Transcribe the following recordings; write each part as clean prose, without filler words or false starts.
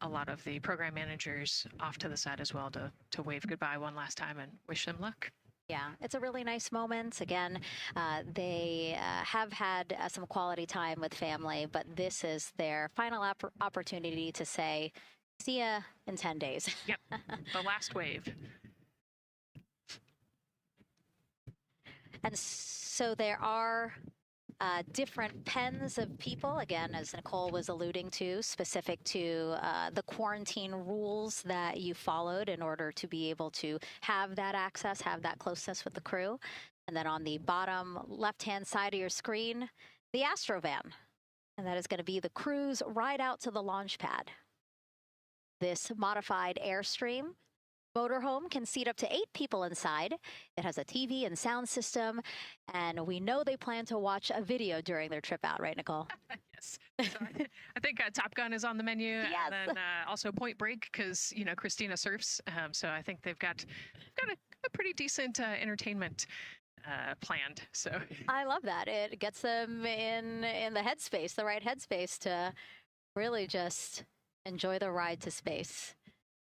a lot of the program managers off to the side as well to wave goodbye one last time and wish them luck. Yeah, it's a really nice moment. Again, they have had some quality time with family, but this is their final opportunity to say, see ya in 10 days. Yep, the last wave. And so there are different pens of people, again, as Nicole was alluding to, specific to the quarantine rules that you followed in order to be able to have that access, have that closeness with the crew. And then on the bottom left-hand side of your screen, the Astrovan. And that is going to be the crew's ride out to the launch pad. This modified Airstream motorhome can seat up to 8 people inside. It has a TV and sound system, and we know they plan to watch a video during their trip out, right, Nicole? Yes. So I think Top Gun is on the menu, yes. And then also Point Break, because Christina surfs, so I think they've got a pretty decent entertainment planned. So I love that. It gets them in the headspace, the right headspace, to really just enjoy the ride to space.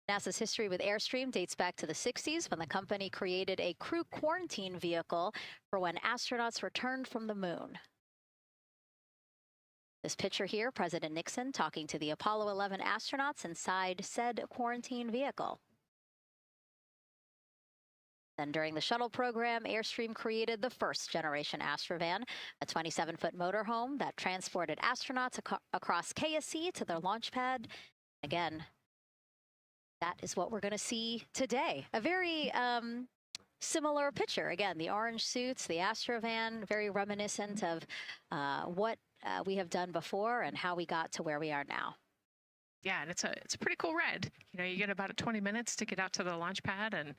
NASA's history with Airstream dates back to the 60s when the company created a crew quarantine vehicle for when astronauts returned from the moon. This picture here, President Nixon talking to the Apollo 11 astronauts inside said quarantine vehicle. Then during the shuttle program, Airstream created the first generation Astrovan, a 27-foot motorhome that transported astronauts across KSC to their launch pad. Again, that is what we're going to see today. A very similar picture. Again, the orange suits, the Astrovan, very reminiscent of what we have done before and how we got to where we are now. Yeah, and it's a pretty cool ride. You get about 20 minutes to get out to the launch pad and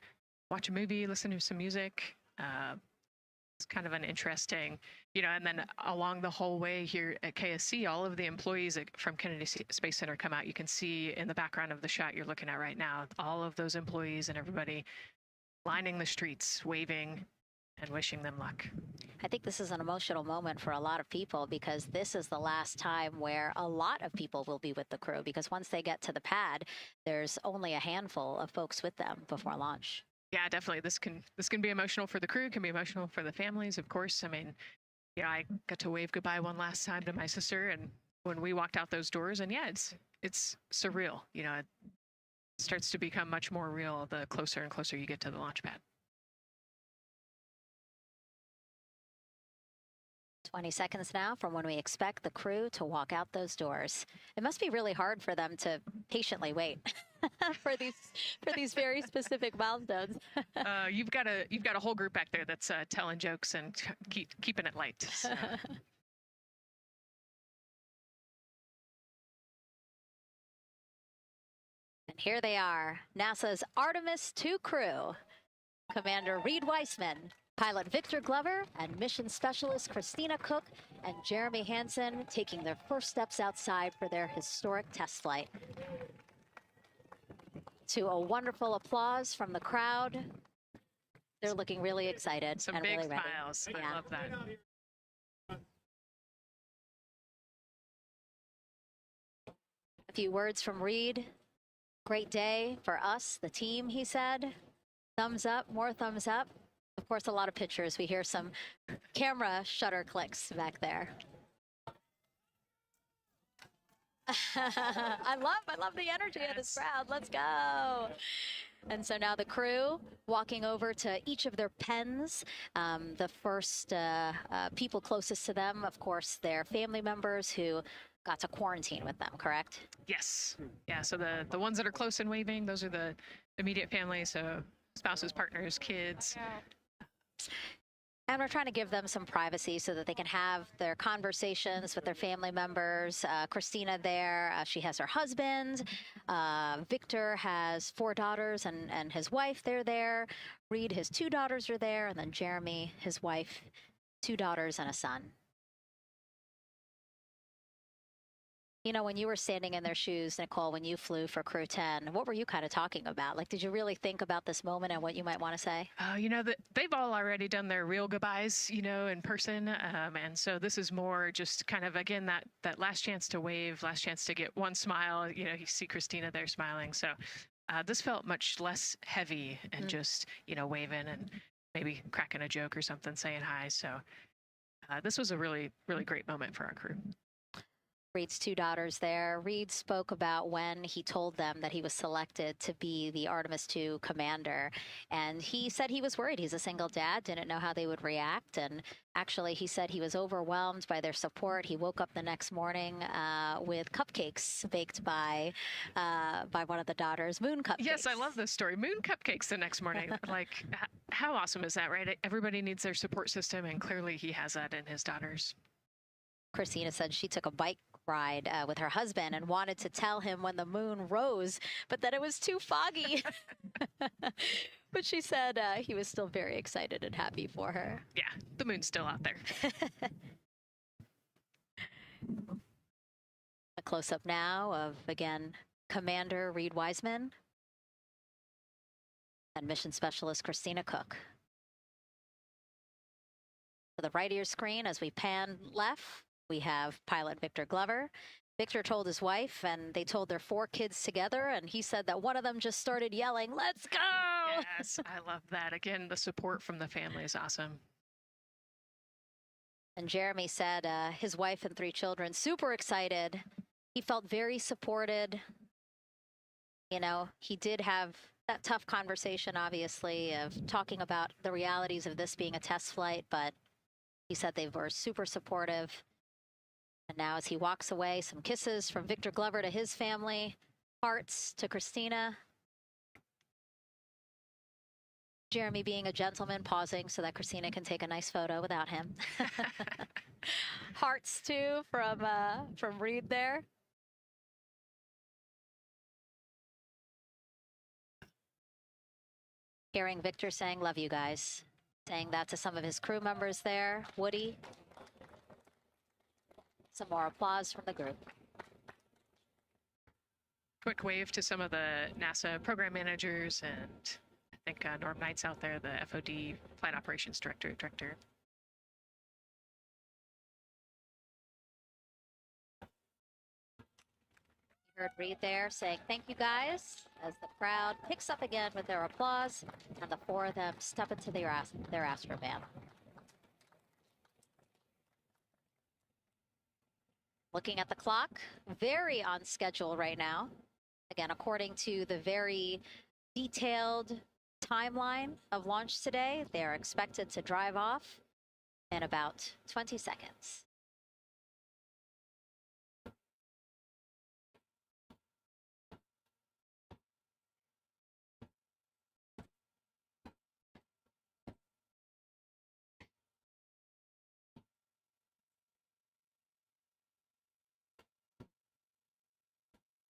watch a movie, listen to some music. It's kind of an interesting, and then along the whole way here at KSC, all of the employees from Kennedy Space Center come out. You can see in the background of the shot you're looking at right now, all of those employees and everybody lining the streets, waving and wishing them luck. I think this is an emotional moment for a lot of people because this is the last time where a lot of people will be with the crew, because once they get to the pad, there's only a handful of folks with them before launch. Yeah, definitely. This can be emotional for the crew, can be emotional for the families, of course. I mean, I got to wave goodbye one last time to my sister, and when we walked out those doors, and yeah, it's surreal. It starts to become much more real the closer and closer you get to the launch pad. 20 seconds now from when we expect the crew to walk out those doors. It must be really hard for them to patiently wait for these very specific milestones. You've got a whole group back there that's telling jokes and keeping it light. So. And here they are, NASA's Artemis II crew. Commander Reed Weissman, Pilot Victor Glover, and Mission Specialist Christina Cook and Jeremy Hansen taking their first steps outside for their historic test flight. To a wonderful applause from the crowd. They're looking really excited. Some and big really smiles. Ready. I love that. A few words from Reed. Great day for us, the team, he said. Thumbs up, more thumbs up. Of course, a lot of pictures. We hear some camera shutter clicks back there. I love the energy of this crowd. Let's go. And so now the crew walking over to each of their pens. The first people closest to them, of course, their family members who got to quarantine with them, correct? Yes. Yeah, so the ones that are close and waving, those are the immediate family, so spouses, partners, kids. And we're trying to give them some privacy so that they can have their conversations with their family members. Christina there, she has her husband. Victor has 4 daughters and his wife, they're there. Reed, his 2 daughters are there. And then Jeremy, his wife, 2 daughters and a son. You know, when you were standing in their shoes, Nicole, when you flew for Crew 10, what were you kind of talking about? Like, did you really think about this moment and what you might want to say? They've all already done their real goodbyes, in person. And so this is more just kind of, again, that last chance to wave, last chance to get one smile. You see Christina there smiling. So this felt much less heavy and just, waving and maybe cracking a joke or something, saying hi. So this was a really, really great moment for our crew. Reed's two daughters there. Reed spoke about when he told them that he was selected to be the Artemis II commander. And he said he was worried. He's a single dad, didn't know how they would react. And actually, he said he was overwhelmed by their support. He woke up the next morning with cupcakes baked by one of the daughters, moon cupcakes. Yes, I love this story. Moon cupcakes the next morning. Like, how awesome is that, right? Everybody needs their support system, and clearly he has that in his daughters. Christina said she took a bike ride with her husband and wanted to tell him when the moon rose, but that it was too foggy. But she said he was still very excited and happy for her. Yeah, the moon's still out there. A close-up now of, again, Commander Reed Wiseman and Mission Specialist Christina Cook. To the right of your screen, as we pan left, we have pilot Victor Glover. Victor told his wife, and they told their 4 kids together, and he said that one of them just started yelling, "Let's go!" Yes, I love that. Again, the support from the family is awesome. And Jeremy said his wife and 3 children, super excited. He felt very supported. He did have that tough conversation, obviously, of talking about the realities of this being a test flight, but he said they were super supportive. And now as he walks away, some kisses from Victor Glover to his family, hearts to Christina. Jeremy being a gentleman, pausing so that Christina can take a nice photo without him. Hearts too from Reed there. Hearing Victor saying, "Love you guys." Saying that to some of his crew members there. Woody. Some more applause from the group. Quick wave to some of the NASA program managers, and I think Norm Knight's out there, the FOD Flight Operations Director. You heard Reed there saying, "Thank you guys," as the crowd picks up again with their applause, and the 4 of them step into their Astroband. Looking at the clock, very on schedule right now. Again, according to the very detailed timeline of launch today, they are expected to drive off in about 20 seconds.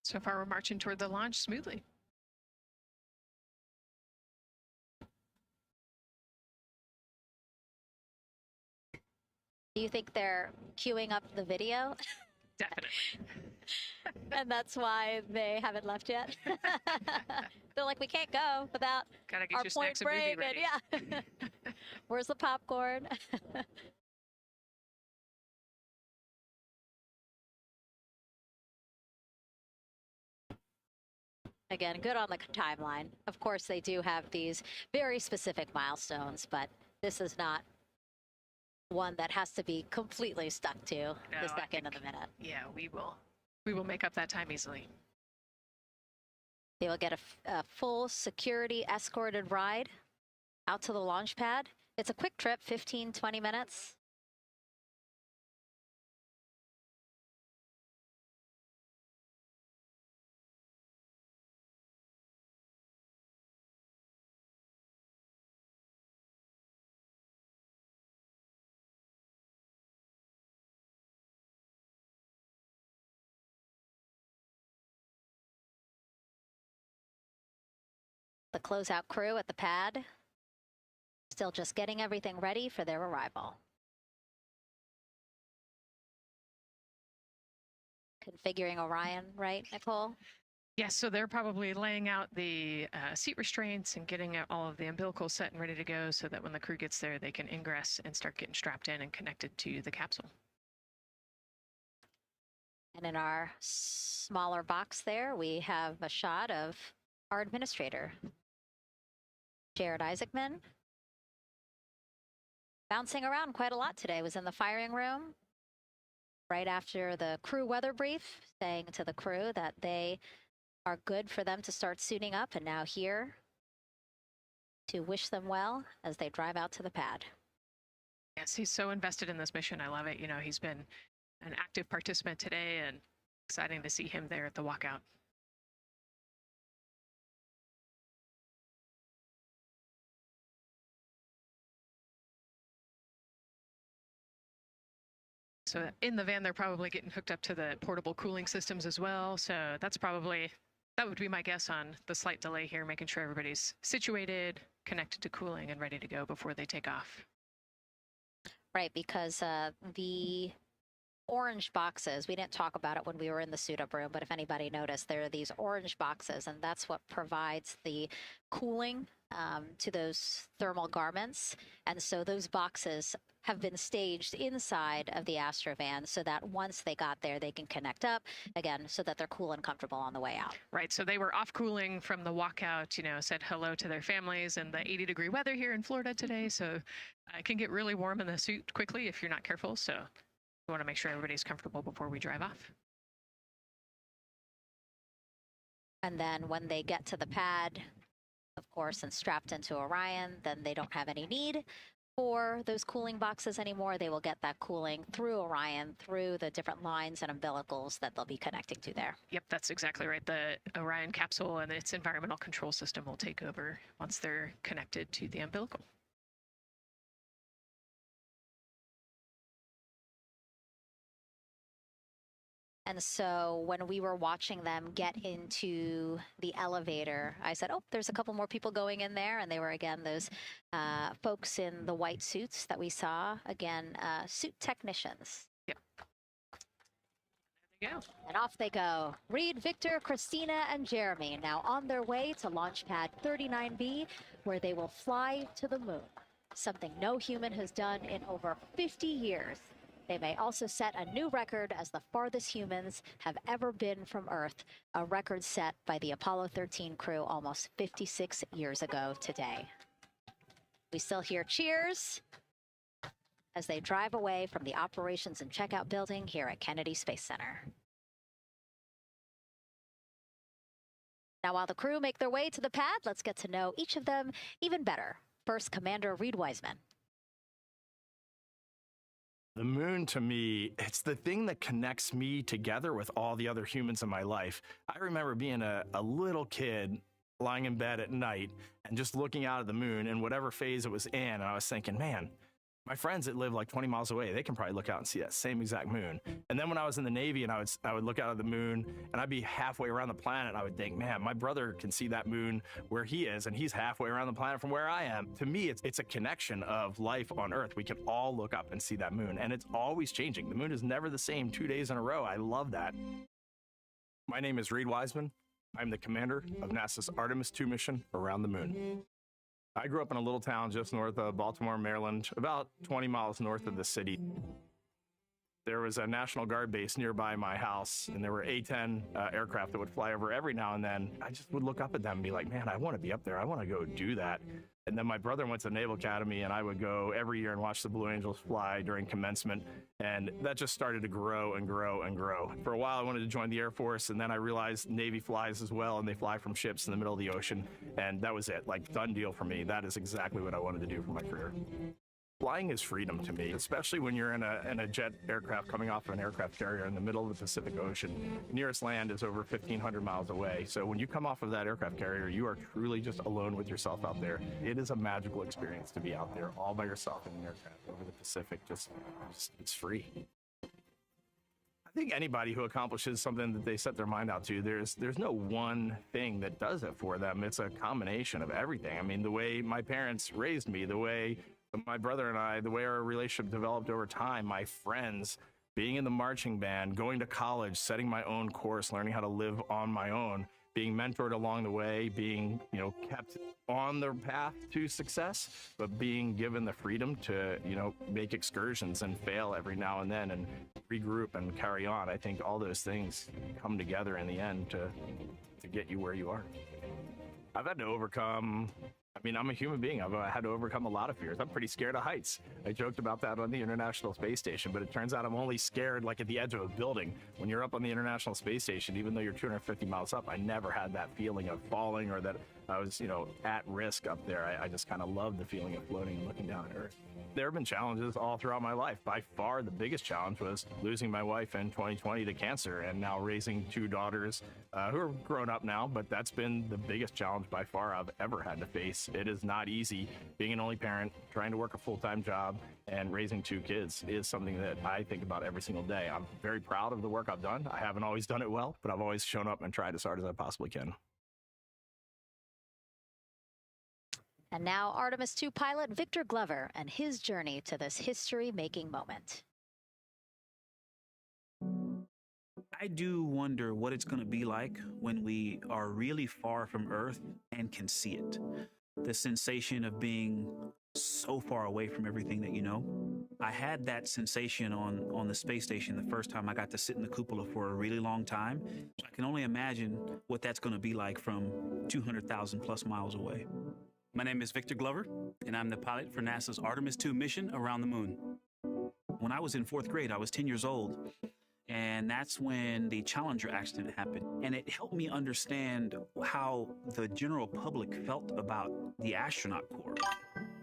So far, we're marching toward the launch smoothly. Do you think they're queuing up the video? Definitely. And that's why they haven't left yet? They're like, we can't go without Gotta get our your point snacks and movie break. ready. And yeah. Where's the popcorn? Again, good on the timeline. Of course, they do have these very specific milestones, but this is not one that has to be completely stuck to the second of the minute. Yeah, we will make up that time easily. They will get a full security escorted ride out to the launch pad. It's a quick trip, 15, 20 minutes. The closeout crew at the pad, still just getting everything ready for their arrival. configuring Orion, right, Nicole? Yes, so they're probably laying out the seat restraints and getting all of the umbilicals set and ready to go so that when the crew gets there, they can ingress and start getting strapped in and connected to the capsule. And in our smaller box there, we have a shot of our administrator, Jared Isaacman, bouncing around quite a lot today. Was in the firing room right after the crew weather brief, saying to the crew that they are good for them to start suiting up, and now here to wish them well as they drive out to the pad. Yes, he's so invested in this mission. I love it. You know, he's been an active participant today, and exciting to see him there at the walkout. So in the van, they're probably getting hooked up to the portable cooling systems as well. So that would be my guess on the slight delay here, making sure everybody's situated, connected to cooling, and ready to go before they take off. Right, because the orange boxes, we didn't talk about it when we were in the suit up room, but if anybody noticed, there are these orange boxes, and that's what provides the cooling to those thermal garments. And so those boxes have been staged inside of the Astrovan so that once they got there, they can connect up again so that they're cool and comfortable on the way out. Right. So they were off cooling from the walkout, you know, said hello to their families in the 80-degree weather here in Florida today. So it can get really warm in the suit quickly if you're not careful. So we want to make sure everybody's comfortable before we drive off. And then when they get to the pad, of course, and strapped into Orion, then they don't have any need for those cooling boxes anymore. They will get that cooling through Orion, through the different lines and umbilicals that they'll be connecting to there. Yep, that's exactly right. The Orion capsule and its environmental control system will take over once they're connected to the umbilical. And so when we were watching them get into the elevator, I said, oh, there's a couple more people going in there. And they were, again, those folks in the white suits that we saw. Again, suit technicians. Yep. There they go. And off they go. Reed, Victor, Christina, and Jeremy now on their way to launch pad 39B, where they will fly to the moon, something no human has done in over 50 years. They may also set a new record as the farthest humans have ever been from Earth, a record set by the Apollo 13 crew almost 56 years ago today. We still hear cheers as they drive away from the operations and checkout building here at Kennedy Space Center. Now, while the crew make their way to the pad, let's get to know each of them even better. First, Commander Reed Wiseman. The moon, to me, it's the thing that connects me together with all the other humans in my life. I remember being a little kid lying in bed at night and just looking out at the moon in whatever phase it was in. And I was thinking, man, my friends that live like 20 miles away, they can probably look out and see that same exact moon. And then when I was in the Navy and I would look out at the moon and I'd be halfway around the planet, I would think, man, my brother can see that moon where he is and he's halfway around the planet from where I am. To me, it's a connection of life on Earth. We can all look up and see that moon, and it's always changing. The moon is never the same 2 days in a row. I love that. My name is Reed Wiseman. I'm the commander of NASA's Artemis 2 mission around the moon. I grew up in a little town just north of Baltimore, Maryland, about 20 miles north of the city. There was a National Guard base nearby my house, and there were A-10 aircraft that would fly over every now and then. I just would look up at them and be like, man, I want to be up there. I want to go do that. And then my brother went to the Naval Academy, and I would go every year and watch the Blue Angels fly during commencement. And that just started to grow and grow and grow. For a while, I wanted to join the Air Force, and then I realized Navy flies as well, and they fly from ships in the middle of the ocean. And that was it, like, done deal for me. That is exactly what I wanted to do for my career. Flying is freedom to me, especially when you're in a jet aircraft coming off of an aircraft carrier in the middle of the Pacific Ocean. Nearest land is over 1,500 miles away. So when you come off of that aircraft carrier, you are truly just alone with yourself out there. It is a magical experience to be out there all by yourself in an aircraft over the Pacific. Just it's free. I think anybody who accomplishes something that they set their mind out to, there's no one thing that does it for them. It's a combination of everything. I mean, the way my parents raised me, the way my brother and I, the way our relationship developed over time, my friends, being in the marching band, going to college, setting my own course, learning how to live on my own, being mentored along the way, being, kept on the path to success, but being given the freedom to, make excursions and fail every now and then and regroup and carry on. I think all those things come together in the end to get you where you are. I've had to overcome, I'm a human being. I've had to overcome a lot of fears. I'm pretty scared of heights. I joked about that on the International Space Station, but it turns out I'm only scared like at the edge of a building. When you're up on the International Space Station, even though you're 250 miles up, I never had that feeling of falling or that I was, at risk up there. I just kind of love the feeling of floating and looking down at Earth. There have been challenges all throughout my life. By far, the biggest challenge was losing my wife in 2020 to cancer and now raising two daughters who are grown up now, but that's been the biggest challenge by far I've ever had to face. It is not easy. Being an only parent, trying to work a full-time job, and raising two kids is something that I think about every single day. I'm very proud of the work I've done. I haven't always done it well, but I've always shown up and tried as hard as I possibly can. And now Artemis 2 pilot Victor Glover and his journey to this history-making moment. I do wonder what it's going to be like when we are really far from Earth and can see it. The sensation of being so far away from everything that you know. I had that sensation on the space station the first time I got to sit in the cupola for a really long time. I can only imagine what that's going to be like from 200,000 plus miles away. My name is Victor Glover, and I'm the pilot for NASA's Artemis 2 mission around the moon. When I was in 4th grade, I was 10 years old, and that's when the Challenger accident happened. And it helped me understand how the general public felt about the astronaut corps.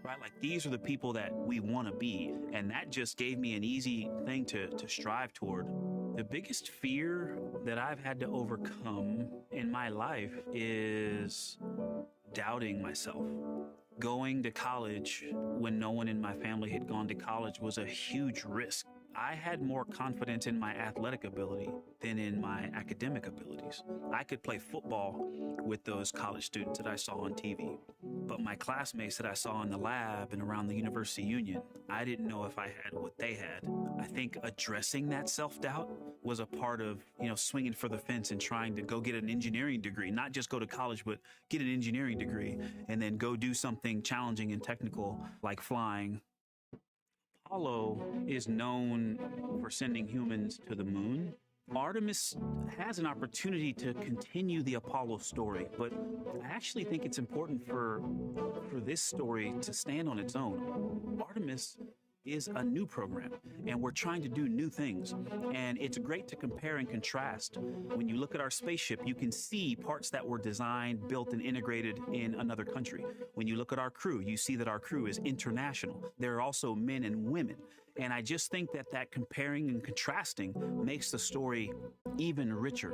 Right? Like, these are the people that we want to be, and that just gave me an easy thing to strive toward. The biggest fear that I've had to overcome in my life is doubting myself. Going to college when no one in my family had gone to college was a huge risk. I had more confidence in my athletic ability than in my academic abilities. I could play football with those college students that I saw on TV, but my classmates that I saw in the lab and around the University Union, I didn't know if I had what they had. I think addressing that self-doubt was a part of, swinging for the fence and trying to go get an engineering degree, not just go to college, but get an engineering degree and then go do something challenging and technical like flying. Apollo is known for sending humans to the moon. Artemis has an opportunity to continue the Apollo story, but I actually think it's important for this story to stand on its own. Artemis is a new program, and we're trying to do new things. And it's great to compare and contrast. When you look at our spaceship, you can see parts that were designed, built, and integrated in another country. When you look at our crew, you see that our crew is international. There are also men and women. And I just think that comparing and contrasting makes the story even richer.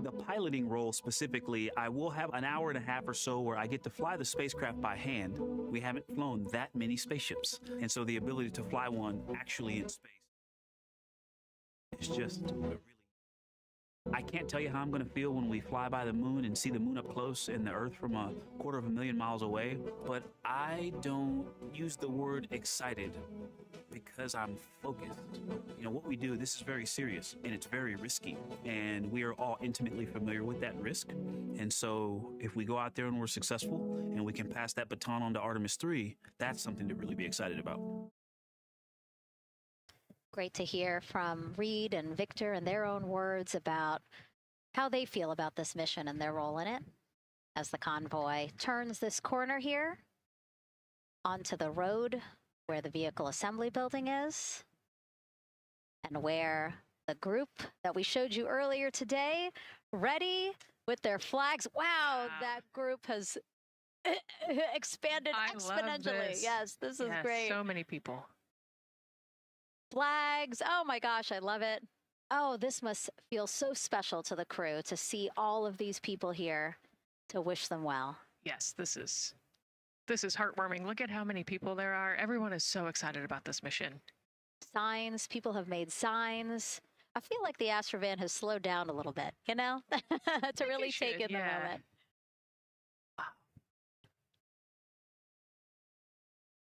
The piloting role specifically, I will have an hour and a half or so where I get to fly the spacecraft by hand. We haven't flown that many spaceships. And so the ability to fly one actually in space is just really... I can't tell you how I'm going to feel when we fly by the moon and see the moon up close and the Earth from 250,000 miles away, but I don't use the word excited because I'm focused. What we do, this is very serious and it's very risky, and we are all intimately familiar with that risk. And so if we go out there and we're successful and we can pass that baton on to Artemis 3, that's something to really be excited about. Great to hear from Reed and Victor in their own words about how they feel about this mission and their role in it as the convoy turns this corner here onto the road where the vehicle assembly building is and where the group that we showed you earlier today, ready with their flags. Wow, that group has expanded exponentially. Yes, this is great. So many people. Flags. Oh my gosh, I love it. Oh, this must feel so special to the crew to see all of these people here to wish them well. Yes, this is heartwarming. Look at how many people there are. Everyone is so excited about this mission. Signs. People have made signs. I feel like the Astrovan has slowed down a little bit, to really take in the moment.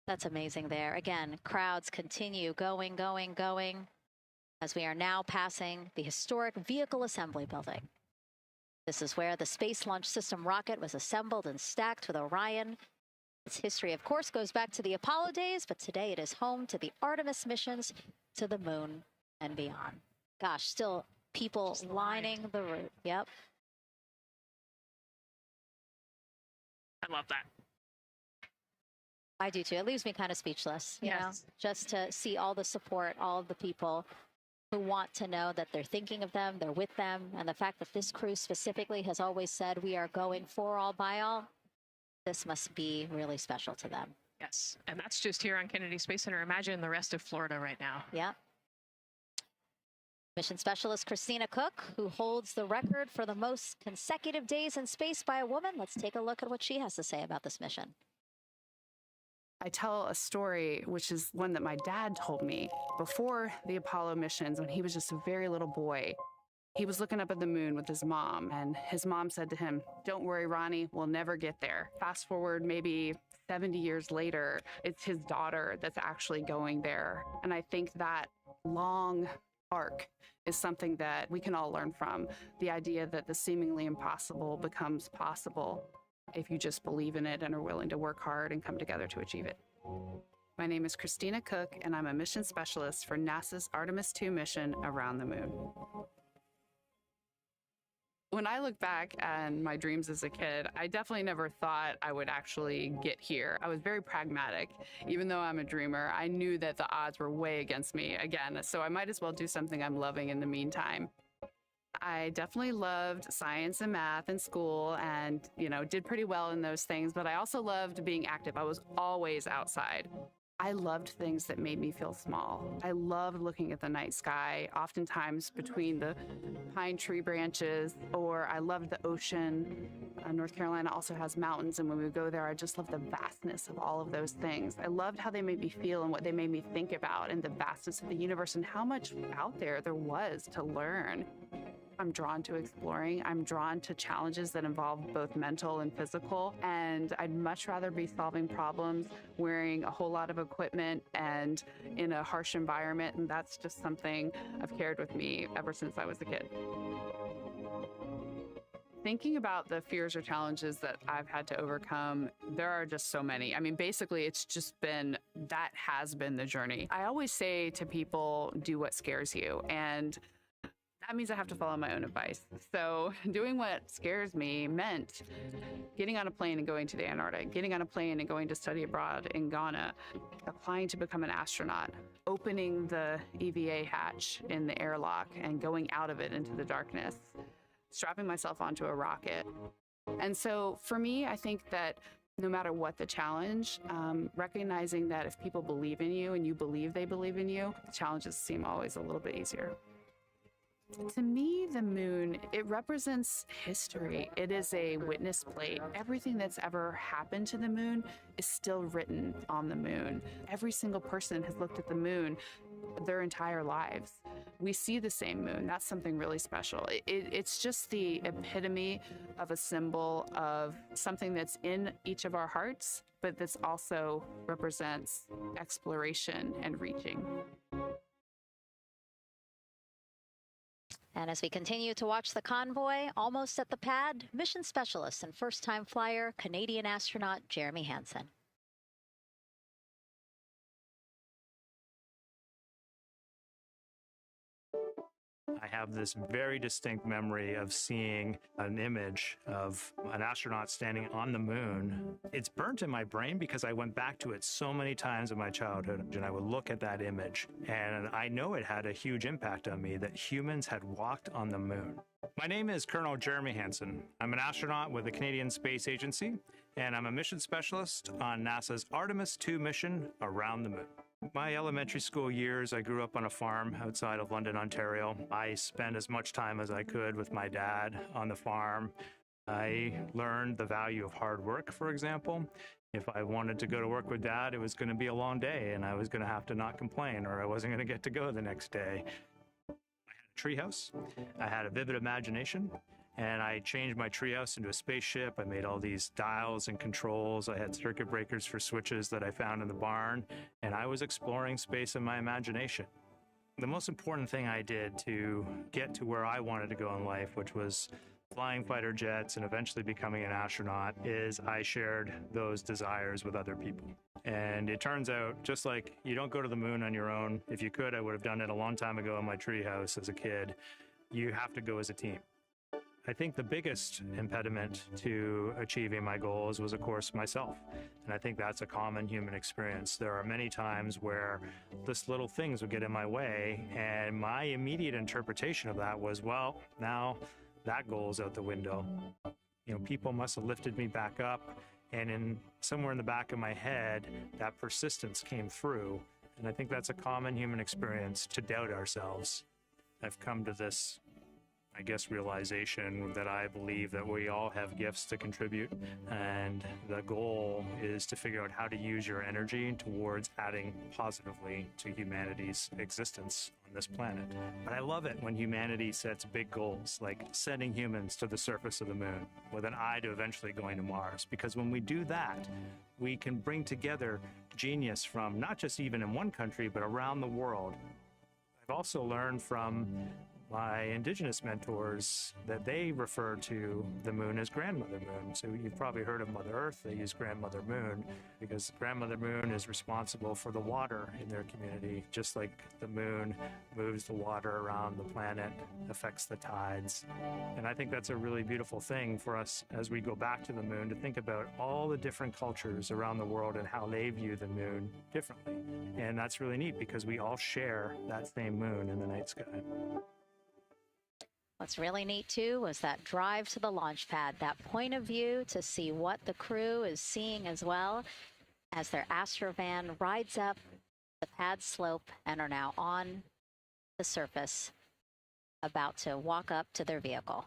That's amazing there. Again, crowds continue going. as we are now passing the historic Vehicle Assembly Building. This is where the Space Launch System rocket was assembled and stacked with Orion. Its history, of course, goes back to the Apollo days, but today it is home to the Artemis missions to the moon and beyond. Gosh, still people lining the route. Yep. I love that. I do too. It leaves me kind of speechless, you know, just to see all the support, all of the people who want to know that they're thinking of them, they're with them, and the fact that this crew specifically has always said we are going for all by all, this must be really special to them. Yes, and that's just here on Kennedy Space Center. Imagine the rest of Florida right now. Yeah. Mission Specialist Christina Cook, who holds the record for the most consecutive days in space by a woman. Let's take a look at what she has to say about this mission. I tell a story, which is one that my dad told me before the Apollo missions when he was just a very little boy. He was looking up at the moon with his mom, and his mom said to him, "Don't worry, Ronnie, we'll never get there." Fast forward maybe 70 years later, it's his daughter that's actually going there. And I think that long arc is something that we can all learn from. The idea that the seemingly impossible becomes possible if you just believe in it and are willing to work hard and come together to achieve it. My name is Christina Cook, and I'm a mission specialist for NASA's Artemis II mission around the moon. When I look back on my dreams as a kid, I definitely never thought I would actually get here. I was very pragmatic. Even though I'm a dreamer, I knew that the odds were way against me again, so I might as well do something I'm loving in the meantime. I definitely loved science and math in school and, did pretty well in those things, but I also loved being active. I was always outside. I loved things that made me feel small. I loved looking at the night sky, oftentimes between the pine tree branches, or I loved the ocean. North Carolina also has mountains, and when we go there, I just love the vastness of all of those things. I loved how they made me feel and what they made me think about, and the vastness of the universe and how much out there was to learn. I'm drawn to exploring. I'm drawn to challenges that involve both mental and physical. And I'd much rather be solving problems wearing a whole lot of equipment and in a harsh environment. And that's just something I've carried with me ever since I was a kid. Thinking about the fears or challenges that I've had to overcome, there are just so many. I mean, basically, that has been the journey. I always say to people, do what scares you. And that means I have to follow my own advice. So doing what scares me meant getting on a plane and going to the Antarctic, getting on a plane and going to study abroad in Ghana, applying to become an astronaut, opening the EVA hatch in the airlock and going out of it into the darkness, strapping myself onto a rocket. And so for me, I think that no matter what the challenge, recognizing that if people believe in you and you believe they believe in you, the challenges seem always a little bit easier. To me, the moon, it represents history. It is a witness plate. Everything that's ever happened to the moon is still written on the moon. Every single person has looked at the moon their entire lives. We see the same moon. That's something really special. It's just the epitome of a symbol of something that's in each of our hearts, but this also represents exploration and reaching. And as we continue to watch the convoy, almost at the pad, mission specialist and first-time flyer, Canadian astronaut Jeremy Hansen. I have this very distinct memory of seeing an image of an astronaut standing on the moon. It's burnt in my brain because I went back to it so many times in my childhood, and I would look at that image, and I know it had a huge impact on me that humans had walked on the moon. My name is Colonel Jeremy Hansen. I'm an astronaut with the Canadian Space Agency, and I'm a mission specialist on NASA's Artemis II mission around the moon. My elementary school years, I grew up on a farm outside of London, Ontario. I spent as much time as I could with my dad on the farm. I learned the value of hard work, for example. If I wanted to go to work with Dad, it was going to be a long day, and I was going to have to not complain, or I wasn't going to get to go the next day. I had a treehouse. I had a vivid imagination. And I changed my treehouse into a spaceship. I made all these dials and controls. I had circuit breakers for switches that I found in the barn. And I was exploring space in my imagination. The most important thing I did to get to where I wanted to go in life, which was flying fighter jets and eventually becoming an astronaut, is I shared those desires with other people. And it turns out, just like you don't go to the moon on your own, if you could, I would have done it a long time ago in my treehouse as a kid. You have to go as a team. I think the biggest impediment to achieving my goals was, of course, myself. And I think that's a common human experience. There are many times where just little things would get in my way, and my immediate interpretation of that was, well, now that goal's out the window. You know, people must have lifted me back up, and somewhere in the back of my head, that persistence came through. And I think that's a common human experience, to doubt ourselves. I've come to this, I guess, realization that I believe that we all have gifts to contribute, and the goal is to figure out how to use your energy towards adding positively to humanity's existence on this planet. But I love it when humanity sets big goals, like sending humans to the surface of the moon with an eye to eventually going to Mars, because when we do that, we can bring together genius from not just even in one country, but around the world. I've also learned from my indigenous mentors that they refer to the moon as Grandmother Moon. So you've probably heard of Mother Earth. They use Grandmother Moon because Grandmother Moon is responsible for the water in their community, just like the moon moves the water around the planet, affects the tides. And I think that's a really beautiful thing for us as we go back to the moon, to think about all the different cultures around the world and how they view the moon differently. And that's really neat because we all share that same moon in the night sky. What's really neat, too, was that drive to the launch pad, that point of view to see what the crew is seeing as well as their Astrovan rides up the pad slope and are now on the surface, about to walk up to their vehicle.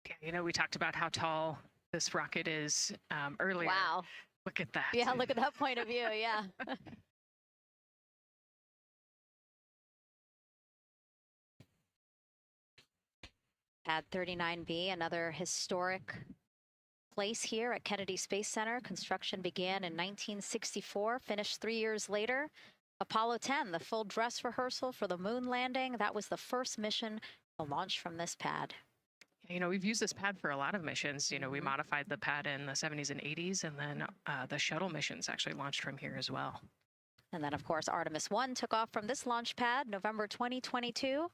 Yeah, you know, we talked about how tall this rocket is earlier. Wow. Look at that. Yeah, look at that point of view, yeah. Pad 39B, another historic place here at Kennedy Space Center. Construction began in 1964, finished 3 years later. Apollo 10, the full dress rehearsal for the moon landing. That was the first mission to launch from this pad. You know, we've used this pad for a lot of missions. You know, we modified the pad in the 70s and 80s, and then the shuttle missions actually launched from here as well. And then, of course, Artemis 1 took off from this launch pad, November 2022.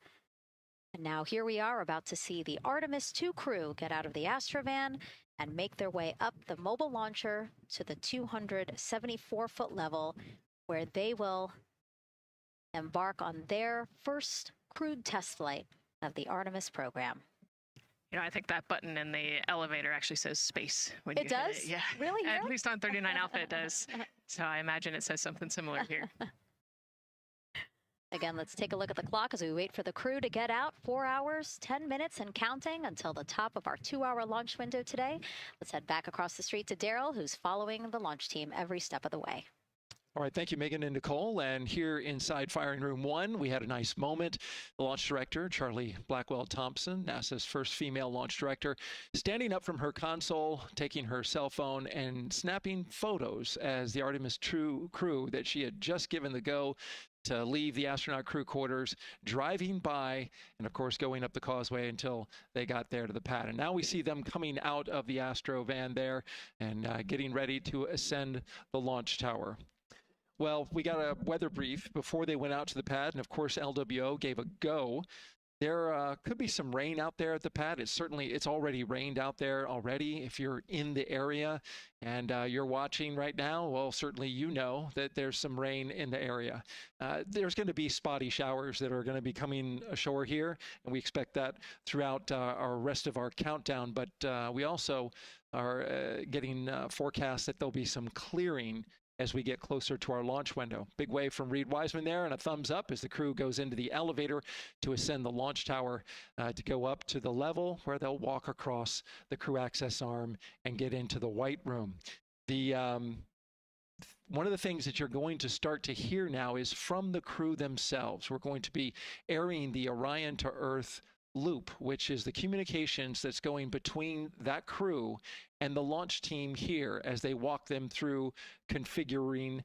And now here we are about to see the Artemis 2 crew get out of the Astrovan and make their way up the mobile launcher to the 274-foot level, where they will embark on their first crewed test flight of the Artemis program. You know, I think that button in the elevator actually says space when It you hit does? it. Yeah. Really? At least on 39 Alpha it does. So I imagine it says something similar here. Again, let's take a look at the clock as we wait for the crew to get out. 4 hours, 10 minutes and counting until the top of our 2-hour launch window today. Let's head back across the street to Daryl, who's following the launch team every step of the way. All right, thank you, Megan and Nicole. And here inside Firing Room 1, we had a nice moment. The launch director, Charlie Blackwell-Thompson, NASA's first female launch director, standing up from her console, taking her cell phone and snapping photos as the Artemis crew that she had just given the go to leave the astronaut crew quarters, driving by, and of course going up the causeway until they got there to the pad. And now we see them coming out of the Astro van there and getting ready to ascend the launch tower. Well, we got a weather brief before they went out to the pad, and of course LWO gave a go. There could be some rain out there at the pad. It's already rained out there already. If you're in the area and you're watching right now, well, certainly you know that there's some rain in the area. There's going to be spotty showers that are going to be coming ashore here, and we expect that throughout our rest of our countdown. But we also are getting forecasts that there'll be some clearing as we get closer to our launch window. Big wave from Reed Wiseman there, and a thumbs up as the crew goes into the elevator to ascend the launch tower to go up to the level where they'll walk across the crew access arm and get into the white room. One of the things that you're going to start to hear now is from the crew themselves. We're going to be airing the Orion to Earth loop, which is the communications that's going between that crew and the launch team here as they walk them through configuring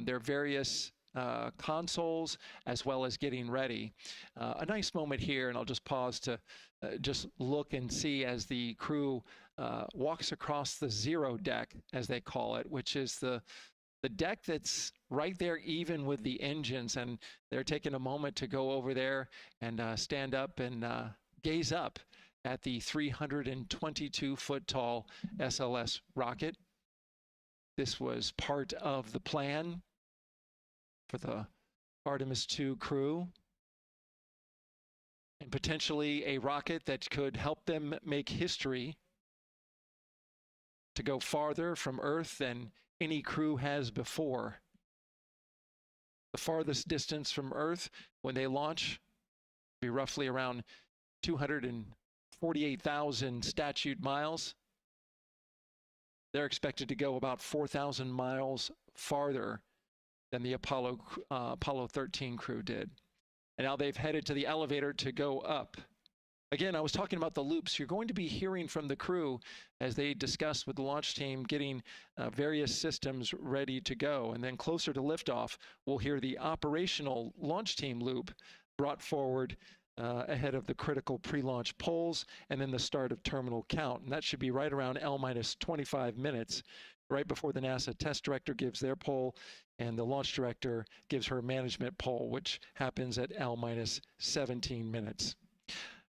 their various consoles, as well as getting ready. A nice moment here, and I'll just pause to just look and see as the crew walks across the zero deck, as they call it, which is the deck that's right there even with the engines, and they're taking a moment to go over there and stand up and gaze up at the 322-foot tall SLS rocket. This was part of the plan for the Artemis II crew, and potentially a rocket that could help them make history to go farther from Earth than any crew has before. The farthest distance from Earth when they launch will be roughly around 248,000 statute miles. They're expected to go about 4,000 miles farther than the Apollo 13 crew did. And now they've headed to the elevator to go up. Again, I was talking about the loops. You're going to be hearing from the crew as they discuss with the launch team getting various systems ready to go. And then closer to liftoff, we'll hear the operational launch team loop brought forward ahead of the critical pre-launch polls and then the start of terminal count. And that should be right around L-25 minutes, right before the NASA test director gives their poll and the launch director gives her management poll, which happens at L-17 minutes.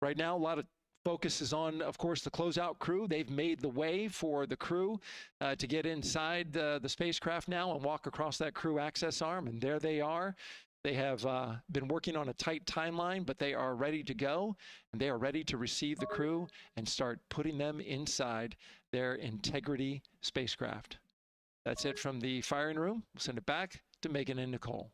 Right now, a lot of focus is on, of course, the closeout crew. They've made the way for the crew to get inside the spacecraft now and walk across that crew access arm, and there they are. They have been working on a tight timeline, but they are ready to go, and they are ready to receive the crew and start putting them inside their Integrity spacecraft. That's it from the firing room. We'll send it back to Megan and Nicole.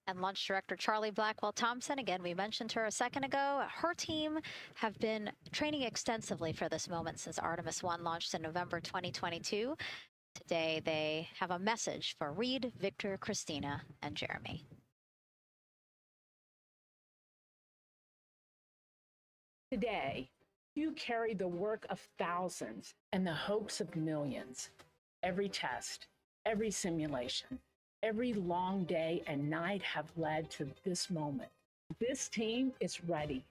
And Launch Director Charlie Blackwell-Thompson, again, we mentioned her a second ago. Her team have been training extensively for this moment since Artemis 1 launched in November 2022. Today, they have a message for Reed, Victor, Christina, and Jeremy. Today, you carry the work of thousands and the hopes of millions. Every test, every simulation, every long day and night have led to this moment. This team is ready.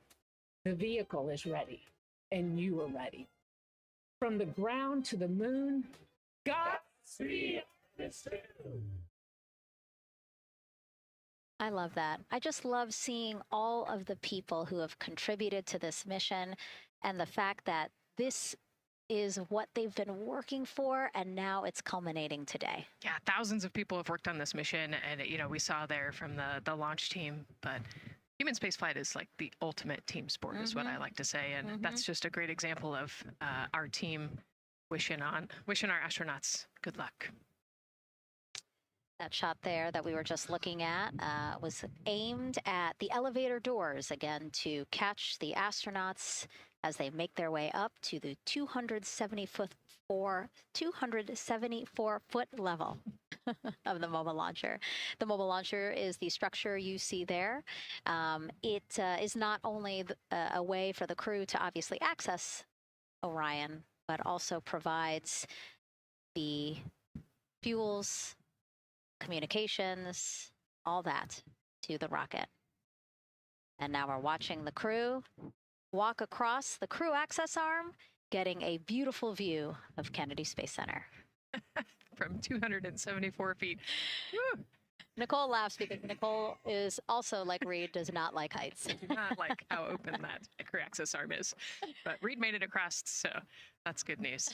The vehicle is ready, and you are ready. From the ground to the moon, Godspeed. I love that. I just love seeing all of the people who have contributed to this mission and the fact that this is what they've been working for, and now it's culminating today. Yeah, thousands of people have worked on this mission, and we saw there from the launch team, but human spaceflight is like the ultimate team sport, is what I like to say, and that's just a great example of our team wishing our astronauts good luck. That shot there that we were just looking at was aimed at the elevator doors, again, to catch the astronauts as they make their way up to the 274-foot level of the mobile launcher. The mobile launcher is the structure you see there. It is not only a way for the crew to obviously access Orion, but also provides the fuels, communications, all that to the rocket. And now we're watching the crew walk across the crew access arm, getting a beautiful view of Kennedy Space Center. From 274 feet. Woo! Nicole laughs because Nicole is also, like Reed, does not like heights. I do not like how open that crew access arm is. But Reed made it across, so that's good news.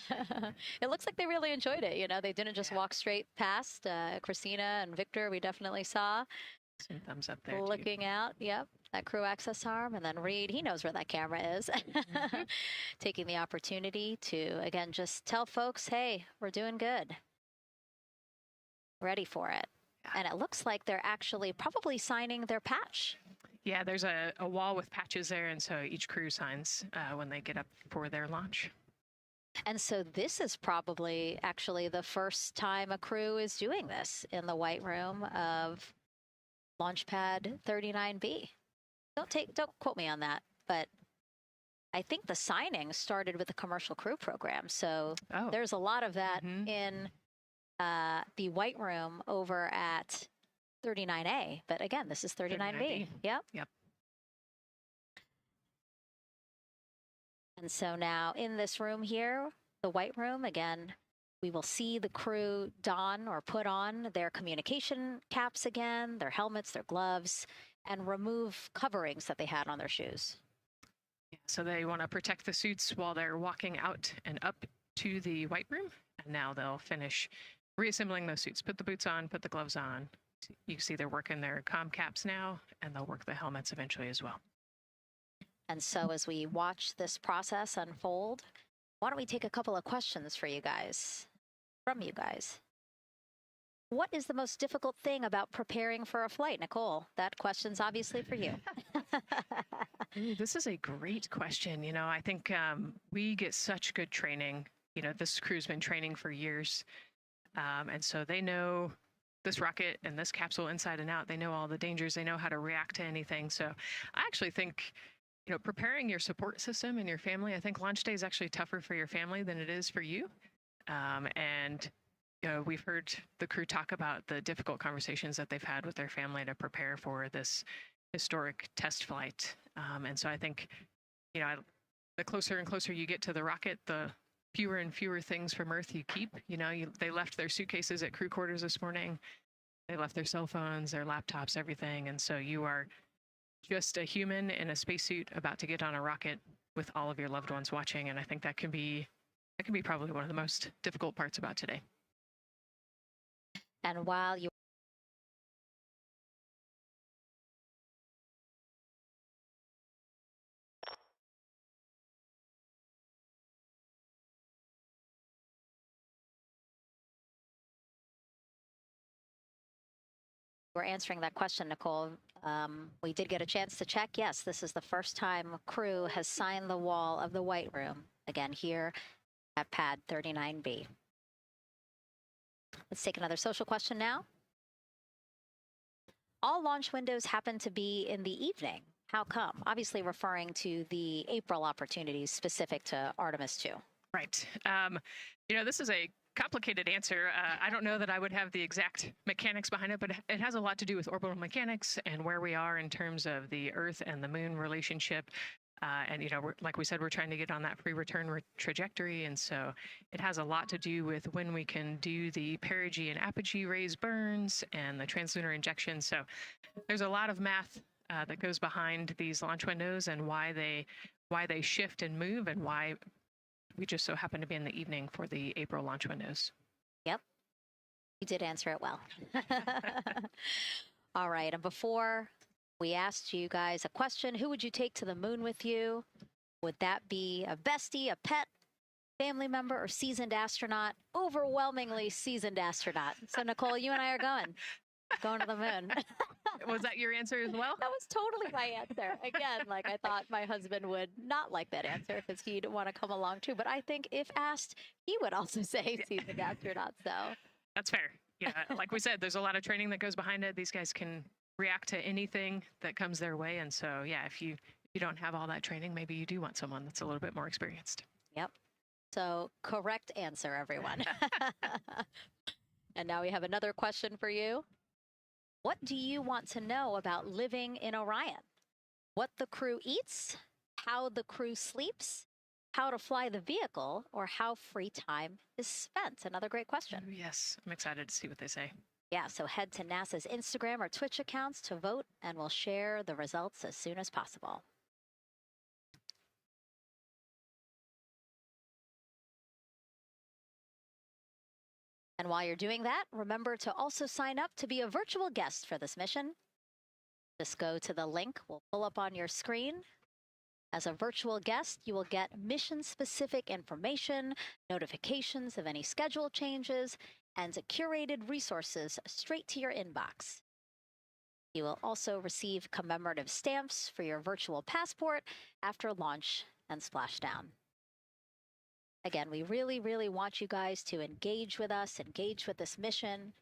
It looks like they really enjoyed it. You know, they didn't just walk straight past. Christina and Victor, we definitely saw. Some thumbs up there, looking too. out, yep, that crew access arm. And then Reed, he knows where that camera is. Taking the opportunity to, again, just tell folks, hey, we're doing good. Ready for it. And it looks like they're actually probably signing their patch. Yeah, there's a wall with patches there, and so each crew signs when they get up for their launch. And so this is probably actually the first time a crew is doing this in the White Room of Launch Pad 39B. Don't quote me on that, but I think the signing started with the commercial crew program. So there's a lot of that in the White Room over at 39A, but again, this is 39B. 39B. Yep. Yep. And so now in this room here, the white room, again, we will see the crew don or put on their communication caps again, their helmets, their gloves, and remove coverings that they had on their shoes. Yeah, so they want to protect the suits while they're walking out and up to the white room. And now they'll finish reassembling those suits. Put the boots on, put the gloves on. You see they're working their comm caps now, and they'll work the helmets eventually as well. And so as we watch this process unfold, why don't we take a couple of questions for you guys, from you guys. What is the most difficult thing about preparing for a flight? Nicole, that question's obviously for you. Ooh, this is a great question. You know, I think we get such good training. You know, this crew's been training for years. And so they know this rocket and this capsule inside and out. They know all the dangers. They know how to react to anything. So I actually think, you know, preparing your support system and your family, I think launch day is actually tougher for your family than it is for you. And you know, we've heard the crew talk about the difficult conversations that they've had with their family to prepare for this historic test flight. And so I think, you know, the closer and closer you get to the rocket, the fewer and fewer things from Earth you keep. You know, they left their suitcases at crew quarters this morning. They left their cell phones, their laptops, everything. And so you are just a human in a spacesuit about to get on a rocket with all of your loved ones watching. And I think that can be probably one of the most difficult parts about today. And while you were answering that question, Nicole, we did get a chance to check. Yes, this is the first time crew has signed the wall of the white room, again here at pad 39B. Let's take another social question now. All launch windows happen to be in the evening. How come? Obviously referring to the April opportunities specific to Artemis 2. Right. You know, this is a complicated answer. I don't know that I would have the exact mechanics behind it, but it has a lot to do with orbital mechanics and where we are in terms of the Earth and the Moon relationship. And, you know, like we said, we're trying to get on that pre-return trajectory. And so it has a lot to do with when we can do the perigee and apogee raise burns and the translunar injection. So there's a lot of math that goes behind these launch windows and why they shift and move and why we just so happen to be in the evening for the April launch windows. Yep. You did answer it well. All right. And before we asked you guys a question, who would you take to the moon with you? Would that be a bestie, a pet, family member, or seasoned astronaut? Overwhelmingly seasoned astronaut. So Nicole, you and I are going to the moon. Was that your answer as well? That was totally my answer. Again, like I thought my husband would not like that answer because he'd want to come along too. But I think if asked, he would also say seasoned astronaut. So that's fair. Yeah, like we said, there's a lot of training that goes behind it. These guys can react to anything that comes their way. And so, yeah, if you don't have all that training, maybe you do want someone that's a little bit more experienced. Yep. So correct answer, everyone. And now we have another question for you. What do you want to know about living in Orion? What the crew eats, how the crew sleeps, how to fly the vehicle, or how free time is spent? Another great question. Ooh, yes, I'm excited to see what they say. Yeah, so head to NASA's Instagram or Twitch accounts to vote, and we'll share the results as soon as possible. And while you're doing that, remember to also sign up to be a virtual guest for this mission. Just go to the link we'll pull up on your screen. As a virtual guest, you will get mission-specific information, notifications of any schedule changes, and curated resources straight to your inbox. You will also receive commemorative stamps for your virtual passport after launch and splashdown. Again, we really, really want you guys to engage with us, engage with this mission,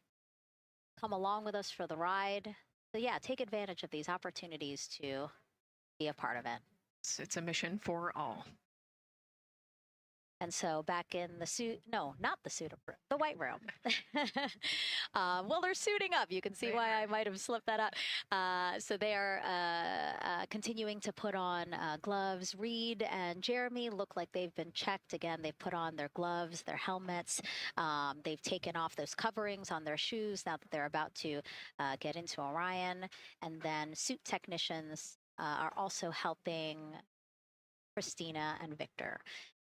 come along with us for the ride. So yeah, take advantage of these opportunities to be a part of it. It's a mission for all. And so back in the suit, no, not the suit, the white room. Well, they're suiting up. You can see why I might have slipped that up. So they are continuing to put on gloves. Reed and Jeremy look like they've been checked. Again, they've put on their gloves, their helmets. They've taken off those coverings on their shoes now that they're about to get into Orion. And then suit technicians are also helping Christina and Victor.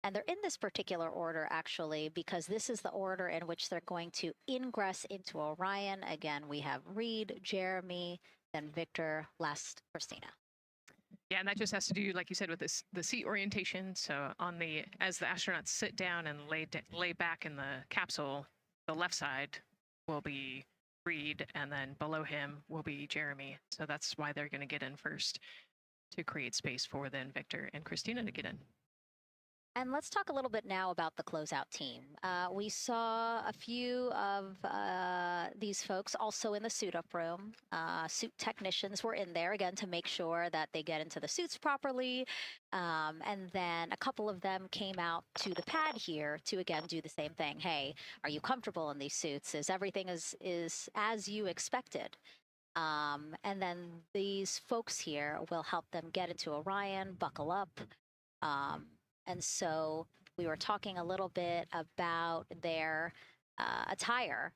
And they're in this particular order, actually, because this is the order in which they're going to ingress into Orion. Again, we have Reed, Jeremy, then Victor, last Christina. Yeah, and that just has to do, like you said, with the seat orientation. So as the astronauts sit down and lay back in the capsule, the left side will be Reed, and then below him will be Jeremy. So that's why they're going to get in first to create space for then Victor and Christina to get in. And let's talk a little bit now about the closeout team. We saw a few of these folks also in the suit-up room. Suit technicians were in there, again, to make sure that they get into the suits properly. And then a couple of them came out to the pad here to, again, do the same thing. Hey, are you comfortable in these suits? Is everything is as you expected? And then these folks here will help them get into Orion, buckle up. And so we were talking a little bit about their attire,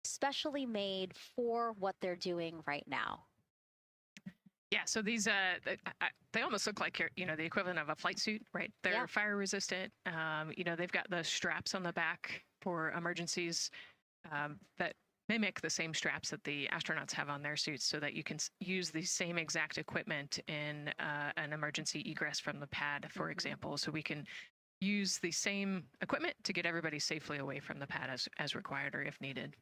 specially made for what they're doing right now. Yeah, so these they almost look like the equivalent of a flight suit, right? They're fire resistant. They've got the straps on the back for emergencies that mimic the same straps that the astronauts have on their suits, so that you can use the same exact equipment in an emergency egress from the pad, for example. So we can use the same equipment to get everybody safely away from the pad as required or if needed.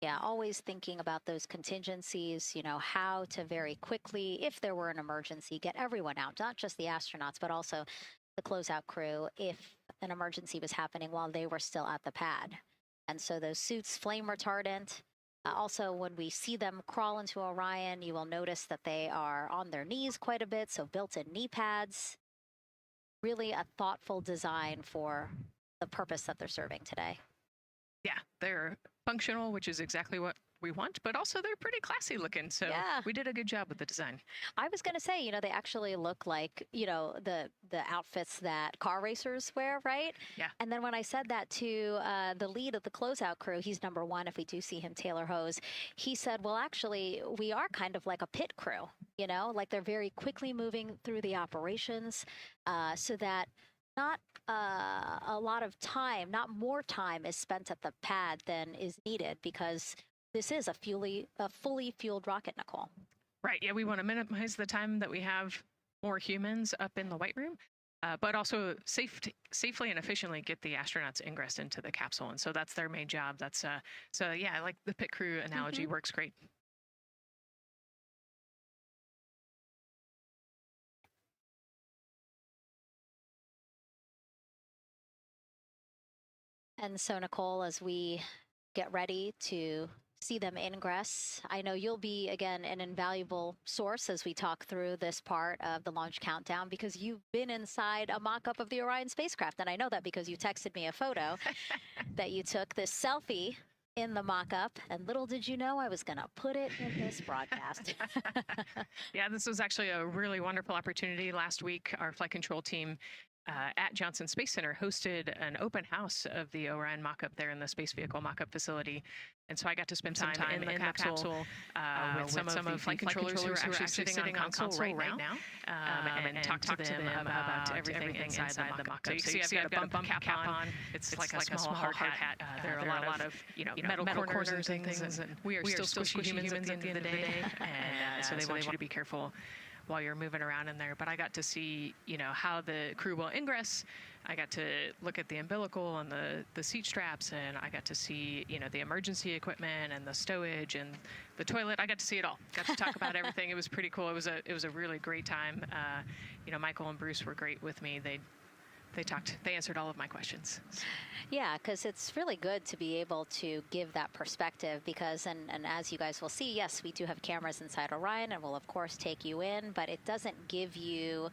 Yeah, always thinking about those contingencies, how to very quickly, if there were an emergency, get everyone out, not just the astronauts, but also the closeout crew if an emergency was happening while they were still at the pad. And so those suits, flame retardant. Also, when we see them crawl into Orion, you will notice that they are on their knees quite a bit, so built-in knee pads. Really a thoughtful design for the purpose that they're serving today. Yeah, they're functional, which is exactly what we want, but also they're pretty classy looking. So we did a good job with the design. I was going to say, they actually look like, the outfits that car racers wear, right? Yeah. And then when I said that to the lead of the closeout crew, he's number one, if we do see him, Taylor Hose, he said, well, actually, we are kind of like a pit crew, like they're very quickly moving through the operations so that not a lot of time, not more time is spent at the pad than is needed, because this is a fully fueled rocket, Nicole. Right. Yeah, we want to minimize the time that we have more humans up in the white room, but also safely and efficiently get the astronauts ingress into the capsule. And so that's their main job. That's I like the pit crew analogy. Works great. And so, Nicole, as we get ready to see them ingress, I know you'll be, again, an invaluable source as we talk through this part of the launch countdown, because you've been inside a mock-up of the Orion spacecraft. And I know that because you texted me a photo that you took, this selfie in the mock-up, and little did you know I was going to put it in this broadcast. Yeah, this was actually a really wonderful opportunity. Last week, our flight control team at Johnson Space Center hosted an open house of the Orion mock-up there in the space vehicle mock-up facility. And so I got to spend some time in the capsule with some of the flight controllers who are actually sitting on console right now and talk to them about everything inside the mock-up. So you see I've got a bump cap on. It's like a small hard hat. There are a lot of metal corners and things. And we are still squishy humans at the end of the day. And so they want you to be careful while you're moving around in there. But I got to see, how the crew will ingress. I got to look at the umbilical and the seat straps, and I got to see, the emergency equipment and the stowage and the toilet. I got to see it all. Got to talk about everything. It was pretty cool. It was a really great time. Michael and Bruce were great with me. They answered all of my questions. Yeah, because it's really good to be able to give that perspective because, and as you guys will see, yes, we do have cameras inside Orion and we'll, of course, take you in, but it doesn't give you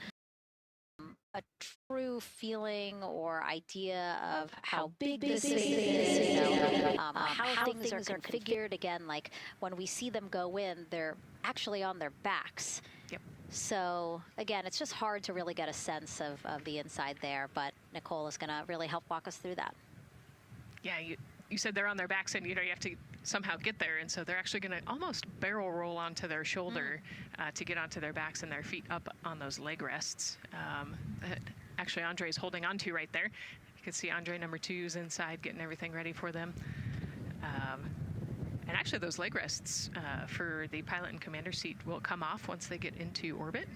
a true feeling or idea of how big this space is, how things are configured. Again, like when we see them go in, they're actually on their backs. Yep. So again, it's just hard to really get a sense of the inside there, but Nicole is going to really help walk us through that. Yeah, you said they're on their backs, and you have to somehow get there, and so they're actually going to almost barrel roll onto their shoulder to get onto their backs and their feet up on those leg rests. That actually Andre's holding onto right there. You can see Andre number 2's inside getting everything ready for them. And actually those leg rests for the pilot and commander seat will come off once they get into orbit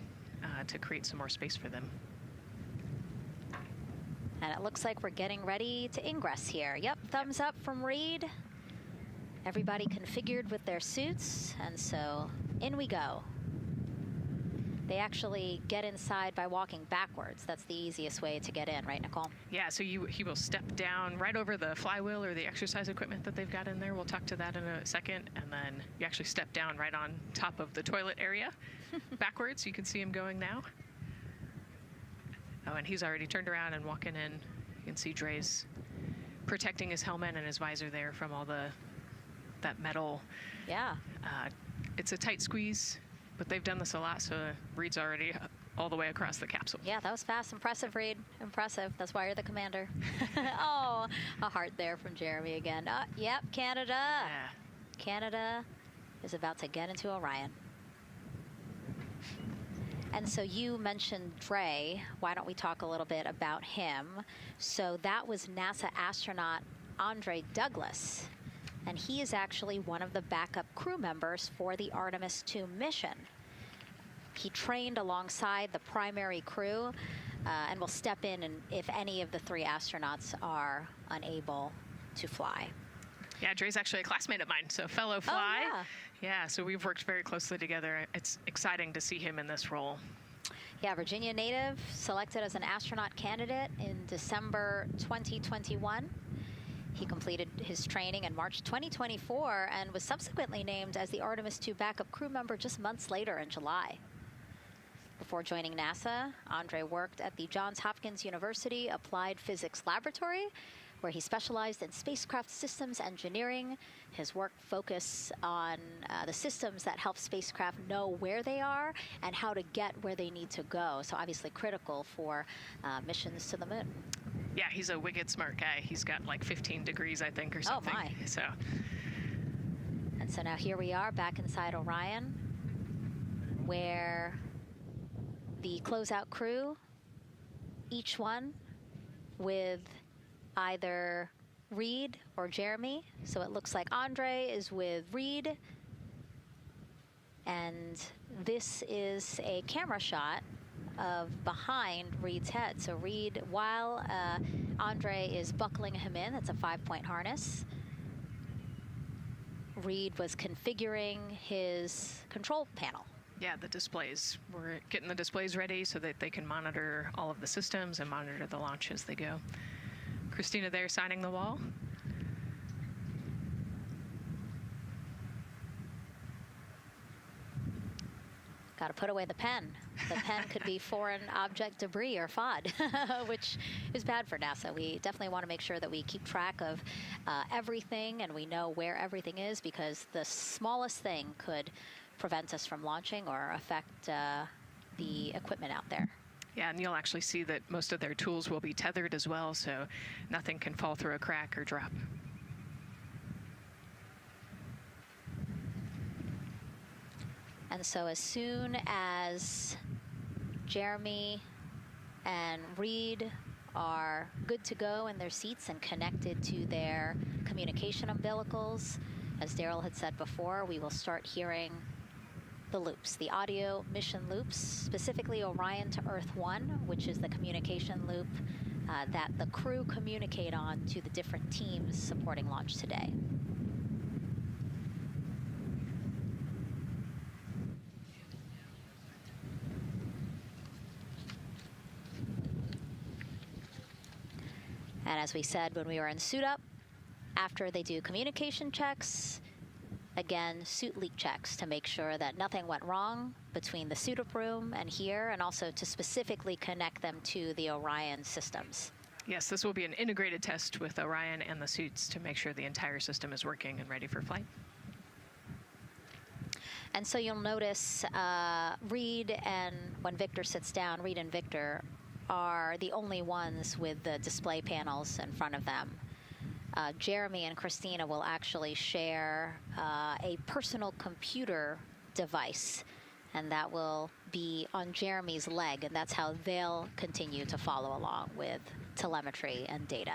to create some more space for them. And it looks like we're getting ready to ingress here. Yep, thumbs up from Reed. Everybody configured with their suits, and so in we go. They actually get inside by walking backwards. That's the easiest way to get in, right, Nicole? Yeah, so he will step down right over the flywheel or the exercise equipment that they've got in there. We'll talk to that in a second. And then you actually step down right on top of the toilet area backwards. You can see him going now. Oh, and he's already turned around and walking in. You can see Dre's protecting his helmet and his visor there from all that metal. Yeah. It's a tight squeeze, but they've done this a lot, so Reed's already all the way across the capsule. Yeah, that was fast. Impressive, Reed. Impressive. That's why you're the commander. Oh, a heart there from Jeremy again. Yep, Canada. Yeah. Canada is about to get into Orion. And so you mentioned Dre. Why don't we talk a little bit about him? So that was NASA astronaut Andre Douglas. And he is actually one of the backup crew members for the Artemis 2 mission. He trained alongside the primary crew and will step in if any of the 3 astronauts are unable to fly. Yeah, Dre's actually a classmate of mine, so fellow fly. Oh, yeah. Yeah, so we've worked very closely together. It's exciting to see him in this role. Yeah, Virginia native, selected as an astronaut candidate in December 2021. He completed his training in March 2024 and was subsequently named as the Artemis 2 backup crew member just months later in July. Before joining NASA, Andre worked at the Johns Hopkins University Applied Physics Laboratory, where he specialized in spacecraft systems engineering. His work focused on the systems that help spacecraft know where they are and how to get where they need to go. So obviously critical for missions to the moon. Yeah, he's a wicked smart guy. He's got like 15 degrees, I think, or something. Oh, my. So. And so now here we are back inside Orion, where the closeout crew, each one with either Reed or Jeremy. So it looks like Andre is with Reed. And this is a camera shot of behind Reed's head. So Reed, while Andre is buckling him in, it's a 5-point harness. Reed was configuring his control panel. Yeah, the displays. We're getting the displays ready so that they can monitor all of the systems and monitor the launch as they go. Christina there signing the wall. Got to put away the pen. The pen could be foreign object debris or FOD, which is bad for NASA. We definitely want to make sure that we keep track of everything and we know where everything is, because the smallest thing could prevent us from launching or affect the equipment out there. Yeah, and you'll actually see that most of their tools will be tethered as well, so nothing can fall through a crack or drop. And so as soon as Jeremy and Reed are good to go in their seats and connected to their communication umbilicals, as Daryl had said before, we will start hearing the loops, the audio mission loops, specifically Orion to Earth 1, which is the communication loop that the crew communicate on to the different teams supporting launch today. And as we said when we were in suit up, after they do communication checks again, suit leak checks to make sure that nothing went wrong between the suit-up room and here, and also to specifically connect them to the Orion systems. Yes, this will be an integrated test with Orion and the suits to make sure the entire system is working and ready for flight. And so you'll notice Reed and when Victor sits down, Reed and Victor are the only ones with the display panels in front of them. Jeremy and Christina will actually share a personal computer device, and that will be on Jeremy's leg, and that's how they'll continue to follow along with telemetry and data.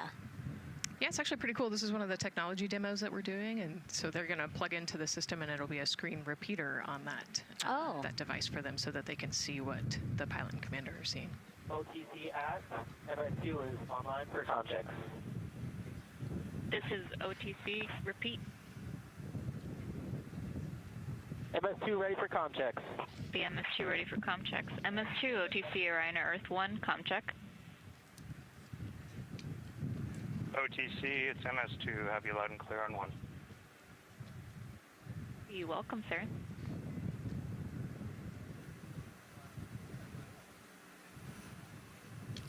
Yeah, it's actually pretty cool. This is one of the technology demos that we're doing, and so they're going to plug into the system, and it'll be a screen repeater on that device for them, so that they can see what the pilot and commander are seeing. OTC at MS2 is online for comm checks. This is OTC. Repeat. MS2 ready for comm checks. The MS2 ready for comm checks. MS2, OTC, Orion, Earth 1, comm check. OTC, it's MS2. Have you loud and clear on 1. You're welcome, sir.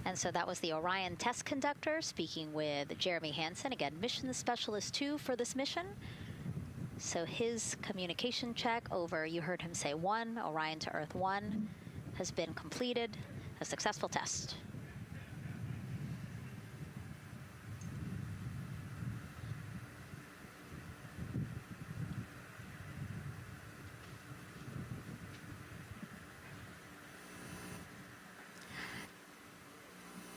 And so that was the Orion test conductor speaking with Jeremy Hansen, again, mission specialist 2 for this mission. So his communication check over, you heard him say 1, Orion to Earth 1, has been completed, a successful test.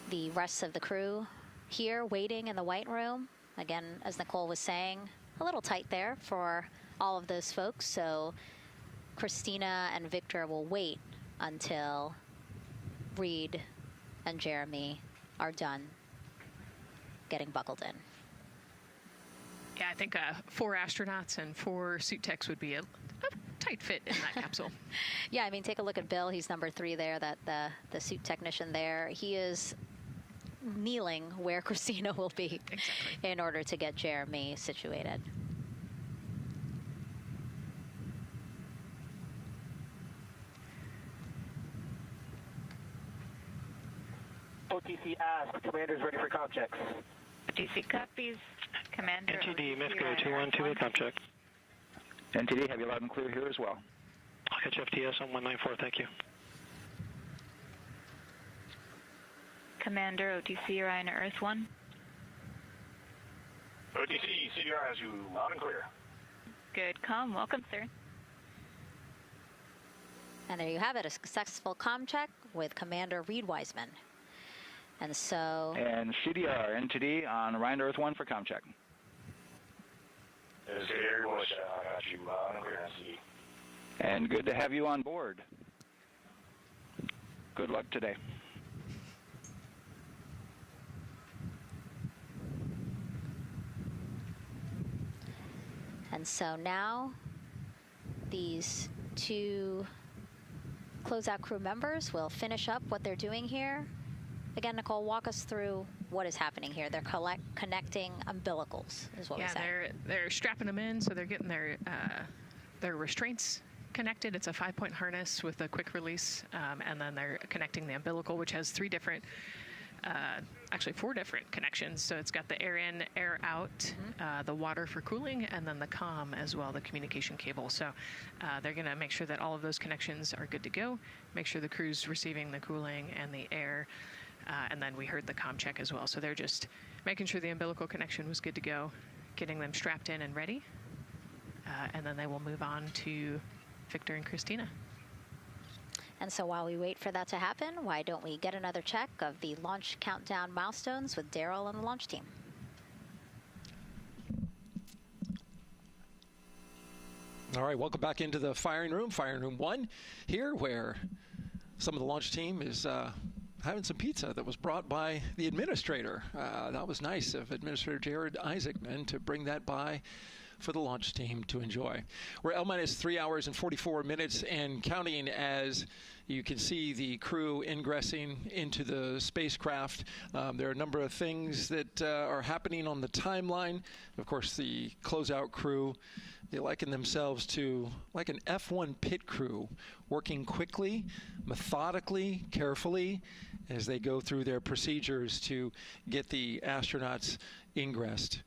The rest of the crew here waiting in the white room. Again, as Nicole was saying, a little tight there for all of those folks. So Christina and Victor will wait until Reed and Jeremy are done getting buckled in. Yeah, I think 4 astronauts and 4 suit techs would be a tight fit in that capsule. Yeah, I mean, take a look at Bill. He's number 3 there, that the suit technician there. He is kneeling where Christina will be in order to get Jeremy situated. OTC asked, commander's ready for comm checks. OTC copies. Commander. NTD, MISCO 212, comm check. NTD, have you loud and clear here as well. I'll catch FTS on 194, thank you. Commander, OTC, Orion, Earth 1. OTC, CDR has you loud and clear. Good comm. Welcome, sir. And there you have it, a successful comm check with Commander Reed Wiseman. And so... And CDR, NTD on Orion Earth 1 for comm check. I got you loud and clear, NTD. And good to have you on board. Good luck today. And so now these 2 closeout crew members will finish up what they're doing here. Again, Nicole, walk us through what is happening here. They're connecting umbilicals, is what we said. Yeah, they're strapping them in, so they're getting their restraints connected. It's a 5-point harness with a quick release, and then they're connecting the umbilical, which has 3 different, actually 4 different connections. So it's got the air in, air out, the water for cooling, and then the comm as well, the communication cable. So they're going to make sure that all of those connections are good to go, make sure the crew's receiving the cooling and the air. And then we heard the comm check as well. So they're just making sure the umbilical connection was good to go, getting them strapped in and ready. And then they will move on to Victor and Christina. And so while we wait for that to happen, why don't we get another check of the launch countdown milestones with Daryl and the launch team? All right, welcome back into the firing room 1 here, where some of the launch team is having some pizza that was brought by the administrator. That was nice of Administrator Jared Isaacman to bring that by for the launch team to enjoy. We're L-minus 3 hours and 44 minutes and counting as you can see the crew ingressing into the spacecraft. There are a number of things that are happening on the timeline. Of course, the closeout crew they liken themselves to like an F1 pit crew, working quickly, methodically, carefully, as they go through their procedures to get the astronauts ingressed.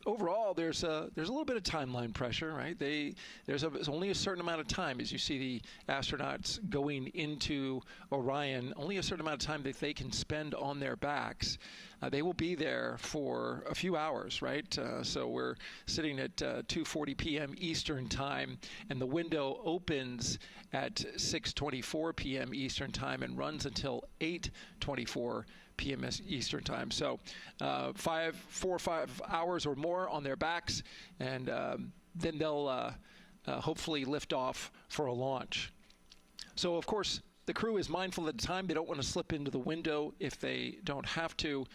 Overall, there's a little bit of timeline pressure, right? There's only a certain amount of time as you see the astronauts going into Orion. Only a certain amount of time that they can spend on their backs. They will be there for a few hours, right? So we're sitting at 2:40 p.m. Eastern time, and the window opens at 6:24 p.m. Eastern time and runs until 8:24 p.m. Eastern time. So 4 or 5 hours or more on their backs, and then they'll hopefully lift off for a launch. So, of course, the crew is mindful of the time. They don't want to slip into the window if they don't have to.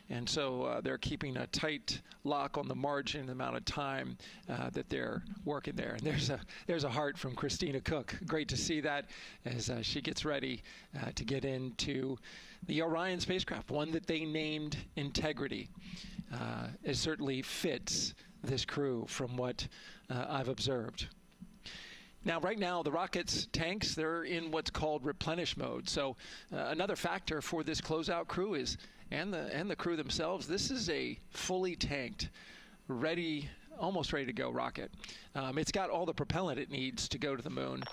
And so they're keeping a tight lock on the margin, the amount of time that they're working there. And there's a heart from Christina Cook. Great to see that as she gets ready to get into the Orion spacecraft, one that they named Integrity. It certainly fits this crew from what I've observed. Now, right now, the rocket's tanks, they're in what's called replenish mode. So another factor for this closeout crew is, and the crew themselves, this is a fully tanked, almost ready to go rocket. It's got all the propellant it needs to go to the moon.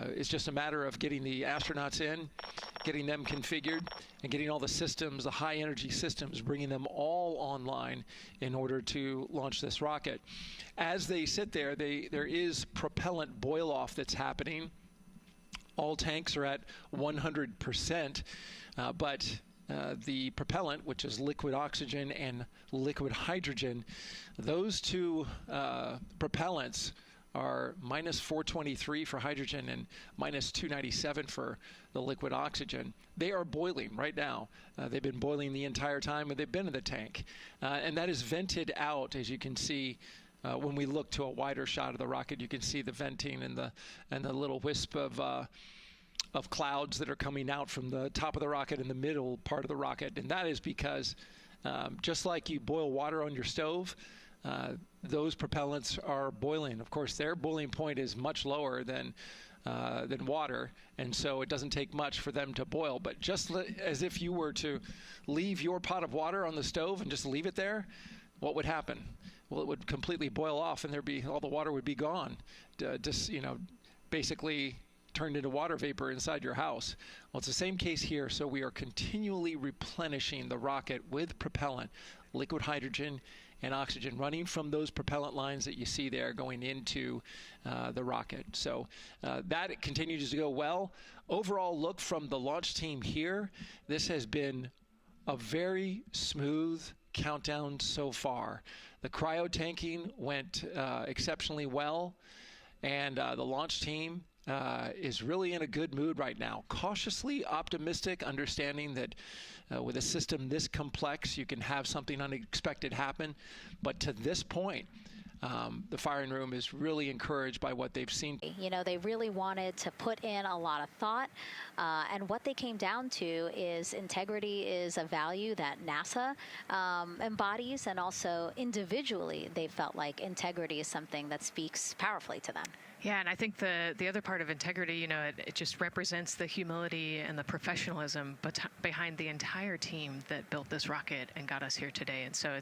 It's just a matter of getting the astronauts in, getting them configured, and getting all the systems, the high energy systems, bringing them all online in order to launch this rocket. As they sit there, there is propellant boil off that's happening. All tanks are at 100%, but the propellant, which is liquid oxygen and liquid hydrogen, those two propellants are minus 423 for hydrogen and minus 297 for the liquid oxygen. They are boiling right now. They've been boiling the entire time they've been in the tank. And that is vented out, as you can see. When we look to a wider shot of the rocket, you can see the venting and the little wisp of clouds that are coming out from the top of the rocket and the middle part of the rocket. And that is because just like you boil water on your stove, those propellants are boiling. Of course, their boiling point is much lower than water, and so it doesn't take much for them to boil. But just as if you were to leave your pot of water on the stove and just leave it there, what would happen? Well, it would completely boil off, and all the water would be gone. Basically turned into water vapor inside your house. Well, it's the same case here. So we are continually replenishing the rocket with propellant, liquid hydrogen and oxygen, running from those propellant lines that you see there going into the rocket. So that continues to go well. Overall look from the launch team here, this has been a very smooth countdown so far. The cryo tanking went exceptionally well, and the launch team is really in a good mood right now. Cautiously optimistic, understanding that with a system this complex, you can have something unexpected happen. But to this point, the firing room is really encouraged by what they've seen. You know, they really wanted to put in a lot of thought, and what they came down to is integrity is a value that NASA embodies, and also individually they felt like integrity is something that speaks powerfully to them. Yeah, and I think the other part of integrity, you know, it just represents the humility and the professionalism behind the entire team that built this rocket and got us here today. And so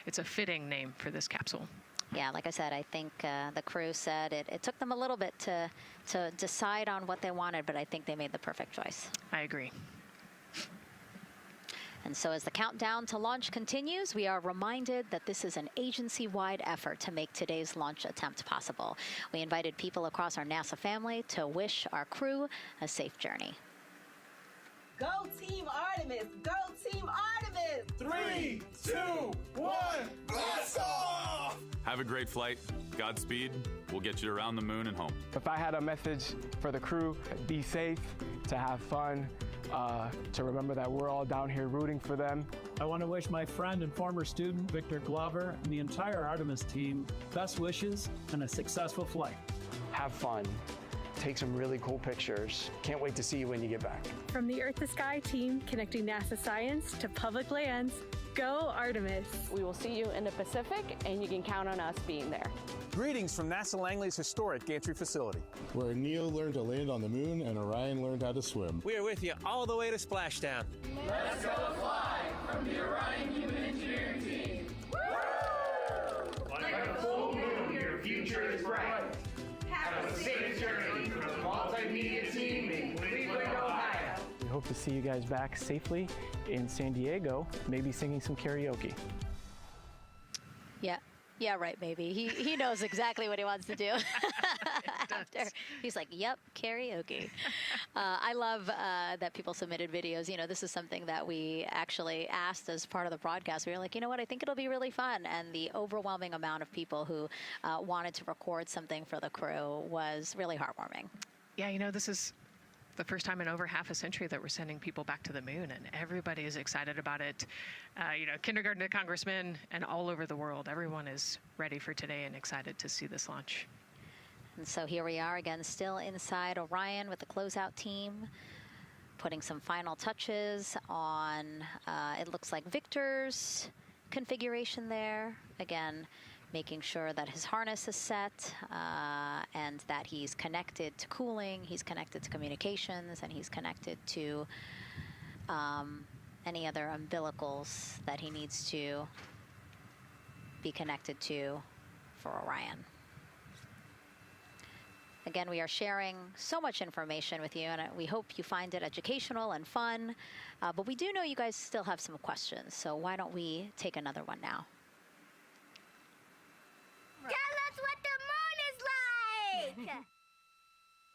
it's a fitting name for this capsule. Yeah, like I said, I think the crew said it took them a little bit to decide on what they wanted, but I think they made the perfect choice. I agree. And so as the countdown to launch continues, we are reminded that this is an agency-wide effort to make today's launch attempt possible. We invited people across our NASA family to wish our crew a safe journey. Go Team Artemis! Go Team Artemis! 3, 2, 1, blast off! Have a great flight. Godspeed. We'll get you around the moon and home. If I had a message for the crew, be safe, to have fun, to remember that we're all down here rooting for them. I want to wish my friend and former student, Victor Glover, and the entire Artemis team best wishes and a successful flight. Have fun. Take some really cool pictures. Can't wait to see you when you get back. From the Earth to Sky team connecting NASA science to public lands, go Artemis. We will see you in the Pacific, and you can count on us being there. Greetings from NASA Langley's historic gantry facility, where Neil learned to land on the moon and Orion learned how to swim. We are with you all the way to splashdown. Let's go fly from the Orion Human Engineering Team. Woo! Like a full moon, your future is bright. Have a safe journey from the multimedia team in Cleveland, Ohio. We hope to see you guys back safely in San Diego, maybe singing some karaoke. Yeah, right, maybe. He knows exactly what he wants to do. After he's like, yep, karaoke. I love that people submitted videos. You know, this is something that we actually asked as part of the broadcast. We were like, you know what, I think it'll be really fun. And the overwhelming amount of people who wanted to record something for the crew was really heartwarming. Yeah, you know, this is the first time in over half a century that we're sending people back to the moon, and everybody is excited about it. You know, kindergarten to congressmen and all over the world, everyone is ready for today and excited to see this launch. And so here we are again, still inside Orion with the closeout team, putting some final touches on, it looks like Victor's configuration there. Again, making sure that his harness is set and that he's connected to cooling, he's connected to communications, and he's connected to any other umbilicals that he needs to be connected to for Orion. Again, we are sharing so much information with you, and we hope you find it educational and fun. But we do know you guys still have some questions, so why don't we take another one now? Tell us what the moon is like!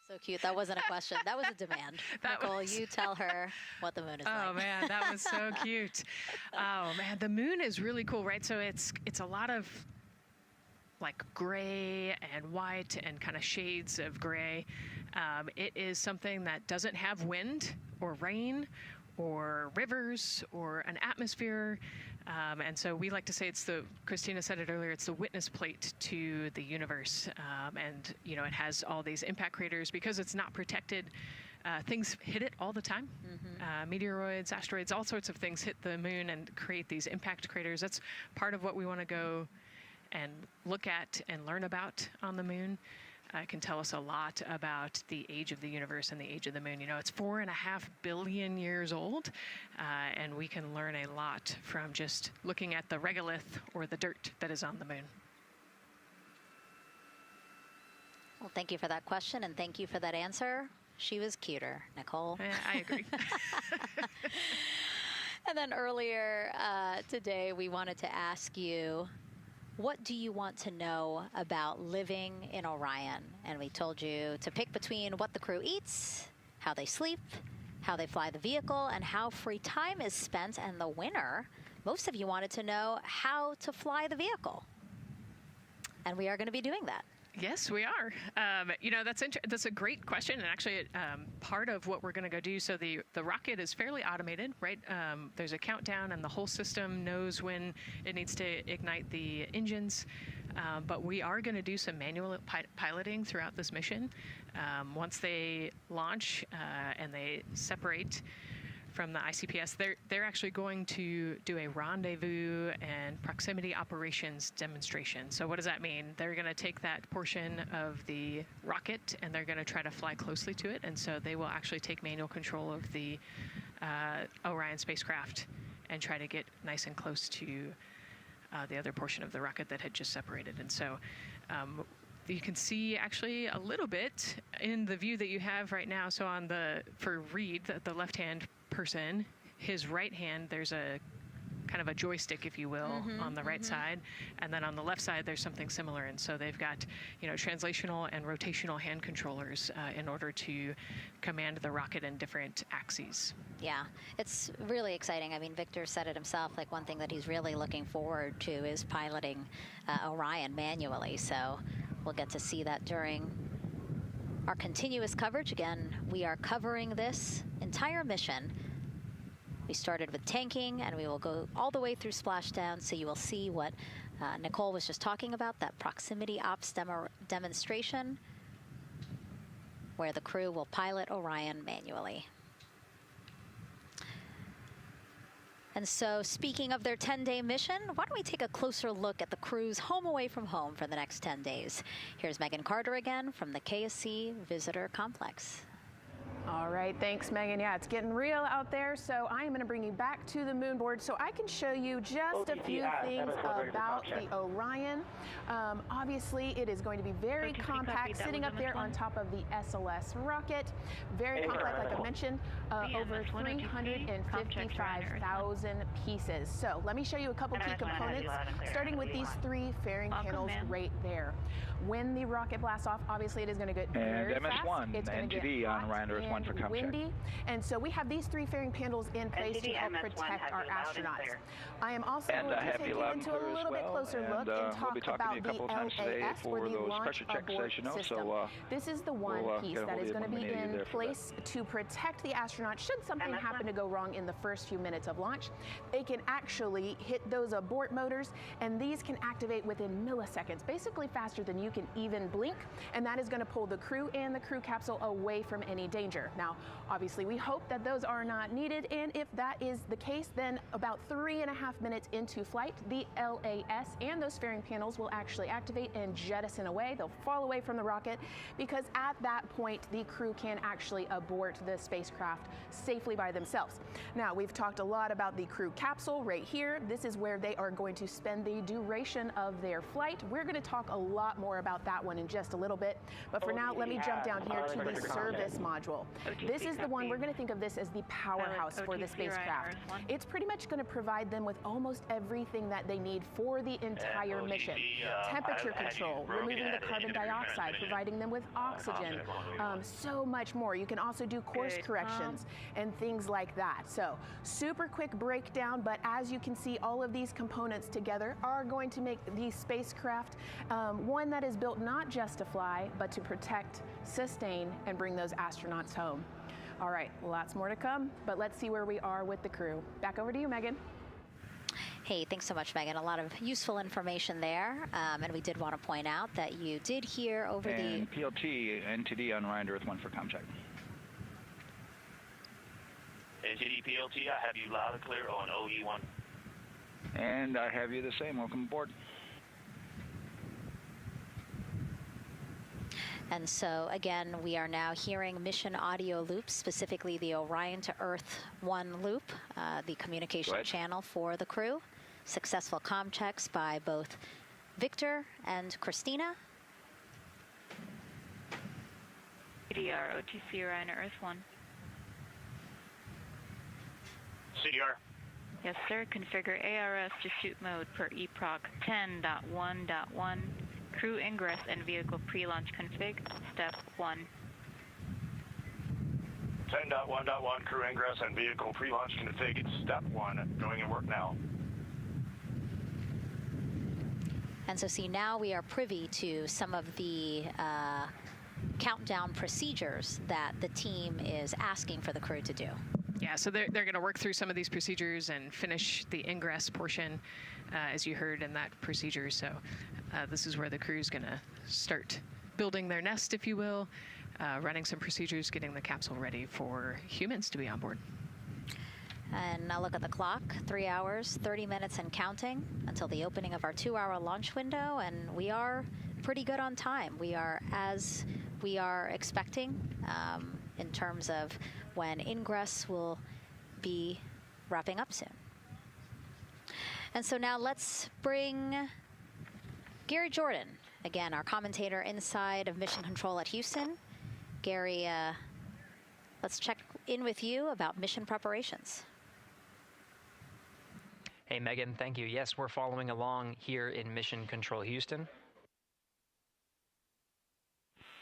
So cute. That wasn't a question. That was a demand. Nicole, you tell her what the moon is like. Oh, man, that was so cute. Oh, man, the moon is really cool, right? So it's a lot of like gray and white and kind of shades of gray. It is something that doesn't have wind or rain or rivers or an atmosphere. And so we like to say Christina said it earlier, it's the witness plate to the universe. And, you know, it has all these impact craters because it's not protected. Things hit it all the time. Meteoroids, asteroids, all sorts of things hit the moon and create these impact craters. That's part of what we want to go and look at and learn about on the moon. It can tell us a lot about the age of the universe and the age of the moon. You know, it's 4.5 billion years old, and we can learn a lot from just looking at the regolith or the dirt that is on the moon. Well, thank you for that question, and thank you for that answer. She was cuter, Nicole. I agree. And then earlier today, we wanted to ask you, what do you want to know about living in Orion? And we told you to pick between what the crew eats, how they sleep, how they fly the vehicle, and how free time is spent. And the winner, most of you wanted to know how to fly the vehicle. And we are going to be doing that. Yes, we are. You know, that's a great question, and actually, part of what we're going to go do. So the rocket is fairly automated, right? There's a countdown, and the whole system knows when it needs to ignite the engines. But we are going to do some manual piloting throughout this mission. Once they launch and they separate from the ICPS, they're actually going to do a rendezvous and proximity operations demonstration. So what does that mean? They're going to take that portion of the rocket and they're going to try to fly closely to it. And so they will actually take manual control of the Orion spacecraft and try to get nice and close to the other portion of the rocket that had just separated. And so you can see actually a little bit in the view that you have right now. So for Reed, the left-hand person, his right hand, there's a kind of a joystick, if you will, on the right side, and then on the left side there's something similar. And so they've got, you know, translational and rotational hand controllers in order to command the rocket in different axes. Yeah, it's really exciting. I mean, Victor said it himself, like one thing that he's really looking forward to is piloting Orion manually. So we'll get to see that during our continuous coverage. Again, we are covering this entire mission. We started with tanking, and we will go all the way through splashdown, so you will see what Nicole was just talking about, that proximity ops demonstration, where the crew will pilot Orion manually. And so, speaking of their 10-day mission, why don't we take a closer look at the crew's home away from home for the next 10 days? Here's Megan Carter again from the KSC Visitor Complex. All right, thanks, Megan. Yeah, it's getting real out there, so I am going to bring you back to the moon board so I can show you just a few things about the Orion. Obviously, it is going to be very compact, sitting up there on top of the SLS rocket. Very compact, like I mentioned, over 355,000 pieces. So let me show you a couple key components, starting with these three fairing panels right there. When the rocket blasts off, obviously it is going to get very fast. MS1, it's going to get NTD on Orion Earth 1 for ComCheck. windy, and so we have these three fairing panels in place to help protect our astronauts. I am also going to take you into a little bit closer look and talk about the LAS, or the Launch Abort System. This is the one piece that is going to be in place to protect the astronauts should something happen to go wrong in the first few minutes of launch. They can actually hit those abort motors, and these can activate within milliseconds, basically faster than you can even blink, and that is going to pull the crew and the crew capsule away from any danger. Now, obviously, we hope that those are not needed, and if that is the case, then about 3.5 minutes into flight, the LAS and those fairing panels will actually activate and jettison away. They'll fall away from the rocket, because at that point, the crew can actually abort the spacecraft safely by themselves. Now, we've talked a lot about the crew capsule right here. This is where they are going to spend the duration of their flight. We're going to talk a lot more about that one in just a little bit, but for now, let me jump down here to the service module. This is the one, we're going to think of this as the powerhouse for the spacecraft. It's pretty much going to provide them with almost everything that they need for the entire mission. Temperature control, removing the carbon dioxide, providing them with oxygen, so much more. You can also do course corrections and things like that. So super quick breakdown, but as you can see, all of these components together are going to make the spacecraft one that is built not just to fly, but to protect, sustain, and bring those astronauts home. All right, lots more to come, but let's see where we are with the crew. Back over to you, Megan. Hey, thanks so much, Megan. A lot of useful information there, and we did want to point out that you did hear over and the PLT NTD on Orion Earth 1 for ComCheck. NTD PLT, I have you loud and clear on OE1. And I have you the same. Welcome aboard. And so, again, we are now hearing mission audio loops, specifically the Orion to Earth 1 loop, the communication channel for the crew. Successful comm checks by both Victor and Christina. CDR, OTC Orion to Earth 1. CDR. Yes, sir. Configure ARS to shoot mode per EPROC 10.1.1. Crew ingress and vehicle pre-launch config, step 1. 10.1.1 crew ingress and vehicle pre-launch config, step 1. Going in work now. And so see, now we are privy to some of the countdown procedures that the team is asking for the crew to do. Yeah, so they're going to work through some of these procedures and finish the ingress portion, as you heard in that procedure. So this is where the crew is going to start building their nest, if you will, running some procedures, getting the capsule ready for humans to be on board. And now look at the clock, 3 hours, 30 minutes and counting until the opening of our 2-hour launch window, and we are pretty good on time. We are as we are expecting in terms of when ingress will be wrapping up soon. And so now let's bring Gary Jordan, again, our commentator inside of Mission Control at Houston. Gary, let's check in with you about mission preparations. Hey, Megan, thank you. Yes, we're following along here in Mission Control Houston.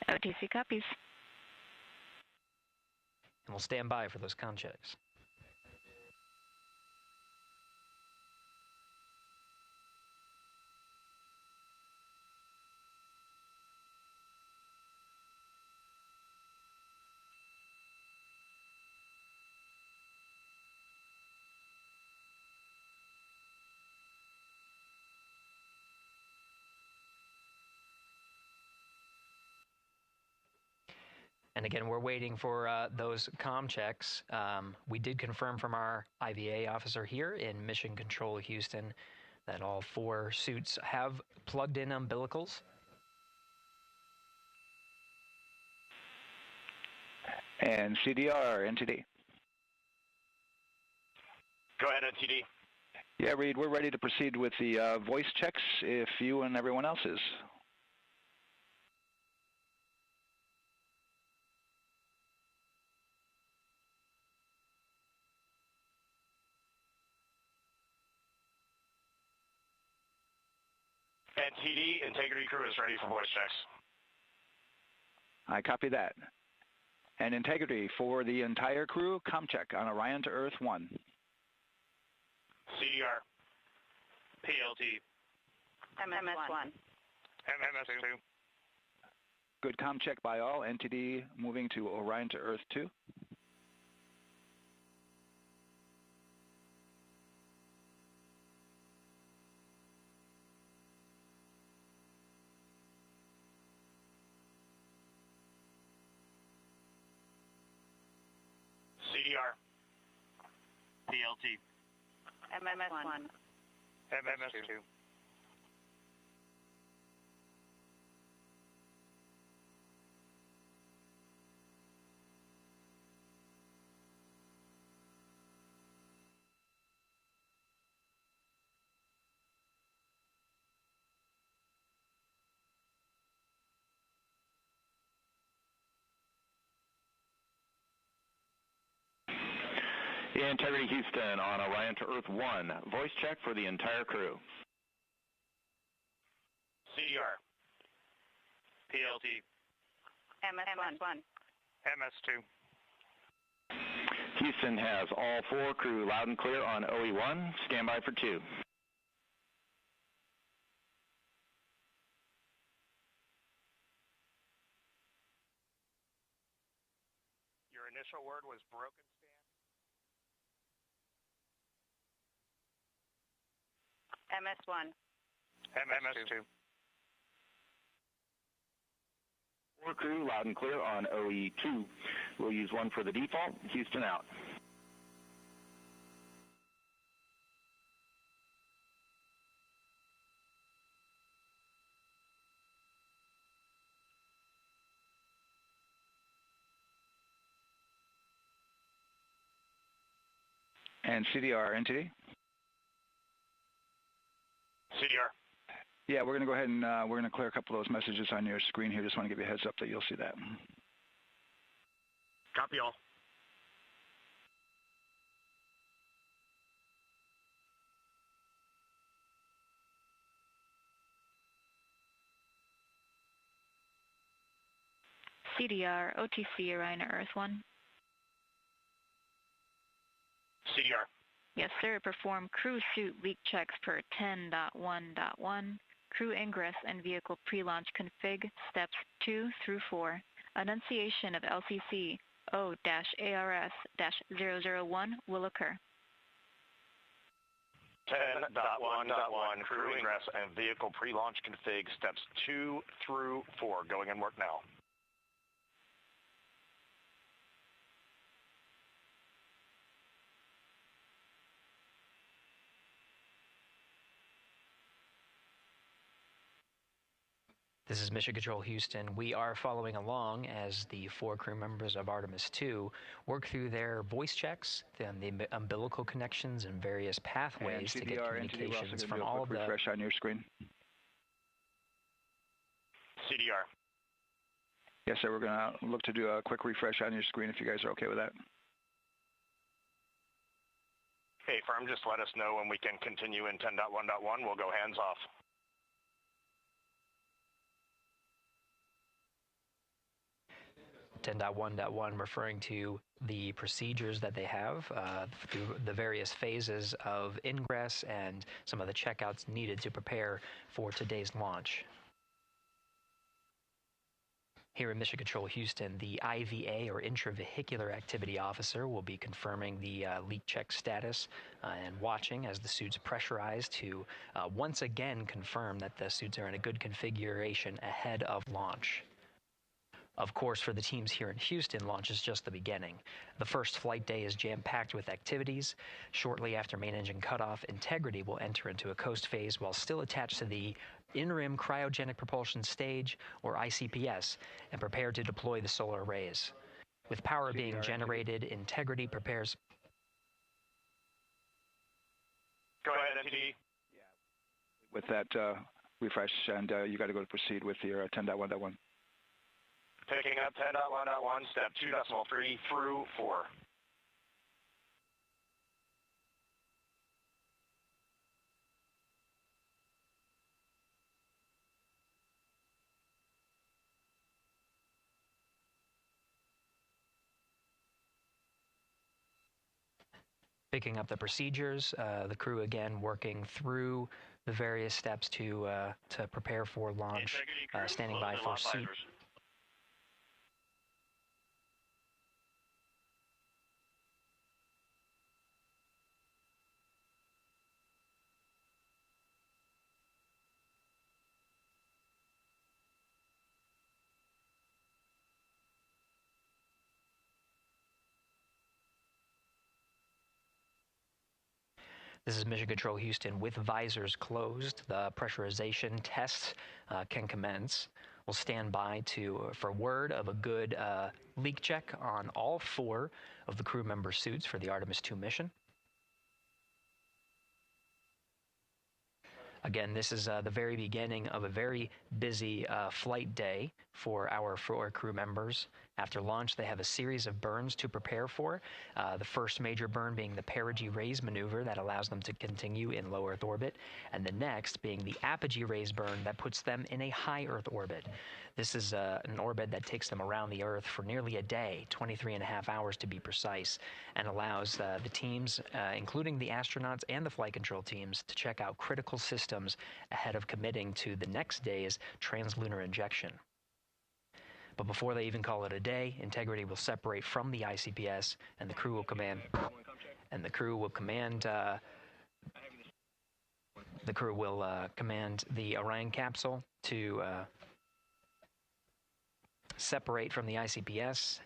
OTC copies. And we'll stand by for those comm checks. And again, we're waiting for those comm checks. We did confirm from our IVA officer here in Mission Control Houston that all 4 suits have plugged in umbilicals. And CDR, NTD. Go ahead, NTD. Yeah, Reed, we're ready to proceed with the voice checks if you and everyone else is. NTD, Integrity Crew is ready for voice checks. I copy that. And Integrity for the entire crew, comm check on Orion to Earth 1. CDR. PLT. MS1. MS2. Good comm check by all. NTD moving to Orion to Earth 2. CDR. PLT. MS1. MS2. Integrity Houston on Orion to Earth 1. Voice check for the entire crew. CDR. PLT. MS1. MS2. Houston has all 4 crew loud and clear on OE1. Stand by for 2. Your initial word was broken. MS1. MS2. 4 crew loud and clear on OE2. We'll use 1 for the default. Houston out. And CDR, NTD? CDR. Yeah, we're going to go ahead and we're going to clear a couple of those messages on your screen here. Just want to give you a heads up that you'll see that. Copy all. CDR, OTC, Orion, Earth 1. CDR. Yes, sir. Perform crew suit leak checks per 10.1.1. Crew ingress and vehicle pre-launch config steps 2 through 4. Annunciation of LCC O-ARS-001 will occur. 10.1.1 crew ingress and vehicle pre-launch config steps 2 through 4. Going in work now. This is Mission Control Houston. We are following along as the 4 crew members of Artemis 2 work through their voice checks, then the umbilical connections and various pathways to get communications from all of the... refresh on your screen. CDR. Yes, sir. We're going to look to do a quick refresh on your screen if you guys are okay with that. Hey, firm, just let us know when we can continue in 10.1.1. We'll go hands off. 10.1.1 referring to the procedures that they have through the various phases of ingress and some of the checkouts needed to prepare for today's launch. Here in Mission Control Houston, the IVA or Intravehicular Activity Officer will be confirming the leak check status and watching as the suits pressurize to once again confirm that the suits are in a good configuration ahead of launch. Of course, for the teams here in Houston, launch is just the beginning. The first flight day is jam-packed with activities. Shortly after main engine cutoff, Integrity will enter into a coast phase while still attached to the in-rim cryogenic propulsion stage, or ICPS, and prepare to deploy the solar arrays. With power being generated, Integrity prepares... Go ahead, MTD. With that refresh, and you got to go to proceed with your 10.1.1. Picking up 10.1.1, step 2.3 through 4. Picking up the procedures, the crew again working through the various steps to prepare for launch, standing by for suit. This is Mission Control Houston with visors closed. The pressurization tests can commence. We'll stand by for word of a good leak check on all 4 of the crew member suits for the Artemis 2 mission. Again, this is the very beginning of a very busy flight day for our 4 crew members. After launch, they have a series of burns to prepare for. The first major burn being the perigee raise maneuver that allows them to continue in low Earth orbit, and the next being the apogee raise burn that puts them in a high Earth orbit. This is an orbit that takes them around the Earth for nearly a day, 23.5 hours to be precise, and allows the teams, including the astronauts and the flight control teams, to check out critical systems ahead of committing to the next day's translunar injection. But before they even call it a day, Integrity will separate from the ICPS, and the crew will command. Command the Orion capsule to separate from the ICPS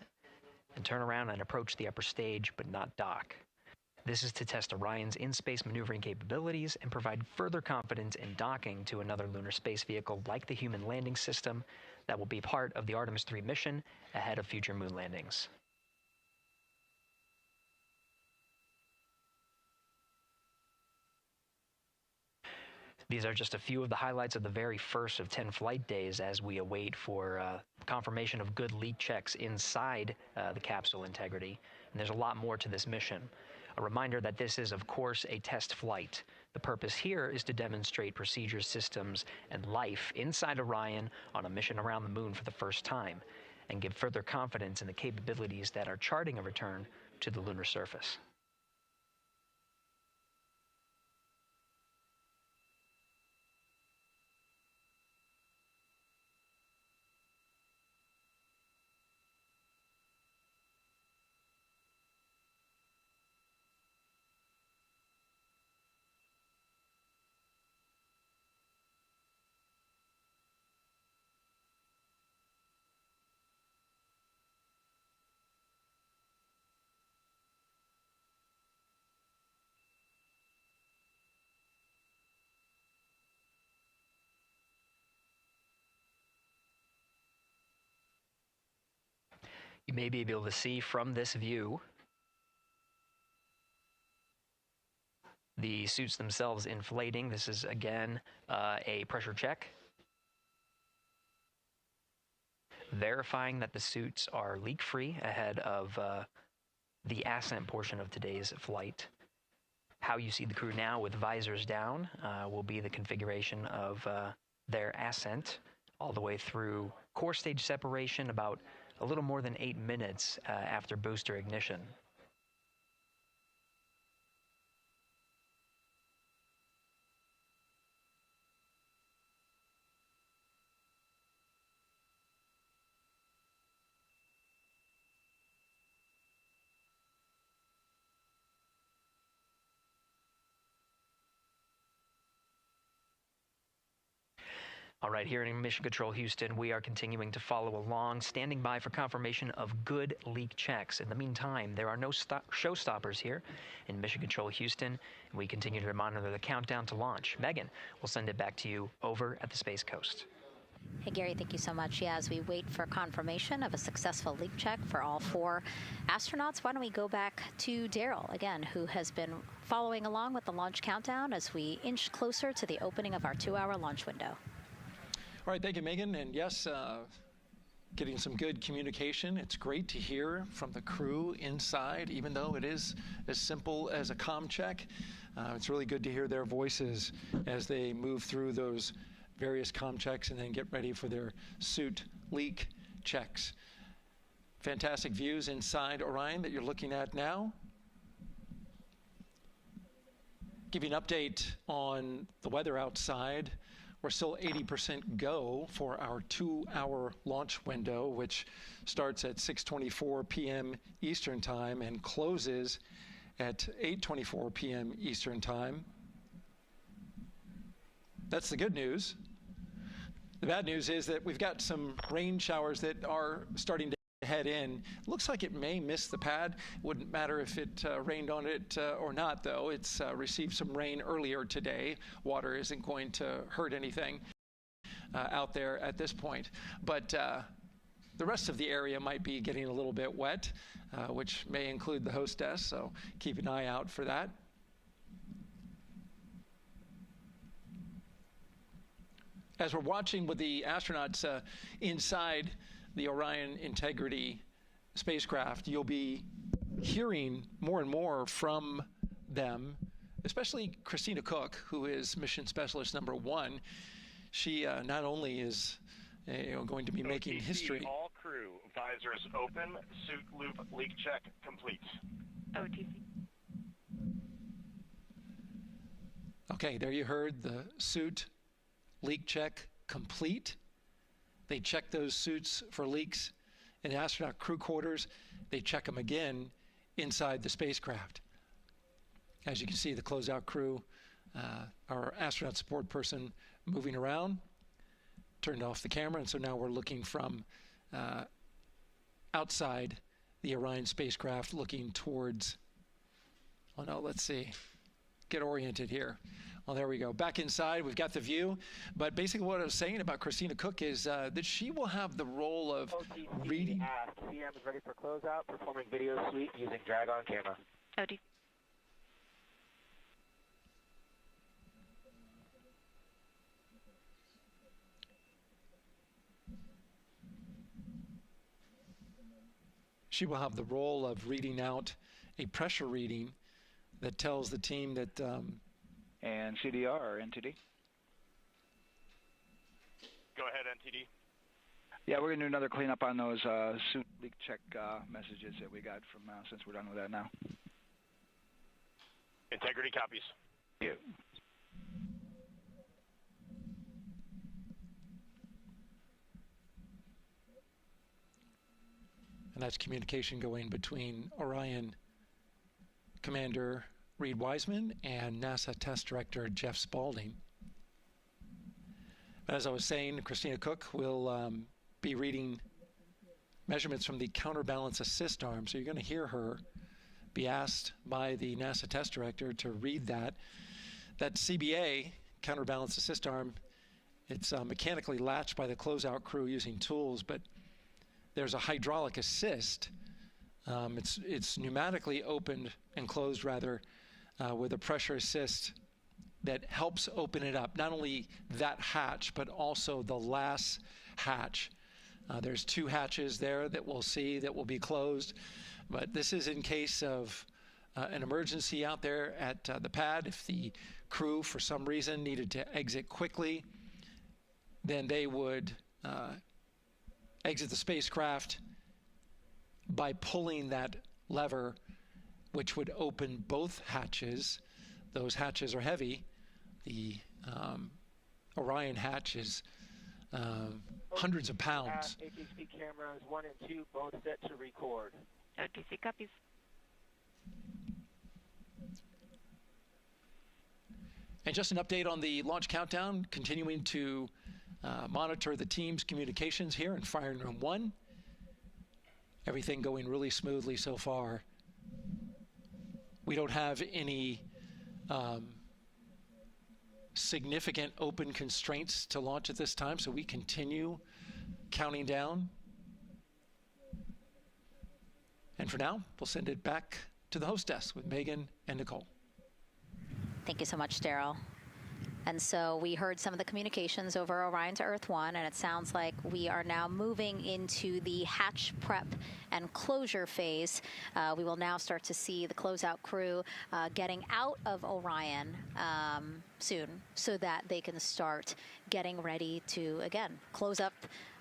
and turn around and approach the upper stage, but not dock. This is to test Orion's in-space maneuvering capabilities and provide further confidence in docking to another lunar space vehicle like the Human Landing System that will be part of the Artemis 3 mission ahead of future moon landings. These are just a few of the highlights of the very first of 10 flight days as we await for confirmation of good leak checks inside the capsule Integrity. And there's a lot more to this mission. A reminder that this is, of course, a test flight. The purpose here is to demonstrate procedures, systems, and life inside Orion on a mission around the moon for the first time, and give further confidence in the capabilities that are charting a return to the lunar surface. You may be able to see from this view the suits themselves inflating. This is, again, a pressure check, verifying that the suits are leak-free ahead of the ascent portion of today's flight. How you see the crew now with visors down will be the configuration of their ascent all the way through core stage separation, about a little more than 8 minutes after booster ignition. All right, here in Mission Control Houston, we are continuing to follow along, standing by for confirmation of good leak checks. In the meantime, there are no showstoppers here in Mission Control Houston, and we continue to monitor the countdown to launch. Megan, we'll send it back to you over at the Space Coast. Hey, Gary, thank you so much. Yeah, as we wait for confirmation of a successful leak check for all 4 astronauts, why don't we go back to Daryl, again, who has been following along with the launch countdown as we inch closer to the opening of our 2-hour launch window. All right, thank you, Megan. And yes, getting some good communication. It's great to hear from the crew inside, even though it is as simple as a comm check. It's really good to hear their voices as they move through those various comm checks and then get ready for their suit leak checks. Fantastic views inside Orion that you're looking at now. Give you an update on the weather outside. We're still 80% go for our 2-hour launch window, which starts at 6:24 p.m. Eastern Time and closes at 8:24 p.m. Eastern Time. That's the good news. The bad news is that we've got some rain showers that are starting to head in. Looks like it may miss the pad. Wouldn't matter if it rained on it or not, though. It's received some rain earlier today. Water isn't going to hurt anything out there at this point. But the rest of the area might be getting a little bit wet, which may include the hostess, so keep an eye out for that. As we're watching with the astronauts inside the Orion Integrity spacecraft, you'll be hearing more and more from them, especially Christina Cook, who is mission specialist number 1. She not only is going to be making history. All crew, visors open, suit loop leak check complete. OTC. Okay, there you heard the suit leak check complete. They check those suits for leaks in the astronaut crew quarters. They check them again inside the spacecraft. As you can see, the closeout crew, our astronaut support person moving around, turned off the camera, and so now we're looking from outside the Orion spacecraft looking towards, oh no, let's see, get oriented here. Well, there we go. Back inside, we've got the view. But basically what I was saying about Christina Cook is that she will have the role of reading. CM is ready for closeout, performing video sweep using drag-on camera. OTC. She will have the role of reading out a pressure reading that tells the team that and CDR or NTD? Go ahead, NTD. Yeah, we're going to do another cleanup on those suit leak check messages that we got from since we're done with that now. Integrity copies. Yeah. And that's communication going between Orion Commander Reed Wiseman and NASA Test Director Jeff Spaulding. But as I was saying, Christina Cook will be reading measurements from the counterbalance assist arm. So you're going to hear her be asked by the NASA Test Director to read that. That CBA, counterbalance assist arm, it's mechanically latched by the closeout crew using tools, but there's a hydraulic assist. It's pneumatically opened and closed, rather, with a pressure assist that helps open it up. Not only that hatch, but also the last hatch. There's 2 hatches there that we'll see that will be closed. But this is in case of an emergency out there at the pad. If the crew, for some reason, needed to exit quickly, then they would exit the spacecraft by pulling that lever, which would open both hatches. Those hatches are heavy. The Orion hatch is hundreds of pounds. ATC cameras 1 and 2 both set to record. OTC copies. And just an update on the launch countdown, continuing to monitor the team's communications here in firing room 1. Everything going really smoothly so far. We don't have any significant open constraints to launch at this time, so we continue counting down. And for now, we'll send it back to the host desk with Megan and Nicole. Thank you so much, Daryl. And so we heard some of the communications over Orion to Earth 1, and it sounds like we are now moving into the hatch prep and closure phase. We will now start to see the closeout crew getting out of Orion soon so that they can start getting ready to, again, close up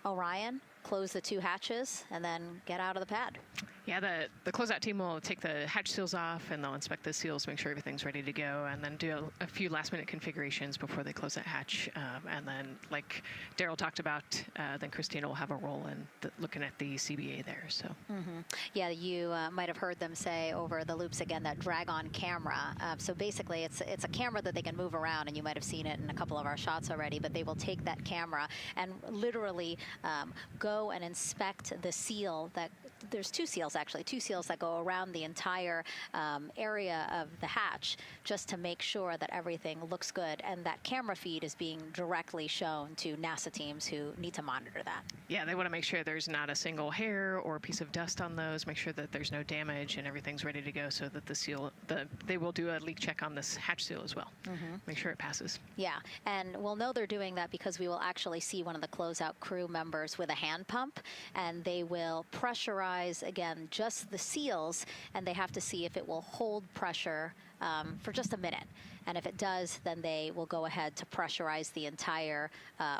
Orion, close the 2 hatches, and then get out of the pad. Yeah, the closeout team will take the hatch seals off, and they'll inspect the seals, make sure everything's ready to go, and then do a few last-minute configurations before they close that hatch. And then, like Daryl talked about, then Christina will have a role in looking at the CBA there. So. Yeah, you might have heard them say over the loops again that drag-on camera. So basically, it's a camera that they can move around, and you might have seen it in a couple of our shots already. But they will take that camera and literally go and inspect the seal that. There's 2 seals, actually, 2 seals that go around the entire area of the hatch just to make sure that everything looks good. And that camera feed is being directly shown to NASA teams who need to monitor that. Yeah, they want to make sure there's not a single hair or piece of dust on those, make sure that there's no damage and everything's ready to go so that the seal, they will do a leak check on this hatch seal as well. Make sure it passes. Yeah, and we'll know they're doing that because we will actually see one of the closeout crew members with a hand pump, and they will pressurize, again, just the seals, and they have to see if it will hold pressure for just a minute. And if it does, then they will go ahead to pressurize the entire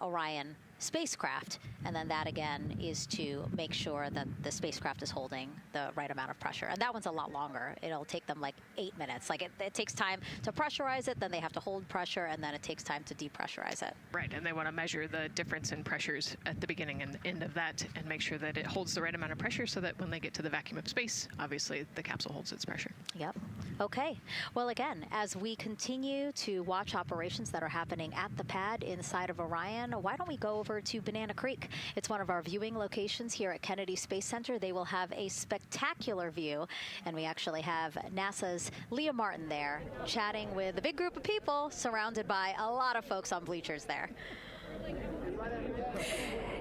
Orion spacecraft, and then that again is to make sure that the spacecraft is holding the right amount of pressure. And that one's a lot longer. It'll take them like 8 minutes. Like it takes time to pressurize it, then they have to hold pressure, and then it takes time to depressurize it. Right, and they want to measure the difference in pressures at the beginning and end of that and make sure that it holds the right amount of pressure so that when they get to the vacuum of space, obviously the capsule holds its pressure. Yep. Okay. Well, again, as we continue to watch operations that are happening at the pad inside of Orion, why don't we go over to Banana Creek? It's one of our viewing locations here at Kennedy Space Center. They will have a spectacular view, and we actually have NASA's Leah Martin there chatting with a big group of people surrounded by a lot of folks on bleachers there.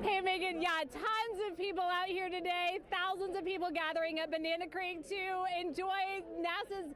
Hey, Megan, yeah, tons of people out here today, thousands of people gathering at Banana Creek to enjoy NASA's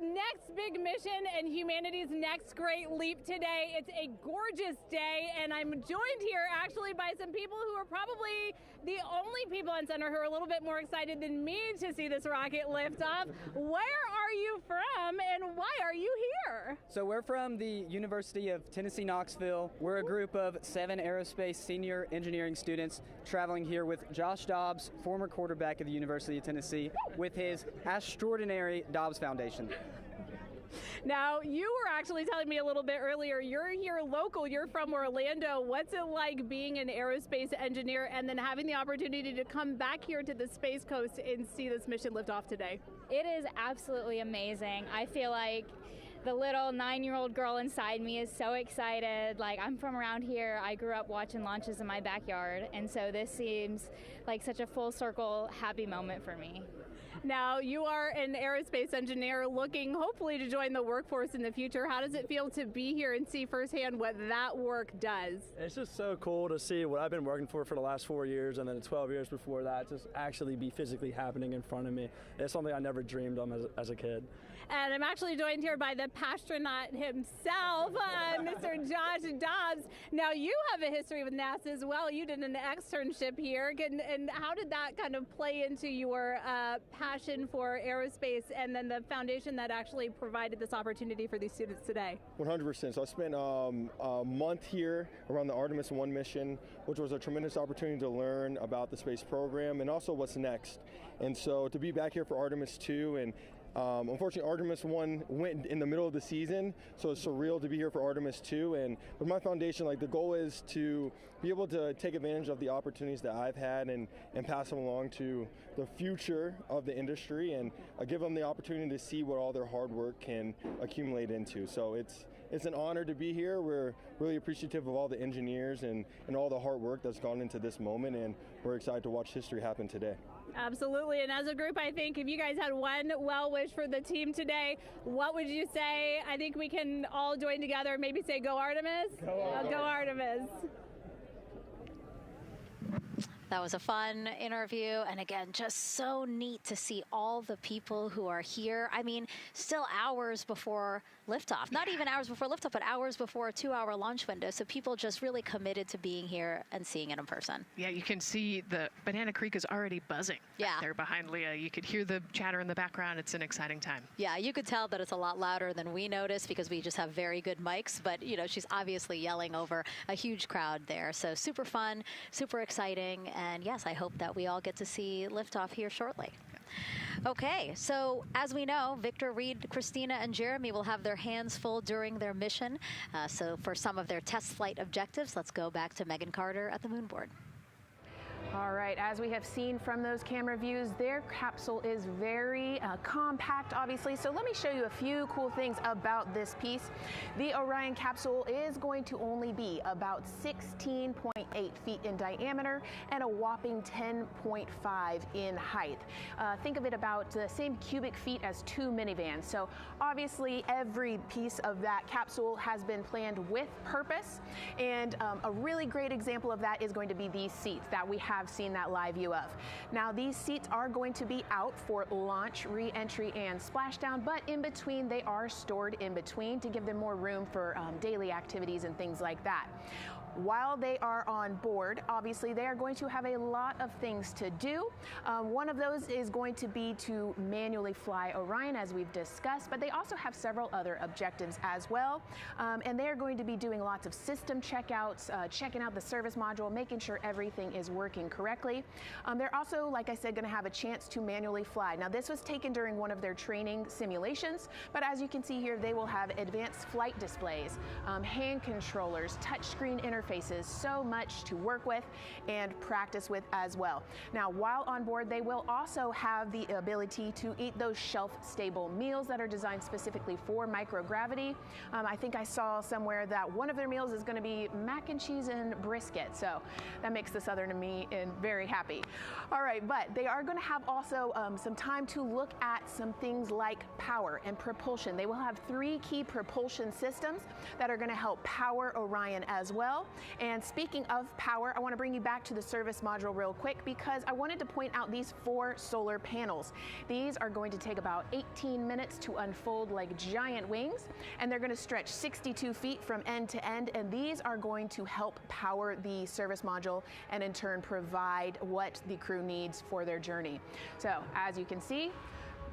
next big mission and humanity's next great leap today. It's a gorgeous day, and I'm joined here actually by some people who are probably the only people on center who are a little bit more excited than me to see this rocket lift off. Where are you from, and why are you here? So we're from the University of Tennessee, Knoxville. We're a group of 7 aerospace senior engineering students traveling here with Josh Dobbs, former quarterback of the University of Tennessee, with his extraordinary Dobbs Foundation. Now, you were actually telling me a little bit earlier, you're here local, you're from Orlando. What's it like being an aerospace engineer and then having the opportunity to come back here to the Space Coast and see this mission lift off today? It is absolutely amazing. I feel like the little 9-year-old girl inside me is so excited. Like, I'm from around here. I grew up watching launches in my backyard, and so this seems like such a full circle happy moment for me. Now, you are an aerospace engineer looking hopefully to join the workforce in the future. How does it feel to be here and see firsthand what that work does? It's just so cool to see what I've been working for the last 4 years and then the 12 years before that just actually be physically happening in front of me. It's something I never dreamed of as a kid. And I'm actually joined here by the pastronaut himself, Mr. Josh Dobbs. Now, you have a history with NASA as well. You did an externship here. And how did that kind of play into your passion for aerospace and then the foundation that actually provided this opportunity for these students today? 100%. So I spent a month here around the Artemis 1 mission, which was a tremendous opportunity to learn about the space program and also what's next. And so to be back here for Artemis 2 and unfortunately, Artemis 1 went in the middle of the season, so it's surreal to be here for Artemis 2. And with my foundation, like the goal is to be able to take advantage of the opportunities that I've had and pass them along to the future of the industry and give them the opportunity to see what all their hard work can accumulate into. So it's an honor to be here. We're really appreciative of all the engineers and all the hard work that's gone into this moment, and we're excited to watch history happen today. Absolutely, and as a group, I think if you guys had one well wish for the team today, what would you say? I think we can all join together and maybe say, go Artemis. Go Artemis. That was a fun interview, and again, just so neat to see all the people who are here. I mean, still hours before liftoff. Not even hours before liftoff, but hours before a 2-hour launch window. So people just really committed to being here and seeing it in person. Yeah, you can see the Banana Creek is already buzzing back there behind Leah. You could hear the chatter in the background. It's an exciting time. Yeah, you could tell that it's a lot louder than we noticed because we just have very good mics, but you know, she's obviously yelling over a huge crowd there. So super fun, super exciting. And yes, I hope that we all get to see liftoff here shortly. Okay, so as we know, Victor, Reed, Christina, and Jeremy will have their hands full during their mission. So for some of their test flight objectives, let's go back to Megan Carter at the moon board. All right, as we have seen from those camera views, their capsule is very compact, obviously. So let me show you a few cool things about this piece. The Orion capsule is going to only be about 16.8 feet in diameter and a whopping 10.5 in height. Think of it about the same cubic feet as 2 minivans. So obviously every piece of that capsule has been planned with purpose. And a really great example of that is going to be these seats that we have seen that live view of. Now these seats are going to be out for launch, re-entry, and splashdown, but in between they are stored in between to give them more room for daily activities and things like that. While they are on board, obviously they are going to have a lot of things to do. One of those is going to be to manually fly Orion, as we've discussed, but they also have several other objectives as well. And they are going to be doing lots of system checkouts, checking out the service module, making sure everything is working correctly. They're also, like I said, going to have a chance to manually fly. Now this was taken during one of their training simulations, but as you can see here, they will have advanced flight displays, hand controllers, touchscreen interfaces, so much to work with and practice with as well. Now, while on board, they will also have the ability to eat those shelf-stable meals that are designed specifically for microgravity. I think I saw somewhere that one of their meals is going to be mac and cheese and brisket, so that makes the Southern me very happy. All right, but they are going to have also some time to look at some things like power and propulsion. They will have 3 key propulsion systems that are going to help power Orion as well. And speaking of power, I want to bring you back to the service module real quick because I wanted to point out these 4 solar panels. These are going to take about 18 minutes to unfold like giant wings, and they're going to stretch 62 feet from end to end, and these are going to help power the service module and in turn provide what the crew needs for their journey. So as you can see,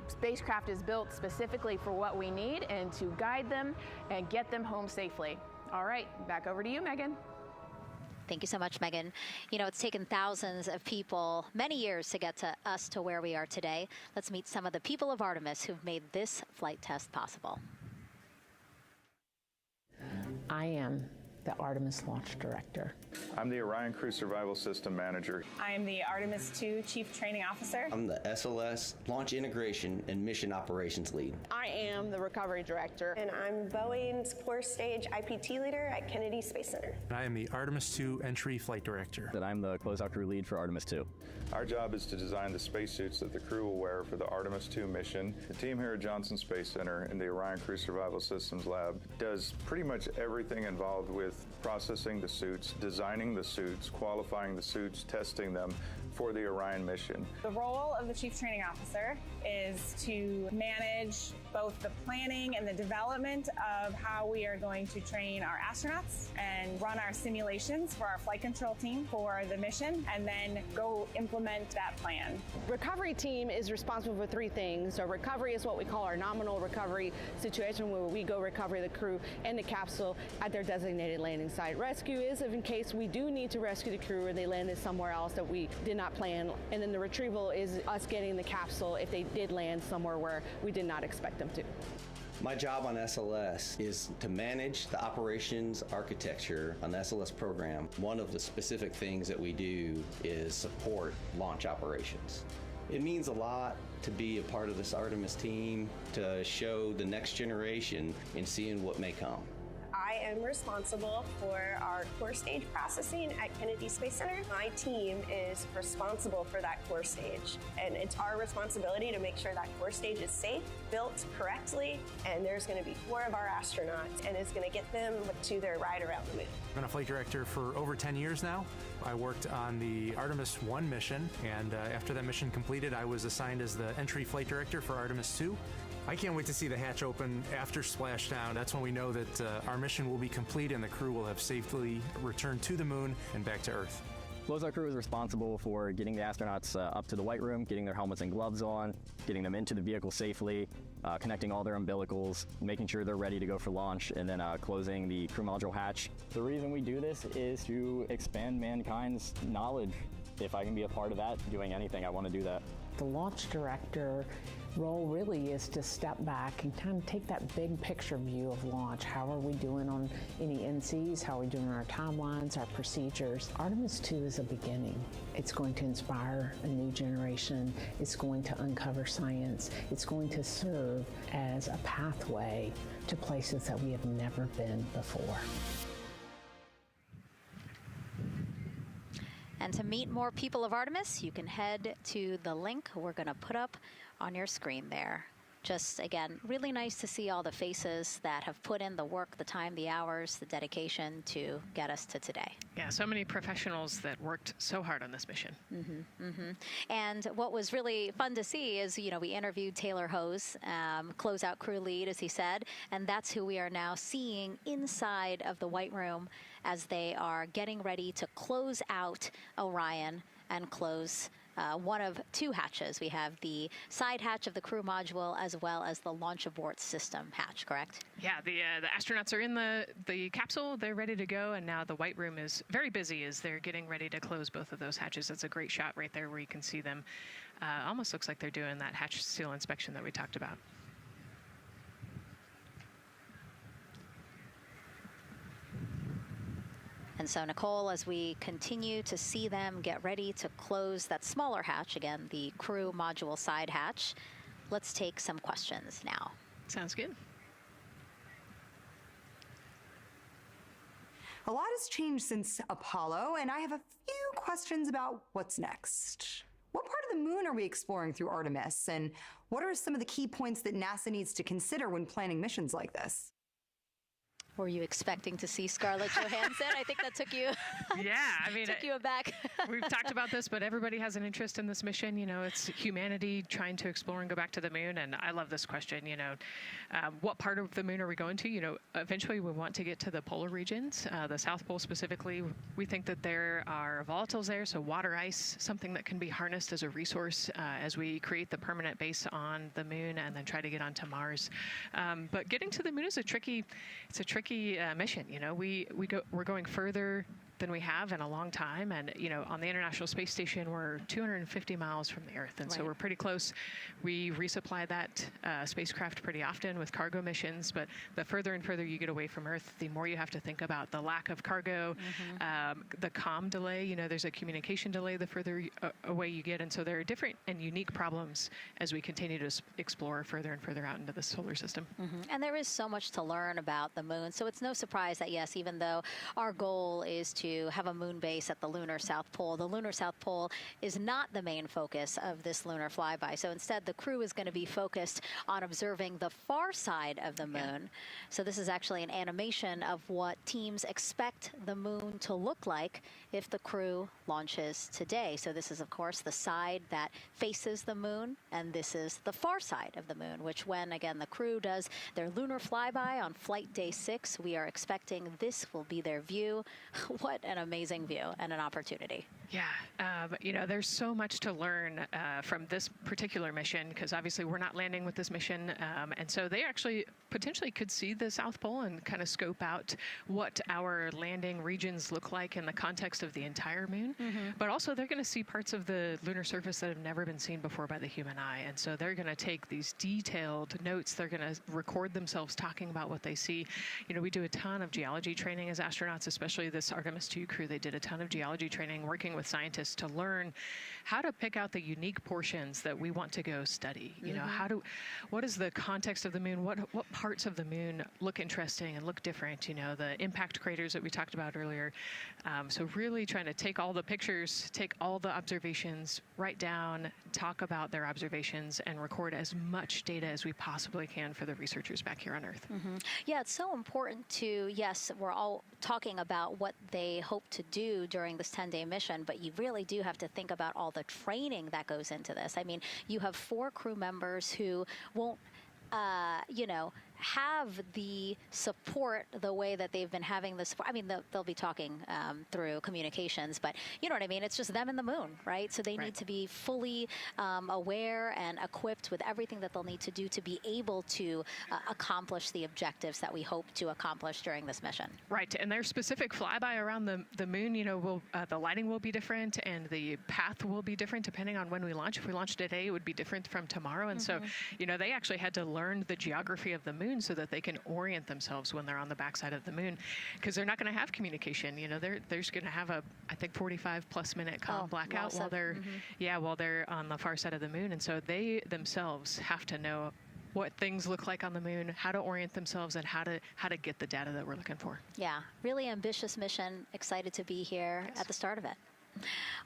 spacecraft is built specifically for what we need and to guide them and get them home safely. All right, back over to you, Megan. Thank you so much, Megan. You know, it's taken thousands of people many years to get to us to where we are today. Let's meet some of the people of Artemis who've made this flight test possible. I am the Artemis Launch Director. I'm the Orion Crew Survival System Manager. I am the Artemis II Chief Training Officer. I'm the SLS Launch Integration and Mission Operations Lead. I am the Recovery Director. And I'm Boeing's Core Stage IPT Leader at Kennedy Space Center. And I am the Artemis II Entry Flight Director. And I'm the Closeout Crew Lead for Artemis II. Our job is to design the spacesuits that the crew will wear for the Artemis II mission. The team here at Johnson Space Center in the Orion Crew Survival Systems Lab does pretty much everything involved with processing the suits, designing the suits, qualifying the suits, testing them for the Orion mission. The role of the Chief Training Officer is to manage both the planning and the development of how we are going to train our astronauts and run our simulations for our flight control team for the mission, and then go implement that plan. Recovery team is responsible for 3 things. So recovery is what we call our nominal recovery situation, where we go recover the crew and the capsule at their designated landing site. Rescue is in case we do need to rescue the crew or they landed somewhere else that we did not plan. And then the retrieval is us getting the capsule if they did land somewhere where we did not expect them to. My job on SLS is to manage the operations architecture on the SLS program. One of the specific things that we do is support launch operations. It means a lot to be a part of this Artemis team, to show the next generation and seeing what may come. am responsible for our core stage processing at Kennedy Space Center. My team is responsible for that core stage, and it's our responsibility to make sure that core stage is safe, built correctly, and there's going to be 4 of our astronauts, and it's going to get them to their ride around the moon. I've been a flight director for over 10 years now. I worked on the Artemis 1 mission, and after that mission completed, I was assigned as the entry flight director for Artemis 2. I can't wait to see the hatch open after splashdown. That's when we know that our mission will be complete and the crew will have safely returned to the moon and back to Earth. Closeout crew is responsible for getting the astronauts up to the White Room, getting their helmets and gloves on, getting them into the vehicle safely, connecting all their umbilicals, making sure they're ready to go for launch, and then closing the crew module hatch. The reason we do this is to expand mankind's knowledge. If I can be a part of that, doing anything, I want to do that. The launch director role really is to step back and kind of take that big picture view of launch. How are we doing on any NCs? How are we doing on our timelines, our procedures? Artemis 2 is a beginning. It's going to inspire a new generation. It's going to uncover science. It's going to serve as a pathway to places that we have never been before. And to meet more people of Artemis, you can head to the link we're going to put up on your screen there. Just, again, really nice to see all the faces that have put in the work, the time, the hours, the dedication to get us to today. Yeah, so many professionals that worked so hard on this mission. And what was really fun to see is, you know, we interviewed Taylor Hose, closeout crew lead, as he said, and that's who we are now seeing inside of the White Room as they are getting ready to close out Orion and close one of 2 hatches. We have the side hatch of the crew module as well as the launch abort system hatch, correct? Yeah, the astronauts are in the capsule. They're ready to go, and now the White Room is very busy as they're getting ready to close both of those hatches. That's a great shot right there where you can see them. Almost looks like they're doing that hatch seal inspection that we talked about. And so, Nicole, as we continue to see them get ready to close that smaller hatch, again, the crew module side hatch, let's take some questions now. Sounds good. A lot has changed since Apollo, and I have a few questions about what's next. What part of the moon are we exploring through Artemis, and what are some of the key points that NASA needs to consider when planning missions like this? Were you expecting to see Scarlett Johansson? I think that took you. Yeah, I mean, took you aback. We've talked about this, but everybody has an interest in this mission. You know, it's humanity trying to explore and go back to the moon. And I love this question. You know, what part of the moon are we going to? You know, eventually we want to get to the polar regions, the South Pole specifically. We think that there are volatiles there, so water ice, something that can be harnessed as a resource as we create the permanent base on the moon and then try to get onto Mars. But getting to the moon is a tricky mission. You know, we're going further than we have in a long time. And, you know, on the International Space Station, we're 250 miles from the Earth. And so we're pretty close. We resupply that spacecraft pretty often with cargo missions. But the further and further you get away from Earth, the more you have to think about the lack of cargo, the comm delay. You know, there's a communication delay the further away you get. And so there are different and unique problems as we continue to explore further and further out into the solar system. And there is so much to learn about the moon. So it's no surprise that, yes, even though our goal is to have a moon base at the lunar South Pole, the lunar South Pole is not the main focus of this lunar flyby. So instead, the crew is going to be focused on observing the far side of the moon. So this is actually an animation of what teams expect the moon to look like if the crew launches today. So this is, of course, the side that faces the moon, and this is the far side of the moon, which when, again, the crew does their lunar flyby on flight day 6, we are expecting this will be their view. What an amazing view and an opportunity. Yeah, you know, there's so much to learn from this particular mission, because obviously we're not landing with this mission. And so they actually potentially could see the South Pole and kind of scope out what our landing regions look like in the context of the entire moon. But also they're going to see parts of the lunar surface that have never been seen before by the human eye. And so they're going to take these detailed notes. They're going to record themselves talking about what they see. You know, we do a ton of geology training as astronauts, especially this Artemis Artemis II crew, they did a ton of geology training working with scientists to learn how to pick out the unique portions that we want to go study. You know, what is the context of the moon? What parts of the moon look interesting and look different? You know, the impact craters that we talked about earlier. So really trying to take all the pictures, take all the observations, write down, talk about their observations, and record as much data as we possibly can for the researchers back here on Earth. Yeah, it's so important to, yes, we're all talking about what they hope to do during this 10-day mission, but you really do have to think about all the training that goes into this. I mean, you have 4 crew members who won't, you know, have the support the way that they've been having the support. I mean, they'll be talking through communications, but you know what I mean? It's just them and the moon, right? So they need to be fully aware and equipped with everything that they'll need to do to be able to accomplish the objectives that we hope to accomplish during this mission. Right, and their specific flyby around the moon, you know, the lighting will be different and the path will be different depending on when we launch. If we launch today, it would be different from tomorrow. And so, you know, they actually had to learn the geography of the moon so that they can orient themselves when they're on the backside of the moon, because they're not going to have communication. You know, they're just going to have a, I think, 45+ minute comm blackout while they're while they're on the far side of the moon. And so they themselves have to know what things look like on the moon, how to orient themselves, and how to get the data that we're looking for. Yeah, really ambitious mission. Excited to be here at the start of it.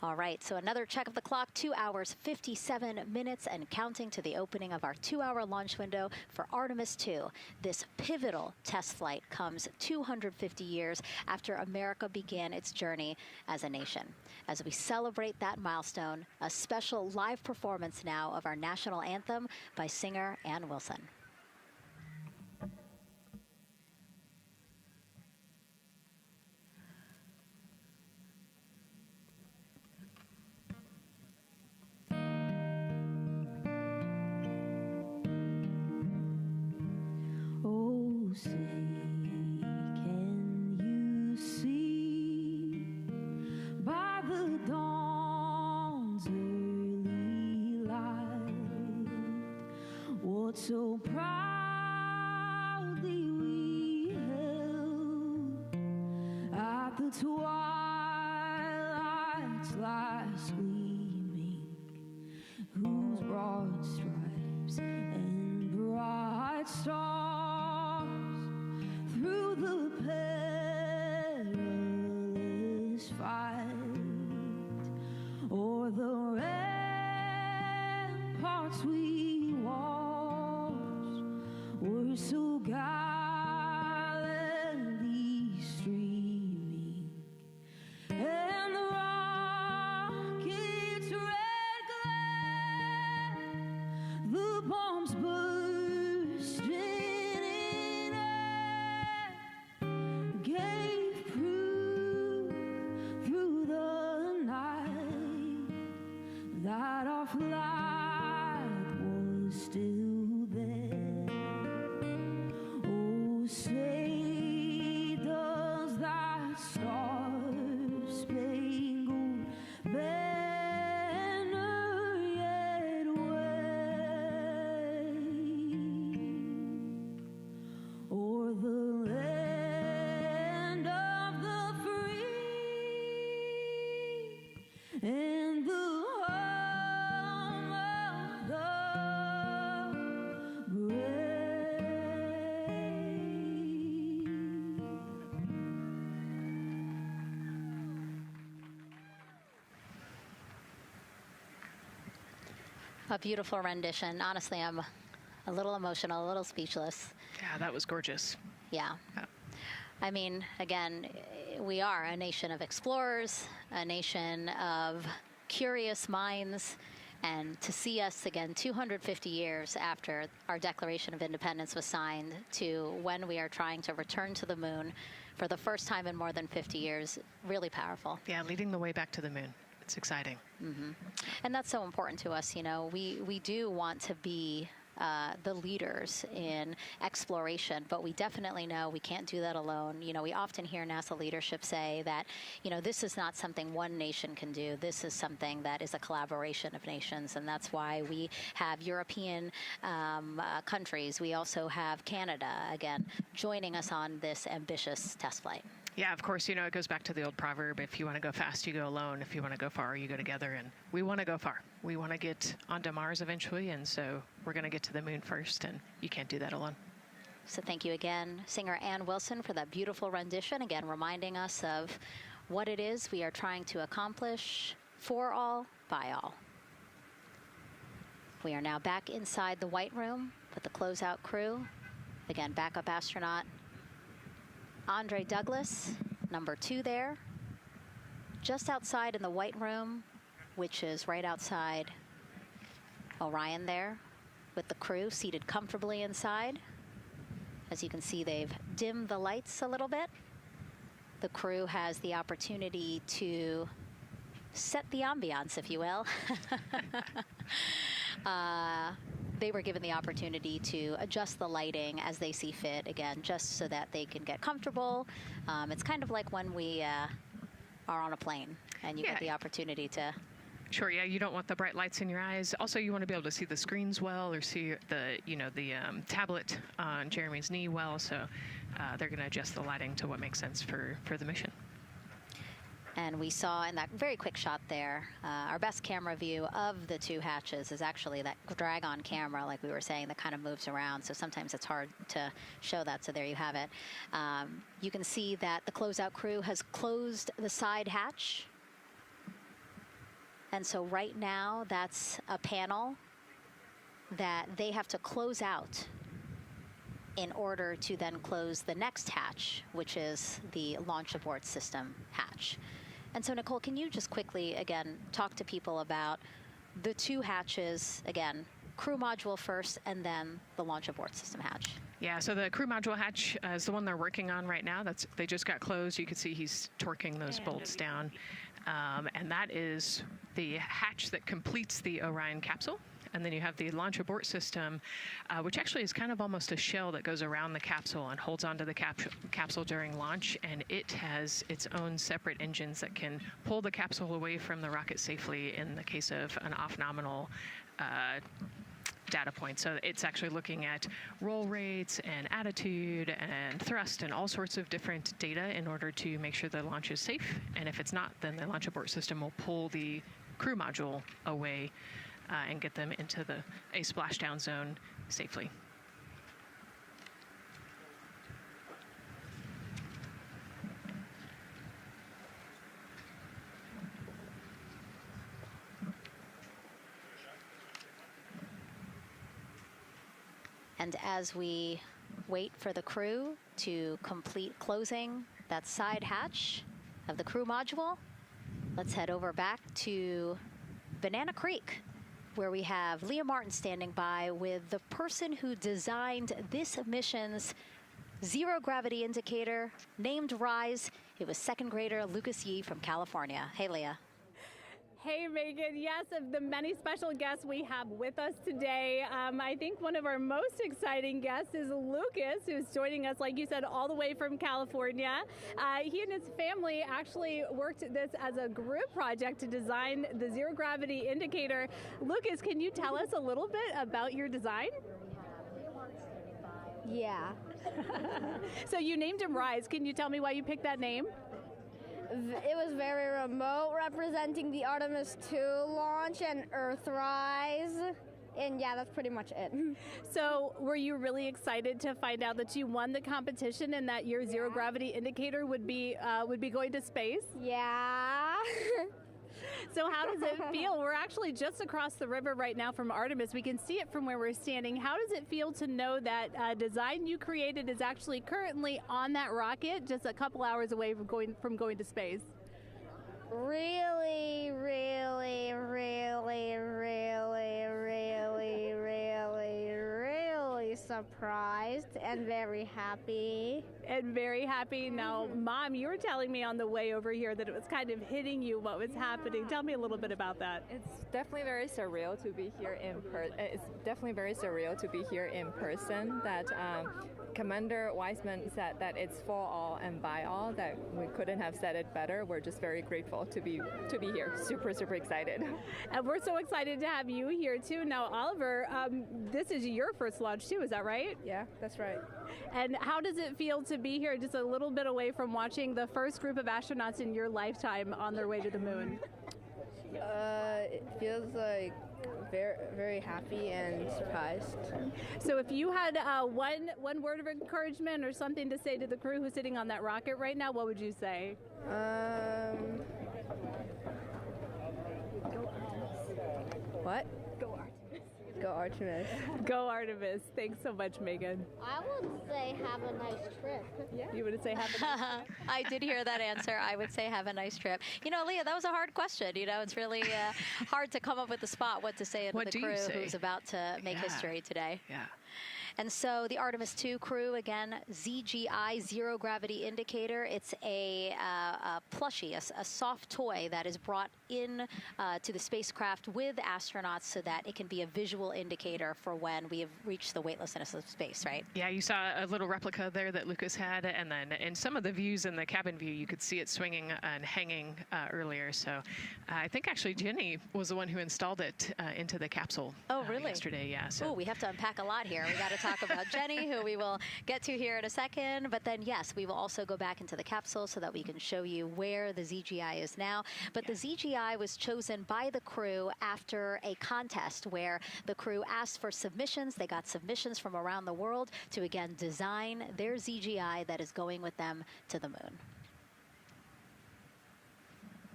All right, so another check of the clock, 2 hours, 57 minutes and counting to the opening of our 2-hour launch window for Artemis II. This pivotal test flight comes 250 years after America began its journey as a nation. As we celebrate that milestone, a special live performance now of our national anthem by singer Ann Wilson. Say, can you see by the dawn's early light what so proudly we held at the twilight's last gleaming, whose broad stripes and bright stars through the perilous fight, o'er the ramparts we watched, were so gallantly streaming, and the rocket's red glare, the bombs bursting in air, gave proof through the night that our flag was still there. Oh, say does that star-spangled banner yet wave o'er the land of the free and the home of the A beautiful rendition. Honestly, I'm a little emotional, a little speechless. Yeah, that was gorgeous. Yeah. I mean, again, we are a nation of explorers, a nation of curious minds, and to see us again 250 years after our Declaration of Independence was signed to when we are trying to return to the moon for the first time in more than 50 years, really powerful. Yeah, leading the way back to the moon. It's exciting. And that's so important to us. You know, we do want to be the leaders in exploration, but we definitely know we can't do that alone. You know, we often hear NASA leadership say that, you know, this is not something one nation can do. This is something that is a collaboration of nations, and that's why we have European countries. We also have Canada, again, joining us on this ambitious test flight. Yeah, of course, it goes back to the old proverb, if you want to go fast, you go alone. If you want to go far, you go together. And we want to go far. We want to get onto Mars eventually, and so we're going to get to the moon first, and you can't do that alone. So thank you again, singer Ann Wilson, for that beautiful rendition, again reminding us of what it is we are trying to accomplish for all, by all. We are now back inside the White Room with the closeout crew. Again, backup astronaut Andre Douglas, number 2 there, just outside in the White Room, which is right outside Orion there, with the crew seated comfortably inside. As you can see, they've dimmed the lights a little bit. The crew has the opportunity to set the ambiance, if you will. They were given the opportunity to adjust the lighting as they see fit, again, just so that they can get comfortable. It's kind of like when we are on a plane and you get the opportunity to... Sure, yeah, you don't want the bright lights in your eyes. Also, you want to be able to see the screens well, or see the tablet on Jeremy's knee well, so they're going to adjust the lighting to what makes sense for the mission. And we saw in that very quick shot there, our best camera view of the 2 hatches is actually that drag-on camera, like we were saying, that kind of moves around. So sometimes it's hard to show that. So there you have it. You can see that the closeout crew has closed the side hatch. And so right now, that's a panel that they have to close out in order to then close the next hatch, which is the launch abort system hatch. And so, Nicole, can you just quickly, again, talk to people about the 2 hatches, again, crew module first, and then the launch abort system hatch? Yeah, so the crew module hatch is the one they're working on right now. They just got closed. You can see he's torquing those bolts down. And that is the hatch that completes the Orion capsule. And then you have the launch abort system, which actually is kind of almost a shell that goes around the capsule and holds onto the capsule during launch. And it has its own separate engines that can pull the capsule away from the rocket safely in the case of an off-nominal data point. So it's actually looking at roll rates and attitude and thrust and all sorts of different data in order to make sure the launch is safe. And if it's not, then the launch abort system will pull the crew module away and get them into a splashdown zone safely. And as we wait for the crew to complete closing that side hatch of the crew module, let's head over back to Banana Creek, where we have Leah Martin standing by with the person who designed this mission's zero gravity indicator, named RISE. It was 2nd grader Lucas Yee from California. Hey, Leah. Hey, Megan. Yes, of the many special guests we have with us today, I think one of our most exciting guests is Lucas, who's joining us, like you said, all the way from California. He and his family actually worked this as a group project to design the zero gravity indicator. Lucas, can you tell us a little bit about your design? Yeah. So you named him RISE. Can you tell me why you picked that name? It was very remote, representing the Artemis 2 launch and Earthrise. And yeah, that's pretty much it. So were you really excited to find out that you won the competition and that your zero gravity indicator would be going to space? Yeah. So how does it feel? We're actually just across the river right now from Artemis. We can see it from where we're standing. How does it feel to know that design you created is actually currently on that rocket just a couple hours away from going to space? Really, really, really, really, really, really, really surprised and very happy. And very happy. Now, Mom, you were telling me on the way over here that it was kind of hitting you what was happening. Tell me a little bit about that. It's definitely very surreal to be here in person. That Commander Weissman said that it's for all and by all. That we couldn't have said it better. We're just very grateful to be here. Super, super excited. And we're so excited to have you here too. Now, Oliver, this is your first launch too. Is that right? right? Yeah, that's right. And how does it feel to be here just a little bit away from watching the first group of astronauts in your lifetime on their way to the moon? It feels like very, very happy and surprised. So if you had one word of encouragement or something to say to the crew who's sitting on that rocket right now, what would you say? What? Go Artemis. Go Artemis. Go Artemis. Thanks so much, Megan. I would say have a nice trip. Yeah. You would say have a nice trip? I did hear that answer. I would say have a nice trip. You know, Leah, that was a hard question. You know, it's really hard to come up with a spot what to say to the crew who's about to make history today. Yeah. And so the Artemis 2 crew, again, ZGI, Zero Gravity Indicator. It's a plushie, a soft toy that is brought in to the spacecraft with astronauts so that it can be a visual indicator for when we have reached the weightlessness of space, right? Yeah, you saw a little replica there that Lucas had, and then in some of the views in the cabin view, you could see it swinging and hanging earlier. So I think actually Jenny was the one who installed it into the capsule. Oh, really? Yesterday, yeah. So. Oh, we have to unpack a lot here. We got to talk about Jenny, who we will get to here in a second. But then, yes, we will also go back into the capsule so that we can show you where the ZGI is now. But the ZGI was chosen by the crew after a contest where the crew asked for submissions. They got submissions from around the world to, again, design their ZGI that is going with them to the moon.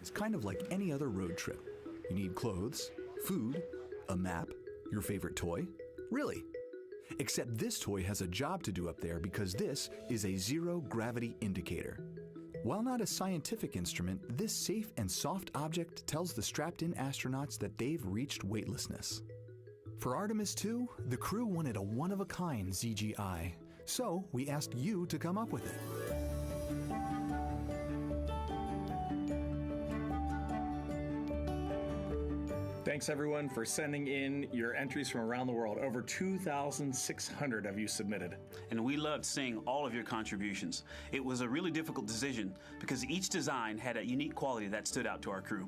It's kind of like any other road trip. You need clothes, food, a map, your favorite toy. Really. Except this toy has a job to do up there because this is a zero gravity indicator. While not a scientific instrument, this safe and soft object tells the strapped-in astronauts that they've reached weightlessness. For Artemis 2, the crew wanted a one-of-a-kind ZGI, so we asked you to come up with it. Thanks everyone for sending in your entries from around the world. Over 2,600 of you submitted. And we loved seeing all of your contributions. It was a really difficult decision because each design had a unique quality that stood out to our crew.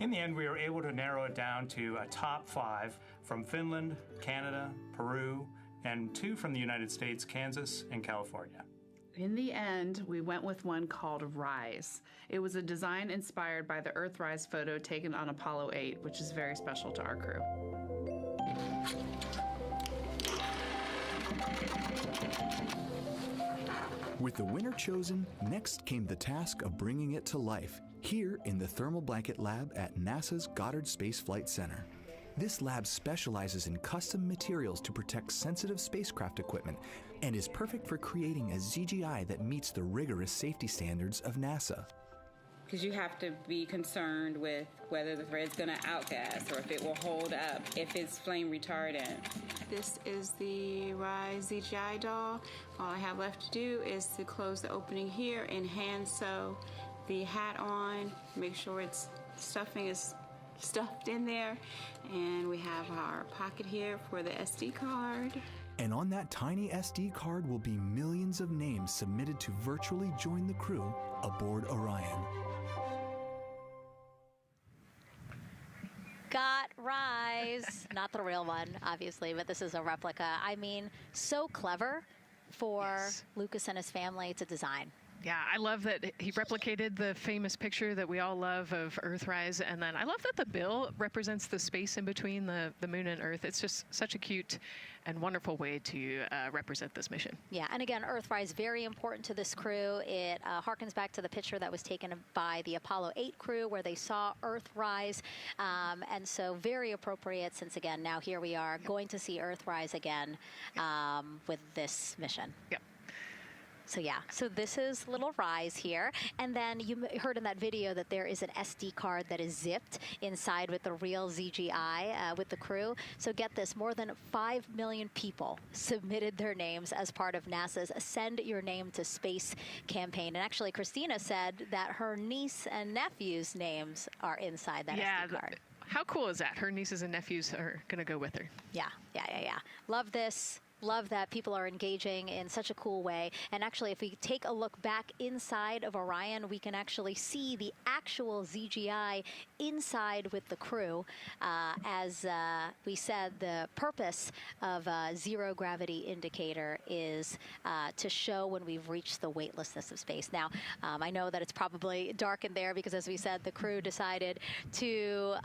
In the end, we were able to narrow it down to a top 5 from Finland, Canada, Peru, and 2 from the United States, Kansas and California. In the end, we went with one called Rise. It was a design inspired by the Earthrise photo taken on Apollo 8, which is very special to our crew. With the winner chosen, next came the task of bringing it to life here in the Thermal Blanket Lab at NASA's Goddard Space Flight Center. This lab specializes in custom materials to protect sensitive spacecraft equipment and is perfect for creating a ZGI that meets the rigorous safety standards of NASA. Because you have to be concerned with whether the thread's going to outgas or if it will hold up, if it's flame retardant. This is the Rise ZGI doll. All I have left to do is to close the opening here and hand sew the hat on, make sure its stuffing is stuffed in there, and we have our pocket here for the SD card. And on that tiny SD card will be millions of names submitted to virtually join the crew aboard Orion. Got Rise. Not the real one, obviously, but this is a replica. I mean, so clever for Lucas and his family to design. Yeah, I love that he replicated the famous picture that we all love of Earthrise, and then I love that the bill represents the space in between the moon and Earth. It's just such a cute and wonderful way to represent this mission. Yeah, and again, Earthrise, very important to this crew. It harkens back to the picture that was taken by the Apollo 8 crew where they saw Earthrise, and so very appropriate since, again, now here we are going to see Earthrise again with this mission. Yep. So yeah, so this is little Rise here. And then you heard in that video that there is an SD card that is zipped inside with the real ZGI with the crew. So get this, more than 5 million people submitted their names as part of NASA's Send Your Name to Space campaign. And actually, Christina said that her niece and nephew's names are inside that SD card. How cool is that? Her nieces and nephews are going to go with her. Yeah. Love this. Love that people are engaging in such a cool way. And actually, if we take a look back inside of Orion, we can actually see the actual ZGI inside with the crew. As we said, the purpose of zero gravity indicator is to show when we've reached the weightlessness of space. Now, I know that it's probably dark in there because, as we said, the crew decided to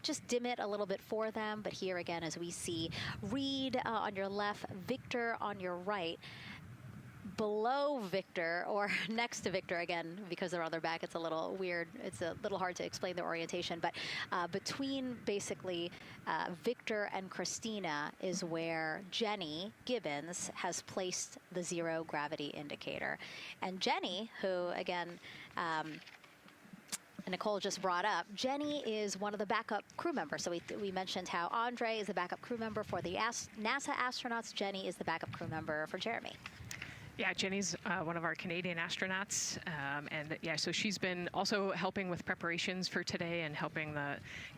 just dim it a little bit for them. But here again, as we see Reed on your left, Victor on your right. Below Victor, or next to Victor, again, because they're on their back, it's a little weird. It's a little hard to explain the orientation. But between basically Victor and Christina is where Jenny Gibbons has placed the zero gravity indicator. And Jenny, who, again, Nicole just brought up, Jenny is one of the backup crew members. So we mentioned how Andre is the backup crew member for the NASA astronauts. Jenny is the backup crew member for Jeremy. Yeah, Jenny's one of our Canadian astronauts, and yeah, so she's been also helping with preparations for today and helping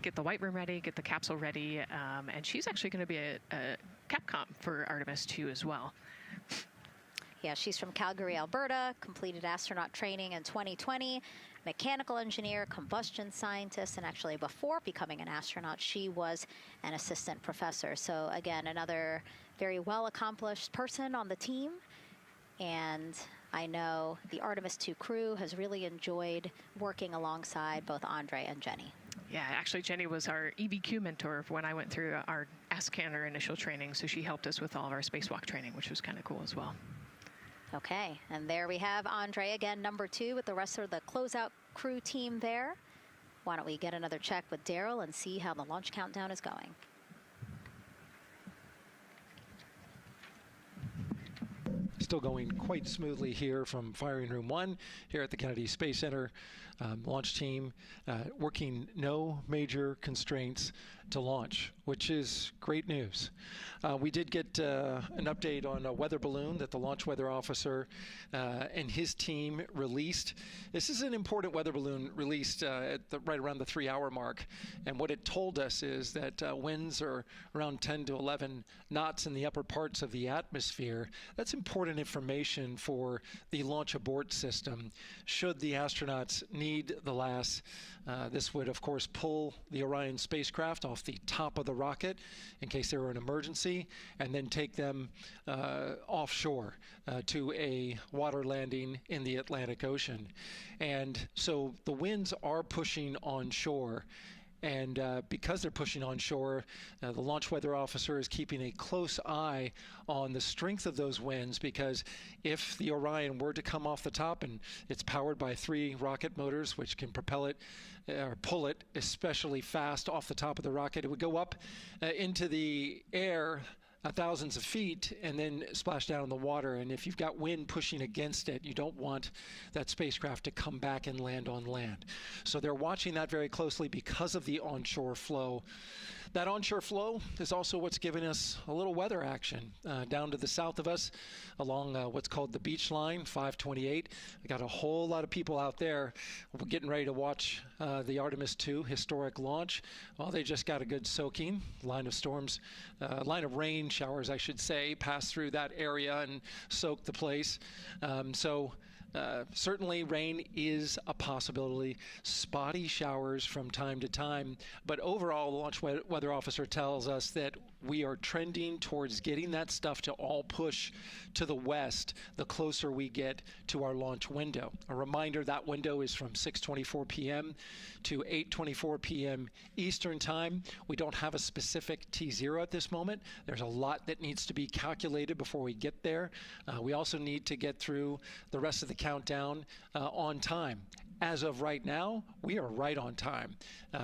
get the White Room ready, get the capsule ready, and she's actually going to be a Capcom for Artemis 2 as well. Yeah, she's from Calgary, Alberta, completed astronaut training in 2020, mechanical engineer, combustion scientist, and actually before becoming an astronaut, she was an assistant professor. So again, another very well-accomplished person on the team. And I know the Artemis 2 crew has really enjoyed working alongside both Andre and Jenny. Yeah, actually, Jenny was our EBQ mentor when I went through our Scanner initial training, so she helped us with all of our spacewalk training, which was kind of cool as well. Okay, and there we have Andre again, number 2, with the rest of the closeout crew team there. Why don't we get another check with Daryl and see how the launch countdown is going. Still going quite smoothly here from Firing Room 1 here at the Kennedy Space Center. Launch team working no major constraints to launch, which is great news. We did get an update on a weather balloon that the launch weather officer and his team released. This is an important weather balloon released right around the 3-hour mark. And what it told us is that winds are around 10 to 11 knots in the upper parts of the atmosphere. That's important information for the launch abort system should the astronauts need the LAS. This would, of course, pull the Orion spacecraft off the top of the rocket in case there were an emergency, and then take them offshore to a water landing in the Atlantic Ocean. And so the winds are pushing onshore. And because they're pushing onshore, the launch weather officer is keeping a close eye on the strength of those winds, because if the Orion were to come off the top, and it's powered by 3 rocket motors which can propel it or pull it especially fast off the top of the rocket, it would go up into the air thousands of feet and then splash down in the water. And if you've got wind pushing against it, you don't want that spacecraft to come back and land on land. So they're watching that very closely because of the onshore flow. That onshore flow is also what's giving us a little weather action down to the south of us along what's called the beach line, 528. We got a whole lot of people out there getting ready to watch the Artemis 2 historic launch. Well, they just got a good soaking. Line of rain showers, I should say, passed through that area and soaked the place. Certainly rain is a possibility, spotty showers from time to time, but overall the launch weather officer tells us that we are trending towards getting that stuff to all push to the west the closer we get to our launch window. A reminder, that window is from 6:24 p.m. to 8:24 p.m. Eastern Time. We don't have a specific T0 at this moment. There's a lot that needs to be calculated before we get there. We also need to get through the rest of the countdown on time. As of right now, we are right on time.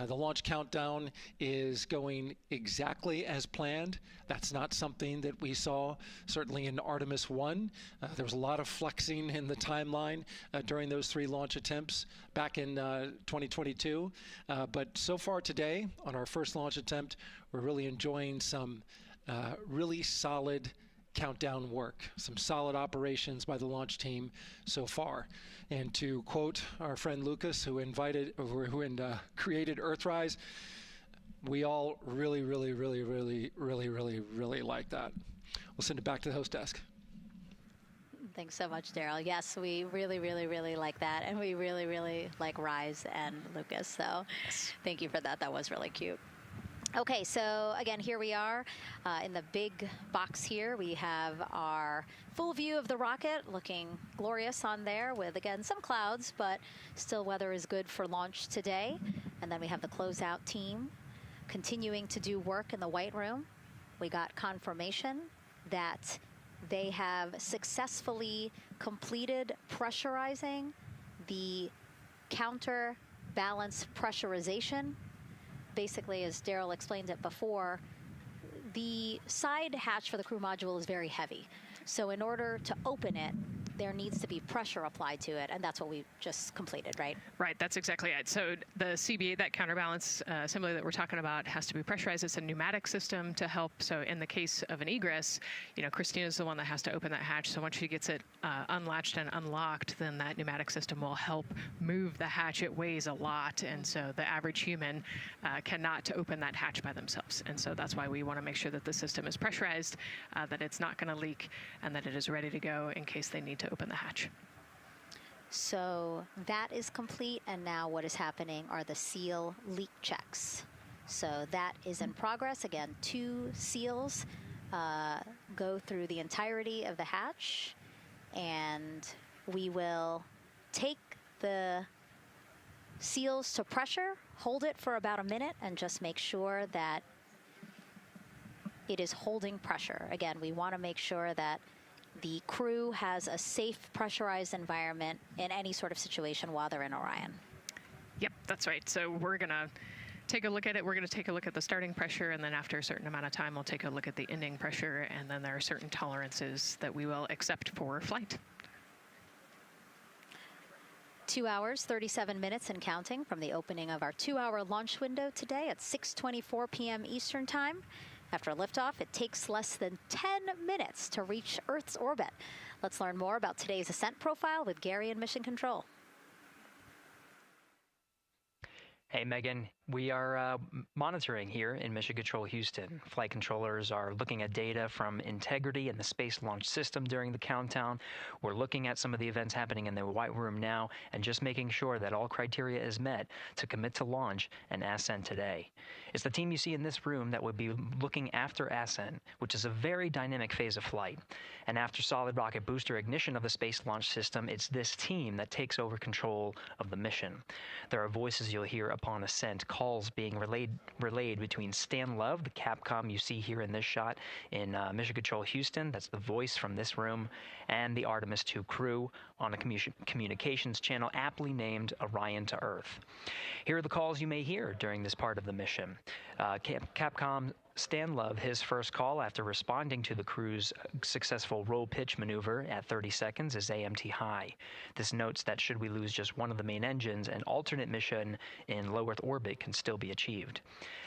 The launch countdown is going exactly as planned. That's not something that we saw certainly in Artemis 1. There was a lot of flexing in the timeline during those 3 launch attempts back in 2022. But so far today, on our first launch attempt, we're really enjoying some really solid countdown work, some solid operations by the launch team so far. And to quote our friend Lucas, who created Earthrise, we all really like that. We'll send it back to the host desk. Thanks so much, Daryl. Yes, we really, really, really like that. And we really, really like Rise and Lucas. So thank you for that. That was really cute. Okay, so again, here we are in the big box here. We have our full view of the rocket looking glorious on there with, again, some clouds, but still weather is good for launch today. And then we have the closeout team continuing to do work in the White Room. We got confirmation that they have successfully completed pressurizing the counterbalance pressurization. Basically, as Daryl explained it before, the side hatch for the crew module is very heavy. So in order to open it, there needs to be pressure applied to it, and that's what we just completed, right? Right, that's exactly it. So the CB8, that counterbalance assembly that we're talking about, has to be pressurized. It's a pneumatic system to help. So in the case of an egress, you know, Christina's the one that has to open that hatch. So once she gets it unlatched and unlocked, then that pneumatic system will help move the hatch. It weighs a lot, and so the average human cannot open that hatch by themselves. And so that's why we want to make sure that the system is pressurized, that it's not going to leak, and that it is ready to go in case they need to open the hatch. So that is complete, and now what is happening are the seal leak checks. So that is in progress. Again, 2 seals go through the entirety of the hatch, and we will take the seals to pressure, hold it for about a minute, and just make sure that it is holding pressure. Again, we want to make sure that the crew has a safe, pressurized environment in any sort of situation while they're in Orion. Yep, that's right. So we're going to take a look at it. We're going to take a look at the starting pressure, and then after a certain amount of time, we'll take a look at the ending pressure, and then there are certain tolerances that we will accept for flight. 2 hours, 37 minutes and counting from the opening of our 2-hour launch window today at 6:24 p.m. Eastern Time. After liftoff, it takes less than 10 minutes to reach Earth's orbit. Let's learn more about today's ascent profile with Gary in Mission Control. Hey, Megan. We are monitoring here in Mission Control Houston. Flight controllers are looking at data from integrity in the Space Launch System during the countdown. We're looking at some of the events happening in the White Room now and just making sure that all criteria is met to commit to launch and ascent today. It's the team you see in this room that would be looking after ascent, which is a very dynamic phase of flight. And after solid rocket booster ignition of the Space Launch System, it's this team that takes over control of the mission. There are voices you'll hear upon ascent, calls being relayed between Stan Love, the Capcom you see here in this shot in Mission Control Houston, that's the voice from this room, and the Artemis 2 crew on a communications channel aptly named Orion to Earth. Here are the calls you may hear during this part of the mission. Capcom Stan Love, his first call after responding to the crew's successful roll pitch maneuver at 30 seconds is AMT high. This notes that should we lose just one of the main engines, an alternate mission in low Earth orbit can still be achieved.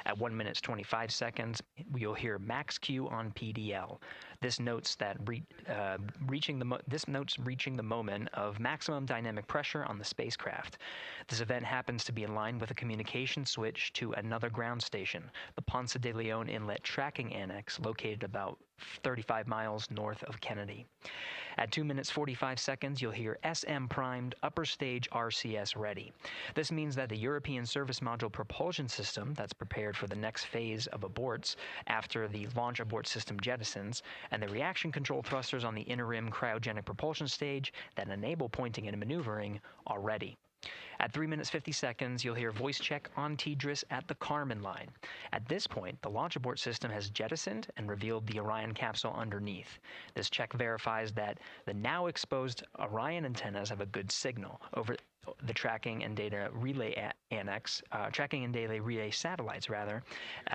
At 1 minute 25 seconds, you'll hear max Q on PDL. This notes that reaching the moment of maximum dynamic pressure on the spacecraft. This event happens to be in line with a communication switch to another ground station, the Ponce de Leon Inlet Tracking Annex, located about 35 miles north of Kennedy. At 2 minutes 45 seconds, you'll hear SM primed, upper stage RCS ready. This means that the European Service Module propulsion system that's prepared for the next phase of aborts after the launch abort system jettisons, and the reaction control thrusters on the inner rim cryogenic propulsion stage that enable pointing and maneuvering are ready. At 3 minutes 50 seconds, you'll hear voice check on TDRS at the Kármán line. At this point, the launch abort system has jettisoned and revealed the Orion capsule underneath. This check verifies that the now exposed Orion antennas have a good signal over the tracking and data relay annex, tracking and data relay satellites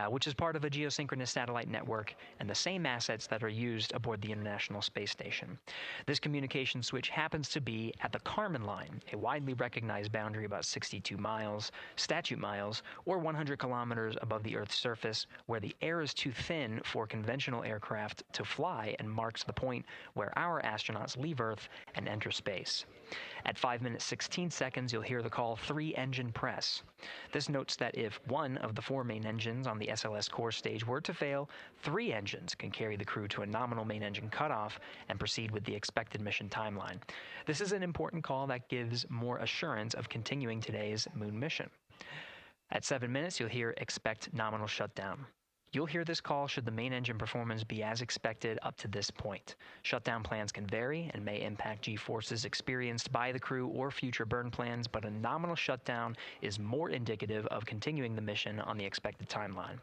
which is part of a geosynchronous satellite network and the same assets that are used aboard the International Space Station. This communication switch happens to be at the Kármán line, a widely recognized boundary about 62 miles, statute miles, or 100 kilometers above the Earth's surface, where the air is too thin for conventional aircraft to fly and marks the point where our astronauts leave Earth and enter space. At 5 minutes 16 seconds, you'll hear the call 3-engine press. This notes that if one of the 4 main engines on the SLS core stage were to fail, 3 engines can carry the crew to a nominal main engine cutoff and proceed with the expected mission timeline. This is an important call that gives more assurance of continuing today's moon mission. At 7 minutes, you'll hear expect nominal shutdown. You'll hear this call should the main engine performance be as expected up to this point. Shutdown plans can vary and may impact G-forces experienced by the crew or future burn plans, but a nominal shutdown is more indicative of continuing the mission on the expected timeline.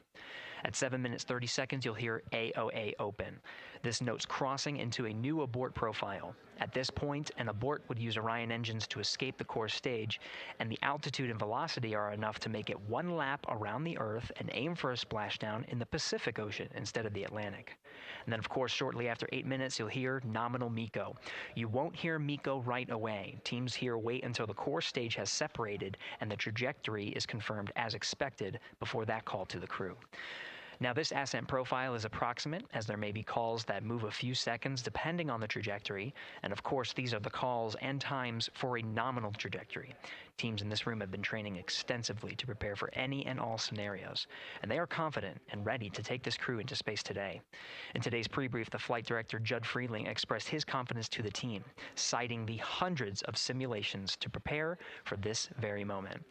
At 7 minutes 30 seconds, you'll hear AOA open. This notes crossing into a new abort profile. At this point, an abort would use Orion engines to escape the core stage, and the altitude and velocity are enough to make it 1 lap around the Earth and aim for a splashdown in the Pacific Ocean instead of the Atlantic. And then, of course, shortly after 8 minutes, you'll hear nominal MECO. You won't hear MECO right away. Teams here wait until the core stage has separated and the trajectory is confirmed as expected before that call to the crew. Now, this ascent profile is approximate, as there may be calls that move a few seconds depending on the trajectory, and of course these are the calls and times for a nominal trajectory. Teams in this room have been training extensively to prepare for any and all scenarios, and they are confident and ready to take this crew into space today. In today's pre-brief, the flight director, Judd Freeling, expressed his confidence to the team, citing the hundreds of simulations to prepare for this very moment.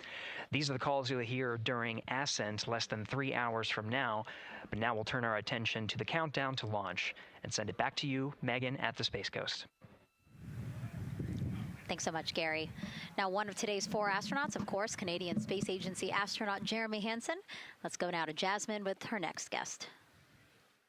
These are the calls you'll hear during ascent less than 3 hours from now, but now we'll turn our attention to the countdown to launch and send it back to you, Megan, at the Space Coast. Thanks so much, Gary. Now, one of today's 4 astronauts, of course, Canadian Space Agency astronaut Jeremy Hansen. Let's go now to Jasmine with her next guest.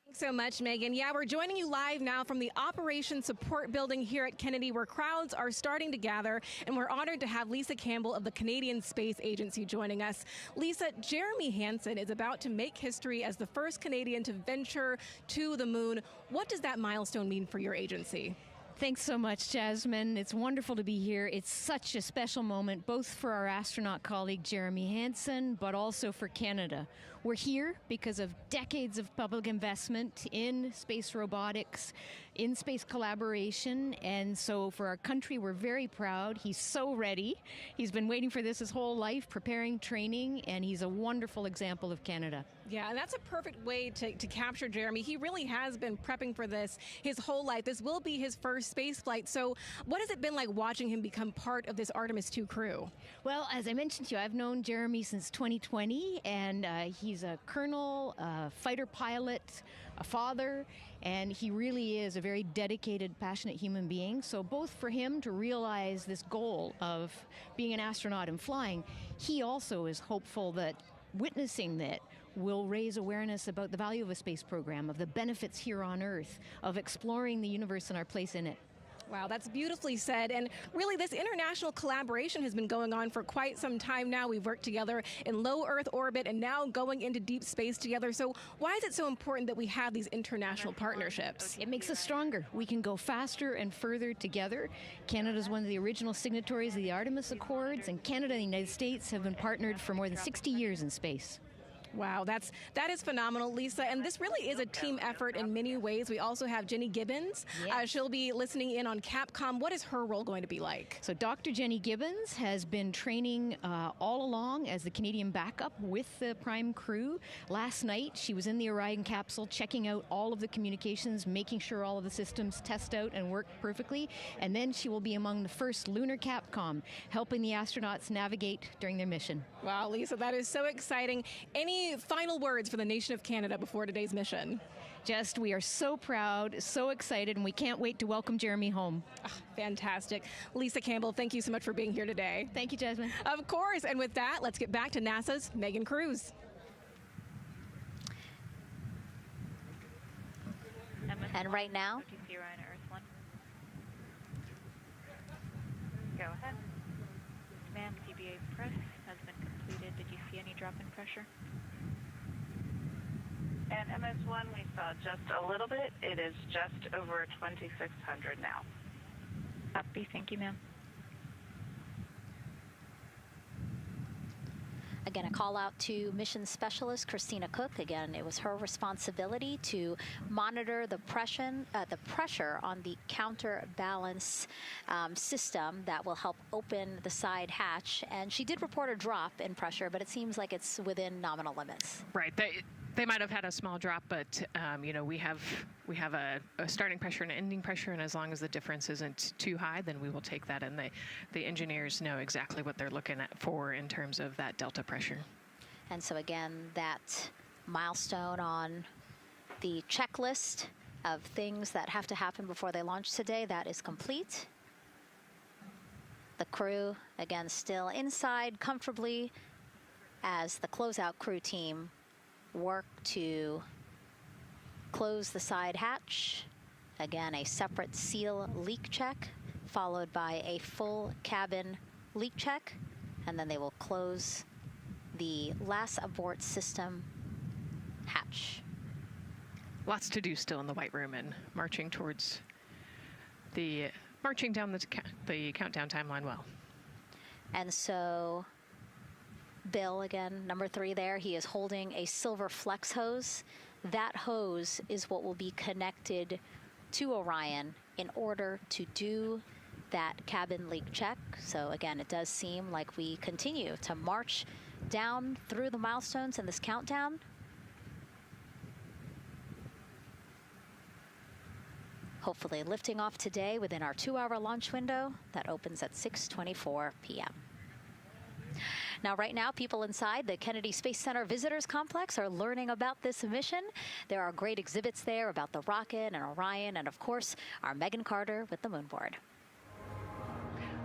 Thanks so much, Megan. Yeah, we're joining you live now from the Operations Support Building here at Kennedy, where crowds are starting to gather, and we're honored to have Lisa Campbell of the Canadian Space Agency joining us. Lisa, Jeremy Hansen is about to make history as the first Canadian to venture to the moon. What does that milestone mean for your agency? Thanks so much, Jasmine. It's wonderful to be here. It's such a special moment, both for our astronaut colleague Jeremy Hansen, but also for Canada. We're here because of decades of public investment in space robotics, in space collaboration, and so for our country, we're very proud. He's so ready. He's been waiting for this his whole life, preparing, training, and he's a wonderful example of Canada. Yeah, and that's a perfect way to capture Jeremy. He really has been prepping for this his whole life. This will be his first space flight. So what has it been like watching him become part of this Artemis 2 crew? Well, as I mentioned to you, I've known Jeremy since 2020, and he's a colonel, a fighter pilot, a father, and he really is a very dedicated, passionate human being. So both for him to realize this goal of being an astronaut and flying, he also is hopeful that witnessing that will raise awareness about the value of a space program, of the benefits here on Earth, of exploring the universe and our place in it. Wow, that's beautifully said. And really, this international collaboration has been going on for quite some time now. We've worked together in low Earth orbit and now going into deep space together. So why is it so important that we have these international partnerships? It makes us stronger. We can go faster and further together. Canada is one of the original signatories of the Artemis Accords, and Canada and the United States have been partnered for more than 60 years in space. Wow, that is phenomenal, Lisa. And this really is a team effort in many ways. We also have Jenny Gibbons. Yes. She'll be listening in on Capcom. What is her role going to be like? So Dr. Jenny Gibbons has been training all along as the Canadian backup with the Prime crew. Last night, she was in the Orion capsule checking out all of the communications, making sure all of the systems test out and work perfectly. And then she will be among the first lunar Capcom, helping the astronauts navigate during their mission. Wow, Lisa, that is so exciting. Any final words for the nation of Canada before today's mission? Just, we are so proud, so excited, and we can't wait to welcome Jeremy home. Fantastic. Lisa Campbell, thank you so much for being here today. Thank you, Jasmine. Of course. And with that, let's get back to NASA's Megan Cruz. And right now, Orion Earth 1. Go ahead. Ma'am, TBA press has been completed. Did you see any drop in pressure? And MS1, we saw just a little bit. It is just over 2,600 now. Copy. Thank you, ma'am. Again, a call out to mission specialist Christina Cook. Again, it was her responsibility to monitor the pressure on the counterbalance system that will help open the side hatch. And she did report a drop in pressure, but it seems like it's within nominal limits. Right. They might have had a small drop, but we have a starting pressure and an ending pressure, and as long as the difference isn't too high, then we will take that. And the engineers know exactly what they're looking for in terms of that delta pressure. And so again, that milestone on the checklist of things that have to happen before they launch today, that is complete. The crew, again, still inside comfortably as the closeout crew team work to close the side hatch. Again, a separate seal leak check, followed by a full cabin leak check, and then they will close the last abort system hatch. Lots to do still in the White Room and marching down the countdown timeline well. And so Bill, again, number 3 there, he is holding a silver flex hose. That hose is what will be connected to Orion in order to do that cabin leak check. So again, it does seem like we continue to march down through the milestones in this countdown. Hopefully lifting off today within our 2-hour launch window that opens at 6:24 p.m. Now, right now, people inside the Kennedy Space Center Visitors Complex are learning about this mission. There are great exhibits there about the rocket and Orion, and of course, our Megan Carter with the moon board.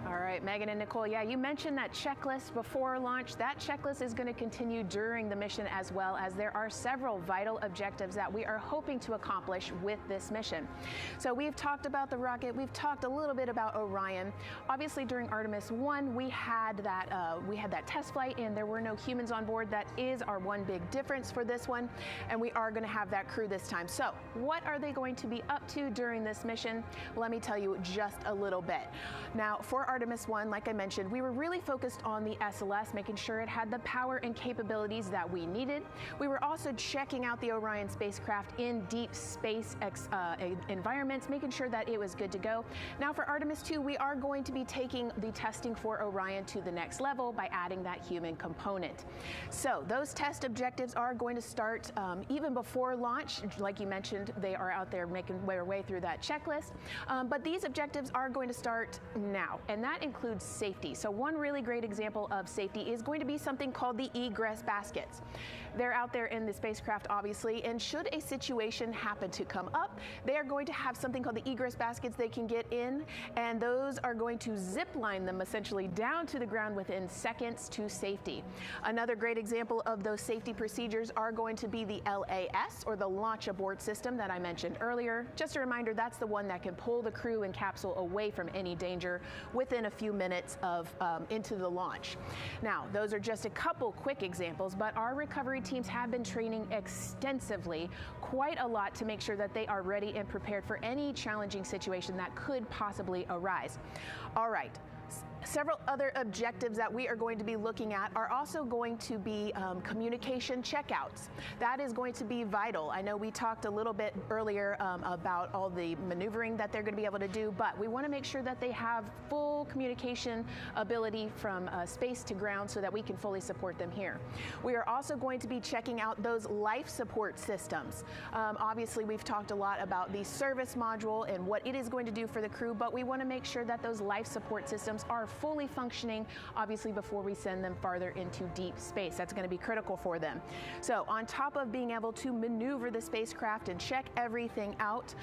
All right, Megan and Nicole, yeah, you mentioned that checklist before launch. That checklist is going to continue during the mission as well, as there are several vital objectives that we are hoping to accomplish with this mission. So we've talked about the rocket. We've talked a little bit about Orion. Obviously, during Artemis 1, we had that test flight, and there were no humans on board. That is our one big difference for this one, and we are going to have that crew this time. So what are they going to be up to during this mission? Let me tell you just a little bit. Now, for Artemis 1, like I mentioned, we were really focused on the SLS, making sure it had the power and capabilities that we needed. We were also checking out the Orion spacecraft in deep space environments, making sure that it was good to go. Now for Artemis 2, we are going to be taking the testing for Orion to the next level by adding that human component. So those test objectives are going to start even before launch. Like you mentioned, they are out there making their way through that checklist. But these objectives are going to start now, and that includes safety. So one really great example of safety is going to be something called the egress baskets. They're out there in the spacecraft, obviously, and should a situation happen to come up, they are going to have something called the egress baskets they can get in, and those are going to zip line them essentially down to the ground within seconds to safety. Another great example of those safety procedures are going to be the LAS, or the launch abort system that I mentioned earlier. Just a reminder, that's the one that can pull the crew and capsule away from any danger within a few minutes of into the launch. Now, those are just a couple quick examples, but our recovery teams have been training extensively, quite a lot, to make sure that they are ready and prepared for any challenging situation that could possibly arise. All right. Several other objectives that we are going to be looking at are also going to be communication checkouts. That is going to be vital. I know we talked a little bit earlier about all the maneuvering that they're going to be able to do, but we want to make sure that they have full communication ability from space to ground so that we can fully support them here. We are also going to be checking out those life support systems. Obviously, we've talked a lot about the service module and what it is going to do for the crew, but we want to make sure that those life support systems are fully functioning, obviously, before we send them farther into deep space. That's going to be critical for them. So on top of being able to maneuver the spacecraft and check everything out,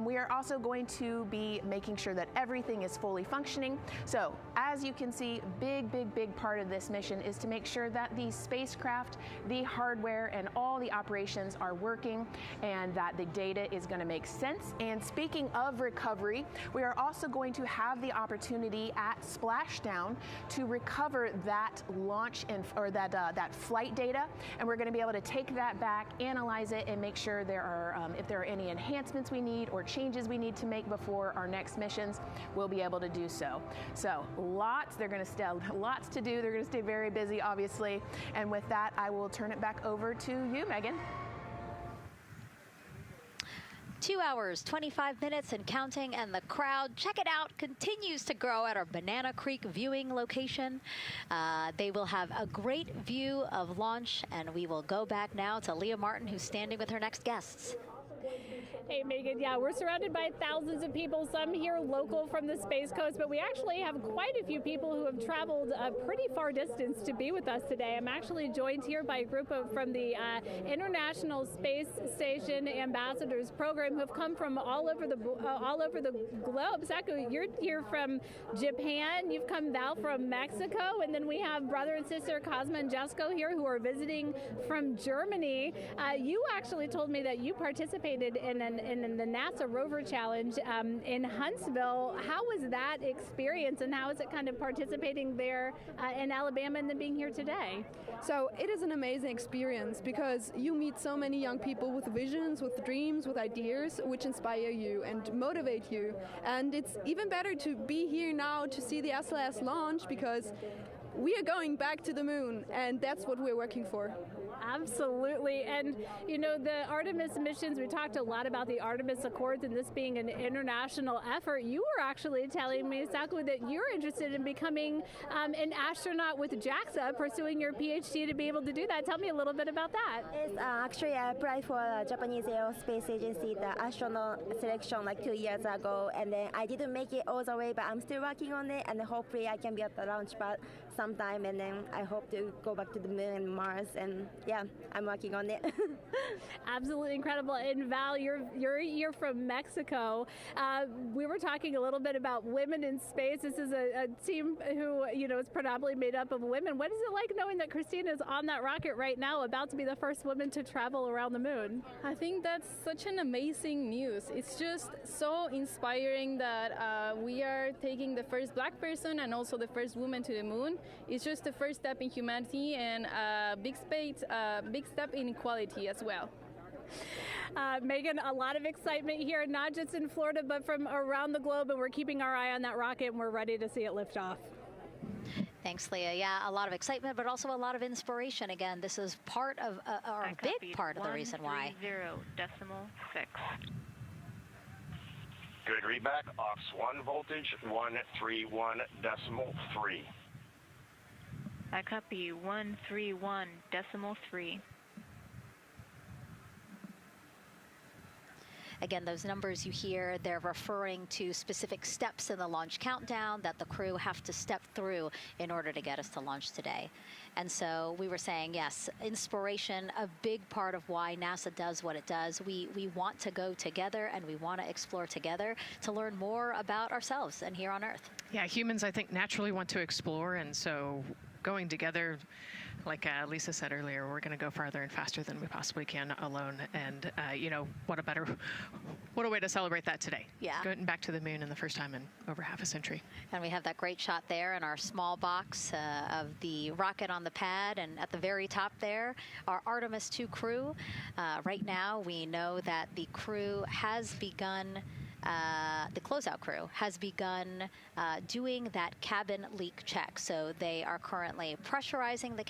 we are also going to be making sure that everything is fully functioning. So as you can see, big part of this mission is to make sure that the spacecraft, the hardware, and all the operations are working, and that the data is going to make sense. And speaking of recovery, we are also going to have the opportunity at Splash splashdown to recover that launch or that flight data, and we're going to be able to take that back, analyze it, and make sure there are if there are any enhancements we need or changes we need to make before our next missions, we'll be able to do so. So they're going to stay lots to do. They're going to stay very busy, obviously. And with that, I will turn it back over to you, Megan. 2 hours, 25 minutes and counting, and the crowd, check it out, continues to grow at our Banana Creek viewing location. They will have a great view of launch, and we will go back now to Leah Martin, who's standing with her next guests. Hey, Megan. Yeah, we're surrounded by thousands of people, some here local from the Space Coast, but we actually have quite a few people who have traveled a pretty far distance to be with us today. I'm actually joined here by a group from the International Space Station Ambassadors Program who have come from all over the globe. Saku, you're here from Japan. You've come, Val, from Mexico, and then we have brother and sister Cosma and Jesco here who are visiting from Germany. You actually told me that you participated in the NASA Rover Challenge in Huntsville. How was that experience, and how is it kind of participating there in Alabama and then being here today? So it is an amazing experience because you meet so many young people with visions, with dreams, with ideas, which inspire you and motivate you. And it's even better to be here now to see the SLS launch because we are going back to the moon, and that's what we're working for. Absolutely. And, you know, the Artemis missions, we talked a lot about the Artemis Accords and this being an international effort. You were actually telling me, Saku, that you're interested in becoming an astronaut with JAXA, pursuing your PhD to be able to do that. Tell me a little bit about that. Yes, actually, I applied for the Japanese Aerospace Agency, the astronaut selection like 2 years ago, and then I didn't make it all the way, but I'm still working on it, and hopefully I can be at the launch pad sometime, and then I hope to go back to the moon and Mars, and yeah, I'm working on it. Absolutely incredible. And Val, you're from Mexico. We were talking a little bit about women in space. This is a team who, you know, is predominantly made up of women. What is it like knowing that Christina is on that rocket right now, about to be the first woman to travel around the moon? I think that's such an amazing news. It's just so inspiring that we are taking the first black person and also the first woman to the moon. It's just the first step in humanity and a big step in equality as well. Megan, a lot of excitement here, not just in Florida, but from around the globe, and we're keeping our eye on that rocket, and we're ready to see it lift off. Thanks, Leah. Yeah, a lot of excitement, but also a lot of inspiration. Again, this is part of, or a big part of the reason why. 130.6. Good readback. Aux 1 voltage 131.3. I copy 131.3. Again, those numbers you hear, they're referring to specific steps in the launch countdown that the crew have to step through in order to get us to launch today. And so we were saying, yes, inspiration, a big part of why NASA does what it does. We want to go together, and we want to explore together to learn more about ourselves and here on Earth. Yeah, humans, I think, naturally want to explore, and so going together, like Lisa said earlier, we're going to go farther and faster than we possibly can alone. And, you know, what a way to celebrate that today. Yeah. Going back to the moon in the first time in over half a century. And we have that great shot there in our small box of the rocket on the pad. And at the very top there, our Artemis 2 crew. Right now, we know that the crew has begun the closeout crew has begun doing that cabin leak check. So they are currently pressurizing the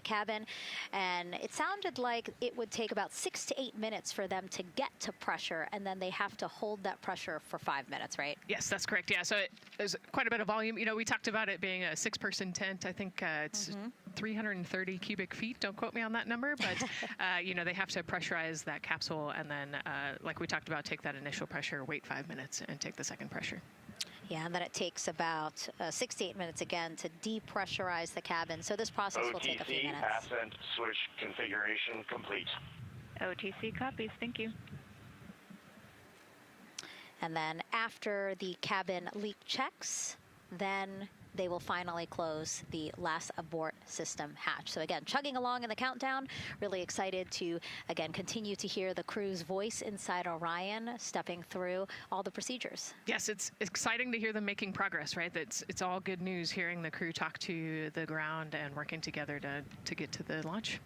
cabin, and it sounded like it would take about 6 to 8 minutes for them to get to pressure, and then they have to hold that pressure for 5 minutes, right? Yes, that's correct. Yeah, so there's quite a bit of volume. You know, we talked about it being a 6-person tent. I think it's 330 cubic feet. Don't quote me on that number, but you know, they have to pressurize that capsule, and then, like we talked about, take that initial pressure, wait 5 minutes, and take the second pressure. Yeah, and then it takes about 6 to 8 minutes again to depressurize the cabin. So this process will take a few minutes. OTC ascent switch configuration complete. OTC copies. Thank you. And then after the cabin leak checks, then they will finally close the last abort system hatch. So again, chugging along in the countdown, really excited to, again, continue to hear the crew's voice inside Orion, stepping through all the procedures. Yes, it's exciting to hear them making progress, right? It's all good news hearing the crew talk to the ground and working together to get to the launch.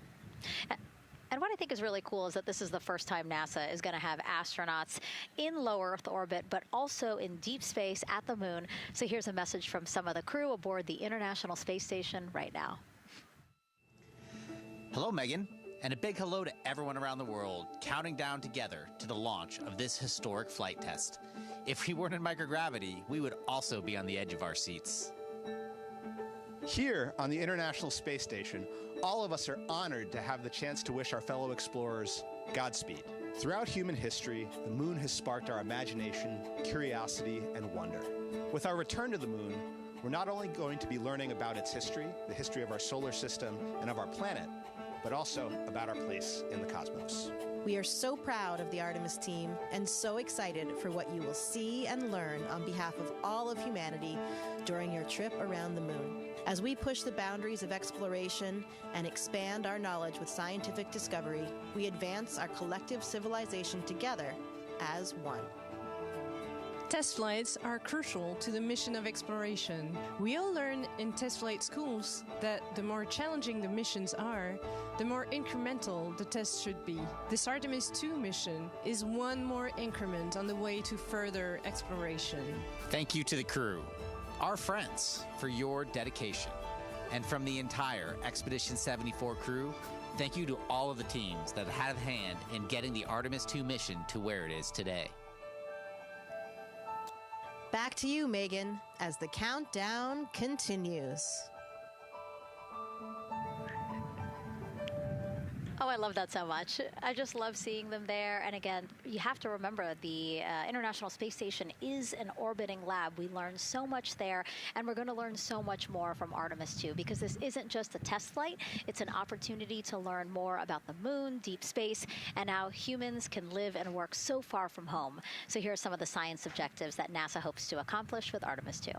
And what I think is really cool is that this is the first time NASA is going to have astronauts in low Earth orbit, but also in deep space at the moon. So here's a message from some of the crew aboard the International Space Station right now. Hello, Megan, and a big hello to everyone around the world counting down together to the launch of this historic flight test. If we weren't in microgravity, we would also be on the edge of our seats. Here on the International Space Station, all of us are honored to have the chance to wish our fellow explorers Godspeed. Throughout human history, the moon has sparked our imagination, curiosity, and wonder. With our return to the moon, we're not only going to be learning about its history, the history of our solar system and of our planet, but also about our place in the cosmos. We are so proud of the Artemis team and so excited for what you will see and learn on behalf of all of humanity during your trip around the moon. As we push the boundaries of exploration and expand our knowledge with scientific discovery, we advance our collective civilization together as one. Test flights are crucial to the mission of exploration. We all learn in test flight schools that the more challenging the missions are, the more incremental the tests should be. This Artemis 2 mission is one more increment on the way to further exploration. Thank you to the crew, our friends, for your dedication. And from the entire Expedition 74 crew, thank you to all of the teams that had a hand in getting the Artemis 2 mission to where it is today. Back to you, Megan, as the countdown continues. Oh, I love that so much. I just love seeing them there. And again, you have to remember the International Space Station is an orbiting lab. We learn so much there, and we're going to learn so much more from Artemis 2, because this isn't just a test flight. It's an opportunity to learn more about the moon, deep space, and how humans can live and work so far from home. So here are some of the science objectives that NASA hopes to accomplish with Artemis 2.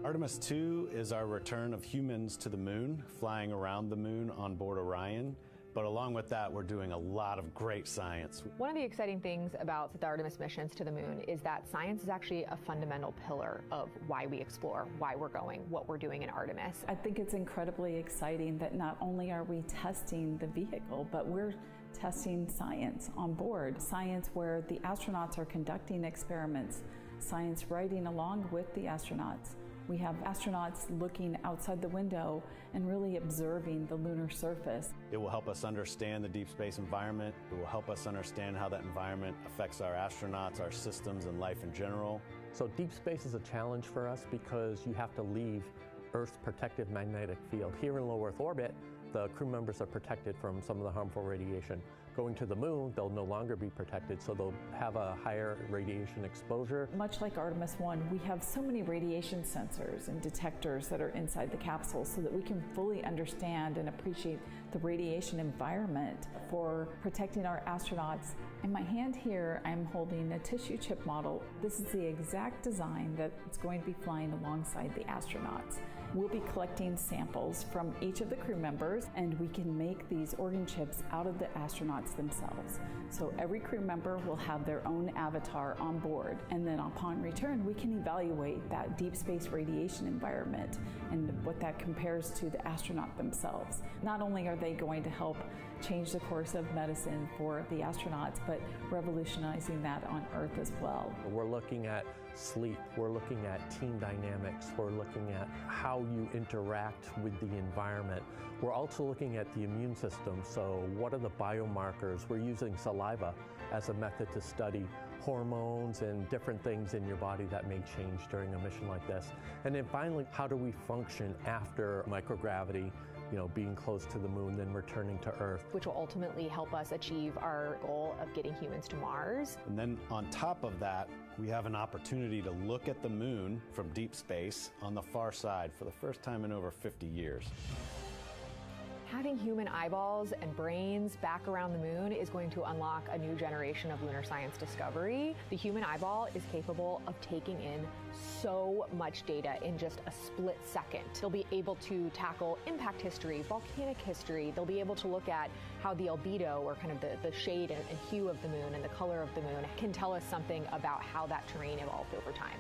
Artemis 2 is our return of humans to the moon, flying around the moon on board Orion. But along with that, we're doing a lot of great science. One of the exciting things about the Artemis missions to the moon is that science is actually a fundamental pillar of why we explore, why we're going, what we're doing in Artemis. I think it's incredibly exciting that not only are we testing the vehicle, but we're testing science on board. Science where the astronauts are conducting experiments, science riding along with the astronauts. We have astronauts looking outside the window and really observing the lunar surface. It will help us understand the deep space environment. It will help us understand how that environment affects our astronauts, our systems, and life in general. So deep space is a challenge for us because you have to leave Earth's protective magnetic field. Here in low Earth orbit, the crew members are protected from some of the harmful radiation. Going to the moon, they'll no longer be protected, so they'll have a higher radiation exposure. Much like Artemis 1, we have so many radiation sensors and detectors that are inside the capsule so that we can fully understand and appreciate the radiation environment for protecting our astronauts. In my hand here, I'm holding a tissue chip model. This is the exact design that's going to be flying alongside the astronauts. We'll be collecting samples from each of the crew members, and we can make these organ chips out of the astronauts themselves. So every crew member will have their own avatar on board, and then upon return, we can evaluate that deep space radiation environment and what that compares to the astronaut themselves. Not only are they going to help change the course of medicine for the astronauts, but revolutionizing that on Earth as well. We're looking at sleep, we're looking at team dynamics, we're looking at how you interact with the environment. We're also looking at the immune system, so what are the biomarkers? We're using saliva as a method to study hormones and different things in your body that may change during a mission like this. And then finally, how do we function after microgravity, being close to the moon, then returning to Earth. Which will ultimately help us achieve our goal of getting humans to Mars. And then on top of that, we have an opportunity to look at the moon from deep space on the far side for the first time in over 50 years. Having human eyeballs and brains back around the moon is going to unlock a new generation of lunar science discovery. The human eyeball is capable of taking in so much data in just a split second. They'll be able to tackle impact history, volcanic history. They'll be able to look at how the albedo, or kind of the shade and hue of the moon and the color of the moon, can tell us something about how that terrain evolved over time.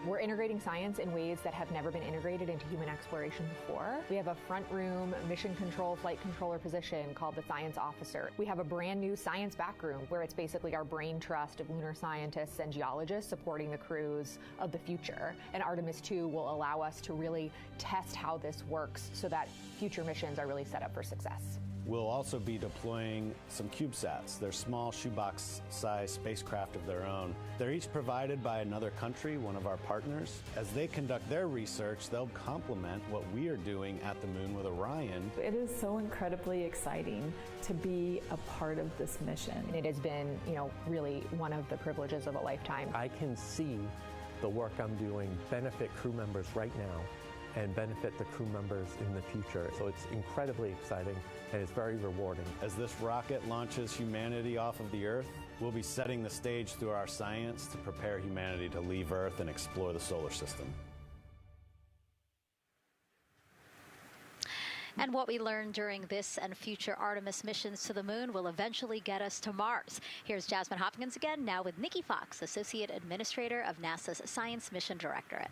We're integrating science in ways that have never been integrated into human exploration before. We have a front room mission control flight controller position called the Science Officer. We have a brand new science back room where it's basically our brain trust of lunar scientists and geologists supporting the crews of the future. And Artemis 2 will allow us to really test how this works so that future missions are really set up for success. We'll also be deploying some CubeSats. They're small shoebox-sized spacecraft of their own. They're each provided by another country, one of our partners. As they conduct their research, they'll complement what we are doing at the moon with Orion. It is so incredibly exciting to be a part of this mission. And it has been, really one of the privileges of a lifetime. I can see the work I'm doing benefit crew members right now and benefit the crew members in the future. So it's incredibly exciting and it's very rewarding. As this rocket launches humanity off of the Earth, we'll be setting the stage through our science to prepare humanity to leave Earth and explore the solar system. And what we learn during this and future Artemis missions to the moon will eventually get us to Mars. Here's Jasmine Hopkins again, now with Nikki Fox, Associate Administrator of NASA's Science Mission Directorate.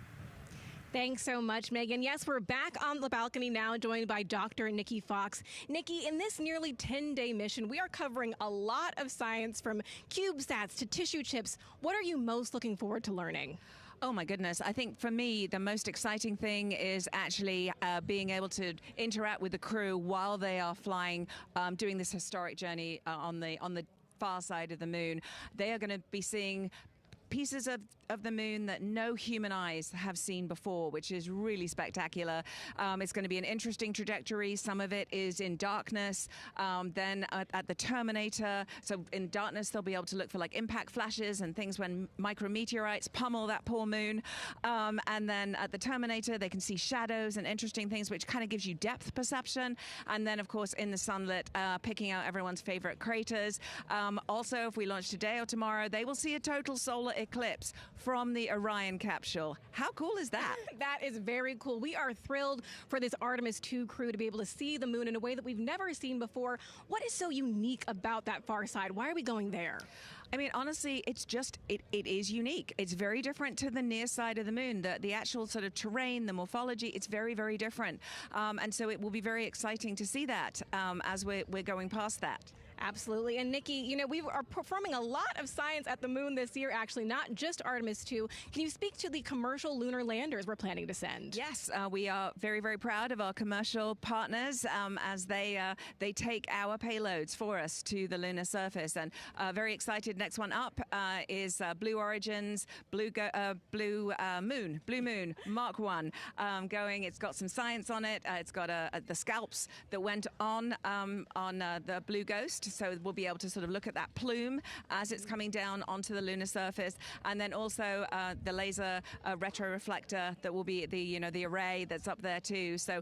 Thanks so much, Megan. Yes, we're back on the balcony now, joined by Dr. Nikki Fox. Nikki, in this nearly 10-day mission, we are covering a lot of science from CubeSats to tissue chips. What are you most looking forward to learning? Oh my goodness. I think for me, the most exciting thing is actually being able to interact with the crew while they are flying, doing this historic journey on the far side of the moon. They are going to be seeing pieces of the moon that no human eyes have seen before, which is really spectacular. It's going to be an interesting trajectory. Some of it is in darkness. Then at the Terminator, so in darkness, they'll be able to look for like impact flashes and things when micrometeorites pummel that poor moon. And then at the Terminator, they can see shadows and interesting things, which kind of gives you depth perception. And then, of course, in the sunlit, picking out everyone's favorite craters. Also, if we launch today or tomorrow, they will see a total solar eclipse from the Orion capsule. How cool is that? That is very cool. We are thrilled for this Artemis 2 crew to be able to see the moon in a way that we've never seen before. What is so unique about that far side? Why are we going there? I mean, honestly, it's just, it is unique. It's very different to the near side of the moon. The actual sort of terrain, the morphology, it's very, very different. And so it will be very exciting to see that as we're going past that. Absolutely. And Nikki, we are performing a lot of science at the moon this year, actually, not just Artemis 2. Can you speak to the commercial lunar landers we're planning to send? Yes, we are very, very proud of our commercial partners as they take our payloads for us to the lunar surface. And very excited, next one up is Blue Origin's Blue Moon Mark 1 going. It's got some science on it. It's got the scalps that went on the Blue Ghost. So we'll be able to sort of look at that plume as it's coming down onto the lunar surface, and then also the laser retroreflector that will be the array that's up there too. So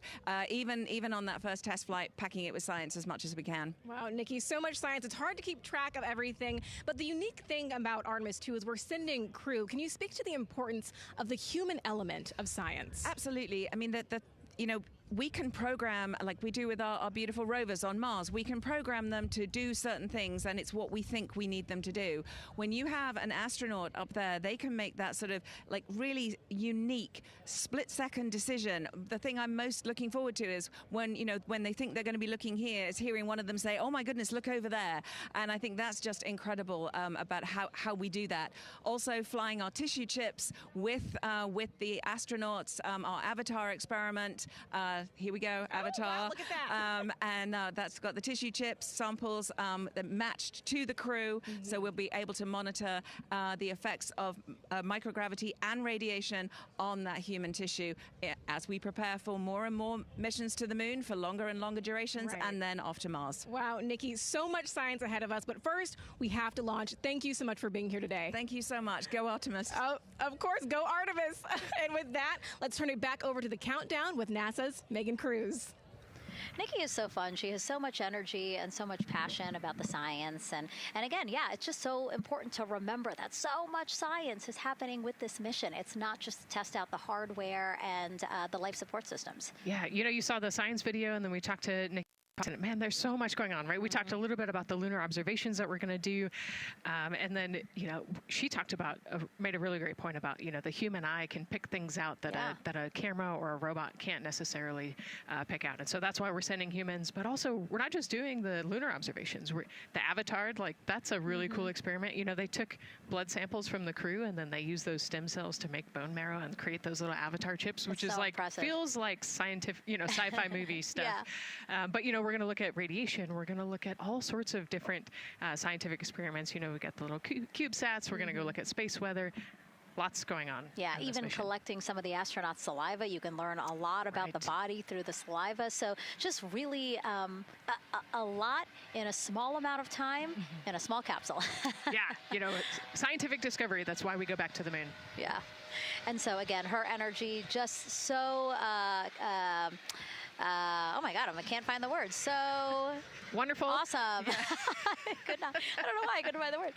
even on that first test flight, packing it with science as much as we can. Wow, Nikki, so much science. It's hard to keep track of everything. But the unique thing about Artemis 2 is we're sending crew. Can you speak to the importance of the human element of science? Absolutely. I mean, we can program, like we do with our beautiful rovers on Mars, we can program them to do certain things, and it's what we think we need them to do. When you have an astronaut up there, they can make that sort of like really unique split-second decision. The thing I'm most looking forward to is when they think they're going to be looking here, is hearing one of them say, "Oh my goodness, look over there." And I think that's just incredible about how we do that. Also, flying our tissue chips with the astronauts, our Avatar experiment. Here we go, Avatar. Wow, look at that. And that's got the tissue chips samples that matched to the crew, so we'll be able to monitor the effects of microgravity and radiation on that human tissue as we prepare for more and more missions to the moon for longer and longer durations, and then off to Mars. Wow, Nikki, so much science ahead of us, but first we have to launch. Thank you so much for being here today. Thank you so much. Go Artemis. Oh, of course, go Artemis. And with that, let's turn it back over to the countdown with NASA's Megan Cruz. Nikki is so fun. She has so much energy and so much passion about the science. And again, yeah, it's just so important to remember that so much science is happening with this mission. It's not just to test out the hardware and the life support systems. Yeah, you saw the science video, and then we talked to Nikki. Man, there's so much going on, right? We talked a little bit about the lunar observations that we're going to do. And then, she talked about, made a really great point about, the human eye can pick things out that, that a camera or a robot can't necessarily pick out. And so that's why we're sending humans. But also, we're not just doing the lunar observations. The Avatar, that's a really cool experiment. They took blood samples from the crew, and then they used those stem cells to make bone marrow and create those little Avatar chips, which is so impressive. Feels like scientific, sci-fi movie stuff. But, we're going to look at radiation. We're going to look at all sorts of different scientific experiments. We got the little CubeSats. We're going to go look at space weather. Lots going on. Yeah, even collecting some of the astronauts' saliva. You can learn a lot about the body through the saliva. So just really a lot in a small amount of time in a small capsule. Yeah, scientific discovery. That's why we go back to the moon. Yeah. And so, again, her energy just so... oh my God, I can't find the word. So wonderful. Awesome. Yeah. I don't know why I couldn't find the word.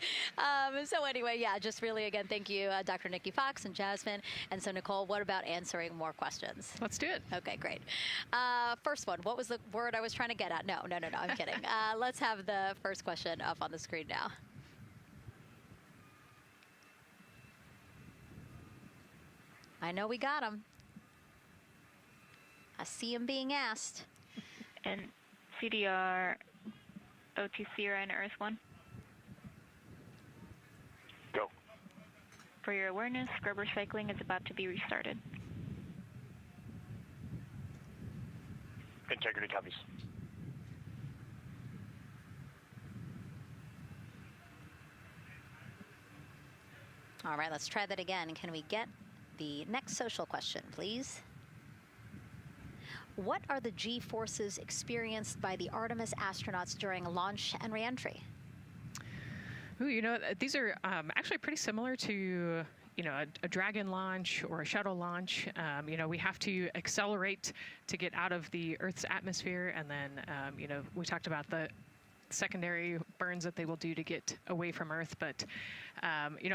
So anyway, yeah, just really, again, thank you, Dr. Nikki Fox and Jasmine. And so, Nicole, what about answering more questions? Let's do it. Okay, great. First one, what was the word I was trying to get at? No, I'm kidding. Let's have the first question up on the screen now. I know we got them. I see him being asked. And CDR OTC Orion Earth 1. Go. For your awareness, scrubber cycling is about to be restarted. Integrity copies. All right, let's try that again. Can we get the next social question, please? What are the G-forces experienced by the Artemis astronauts during launch and reentry? Ooh, these are actually pretty similar to, a Dragon launch or a shuttle launch. We have to accelerate to get out of the Earth's atmosphere. And then, we talked about the secondary burns that they will do to get away from Earth. But,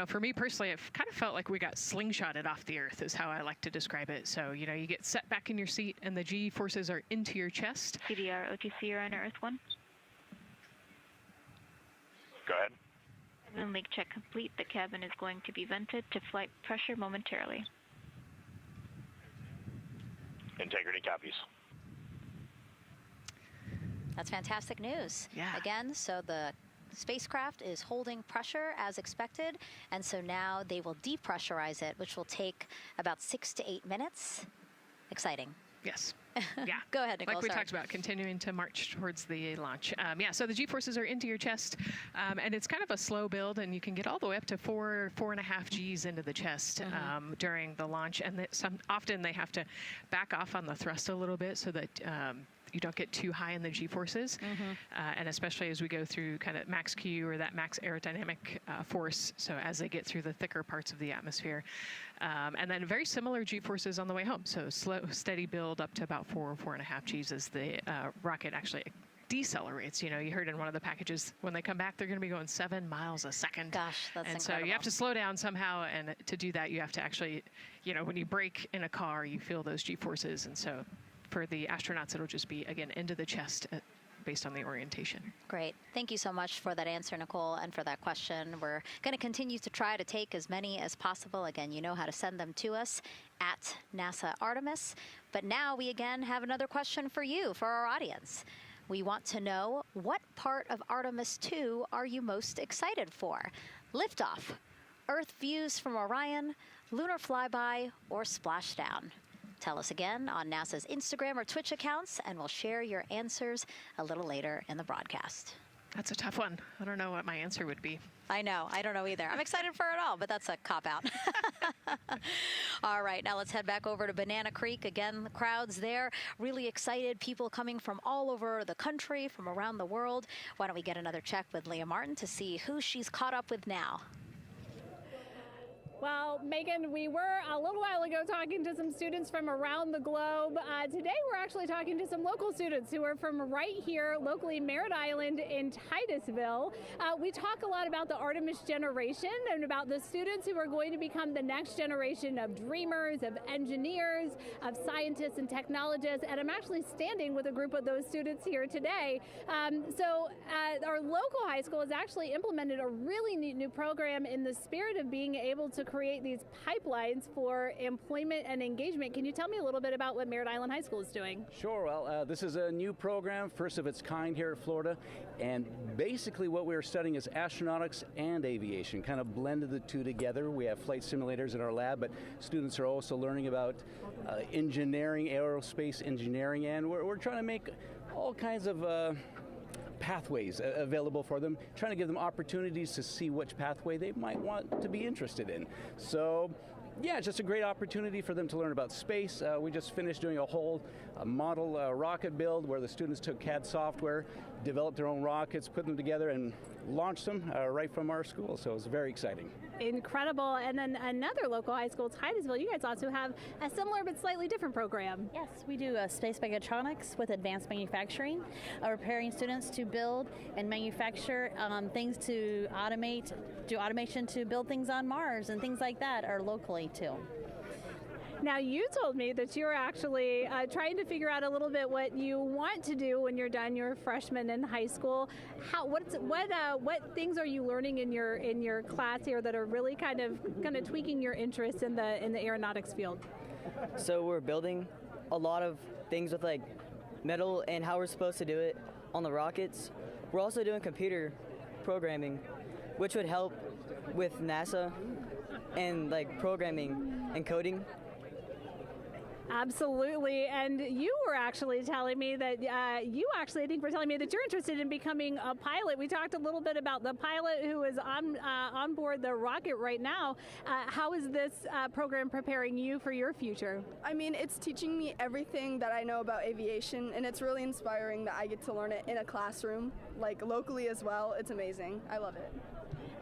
for me personally, it kind of felt like we got slingshotted off the Earth is how I like to describe it. So, you get set back in your seat and the G forces are into your chest. CDR OTC Orion Earth 1. Go ahead. Moon leak check complete. The cabin is going to be vented to flight pressure momentarily. Integrity copies. That's fantastic news. Yeah. Again, so the spacecraft is holding pressure as expected, and so now they will depressurize it, which will take about 6 to 8 minutes. Exciting. Yes. Yeah. Go ahead, Nicole. Like we sorry. talked about, continuing to march towards the launch. So the G-forces are into your chest, and it's kind of a slow build, and you can get all the way up to 4.5 Gs into the chest during the launch, and often they have to back off on the thrust a little bit so that you don't get too high in the G-forces, and especially as we go through kind of max Q or that max aerodynamic force, so as they get through the thicker parts of the atmosphere. And then very similar G-forces on the way home, so slow, steady build up to about 4.5 Gs as the rocket actually decelerates. You heard in one of the packages, when they come back, they're going to be going 7 miles a second. Gosh, that's and incredible. So you have to slow down somehow, and to do that, you have to actually, when you brake in a car, you feel those G-forces, and so for the astronauts, it'll just be, again, into the chest based on the orientation. Great. Thank you so much for that answer, Nicole, and for that question. We're going to continue to try to take as many as possible. Again, you know how to send them to us at NASA Artemis. But now we again have another question for you, for our audience. We want to know, what part of Artemis 2 are you most excited for? Liftoff, Earth views from Orion, lunar flyby, or splashdown? Tell us again on NASA's Instagram or Twitch accounts, and we'll share your answers a little later in the broadcast. That's a tough one. I don't know what my answer would be. I know. I don't know either. I'm excited for it all, but that's a cop-out. All right, now let's head back over to Banana Creek. Again, the crowds there, really excited. People coming from all over the country, from around the world. Why don't we get another check with Leah Martin to see who she's caught up with now? Well, Megan, we were a little while ago talking to some students from around the globe. Today, we're actually talking to some local students who are from right here, locally, Merritt Island in Titusville. We talk a lot about the Artemis generation and about the students who are going to become the next generation of dreamers, of engineers, of scientists and technologists. And I'm actually standing with a group of those students here today. Our local high school has actually implemented a really neat new program in the spirit of being able to create these pipelines for employment and engagement. Can you tell me a little bit about what Merritt Island High School is doing? Sure. Well, this is a new program, first of its kind here at Florida, and basically what we're studying is astronautics and aviation, kind of blended the two together. We have flight simulators in our lab, but students are also learning about engineering, aerospace engineering, and we're trying to make all kinds of pathways available for them, trying to give them opportunities to see which pathway they might want to be interested in. So, yeah, it's just a great opportunity for them to learn about space. We just finished doing a whole model rocket build where the students took CAD software, developed their own rockets, put them together, and launched them right from our school. So it was very exciting. Incredible. And then another local high school, Titusville, you guys also have a similar but slightly different program. Yes, we do space mechatronics with advanced manufacturing, preparing students to build and manufacture things to automate, do automation to build things on Mars and things like that, or locally too. Now, you told me that you're actually trying to figure out a little bit what you want to do when you're done. You're a freshman in high school. What things are you learning in your class here that are really kind of tweaking your interest in the aeronautics field? So we're building a lot of things with like metal and how we're supposed to do it on the rockets. We're also doing computer programming, which would help with NASA and like programming and coding. Absolutely. And you were actually telling me that I think were telling me that you're interested in becoming a pilot. We talked a little bit about the pilot who is on board the rocket right now. How is this program preparing you for your future? I mean, it's teaching me everything that I know about aviation, and it's really inspiring that I get to learn it in a classroom, like locally as well. It's amazing. I love it.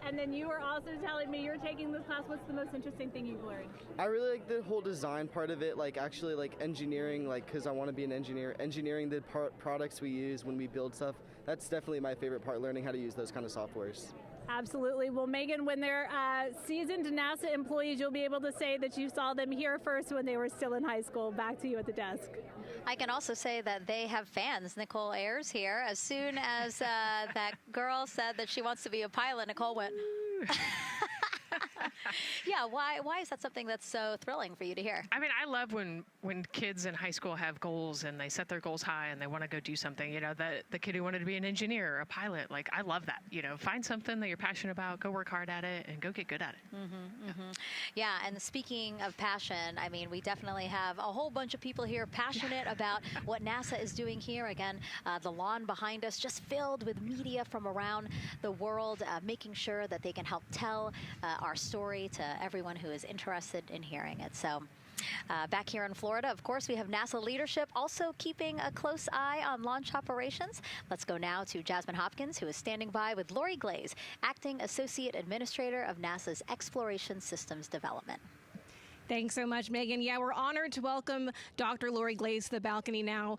And then you were also telling me you're taking this class. What's the most interesting thing you've learned? I really like the whole design part of it, like actually like engineering, like because I want to be an engineer. Engineering the products we use when we build stuff, that's definitely my favorite part, learning how to use those kind of softwares. Absolutely. Well, Megan, when they're seasoned NASA employees, you'll be able to say that you saw them here first when they were still in high school. Back to you at the desk. I can also say that they have fans. Nicole Ayers here. As soon as that girl said that she wants to be a pilot, Nicole went, yeah, why is that something that's so thrilling for you to hear? I mean, I love when kids in high school have goals and they set their goals high and they want to go do something. You know, the kid who wanted to be an engineer or a pilot, like, I love that. You know, find something that you're passionate about, go work hard at it, and go get good at it. Yeah, and speaking of passion, I mean, we definitely have a whole bunch of people here passionate about what NASA is doing here. Again, the lawn behind us just filled with media from around the world, making sure that they can help tell our story to everyone who is interested in hearing it. So back here in Florida, of course, we have NASA leadership also keeping a close eye on launch operations. Let's go now to Jasmine Hopkins, who is standing by with Lori Glaze, Acting Associate Administrator of NASA's Exploration Systems Development. Thanks so much, Megan. Yeah, we're honored to welcome Dr. Lori Glaze to the balcony now.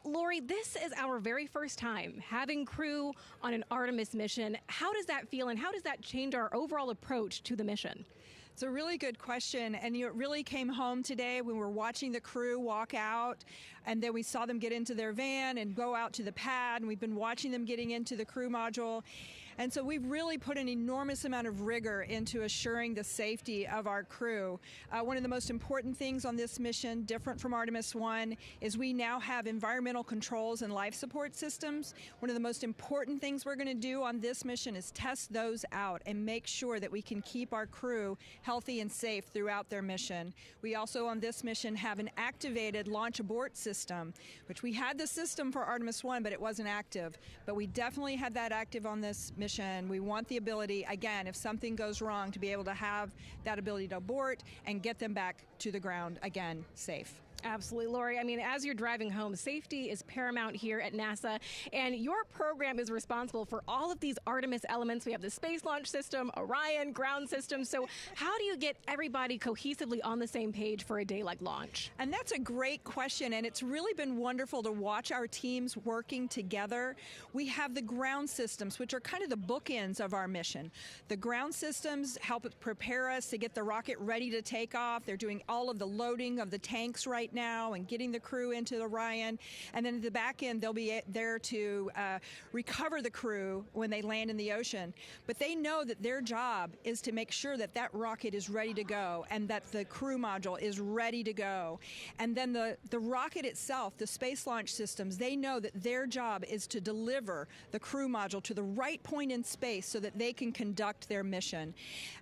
Lori, this is our very first time having crew on an Artemis mission. How does that feel, and how does that change our overall approach to the mission? It's a really good question, and it really came home today when we were watching the crew walk out, and then we saw them get into their van and go out to the pad, and we've been watching them getting into the crew module. And so we've really put an enormous amount of rigor into assuring the safety of our crew. One of the most important things on this mission, different from Artemis 1, is we now have environmental controls and life support systems. One of the most important things we're going to do on this mission is test those out and make sure that we can keep our crew healthy and safe throughout their mission. We also on this mission have an activated launch abort system, which we had the system for Artemis 1, but it wasn't active. But we definitely had that active on this mission. We want the ability, again, if something goes wrong, to be able to have that ability to abort and get them back to the ground again safe. Absolutely, Lori. I mean, as you're driving home, safety is paramount here at NASA, and your program is responsible for all of these Artemis elements. We have the Space Launch System, Orion, ground system. So how do you get everybody cohesively on the same page for a day like launch? And that's a great question, and it's really been wonderful to watch our teams working together. We have the ground systems, which are kind of the bookends of our mission. The ground systems help prepare us to get the rocket ready to take off. They're doing all of the loading of the tanks right now and getting the crew into Orion. And then at the back end, they'll be there to recover the crew when they land in the ocean. But they know that their job is to make sure that that rocket is ready to go and that the crew module is ready to go. And then the rocket itself, the space launch systems, they know that their job is to deliver the crew module to the right point in space so that they can conduct their mission.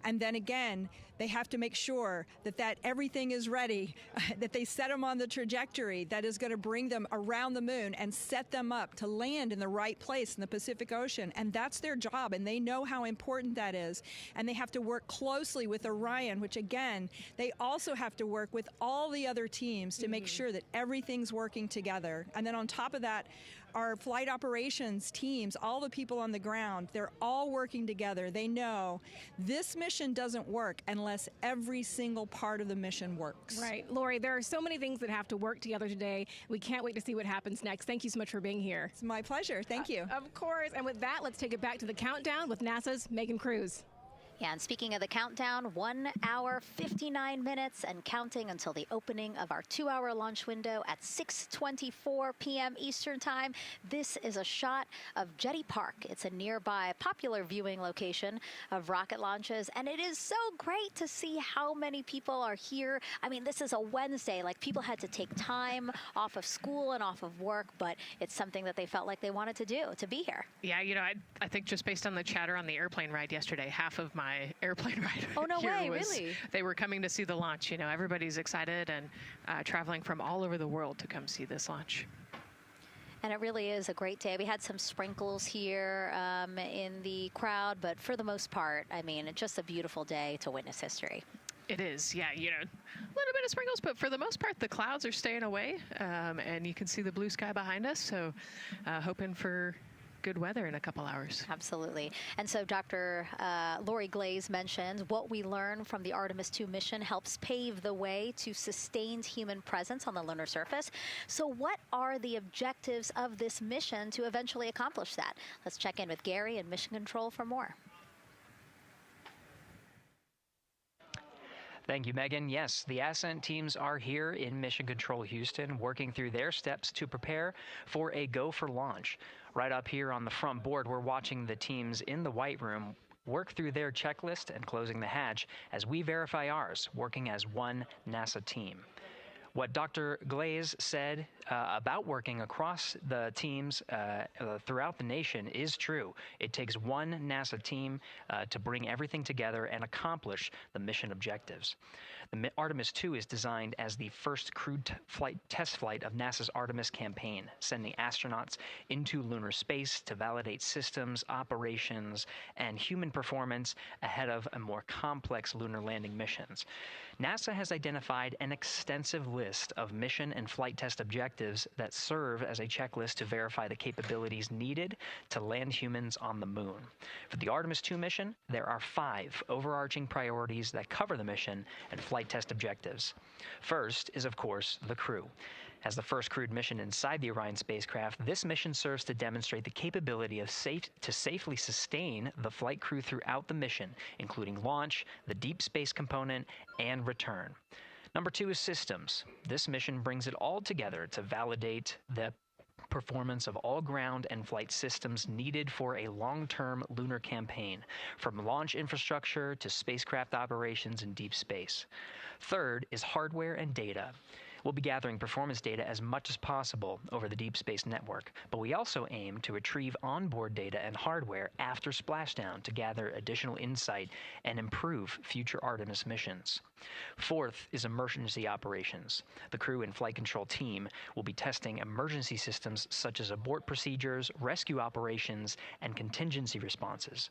And then again, they have to make sure that everything is ready, that they set them on the trajectory that is going to bring them around the moon and set them up to land in the right place in the Pacific Ocean. And that's their job, and they know how important that is. And they have to work closely with Orion, which again, they also have to work with all the other teams to make sure that everything's working together. And then on top of that, our flight operations teams, all the people on the ground, they're all working together. They know this mission doesn't work unless every single part of the mission works. Right. Lori, there are so many things that have to work together today. We can't wait to see what happens next. Thank you so much for being here. It's my pleasure. Thank you. Of course. And with that, let's take it back to the countdown with NASA's Megan Cruz. Yeah, and speaking of the countdown, 1 hour, 59 minutes and counting until the opening of our 2-hour launch window at 6:24 p.m. Eastern Time. This is a shot of Jetty Park. It's a nearby popular viewing location of rocket launches, and it is so great to see how many people are here. I mean, this is a Wednesday. Like, people had to take time off of school and off of work, but it's something that they felt like they wanted to do, to be here. Yeah, you know, I think just based on the chatter on the airplane ride yesterday, half of my airplane ride here was, really? They were coming to see the launch. You know, everybody's excited and traveling from all over the world to come see this launch. And it really is a great day. We had some sprinkles here in the crowd, but for the most part, I mean, it's just a beautiful day to witness history. It is, yeah, you know, a little bit of sprinkles, but for the most part, the clouds are staying away, and you can see the blue sky behind us, so hoping for good weather in a couple hours. Absolutely. And so Dr. Lori Glaze mentioned what we learned from the Artemis 2 mission helps pave the way to sustained human presence on the lunar surface. So what are the objectives of this mission to eventually accomplish that? Let's check in with Gary in Mission Control for more. Thank you, Megan. Yes, the Ascent teams are here in Mission Control Houston, working through their steps to prepare for a go for launch. Right up here on the front board, we're watching the teams in the White Room work through their checklist and closing the hatch as we verify ours, working as one NASA team. What Dr. Glaze said about working across the teams throughout the nation is true. It takes one NASA team to bring everything together and accomplish the mission objectives. The Artemis 2 is designed as the first crewed test flight of NASA's Artemis campaign, sending astronauts into lunar space to validate systems, operations, and human performance ahead of a more complex lunar landing missions. NASA has identified an extensive list of mission and flight test objectives that serve as a checklist to verify the capabilities needed to land humans on the moon. For the Artemis 2 mission, there are 5 overarching priorities that cover the mission and flight test objectives. First is, of course, the crew. As the first crewed mission inside the Orion spacecraft, this mission serves to demonstrate the capability of safely sustain the flight crew throughout the mission, including launch, the deep space component, and return. Number 2 is systems. This mission brings it all together to validate the performance of all ground and flight systems needed for a long-term lunar campaign, from launch infrastructure to spacecraft operations in deep space. Third is hardware and data. We'll be gathering performance data as much as possible over the Deep Space Network, but we also aim to retrieve onboard data and hardware after splashdown to gather additional insight and improve future Artemis missions. Fourth is emergency operations. The crew and flight control team will be testing emergency systems such as abort procedures, rescue operations, and contingency responses.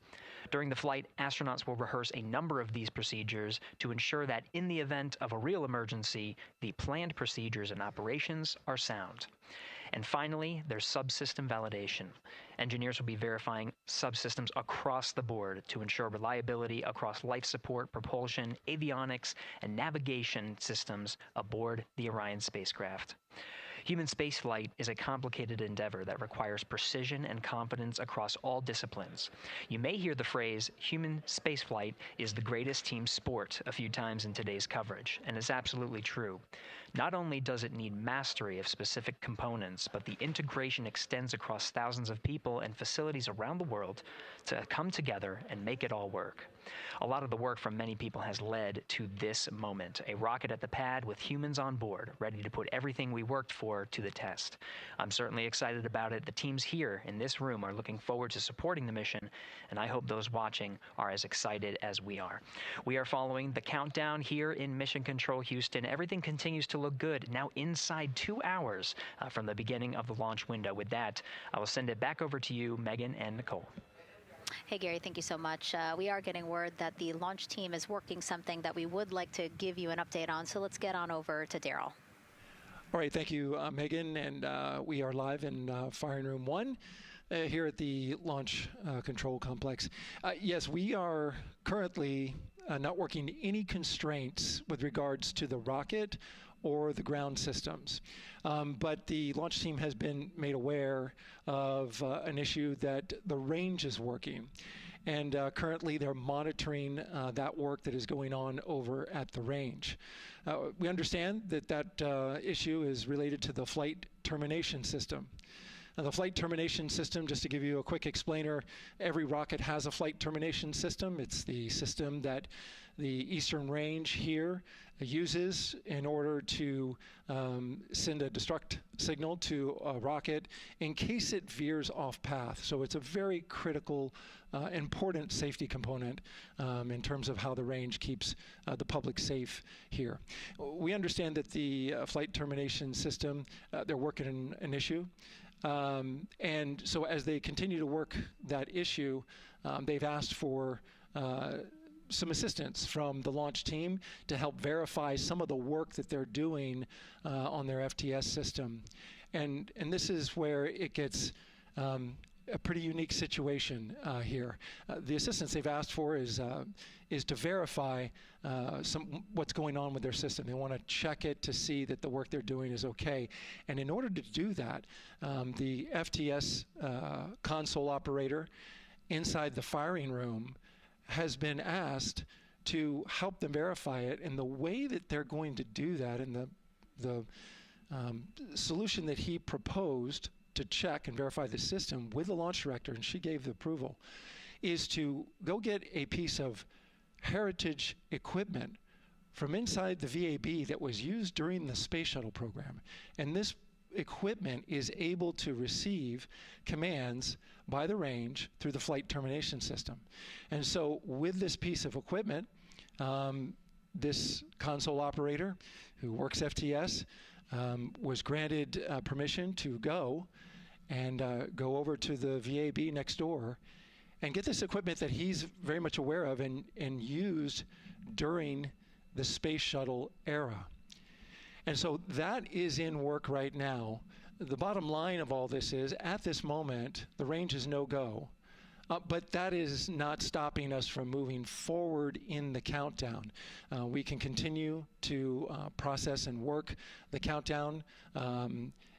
During the flight, astronauts will rehearse a number of these procedures to ensure that in the event of a real emergency, the planned procedures, and operations are sound. And finally, there's subsystem validation. Engineers will be verifying subsystems across the board to ensure reliability across life support, propulsion, avionics, and navigation systems aboard the Orion spacecraft. Human spaceflight is a complicated endeavor that requires precision and confidence across all disciplines. You may hear the phrase, human spaceflight is the greatest team sport, a few times in today's coverage, and it's absolutely true. Not only does it need mastery of specific components, but the integration extends across thousands of people and facilities around the world to come together and make it all work. A lot of the work from many people has led to this moment, a rocket at the pad with humans on board, ready to put everything we worked for to the test. I'm certainly excited about it. The teams here in this room are looking forward to supporting the mission, and I hope those watching are as excited as we are. We are following the countdown here in Mission Control Houston. Everything continues to look good. Now inside 2 hours from the beginning of the launch window. With that, I will send it back over to you, Megan and Nicole. Hey, Gary, thank you so much. We are getting word that the launch team is working something that we would like to give you an update on. So let's get on over to Daryl. All right, thank you, Megan. And we are live in Firing Room 1 here at the Launch Control Complex. Yes, we are currently not working any constraints with regards to the rocket or the ground systems. But the launch team has been made aware of an issue that the range is working. And currently they're monitoring that work that is going on over at the range. We understand that that issue is related to the flight termination system. Now, the flight termination system, just to give you a quick explainer, every rocket has a flight termination system. It's the system that the Eastern Range here uses in order to send a destruct signal to a rocket in case it veers off path. So it's a very critical, important safety component in terms of how the range keeps the public safe here. We understand that the flight termination system, they're working an issue. And so as they continue to work that issue, they've asked for some assistance from the launch team to help verify some of the work that they're doing on their FTS system. And this is where it gets a pretty unique situation here. The assistance they've asked for is to verify what's going on with their system. They want to check it to see that the work they're doing is okay. And in order to do that, the FTS console operator inside the firing room has been asked to help them verify it. And the way that they're going to do that, and the solution that he proposed to check and verify the system with the launch director, and she gave the approval, is to go get a piece of heritage equipment from inside the VAB that was used during the space shuttle program. And this equipment is able to receive commands by the range through the flight termination system. And so with this piece of equipment, this console operator who works FTS was granted permission to go go over to the VAB next door and get this equipment that he's very much aware of and used during the space shuttle era. And so that is in work right now. The bottom line of all this is, at this moment, the range is no-go. But that is not stopping us from moving forward in the countdown. We can continue to process and work the countdown.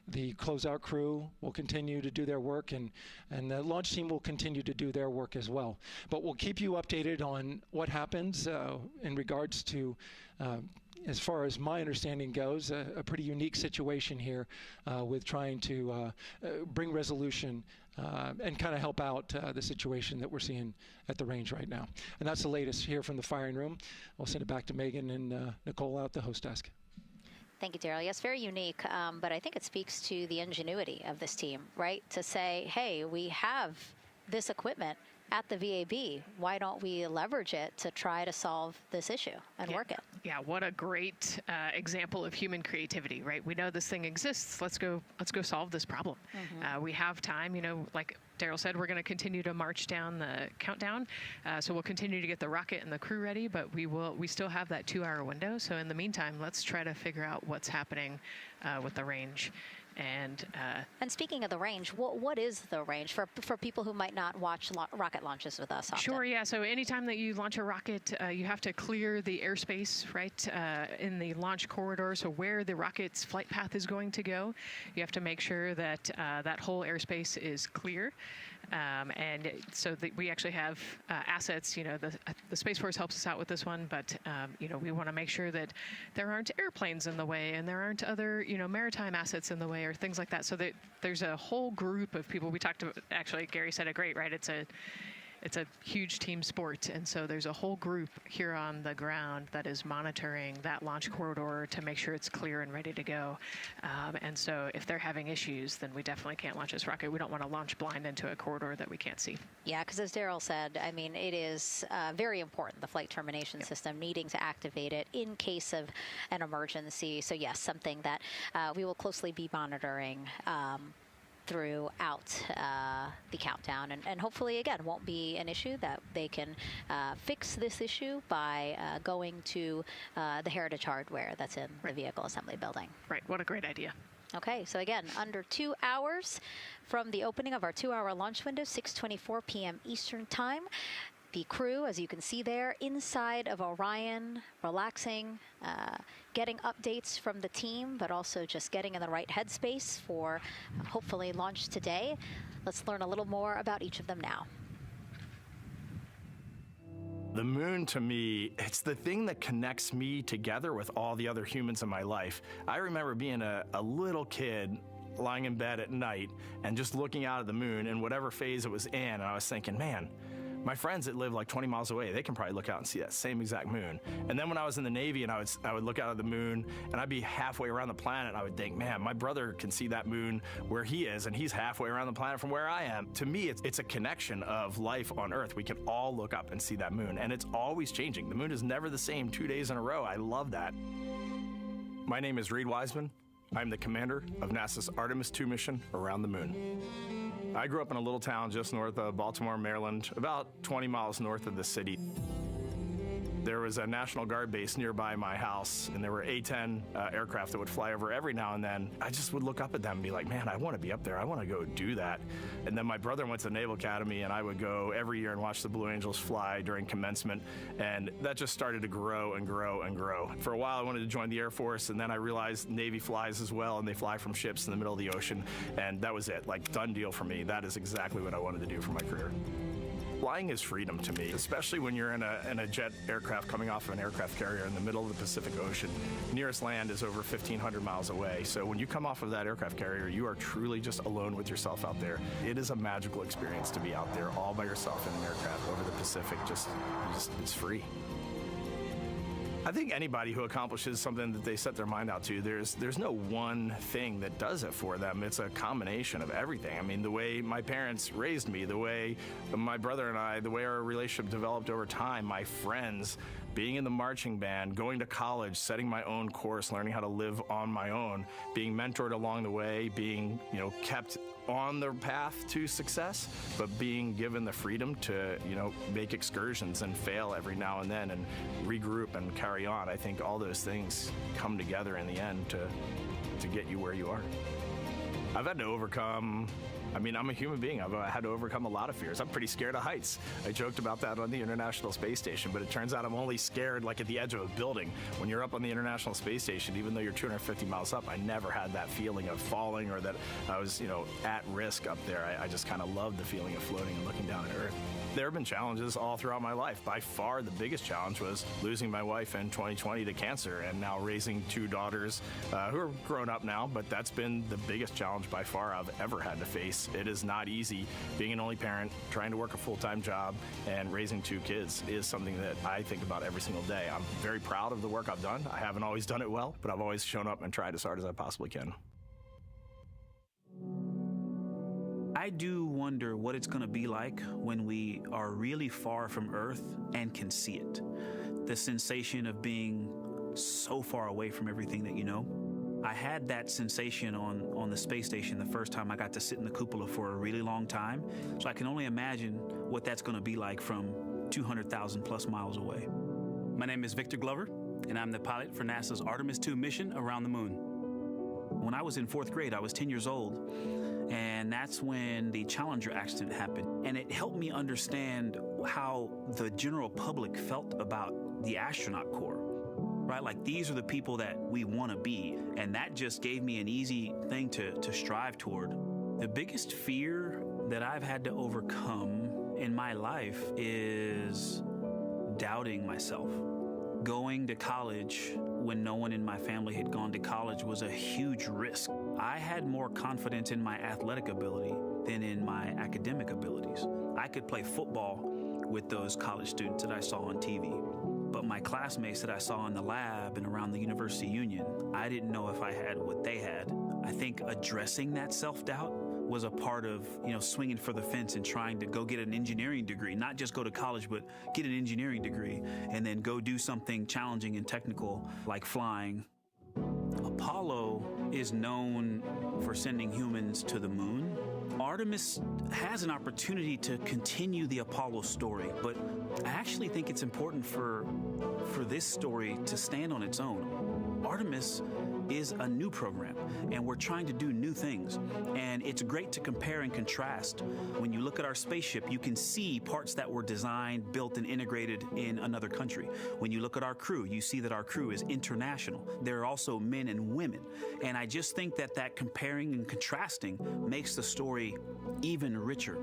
The closeout crew will continue to do their work, and the launch team will continue to do their work as well. But we'll keep you updated on what happens in regards to, as far as my understanding goes, a pretty unique situation here with trying to bring resolution and kind of help out the situation that we're seeing at the range right now. And that's the latest here from the firing room. I'll send it back to Megan and Nicole out at the host desk. Thank you, Daryl. Yes, very unique, but I think it speaks to the ingenuity of this team, right? To say, hey, we have this equipment at the VAB. Why don't we leverage it to try to solve this issue and work it? Yeah, what a great example of human creativity, right? We know this thing exists. Let's go solve this problem. We have time, like Daryl said, we're going to continue to march down the countdown. So we'll continue to get the rocket and the crew ready, but we still have that 2-hour window. So in the meantime, let's try to figure out what's happening with the range. And speaking of the range, what is the range for people who might not watch rocket launches with us often? Sure, yeah. So anytime that you launch a rocket, you have to clear the airspace, right, in the launch corridor. So where the rocket's flight path is going to go, you have to make sure that that whole airspace is clear. And so we actually have assets, the Space Force helps us out with this one, but, we want to make sure that there aren't airplanes in the way and there aren't other, maritime assets in the way or things like that. So that there's a whole group of people. We talked about, actually, Gary said it great, right? It's a huge team sport, and so there's a whole group here on the ground that is monitoring that launch corridor to make sure it's clear and ready to go. And so if they're having issues, then we definitely can't launch this rocket. We don't want to launch blind into a corridor that we can't see. Yeah, because as Daryl said, I mean, it is very important, the flight termination system, needing to activate it in case of an emergency. So yes, something that we will closely be monitoring throughout the countdown, and hopefully again won't be an issue, that they can fix this issue by going to the Heritage Hardware that's in the vehicle assembly building. Right, what a great idea. Okay, so again, under 2 hours from the opening of our 2-hour launch window, 6:24 p.m. Eastern Time. The crew, as you can see there, inside of Orion, relaxing, getting updates from the team, but also just getting in the right headspace for hopefully launch today. Let's learn a little more about each of them now. The moon, to me, it's the thing that connects me together with all the other humans in my life. I remember being a little kid lying in bed at night and just looking out at the moon in whatever phase it was in, and I was thinking, man, my friends that live like 20 miles away, they can probably look out and see that same exact moon. And then when I was in the Navy and I would look out at the moon and I'd be halfway around the planet, and I would think, man, my brother can see that moon where he is, and he's halfway around the planet from where I am. To me, it's a connection of life on Earth. We can all look up and see that moon, and it's always changing. The moon is never the same 2 days in a row. I love that. My name is Reed Wiseman. I'm the commander of NASA's Artemis II mission around the moon. I grew up in a little town just north of Baltimore, Maryland, about 20 miles north of the city. There was a National Guard base nearby my house, and there were A-10 aircraft that would fly over every now and then. I just would look up at them and be like, man, I want to be up there. I want to go do that. And then my brother went to the Naval Academy, and I would go every year and watch the Blue Angels fly during commencement, and that just started to grow and grow and grow. For a while, I wanted to join the Air Force, and then I realized Navy flies as well, and they fly from ships in the middle of the ocean, and that was it. Like, done deal for me. That is exactly what I wanted to do for my career. Flying is freedom to me, especially when you're in a jet aircraft coming off of an aircraft carrier in the middle of the Pacific Ocean. Nearest land is over 1,500 miles away. So when you come off of that aircraft carrier, you are truly just alone with yourself out there. It is a magical experience to be out there all by yourself in an aircraft over the Pacific. Just it's free. I think anybody who accomplishes something that they set their mind out to, there's no one thing that does it for them. It's a combination of everything. I mean, the way my parents raised me, the way my brother and I, the way our relationship developed over time, my friends, being in the marching band, going to college, setting my own course, learning how to live on my own, being mentored along the way, being, kept on the path to success, but being given the freedom to, make excursions and fail every now and then and regroup and carry on. I think all those things come together in the end to get you where you are. I've had to overcome, I'm a human being. I've had to overcome a lot of fears. I'm pretty scared of heights. I joked about that on the International Space Station, but it turns out I'm only scared like at the edge of a building. When you're up on the International Space Station, even though you're 250 miles up, I never had that feeling of falling or that I was, at risk up there. I just kind of loved the feeling of floating and looking down at Earth. There have been challenges all throughout my life. By far, the biggest challenge was losing my wife in 2020 to cancer, and now raising 2 daughters who are grown up now, but that's been the biggest challenge by far I've ever had to face. It is not easy being an only parent, trying to work a full-time job, and raising 2 kids is something that I think about every single day. I'm very proud of the work I've done. I haven't always done it well, but I've always shown up and tried as hard as I possibly can. I I do wonder what it's going to be like when we are really far from Earth and can see it. The sensation of being so far away from everything that you know. I had that sensation on the space station the first time I got to sit in the cupola for a really long time. So I can only imagine what that's going to be like from 200,000 plus miles away. My name is Victor Glover, and I'm the pilot for NASA's Artemis II mission around the moon. When I was in 4th grade, I was 10 years old, and that's when the Challenger accident happened. And it helped me understand how the general public felt about the astronaut corps. Right? Like, these are the people that we want to be. And that just gave me an easy thing to strive toward. The biggest fear that I've had to overcome in my life is doubting myself. Going to college when no one in my family had gone to college was a huge risk. I had more confidence in my athletic ability than in my academic abilities. I could play football with those college students that I saw on TV. But my classmates that I saw in the lab and around the University Union, I didn't know if I had what they had. I think addressing that self-doubt was a part of, swinging for the fence and trying to go get an engineering degree, not just go to college, but get an engineering degree and then go do something challenging and technical like flying. Apollo is known for sending humans to the moon. Artemis has an opportunity to continue the Apollo story, but I actually think it's important for this story to stand on its own. Artemis is a new program, and we're trying to do new things. And it's great to compare and contrast. When you look at our spaceship, you can see parts that were designed, built, and integrated in another country. When you look at our crew, you see that our crew is international. There are also men and women. And I just think that comparing and contrasting makes the story even richer.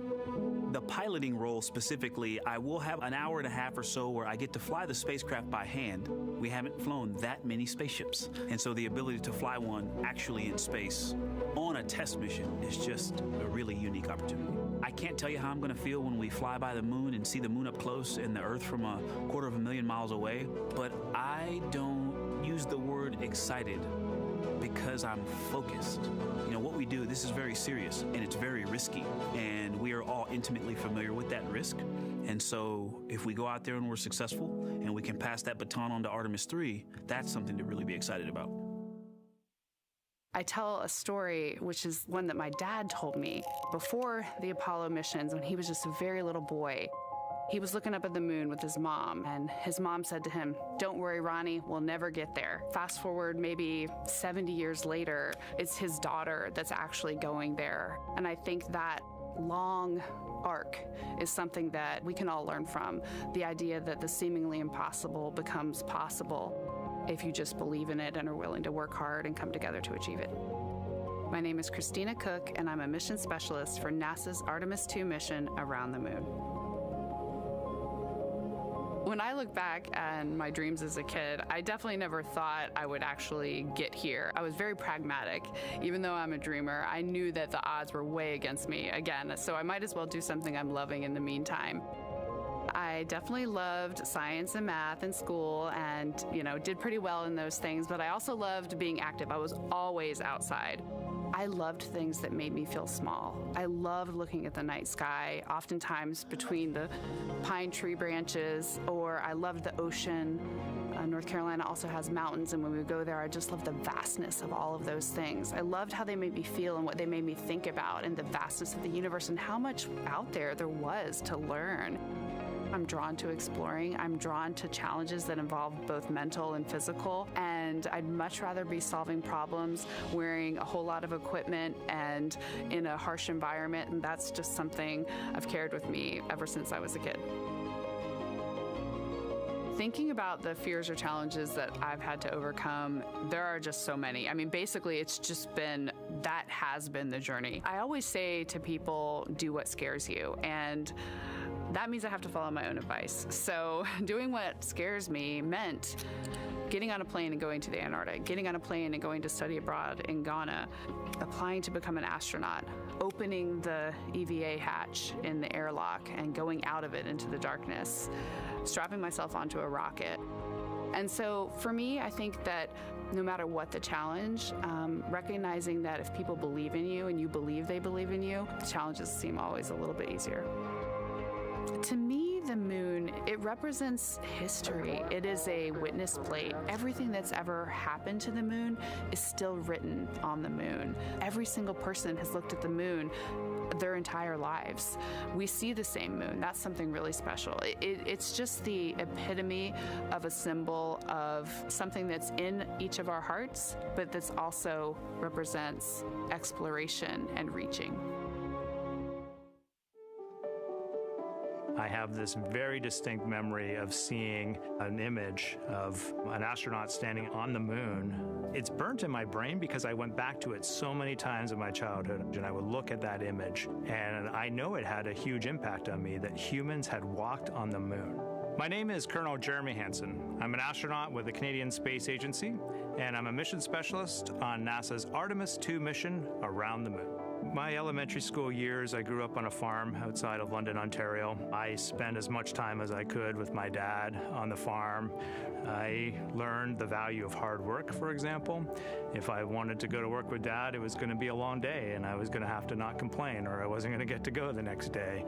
The piloting role specifically, I will have an hour and a half or so where I get to fly the spacecraft by hand. We haven't flown that many spaceships. And so the ability to fly one actually in space on a test mission is just a really unique opportunity. I can't tell you how I'm going to feel when we fly by the moon and see the moon up close and the Earth from 250,000 miles away, but I don't use the word excited because I'm focused. What we do, this is very serious and it's very risky, and we are all intimately familiar with that risk. And so if we go out there and we're successful and we can pass that baton on to Artemis 3, that's something to really be excited about. I tell a story, which is one that my dad told me before the Apollo missions when he was just a very little boy. He was looking up at the moon with his mom, and his mom said to him, "Don't worry, Ronnie, we'll never get there." Fast forward maybe 70 years later, it's his daughter that's actually going there. And I think that long arc is something that we can all learn from. The idea that the seemingly impossible becomes possible if you just believe in it and are willing to work hard and come together to achieve it. My name is Christina Cook, and I'm a mission specialist for NASA's Artemis II mission around the moon. When I look back at my dreams as a kid, I definitely never thought I would actually get here. I was very pragmatic. Even though I'm a dreamer, I knew that the odds were way against me again, so I might as well do something I'm loving in the meantime. I definitely loved science and math in school and, did pretty well in those things, but I also loved being active. I was always outside. I loved things that made me feel small. I loved looking at the night sky, oftentimes between the pine tree branches, or I loved the ocean. North Carolina also has mountains, and when we go there, I just love the vastness of all of those things. I loved how they made me feel and what they made me think about, and the vastness of the universe and how much out there was to learn. I'm drawn to exploring. I'm drawn to challenges that involve both mental and physical, and I'd much rather be solving problems wearing a whole lot of equipment and in a harsh environment, and that's just something I've carried with me ever since I was a kid. Thinking about the fears or challenges that I've had to overcome, there are just so many. Basically, it's just that has been the journey. I always say to people, do what scares you, and that means I have to follow my own advice. So doing what scares me meant getting on a plane and going to the Antarctic, getting on a plane and going to study abroad in Ghana, applying to become an astronaut, opening the EVA hatch in the airlock and going out of it into the darkness, strapping myself onto a rocket, And so for me, I think that no matter what the challenge, recognizing that if people believe in you and you believe they believe in you, the challenges seem always a little bit easier. To me, the moon, it represents history. It is a witness plate. Everything that's ever happened to the moon is still written on the moon. Every single person has looked at the moon their entire lives. We see the same moon. That's something really special. It's just the epitome of a symbol of something that's in each of our hearts, but that's also represents exploration and reaching. I have this very distinct memory of seeing an image of an astronaut standing on the moon. It's burnt in my brain because I went back to it so many times in my childhood, and I would look at that image, and I know it had a huge impact on me that humans had walked on the moon. My name is Colonel Jeremy Hansen. I'm an astronaut with the Canadian Space Agency, and I'm a mission specialist on NASA's Artemis II mission around the moon. My elementary school years, I grew up on a farm outside of London, Ontario. I spent as much time as I could with my dad on the farm. I learned the value of hard work, for example. If I wanted to go to work with Dad, it was going to be a long day, and I was going to have to not complain, or I wasn't going to get to go the next day.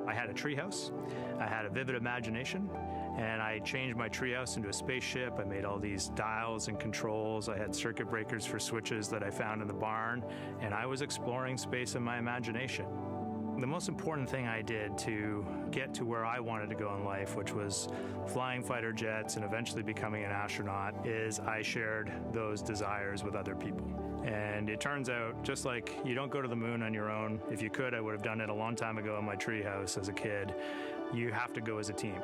I had a treehouse. I had a vivid imagination, and I changed my treehouse into a spaceship. I made all these dials and controls. I had circuit breakers for switches that I found in the barn, and I was exploring space in my imagination. The most important thing I did to get to where I wanted to go in life, which was flying fighter jets and eventually becoming an astronaut, is I shared those desires with other people. And it turns out, just like you don't go to the moon on your own, if you could, I would have done it a long time ago in my treehouse as a kid, you have to go as a team.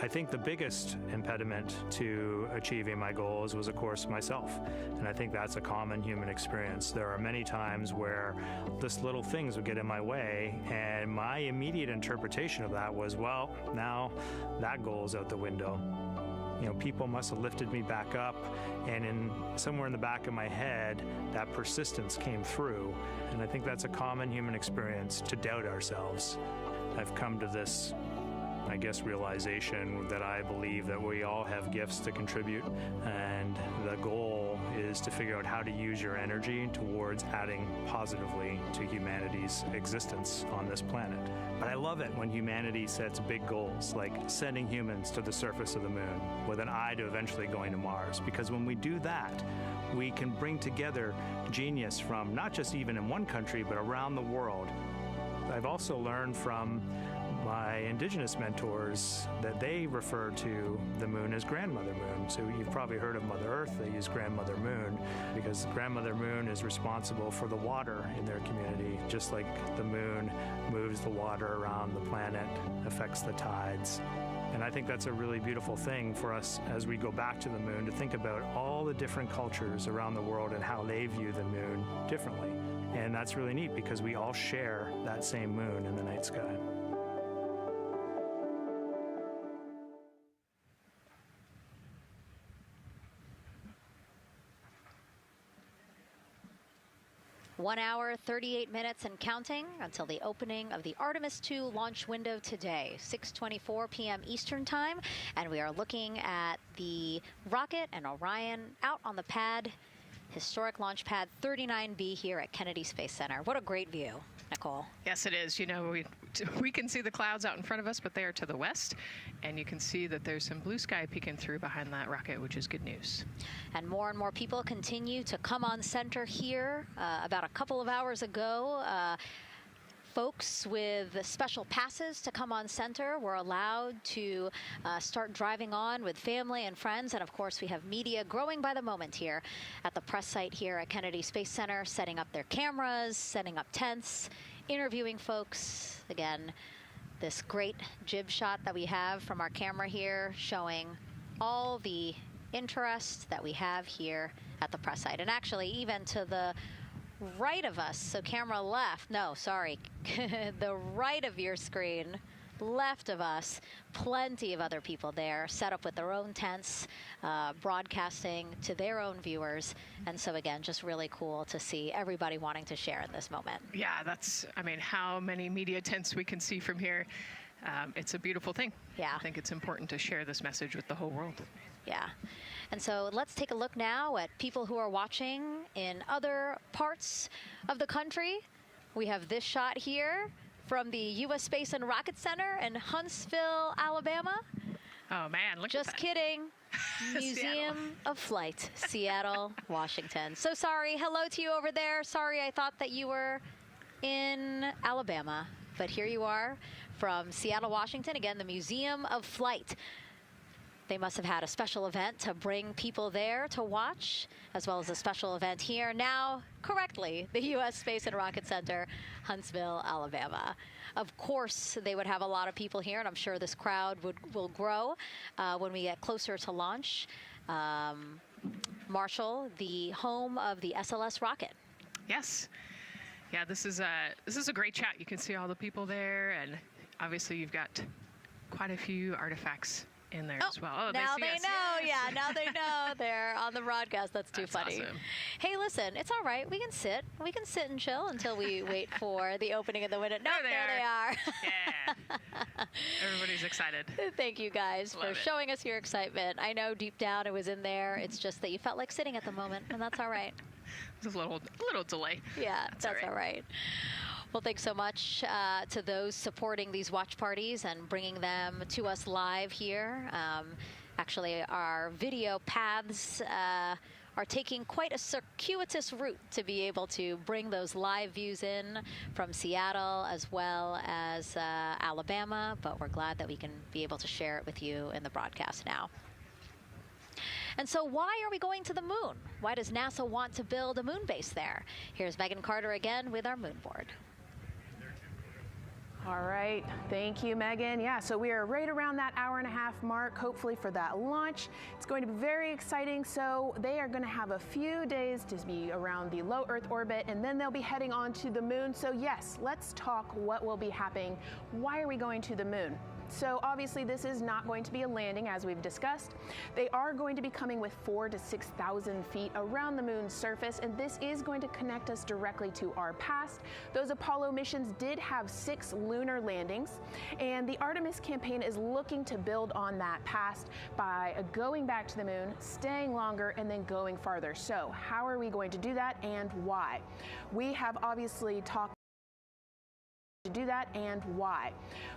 I think the biggest impediment to achieving my goals was, of course, myself. And I think that's a common human experience. There are many times where just little things would get in my way, and my immediate interpretation of that was, well, now that goal's out the window. You know, people must have lifted me back up, and somewhere in the back of my head, that persistence came through. And I think that's a common human experience, to doubt ourselves. I've come to this, I guess, realization that I believe that we all have gifts to contribute, and the goal is to figure out how to use your energy towards adding positively to humanity's existence on this planet. But I love it when humanity sets big goals, like sending humans to the surface of the moon with an eye to eventually going to Mars, because when we do that, we can bring together genius from not just even in one country, but around the world. I've also learned from my indigenous mentors that they refer to the moon as Grandmother Moon. So you've probably heard of Mother Earth. They use Grandmother Moon because Grandmother Moon is responsible for the water in their community, just like the moon moves the water around the planet, affects the tides. And I think that's a really beautiful thing for us as we go back to the moon, to think about all the different cultures around the world and how they view the moon differently. And that's really neat because we all share that same moon in the night sky. One hour, 38 minutes and counting until the opening of the Artemis II launch window today, 6:24 p.m. Eastern Time. And we are looking at the rocket and Orion out on the pad, historic launch pad 39B here at Kennedy Space Center. What a great view, Nicole. Yes, it is. You know, we can see the clouds out in front of us, but they are to the west. And you can see that there's some blue sky peeking through behind that rocket, which is good news. And more people continue to come on center here. About a couple of hours ago, folks with special passes to come on center were allowed to start driving on with family and friends. And of course, we have media growing by the moment here at the press site here at Kennedy Space Center, setting up their cameras, setting up tents, interviewing folks. Again, this great jib shot that we have from our camera here showing all the interest that we have here at the press site. And actually, even to the right of us, so camera left, no, sorry, the right of your screen, left of us, plenty of other people there, set up with their own tents, broadcasting to their own viewers. And so again, just really cool to see everybody wanting to share in this moment. Yeah, that's, I mean, how many media tents we can see from here. it's a beautiful thing. Yeah. I think it's important to share this message with the whole world. Yeah. And so let's take a look now at people who are watching in other parts of the country. We have this shot here from the U.S. Space and Rocket Center in Huntsville, Alabama. Oh, man, look Just at that. kidding. Museum of Flight, Seattle, Washington. So sorry. Hello to you over there. Sorry, I thought that you were in Alabama. But here you are from Seattle, Washington. Again, the Museum of Flight. They must have had a special event to bring people there to watch, as well as a special event here. Now, correctly, the U.S. Space and Rocket Center, Huntsville, Alabama. Of course, they would have a lot of people here, and I'm sure this crowd will grow when we get closer to launch. Marshall, the home of the SLS rocket. Yes. Yeah, this is a great shot. You can see all the people there, and obviously you've got quite a few artifacts in there as well. Oh, now they know. see us. Yes. Yeah, now they know. They're on the broadcast. That's too funny. Awesome. Hey, listen, it's all right. We can sit. We can sit and chill until we wait for the opening of the window. No, there they are. Yeah. Everybody's excited. Thank you guys for showing us your excitement. I know deep down it was in there. It's just that you felt like sitting at the moment, and that's all right. There's a little delay. Yeah, that's all right. Well, thanks so much to those supporting these watch parties and bringing them to us live here. Actually, our video paths are taking quite a circuitous route to be able to bring those live views in from Seattle as well as Alabama, but we're glad that we can be able to share it with you in the broadcast now. And so why are we going to the moon? Why does NASA want to build a moon base there? Here's Megan Carter again with our moon board. All right, thank you, Megan. Yeah, so we are right around that hour-and-a-half mark, hopefully for that launch. It's going to be very exciting. So they are going to have a few days to be around the low Earth orbit, and then they'll be heading on to the moon. So yes, let's talk what will be happening. Why are we going to the moon? So obviously this is not going to be a landing, as we've discussed. They are going to be coming with 4,000 to 6,000 feet around the moon's surface, and this is going to connect us directly to our past. Those Apollo missions did have 6 lunar landings, and the Artemis campaign is looking to build on that past by going back to the moon, staying longer, and then going farther. So how are we going to do that, and why? We have obviously talked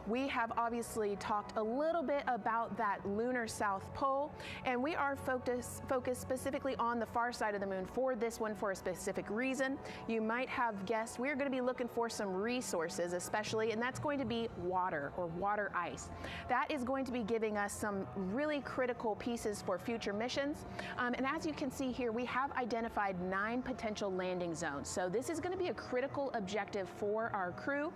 We have obviously talked a little bit about that lunar South Pole, and we are focused specifically on the far side of the moon for this one for a specific reason. You might have guessed we're going to be looking for some resources, especially, and that's going to be water or water ice. That is going to be giving us some really critical pieces for future missions. And as you can see here, we have identified 9 potential landing zones. So this is going to be a critical objective for our crew.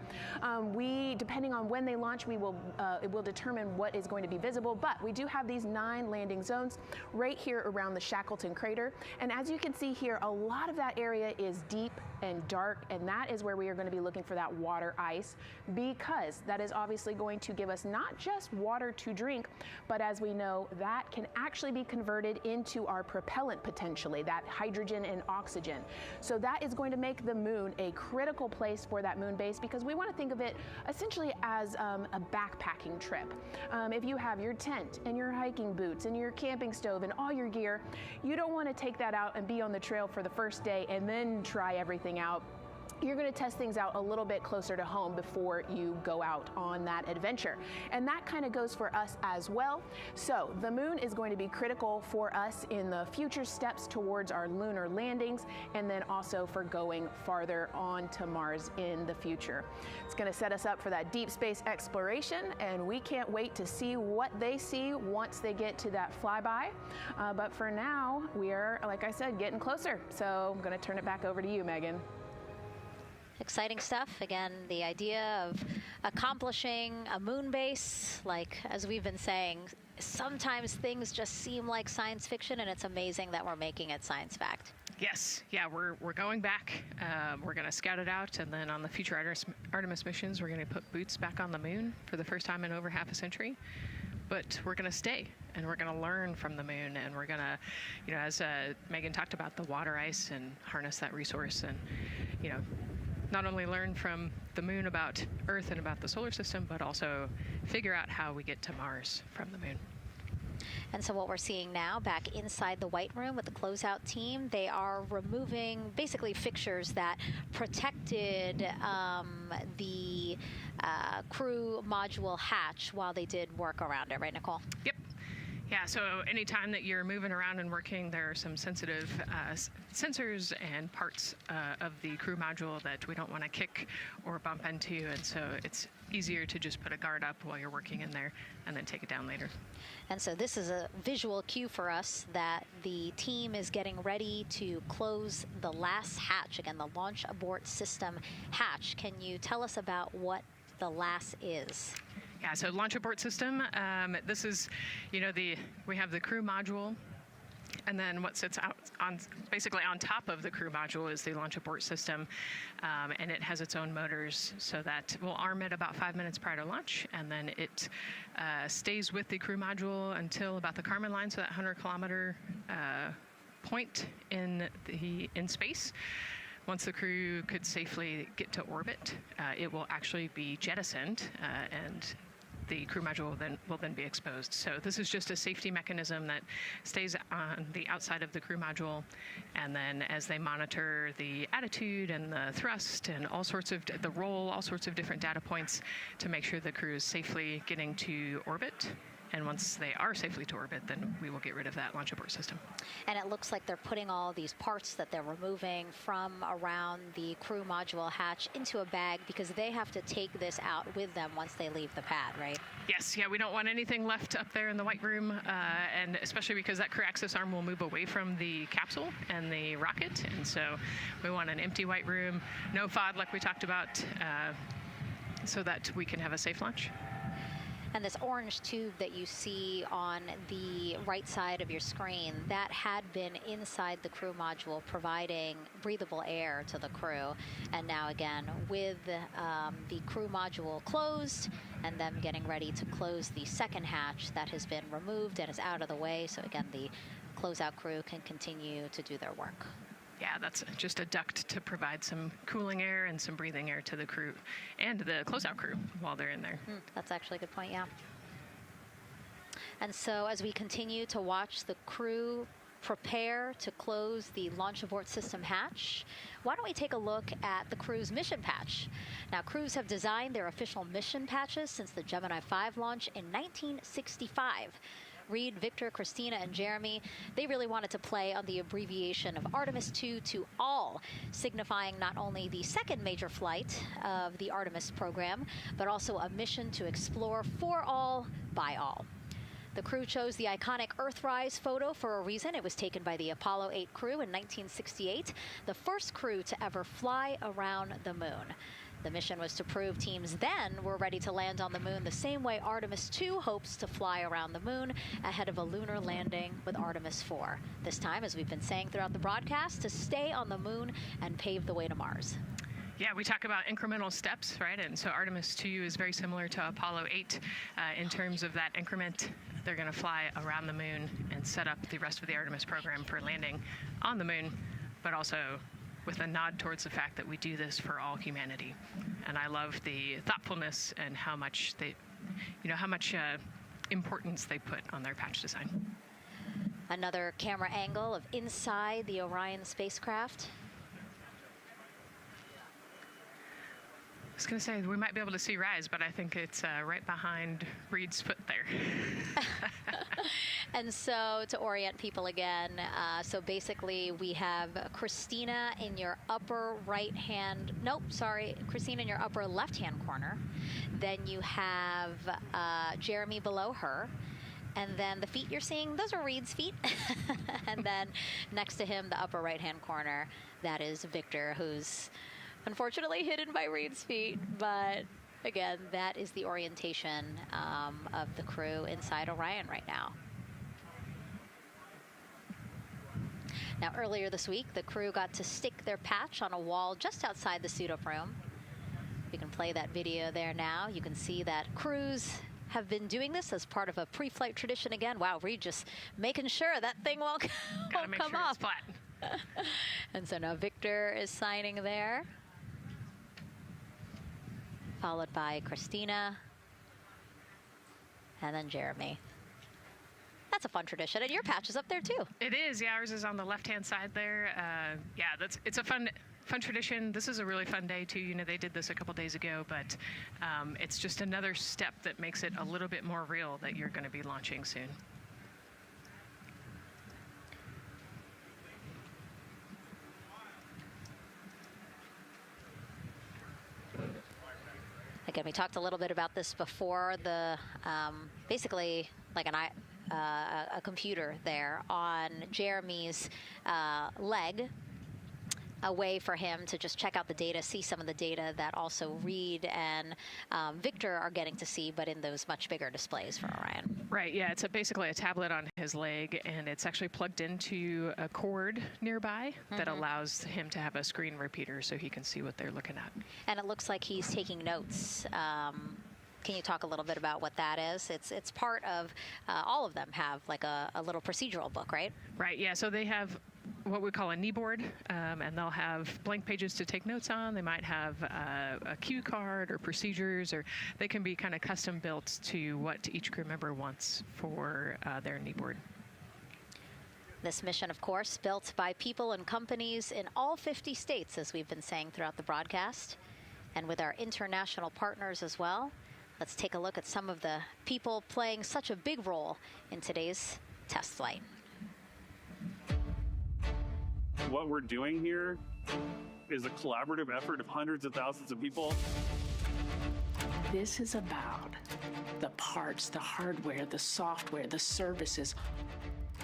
Depending on when they launch, it will determine what is going to be visible, but we do have these 9 landing zones right here around the Shackleton crater. And as you can see here, a lot of that area is deep and dark, and that is where we are going to be looking for that water ice, because that is obviously going to give us not just water to drink, but as we know, that can actually be converted into our propellant potentially, that hydrogen and oxygen. So that is going to make the moon a critical place for that moon base, because we want to think of it essentially as a backpacking trip. If you have your tent and your hiking boots and your camping stove and all your gear, you don't want to take that out and be on the trail for the first day and then try everything out. You're going to test things out a little bit closer to home before you go out on that adventure. And that kind of goes for us as well. So the moon is going to be critical for us in the future steps towards our lunar landings, and then also for going farther on to Mars in the future. It's going to set us up for that deep space exploration, and we can't wait to see what they see once they get to that flyby. But for now, we are, like I said, getting closer. So I'm going to turn it back over to you, Megan. Exciting stuff. Again, the idea of accomplishing a moon base, like as we've been saying, sometimes things just seem like science fiction, and it's amazing that we're making it science fact. Yes, yeah, we're going back. We're going to scout it out, and then on the future Artemis missions, we're going to put boots back on the moon for the first time in over half a century. But we're going to stay, and we're going to learn from the moon, and we're going to, as Megan talked about, the water ice, and harness that resource, and, not only learn from the moon, about Earth, and about the solar system, but also figure out how we get to Mars from the moon. And so what we're seeing now back inside the White Room with the closeout team, they are removing basically fixtures that protected the crew module hatch while they did work around it, right, Nicole? Yep. Yeah, so anytime that you're moving around and working, there are some sensitive sensors and parts of the crew module that we don't want to kick or bump into, and so it's easier to just put a guard up while you're working in there and then take it down later. And so this is a visual cue for us that the team is getting ready to close the last hatch, again, the launch abort system hatch. Can you tell us about what the last is? Yeah, so launch abort system, this is, we have the crew module, and then what sits out basically on top of the crew module is the launch abort system, and it has its own motors, so that we'll arm it about 5 minutes prior to launch, and then it stays with the crew module until about the Kármán line, so that 100-kilometer point in space. Once the crew could safely get to orbit, it will actually be jettisoned, and the crew module will then be exposed. So this is just a safety mechanism that stays on the outside of the crew module, and then as they monitor the attitude and the thrust and all sorts of the roll, all sorts of different data points to make sure the crew is safely getting to orbit. And once they are safely to orbit, then we will get rid of that launch abort system. And it looks like they're putting all these parts that they're removing from around the crew module hatch into a bag, because they have to take this out with them once they leave the pad, right? Yes, yeah, we don't want anything left up there in the White Room, and especially because that crew access arm will move away from the capsule and the rocket, and so we want an empty White Room, no FOD like we talked about, so that we can have a safe launch. And this orange tube that you see on the right side of your screen, that had been inside the crew module providing breathable air to the crew. And now again, with the crew module closed and them getting ready to close the second hatch, that has been removed and is out of the way. So again, the closeout crew can continue to do their work. Yeah, that's just a duct to provide some cooling air and some breathing air to the crew and the closeout crew while they're in there. That's actually a good point, yeah. And so as we continue to watch the crew prepare to close the launch abort system hatch, why don't we take a look at the crew's mission patch? Now, crews have designed their official mission patches since the Gemini 5 launch in 1965. Reed, Victor, Christina, and Jeremy, they really wanted to play on the abbreviation of Artemis 2 to all, signifying not only the second major flight of the Artemis program, but also a mission to explore for all, by all. The crew chose the iconic Earthrise photo for a reason. It was taken by the Apollo 8 crew in 1968, the first crew to ever fly around the moon. The mission was to prove teams then were ready to land on the moon the same way Artemis 2 hopes to fly around the moon ahead of a lunar landing with Artemis 4. This time, as we've been saying throughout the broadcast, to stay on the moon and pave the way to Mars. Yeah, we talk about incremental steps, right? And so Artemis 2 is very similar to Apollo 8 in terms of that increment. They're going to fly around the moon and set up the rest of the Artemis program for landing on the moon, but also with a nod towards the fact that we do this for all humanity. And I love the thoughtfulness and how much importance they put on their patch design. Another camera angle of inside the Orion spacecraft. I was going to say, we might be able to see Rise, but I think it's right behind Reed's foot there. And so to orient people again, so basically we have Christina in your upper right-hand, Christina in your upper left-hand corner. Then you have Jeremy below her. And then the feet you're seeing, those are Reed's feet. And then next to him, the upper right-hand corner, that is Victor, who's unfortunately hidden by Reed's feet. But again, that is the orientation of the crew inside Orion right now. Now, earlier this week, the crew got to stick their patch on a wall just outside the suit-up room. We can play that video there now. You can see that crews have been doing this as part of a pre-flight tradition again. Wow, Reed just making sure that thing won't come sure off. It's flat. And so now Victor is signing there. followed by Christina, and then Jeremy. That's a fun tradition, and your patch is up there too. It is. Yeah, ours is on the left-hand side there. Yeah, it's a fun tradition. This is a really fun day too. You know, they did this a couple days ago, but it's just another step that makes it a little bit more real that you're going to be launching soon. Again, we talked a little bit about this before. The basically like a computer there on Jeremy's leg, a way for him to just check out the data, see some of the data that also Reed and Victor are getting to see, but in those much bigger displays for Orion. Right, yeah, it's basically a tablet on his leg, and it's actually plugged into a cord nearby that allows him to have a screen repeater so he can see what they're looking at. And it looks like he's taking notes. Can you talk a little bit about what that is? It's part of, all of them have like a little procedural book, right? Right, yeah, so they have what we call a knee board, and they'll have blank pages to take notes on. They might have a cue card or procedures, or they can be kind of custom built to what each crew member wants for their knee board. This mission, of course, built by people and companies in all 50 states, as we've been saying throughout the broadcast, and with our international partners as well. Let's take a look at some of the people playing such a big role in today's test flight. What we're doing here is a collaborative effort of hundreds of thousands of people. This is about the parts, the hardware, the software, the services,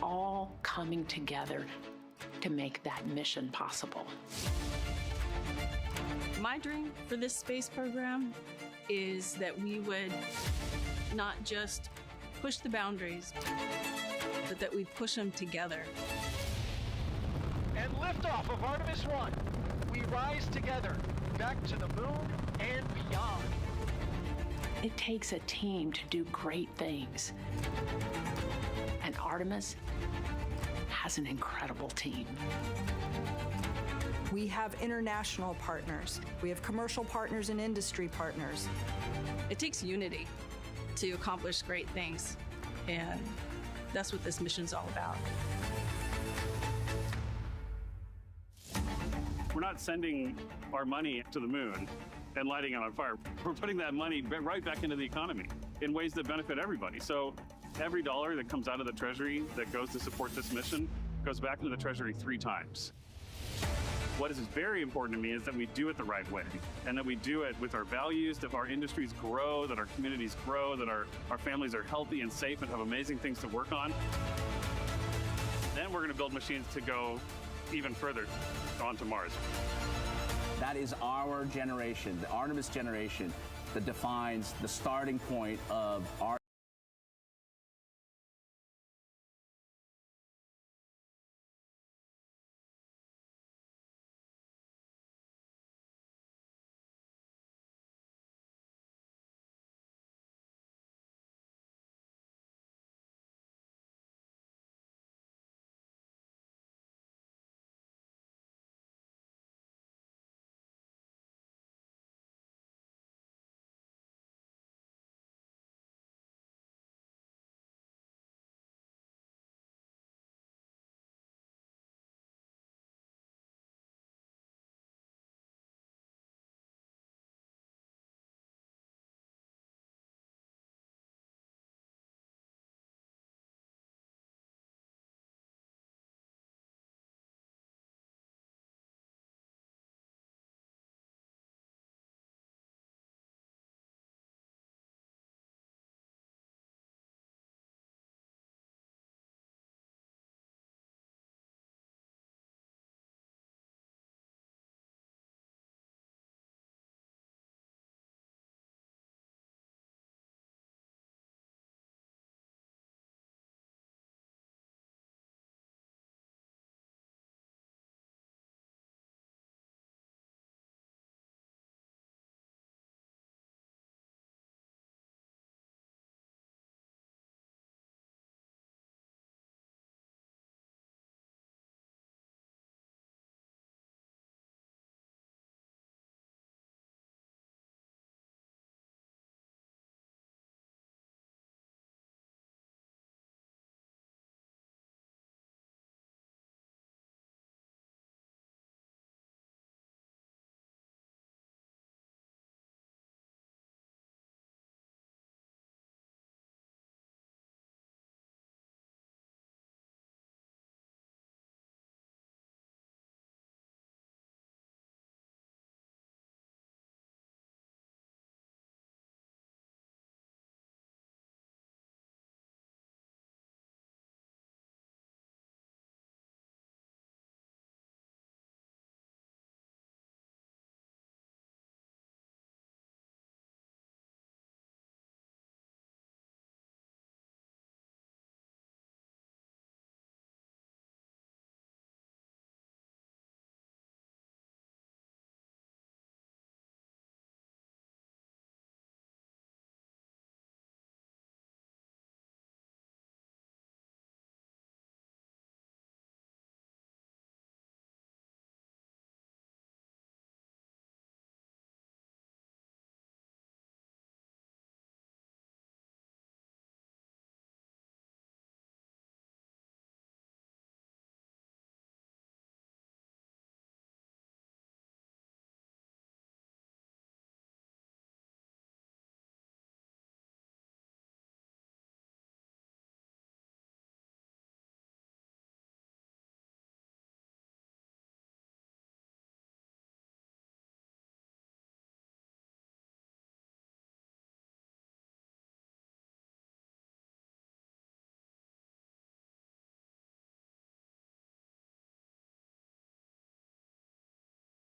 all coming together to make that mission possible. My dream for this space program is that we would not just push the boundaries, but that we push them together. And liftoff of Artemis 1. We rise together, back to the moon and beyond. It takes a team to do great things. And Artemis has an incredible team. We have international partners. We have commercial partners and industry partners. It takes unity to accomplish great things, and that's what this mission's all about. We're not sending our money to the moon and lighting it on fire. We're putting that money right back into the economy in ways that benefit everybody. So every dollar that comes out of the Treasury that goes to support this mission goes back into the Treasury 3 times. What is very important to me is that we do it the right way, and that we do it with our values, that our industries grow, that our communities grow, that our families are healthy and safe and have amazing things to work on. Then we're going to build machines to go even further onto Mars. That is our generation, the Artemis generation, that defines the starting point of our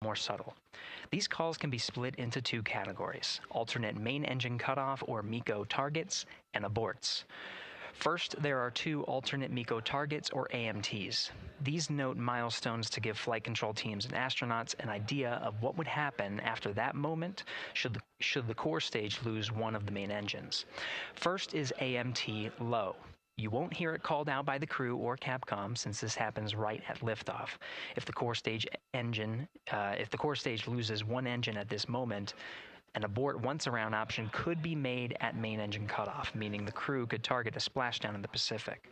more subtle. These calls can be split into two categories: alternate main engine cutoff or MECO targets and aborts. First, there are two alternate MECO targets, or AMTs. These note milestones to give flight control teams and astronauts an idea of what would happen after that moment should the core stage lose one of the main engines. First is AMT low. You won't hear it called out by the crew or Capcom, since this happens right at liftoff. If the core stage loses one engine at this moment, an abort once around option could be made at main engine cutoff, meaning the crew could target a splashdown in the Pacific.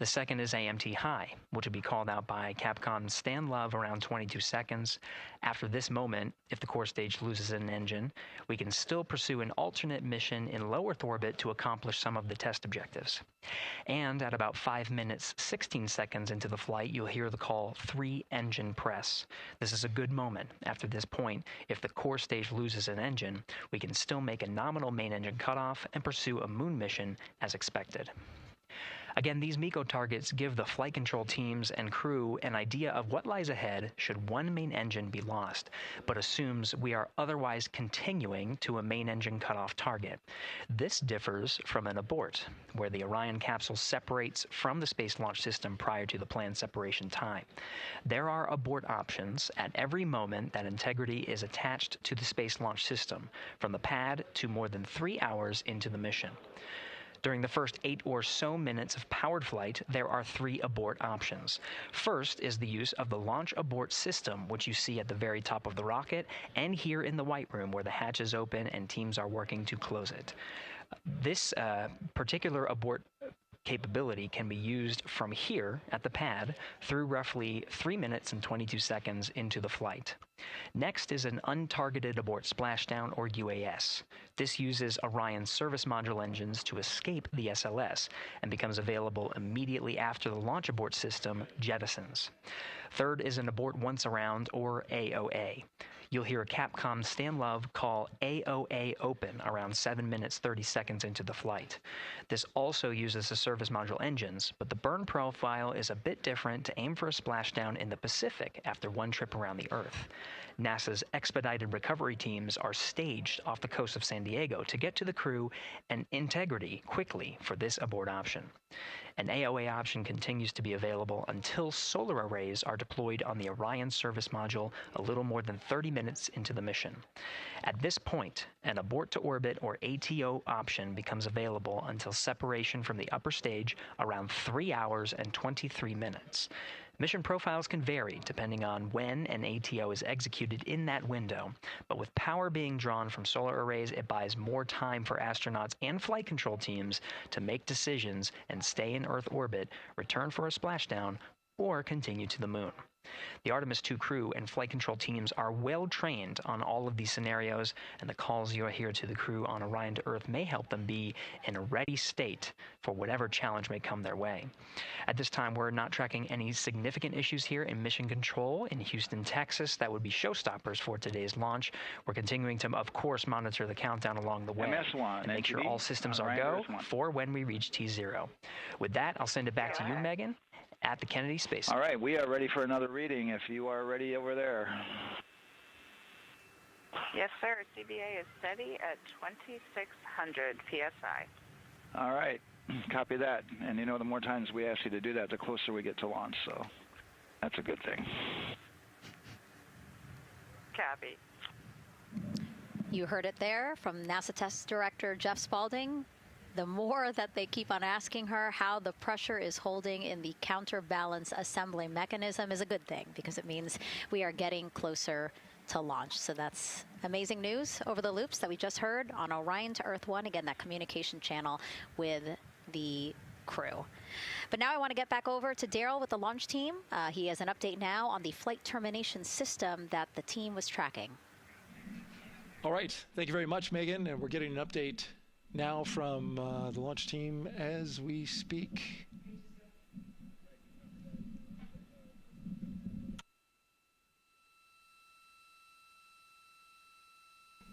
The second is AMT high, which would be called out by Capcom's Stan Love around 22 seconds. After this moment, if the core stage loses an engine, we can still pursue an alternate mission in low Earth orbit to accomplish some of the test objectives. And at about 5 minutes, 16 seconds into the flight, you'll hear the call 3-engine press. This is a good moment. After this point, if the core stage loses an engine, we can still make a nominal main engine cutoff and pursue a moon mission as expected. Again, these MECO targets give the flight control teams and crew an idea of what lies ahead should one main engine be lost, but assumes we are otherwise continuing to a main engine cutoff target. This differs from an abort, where the Orion capsule separates from the Space Launch System prior to the planned separation time. There are abort options at every moment that integrity is attached to the Space Launch System, from the pad to more than 3 hours into the mission. During the first 8 or so minutes of powered flight, there are 3 abort options. First is the use of the launch abort system, which you see at the very top of the rocket, and here in the White Room, where the hatch is open and teams are working to close it. This particular abort capability can be used from here at the pad through roughly 3 minutes and 22 seconds into the flight. Next is an untargeted abort splashdown, or UAS. This uses Orion's service module engines to escape the SLS and becomes available immediately after the launch abort system jettisons. Third is an abort once around, or AOA. You'll hear Capcom Stan Love call AOA open around 7 minutes 30 seconds into the flight. This also uses the service module engines, but the burn profile is a bit different to aim for a splashdown in the Pacific after one trip around the Earth. NASA's expedited recovery teams are staged off the coast of San Diego to get to the crew and integrity quickly for this abort option. An AOA option continues to be available until solar arrays are deployed on the Orion service module a little more than 30 minutes into the mission. At this point, an abort to orbit, or ATO option, becomes available until separation from the upper stage around 3 hours and 23 minutes. Mission profiles can vary depending on when an ATO is executed in that window, but with power being drawn from solar arrays, it buys more time for astronauts and flight control teams to make decisions and stay in Earth orbit, return for a splashdown, or continue to the moon. The Artemis II crew and flight control teams are well trained on all of these scenarios, and the calls you'll hear to the crew on Orion to Earth may help them be in a ready state for whatever challenge may come their way. At this time, we're not tracking any significant issues here in mission control in Houston, Texas. That would be showstoppers for today's launch. We're continuing to, of course, monitor the countdown along the way MS1, and make sure all systems are go for when we reach T0. With that, I'll send it back to you, Megan, at the Kennedy Space Center. All right, we are ready for another reading if you are ready over there. Yes, sir. CBA is steady at 2,600 PSI. All right, copy that. And you know, the more times we ask you to do that, the closer we get to launch, so that's a good thing. Copy. You heard it there from NASA Test Director Jeff Spaulding. The more that they keep on asking her how the pressure is holding in the counterbalance assembly mechanism is a good thing, because it means we are getting closer to launch. So that's amazing news over the loops that we just heard on Orion to Earth 1. Again, that communication channel with the crew. But now I want to get back over to Daryl with the launch team. He has an update now on the flight termination system that the team was tracking. All right. Thank you very much, Megan. And we're getting an update now from the launch team as we speak.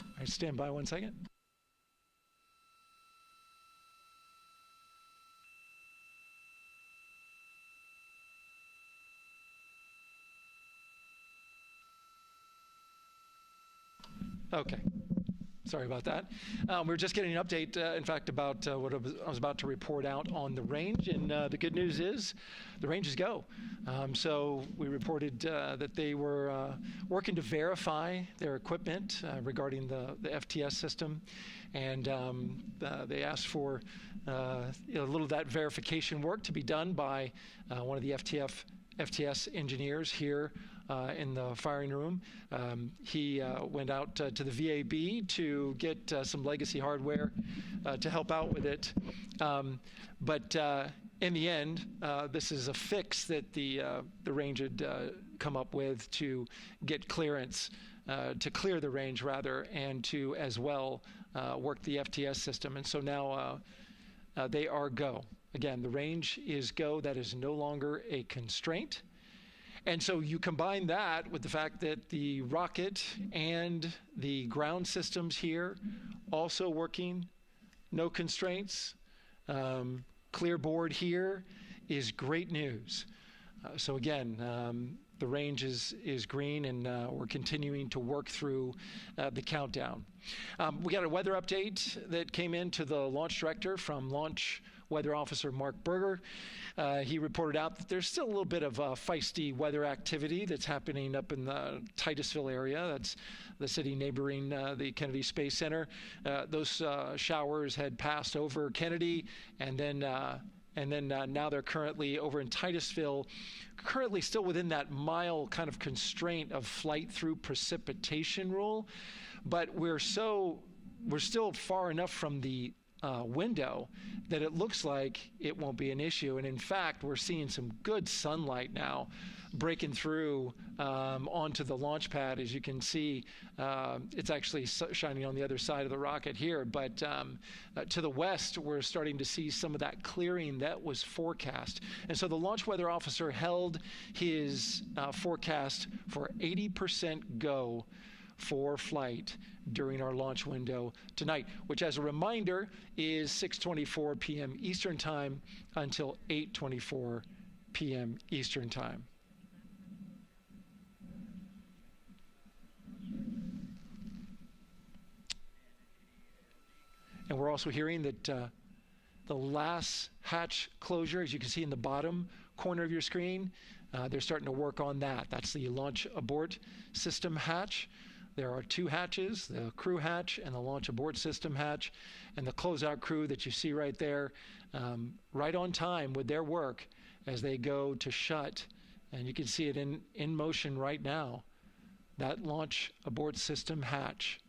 All right, stand by 1 second. Okay. Sorry about that. We're just getting an update, in fact, about what I was about to report out on the range. And the good news is the range is go. So we reported that they were working to verify their equipment regarding the FTS system. And they asked for a little of that verification work to be done by one of the FTS engineers here in the firing room. He went out to the VAB to get some legacy hardware to help out with it. But in the end, this is a fix that the range had come up with to get clearance, to clear the range rather, and to as well work the FTS system. And so now they are go. Again, the range is go. That is no longer a constraint. And so you combine that with the fact that the rocket and the ground systems here also working, no constraints, clear board here is great news. So again, the range is green, and we're continuing to work through the countdown. We got a weather update that came in to the launch director from Launch Weather Officer Mark Berger. He reported out that there's still a little bit of feisty weather activity that's happening up in the Titusville area. That's the city neighboring the Kennedy Space Center. Those showers had passed over Kennedy, and then now they're currently over in Titusville, currently still within that mile kind of constraint of flight through precipitation rule. But we're still far enough from the window that it looks like it won't be an issue. And in fact, we're seeing some good sunlight now breaking through onto the launch pad. As you can see, it's actually shining on the other side of the rocket here. But to the west, we're starting to see some of that clearing that was forecast. And so the launch weather officer held his forecast for 80% go for flight during our launch window tonight, which, as a reminder, is 6:24 p.m. Eastern Time until 8:24 p.m. Eastern Time. And we're also hearing that the last hatch closure, as you can see in the bottom corner of your screen, they're starting to work on that. That's the launch abort system hatch. There are two hatches, the crew hatch and the launch abort system hatch, and the closeout crew that you see right there, right on time with their work as they go to shut. And you can see it in motion right now, that launch abort system hatch.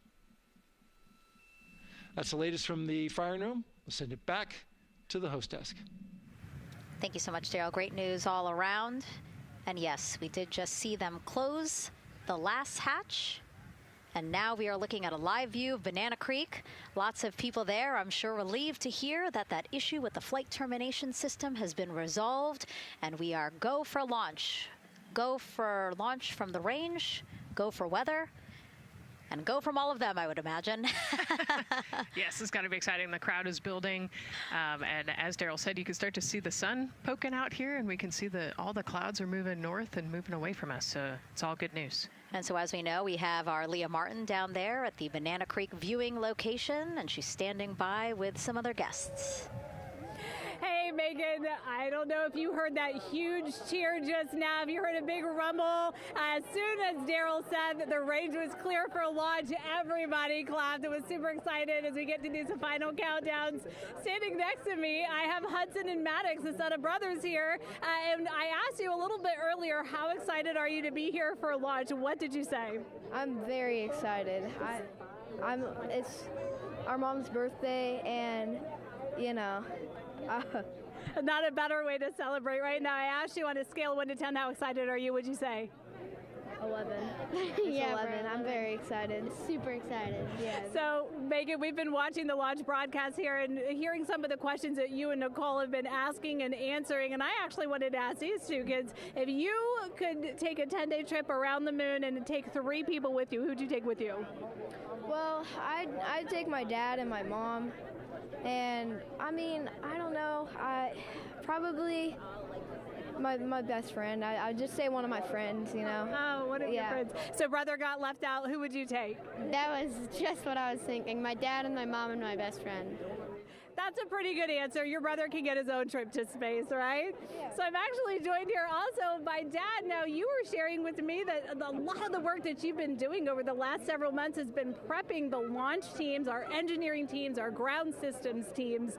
That's the latest from the firing room. We'll send it back to the host desk. Thank you so much, Daryl. Great news all around. And yes, we did just see them close the last hatch. And now we are looking at a live view of Banana Creek. Lots of people there, I'm sure, relieved to hear that that issue with the flight termination system has been resolved. And we are go for launch. Go for launch from the range, go for weather, and go from all of them, I would imagine. Yes, it's got to be exciting. The crowd is building. And as Daryl said, you can start to see the sun poking out here, and we can see all the clouds are moving north and moving away from us. So it's all good news. And so as we know, we have our Leah Martin down there at the Banana Creek viewing location, and she's standing by with some other guests. Hey, Megan, I don't know if you heard that huge cheer just now. Have you heard a big rumble? As soon as Daryl said that the range was clear for launch, everybody clapped. It was super excited as we get to do some final countdowns. Standing next to me, I have Hudson and Maddox, the son of brothers here. And I asked you a little bit earlier, how excited are you to be here for launch? What did you say? I'm very excited. It's our mom's birthday, and, you know, not a better way to celebrate right now. I asked you on a scale of 1 to 10, how excited are you? What'd you say? 11. Yeah, 11. I'm very excited. Super excited. Yeah. So, Megan, we've been watching the launch broadcast here and hearing some of the questions that you and Nicole have been asking and answering. And I actually wanted to ask these two kids, if you could take a 10-day trip around the moon and take 3 people with you, who'd you take with you? Well, I'd take my dad and my mom. And, I mean, I don't know. Probably My best friend. I'd just say one of my friends, you know. Oh, one of your friends. So brother got left out. Who would you take? That was just what I was thinking. My dad and my mom and my best friend. That's a pretty good answer. Your brother can get his own trip to space, right? Yeah. So I'm actually joined here also by Dad. Now, you were sharing with me that a lot of the work that you've been doing over the last several months has been prepping the launch teams, our engineering teams, our ground systems teams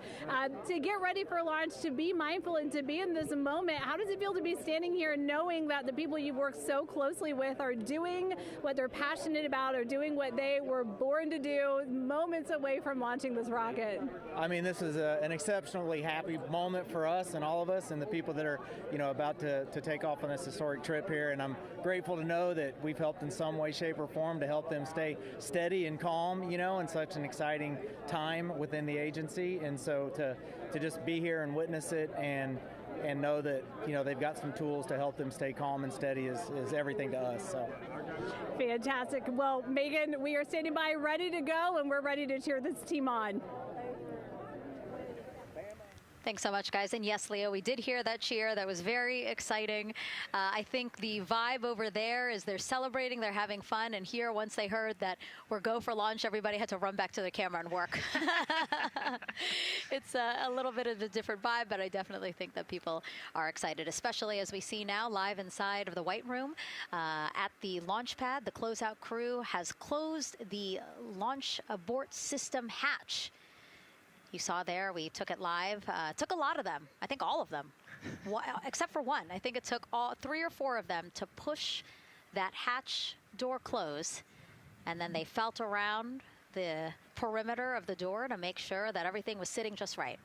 to get ready for launch, to be mindful and to be in this moment. How does it feel to be standing here knowing that the people you've worked so closely with are doing what they're passionate about, or doing what they were born to do, moments away from launching this rocket? I mean, this is an exceptionally happy moment for us and all of us and the people that are, about to take off on this historic trip here. And I'm grateful to know that we've helped in some way, shape, or form to help them stay steady and calm, in such an exciting time within the agency. And so to just be here and witness it and know that, they've got some tools to help them stay calm and steady is everything to us. So. Fantastic. Well, Megan, we are standing by ready to go, and we're ready to cheer this team on. Thanks so much, guys. And yes, Leo, we did hear that cheer. That was very exciting. I think the vibe over there is they're celebrating, they're having fun. And here, once they heard that we're go for launch, everybody had to run back to the camera and work. It's a little bit of a different vibe, but I definitely think that people are excited, especially as we see now live inside of the White Room at the launch pad. The closeout crew has closed the launch abort system hatch. You saw there, we took it live. Took a lot of them, I think all of them, except for one. I think it took all 3 or 4 of them to push that hatch door close. And then they felt around the perimeter of the door to make sure that everything was sitting just right.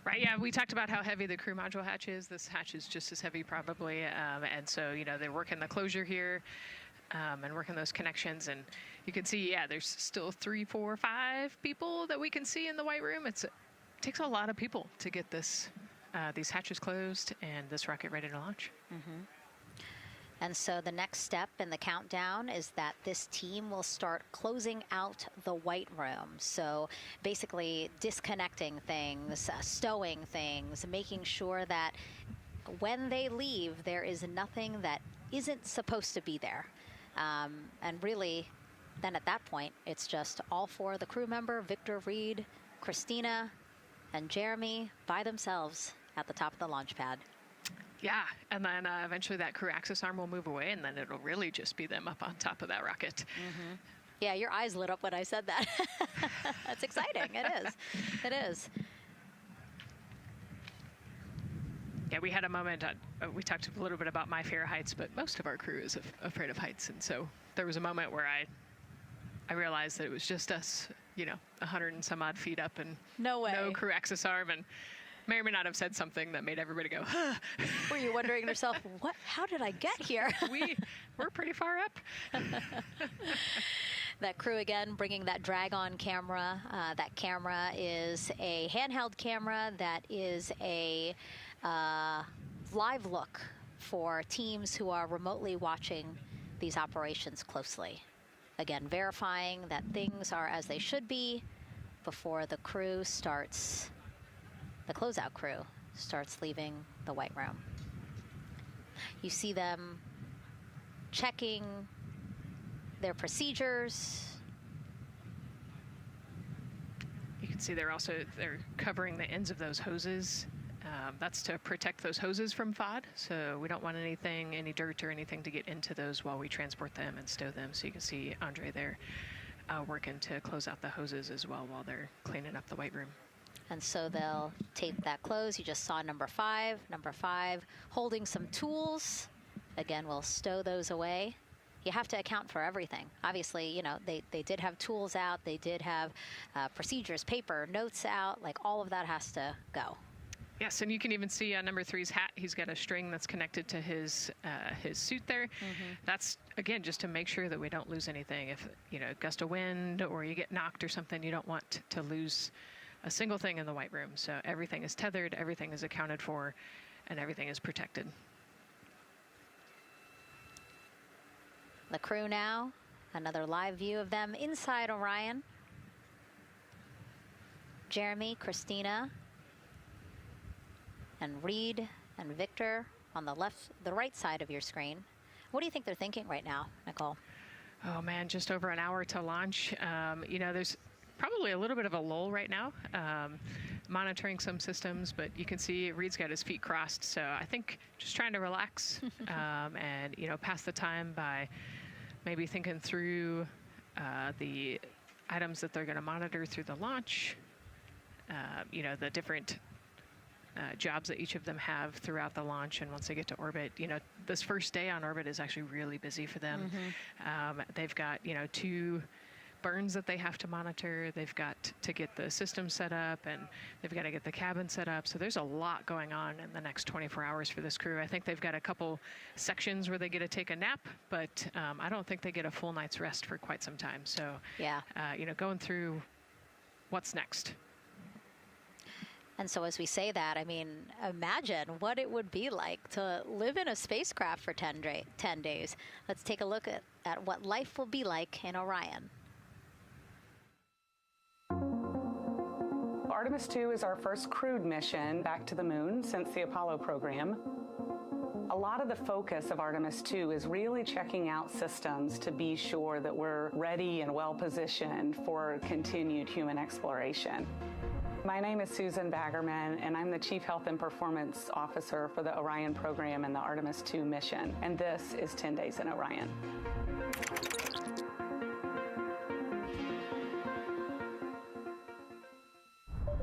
Right, yeah, we talked about how heavy the crew module hatch is. This hatch is just as heavy probably. And so, they're working the closure here. And working those connections, and you can see, yeah, there's still 3, 4, 5 people that we can see in the White Room. It takes a lot of people to get this these hatches closed and this rocket ready to launch. Mm-hmm. And so the next step in the countdown is that this team will start closing out the White Room. So basically disconnecting things, stowing things, making sure that when they leave, there is nothing that isn't supposed to be there. And really, then at that point, it's just all 4 of the crew member, Victor, Reed, Christina, and Jeremy by themselves at the top of the launch pad. Yeah, and then eventually that crew access arm will move away, and then it'll really just be them up on top of that rocket. Mm-hmm. Yeah, your eyes lit up when I said that. That's exciting. It is. It is. Yeah, we had a moment, we talked a little bit about my fear of heights, but most of our crew is afraid of heights. And so there was a moment where I realized that it was just us, 100 and some odd feet up and no crew access arm, and may or may not have said something that made everybody go, huh. Were you wondering to yourself, how did I get here? We're pretty far up. That crew, again, bringing that drag-on camera. That camera is a handheld camera that is a live look for teams who are remotely watching these operations closely. Again, verifying that things are as they should be before the crew starts, the closeout crew starts leaving the White Room. You see them checking their procedures. You can see they're covering the ends of those hoses. That's to protect those hoses from FOD, so we don't want any dirt or anything to get into those while we transport them and stow them. So you can see Andre there working to close out the hoses as well while they're cleaning up the White Room. And so they'll tape that close. You just saw number 5. Number 5 holding some tools. Again, we'll stow those away. You have to account for everything. Obviously, they did have tools out. They did have procedures, paper, notes out. Like all of that has to go. Yes, and you can even see on number 3's hat, he's got a string that's connected to his suit there. Mm-hmm. That's, again, just to make sure that we don't lose anything. If, a gust of wind or you get knocked or something, you don't want to lose a single thing in the White Room. So everything is tethered, everything is accounted for, and everything is protected. The crew now, another live view of them inside Orion. Jeremy, Christina, and Reed and Victor on the right side of your screen. What do you think they're thinking right now, Nicole? Oh man, just over an hour to launch. There's probably a little bit of a lull right now, monitoring some systems, but you can see Reed's got his feet crossed. So I think just trying to relax and, pass the time by maybe thinking through the items that they're going to monitor through the launch, the different jobs that each of them have throughout the launch. And once they get to orbit, this first day on orbit is actually really busy for them. They've got, 2 burns that they have to monitor. They've got to get the system set up, and they've got to get the cabin set up. So there's a lot going on in the next 24 hours for this crew. I think they've got a couple sections where they get to take a nap, but I don't think they get a full night's rest for quite some time. So, yeah, going through what's next. And so as we say that, I mean, imagine what it would be like to live in a spacecraft for 10 days. Let's take a look at what life will be like in Orion. Artemis 2 is our first crewed mission back to the moon since the Apollo program. A lot of the focus of Artemis 2 is really checking out systems to be sure that we're ready and well positioned for continued human exploration. My name is Susan Baggerman, and I'm the Chief Health and Performance Officer for the Orion program and the Artemis 2 mission. And this is 10 Days in Orion.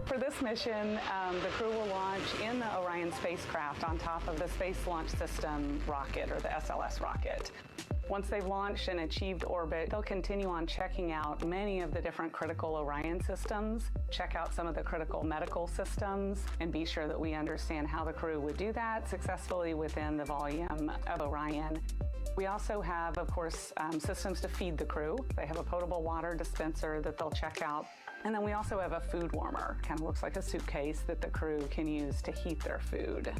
For this mission, the crew will launch in the Orion spacecraft on top of the Space Launch System rocket, or the SLS rocket. Once they've launched and achieved orbit, they'll continue on checking out many of the different critical Orion systems, check out some of the critical medical systems, and be sure that we understand how the crew would do that successfully within the volume of Orion. We also have, of course, systems to feed the crew. They have a potable water dispenser that they'll check out. And then we also have a food warmer, kind of looks like a suitcase that the crew can use to heat their food.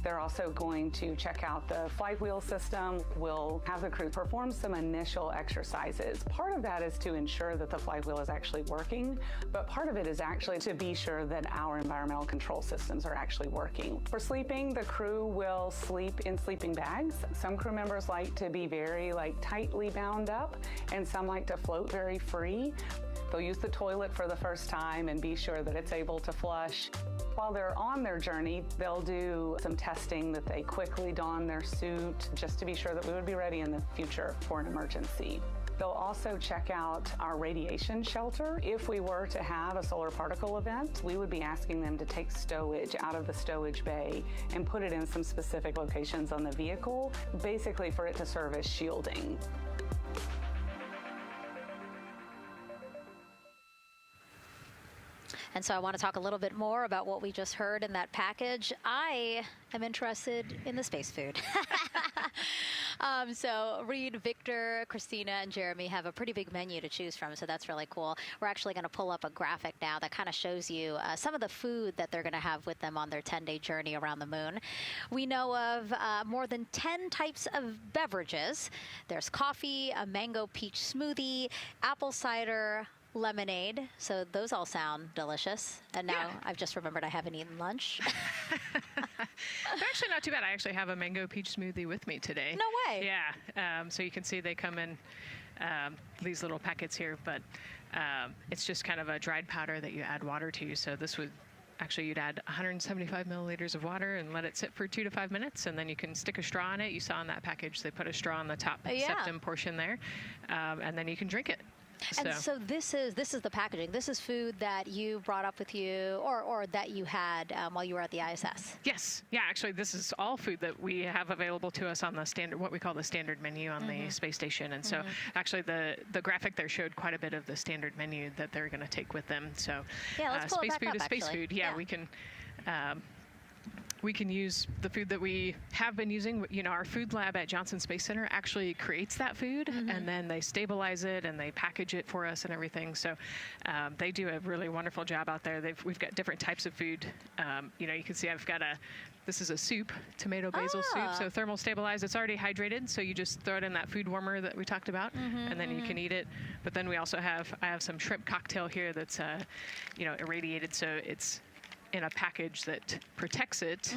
They're also going to check out the flight wheel system. We'll have the crew perform some initial exercises. Part of that is to ensure that the flight wheel is actually working, but part of it is actually to be sure that our environmental control systems are actually working. For sleeping, the crew will sleep in sleeping bags. Some crew members like to be very tightly bound up, and some like to float very free. They'll use the toilet for the first time and be sure that it's able to flush. While they're on their journey, they'll do some testing that they quickly don their suit just to be sure that we would be ready in the future for an emergency. They'll also check out our radiation shelter. If we were to have a solar particle event, we would be asking them to take stowage out of the stowage bay and put it in some specific locations on the vehicle, basically for it to serve as shielding. And so I want to talk a little bit more about what we just heard in that package. I am interested in the space food. So Reed, Victor, Christina, and Jeremy have a pretty big menu to choose from, so that's really cool. We're actually going to pull up a graphic now that kind of shows you some of the food that they're going to have with them on their 10-day journey around the moon. We know of more than 10 types of beverages. There's coffee, a mango peach smoothie, apple cider, lemonade. So those all sound delicious. And now I've just remembered I haven't eaten lunch. They're actually not too bad. I actually have a mango peach smoothie with me today. No way. Yeah. So you can see they come in these little packets here, but it's just kind of a dried powder that you add water to. So this would actually, you'd add 175 milliliters of water and let it sit for 2 to 5 minutes, and then you can stick a straw in it. You saw in that package they put a straw on the top septum portion there, and then you can drink it. And so this is the packaging. This is food that you brought up with you, or that you had while you were at the ISS. Yes. Yeah, actually, this is all food that we have available to us on the standard, what we call the standard menu on the space station. And so actually the graphic there showed quite a bit of the standard menu that they're going to take with them. So let's pull space it back food up, is space actually. food. Yeah, we can use the food that we have been using. You know, our food lab at Johnson Space Center actually creates that food, and then they stabilize it and they package it for us and everything. So they do a really wonderful job out there. We've got different types of food. You know, you can see I've got this is a soup, tomato basil soup, so thermal stabilized. It's already hydrated, so you just throw it in that food warmer that we talked about, and then you can eat it. But then we also I have some shrimp cocktail here that's, you know, irradiated, so it's in a package that protects it.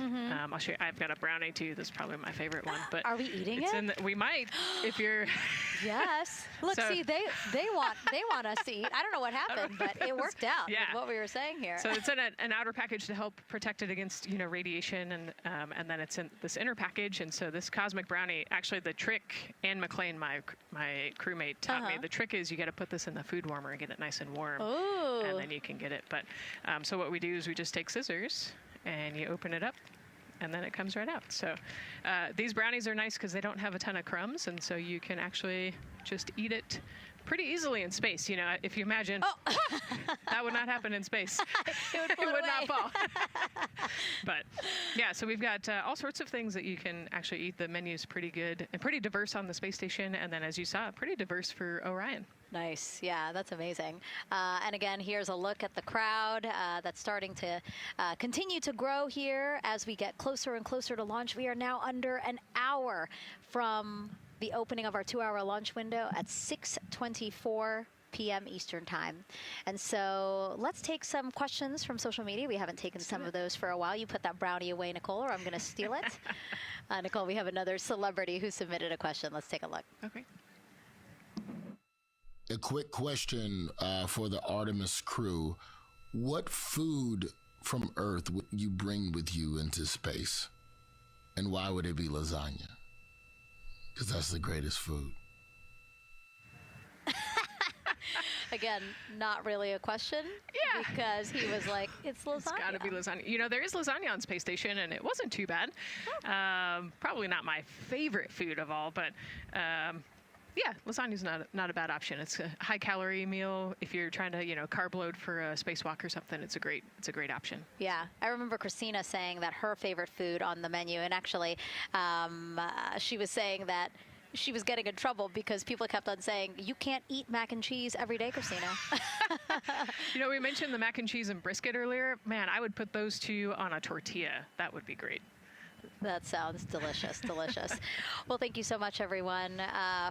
I'll show you. I've got a brownie too. This is probably my favorite one. But are we eating it's it? We might, if you're. Yes. Look, So- see, they want us to eat. I don't know what happened, but it worked out with what we were saying here. So it's in an outer package to help protect it against radiation, and then it's in this inner package. And so this cosmic brownie, actually the trick, Anne McLean, my crewmate, taught me. The trick is you got to put this in the food warmer and get it nice and warm, and then you can get it. But so what we do is we just take scissors and you open it up, and then it comes right out. So these brownies are nice because they don't have a ton of crumbs, and so you can actually just eat it pretty easily in space. If you imagine, that would not happen in space. It would not fall. But yeah, so we've got all sorts of things that you can actually eat. The menu's pretty good and pretty diverse on the space station, and then as you saw, pretty diverse for Orion. Nice. Yeah, that's amazing. And again, here's a look at the crowd that's starting to continue to grow here as we get closer and closer to launch. We are now under an hour from the opening of our 2-hour launch window at 6:24 p.m. Eastern Time. And so let's take some questions from social media. We haven't taken some of those for a while. You put that brownie away, Nicole, or I'm going to steal it. Nicole, we have another celebrity who submitted a question. Let's take a look. Okay. A quick question for the Artemis crew. What food from Earth would you bring with you into space? And why would it be lasagna? Because that's the greatest food. Again, not really a question. Yeah. Because he was like, it's lasagna. It's got to be lasagna. There is lasagna on Space Station, and it wasn't too bad. Probably not my favorite food of all, but yeah, lasagna's not a bad option. It's a high-calorie meal. If you're trying to, carb load for a spacewalk or something, it's a great option. Yeah, I remember Christina saying that her favorite food on the menu, and actually, she was saying that she was getting in trouble because people kept on saying, you can't eat mac and cheese every day, Christina. We mentioned the mac and cheese and brisket earlier. Man, I would put those two on a tortilla. That would be great. That sounds delicious, delicious. Well, thank you so much, everyone,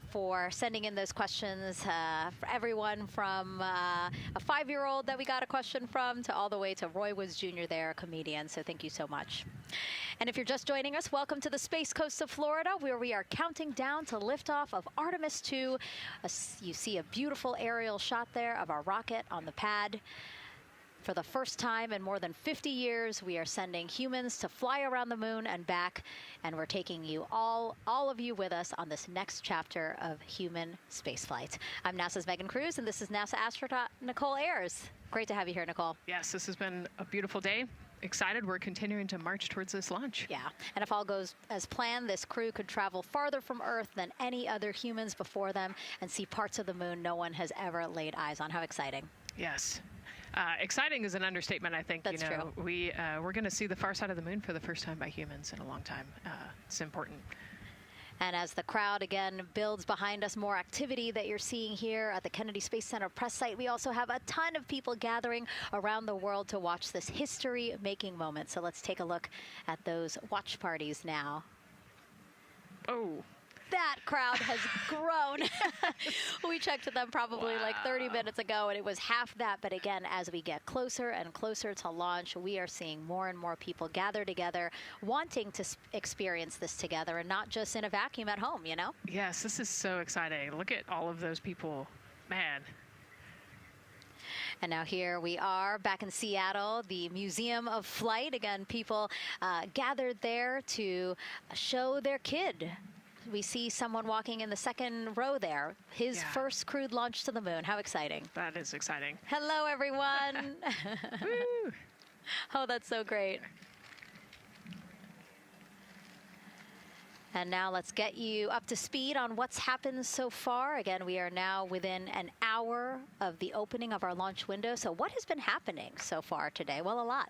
for sending in those questions. For everyone from a 5-year-old that we got a question from to all the way to Roy Woods Jr. there, a comedian. So thank you so much. And if you're just joining us, welcome to the Space Coast of Florida, where we are counting down to liftoff of Artemis 2. You see a beautiful aerial shot there of our rocket on the pad. For the first time in more than 50 years, we are sending humans to fly around the moon and back, and we're taking you all of you with us on this next chapter of human spaceflight. I'm NASA's Megan Cruz, and this is NASA astronaut Nicole Ayers. Great to have you here, Nicole. Yes, this has been a beautiful day. Excited. We're continuing to march towards this launch. Yeah, and if all goes as planned, this crew could travel farther from Earth than any other humans before them and see parts of the moon no one has ever laid eyes on. How exciting. Yes. Exciting is an understatement, I think. That's true. We're going to see the far side of the moon for the first time by humans in a long time. It's important. And as the crowd again builds behind us, more activity that you're seeing here at the Kennedy Space Center press site. We also have a ton of people gathering around the world to watch this history-making moment. So let's take a look at those watch parties now. Oh. That crowd has grown. We checked with them probably like 30 minutes ago, and it was half that. But again, as we get closer and closer to launch, we are seeing more and more people gather together, wanting to experience this together and not just in a vacuum at home, Yes, this is so exciting. Look at all of those people. Man. And now here we are back in Seattle, the Museum of Flight. Again, people gathered there to show their kid. We see someone walking in the second row there. His first crewed launch to the moon. How exciting. That is exciting. Hello, everyone. Woo. Oh, that's so great. And now let's get you up to speed on what's happened so far. Again, we are now within an hour of the opening of our launch window. So what has been happening so far today? Well, a lot.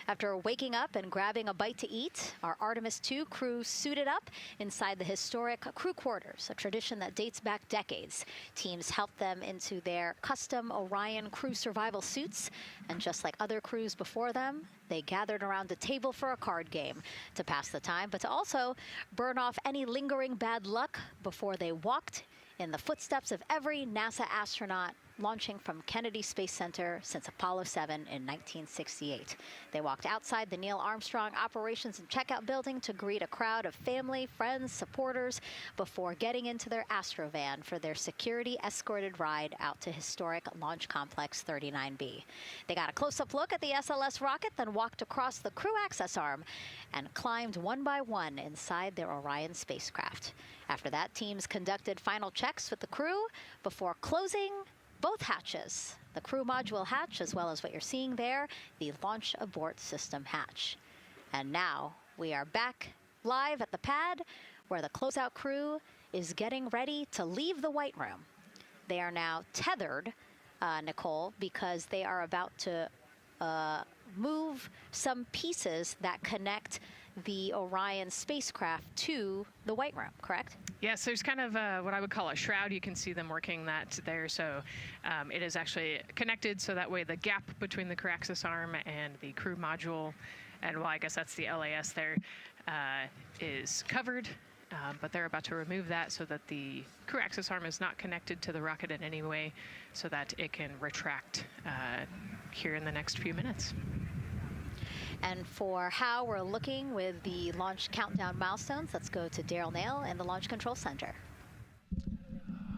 After waking up and grabbing a bite to eat, our Artemis 2 crew suited up inside the historic crew quarters, a tradition that dates back decades. Teams helped them into their custom Orion crew survival suits, and just like other crews before them, they gathered around a table for a card game to pass the time, but to also burn off any lingering bad luck before they walked in the footsteps of every NASA astronaut launching from Kennedy Space Center since Apollo 7 in 1968. They walked outside the Neil Armstrong Operations and Checkout Building to greet a crowd of family, friends, supporters before getting into their Astrovan for their security-escorted ride out to historic Launch Complex 39B. They got a close-up look at the SLS rocket, then walked across the crew access arm and climbed one by one inside their Orion spacecraft. After that, teams conducted final checks with the crew before closing both hatches, the crew module hatch, as well as what you're seeing there, the launch abort system hatch. And now we are back live at the pad where the closeout crew is getting ready to leave the White Room. They are now tethered, Nicole, because they are about to move some pieces that connect the Orion spacecraft to the White Room, correct? Yes, there's kind of what I would call a shroud. You can see them working that there. So it is actually connected, so that way the gap between the crew access arm and the crew module, and well, I guess that's the LAS there, is covered. But they're about to remove that so that the crew access arm is not connected to the rocket in any way, so that it can retract here in the next few minutes. And for how we're looking with the launch countdown milestones, let's go to Daryl Nail in the Launch Control Center.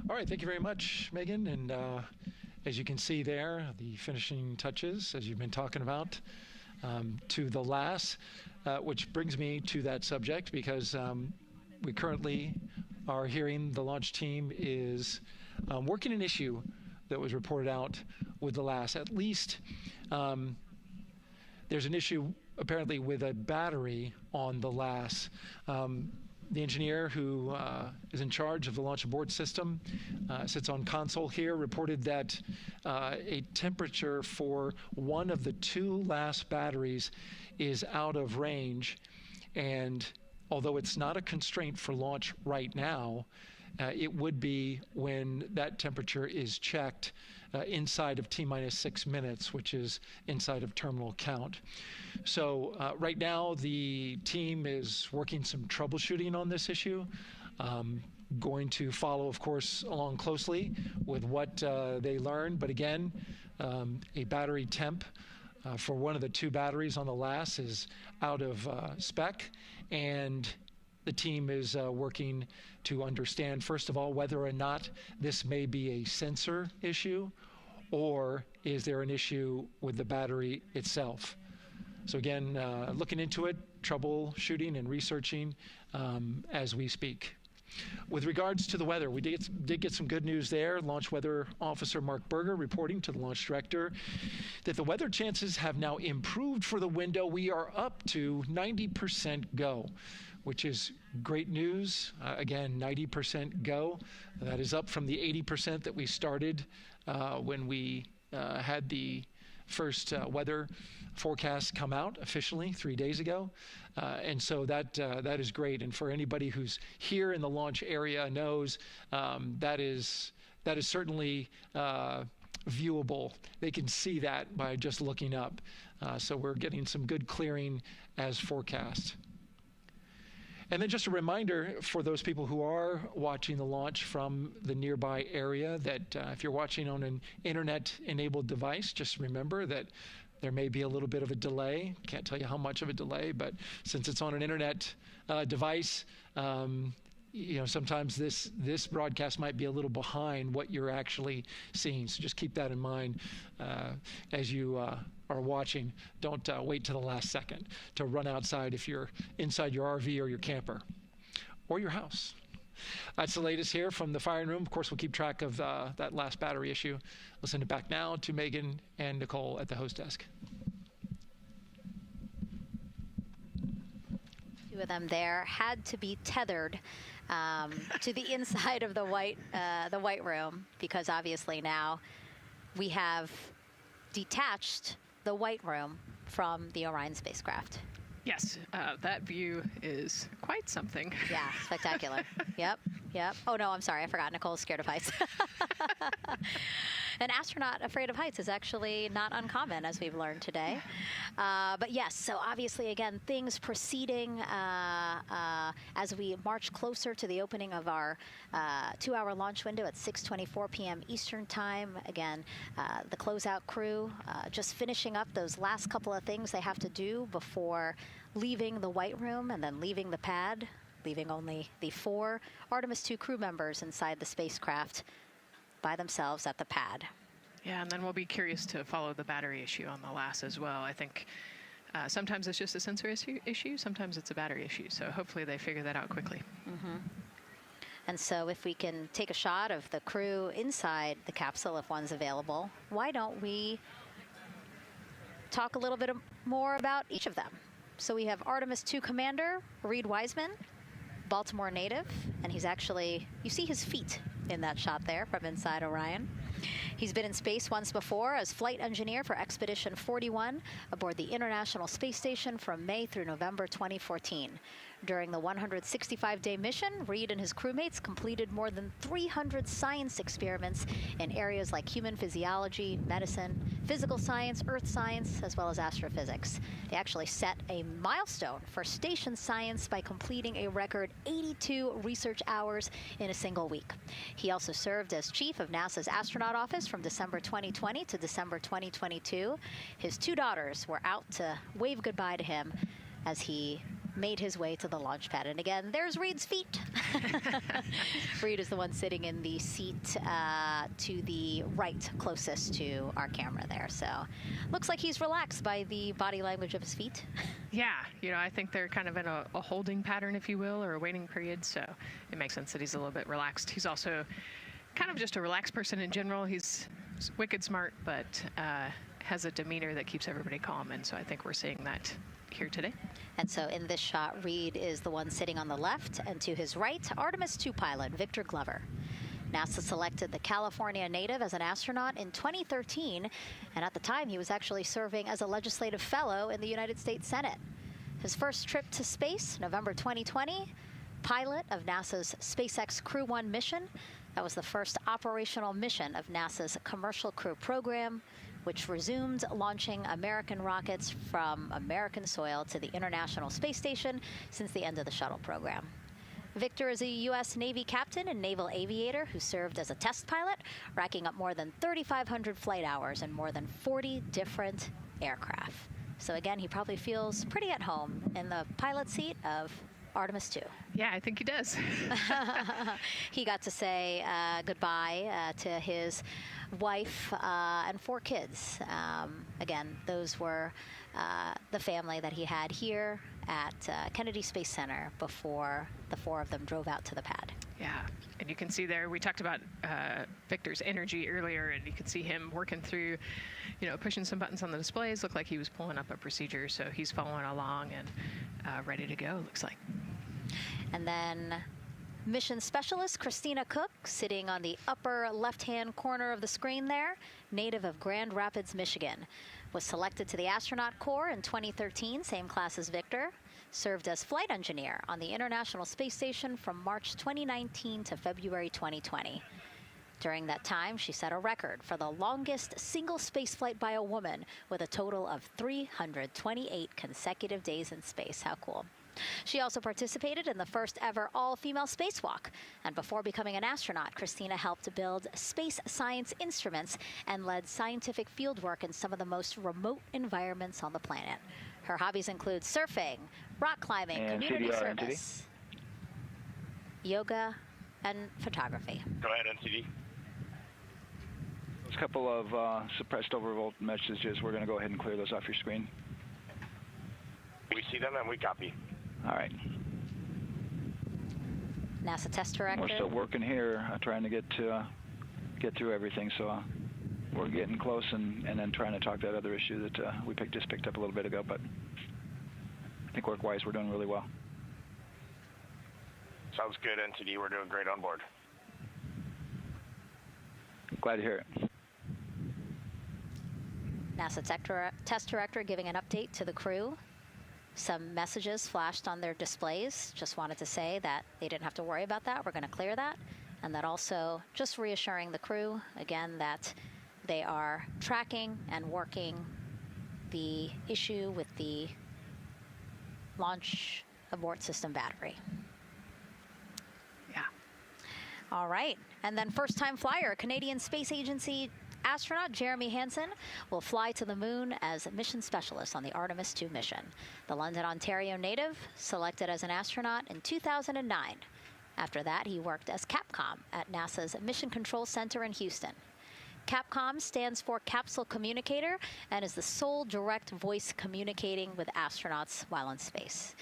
All right, thank you very much, Megan. And as you can see there, the finishing touches, as you've been talking about, to the LAS, which brings me to that subject, because we currently are hearing the launch team is working an issue that was reported out with the LAS. At least there's an issue apparently with a battery on the LAS. The engineer who is in charge of the launch abort system sits on console here, reported that a temperature for one of the two LAS batteries is out of range. And although it's not a constraint for launch right now, it would be when that temperature is checked inside of T-minus 6 minutes, which is inside of terminal count. So right now, the team is working some troubleshooting on this issue. Going to follow, of course, along closely with what they learn. But again, a battery temp for one of the two batteries on the LAS is out of spec, and the team is working to understand, first of all, whether or not this may be a sensor issue, or is there an issue with the battery itself. So again, looking into it, troubleshooting and researching as we speak. With regards to the weather, we did get some good news there. Launch Weather Officer Mark Berger reporting to the launch director that the weather chances have now improved for the window. We are up to 90% go, which is great news. Again, 90% go. That is up from the 80% that we started when we had the first weather forecast come out officially 3 days ago. And so that is great. And for anybody who's here in the launch area knows that is certainly viewable. They can see that by just looking up. So we're getting some good clearing as forecast. And then just a reminder for those people who are watching the launch from the nearby area that if you're watching on an internet-enabled device, just remember that there may be a little bit of a delay. Can't tell you how much of a delay, but since it's on an internet device, sometimes this broadcast might be a little behind what you're actually seeing. So just keep that in mind as you are watching. Don't wait to the last second to run outside if you're inside your RV or your camper or your house. That's the latest here from the firing room. Of course, we'll keep track of that last battery issue. We'll send it back now to Megan and Nicole at the host desk. Two of them there had to be tethered to the inside of the White Room, because obviously now we have detached the White Room from the Orion spacecraft. Yes, that view is quite something. Yeah, spectacular. Yep. Yep. Oh, no, I'm sorry. I forgot. Nicole's scared of heights. An astronaut afraid of heights is actually not uncommon, as we've learned today. But yes, so obviously, again, things proceeding as we march closer to the opening of our 2-hour launch window at 6:24 p.m. Eastern Time. Again, the closeout crew just finishing up those last couple of things they have to do before leaving the White Room and then leaving the pad, leaving only the 4 Artemis 2 crew members inside the spacecraft by themselves at the pad. Yeah, and then we'll be curious to follow the battery issue on the LAS as well. I think sometimes it's just a sensor issue, sometimes it's a battery issue. So hopefully they figure that out quickly. Mm-hmm. And so if we can take a shot of the crew inside the capsule, if one's available, why don't we talk a little bit more about each of them? So we have Artemis 2 Commander Reed Wiseman, Baltimore native, and he's actually, you see his feet in that shot there from inside Orion. He's been in space once before as flight engineer for Expedition 41 aboard the International Space Station from May through November 2014. During the 165-day mission, Reed and his crewmates completed more than 300 science experiments in areas like human physiology, medicine, physical science, earth science, as well as astrophysics. They actually set a milestone for station science by completing a record 82 research hours in a single week. He also served as chief of NASA's astronaut office from December 2020 to December 2022. His 2 daughters were out to wave goodbye to him as he made his way to the launch pad. And again, there's Reed's feet. Reed is the one sitting in the seat to the right, closest to our camera there. So looks like he's relaxed by the body language of his feet. Yeah, you know, I think they're kind of in a holding pattern, if you will, or a waiting period. So it makes sense that he's a little bit relaxed. He's also kind of just a relaxed person in general. He's wicked smart, but has a demeanor that keeps everybody calm. And so I think we're seeing that here today. And so in this shot, Reed is the one sitting on the left, and to his right, Artemis 2 pilot Victor Glover. NASA selected the California native as an astronaut in 2013, and at the time he was actually serving as a legislative fellow in the United States Senate. His first trip to space, November 2020, pilot of NASA's SpaceX Crew 1 mission. That was the first operational mission of NASA's Commercial Crew program, which resumed launching American rockets from American soil to the International Space Station since the end of the shuttle program. Victor is a U.S. Navy captain and naval aviator who served as a test pilot, racking up more than 3,500 flight hours in more than 40 different aircraft. So again, he probably feels pretty at home in the pilot seat of Artemis 2. Yeah, I think he does. He got to say goodbye to his wife and 4 kids. Again, those were the family that he had here at Kennedy Space Center before the 4 of them drove out to the pad. Yeah, and you can see there, we talked about Victor's energy earlier, and you can see him working through, you know, pushing some buttons on the displays. Looked like he was pulling up a procedure, so he's following along and ready to go, looks like. And then mission specialist Christina Cook, sitting on the upper left-hand corner of the screen there, native of Grand Rapids, Michigan, was selected to the Astronaut Corps in 2013, same class as Victor, served as flight engineer on the International Space Station from March 2019 to February 2020. During that time, she set a record for the longest single spaceflight by a woman with a total of 328 consecutive days in space. How cool. She also participated in the first ever all-female spacewalk. And before becoming an astronaut, Christina helped build space science instruments and led scientific fieldwork in some of the most remote environments on the planet. Her hobbies include surfing, rock climbing, and community CDR, service, yoga, and photography. Go ahead, NCD. There's a couple of suppressed overvolt messages. We're going to go ahead and clear those off your screen. We see them and we copy. All right. NASA test director. We're still working here, trying to get through everything. So we're getting close, and then trying to talk that other issue that we just picked up a little bit ago. But I think work-wise, we're doing really well. Sounds good, NTD. We're doing great on board. Glad to hear it. NASA test director giving an update to the crew. Some messages flashed on their displays. Just wanted to say that they didn't have to worry about that. We're going to clear that. And that also just reassuring the crew, again, that they are tracking and working the issue with the launch abort system battery. Yeah. All right. And then first-time flyer, Canadian Space Agency astronaut Jeremy Hansen will fly to the moon as a mission specialist on the Artemis 2 mission. The London, Ontario native selected as an astronaut in 2009. After that, he worked as Capcom at NASA's Mission Control Center in Houston. Capcom stands for Capsule Communicator and is the sole direct voice communicating with astronauts while in space.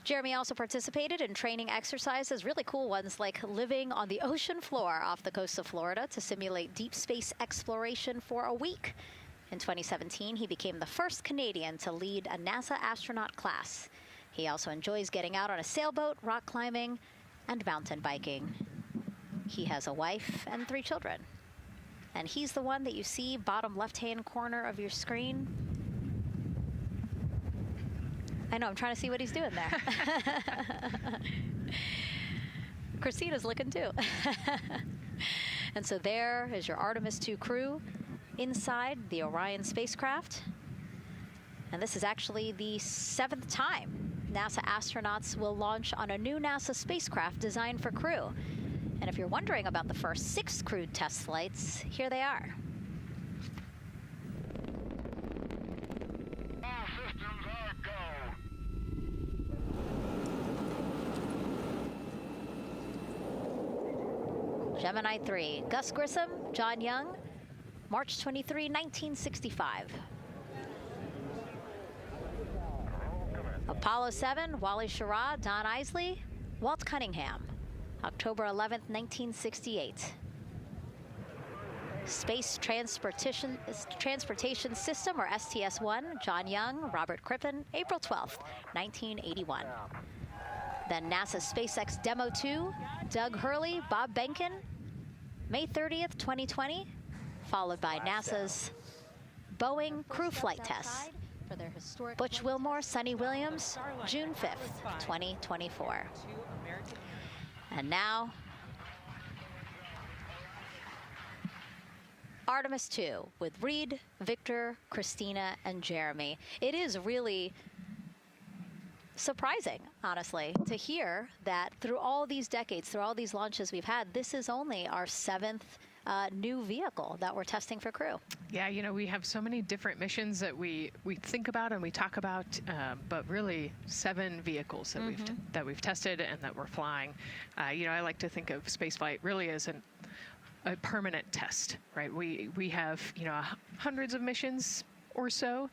Jeremy also participated in training exercises, really cool ones like living on the ocean floor off the coast of Florida to simulate deep space exploration for a week. In 2017, he became the first Canadian to lead a NASA astronaut class. He also enjoys getting out on a sailboat, rock climbing, and mountain biking. He has a wife and 3 children. And he's the one that you see bottom left-hand corner of your screen. I know, I'm trying to see what he's doing there. Christina's looking too. And so there is your Artemis 2 crew inside the Orion spacecraft. And this is actually the 7th time NASA astronauts will launch on a new NASA spacecraft designed for crew. And if you're wondering about the first 6 crewed test flights, here they are. Gemini 3, Gus Grissom, John Young, March 23, 1965. Apollo 7, Wally Schirra, Don Isley, Walt Cunningham, October 11, 1968. Space Transportation System, or STS-1, John Young, Robert Crippen, April 12, 1981. Then NASA SpaceX Demo 2, Doug Hurley, Bob Behnken, May 30th, 2020, followed by NASA's Boeing crew flight tests. Butch Wilmore, Sonny Williams, June 5th, 2024. And now, Artemis 2 with Reed, Victor, Christina, and Jeremy. It is really surprising, honestly, to hear that through all these decades, through all these launches we've had, this is only our 7th new vehicle that we're testing for crew. Yeah, you know, we have so many different missions that we think about and we talk about, but really 7 vehicles that we've tested and that we're flying. You know, I like to think of spaceflight really as a permanent test, right? We have, you know, hundreds of missions or so.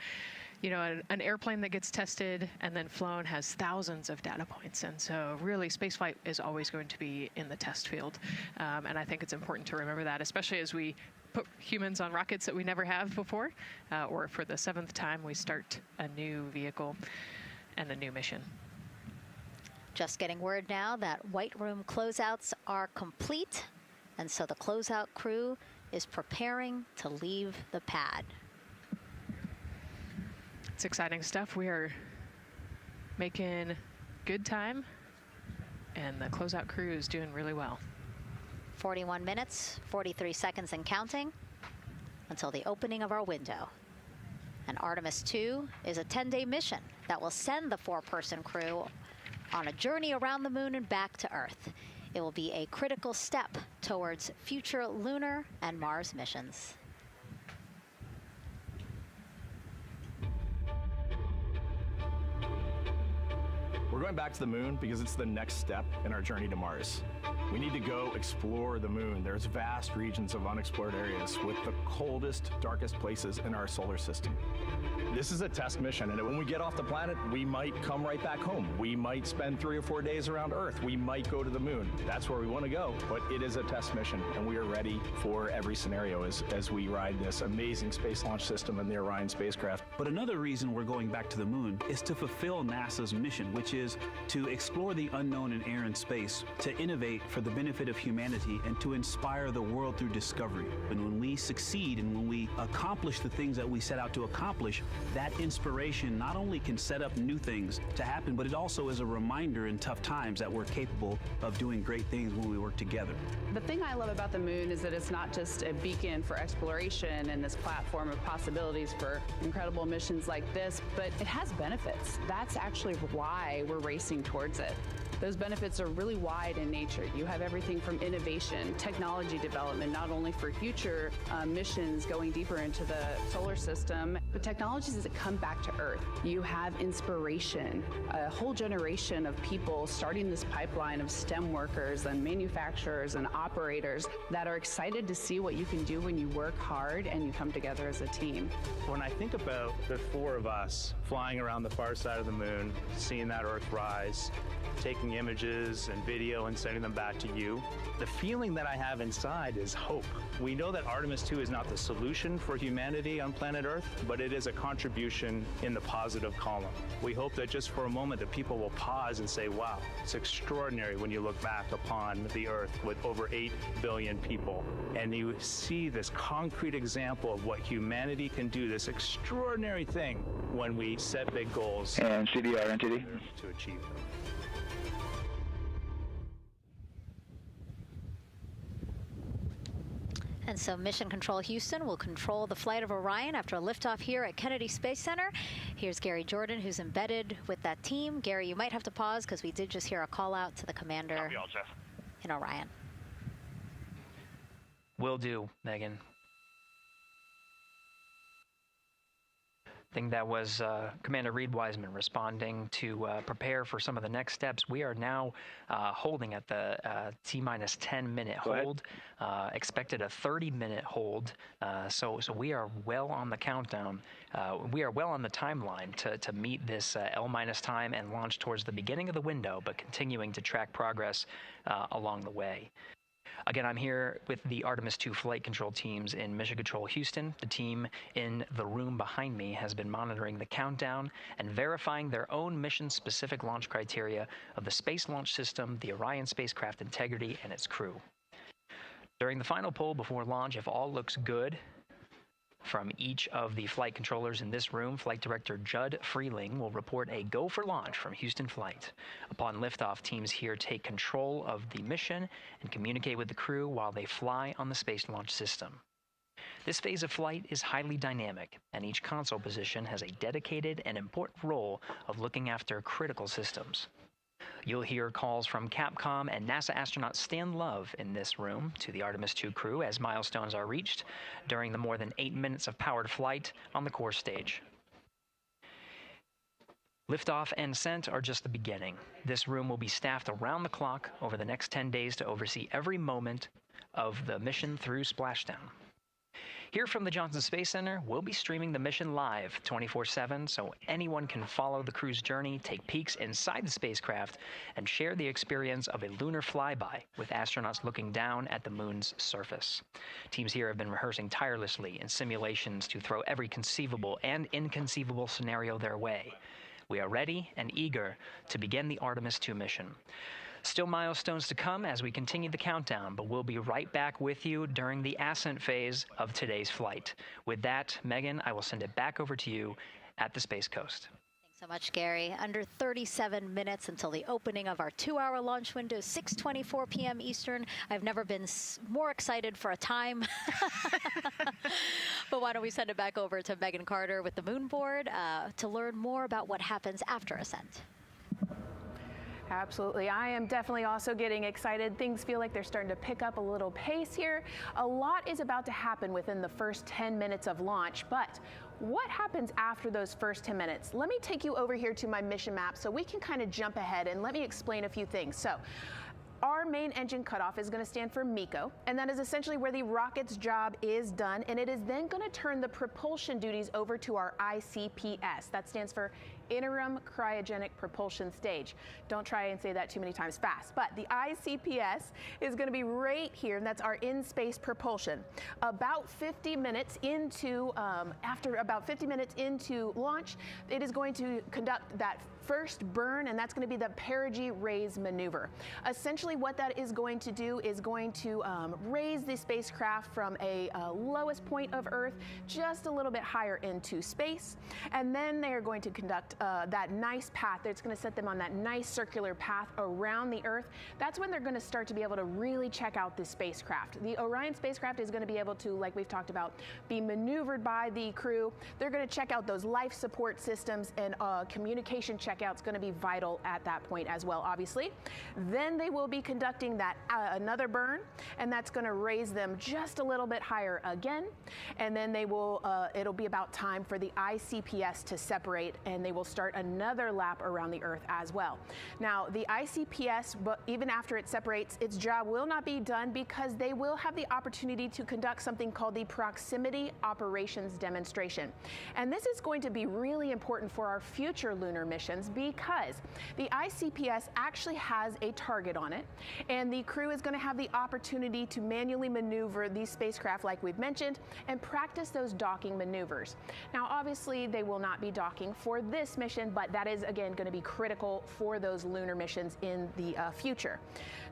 You know, an airplane that gets tested and then flown has thousands of data points. And so really spaceflight is always going to be in the test field. And I think it's important to remember that, especially as we put humans on rockets that we never have before, or for the 7th time we start a new vehicle and a new mission. Just getting word now that White Room closeouts are complete. And so the closeout crew is preparing to leave the pad. It's exciting stuff. We are making good time, and the closeout crew is doing really well. 41 minutes, 43 seconds and counting until the opening of our window. And Artemis 2 is a 10-day mission that will send the 4-person crew on a journey around the moon and back to Earth. It will be a critical step towards future lunar and Mars missions. We're going back to the moon because it's the next step in our journey to Mars. We need to go explore the moon. There's vast regions of unexplored areas with the coldest, darkest places in our solar system. This is a test mission, and when we get off the planet, we might come right back home. We might spend 3 or 4 days around Earth. We might go to the moon. That's where we want to go, but it is a test mission, and we are ready for every scenario as we ride this amazing space launch system in the Orion spacecraft. But another reason we're going back to the moon is to fulfill NASA's mission, which is to explore the unknown in air and space, to innovate for the benefit of humanity and to inspire the world through discovery. And when we succeed and when we accomplish the things that we set out to accomplish, that inspiration not only can set up new things to happen, but it also is a reminder in tough times that we're capable of doing great things when we work together. The thing I love about the moon is that it's not just a beacon for exploration and this platform of possibilities for incredible missions like this, but it has benefits. That's actually why we're racing towards it. Those benefits are really wide in nature. You have everything from innovation, technology development, not only for future missions going deeper into the solar system, but technologies that come back to Earth. You have inspiration, a whole generation of people starting this pipeline of STEM workers and manufacturers and operators that are excited to see what you can do when you work hard and you come together as a team. When I think about the four of us flying around the far side of the moon, seeing that Earth rise, taking images and video and sending them back to you, the feeling that I have inside is hope. We know that Artemis 2 is not the solution for humanity on planet Earth, but it is a contribution in the positive column. We hope that just for a moment that people will pause and say, wow, it's extraordinary when you look back upon the Earth with over 8 billion people, and you see this concrete example of what humanity can do, this extraordinary thing when we set big goals and CDR NTD to achieve them. And so Mission Control Houston will control the flight of Orion after a liftoff here at Kennedy Space Center. Here's Gary Jordan, who's embedded with that team. Gary, you might have to pause because we did just hear a call out to the commander in Orion. Will do, Megan. I think that was Commander Reed Wiseman responding to prepare for some of the next steps. We are now holding at the T-minus 10-minute hold. Expected a 30-minute hold. So we are well on the countdown. We are well on the timeline to meet this L- time and launch towards the beginning of the window, but continuing to track progress along the way. Again, I'm here with the Artemis 2 flight control teams in Mission Control Houston. The team in the room behind me has been monitoring the countdown and verifying their own mission-specific launch criteria of the Space Launch System, the Orion spacecraft integrity, and its crew. During the final poll before launch, if all looks good from each of the flight controllers in this room, Flight Director Judd Freeling will report a go for launch from Houston Flight. Upon liftoff, teams here take control of the mission and communicate with the crew while they fly on the Space Launch System. This phase of flight is highly dynamic, and each console position has a dedicated and important role of looking after critical systems. You'll hear calls from Capcom and NASA astronaut Stan Love in this room to the Artemis 2 crew as milestones are reached during the more than 8 minutes of powered flight on the core stage. Liftoff and ascent are just the beginning. This room will be staffed around the clock over the next 10 days to oversee every moment of the mission through splashdown. Here from the Johnson Space Center, we'll be streaming the mission live 24/7 so anyone can follow the crew's journey, take peeks inside the spacecraft, and share the experience of a lunar flyby with astronauts looking down at the moon's surface. Teams here have been rehearsing tirelessly in simulations to throw every conceivable and inconceivable scenario their way. We are ready and eager to begin the Artemis 2 mission. Still milestones to come as we continue the countdown, but we'll be right back with you during the ascent phase of today's flight. With that, Megan, I will send it back over to you at the Space Coast. Thanks so much, Gary. Under 37 minutes until the opening of our 2-hour launch window, 6:24 p.m. Eastern. I've never been more excited for a time. But why don't we send it back over to Megan Carter with the Moon Board to learn more about what happens after ascent. Absolutely. I am definitely also getting excited. Things feel like they're starting to pick up a little pace here. A lot is about to happen within the first 10 minutes of launch, but what happens after those first 10 minutes? Let me take you over here to my mission map so we can kind of jump ahead and let me explain a few things. So, our main engine cutoff is going to stand for MECO, and that is essentially where the rocket's job is done, and it is then going to turn the propulsion duties over to our ICPS. That stands for Interim Cryogenic Propulsion Stage. Don't try and say that too many times fast, but the ICPS is going to be right here, and that's our in-space propulsion. About 50 minutes into, after about 50 minutes into launch, it is going to conduct that first burn, and that's going to be the perigee raise maneuver. Essentially what that is going to do is going to raise the spacecraft from a lowest point of Earth just a little bit higher into space, and then they are going to conduct that nice path. It's going to set them on that nice circular path around the Earth. That's when they're going to start to be able to really check out the spacecraft. The Orion spacecraft is going to be able to, like we've talked about, be maneuvered by the crew. They're going to check out those life support systems, and communication checkout's going to be vital at that point as well, obviously. Then they will be conducting that another burn, and that's going to raise them just a little bit higher again. And then they will, it'll be about time for the ICPS to separate, and they will start another lap around the Earth as well. Now, the ICPS, but even after it separates, its job will not be done because they will have the opportunity to conduct something called the Proximity Operations Demonstration. And this is going to be really important for our future lunar missions because the ICPS actually has a target on it, and the crew is going to have the opportunity to manually maneuver these spacecraft like we've mentioned and practice those docking maneuvers. Now, obviously, they will not be docking for this mission, but that is, again, going to be critical for those lunar missions in the future.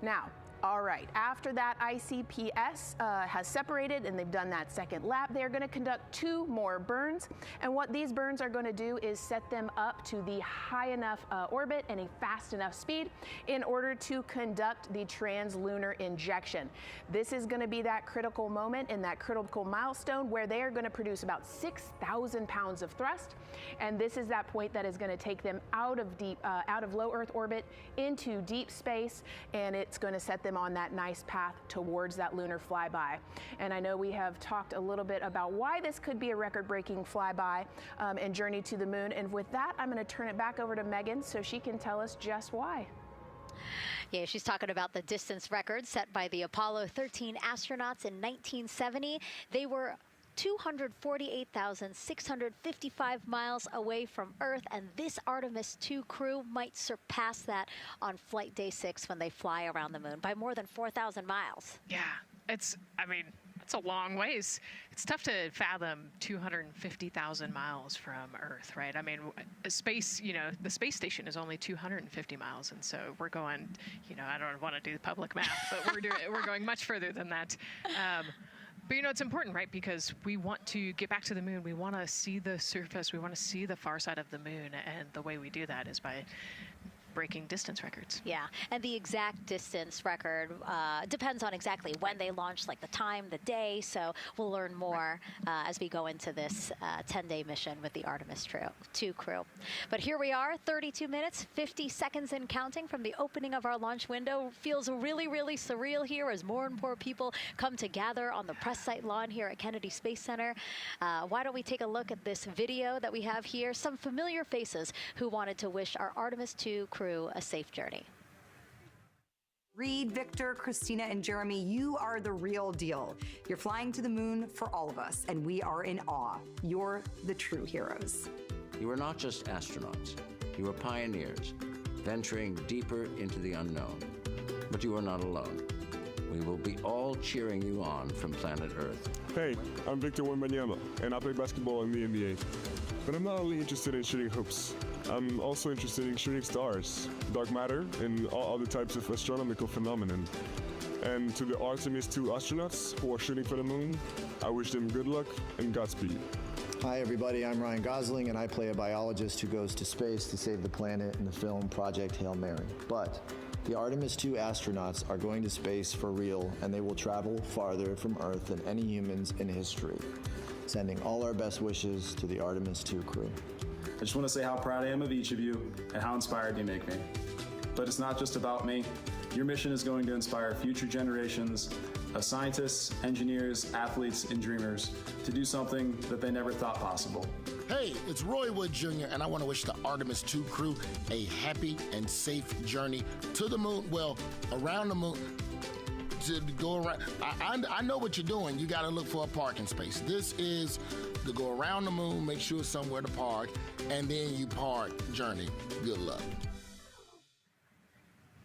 Now, all right, after that ICPS has separated and they've done that second lap, they're going to conduct 2 more burns. And what these burns are going to do is set them up to the high enough orbit and a fast enough speed in order to conduct the translunar injection. This is going to be that critical moment and that critical milestone where they are going to produce about 6,000 pounds of thrust. And this is that point that is going to take them out of low Earth orbit into deep space, and it's going to set them on that nice path towards that lunar flyby. And I know we have talked a little bit about why this could be a record-breaking flyby and journey to the moon. And with that, I'm going to turn it back over to Megan so she can tell us just why. Yeah, she's talking about the distance record set by the Apollo 13 astronauts in 1970. They were 248,655 miles away from Earth, and this Artemis 2 crew might surpass that on flight day 6 when they fly around the moon by more than 4,000 miles. Yeah, it's a long ways. It's tough to fathom 250,000 miles from Earth, right? I mean, space, the space station is only 250 miles, and so we're going, I don't want to do the public math, but we're going much further than that. But it's important, right? Because we want to get back to the moon. We want to see the surface. We want to see the far side of the moon. And the way we do that is by breaking distance records. Yeah, and the exact distance record depends on exactly when they launched, like the time, the day. So we'll learn more as we go into this 10-day mission with the Artemis 2 crew. But here we are, 32 minutes, 50 seconds and counting from the opening of our launch window. Feels really, really surreal here as more and more people come to gather on the press site lawn here at Kennedy Space Center. Why don't we take a look at this video that we have here? Some familiar faces who wanted to wish our Artemis 2 crew a safe journey. Reed, Victor, Christina, and Jeremy, you are the real deal. You're flying to the moon for all of us, and we are in awe. You're the true heroes. You are not just astronauts. You are pioneers, venturing deeper into the unknown. But you are not alone. We will be all cheering you on from planet Earth. Hey, I'm Victor Wembanyama, and I play basketball in the NBA. But I'm not only interested in shooting hoops. I'm also interested in shooting stars, dark matter, and all other types of astronomical phenomenon. And to the Artemis 2 astronauts who are shooting for the moon, I wish them good luck and Godspeed. Hi everybody, I'm Ryan Gosling, and I play a biologist who goes to space to save the planet in the film Project Hail Mary. But the Artemis 2 astronauts are going to space for real, and they will travel farther from Earth than any humans in history. Sending all our best wishes to the Artemis 2 crew. I just want to say how proud I am of each of you and how inspired you make me. But it's not just about me. Your mission is going to inspire future generations of scientists, engineers, athletes, and dreamers to do something that they never thought possible. Hey, it's Roy Wood Jr., and I want to wish the Artemis 2 crew a happy and safe journey to the moon, well, around the moon. To go around. I know what you're doing. You got to look for a parking space. This is to go around the moon, make sure it's somewhere to park, and then you park journey. Good luck.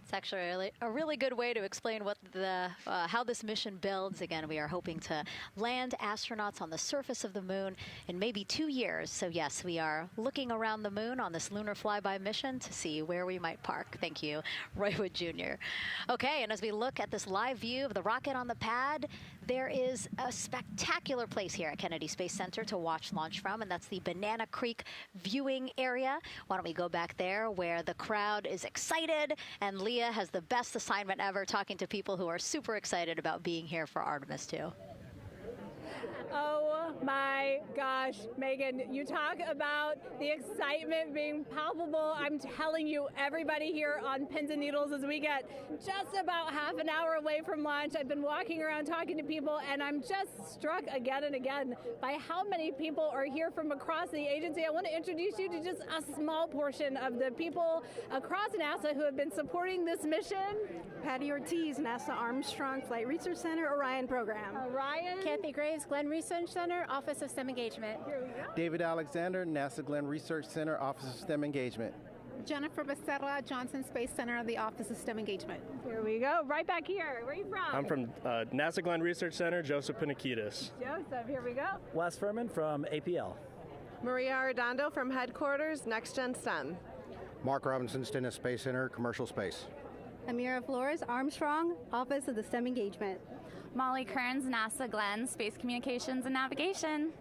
It's actually a really good way to explain what how this mission builds. Again, we are hoping to land astronauts on the surface of the moon in maybe 2 years. So yes, we are looking around the moon on this lunar flyby mission to see where we might park. Thank you, Roywood Jr. Okay, and as we look at this live view of the rocket on the pad, there is a spectacular place here at Kennedy Space Center to watch launch from, and that's the Banana Creek viewing area. Why don't we go back there where the crowd is excited, and Leah has the best assignment ever, talking to people who are super excited about being here for Artemis 2. Oh my gosh, Megan, you talk about the excitement being palpable. I'm telling you, everybody here on pins and needles, as we get just about half an hour away from launch, I've been walking around talking to people, and I'm just struck again and again by how many people are here from across the agency. I want to introduce you to just a small portion of the people across NASA who have been supporting this mission. Patty Ortiz, NASA Armstrong Flight Research Center, Orion program. Orion. Kathy Graves, Glenn Research Center, Office of STEM Engagement. David Alexander, NASA Glenn Research Center, Office of STEM Engagement. Jennifer Becerra, Johnson Space Center, the Office of STEM Engagement. Here we go, right back here. Where are you from? I'm from NASA Glenn Research Center, Joseph Panakitis. Joseph, here we go. Wes Furman from APL. Maria Arredondo from Headquarters, Next Gen STEM. Mark Robinson, Stennis Space Center, Commercial Space. Amira Flores, Armstrong, Office of the STEM Engagement. Molly Kearns, NASA Glenn, Space Communications and Navigation.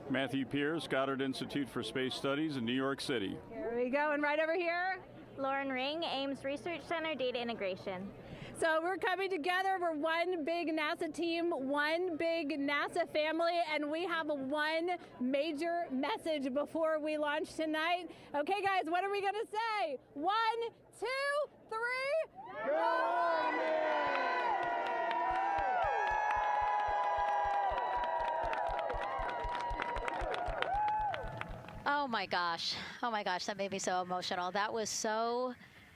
Matthew Pierce, Goddard Institute for Space Studies in New York City. Here we go, and right over here. Lauren Ring, Ames Research Center, Data Integration. So we're coming together. We're one big NASA team, one big NASA family, and we have one major message before we launch tonight. Okay, guys, what are we going to say? 1, 2, 3, go Artemis! Oh my gosh, that made me so emotional. That was so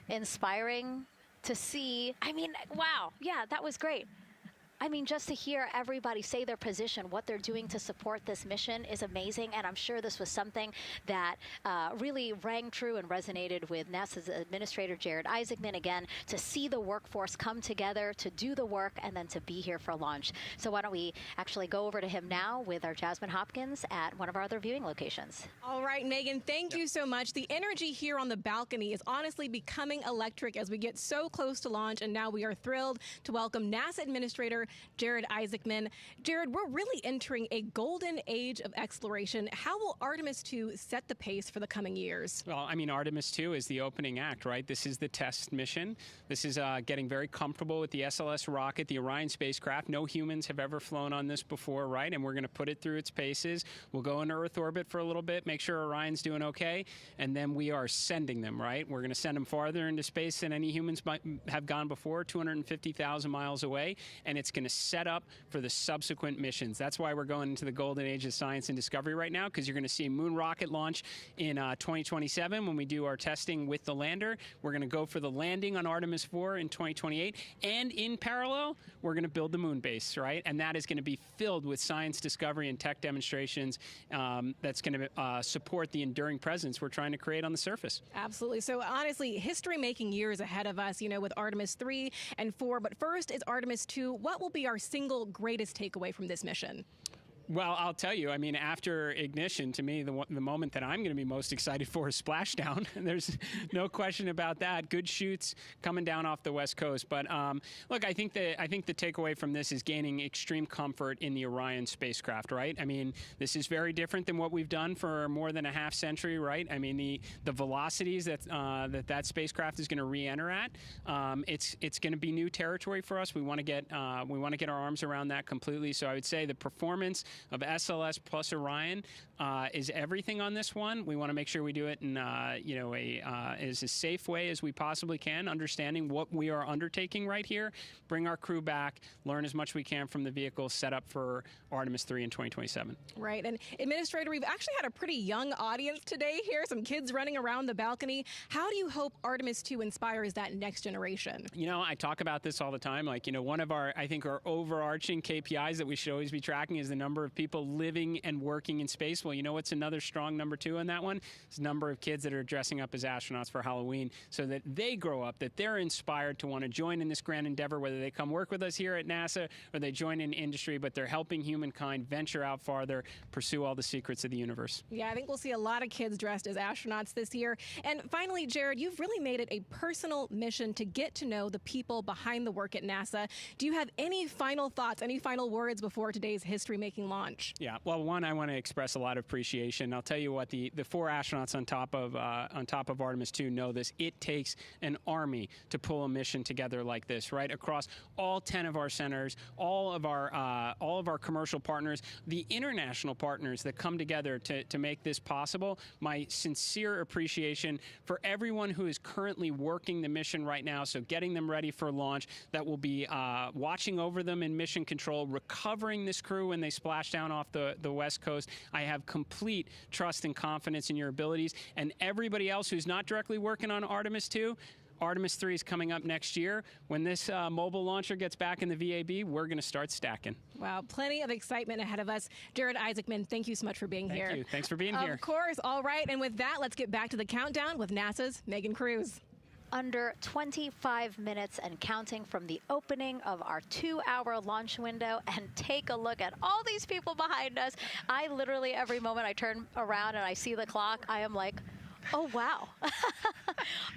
inspiring to see. I mean, wow, yeah, that was great. I mean, just to hear everybody say their position, what they're doing to support this mission is amazing. And I'm sure this was something that really rang true and resonated with NASA's Administrator Jared Isaacman, again, to see the workforce come together to do the work and then to be here for launch. So why don't we actually go over to him now with our Jasmine Hopkins at one of our other viewing locations. All right, Megan, thank you so much. The energy here on the balcony is honestly becoming electric as we get so close to launch. And now we are thrilled to welcome NASA Administrator Jared Isaacman. Jared, we're really entering a golden age of exploration. How will Artemis 2 set the pace for the coming years? Well, I mean, Artemis 2 is the opening act, right? This is the test mission. This is getting very comfortable with the SLS rocket, the Orion spacecraft. No humans have ever flown on this before, right? And we're going to put it through its paces. We'll go into Earth orbit for a little bit, make sure Orion's doing okay, and then we are sending them, right? We're going to send them farther into space than any humans might have gone before, 250,000 miles away, and it's going to set up for the subsequent missions. That's why we're going into the golden age of science and discovery right now, because you're going to see a moon rocket launch in 2027 when we do our testing with the lander. We're going to go for the landing on Artemis 4 in 2028, and in parallel, we're going to build the moon base, right? And that is going to be filled with science discovery and tech demonstrations that's going to support the enduring presence we're trying to create on the surface. Absolutely. So honestly, history-making years ahead of us, you know, with Artemis 3 and 4. But first is Artemis 2. What will be our single greatest takeaway from this mission? Well, I'll tell you, I mean, after ignition, to me, the moment that I'm going to be most excited for is splashdown. There's no question about that. Good shoots coming down off the West Coast. But look, I think the takeaway from this is gaining extreme comfort in the Orion spacecraft, right? I mean, this is very different than what we've done for more than a half century, right? I mean, the velocities that spacecraft is going to re-enter at, it's going to be new territory for us. We want to get our arms around that completely. So I would say the performance of SLS plus Orion is everything on this one. We want to make sure we do it in as a safe way as we possibly can, understanding what we are undertaking right here, bring our crew back, learn as much we can from the vehicle, set up for Artemis 3 in 2027. Right. And Administrator, we've actually had a pretty young audience today here, some kids running around the balcony. How do you hope Artemis 2 inspires that next generation? You know, I talk about this all the time. Like, you know, one of our overarching KPIs that we should always be tracking is the number of of people living and working in space. Well, you know what's another strong number 2 on that one? It's the number of kids that are dressing up as astronauts for Halloween, so that they grow up, that they're inspired to want to join in this grand endeavor, whether they come work with us here at NASA or they join in industry, but they're helping humankind venture out farther, pursue all the secrets of the universe. Yeah, I think we'll see a lot of kids dressed as astronauts this year. And finally, Jared, you've really made it a personal mission to get to know the people behind the work at NASA. Do you have any final thoughts, any final words before today's history-making launch? Yeah, well, one, I want to express a lot of appreciation. I'll tell you what, the 4 astronauts on top of Artemis 2 know this. It takes an army to pull a mission together like this, right? Across all 10 of our centers, all of our commercial partners, the international partners that come together to make this possible. My sincere appreciation for everyone who is currently working the mission right now, so getting them ready for launch, that will be watching over them in mission control, recovering this crew when they splash down off the West Coast. I have complete trust and confidence in your abilities. And everybody else who's not directly working on Artemis 2, Artemis 3 is coming up next year. When this mobile launcher gets back in the VAB, we're going to start stacking. Wow, plenty of excitement ahead of us. Jared Isaacman, thank you so much for being here. Thank you. Thanks for being here. Of course. All right. And with that, let's get back to the countdown with NASA's Megan Cruz. Under 25 minutes and counting from the opening of our 2-hour launch window. And take a look at all these people behind us. I literally, every moment I turn around and I see the clock, I am like, oh, wow.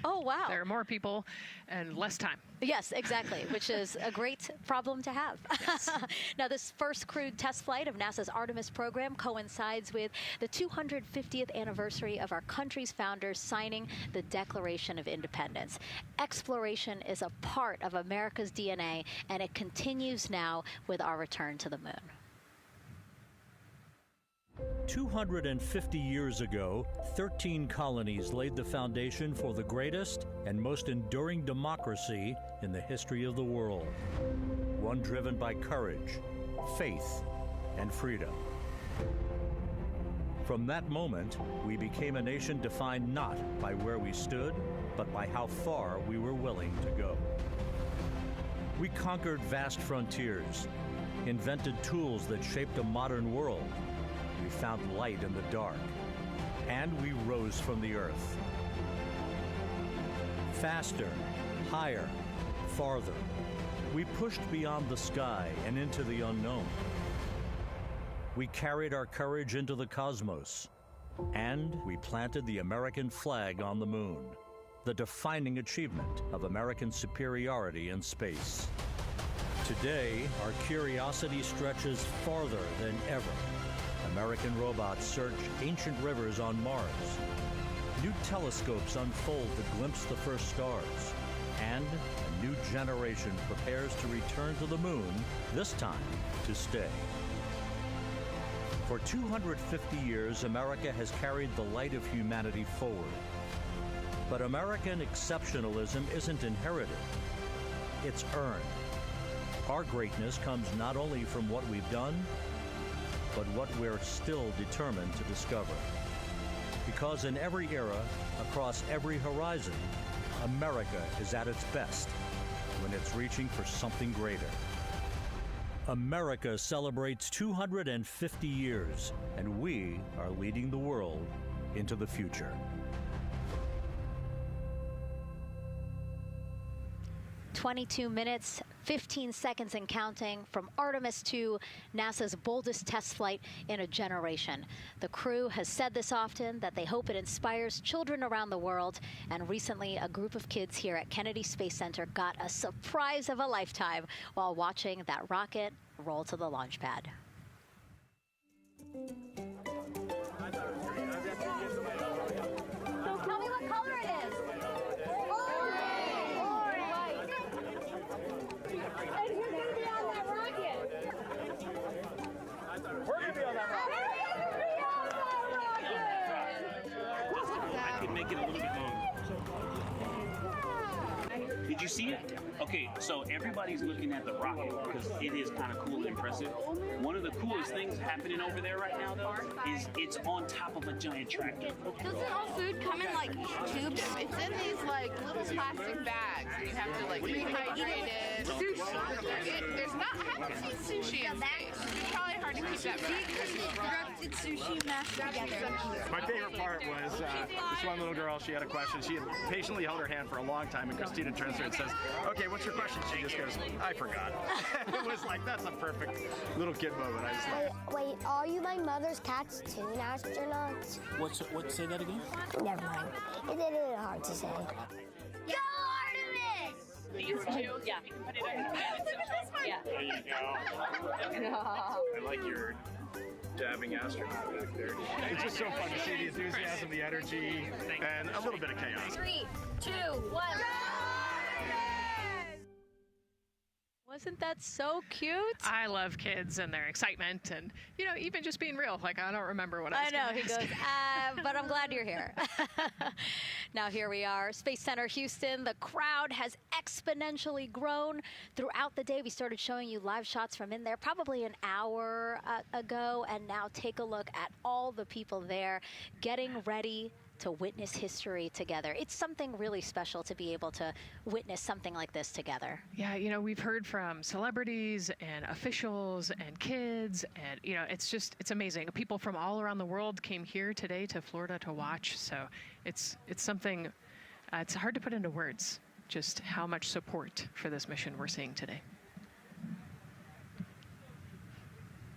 Oh, wow. There are more people and less time. Yes, exactly, which is a great problem to have. Yes. Now, this first crewed test flight of NASA's Artemis program coincides with the 250th anniversary of our country's founders signing the Declaration of Independence. Exploration is a part of America's DNA, and it continues now with our return to the moon. 250 years ago, 13 colonies laid the foundation for the greatest and most enduring democracy in the history of the world. One driven by courage, faith, and freedom. From that moment, we became a nation defined not by where we stood, but by how far we were willing to go. We conquered vast frontiers, invented tools that shaped a modern world. We found light in the dark, and we rose from the earth. Faster, higher, farther. We pushed beyond the sky and into the unknown. We carried our courage into the cosmos, and we planted the American flag on the moon, the defining achievement of American superiority in space. Today, our curiosity stretches farther than ever. American robots search ancient rivers on Mars. New telescopes unfold to glimpse the first stars. And a new generation prepares to return to the moon, this time to stay. For 250 years, America has carried the light of humanity forward. But American exceptionalism isn't inherited, it's earned. Our greatness comes not only from what we've done, but what we're still determined to discover. Because in every era, across every horizon, America is at its best when it's reaching for something greater. America celebrates 250 years, and we are leading the world into the future. 22 minutes, 15 seconds and counting from Artemis 2, NASA's boldest test flight in a generation. The crew has said this often, that they hope it inspires children around the world. And recently, a group of kids here at Kennedy Space Center got a surprise of a lifetime while watching that rocket roll to the launch pad. So tell me what color it is. Did you see it? Okay, so everybody's looking at the rocket because it is kind of cool and impressive. One of the coolest things happening over there right now, though, is it's on top of a giant tractor. Doesn't all food come in like tubes? It's in these like little plastic bags. You have to like rehydrate it. Sushi. There's not. I haven't seen sushi in space. It's probably hard to keep that back. Sushi mashed together. My favorite part was this one little girl. She had a question. She had patiently held her hand for a long time, and Christina turns to her and says, "Okay, what's your question?" She just goes, "I forgot." It was like, that's a perfect little kid moment. I just Wait, are you my mother's cartoon astronauts? What? Say that again? Never mind. It's a little hard to say. Go Artemis! These two, yeah. Put it on. Look at this one. Yeah. There you go. I like your dabbing astronaut back there. It's just so fun to see the enthusiasm, the energy, and a little bit of chaos. 3, 2, 1. Wasn't that so cute? I love kids and their excitement and, even just being real. Like, I don't remember what I was I know, gonna he ask. goes, but I'm glad you're here. Now here we are, Space Center Houston. The crowd has exponentially grown throughout the day. We started showing you live shots from in there probably an hour ago, and now take a look at all the people there getting ready to witness history together. It's something really special to be able to witness something like this together. Yeah, we've heard from celebrities and officials and kids, and it's amazing. People from all around the world came here today to Florida to watch. So it's something. It's hard to put into words just how much support for this mission we're seeing today.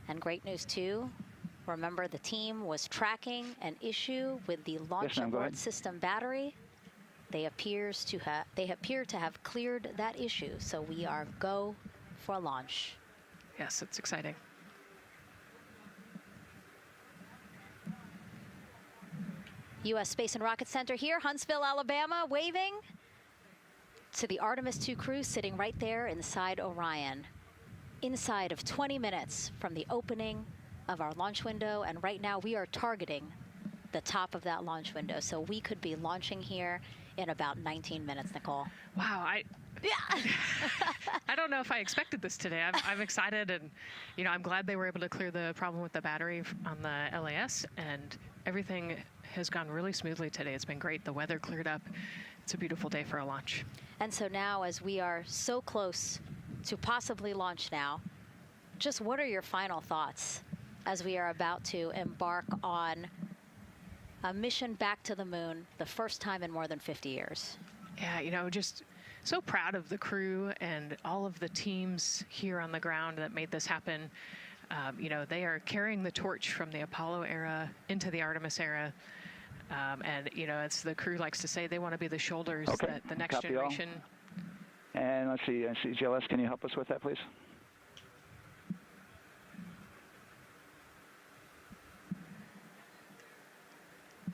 And great news too. Remember, the team was tracking an issue with the launch abort system battery. They appear to have cleared that issue, so we are go for launch. Yes, it's exciting. U.S. Space and Rocket Center here, Huntsville, Alabama, waving to the Artemis 2 crew sitting right there inside Orion. Inside of 20 minutes from the opening of our launch window, and right now we are targeting the top of that launch window, so we could be launching here in about 19 minutes, Nicole. Wow, I don't know if I expected this today. I'm excited, and I'm glad they were able to clear the problem with the battery on the LAS, and everything has gone really smoothly today. It's been great. The weather cleared up. It's a beautiful day for a launch. And so now, as we are so close to possibly launch now, just what are your final thoughts as we are about to embark on a mission back to the moon, the first time in more than 50 years? Yeah, just so proud of the crew and all of the teams here on the ground that made this happen. They are carrying the torch from the Apollo era into the Artemis era. And, as the crew likes to say, they want to be the shoulders that the next generation. And let's see, GLS, can you help us with that, please?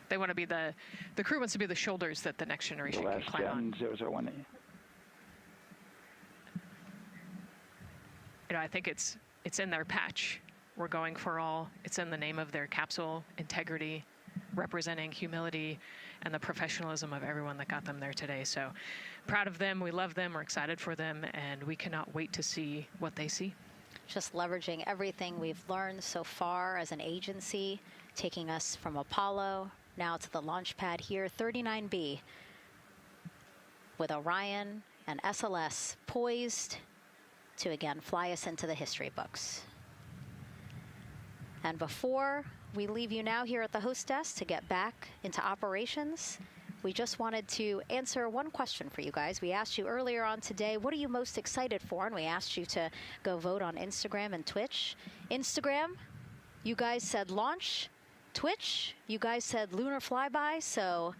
They want to be the crew wants to be the shoulders that the next generation can climb on. 001. I think it's in their patch. We're going for all. It's in the name of their capsule, integrity, representing humility and the professionalism of everyone that got them there today. So proud of them. We love them. We're excited for them, and we cannot wait to see what they see. Just leveraging everything we've learned so far as an agency, taking us from Apollo now to the launch pad here, 39B, with Orion and SLS poised to again fly us into the history books. And before we leave you now here at the host desk to get back into operations, we just wanted to answer one question for you guys. We asked you earlier on today, what are you most excited for? And we asked you to go vote on Instagram and Twitch. Instagram, you guys said launch. Twitch, you guys said lunar flyby. So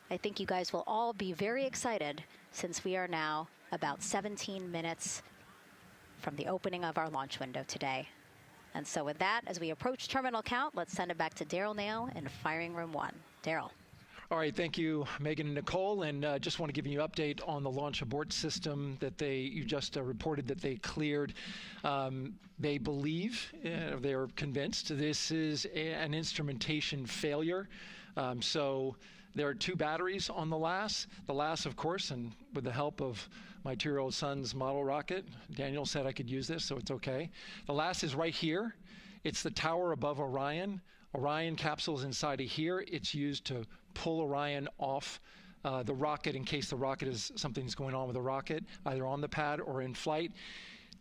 I think you guys will all be very excited since we are now about 17 minutes from the opening of our launch window today. And so with that, as we approach terminal count, let's send it back to Daryl Nail in Firing Room 1. Daryl. All right, thank you, Megan and Nicole, and just want to give you an update on the launch abort system that you just reported that they cleared. They believe, they're convinced, this is an instrumentation failure. So there are 2 batteries on the LAS. The LAS, of course, and with the help of my 2-year-old son's model rocket, Daniel said I could use this, so it's okay. The LAS is right here. It's the tower above Orion. Orion capsule is inside of here. It's used to pull Orion off the rocket in case the rocket is something's going on with the rocket, either on the pad or in flight.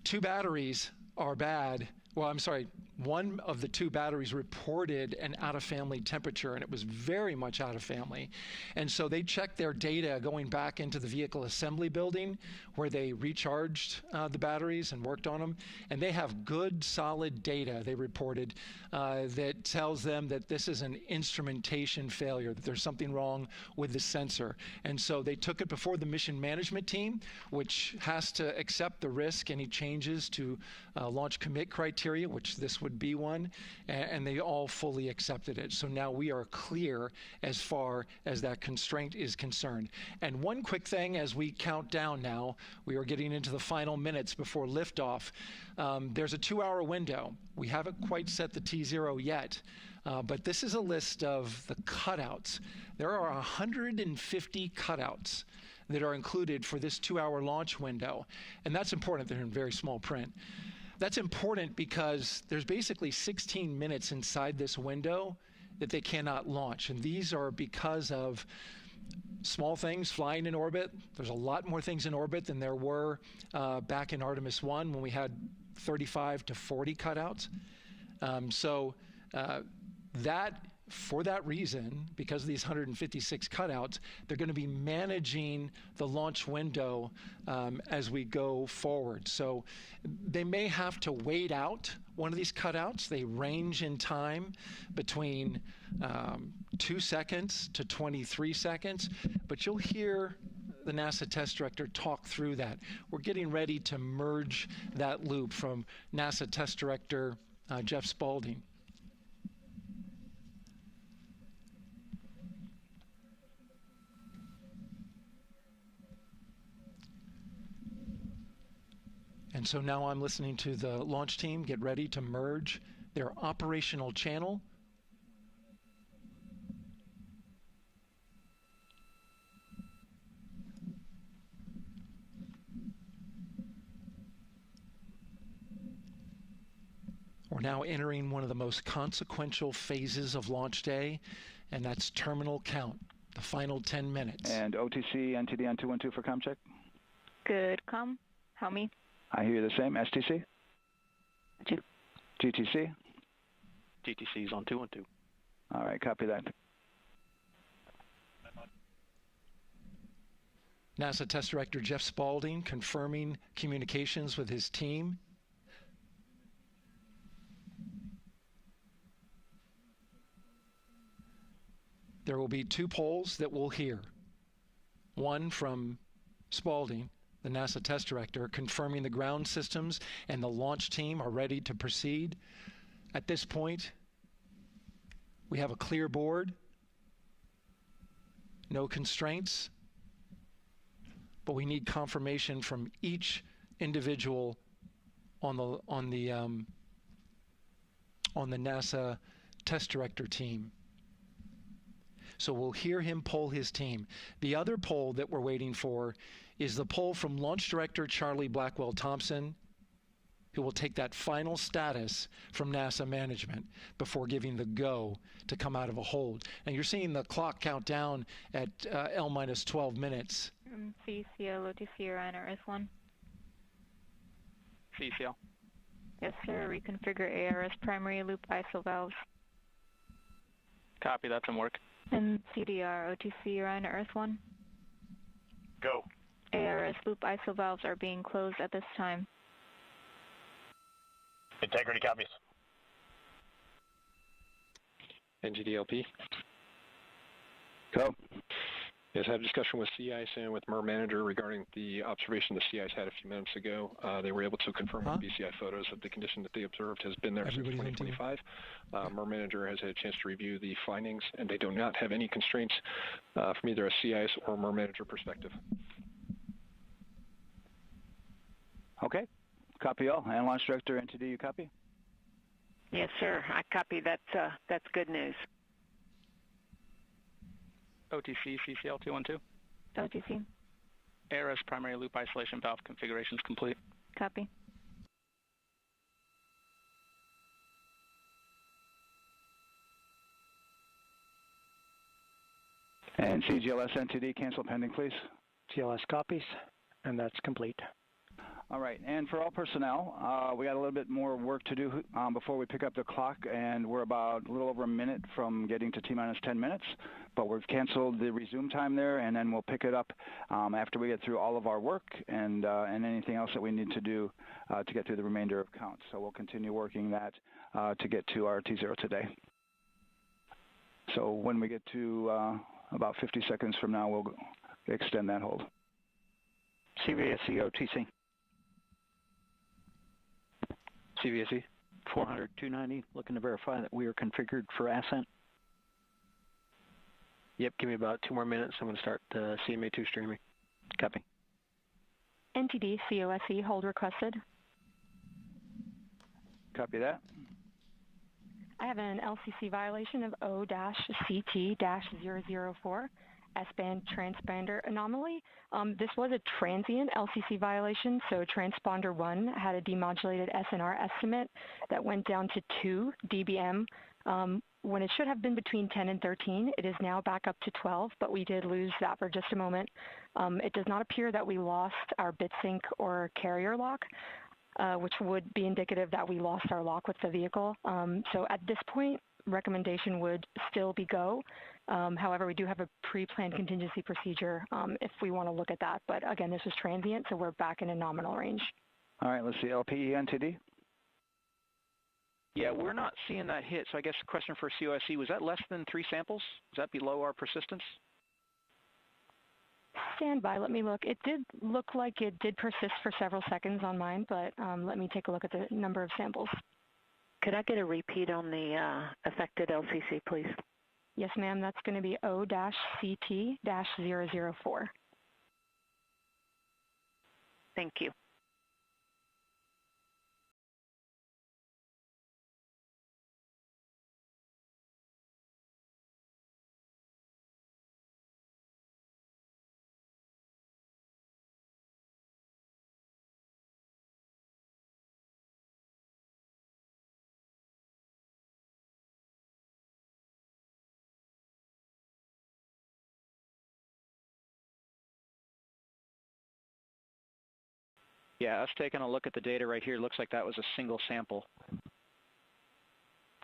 2 batteries are bad. Well, I'm sorry, one of the 2 batteries reported an out-of-family temperature, and it was very much out of family. And so they checked their data going back into the vehicle assembly building where they recharged the batteries and worked on them. And they have good, solid data, they reported, that tells them that this is an instrumentation failure, that there's something wrong with the sensor. And so they took it before the mission management team, which has to accept the risk, any changes to launch commit criteria, which this would be one, and they all fully accepted it. So now we are clear as far as that constraint is concerned. And one quick thing as we count down now, we are getting into the final minutes before liftoff. There's a 2-hour window. We haven't quite set the T0 yet, but this is a list of the cutouts. There are 150 cutouts that are included for this 2-hour launch window, and that's important. They're in very small print. That's important because there's basically 16 minutes inside this window that they cannot launch. And these are because of small things flying in orbit. There's a lot more things in orbit than there were back in Artemis 1 when we had 35 to 40 cutouts. For that reason, because of these 156 cutouts, they're going to be managing the launch window as we go forward. So they may have to wait out one of these cutouts. They range in time between 2 seconds to 23 seconds, but you'll hear the NASA test director talk through that. We're getting ready to merge that loop from NASA test director Jeff Spaulding. And so now I'm listening to the launch team get ready to merge their operational channel. We're now entering one of the most consequential phases of launch day, and that's terminal count, the final 10 minutes. And OTC, NTD on 212 for comm check? Good, comm. How me? I hear you the same. STC? GTC? GTC is on 212. All right, copy that. NASA Test Director Jeff Spaulding confirming communications with his team. There will be 2 polls that we'll hear. One from Spaulding, the NASA test director, confirming the ground systems and the launch team are ready to proceed. At this point, we have a clear board, no constraints, but we need confirmation from each individual on the NASA test director team. So we'll hear him poll his team. The other poll that we're waiting for is the poll from Launch Director Charlie Blackwell Thompson, who will take that final status from NASA management before giving the go to come out of a hold. And you're seeing the clock count down at L minus 12 minutes. CCL, OTC, Orion, RS1. CCL. Yes, sir. Reconfigure ARS primary loop ISO valves. Copy, that's in work. And CDR, OTC, Orion, RS1. Go. ARS loop ISO valves are being closed at this time. Integrity copies. NGDLP. Go. Yes, I had a discussion with Sea Ice and with MER Manager regarding the observation the Sea Ice had a few minutes ago. They were able to confirm with BCI photos that the condition that they observed has been there since 2025. MER Manager has had a chance to review the findings, and they do not have any constraints from either a Sea Ice or MER Manager perspective. Okay. Copy all. And Launch Director, NTD, you copy? Yes, sir. I copy. That's good news. OTC, CCL 212. OTC. ARS primary loop isolation valve configuration is complete. Copy. And CGLS NTD, cancel pending, please. GLS copies, and that's complete. All right, and for all personnel, we got a little bit more work to do before we pick up the clock, and we're about a little over a minute from getting to T-minus 10 minutes, but we've canceled the resume time there, and then we'll pick it up after we get through all of our work and anything else that we need to do to get through the remainder of count. So we'll continue working that to get to our T0 today. So when we get to about 50 seconds from now, we'll extend that hold. CVSE OTC. CVSE 400-290, looking to verify that we are configured for ascent. Yep, give me about 2 more minutes. I'm going to start CMA2 streaming. Copy. NTD COSE hold requested. Copy that. I have an LCC violation of O-CT-004, S-band transponder anomaly. This was a transient LCC violation, so transponder 1 had a demodulated SNR estimate that went down to 2 dBm when it should have been between 10 and 13. It is now back up to 12, but we did lose that for just a moment. It does not appear that we lost our bit sync or carrier lock, which would be indicative that we lost our lock with the vehicle. So at this point, recommendation would still be go. However, we do have a pre-planned contingency procedure if we want to look at that. But again, this is transient, so we're back in a nominal range. All right, let's see, LPE NTD. Yeah, we're not seeing that hit, so I guess the question for COSE, was that less than 3 samples? Is that below our persistence? Stand by, let me look. It did look like it did persist for several seconds on mine, but let me take a look at the number of samples. Could I get a repeat on the affected LCC, please? Yes, ma'am, that's going to be O-CT-004. Thank you. Yeah, us taking a look at the data right here, looks like that was a single sample.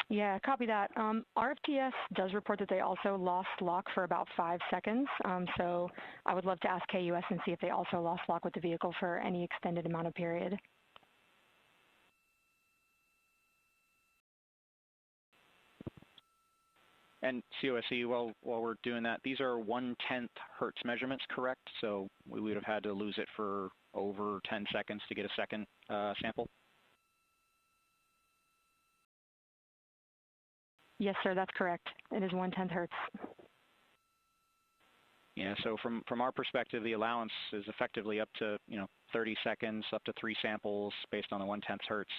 Yeah, copy that. RFTS does report that they also lost lock for about 5 seconds. So I would love to ask KUS and see if they also lost lock with the vehicle for any extended amount of period. And COSE, while we're doing that, these are 1/10 hertz measurements, correct? So we would have had to lose it for over 10 seconds to get a second sample? Yes, sir, that's correct. It is 1/10 hertz. Yeah, so from our perspective, the allowance is effectively up to 30 seconds, up to 3 samples based on the 1/10 hertz.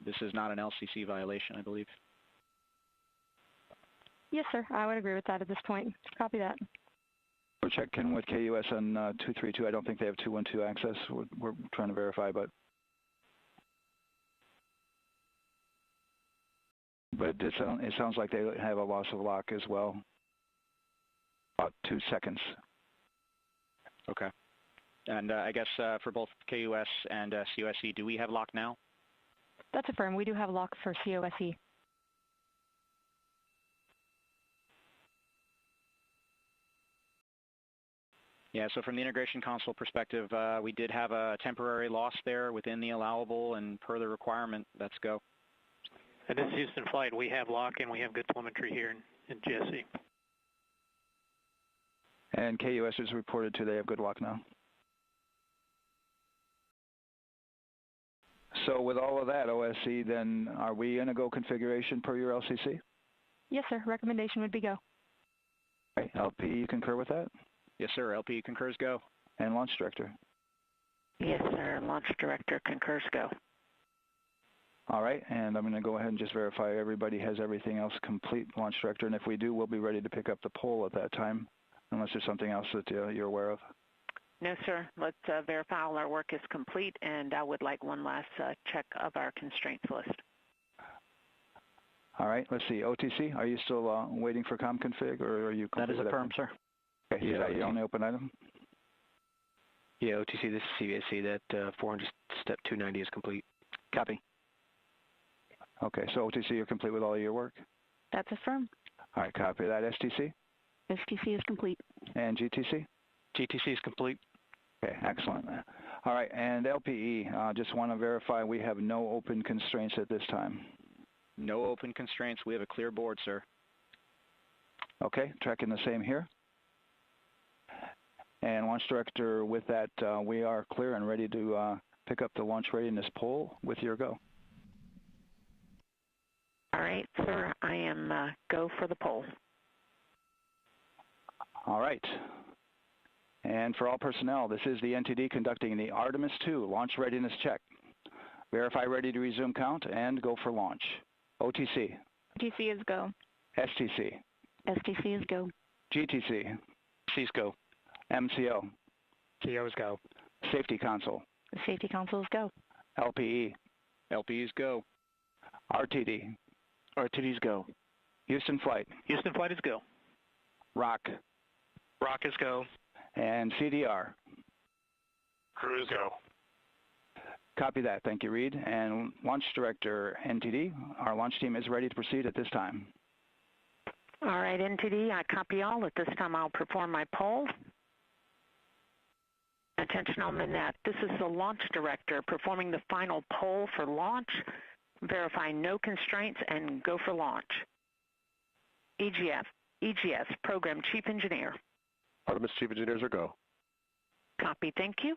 This is not an LCC violation, I believe. Yes, sir, I would agree with that at this point. Copy that. We're checking with KUS on 232. I don't think they have 212 access. We're trying to verify, but it sounds like they have a loss of lock as well. About 2 seconds. Okay. And I guess for both KUS and COSE, do we have lock now? That's affirmed. We do have lock for COSE. Yeah, so from the integration console perspective, we did have a temporary loss there within the allowable, and per the requirement, let's go. And this is Houston Flight. We have lock and we have good telemetry here in GSE. And KUS is reported to they have good lock now. So with all of that, OSC, then are we in a go configuration per your LCC? Yes, sir. Recommendation would be go. Okay. LP, you concur with that? Yes, sir. LP concurs go. And Launch Director? Yes, sir. Launch Director concurs go. All right, and I'm going to go ahead and just verify everybody has everything else complete, Launch Director, and if we do, we'll be ready to pick up the poll at that time, unless there's something else that you're aware of. No, sir. Let's verify all our work is complete, and I would like one last check of our constraints list. All right, let's see. OTC, are you still waiting for ComConfig, or are you complete? That is with affirmed, everything? sir. Okay, is that your only open item? Yeah, OTC, this is CVSC. That 400 step 290 is complete. Copy. Okay, so OTC, you're complete with all of your work? That's affirmed. All right, copy that. STC? STC is complete. And GTC? GTC is complete. Okay, excellent. All right, and LPE, just want to verify we have no open constraints at this time. No open constraints. We have a clear board, sir. Okay, tracking the same here. And Launch Director, with that, we are clear and ready to pick up the launch readiness poll with your go. All right, sir. I am go for the poll. All right. And for all personnel, this is the NTD conducting the Artemis II launch readiness check. Verify ready to resume count and go for launch. OTC. OTC is go. STC. STC is go. GTC. C's go. MCO. CO's go. Safety Console. The Safety Console is go. LPE. LPE's go. RTD. RTD's go. Houston Flight. Houston Flight is go. ROC. ROC is go. And CDR. Crew is go. Copy that. Thank you, Reed. And Launch Director, NTD, our launch team is ready to proceed at this time. All right, NTD, I copy all. At this time, I'll perform my poll. Attention on the net. This is the Launch Director performing the final poll for launch. Verify no constraints and go for launch. EGS, Program Chief Engineer. Artemis Chief Engineers are go. Copy, thank you.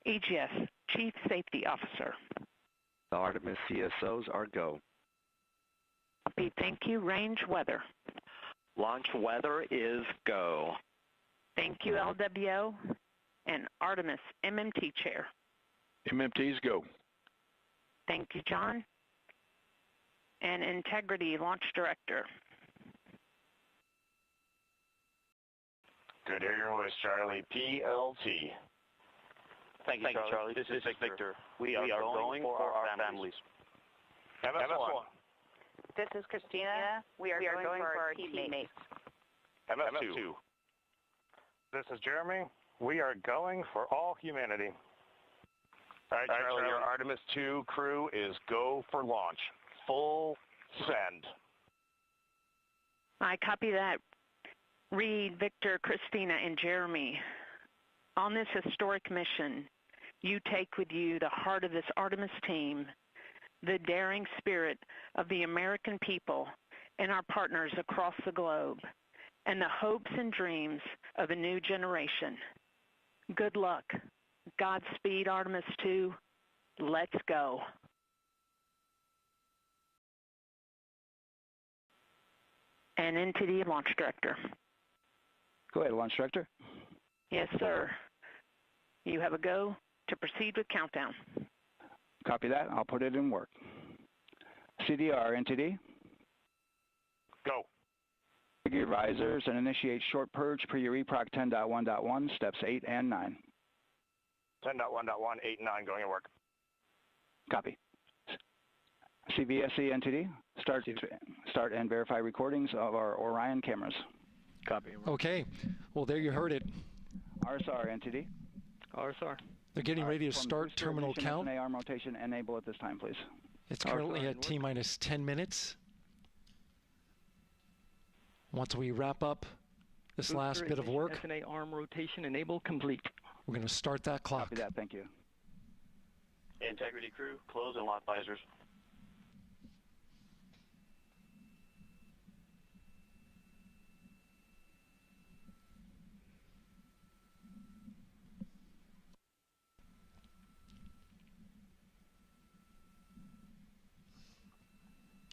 EGS, Chief Safety Officer. The Artemis CSOs are go. Copy, thank you. Range Weather. Launch weather is go. Thank you, LWO. And Artemis MMT Chair. MMT's go. Thank you, John. And Integrity Launch Director. Good to hear your voice, Charlie. PLT. Thank you, Charlie. This is Victor. We are going for our families. MS1. This is Christina. We are going for our teammates. MS2. This is Jeremy. We are going for all humanity. All right, Charlie, your Artemis II crew is go for launch. Full send. I copy that. Reed, Victor, Christina, and Jeremy. On this historic mission, you take with you the heart of this Artemis team, the daring spirit of the American people and our partners across the globe, and the hopes and dreams of a new generation. Good luck. Godspeed, Artemis II. Let's go. And NTD Launch Director. Go ahead, Launch Director. Yes, sir. You have a go to proceed with countdown. Copy that. I'll put it in work. CDR, NTD. Go. Your risers and initiate short purge per your EPROC 10.1.1, steps 8 and 9. 10.1.1, 8 and 9 going to work. Copy. CVSC NTD, start and verify recordings of our Orion cameras. Copy. Okay. Well, there you heard it. RSR NTD. RSR. They're getting ready to start terminal count. arm rotation enable at this time, please. It's currently at T-minus 10 minutes. Once we wrap up this last bit of work, SNA arm rotation enable complete. We're going to start that clock. Copy that. Thank you. Integrity crew, close and lock visors.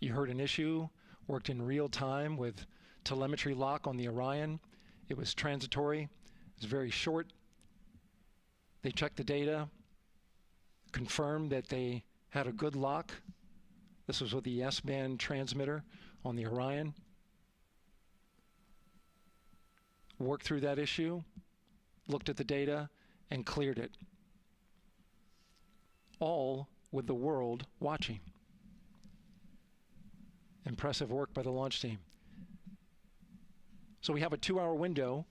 You heard an issue, worked in real time with telemetry lock on the Orion. It was transitory. It was very short. They checked the data, confirmed that they had a good lock This was with the S-band transmitter on the Orion. Worked through that issue, looked at the data, and cleared it. All with the world watching. Impressive work by the launch team. So we have a 2-hour window,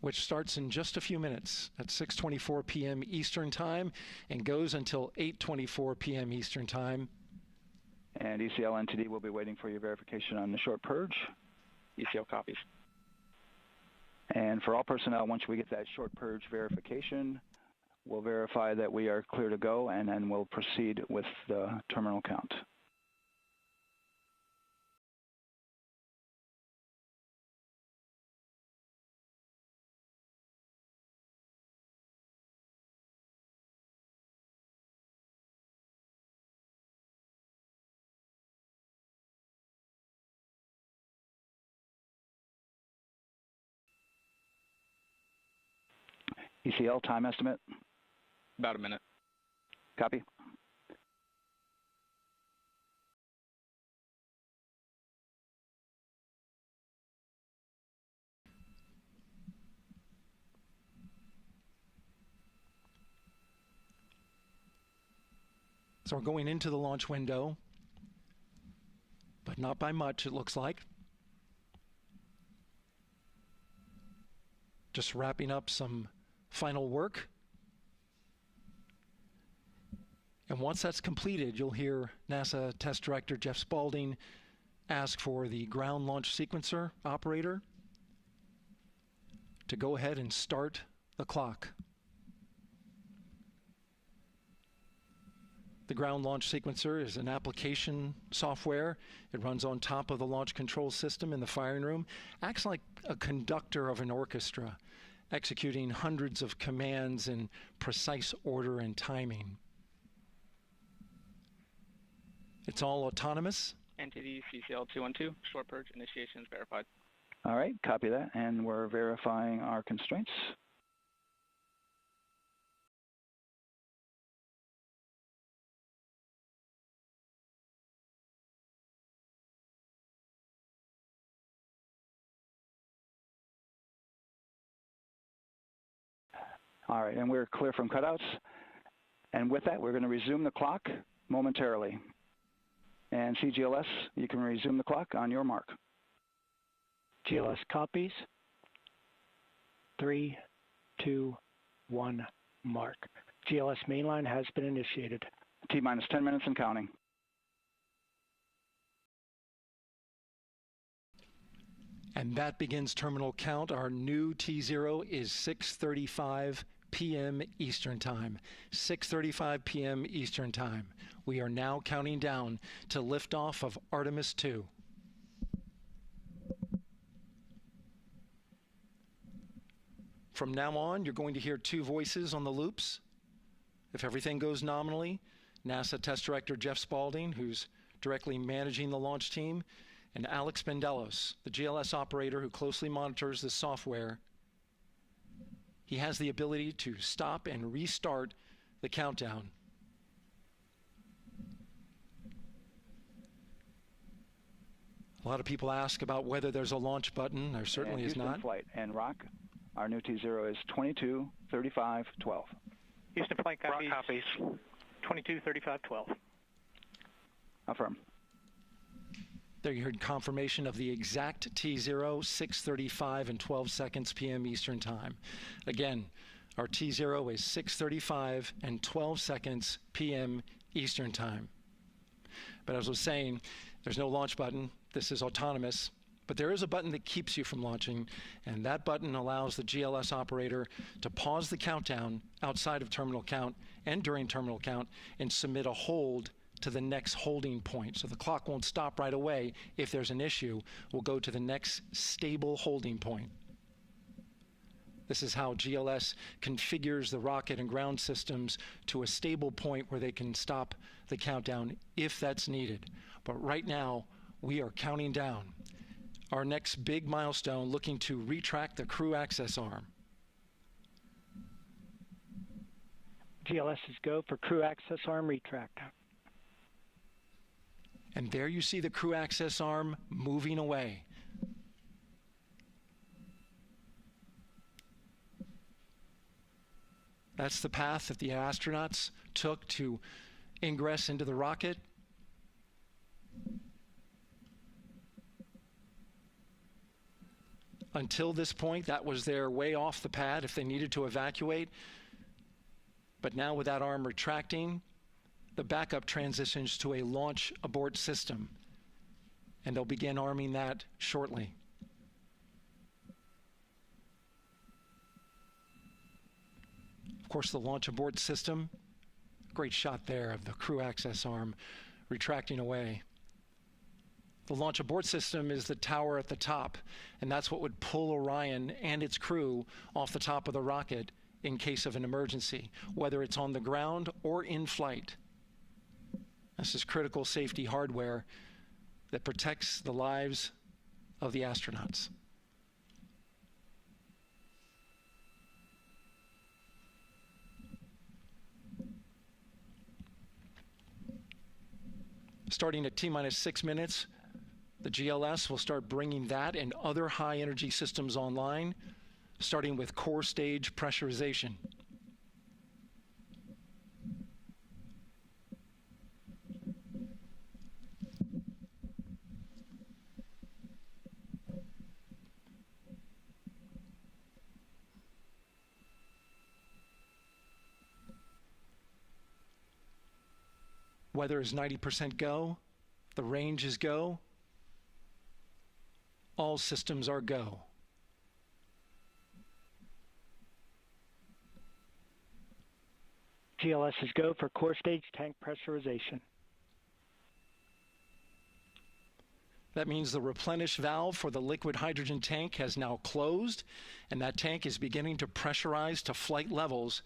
which starts in just a few minutes at 6:24 p.m. Eastern Time and goes until 8:24 p.m. Eastern Time. And ECL NTD will be waiting for your verification on the short purge. ECL copies. And for all personnel, once we get that short purge verification, we'll verify that we are clear to go, and then we'll proceed with the terminal count. ECL time estimate? About a minute. Copy. So we're going into the launch window, but not by much, it looks like. Just wrapping up some final work. And once that's completed, you'll hear NASA Test Director Jeff Spaulding ask for the ground launch sequencer operator to go ahead and start the clock. The ground launch sequencer is an application software. It runs on top of the launch control system in the firing room, acts like a conductor of an orchestra, executing hundreds of commands in precise order and timing. It's all autonomous. NTD CCL 212, short purge initiation is verified. All right, copy that, and we're verifying our constraints. All right, and we're clear from cutouts. And with that, we're going to resume the clock momentarily. And CGLS, you can resume the clock on your mark. GLS copies. 3, 2, 1, mark. GLS mainline has been initiated. T-minus 10 minutes and counting. And that begins terminal count. Our new T0 is 6:35 p.m. Eastern Time. 6:35 p.m. Eastern Time. We are now counting down to liftoff of Artemis 2. From now on, you're going to hear two voices on the loops. If everything goes nominally, NASA Test Director Jeff Spaulding, who's directly managing the launch team, and Alex Bendelos, the GLS operator who closely monitors the software. He has the ability to stop and restart the countdown. A lot of people ask about whether there's a launch button. There certainly is not. Flight and Rock, our new T0 is 22:35:12. Houston flight copies. Rock copies. 22:35:12. Affirm. There you heard confirmation of the exact T0, 6:35 and 12 seconds p.m. Eastern Time. Again, our T0 is 6:35 and 12 seconds p.m. Eastern Time. But as I was saying, there's no launch button. This is autonomous. But there is a button that keeps you from launching, and that button allows the GLS operator to pause the countdown outside of terminal count and during terminal count and submit a hold to the next holding point. So the clock won't stop right away. If there's an issue, we'll go to the next stable holding point. This is how GLS configures the rocket and ground systems to a stable point where they can stop the countdown if that's needed. But right now, we are counting down. Our next big milestone, looking to retract the crew access arm. GLS is go for crew access arm retract. And there you see the crew access arm moving away. That's the path that the astronauts took to ingress into the rocket. Until this point, that was their way off the pad if they needed to evacuate. But now with that arm retracting, the backup transitions to a launch abort system. And they'll begin arming that shortly. Of course, the launch abort system, great shot there of the crew access arm retracting away. The launch abort system is the tower at the top, and that's what would pull Orion and its crew off the top of the rocket in case of an emergency, whether it's on the ground or in flight. This is critical safety hardware that protects the lives of the astronauts. Starting at T-minus 6 minutes, the GLS will start bringing that and other high-energy systems online, starting with core stage pressurization. Weather is 90% go. The range is go. All systems are go. GLS is go for core stage tank pressurization. That means the replenish valve for the liquid hydrogen tank has now closed, and that tank is beginning to pressurize to flight levels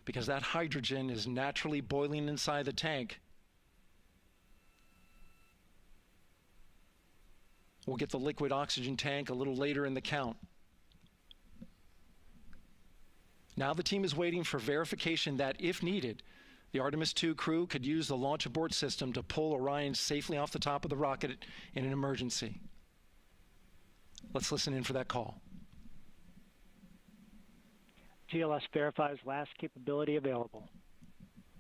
because that hydrogen is naturally boiling inside the tank. We'll get the liquid oxygen tank a little later in the count. Now the team is waiting for verification that, if needed, the Artemis II crew could use the launch abort system to pull Orion safely off the top of the rocket in an emergency. Let's listen in for that call. GLS verifies last capability available.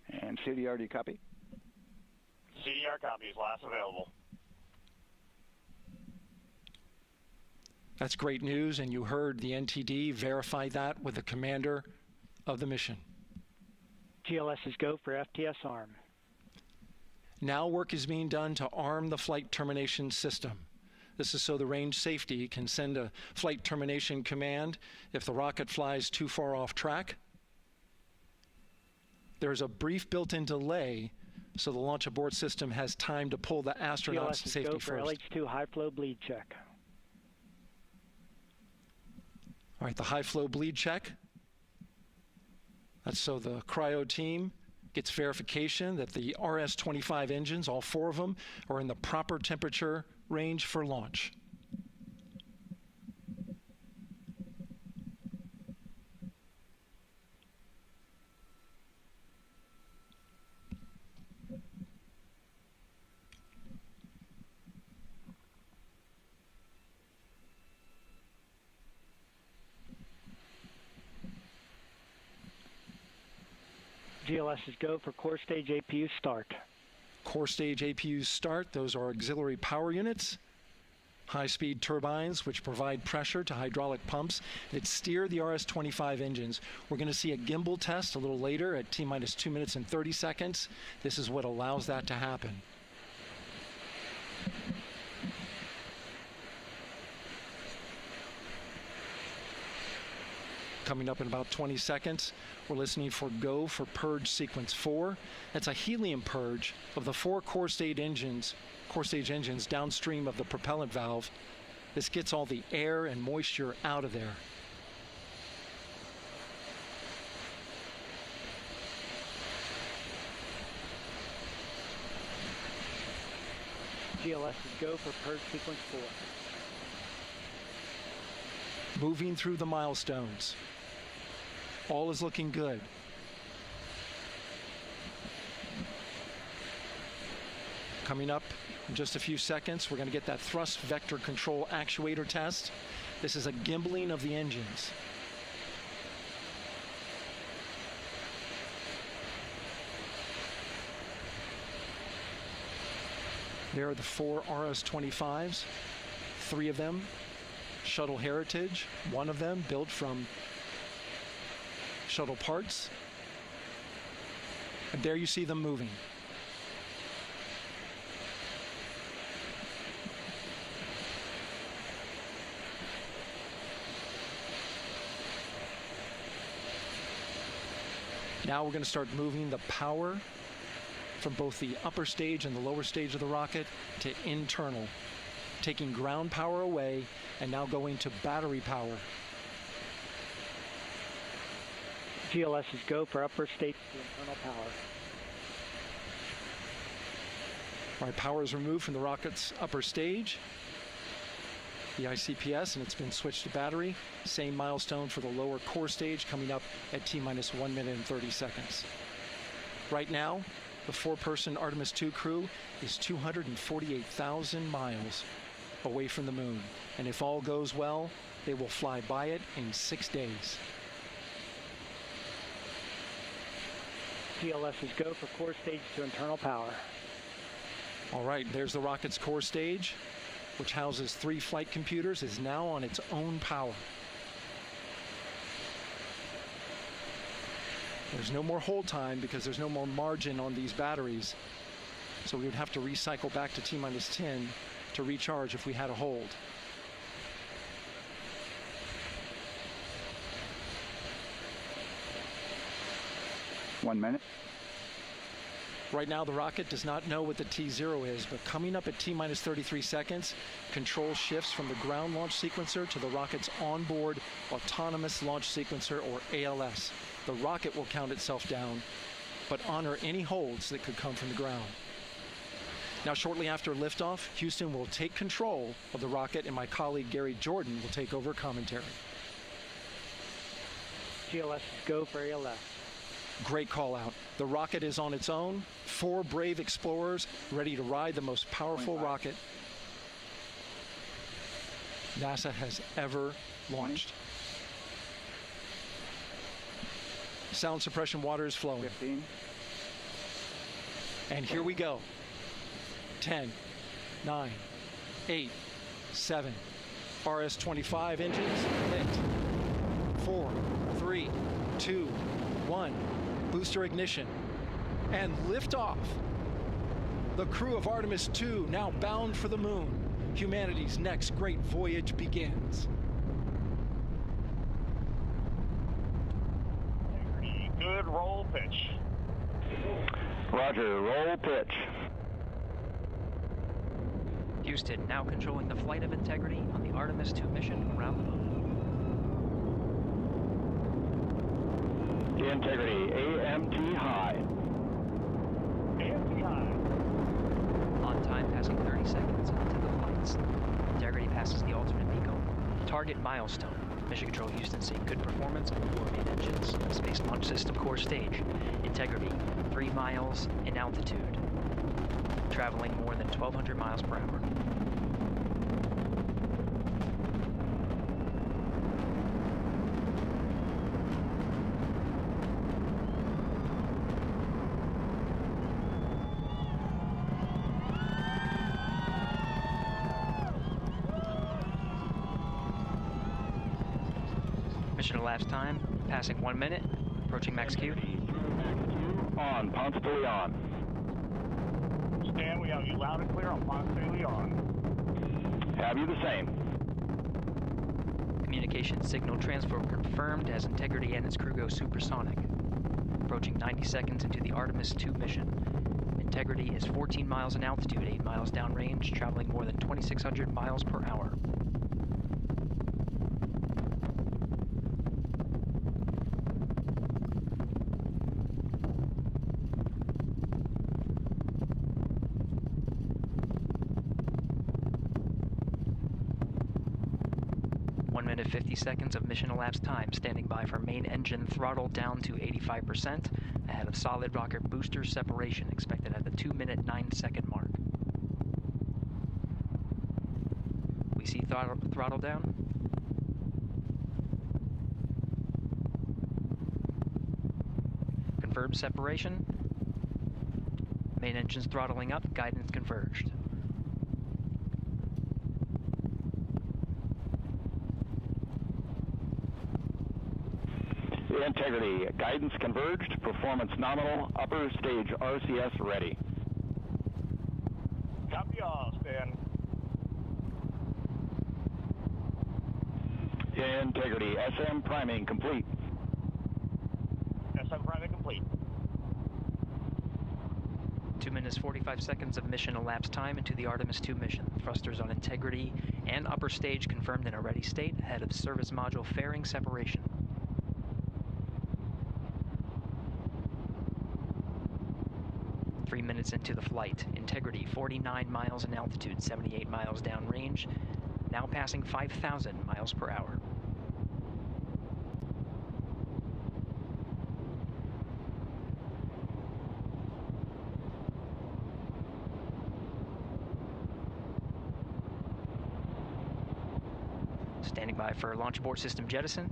And CDR, do you copy? CDR copies, last available. That's great news, and you heard the NTD verify that with the commander of the mission. GLS is go for FTS arm. Now work is being done to arm the flight termination system. This is so the range safety can send a flight termination command if the rocket flies too far off track. There's a brief built-in delay, so the launch abort system has time to pull the astronauts to safety first. GLS is go for LH2 high flow bleed check. All right, the high flow bleed check. That's so the cryo team gets verification that the RS-25 engines, all 4 of them, are in the proper temperature range for launch. GLS is go for core stage APU start. Core stage APUs start. Those are auxiliary power units, high-speed turbines which provide pressure to hydraulic pumps that steer the RS-25 engines. We're going to see a gimbal test a little later at T-minus 2 minutes and 30 seconds. This is what allows that to happen. Coming up in about 20 seconds, we're listening for go for purge sequence 4. That's a helium purge of the 4 core stage engines downstream of the propellant valve. This gets all the air and moisture out of there. GLS is go for purge sequence 4. Moving through the milestones. All is looking good. Coming up In just a few seconds, we're going to get that thrust vector control actuator test. This is a gimbaling of the engines. There are the 4 RS-25s, 3 of them Shuttle Heritage, 1 of them built from shuttle parts. And there you see them moving. Now we're going to start moving the power from both the upper stage and the lower stage of the rocket to internal, taking ground power away and now going to battery power. GLS is go for upper stage to internal power. All right, power is removed from the rocket's upper stage, the ICPS, and it's been switched to battery. Same milestone for the lower core stage coming up at T-minus 1 minute and 30 seconds. Right now, the 4-person Artemis II crew is 248,000 miles away from the moon. And if all goes well, they will fly by it in 6 days. GLS is go for core stage to internal power. All right, there's the rocket's core stage, which houses 3 flight computers, is now on its own power. There's no more hold time because there's no more margin on these batteries. So we would have to recycle back to T-minus 10 to recharge if we had a hold. One minute. Right now, the rocket does not know what the T0 is, but coming up at T-minus 33 seconds, control shifts from the ground launch sequencer to the rocket's onboard autonomous launch sequencer, or ALS. The rocket will count itself down, but honor any holds that could come from the ground. Now, shortly after liftoff, Houston will take control of the rocket, and my colleague Gary Jordan will take over commentary. GLS is go for ALS. Great call out. The rocket is on its own. 4 brave explorers ready to ride the most powerful rocket NASA has ever launched. Sound suppression water is flowing. 15. And here we go. 10, 9, 8, 7. RS-25 engines lit. 4, 3, 2, 1. Booster ignition. And liftoff. The crew of Artemis II now bound for the moon. Humanity's next great voyage begins. Good roll pitch. Roger, roll pitch. Houston now controlling the flight of Integrity on the Artemis II mission around the moon. Integrity, AMT high. AMT high. On time passing 30 seconds into the flights. Integrity passes the alternate MECO. Target milestone. Mission Control Houston seeing good performance on the 4 main engines. Space Launch System core stage. Integrity, 3 miles in altitude. Traveling more than 1,200 miles per hour. Mission elapsed time, passing 1 minute, approaching max Q. On, Ponce de Leon. Stan, we have you loud and clear on Ponce de Leon. Have you the same. Communication signal transfer confirmed as Integrity and its crew go supersonic. Approaching 90 seconds into the Artemis II mission. Integrity is 14 miles in altitude, 8 miles downrange, traveling more than 2,600 miles per hour. Minute 50 seconds of mission elapsed time, standing by for main engine throttle down to 85%, ahead of solid rocket booster separation expected at the 2 minute 9 second mark. throttle down. Confirmed separation. Main engines throttling up, guidance converged. Integrity, guidance converged, performance nominal, upper stage RCS ready. Copy all, Stan. Integrity, SM priming complete. SM priming complete. 2 minutes 45 seconds of mission elapsed time into the Artemis 2 mission. Thrusters on Integrity and upper stage confirmed in a ready state ahead of service module fairing separation. Minutes into the flight. Integrity 49 miles in altitude, 78 miles downrange, now passing 5,000 miles per hour. Standing by for launch abort system jettison.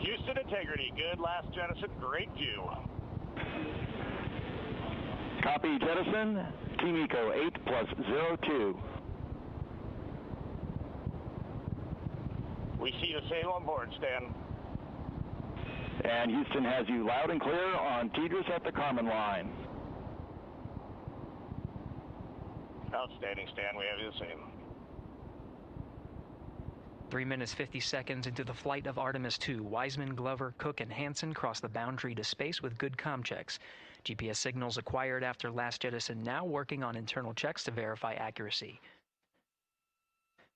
Houston Integrity, good last jettison, great view. Copy jettison, Team Eco 8+02. We see the same on board, Stan. And Houston has you loud and clear on TDRS at the Kármán line. Outstanding, Stan, we have you the same. 3 minutes 50 seconds into the flight of Artemis 2, Wiseman, Glover, Cook, and Hansen cross the boundary to space with good comm checks. GPS signals acquired after last jettison now working on internal checks to verify accuracy.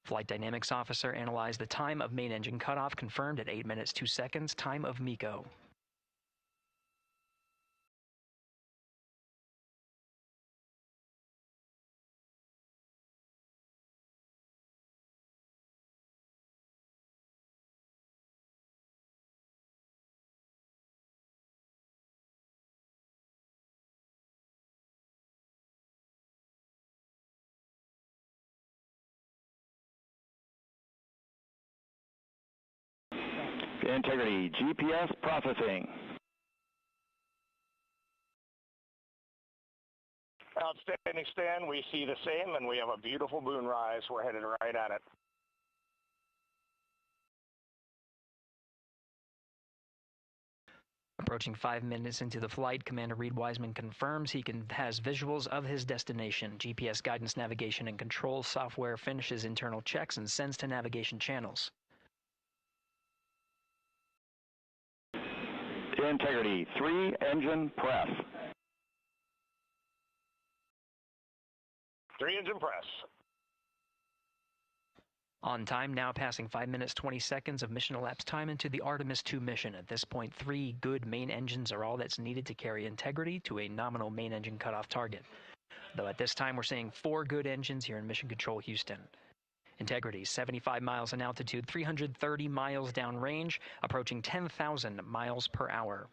Flight Dynamics Officer analyzed the time of main engine cutoff, confirmed at 8 minutes 2 seconds, time of MECO. Integrity, GPS processing. Outstanding, Stan. We see the same, and we have a beautiful moonrise. We're headed right at it. Approaching 5 minutes into the flight, Commander Reed Wiseman confirms he has visuals of his destination. GPS guidance, navigation, and control software finishes internal checks and sends to navigation channels. Integrity, 3 engine press. 3 engine press. On time, now passing 5 minutes 20 seconds of mission elapsed time into the Artemis 2 mission. At this point, 3 good main engines are all that's needed to carry Integrity to a nominal main engine cutoff target. Though at this time, we're seeing 4 good engines here in Mission Control Houston. Integrity, 75 miles in altitude, 330 miles downrange, approaching 10,000 miles per hour.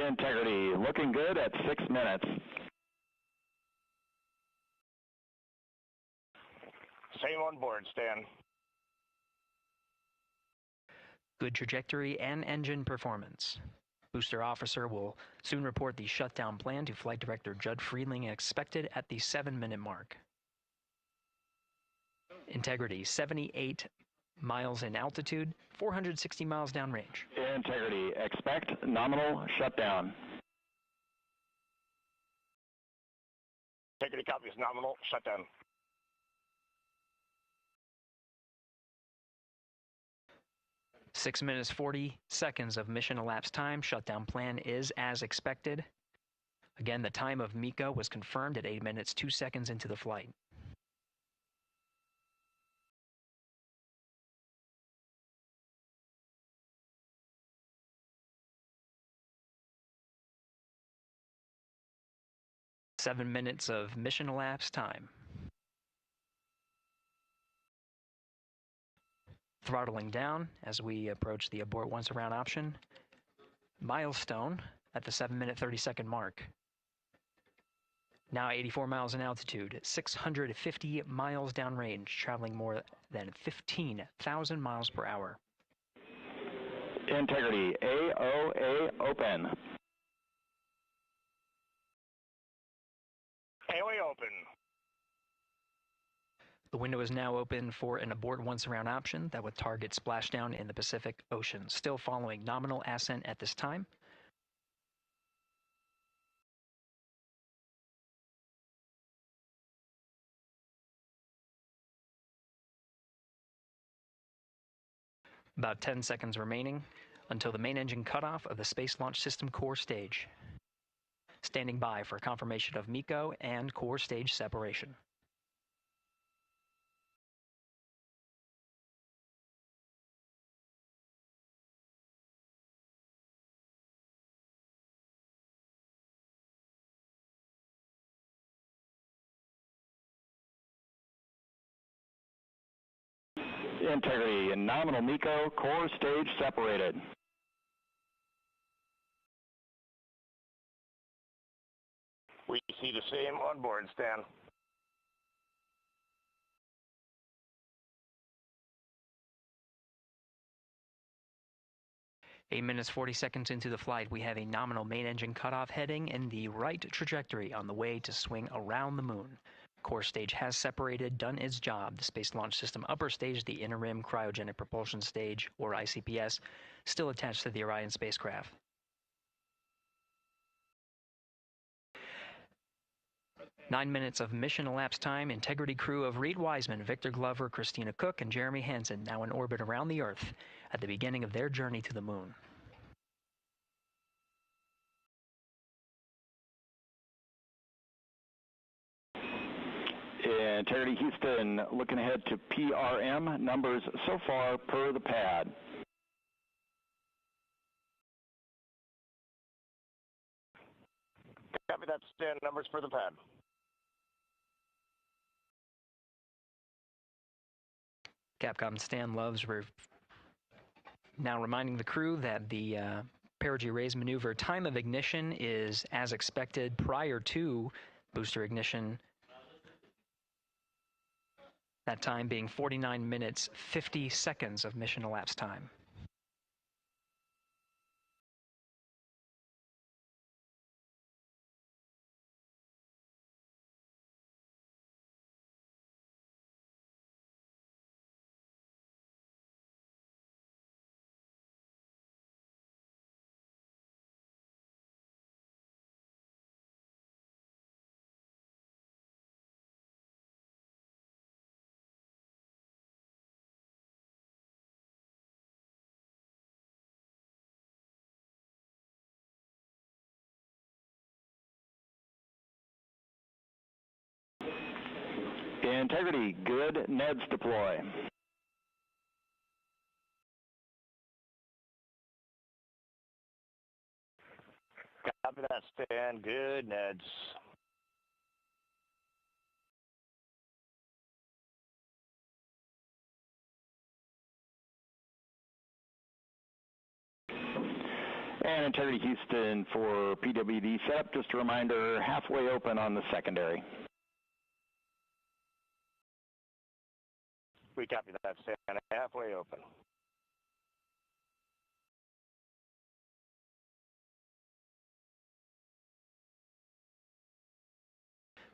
Integrity, looking good at 6 minutes. Same on board, Stan. Good trajectory and engine performance. Booster officer will soon report the shutdown plan to Flight Director Judd Friedling, expected at the 7-minute mark. Integrity, 78 miles in altitude, 460 miles downrange. Integrity, expect nominal shutdown. Integrity copies nominal shutdown. Six minutes 40 seconds of mission elapsed time. Shutdown plan is as expected. Again, the time of MECO was confirmed at 8 minutes 2 seconds into the flight. Seven minutes of mission elapsed time. Throttling down as we approach the abort once around option. Milestone at the 7-minute 30-second mark. Now 84 miles in altitude, 650 miles downrange, traveling more than 15,000 miles per hour. Integrity, AOA open. AOA open. The window is now open for an abort once around option that would target splashdown in the Pacific Ocean. Still following nominal ascent at this time. About 10 seconds remaining until the main engine cutoff of the Space Launch System core stage. Standing by for confirmation of MECO and core stage separation. Integrity and nominal MECO, core stage separated. We see the same on board, Stan. Eight minutes, 40 seconds into the flight, we have a nominal main engine cutoff heading in the right trajectory on the way to swing around the moon. Core stage has separated, done its job. The Space Launch System upper stage, the interim cryogenic propulsion stage, or ICPS, still attached to the Orion spacecraft. Nine minutes of mission elapsed time. Integrity crew of Reed Wiseman, Victor Glover, Christina Cook, and Jeremy Hansen now in orbit around the Earth at the beginning of their journey to the moon. Integrity Houston, looking ahead to PRM numbers so far per the pad. Copy that, Stan. Numbers for the pad. Capcom Stan Loves now reminding the crew that the perigee raise maneuver time of ignition is as expected prior to booster ignition. That time being 49 minutes, 50 seconds of mission elapsed time. Integrity, good. NEDS deploy. Copy that, Stan. Good, Neds. And Integrity Houston for PWD setup. Just a reminder, halfway open on the secondary. We copy that, Stan. Halfway open.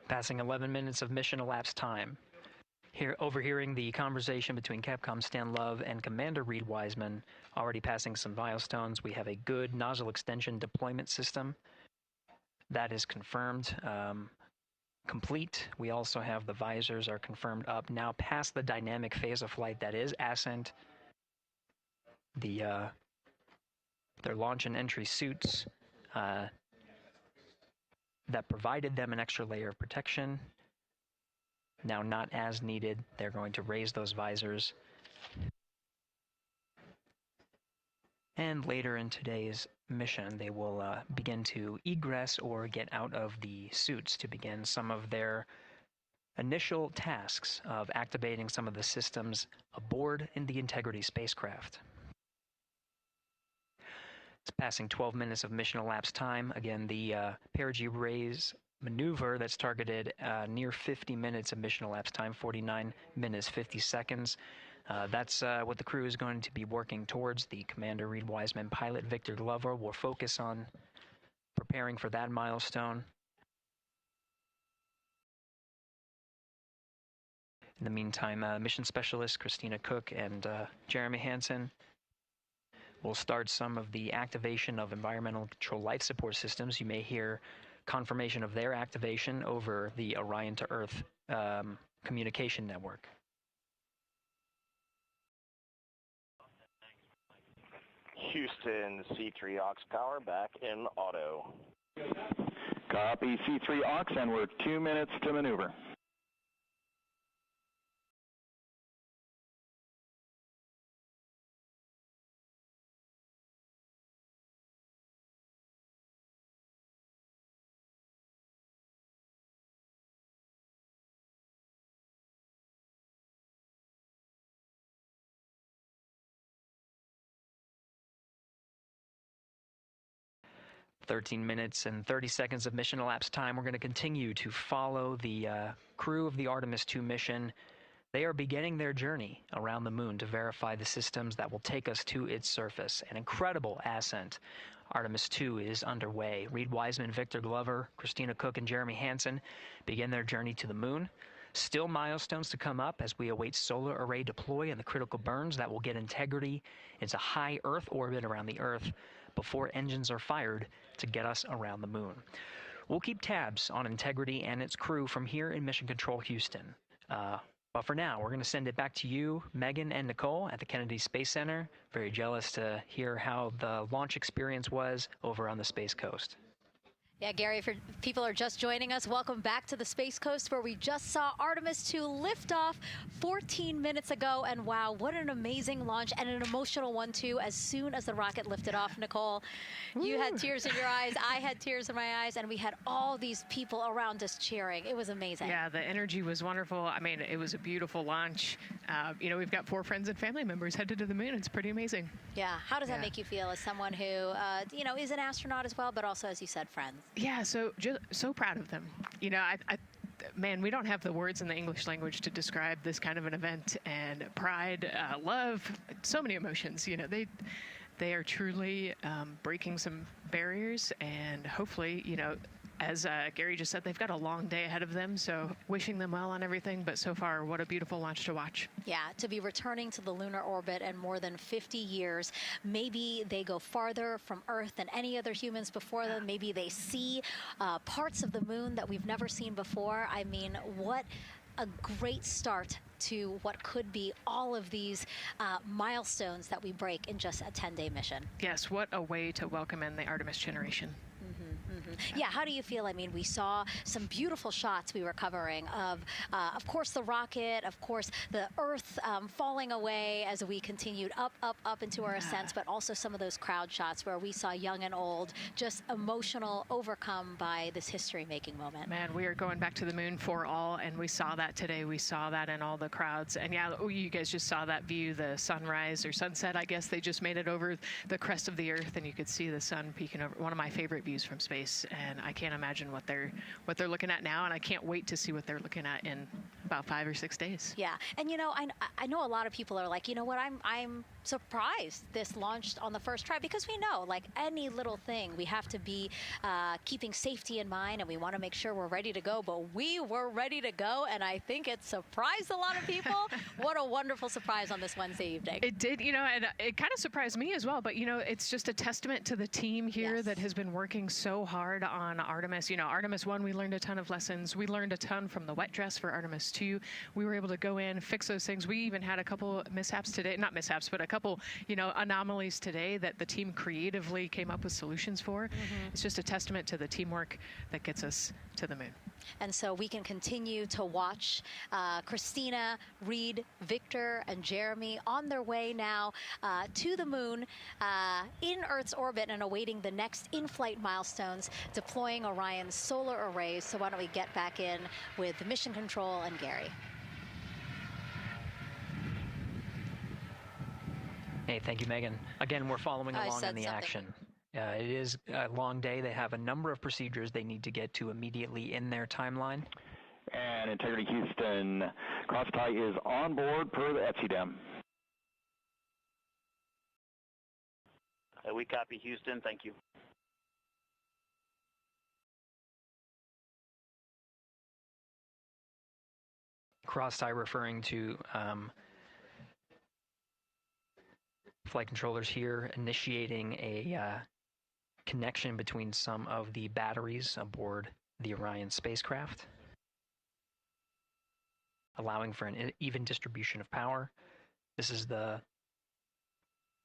Passing 11 minutes of mission elapsed time. Here, overhearing the conversation between Capcom Stan Love and Commander Reed Wiseman, already passing some milestones. We have a good nozzle extension deployment system. That is confirmed. Complete. We also have the visors are confirmed up. Now past the dynamic phase of flight, that is ascent. Their launch and entry suits that provided them an extra layer of protection. Now not as needed. They're going to raise those visors. And later in today's mission, they will begin to egress or get out of the suits to begin some of their initial tasks of activating some of the systems aboard in the Integrity spacecraft. It's passing 12 minutes of mission elapsed time. Again, the perigee raise maneuver that's targeted near 50 minutes of mission elapsed time, 49 minutes, 50 seconds. That's what the crew is going to be working towards. The Commander Reed Wiseman, pilot Victor Glover will focus on preparing for that milestone. In the meantime, mission specialists Christina Cook and Jeremy Hansen will start some of the activation of environmental control life support systems. You may hear confirmation of their activation over the Orion to Earth communication network. Houston, C3 aux power back in auto. Copy C3 aux, and we're 2 minutes to maneuver. "13 minutes and 30 seconds of mission elapsed time. We're going to continue to follow the crew of the Artemis 2 mission. They are beginning their journey around the moon to verify the systems that will take us to its surface. An incredible ascent. Artemis 2 is underway. Reed Wiseman, Victor Glover, Christina Cook, and Jeremy Hansen begin their journey to the moon. Still milestones to come up as we await solar array deploy and the critical burns that will get Integrity into high Earth orbit around the Earth before engines are fired to get us around the moon. We'll keep tabs on Integrity and its crew from here in Mission Control Houston. But for now, we're going to send it back to you, Megan and Nicole at the Kennedy Space Center. Very jealous to hear how the launch experience was over on the Space Coast. Yeah, Gary, if people are just joining us, welcome back to the Space Coast, where we just saw Artemis 2 lift off 14 minutes ago. And wow, what an amazing launch, and an emotional one, too. As soon as the rocket lifted off, Nicole, you had tears in your eyes, I had tears in my eyes, and we had all these people around us cheering. It was amazing. Yeah, the energy was wonderful. I mean, it was a beautiful launch. You know, we've got 4 friends and family members headed to the moon. It's pretty amazing. Yeah, how does that make you feel as someone who, you know, is an astronaut as well, but also, as you said, friends? Yeah, so proud of them. You know, man, we don't have the words in the English language to describe this kind of an event. And pride, love, so many emotions. You know, they are truly breaking some barriers, and hopefully, you know, as Gary just said, they've got a long day ahead of them, so wishing them well on everything. But so far, what a beautiful launch to watch. Yeah, to be returning to the lunar orbit in more than 50 years. Maybe they go farther from Earth than any other humans before them. Maybe they see parts of the moon that we've never seen before. I mean, what a great start to what could be all of these milestones that we break in just a 10-day mission. Yes, what a way to welcome in the Artemis generation. Yeah, how do you feel? I mean, we saw some beautiful shots we were covering of course, the rocket, of course, the Earth falling away as we continued up into our ascents, but also some of those crowd shots where we saw young and old just emotional, overcome by this history-making moment. Man, we are going back to the moon for all, and we saw that today. We saw that in all the crowds. And yeah, you guys just saw that view, the sunrise or sunset, I guess. They just made it over the crest of the Earth, and you could see the sun peeking over. One of my favorite views from space. And I can't imagine what they're looking at now, and I can't wait to see what they're looking at in about 5 or 6 days. Yeah, and you know, I know a lot of people are like, you know what, I'm surprised this launched on the first try, because we know, like any little thing, we have to be keeping safety in mind, and we want to make sure we're ready to go. But we were ready to go, and I think it surprised a lot of people. What a wonderful surprise on this Wednesday evening. It did, you know, and it kind of surprised me as well. But you know, it's just a testament to the team here that has been working so hard on Artemis. You know, Artemis 1, we learned a ton of lessons. We learned a ton from the wet dress for Artemis 2. We were able to go in, fix those things. We even had a couple mishaps today, not mishaps, but a couple, you know, anomalies today that the team creatively came up with solutions for. It's just a testament to the teamwork that gets us to the moon. And so we can continue to watch Christina, Reed, Victor, and Jeremy on their way now to the moon in Earth's orbit and awaiting the next in-flight milestones, deploying Orion's solar arrays. So why don't we get back in with Mission Control and Gary. Hey, thank you, Megan. Again, we're following along in the action. It is a long day. They have a number of procedures they need to get to immediately in their timeline. And Integrity Houston, cross-tie is on board per the ETSI-DEM. We copy, Houston. Thank you. Cross-tie referring to flight controllers here initiating a connection between some of the batteries aboard the Orion spacecraft, allowing for an even distribution of power. This is the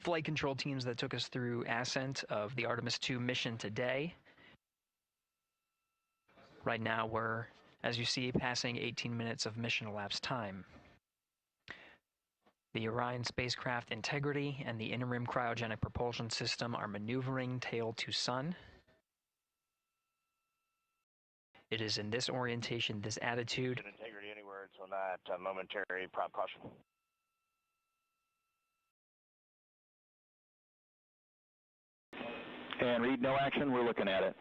flight control teams that took us through ascent of the Artemis 2 mission today. Right now we're, as you see, passing 18 minutes of mission elapsed time. The Orion spacecraft integrity and the interim cryogenic propulsion system are maneuvering tail to sun. It is in this orientation, this attitude. Integrity, any words on that momentary prop caution? And Reed, no action, we're looking at it.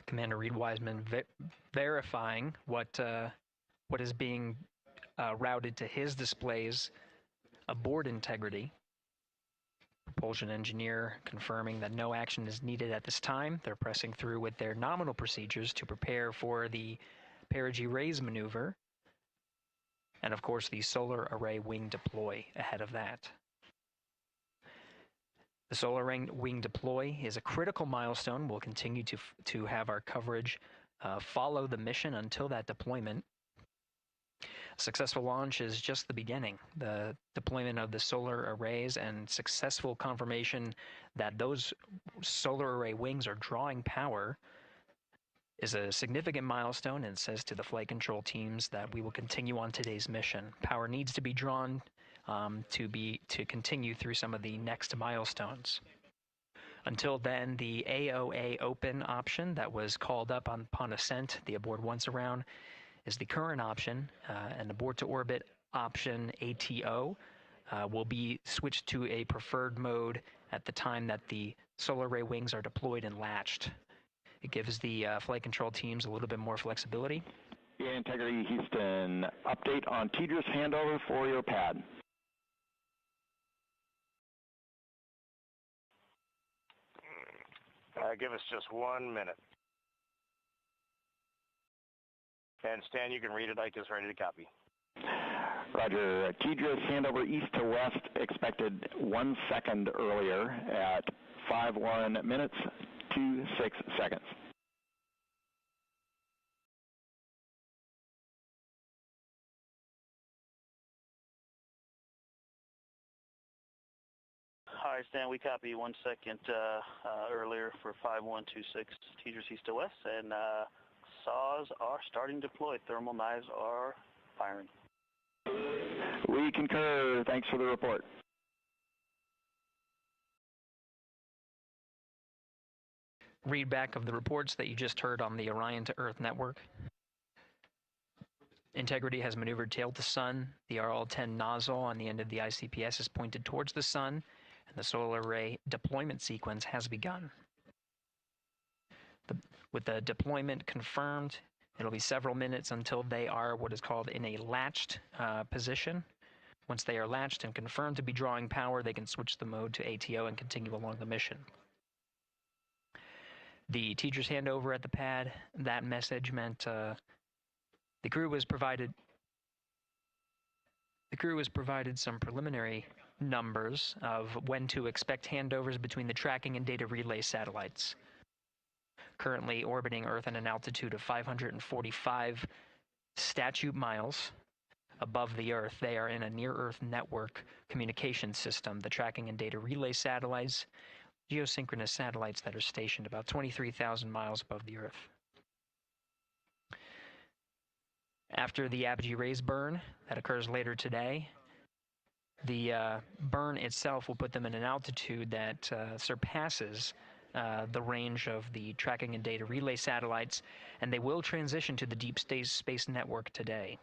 Commander Reed Wiseman verifying what is being routed to his displays aboard Integrity. Propulsion engineer confirming that no action is needed at this time. They're pressing through with their nominal procedures to prepare for the perigee raise maneuver. And of course the solar array wing deploy ahead of that. The solar wing deploy is a critical milestone. We'll continue to have our coverage follow the mission until that deployment. A successful launch is just the beginning. The deployment of the solar arrays and successful confirmation that those solar array wings are drawing power is a significant milestone and says to the flight control teams that we will continue on today's mission. Power needs to be drawn to continue through some of the next milestones. Until then, the AOA open option that was called up upon ascent, the aboard once around, is the current option, and aboard to orbit option ATO will be switched to a preferred mode at the time that the solar array wings are deployed and latched. It gives the flight control teams a little bit more flexibility. Integrity Houston, update on TDRS handover for your pad. Give us just 1 minute. And Stan, you can read it. Ike is ready to copy. Roger. TDRS handover east to west expected 1 second earlier at 5:1 minutes 26 seconds. Hi, Stan. We copy 1 second earlier for 5126 TDRS east to west, and saws are starting to deploy. Thermal knives are firing. We concur. Thanks for the report. Read back of the reports that you just heard on the Orion to Earth network. Integrity has maneuvered tail to sun. The RL-10 nozzle on the end of the ICPS is pointed towards the sun, and the solar array deployment sequence has begun. With the deployment confirmed, it'll be several minutes until they are what is called in a latched position. Once they are latched and confirmed to be drawing power, they can switch the mode to ATO and continue along the mission. The teacher's handover at the pad, that message meant the crew was provided some preliminary numbers of when to expect handovers between the tracking and data relay satellites. Currently orbiting Earth at an altitude of 545 statute miles above the Earth. They are in a near-Earth network communication system. The tracking and data relay satellites, geosynchronous satellites that are stationed about 23,000 miles above the Earth. After the apogee rays burn, that occurs later today, the burn itself will put them in an altitude that surpasses the range of the tracking and data relay satellites, and they will transition to the deep space network today.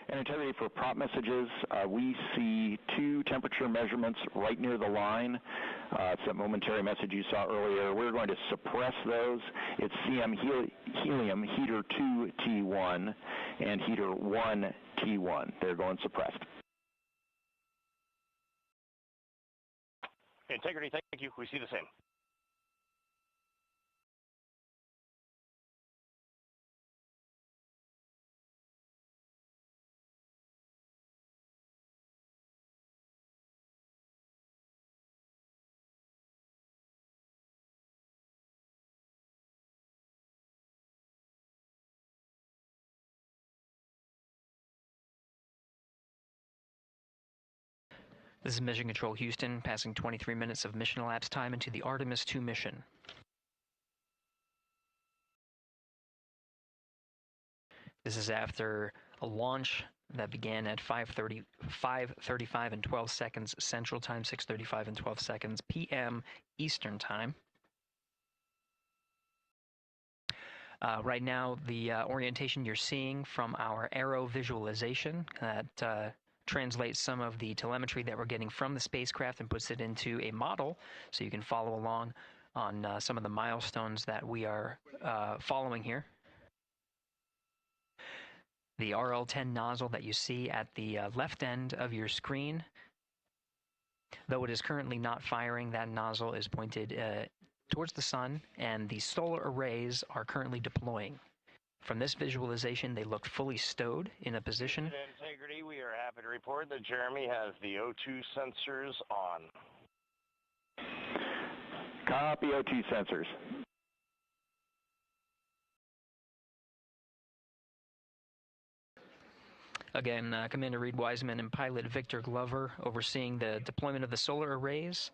And Integrity, for prop messages, we see 2 temperature measurements right near the line. It's that momentary message you saw earlier. We're going to suppress those. It's CM helium heater 2 T1 and heater 1 T1. They're going suppressed. Integrity, thank you. We see the same. This is Mission Control Houston, passing 23 minutes of mission elapsed time into the Artemis 2 mission. This is after a launch that began at 5:35 and 12 seconds Central Time, 6:35 and 12 seconds p.m. Eastern Time. Right now, the orientation you're seeing from our arrow visualization that translates some of the telemetry that we're getting from the spacecraft and puts it into a model so you can follow along on some of the milestones that we are following here. The RL-10 nozzle that you see at the left end of your screen, though it is currently not firing, that nozzle is pointed towards the sun, and the solar arrays are currently deploying. From this visualization, they look fully stowed in a position. Integrity, we are happy to report that Jeremy has the O2 sensors on. Copy O2 sensors. Again, Commander Reed Wiseman and pilot Victor Glover overseeing the deployment of the solar arrays.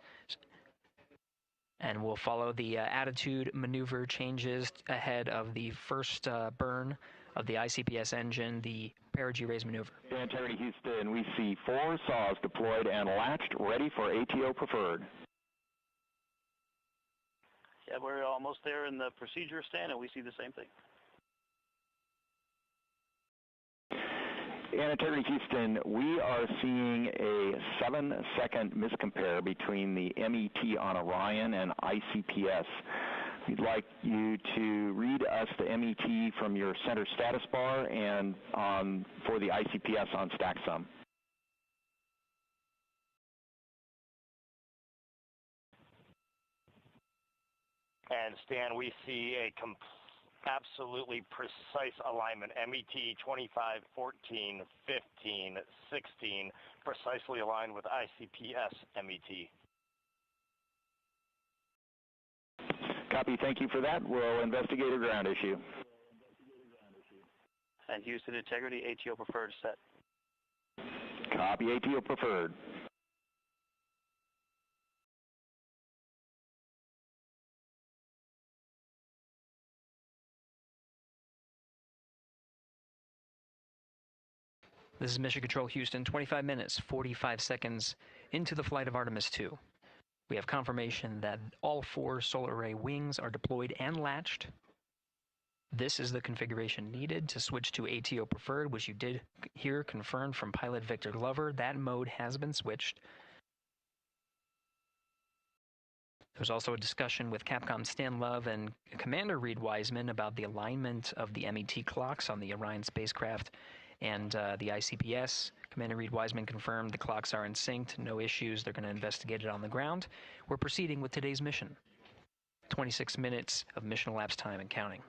And we'll follow the attitude maneuver changes ahead of the first burn of the ICPS engine, the perigee raise maneuver. Integrity Houston, we see 4 saws deployed and latched, ready for ATO preferred. Yeah, we're almost there in the procedure stand, and we see the same thing. And Integrity Houston, we are seeing a 7-second miscompare between the MET on Orion and ICPS. We'd like you to read us the MET from your center status bar and for the ICPS on StackSum. And Stan, we see a absolutely precise alignment. MET 25, 14, 15, 16, precisely aligned with ICPS MET. Copy, thank you for that. We'll investigate a ground issue. And Houston Integrity, ATO preferred set. Copy, ATO preferred. This is Mission Control Houston, 25 minutes, 45 seconds into the flight of Artemis 2. We have confirmation that all 4 solar array wings are deployed and latched. This is the configuration needed to switch to ATO preferred, which you did hear confirmed from pilot Victor Glover. That mode has been switched. There's also a discussion with Capcom Stan Love and Commander Reed Wiseman about the alignment of the MET clocks on the Orion spacecraft and the ICPS. Commander Reed Wiseman confirmed the clocks are in sync, no issues. They're going to investigate it on the ground. We're proceeding with today's mission. 26 minutes of mission elapsed time and counting.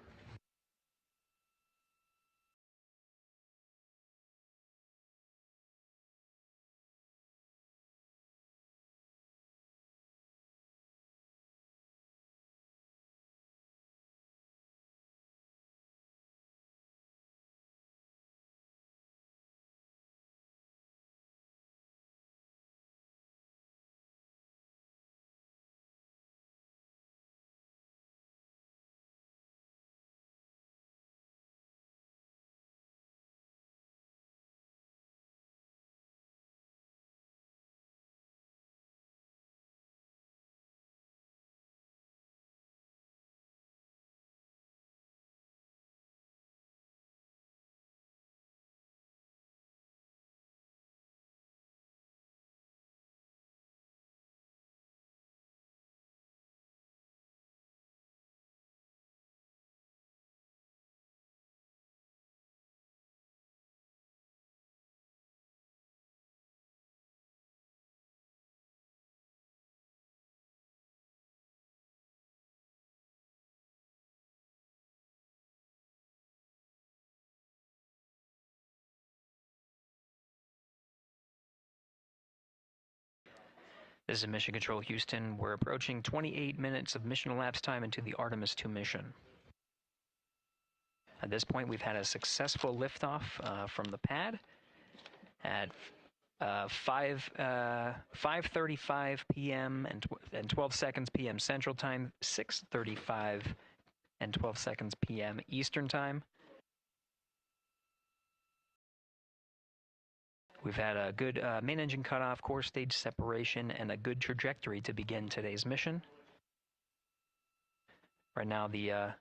This is Mission Control Houston. We're approaching 28 minutes of mission elapsed time into the Artemis 2 mission. At this point, we've had a successful liftoff from the pad at 5:35 p.m. and 12 seconds p.m. Central Time, 6:35 and 12 seconds p.m. Eastern Time. We've had a good main engine cutoff, core stage separation, and a good trajectory to begin today's mission. Right now, the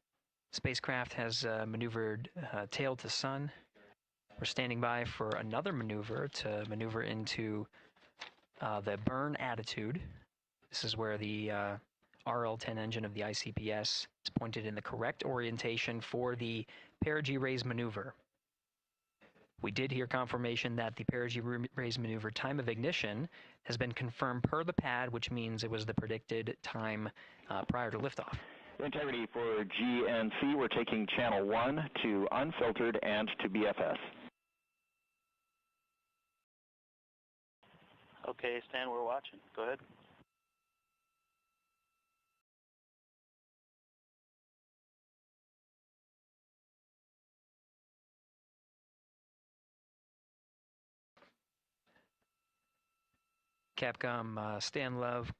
spacecraft has maneuvered tail to sun. We're standing by for another maneuver to maneuver into the burn attitude. This is where the RL-10 engine of the ICPS is pointed in the correct orientation for the perigee raise maneuver. We did hear confirmation that the perigee raise maneuver time of ignition has been confirmed per the pad, which means it was the predicted time prior to liftoff. Integrity for GNC, we're taking channel 1 to unfiltered and to BFS. Okay, Stan, we're watching. Go ahead. Capcom Stan Love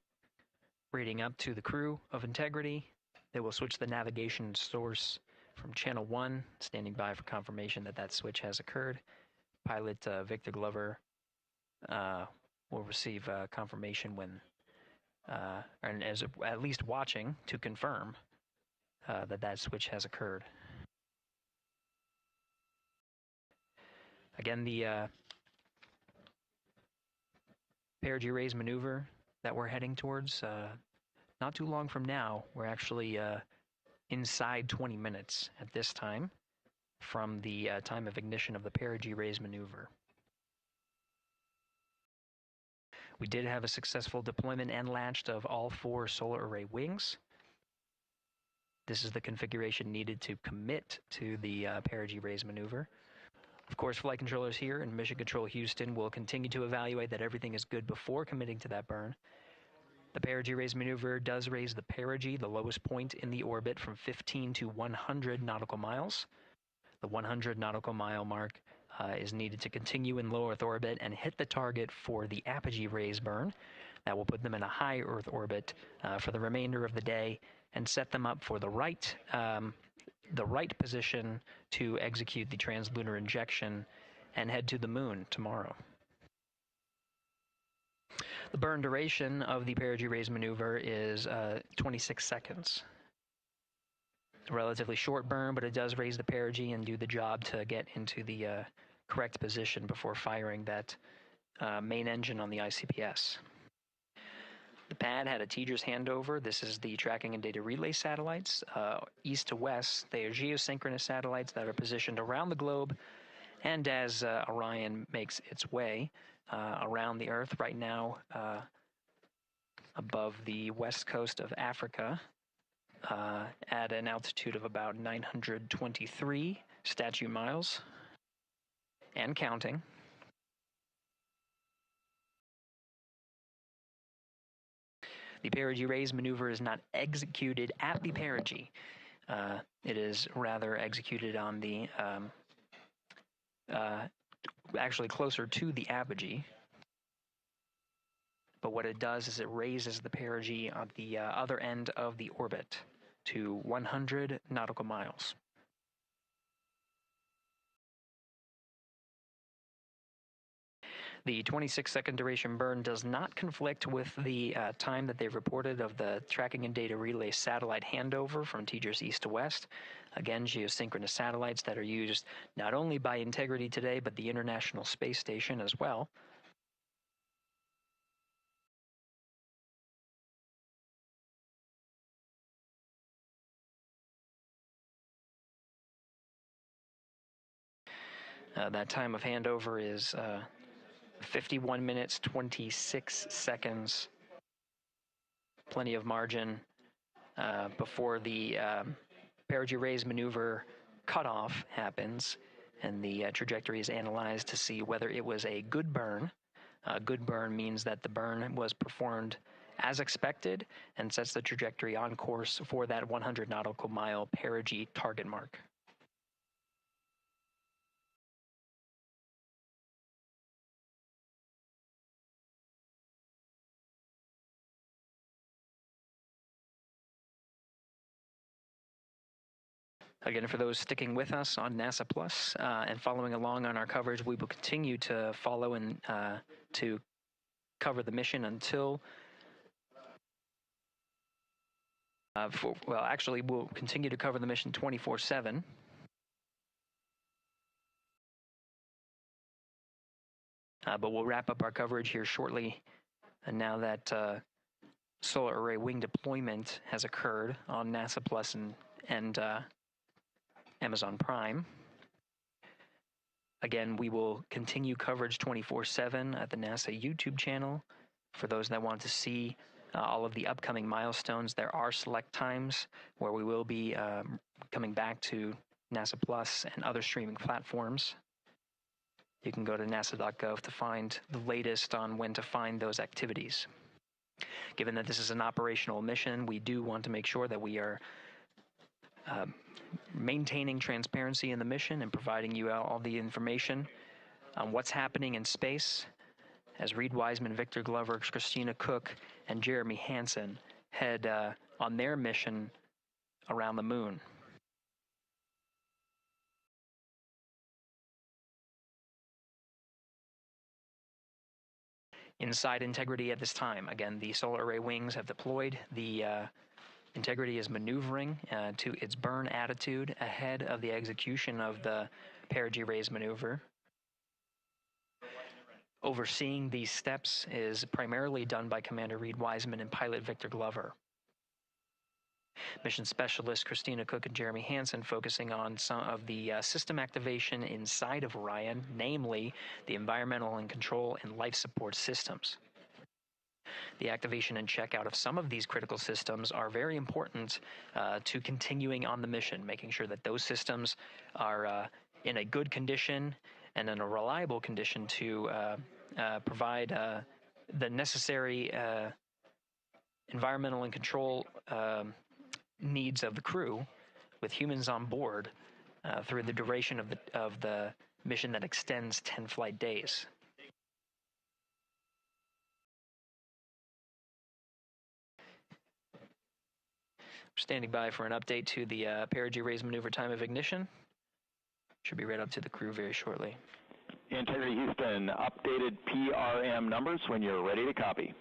reading up to the crew of Integrity. They will switch the navigation source from channel 1, standing by for confirmation that that switch has occurred. Pilot Victor Glover will receive confirmation when, and as at least watching to confirm that that switch has occurred. Again, the perigee raise maneuver that we're heading towards, not too long from now, we're actually inside 20 minutes at this time from the time of ignition of the perigee raise maneuver. We did have a successful deployment and launched of all 4 solar array wings. This is the configuration needed to commit to the perigee raise maneuver. Of course, flight controllers here in Mission Control Houston will continue to evaluate that everything is good before committing to that burn. The perigee raise maneuver does raise the perigee, the lowest point in the orbit, from 15 to 100 nautical miles. The 100 nautical mile mark is needed to continue in low Earth orbit and hit the target for the apogee raise burn. That will put them in a high Earth orbit for the remainder of the day and set them up for the right position to execute the translunar injection and head to the moon tomorrow. The burn duration of the perigee raise maneuver is 26 seconds. It's a relatively short burn, but it does raise the perigee and do the job to get into the correct position before firing that main engine on the ICPS. The pad had a teacher's handover. This is the tracking and data relay satellites. East to west, they are geosynchronous satellites that are positioned around the globe. And as Orion makes its way around the Earth right now, above the west coast of Africa, at an altitude of about 923 statute miles, and counting. The perigee raise maneuver is not executed at the perigee. It is rather executed on the, actually closer to the apogee. But what it does is it raises the perigee on the other end of the orbit to 100 nautical miles. The 26-second duration burn does not conflict with the time that they've reported of the tracking and data relay satellite handover from Tejas east to west. Again, geosynchronous satellites that are used not only by Integrity today, but the International Space Station as well. That time of handover is 51 minutes, 26 seconds. Plenty of margin before the perigee raise maneuver cutoff happens, and the trajectory is analyzed to see whether it was a good burn Good burn means that the burn was performed as expected and sets the trajectory on course for that 100 nautical mile perigee target mark. Again, for those sticking with us on NASA Plus and following along on our coverage, we will continue to follow and to cover the mission until actually, we'll continue to cover the mission 24/7. But we'll wrap up our coverage here shortly. And now that solar array wing deployment has occurred on NASA Plus and Amazon Prime. Again, we will continue coverage 24/7 at the NASA YouTube channel. For those that want to see all of the upcoming milestones, there are select times where we will be coming back to NASA Plus and other streaming platforms. You can go to nasa.gov to find the latest on when to find those activities. Given that this is an operational mission, we do want to make sure that we are maintaining transparency in the mission and providing you all the information on what's happening in space as Reed Wiseman, Victor Glover, Christina Cook, and Jeremy Hansen head on their mission around the moon. Inside Integrity at this time, again, the solar array wings have deployed. The Integrity is maneuvering to its burn attitude ahead of the execution of the perigee raise maneuver. Overseeing these steps is primarily done by Commander Reed Wiseman and pilot Victor Glover. Mission specialists Christina Cook and Jeremy Hansen focusing on some of the system activation inside of Orion, namely the environmental and control and life support systems. The activation and checkout of some of these critical systems are very important to continuing on the mission, making sure that those systems are in a good condition and in a reliable condition to provide the necessary environmental and control needs of the crew with humans on board through the duration of the mission that extends 10 flight days. Standing by for an update to the perigee raise maneuver time of ignition. Should be read up to the crew very shortly. Integrity Houston, updated PRM numbers when you're ready to copy.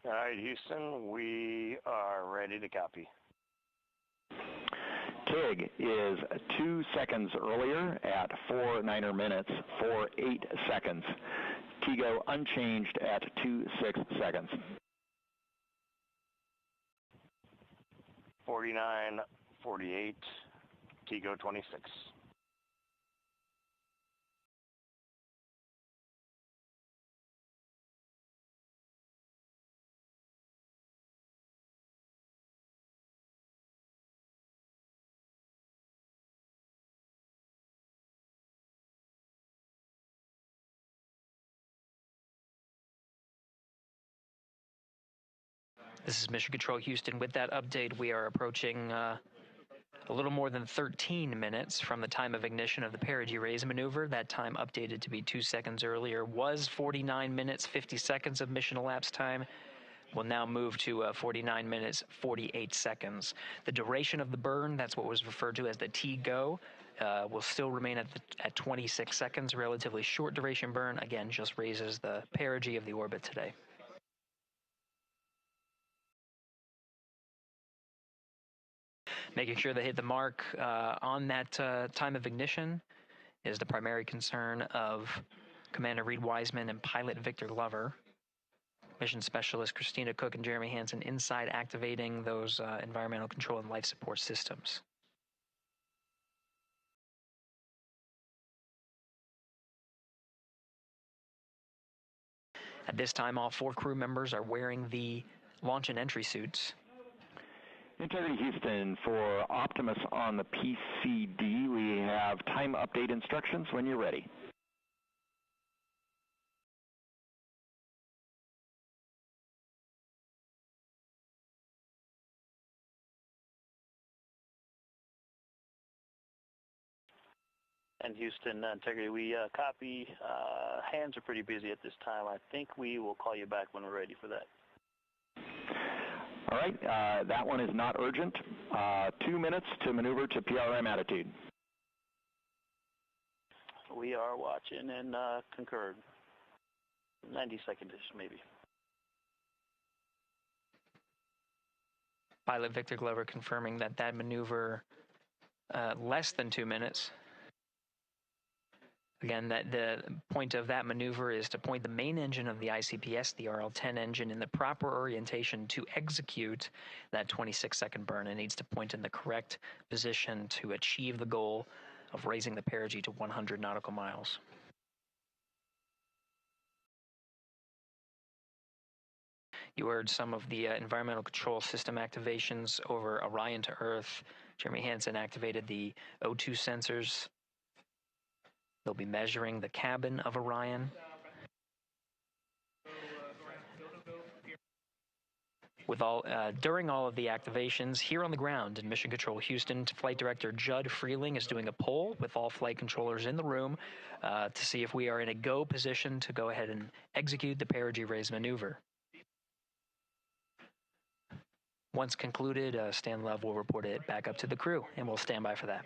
All right, Houston, we are ready to copy. TIG is 2 seconds earlier at 4 minutes, 48 seconds. TIGO unchanged at 26 seconds. 49:48, TIGO 26. This is Mission Control Houston. With that update, we are approaching a little more than 13 minutes from the time of ignition of the perigee raise maneuver. That time updated to be 2 seconds earlier was 49 minutes, 50 seconds of mission elapsed time. We'll now move to 49 minutes, 48 seconds. The duration of the burn, that's what was referred to as the TGO, will still remain at 26 seconds. Relatively short duration burn, again, just raises the perigee of the orbit today. Making sure they hit the mark on that time of ignition is the primary concern of Commander Reed Wiseman and pilot Victor Glover. Mission specialist Christina Cook and Jeremy Hansen inside activating those environmental control and life support systems. At this time, all 4 crew members are wearing the launch and entry suits. Integrity Houston, for Optimus on the PCD, we have time update instructions when you're ready. And Houston, Integrity, we copy. Hands are pretty busy at this time. I think we will call you back when we're ready for that. All right, that one is not urgent. 2 minutes to maneuver to PRM attitude. We are watching and concurred. 90 seconds-ish, maybe. Pilot Victor Glover confirming that maneuver less than 2 minutes. Again, that the point of that maneuver is to point the main engine of the ICPS, the RL-10 engine, in the proper orientation to execute that 26-second burn. It needs to point in the correct position to achieve the goal of raising the perigee to 100 nautical miles. You heard some of the environmental control system activations over Orion to Earth. Jeremy Hansen activated the O2 sensors. They'll be measuring the cabin of Orion. During all of the activations, here on the ground in Mission Control Houston, Flight Director Judd Freeling is doing a poll with all flight controllers in the room to see if we are in a go position to go ahead and execute the perigee raise maneuver. Once concluded, Stan Love will report it back up to the crew, and we'll stand by for that.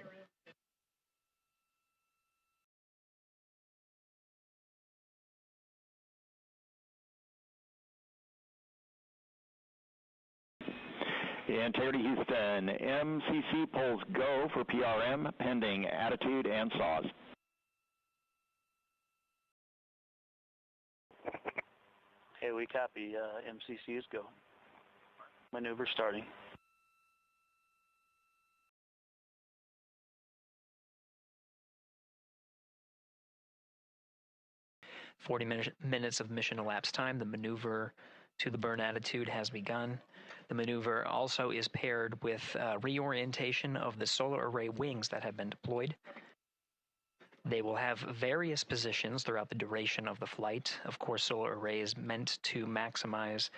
Integrity Houston, MCC polls go for PRM pending attitude and saws. Okay, we copy. MCC is go. Maneuver starting. minutes of mission elapsed time. The maneuver to the burn attitude has begun. The maneuver also is paired with reorientation of the solar array wings that have been deployed. They will have various positions throughout the duration of the flight. Of course, solar array is meant to maximize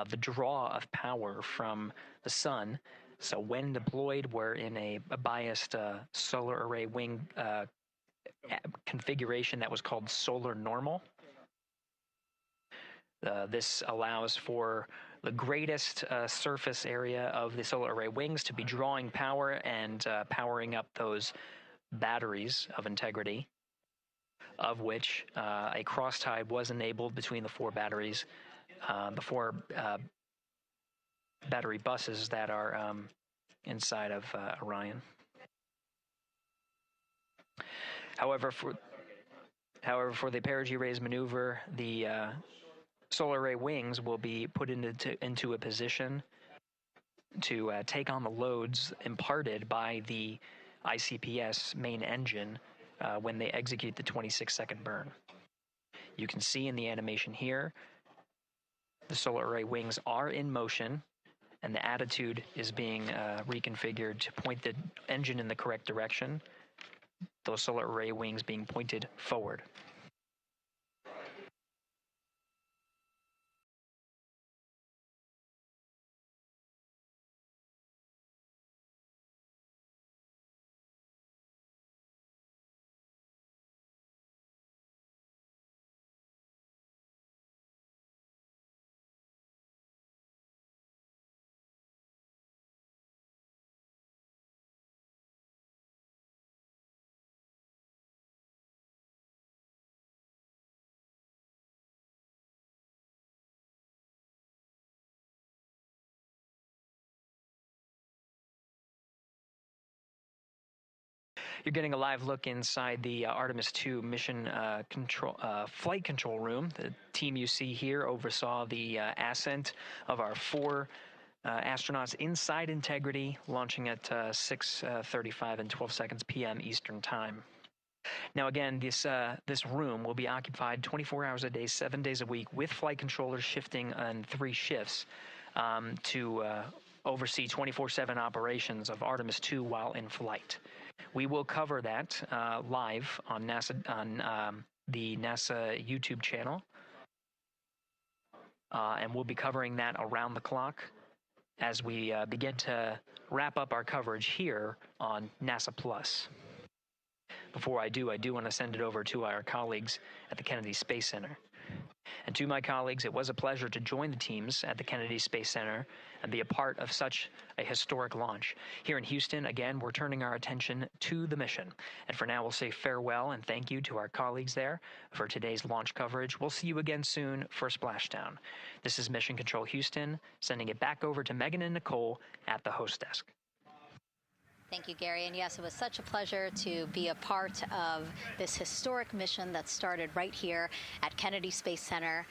the draw of power from the sun. So when deployed, we're in a biased solar array wing configuration that was called solar normal. This allows for the greatest surface area of the solar array wings to be drawing power and powering up those batteries of Integrity, of which a cross-tie was enabled between the four batteries, the four battery buses that are inside of Orion. However, for the perigee raise maneuver, the solar array wings will be put into a position to take on the loads imparted by the ICPS main engine when they execute the 26-second burn. You can see in the animation here, the solar array wings are in motion, and the attitude is being reconfigured to point the engine in the correct direction, those solar array wings being pointed forward. You're getting a live look inside the Artemis 2 mission flight control room. The team you see here oversaw the ascent of our four astronauts inside Integrity, launching at 6:35 and 12 seconds p.m. Eastern Time. Now again, this room will be occupied 24 hours a day, 7 days a week, with flight controllers shifting on 3 shifts to oversee 24/7 operations of Artemis 2 while in flight. We will cover that live on the NASA YouTube channel, and we'll be covering that around the clock as we begin to wrap up our coverage here on NASA Plus. Before I do want to send it over to our colleagues at the Kennedy Space Center. And to my colleagues, it was a pleasure to join the teams at the Kennedy Space Center and be a part of such a historic launch. Here in Houston, again, we're turning our attention to the mission. And for now, we'll say farewell and thank you to our colleagues there for today's launch coverage. We'll see you again soon for Splashdown. This is Mission Control Houston, sending it back over to Megan and Nicole at the host desk. Thank you, Gary. And yes, it was such a pleasure to be a part of this historic mission that started right here at Kennedy Space Center.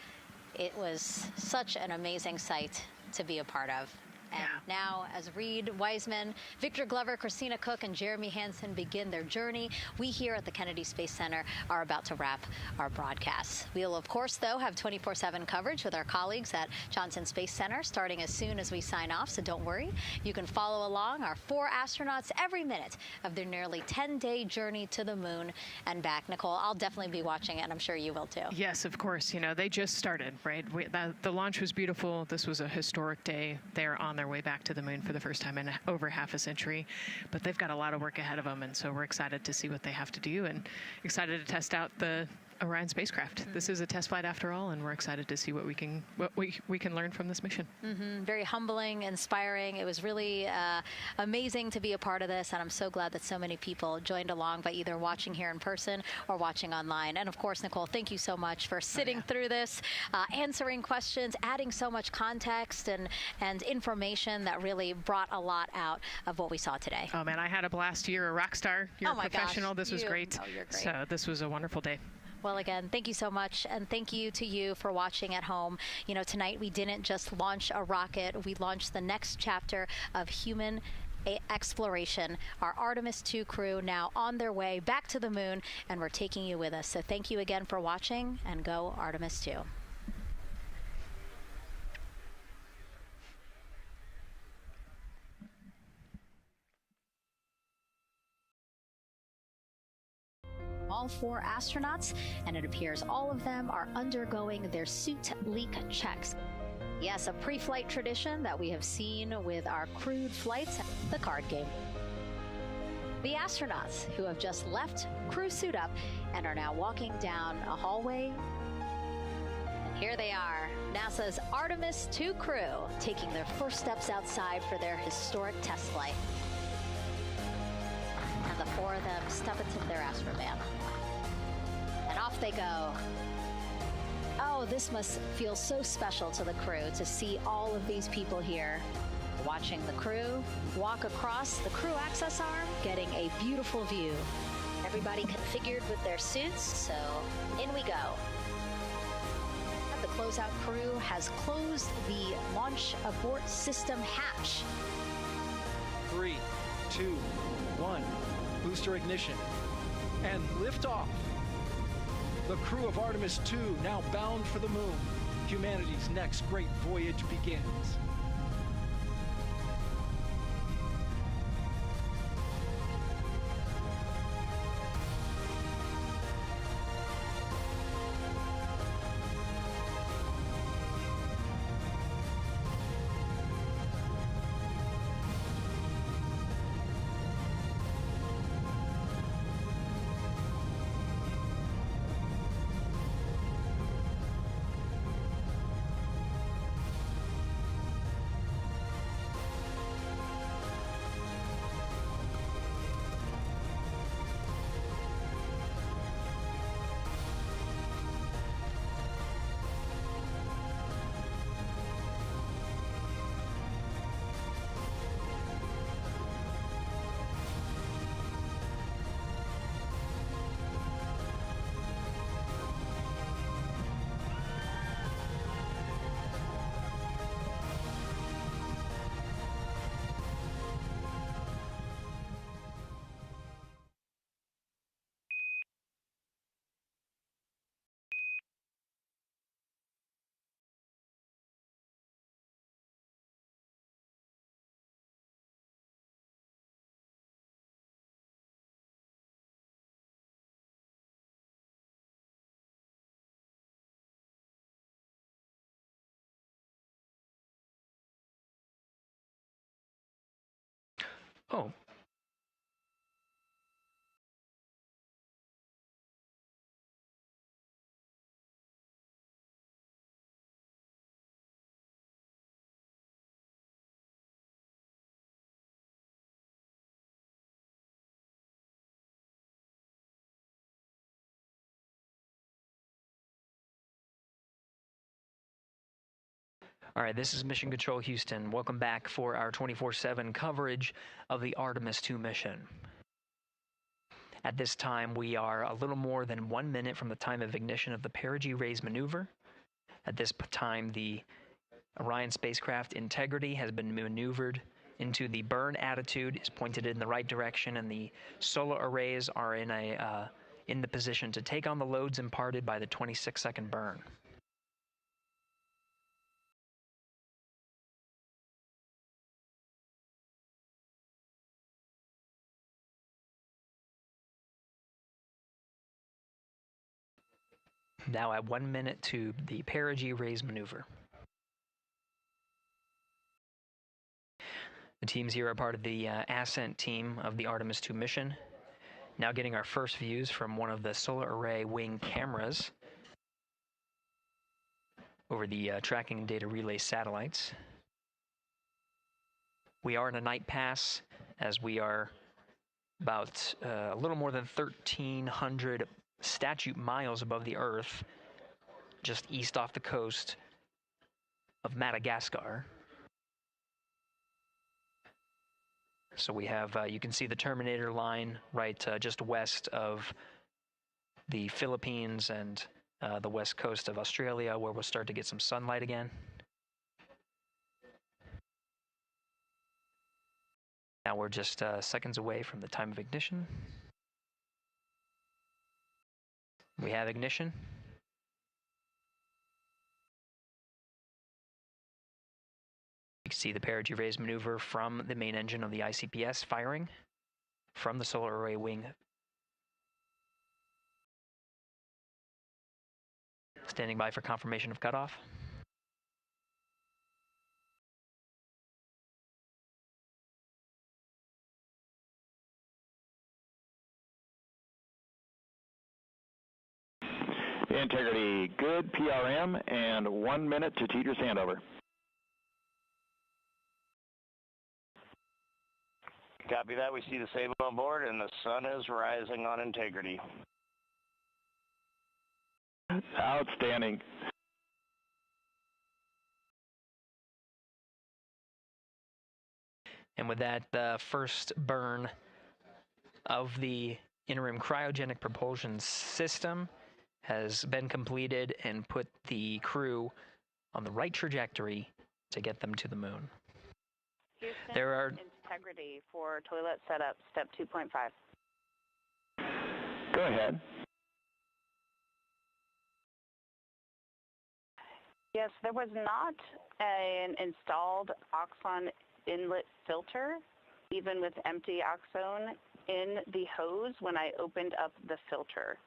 It was such an amazing sight to be a part of. And now, as Reed Wiseman, Victor Glover, Christina Cook, and Jeremy Hansen begin their journey, we here at the Kennedy Space Center are about to wrap our broadcast. We'll, of course, though, have 24/7 coverage with our colleagues at Johnson Space Center starting as soon as we sign off, so don't worry. You can follow along our 4 astronauts every minute of their nearly 10-day journey to the moon and back. Nicole, I'll definitely be watching it, and I'm sure you will, too. Yes, of course. You know, they just started, right? The launch was beautiful. This was a historic day. They're on their way back to the moon for the first time in over half a century, but they've got a lot of work ahead of them, and so we're excited to see what they have to do and excited to test out the Orion spacecraft. This is a test flight after all, and we're excited to see what we can learn from this mission. Very humbling, inspiring. It was really amazing to be a part of this, and I'm so glad that so many people joined along by either watching here in person or watching online. And of course, Nicole, thank you so much for sitting through this, answering questions, adding so much context and information that really brought a lot out of what we saw today. Oh man, I had a blast. You're a rock star. You're a professional. Gosh, this was great. Oh, you're great. So this was a wonderful day. Well, again, thank you so much, and thank you to you for watching at home. You know, tonight we didn't just launch a rocket, we launched the next chapter of human exploration. Our Artemis 2 crew now on their way back to the moon, and we're taking you with us. So thank you again for watching, and go Artemis 2. All 4 astronauts, and it appears all of them are undergoing their suit leak checks. Yes, a pre-flight tradition that we have seen with our crewed flights, the card game. The astronauts who have just left crew suit up and are now walking down a hallway. And here they are, NASA's Artemis 2 crew, taking their first steps outside for their historic test flight. And the 4 of them step into their astrovan. And off they go. Oh, this must feel so special to the crew to see all of these people here watching the crew walk across the crew access arm, getting a beautiful view. Everybody configured with their suits, so in we go. The closeout crew has closed the launch abort system hatch. 3, 2, 1, booster ignition, and liftoff. The crew of Artemis 2 now bound for the moon. Humanity's next great voyage begins. Oh, All right, this is Mission Control Houston. Welcome back for our 24/7 coverage of the Artemis 2 mission. At this time, we are a little more than 1 minute from the time of ignition of the perigee raise maneuver. At this time, the Orion spacecraft integrity has been maneuvered into the burn attitude, is pointed in the right direction, and the solar arrays are in the position to take on the loads imparted by the 26-second burn. Now at 1 minute to the perigee raise maneuver. The teams here are part of the ascent team of the Artemis 2 mission. Now getting our first views from one of the solar array wing cameras over the tracking and data relay satellites. We are in a night pass as we are about a little more than 1,300 statute miles above the Earth, just east off the coast of Madagascar. So we have, you can see the Terminator line right just west of the Philippines and the west coast of Australia, where we'll start to get some sunlight again. Now we're just seconds away from the time of ignition. We have ignition. You can see the perigee raise maneuver from the main engine of the ICPS firing from the solar array wing. Standing by for confirmation of cutoff. Integrity good, PRM, and 1 minute to teeter's handover. Copy that. We see the same on board, and the sun is rising on integrity. Outstanding. And with that, the first burn of the interim cryogenic propulsion system has been completed and put the crew on the right trajectory to get them to the moon. Houston, there are integrity for toilet setup, step 2.5. Go ahead. Yes, there was not an installed oxon inlet filter, even with empty oxone in the hose when I opened up the filter.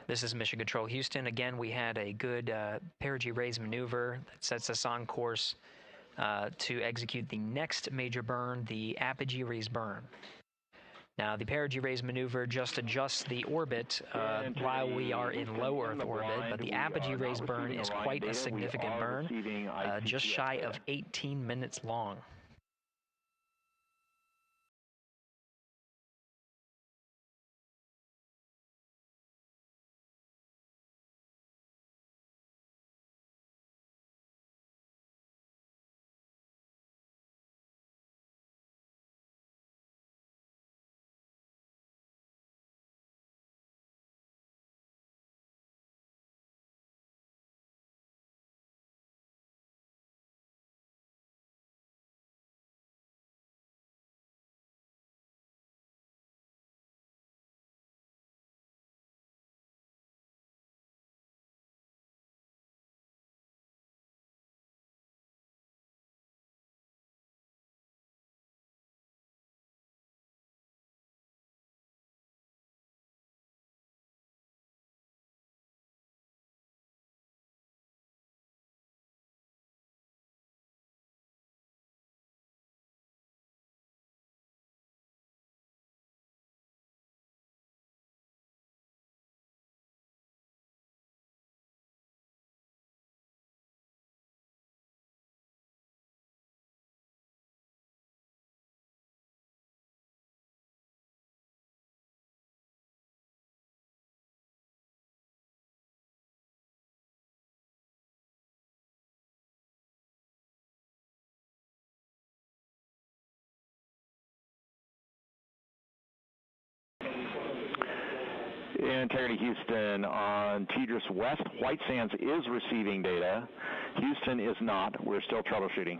This is Mission Control Houston. Again, we had a good perigee raise maneuver that sets us on course to execute the next major burn, the apogee raise burn. Now, the perigee raise maneuver just adjusts the orbit while we are in low Earth orbit, but the apogee raise burn is quite a significant burn, just shy of 18 minutes long. Integrity Houston, on TDRS West, White Sands is receiving data. Houston is not. We're still troubleshooting.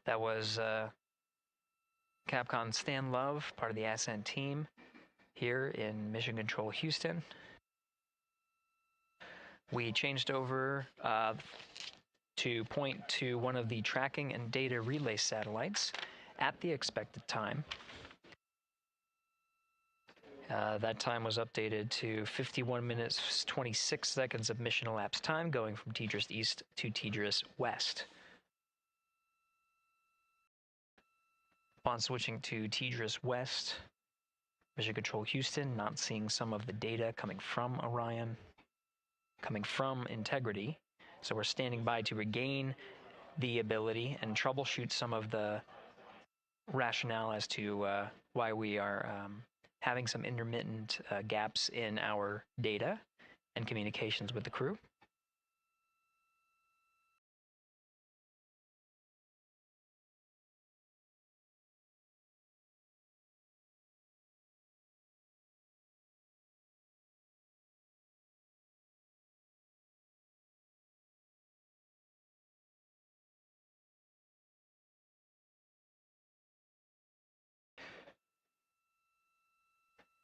That was Capcom Stan Love, part of the Ascent team here in Mission Control Houston. We changed over to point to one of the tracking and data relay satellites at the expected time. That time was updated to 51 minutes, 26 seconds of mission elapsed time, going from TDRS East to TDRS West. Upon switching to TDRS West, Mission Control Houston not seeing some of the data coming from Orion, coming from Integrity. So we're standing by to regain the ability and troubleshoot some of the rationale as to why we are having some intermittent gaps in our data and communications with the crew.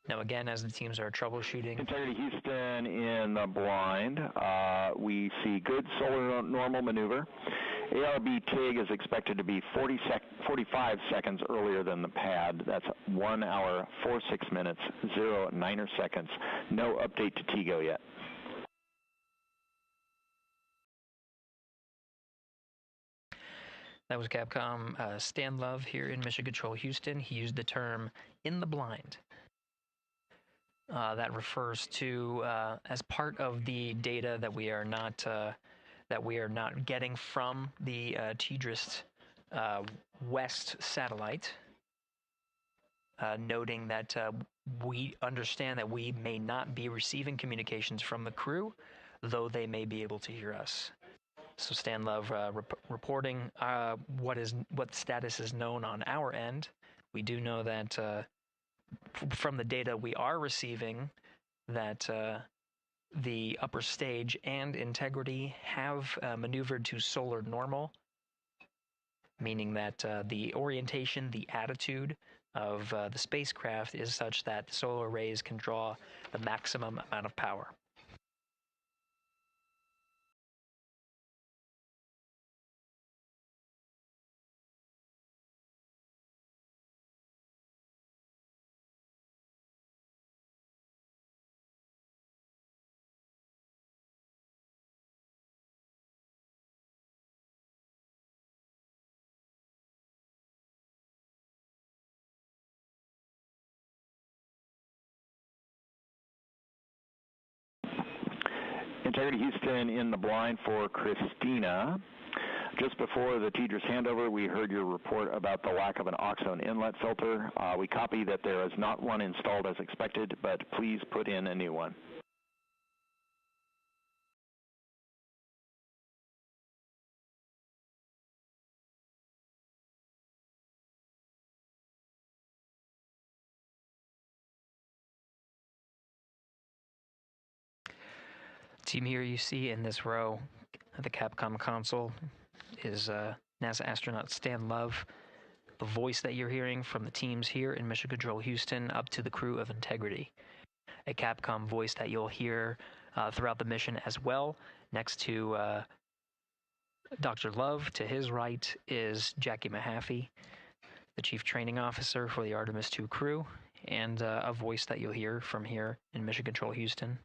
Now again, as the teams are troubleshooting. Integrity Houston in the blind. We see good solar normal maneuver. ARB TIG is expected to be 45 seconds earlier than the pad. That's 1 hour, 46 minutes, 0.9 seconds. No update to TIGO yet. That was Capcom Stan Love here in Mission Control Houston. He used the term "in the blind." That refers to as part of the data that we are not getting from the TDRS West satellite. Noting that we understand that we may not be receiving communications from the crew, though they may be able to hear us. So Stan Love reporting what status is known on our end. We do know that from the data we are receiving that the upper stage and Integrity have maneuvered to solar normal, meaning that the orientation, the attitude of the spacecraft is such that the solar rays can draw the maximum amount of power. Integrity Houston in the blind for Christina. Just before the TDRS handover, we heard your report about the lack of an oxone inlet filter. We copy that there is not one installed as expected, but please put in a new one. Team here you see in this row at the Capcom console is NASA astronaut Stan Love. The voice that you're hearing from the teams here in Mission Control Houston up to the crew of Integrity. A Capcom voice that you'll hear throughout the mission as well. Next to Dr. Love, to his right, is Jackie Mahaffey, the Chief Training Officer for the Artemis 2 crew, and a voice that you'll hear from here in Mission Control Houston.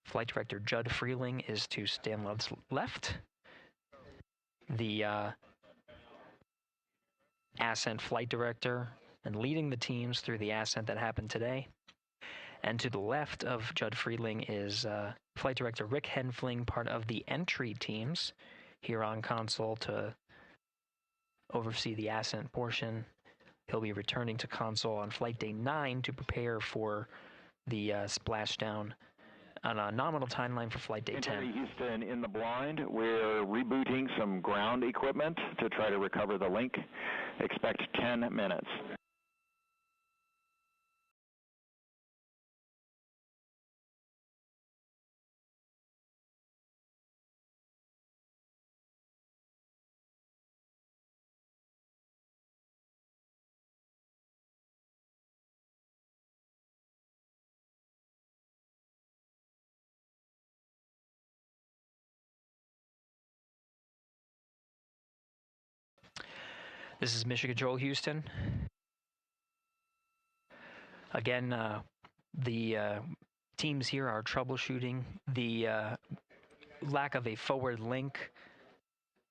Flight Director Judd Freeling is to Stan Love's left. The Ascent Flight Director and leading the teams through the ascent that happened today. And to the left of Judd Freeling is Flight Director Rick Henfling, part of the entry teams here on console to oversee the ascent portion. He'll be returning to console on Flight Day 9 to prepare for the splashdown on a nominal timeline for flight day 10. Houston in the blind. We're rebooting some ground equipment to try to recover the link. Expect 10 minutes. This is Mission Control Houston. Again, the teams here are troubleshooting the lack of a forward link,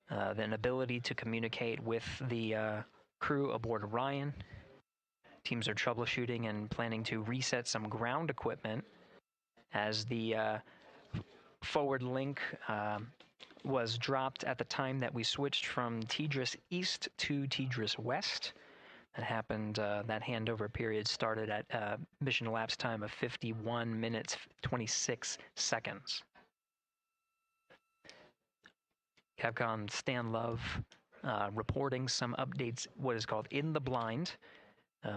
the inability to communicate with the crew aboard Orion. Teams are troubleshooting and planning to reset some ground equipment as the forward link was dropped at the time that we switched from TDRS East to TDRS West. That happened, that handover period started at mission elapsed time of 51 minutes, 26 seconds. Capcom Stan Love reporting some updates, what is called in the blind,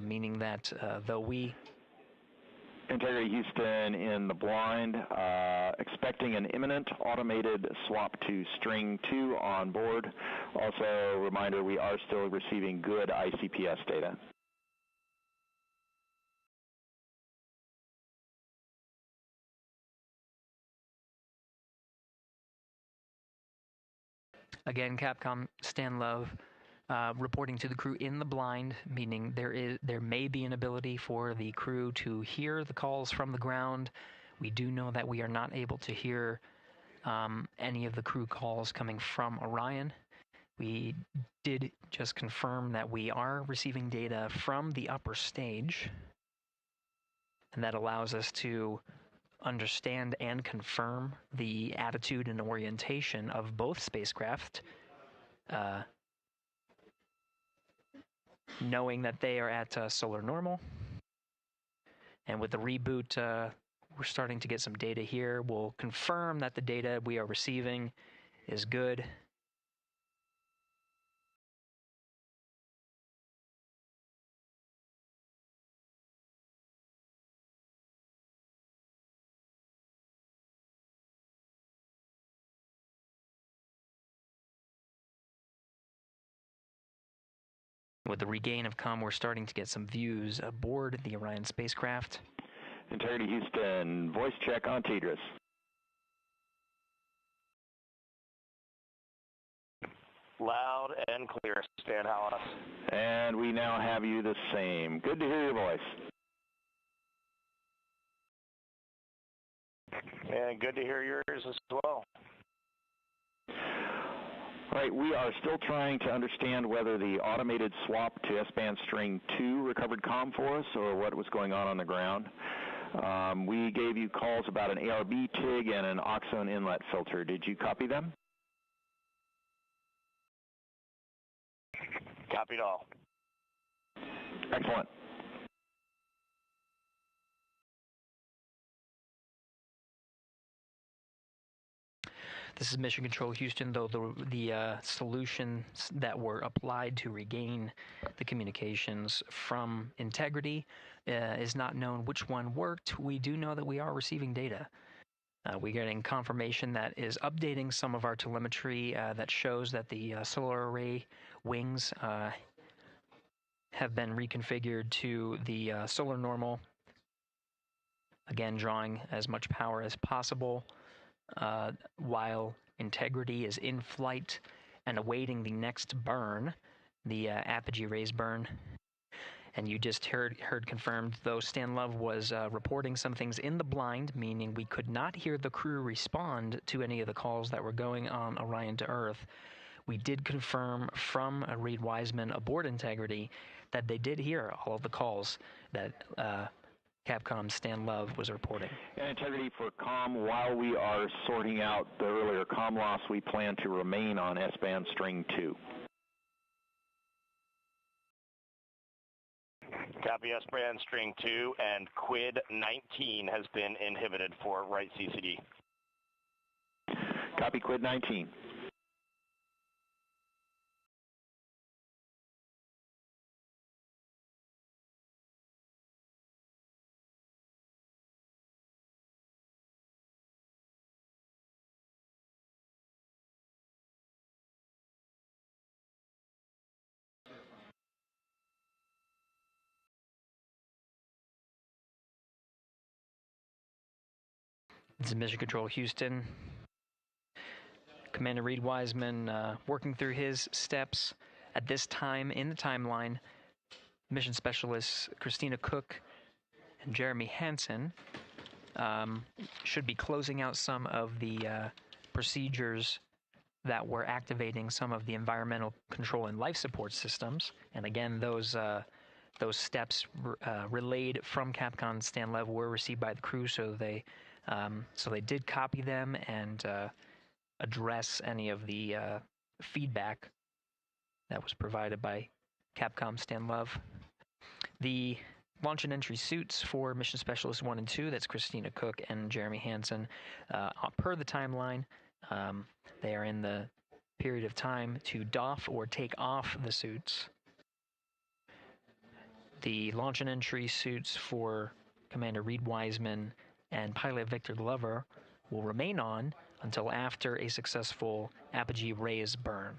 meaning that though we... Integrity Houston in the blind, expecting an imminent automated swap to string 2 on board. Also, reminder, we are still receiving good ICPS data. Again, Capcom Stan Love reporting to the crew in the blind, meaning there may be an ability for the crew to hear the calls from the ground. We do know that we are not able to hear any of the crew calls coming from Orion. We did just confirm that we are receiving data from the upper stage, and that allows us to understand and confirm the attitude and orientation of both spacecraft, knowing that they are at solar normal. And with the reboot, we're starting to get some data here. We'll confirm that the data we are receiving is good. With the regain of comm, we're starting to get some views aboard the Orion spacecraft. Integrity Houston, voice check on TDRS. Loud and clear, Stan Hallis. And we now have you the same. Good to hear your voice. And good to hear yours as well. All right, we are still trying to understand whether the automated swap to S-band string 2 recovered comm for us or what was going on the ground. We gave you calls about an ARB TIG and an Oxone inlet filter. Did you copy them? Copied all. Excellent. This is Mission Control Houston, though the solutions that were applied to regain the communications from Integrity is not known which one worked. We do know that we are receiving data. We're getting confirmation that is updating some of our telemetry that shows that the solar array wings have been reconfigured to the solar normal. Again, drawing as much power as possible. While Integrity is in flight and awaiting the next burn, the apogee raise burn. And you just heard confirmed, though Stan Love was reporting some things in the blind, meaning we could not hear the crew respond to any of the calls that were going on Orion to Earth. We did confirm from Reed Wiseman aboard Integrity that they did hear all of the calls that Capcom Stan Love was reporting. And Integrity for comm, while we are sorting out the earlier comm loss, we plan to remain on S-band string 2. Copy S-band string 2, and quid 19 has been inhibited for right CCD. Copy quid 19. This is Mission Control Houston. Commander Reed Wiseman working through his steps. At this time in the timeline, mission specialists Christina Cook and Jeremy Hansen should be closing out some of the procedures that were activating some of the environmental control and life support systems. And again, those steps relayed from Capcom Stan Lev were received by the crew, so they did copy them and address any of the feedback that was provided by Capcom Stan Love. The launch and entry suits for Mission Specialist 1 and 2, that's Christina Cook and Jeremy Hansen, per the timeline, they are in the period of time to doff or take off the suits. The launch and entry suits for Commander Reed Wiseman and pilot Victor Glover will remain on until after a successful apogee raise burn.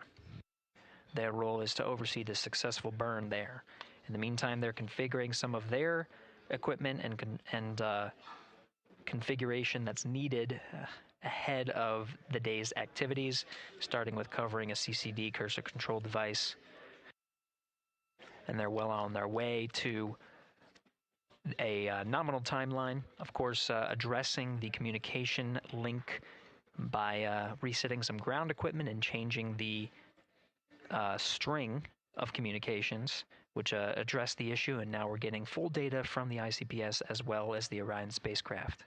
Their role is to oversee the successful burn there. In the meantime, they're configuring some of their equipment and configuration that's needed ahead of the day's activities, starting with covering a CCD cursor control device. And they're well on their way to a nominal timeline, of course, addressing the communication link by resetting some ground equipment and changing the string of communications, which addressed the issue, and now we're getting full data from the ICPS as well as the Orion spacecraft.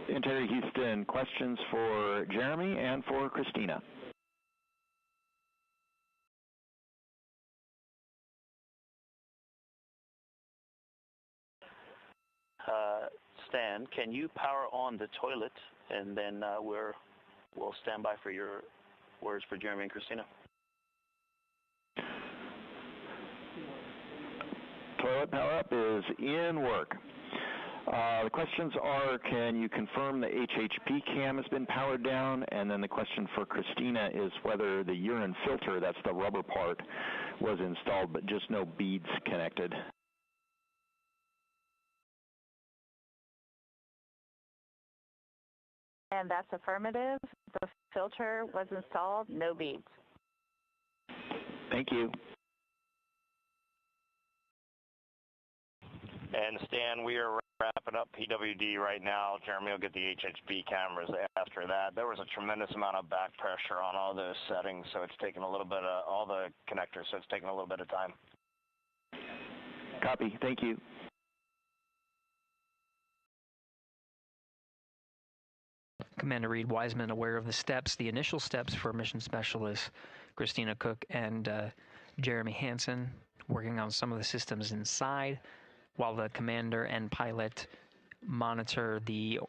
Integrity Houston, questions for Jeremy and for Christina. Stan, can you power on the toilet, and then we'll stand by for your words for Jeremy and Christina. Toilet power up is in work. The questions are, can you confirm the HHP cam has been powered down? And then the question for Christina is whether the urine filter, that's the rubber part, was installed, but just no beads connected. And that's affirmative. The filter was installed, no beads. Thank you. And Stan, we are wrapping up PWD right now. Jeremy will get the HHP cameras after that. There was a tremendous amount of back pressure on all those settings, so it's taking a little bit of all the connectors, so it's taking a little bit of time. Copy. Thank you. Commander Reed Wiseman aware of the steps, the initial steps for mission specialists Christina Cook and Jeremy Hansen, working on some of the systems inside, while the commander and pilot monitor the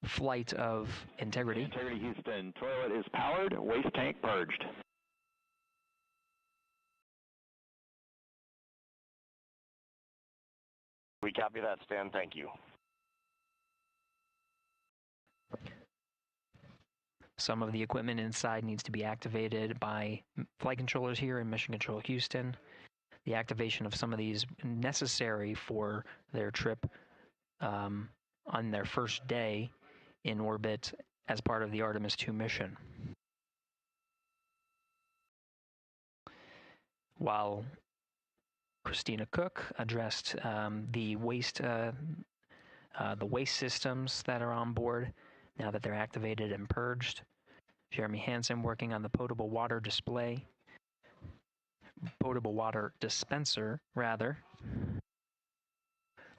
flight of Integrity. Integrity Houston, toilet is powered, waste tank purged. We copy that, Stan. Thank you. Some of the equipment inside needs to be activated by flight controllers here in Mission Control Houston. The activation of some of these necessary for their trip on their first day in orbit as part of the Artemis 2 mission. while Christina Cook addressed the waste systems that are on board now that they're activated and purged. Jeremy Hansen working on the potable water dispenser, rather.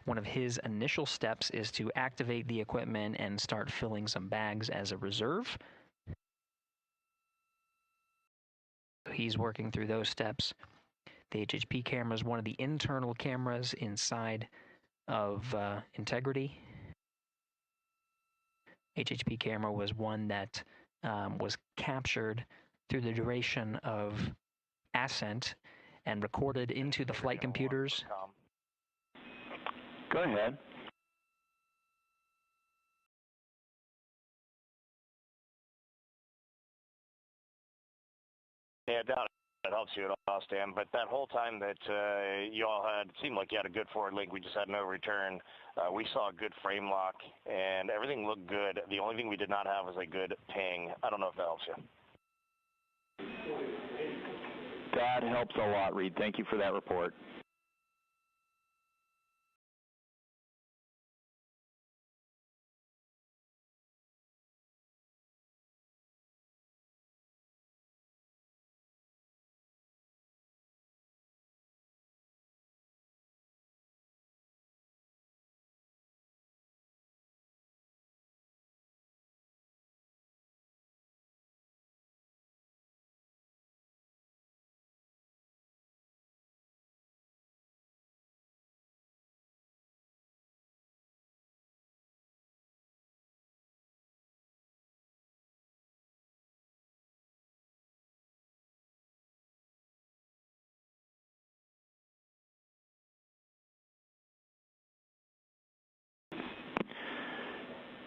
One of his initial steps is to activate the equipment and start filling some bags as a reserve. He's working through those steps. The HHP camera is one of the internal cameras inside of Integrity. HHP camera was one that was captured through the duration of ascent and recorded into the flight computers. Go ahead. Yeah, doubt it helps you at all, Stan. But that whole time that you all had, it seemed like you had a good forward link. We just had no return. We saw a good frame lock, and everything looked good. The only thing we did not have was a good ping. I don't know if that helps you. That helps a lot, Reed. Thank you for that report.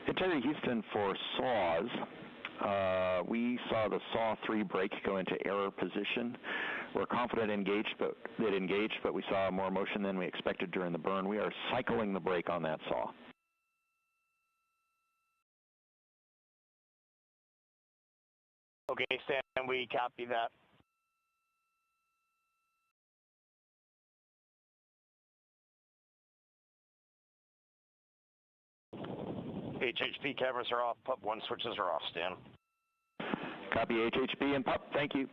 Integrity Houston for saws. We saw the saw 3 brake go into error position. We're confident it engaged, but we saw more motion than we expected during the burn. We are cycling the brake on that saw. Okay, Stan, we copy that. HHP cameras are off, PUP 1 switches are off, Stan. Copy HHP and PUP, thank you.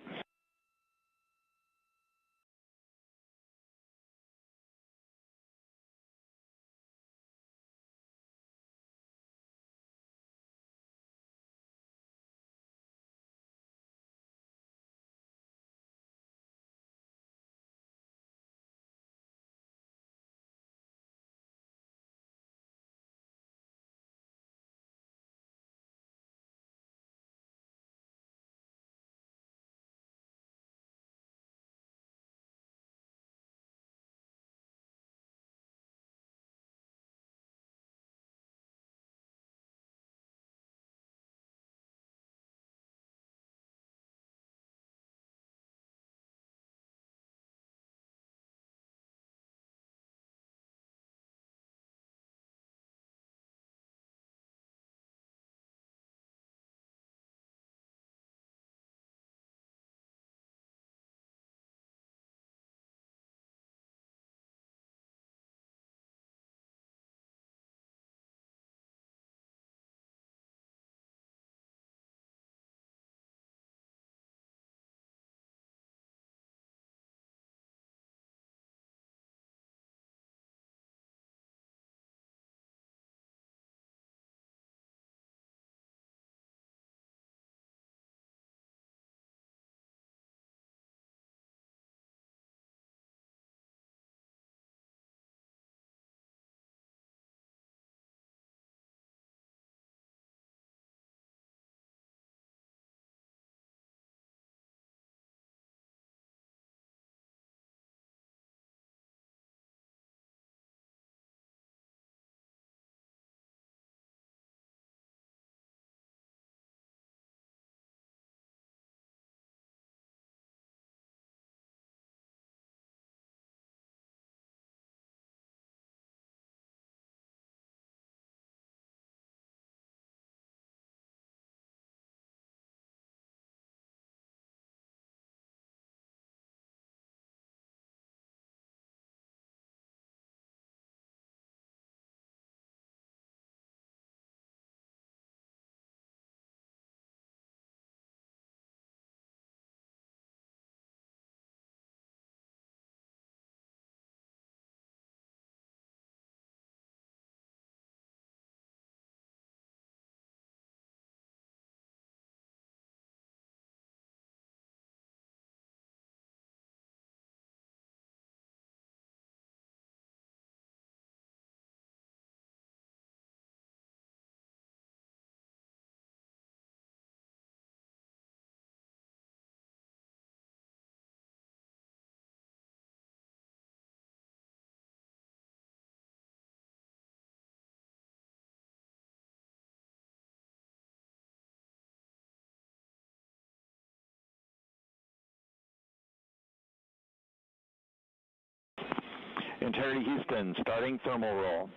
Integrity Houston, starting thermal roll.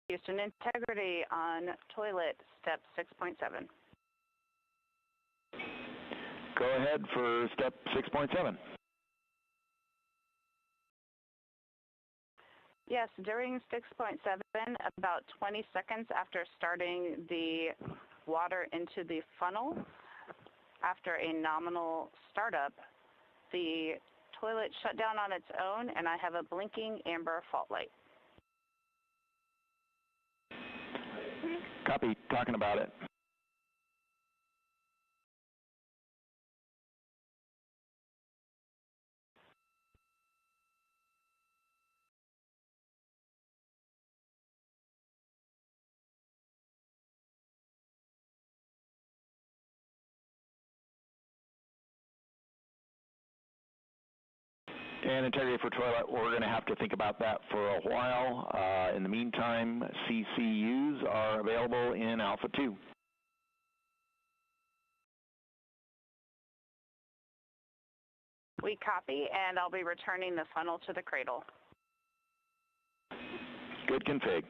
Houston Integrity on toilet, step 6.7. Go ahead for step 6.7. Yes, during 6.7, about 20 seconds after starting the water into the funnel, after a nominal startup, the toilet shut down on its own, and I have a blinking amber fault light. Copy, talking about it. And integrity for toilet, we're going to have to think about that for a while. In the meantime, CCUs are available in Alpha 2. We copy, and I'll be returning the funnel to the cradle. Good config.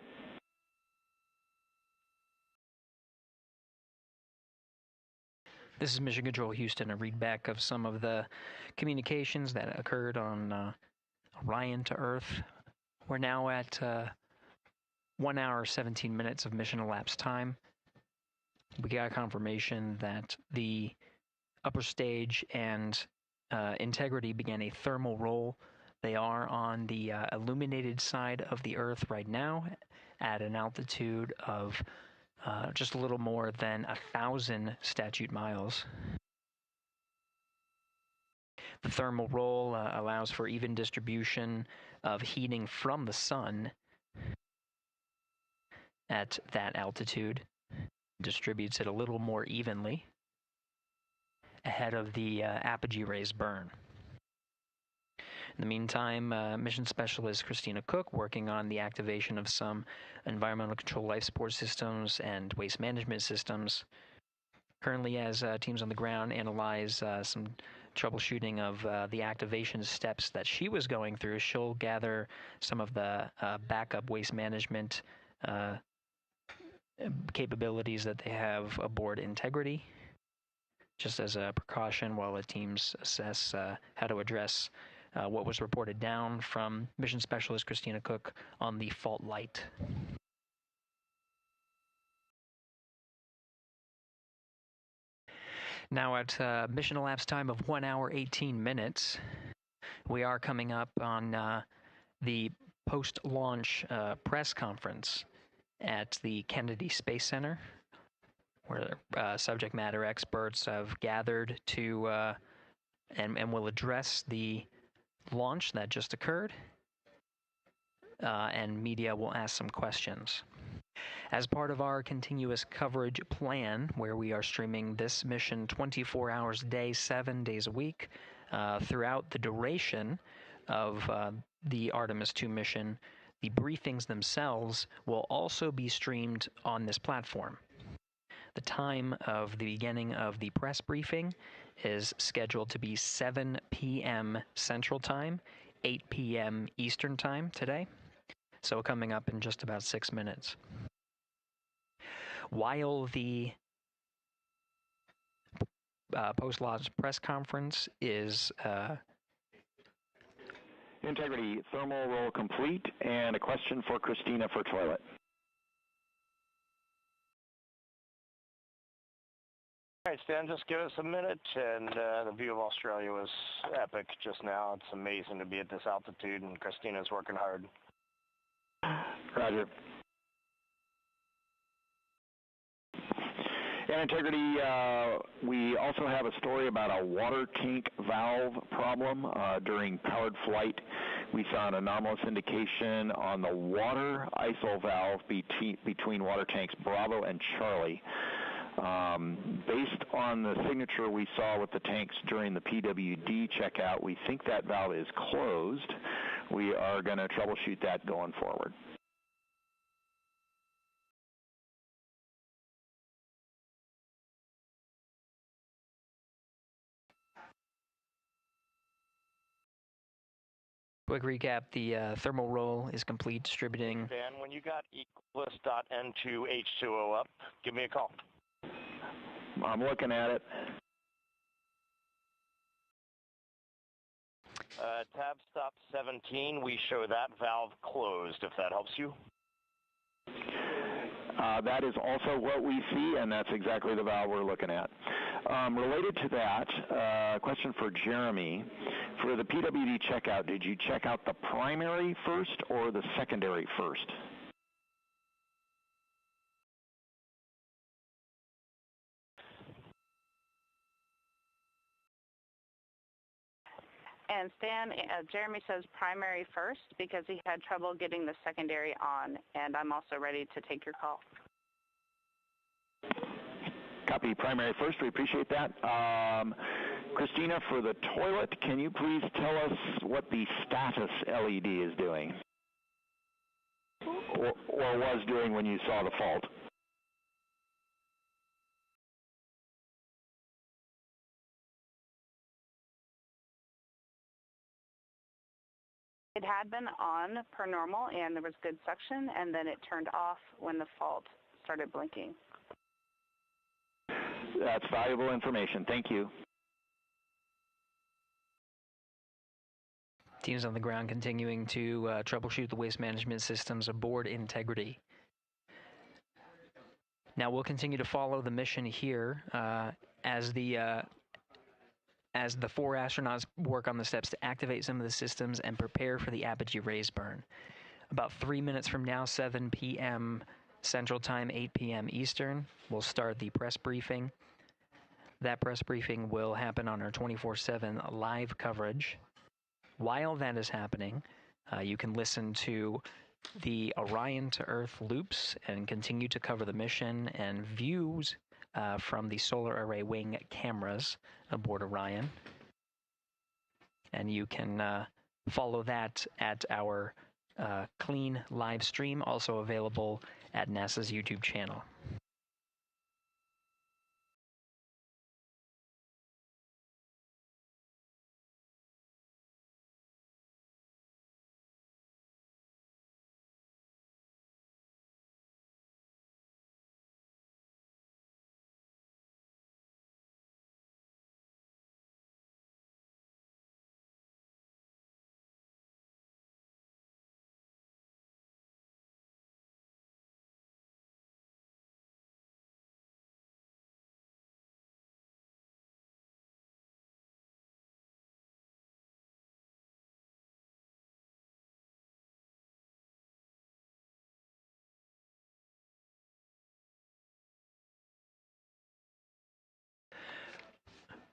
This is Mission Control Houston, a readback of some of the communications that occurred on Orion to Earth. We're now at 1 hour, 17 minutes of mission elapsed time. We got confirmation that the upper stage and Integrity began a thermal roll. They are on the illuminated side of the Earth right now at an altitude of just a little more than 1,000 statute miles. The thermal roll allows for even distribution of heating from the sun at that altitude. Distributes it a little more evenly ahead of the apogee rays burn. In the meantime, Mission Specialist Christina Cook working on the activation of some environmental control life support systems and waste management systems. Currently, as teams on the ground analyze some troubleshooting of the activation steps that she was going through, she'll gather some of the backup waste management capabilities that they have aboard Integrity, just as a precaution while the teams assess how to address what was reported down from Mission Specialist Christina Cook on the fault light. Now at mission elapsed time of 1 hour, 18 minutes, we are coming up on the post-launch press conference at the Kennedy Space Center, where subject matter experts have gathered to and will address the launch that just occurred, and media will ask some questions. As part of our continuous coverage plan, where we are streaming this mission 24 hours a day, 7 days a week, throughout the duration of the Artemis 2 mission, the briefings themselves will also be streamed on this platform. The time of the beginning of the press briefing is scheduled to be 7 p.m. Central Time, 8 p.m. Eastern Time today, so coming up in just about 6 minutes. While the post-launch press conference is Integrity thermal roll complete, and a question for Christina for toilet. All right, Stan, just give us a minute, and the view of Australia was epic just now. It's amazing to be at this altitude, and Christina's working hard. Roger. And Integrity, we also have a story about a water tank valve problem during powered flight. We saw an anomalous indication on the water ISO valve between water tanks Bravo and Charlie. Based on the signature we saw with the tanks during the PWD checkout, we think that valve is closed. We are going to troubleshoot that going forward. Quick recap, the thermal roll is complete, distributing. Dan, when you got Equus.N2H2O up, give me a call. I'm looking at it. Tab stop 17, we show that valve closed, if that helps you. That is also what we see, and that's exactly the valve we're looking at. Related to that, question for Jeremy. For the PWD checkout, did you check out the primary first or the secondary first? And Stan, Jeremy says primary first because he had trouble getting the secondary on, and I'm also ready to take your call. Copy primary first. We appreciate that. Christina, for the toilet, can you please tell us what the status LED is doing? Or was doing when you saw the fault? It had been on per normal, and there was good suction, and then it turned off when the fault started blinking. That's valuable information. Thank you. Teams on the ground continuing to troubleshoot the waste management systems aboard Integrity. Now we'll continue to follow the mission here as the 4 astronauts work on the steps to activate some of the systems and prepare for the apogee raise burn. About 3 minutes from now, 7 p.m. Central Time, 8 p.m. Eastern, we'll start the press briefing. That press briefing will happen on our 24/7 live coverage. While that is happening, you can listen to the Orion to Earth loops and continue to cover the mission and views from the solar array wing cameras aboard Orion. And you can follow that at our clean live stream, also available at NASA's YouTube channel.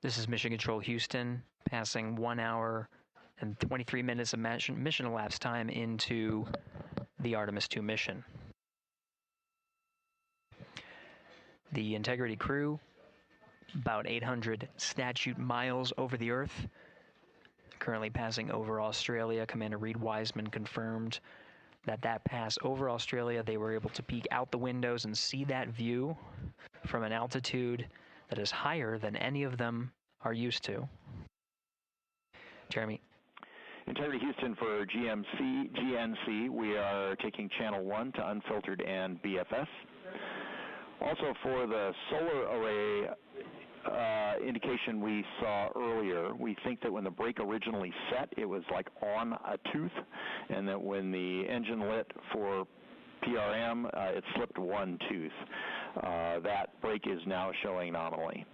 This is Mission Control Houston, passing 1 hour and 23 minutes of mission elapsed time into the Artemis 2 mission. The Integrity crew, about 800 statute miles over the Earth, currently passing over Australia. Commander Reed Wiseman confirmed that pass over Australia, they were able to peek out the windows and see that view from an altitude that is higher than any of them are used to. Jeremy. Integrity Houston for GNC, we are taking channel 1 to unfiltered and BFS. Also for the solar array indication we saw earlier, we think that when the brake originally set, it was like on a tooth, and that when the engine lit for PRM, it slipped one tooth. That brake is now showing nominally.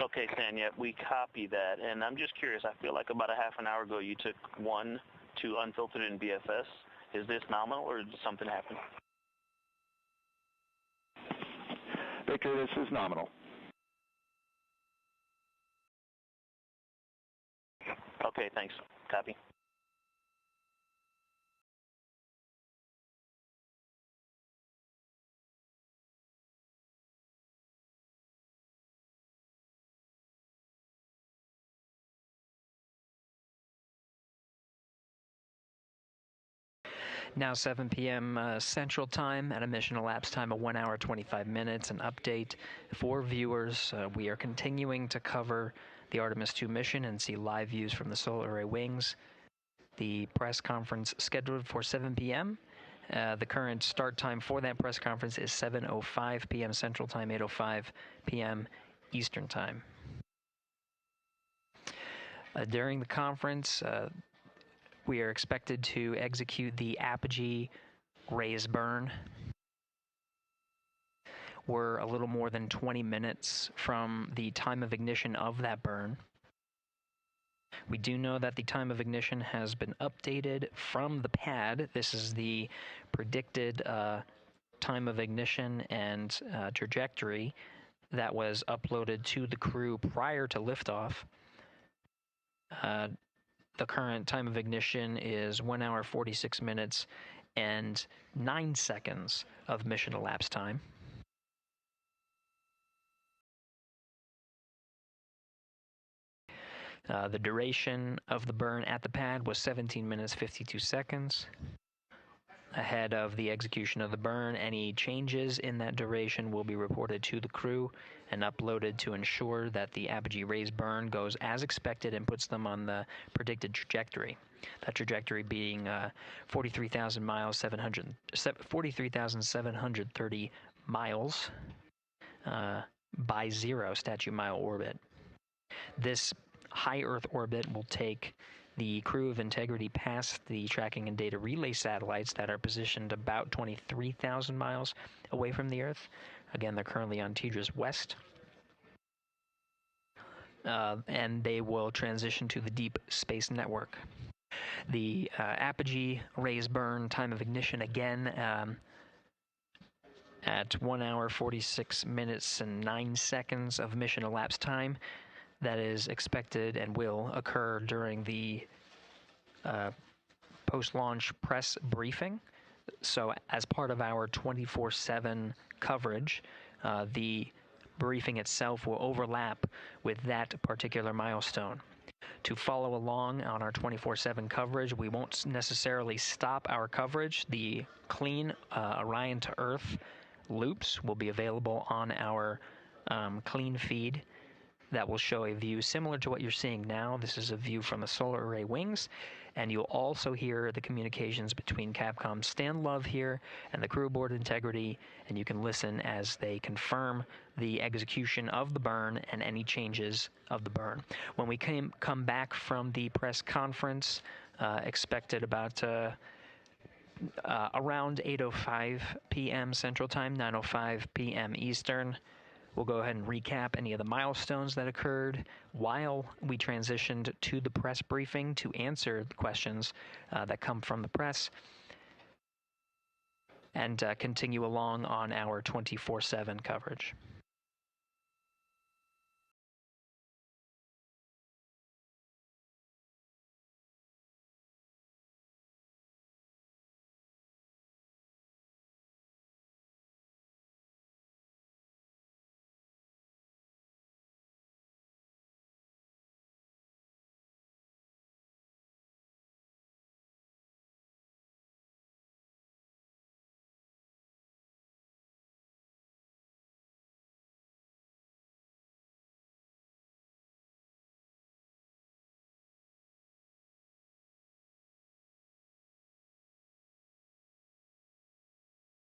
Okay, Tanya, we copy that, and I'm just curious, I feel like about a half an hour ago you took 1 to unfiltered and BFS. Is this nominal, or did something happen? Victor, this is nominal. Okay, thanks. Copy. Now 7 p.m. Central Time, at a mission elapsed time of 1 hour 25 minutes. An update for viewers. We are continuing to cover the Artemis 2 mission and see live views from the solar array wings. The press conference scheduled for 7 p.m. The current start time for that press conference is 7:05 p.m. Central Time, 8:05 p.m. Eastern Time. During the conference, we are expected to execute the apogee raise burn. We're a little more than 20 minutes from the time of ignition of that burn. We do know that the time of ignition has been updated from the pad. This is the predicted time of ignition and trajectory that was uploaded to the crew prior to liftoff. The current time of ignition is 1 hour 46 minutes and 9 seconds of mission elapsed time. The duration of the burn at the pad was 17 minutes 52 seconds. Ahead of the execution of the burn, any changes in that duration will be reported to the crew and uploaded to ensure that the apogee raise burn goes as expected and puts them on the predicted trajectory. That trajectory being 43,730 miles by 0 statute mile orbit. This high Earth orbit will take the crew of Integrity past the tracking and data relay satellites that are positioned about 23,000 miles away from the Earth. Again, they're currently on Tidra's west. And they will transition to the Deep Space Network. The apogee raise burn time of ignition again at 1 hour 46 minutes and 9 seconds of mission elapsed time. That is expected and will occur during the post-launch press briefing. So as part of our 24/7 coverage, the briefing itself will overlap with that particular milestone. To follow along on our 24/7 coverage, we won't necessarily stop our coverage. The clean Orion to Earth loops will be available on our clean feed. That will show a view similar to what you're seeing now. This is a view from the solar array wings, and you'll also hear the communications between Capcom's Stan Love here and the crew aboard Integrity, and you can listen as they confirm the execution of the burn and any changes of the burn. When we come back from the press conference, expected about around 8:05 p.m. Central Time, 9:05 p.m. Eastern, we'll go ahead and recap any of the milestones that occurred while we transitioned to the press briefing to answer the questions that come from the press, and continue along on our 24/7 coverage.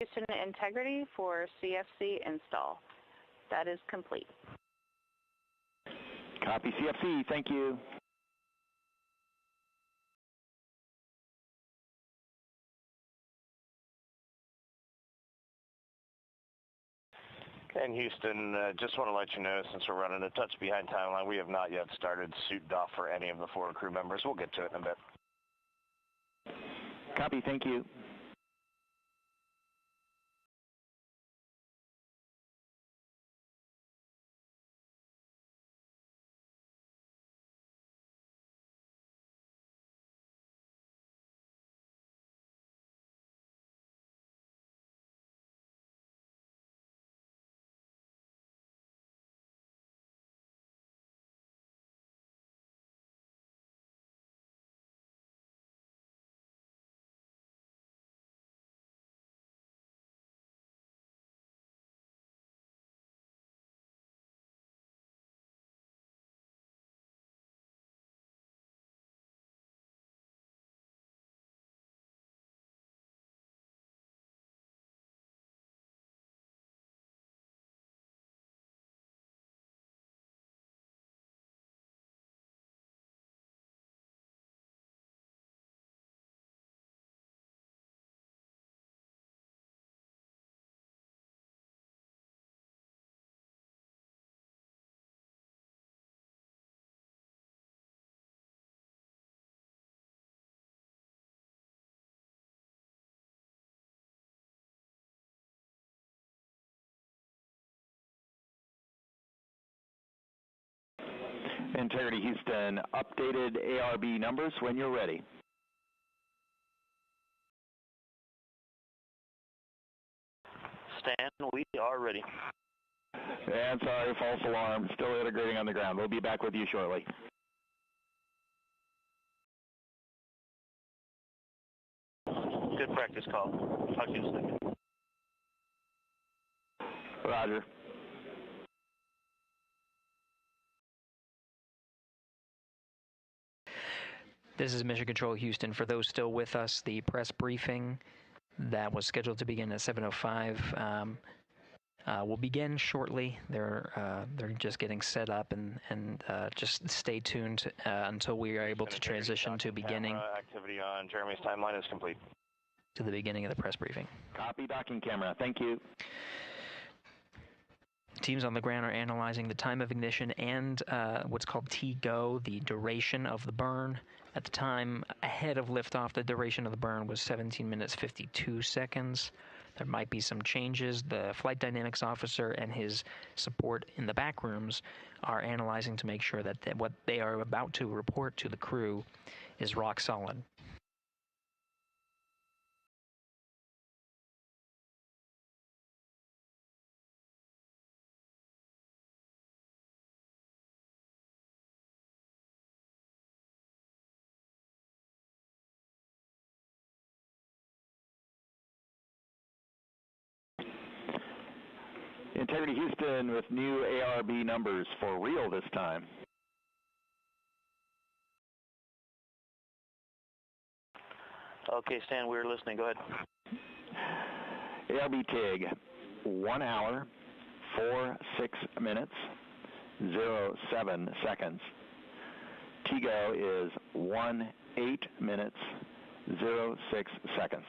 Houston Integrity for CFC install. That is complete. Copy CFC, thank you. And Houston, just want to let you know, since we're running a touch behind timeline, we have not yet started suit doff for any of the forward crew members. We'll get to it in a bit. Copy, thank you. Integrity Houston, updated ARB numbers when you're ready. Stan, we are ready. And sorry, false alarm. Still integrating on the ground. We'll be back with you shortly. Good practice call. Talk to you in a second. Roger. This is Mission Control Houston. For those still with us, the press briefing that was scheduled to begin at 7:05 will begin shortly. They're just getting set up, and just stay tuned until we are able to transition to beginning. Activity on Jeremy's timeline is complete. To the beginning of the press briefing. Copy docking camera. Thank you. Teams on the ground are analyzing the time of ignition and what's called T-GO, the duration of the burn. At the time ahead of liftoff, the duration of the burn was 17 minutes 52 seconds. There might be some changes. The flight dynamics officer and his support in the back rooms are analyzing to make sure that what they are about to report to the crew is rock solid. Integrity Houston with new ARB numbers for real this time. Okay, Stan, we're listening. Go ahead. ARB TIG, 1 hour, 46 minutes, 07 seconds. TGO is 18 minutes, 06 seconds.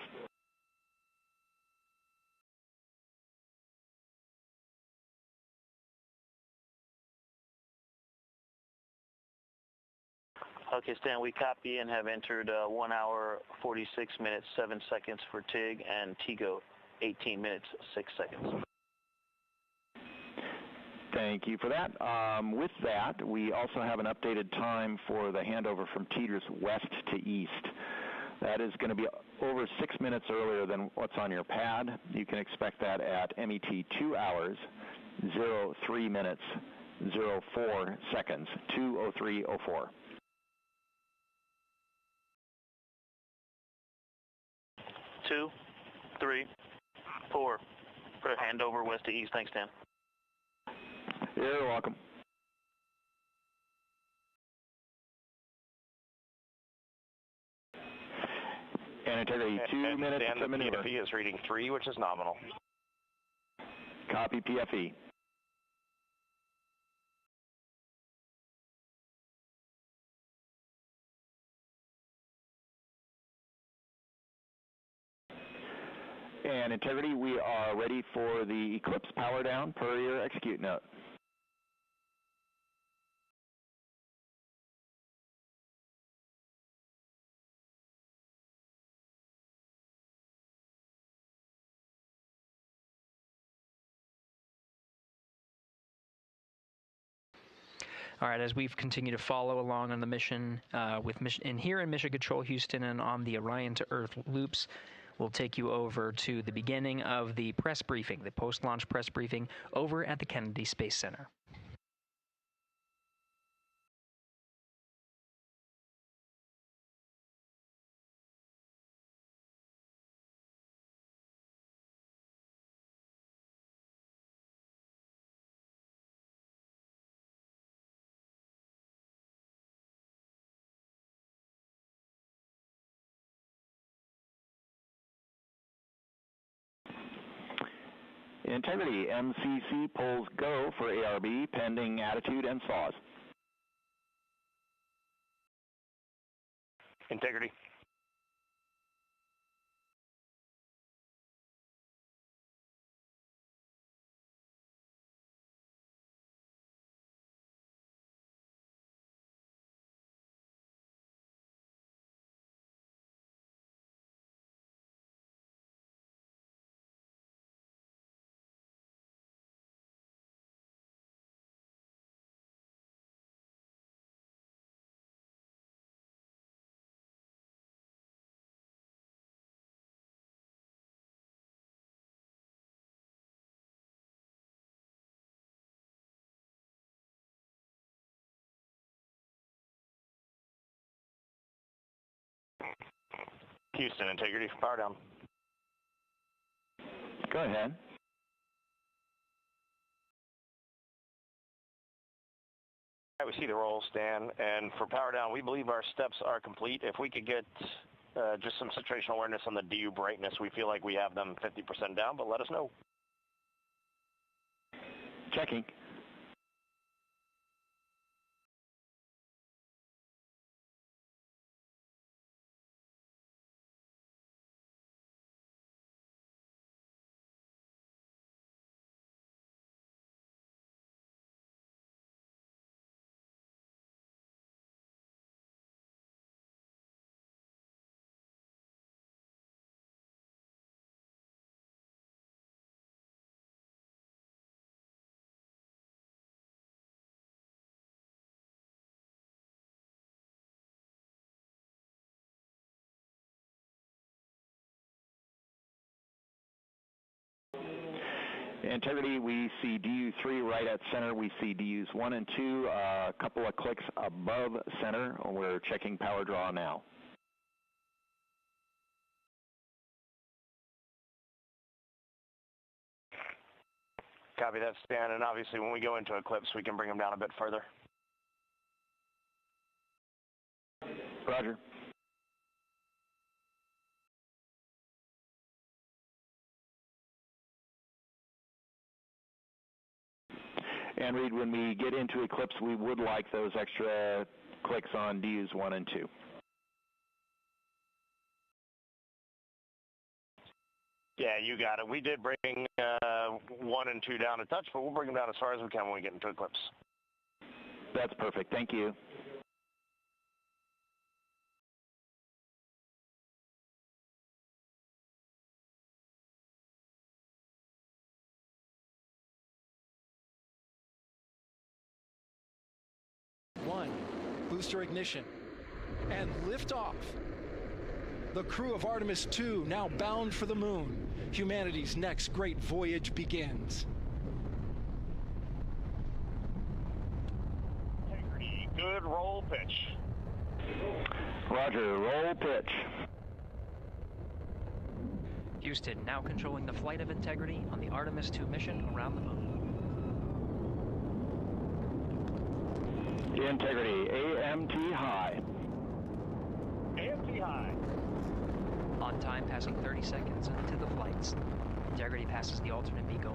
Okay, Stan, we copy and have entered 1 hour, 46 minutes, 7 seconds for TIG, and TGO, 18 minutes, 6 seconds. Thank you for that. With that, we also have an updated time for the handover from teeters west to east. That is going to be over 6 minutes earlier than what's on your pad. You can expect that at MET 2 hours, 03 minutes, 04 seconds, 2:03:04. 2, 3, 4. For handover west to east. Thanks, Dan. You're welcome. And integrity, 2 minutes Dan, to maneuver. The PFE is reading 3, which is nominal. Copy PFE. And integrity, we are ready for the Eclipse power down per your execute note. All right, as we've continued to follow along on the mission, here in Mission Control Houston and on the Orion to Earth loops, we'll take you over to the beginning of the press briefing, the post-launch press briefing over at the Kennedy Space Center. Integrity, MCC pulls go for ARB pending attitude and saws. Integrity. Houston, integrity for power down. Go ahead. We see the roll, Stan, and for power down, we believe our steps are complete. If we could get just some situational awareness on the DU brightness, we feel like we have them 50% down, but let us know. Checking. Integrity, we see DU3 right at center. We see DUs 1 and 2, a couple of clicks above center. We're checking power draw now. Copy that, Stan, and obviously when we go into eclipse, we can bring them down a bit further. Roger. And Reed, when we get into eclipse, we would like those extra clicks on DUs 1 and 2. Yeah, you got it. We did bring 1 and 2 down a touch, but we'll bring them down as far as we can when we get into eclipse. That's perfect. Thank you. Booster ignition and liftoff. The crew of Artemis 2 now bound for the moon. Humanity's next great voyage begins. Integrity, good roll pitch. Roger, roll pitch. Houston now controlling the flight of Integrity on the Artemis 2 mission around the moon. Integrity, AMT high. AMT high. On time, passing 30 seconds into the flights. Integrity passes the alternate beacon.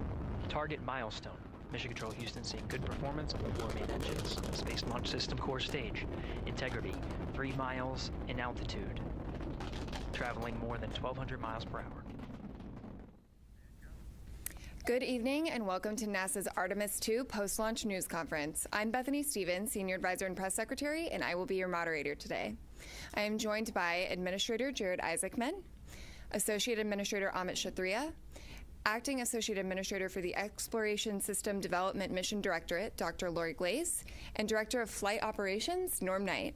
Target milestone. Mission Control Houston seeing good performance on the 4 main engines. Space Launch System core stage. Integrity, 3 miles in altitude. Traveling more than 1,200 miles per hour. Good evening and welcome to NASA's Artemis 2 post-launch news conference. I'm Bethany Stevens, Senior Advisor and Press Secretary, and I will be your moderator today. I am joined by Administrator Jared Isaacman, Associate Administrator Amit Kshatriya, Acting Associate Administrator for the Exploration System Development Mission Directorate, Dr. Lori Glaze, and Director of Flight Operations, Norm Knight.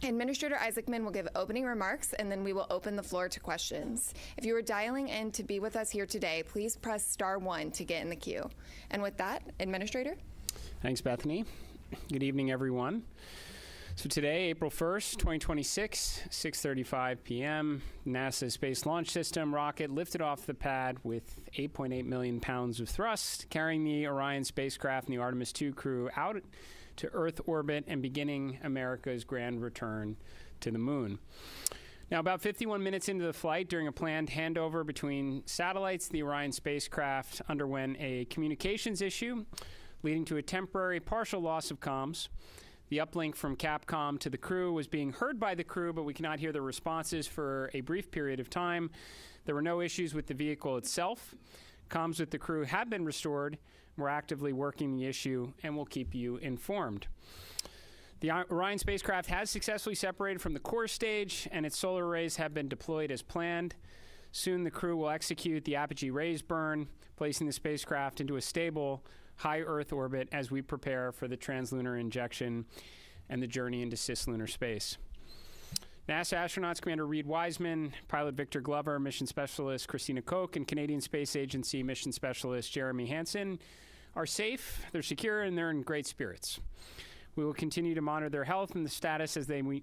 Administrator Isaacman will give opening remarks, and then we will open the floor to questions. If you are dialing in to be with us here today, please press *1 to get in the queue. And with that, Administrator. Thanks, Bethany. Good evening, everyone. So today, April 1st, 2026, 6:35 p.m., NASA Space Launch System rocket lifted off the pad with 8.8 million pounds of thrust, carrying the Orion spacecraft and the Artemis 2 crew out to Earth orbit and beginning America's grand return to the moon. Now, about 51 minutes into the flight, during a planned handover between satellites, the Orion spacecraft underwent a communications issue, leading to a temporary partial loss of comms. The uplink from Capcom to the crew was being heard by the crew, but we cannot hear the responses for a brief period of time. There were no issues with the vehicle itself. Comms with the crew have been restored. We're actively working the issue, and we'll keep you informed. The Orion spacecraft has successfully separated from the core stage, and its solar arrays have been deployed as planned. Soon, the crew will execute the apogee raise burn, placing the spacecraft into a stable, high Earth orbit as we prepare for the translunar injection and the journey into cislunar space. NASA astronauts Commander Reed Wiseman, pilot Victor Glover, mission specialist Christina Koch, and Canadian Space Agency mission specialist Jeremy Hansen are safe, they're secure, and they're in great spirits. We will continue to monitor their health and the status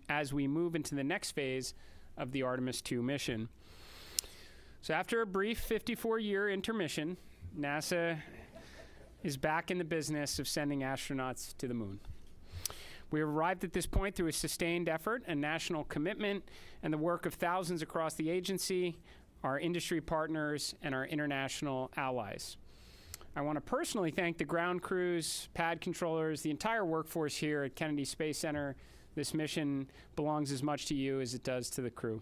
as we move into the next phase of the Artemis II mission. So after a brief 54-year intermission, NASA is back in the business of sending astronauts to the moon. We have arrived at this point through a sustained effort and national commitment and the work of thousands across the agency, our industry partners, and our international allies. I want to personally thank the ground crews, pad controllers, the entire workforce here at Kennedy Space Center. This mission belongs as much to you as it does to the crew.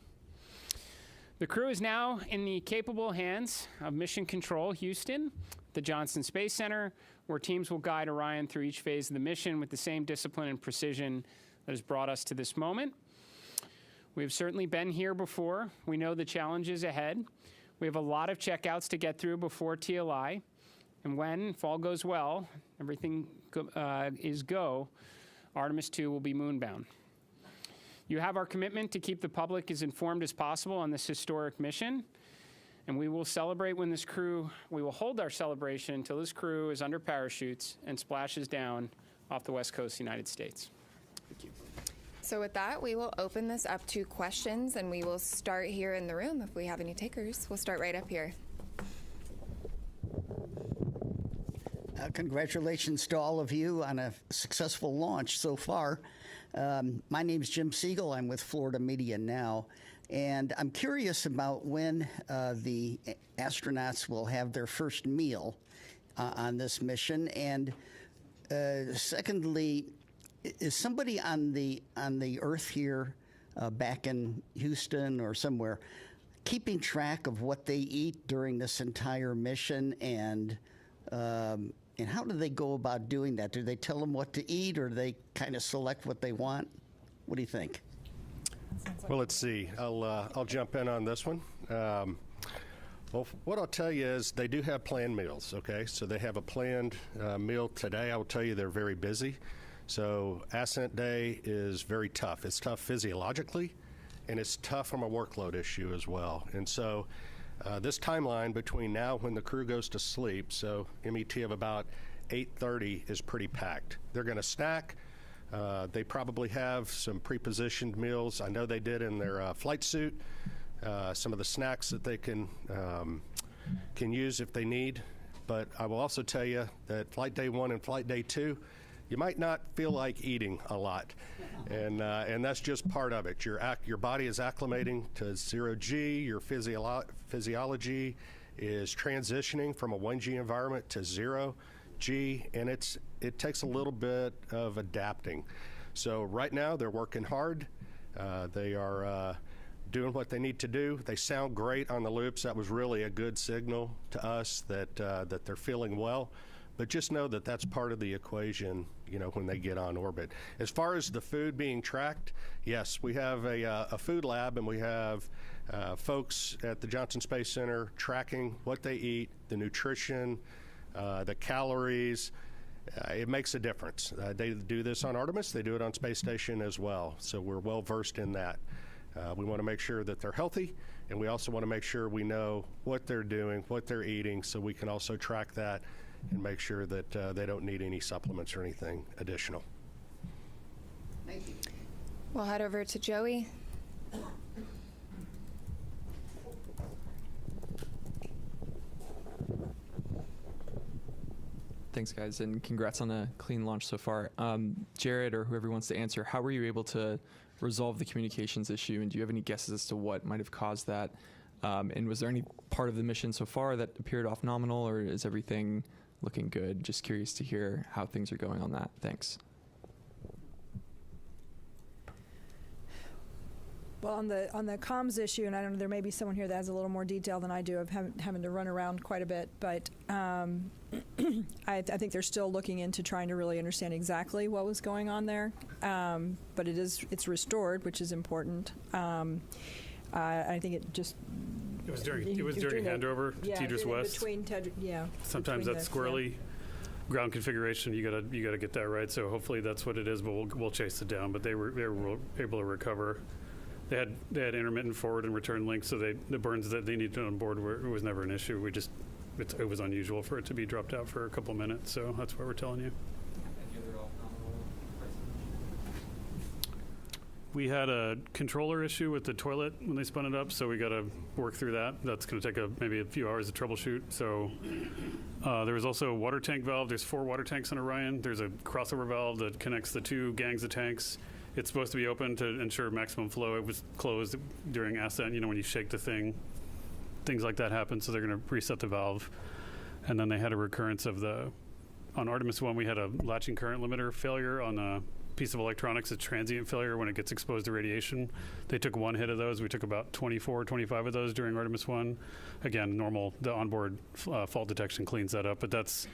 The crew is now in the capable hands of Mission Control Houston, the Johnson Space Center, where teams will guide Orion through each phase of the mission with the same discipline and precision that has brought us to this moment. We have certainly been here before. We know the challenges ahead. We have a lot of checkouts to get through before TLI. And when, if all goes well, everything is go, Artemis II will be moonbound. You have our commitment to keep the public as informed as possible on this historic mission. And we will celebrate when this crew, we will hold our celebration until this crew is under parachutes and splashes down off the west coast of the United States. Thank you. So with that, we will open this up to questions, and we will start here in the room if we have any takers. We'll start right up here. Congratulations to all of you on a successful launch so far. My name is Jim Siegel. I'm with Florida Media Now. And I'm curious about when the astronauts will have their first meal on this mission. And secondly, is somebody on the Earth here, back in Houston or somewhere, keeping track of what they eat during this entire mission? And how do they go about doing that? Do they tell them what to eat, or do they kind of select what they want? What do you think? Well, let's see. I'll jump in on this one. Well, what I'll tell you is they do have planned meals, okay? So they have a planned meal today. I will tell you they're very busy. So ascent day is very tough. It's tough physiologically, and it's tough from a workload issue as well. And so this timeline between now when the crew goes to sleep, so MET of about 8:30 is pretty packed. They're going to snack. They probably have some pre-positioned meals. I know they did in their flight suit. Some of the snacks that they can use if they need. But I will also tell you that flight day 1 and flight day 2, you might not feel like eating a lot, and that's just part of it. Your body is acclimating to 0G. Your physiology is transitioning from a 1G environment to 0G, and it takes a little bit of adapting. So right now they're working hard. They are doing what they need to do. They sound great on the loops. That was really a good signal to us that they're feeling well. But just know that that's part of the equation, when they get on orbit. As far as the food being tracked, yes, we have a food lab, and we have folks at the Johnson Space Center tracking what they eat, the nutrition, the calories. It makes a difference. They do this on Artemis. They do it on Space Station as well. So we're well versed in that. We want to make sure that they're healthy, and we also want to make sure we know what they're doing, what they're eating, so we can also track that and make sure that they don't need any supplements or anything additional. Thank you. We'll head over to Joey. Thanks, guys, and congrats on a clean launch so far. Jared, or whoever wants to answer, how were you able to resolve the communications issue, and do you have any guesses as to what might have caused that? And was there any part of the mission so far that appeared off nominal, or is everything looking good? Just curious to hear how things are going on that. Thanks. Well, on the comms issue, and I don't know, there may be someone here that has a little more detail than I do of having to run around quite a bit, but I think they're still looking into trying to really understand exactly what was going on there. But it's restored, which is important. I think it just. It was during handover to Tidris West. Sometimes Sometimes that's squirrely. Ground configuration, you gotta get that right. So hopefully that's what it is. But we'll chase it down. But they were able to recover. They had intermittent forward and return links, so the burns that they needed on board it was never an issue. It was unusual for it to be dropped out for a couple minutes. So that's what we're telling you. We had a controller issue with the toilet when they spun it up, so we got to work through that. That's going to take maybe a few hours to troubleshoot. So there was also a water tank valve. There's 4 water tanks on Orion. There's a crossover valve that connects the 2 gangs of tanks. It's supposed to be open to ensure maximum flow. It was closed during ascent. When you shake the thing, things like that happen, so they're going to reset the valve. And then they had a recurrence of on Artemis 1, we had a latching current limiter failure on a piece of electronics, a transient failure when it gets exposed to radiation. They took 1 hit of those. We took about 24, 25 of those during Artemis 1. Again, normal, the onboard fault detection cleans that up, but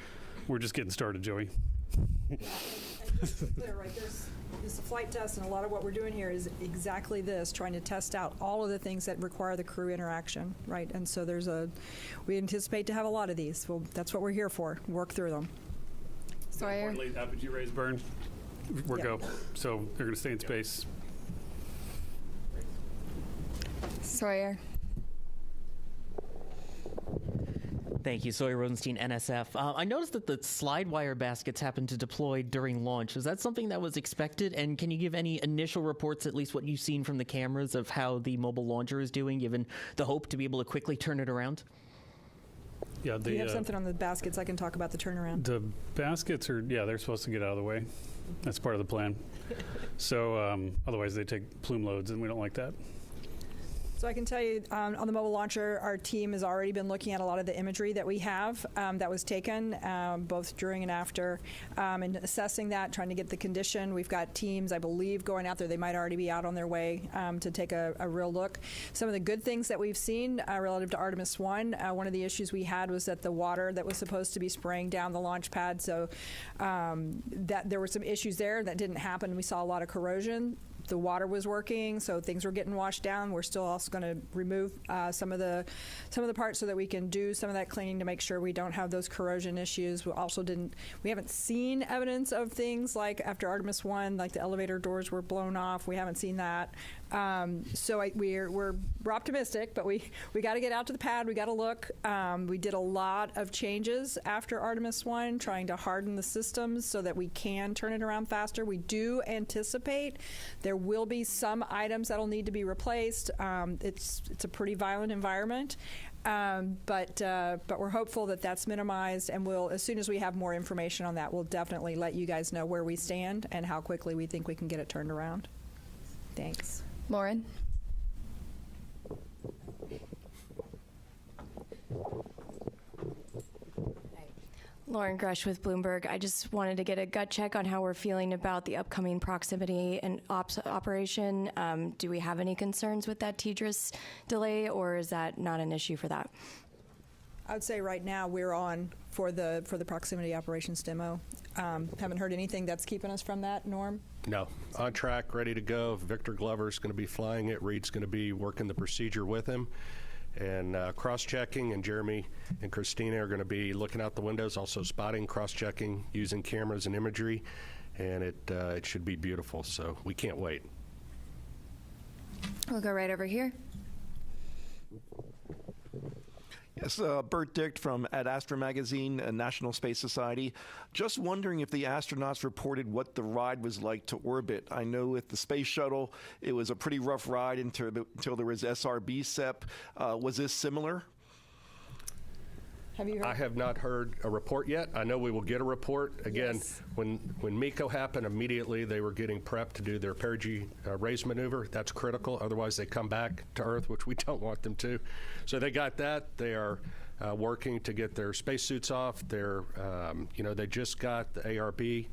we're just getting started, Joey. Clear, right? This is a flight test, and a lot of what we're doing here is exactly this, trying to test out all of the things that require the crew interaction, right? And so we anticipate to have a lot of these. Well, that's what we're here for, work through them. Sawyer? Importantly, apogee rays burn. We're go. So they're going to stay in space. Sawyer. Thank you, Sawyer Rosenstein, NSF. I noticed that the slide wire baskets happened to deploy during launch. Is that something that was expected? And can you give any initial reports, at least what you've seen from the cameras, of how the mobile launcher is doing, given the hope to be able to quickly turn it around? Yeah, do you have something on the baskets? I can talk about the turnaround. The baskets they're supposed to get out of the way. That's part of the plan. So otherwise they take plume loads, and we don't like that. So I can tell you on the mobile launcher, our team has already been looking at a lot of the imagery that we have that was taken both during and after and assessing that, trying to get the condition. We've got teams, I believe, going out there. They might already be out on their way to take a real look. Some of the good things that we've seen relative to Artemis 1, one of the issues we had was that the water that was supposed to be spraying down the launch pad, so that there were some issues there that didn't happen. We saw a lot of corrosion. The water was working, so things were getting washed down. We're still also going to remove some of the parts so that we can do some of that cleaning to make sure we don't have those corrosion issues. We haven't seen evidence of things like after Artemis 1, like the elevator doors were blown off. We haven't seen that. So we're optimistic, but we got to get out to the pad. We got to look. We did a lot of changes after Artemis 1, trying to harden the systems so that we can turn it around faster. We do anticipate there will be some items that'll need to be replaced. It's a pretty violent environment. But we're hopeful that that's minimized, and as soon as we have more information on that, we'll definitely let you guys know where we stand and how quickly we think we can get it turned around. Thanks. Lauren. Lauren Grush with Bloomberg. I just wanted to get a gut check on how we're feeling about the upcoming proximity and ops operation. Do we have any concerns with that TDRS delay, or is that not an issue for that? I would say right now we're on for the proximity operations demo. Haven't heard anything that's keeping us from that, Norm? No. On track, ready to go. Victor Glover's going to be flying it. Reed's going to be working the procedure with him. And cross-checking, and Jeremy and Christina are going to be looking out the windows, also spotting, cross-checking, using cameras and imagery, and it should be beautiful, so we can't wait. We'll go right over here. Yes, Bert Dicht from Ad Astra Magazine, National Space Society. Just wondering if the astronauts reported what the ride was like to orbit. I know with the space shuttle, it was a pretty rough ride until there was SRB SEP. Was this similar? Have you heard? I have not heard a report yet. I know we will get a report. Again, yes. When MECO happened, immediately they were getting prepped to do their perigee raise maneuver. That's critical. Otherwise, they come back to Earth, which we don't want them to. So they got that. They are working to get their spacesuits off. They just got the ARB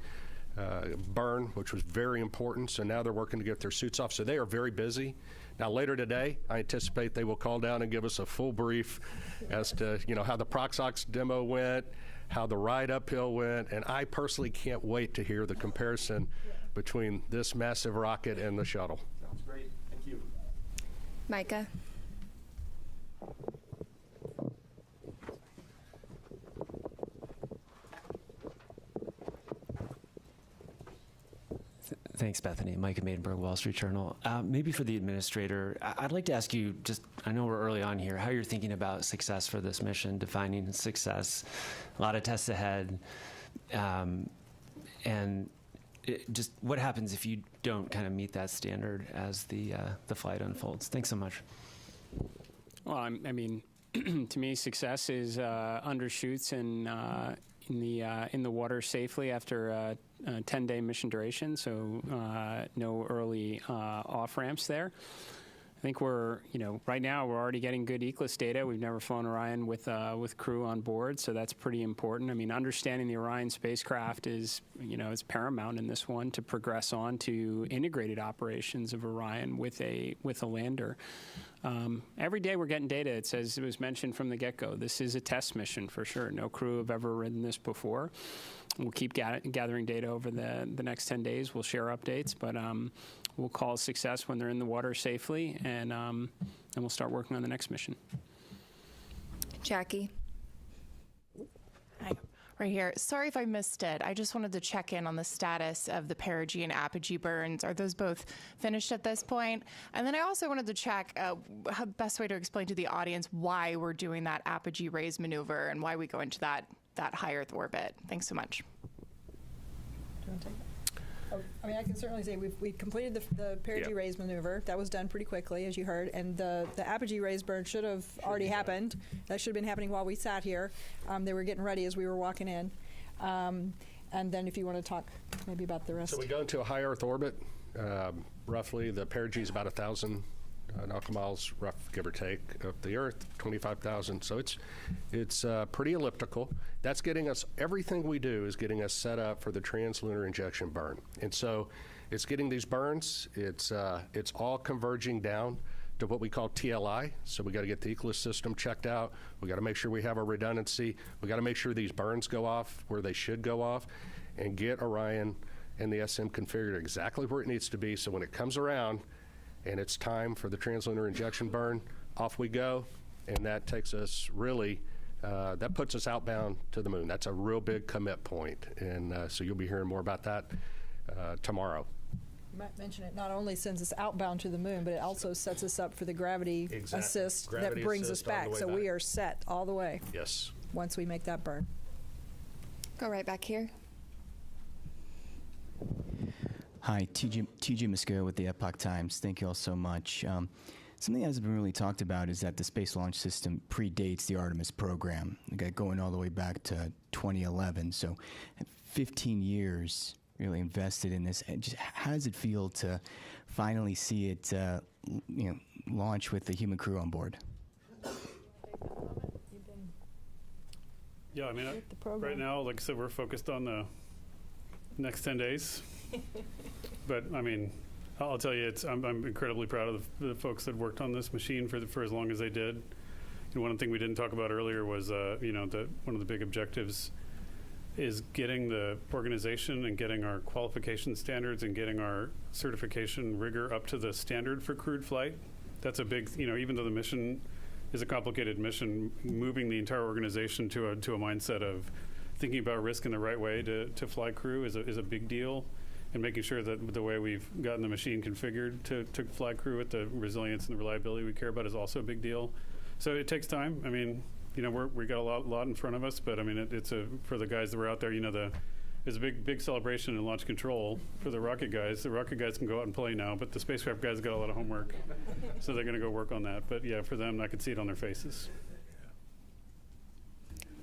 burn, which was very important. So now they're working to get their suits off. So they are very busy. Now, later today, I anticipate they will call down and give us a full brief as to, how the Proxox demo went, how the ride uphill went, and I personally can't wait to hear the comparison between this massive rocket and the shuttle. Sounds great. Thank you. Micah. Thanks, Bethany. Micah Maidenberg, Wall Street Journal. Maybe for the administrator, I'd like to ask you, I know we're early on here, how you're thinking about success for this mission, defining success. A lot of tests ahead. And just what happens if you don't kind of meet that standard as the flight unfolds? Thanks so much. Well, I mean, to me, success is undershoots and in the water safely after a 10-day mission duration. So no early off ramps there. I think we're, right now we're already getting good ECLIS data. We've never flown Orion with crew on board, so that's pretty important. I mean, understanding the Orion spacecraft is, is paramount in this one to progress on to integrated operations of Orion with a lander. Every day we're getting data. It says, it was mentioned from the get-go, this is a test mission for sure. No crew have ever ridden this before. We'll keep gathering data over the next 10 days. We'll share updates, but we'll call success when they're in the water safely, and we'll start working on the next mission. Jackie. Hi. Right here. Sorry if I missed it. I just wanted to check in on the status of the perigee and apogee burns. Are those both finished at this point? And then I also wanted to check how the best way to explain to the audience why we're doing that apogee raise maneuver and why we go into that high Earth orbit. Thanks so much. Do you want to take that? Oh, I mean, I can certainly say we completed the perigee raise maneuver. That was done pretty quickly, as you heard, and the apogee raise burn should have already happened. That should have been happening while we sat here. They were getting ready as we were walking in. And then if you want to talk maybe about the rest. So we go into a high Earth orbit. Roughly, the perigee is about 1,000 nautical miles, rough give or take, of the Earth, 25,000. So it's pretty elliptical. That's getting us, everything we do is getting us set up for the translunar injection burn. And so it's getting these burns, it's all converging down to what we call TLI. So we got to get the ECLIS system checked out. We got to make sure we have a redundancy. We got to make sure these burns go off where they should go off, and get Orion and the SM configured exactly where it needs to be. So when it comes around and it's time for the translunar injection burn, off we go. And that takes us really, that puts us outbound to the moon. That's a real big commit point. And so you'll be hearing more about that tomorrow. You might mention it not only sends us outbound to the moon, but it also sets us up for the gravity assist that brings us back. So we are set all the way. Yes. Once we make that burn. Go right back here. Hi, TJ Musco with the Epoch Times. Thank you all so much. Something that hasn't been really talked about is that the Space Launch System predates the Artemis program. We got going all the way back to 2011, so 15 years really invested in this. And just how does it feel to finally see it, launch with the human crew on board? Yeah, I mean, right now, like I said, we're focused on the next 10 days. But I mean, I'll tell you, I'm incredibly proud of the folks that worked on this machine for as long as they did. And one thing we didn't talk about earlier was, that one of the big objectives is getting the organization and getting our qualification standards and getting our certification rigor up to the standard for crewed flight. That's a big, even though the mission is a complicated mission, moving the entire organization to a mindset of thinking about risk in the right way to fly crew is a big deal. And making sure that the way we've gotten the machine configured to fly crew with the resilience and the reliability we care about is also a big deal. So it takes time. I mean, we got a lot in front of us, but I mean, it's for the guys that were out there, there's a big celebration in launch control for the rocket guys. The rocket guys can go out and play now, but the spacecraft guys got a lot of homework, so they're going to go work on that. But yeah, for them, I could see it on their faces.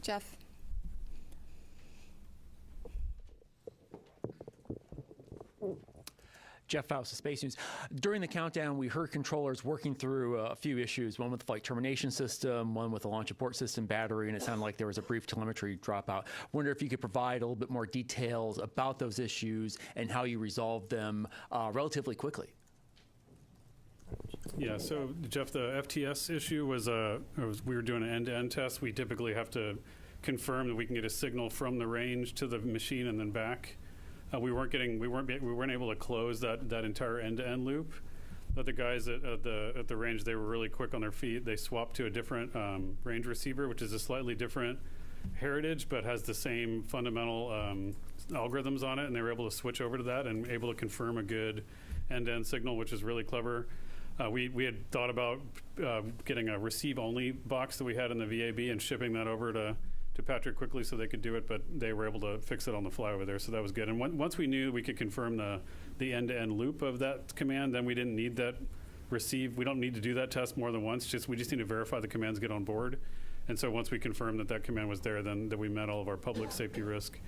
Jeff. Jeff Faust of Space News. During the countdown, we heard controllers working through a few issues, one with the flight termination system, one with the launch abort system battery, and it sounded like there was a brief telemetry dropout. Wonder if you could provide a little bit more details about those issues and how you resolved them relatively quickly. Yeah, so Jeff, the FTS issue was we were doing an end-to-end test. We typically have to confirm that we can get a signal from the range to the machine and then back. We weren't able to close that entire end-to-end loop. But the guys at the range, they were really quick on their feet. They swapped to a different range receiver, which is a slightly different heritage, but has the same fundamental algorithms on it, and they were able to switch over to that and able to confirm a good end-to-end signal, which is really clever. We had thought about getting a receive-only box that we had in the VAB and shipping that over to to Patrick quickly so they could do it, but they were able to fix it on the fly over there, so that was good. And once we knew we could confirm the end-to-end loop of that command, then we didn't need that receive. We don't need to do that test more than once. We just need to verify the commands get on board. And so once we confirmed that command was there, then that we met all of our public safety risk.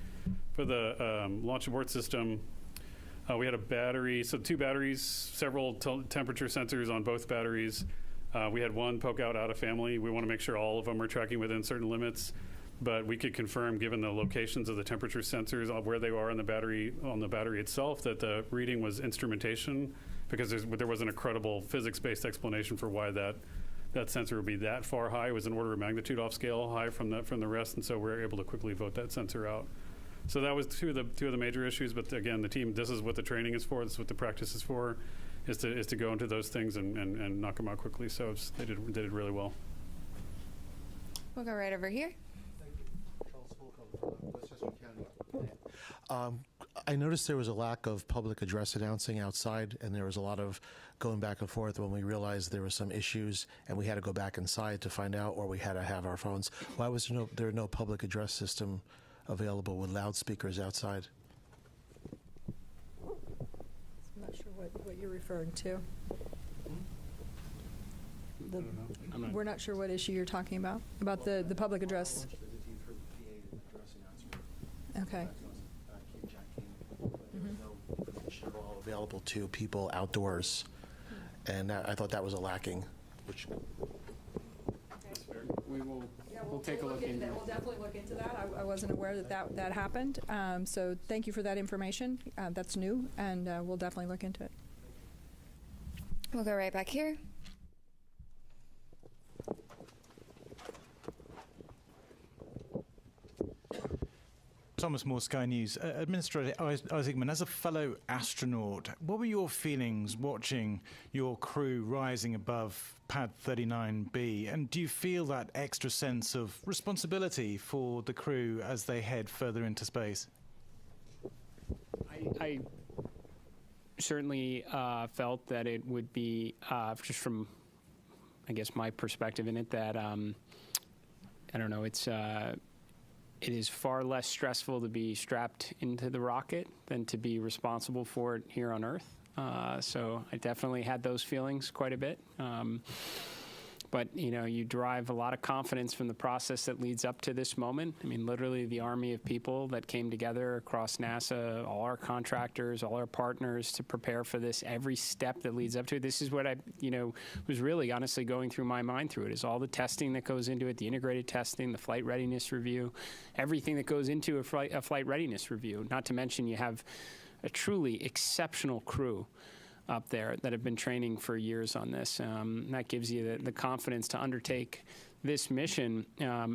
For the launch abort system, we had a battery, so 2 batteries, several temperature sensors on both batteries. We had one poke out of family. We want to make sure all of them are tracking within certain limits, but we could confirm, given the locations of the temperature sensors, where they are on the battery itself, that the reading was instrumentation, because there wasn't a credible physics-based explanation for why that sensor would be that far high. It was an order of magnitude off scale high from the rest, and so we were able to quickly vote that sensor out. So that was two of the major issues. But again, the team, this is what the training is for. This is what the practice is for, is to go into those things and knock them out quickly. So they did really well. We'll go right over here. I noticed there was a lack of public address announcing outside, and there was a lot of going back and forth when we realized there were some issues, and we had to go back inside to find out, or we had to have our phones. Why was there no public address system available with loudspeakers outside? I'm not sure what you're referring to. We're not sure what issue you're talking about the public address. Okay. Available to people outdoors, and I thought that was a lacking. Which We'll take a look into that. We'll definitely look into that. I wasn't aware that happened. So thank you for that information. That's new, and we'll definitely look into it. We'll go right back here. Thomas Moore, Sky News. Administrator Isaacman, as a fellow astronaut, what were your feelings watching your crew rising above Pad 39B? And do you feel that extra sense of responsibility for the crew as they head further into space? I certainly felt that it would be, just from, I guess, my perspective in it, that, I don't know, it is far less stressful to be strapped into the rocket than to be responsible for it here on Earth. So I definitely had those feelings quite a bit. But, you derive a lot of confidence from the process that leads up to this moment. I mean, literally the army of people that came together across NASA, all our contractors, all our partners to prepare for this, every step that leads up to it. This is what I, was really honestly going through my mind through it, is all the testing that goes into it, the integrated testing, the flight readiness review, everything that goes into a flight readiness review. Not to mention you have a truly exceptional crew up there that have been training for years on this. That gives you the confidence to undertake this mission,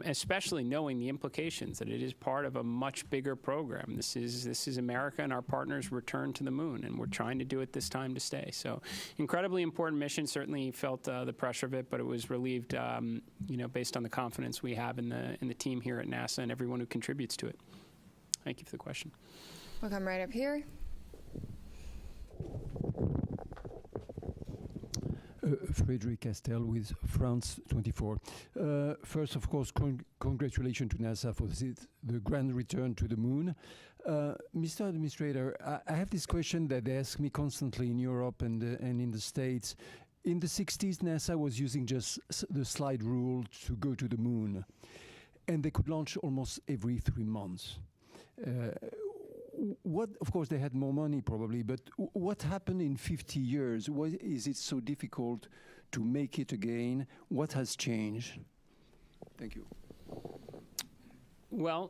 especially knowing the implications that it is part of a much bigger program. This is America and our partners' return to the moon, and we're trying to do it this time to stay. So, incredibly important mission. Certainly felt the pressure of it, but it was relieved, based on the confidence we have in the team here at NASA and everyone who contributes to it. Thank you for the question. We'll come right up here. Frederic Castel with France 24. First, of course, congratulations to NASA for the grand return to the moon. Mr. Administrator, I have this question that they ask me constantly in Europe and in the States. In the 60s, NASA was using just the slide rule to go to the moon, and they could launch almost every 3 months. Of course, they had more money probably, but what happened in 50 years? Why is it so difficult to make it again? What has changed? Thank you. Well,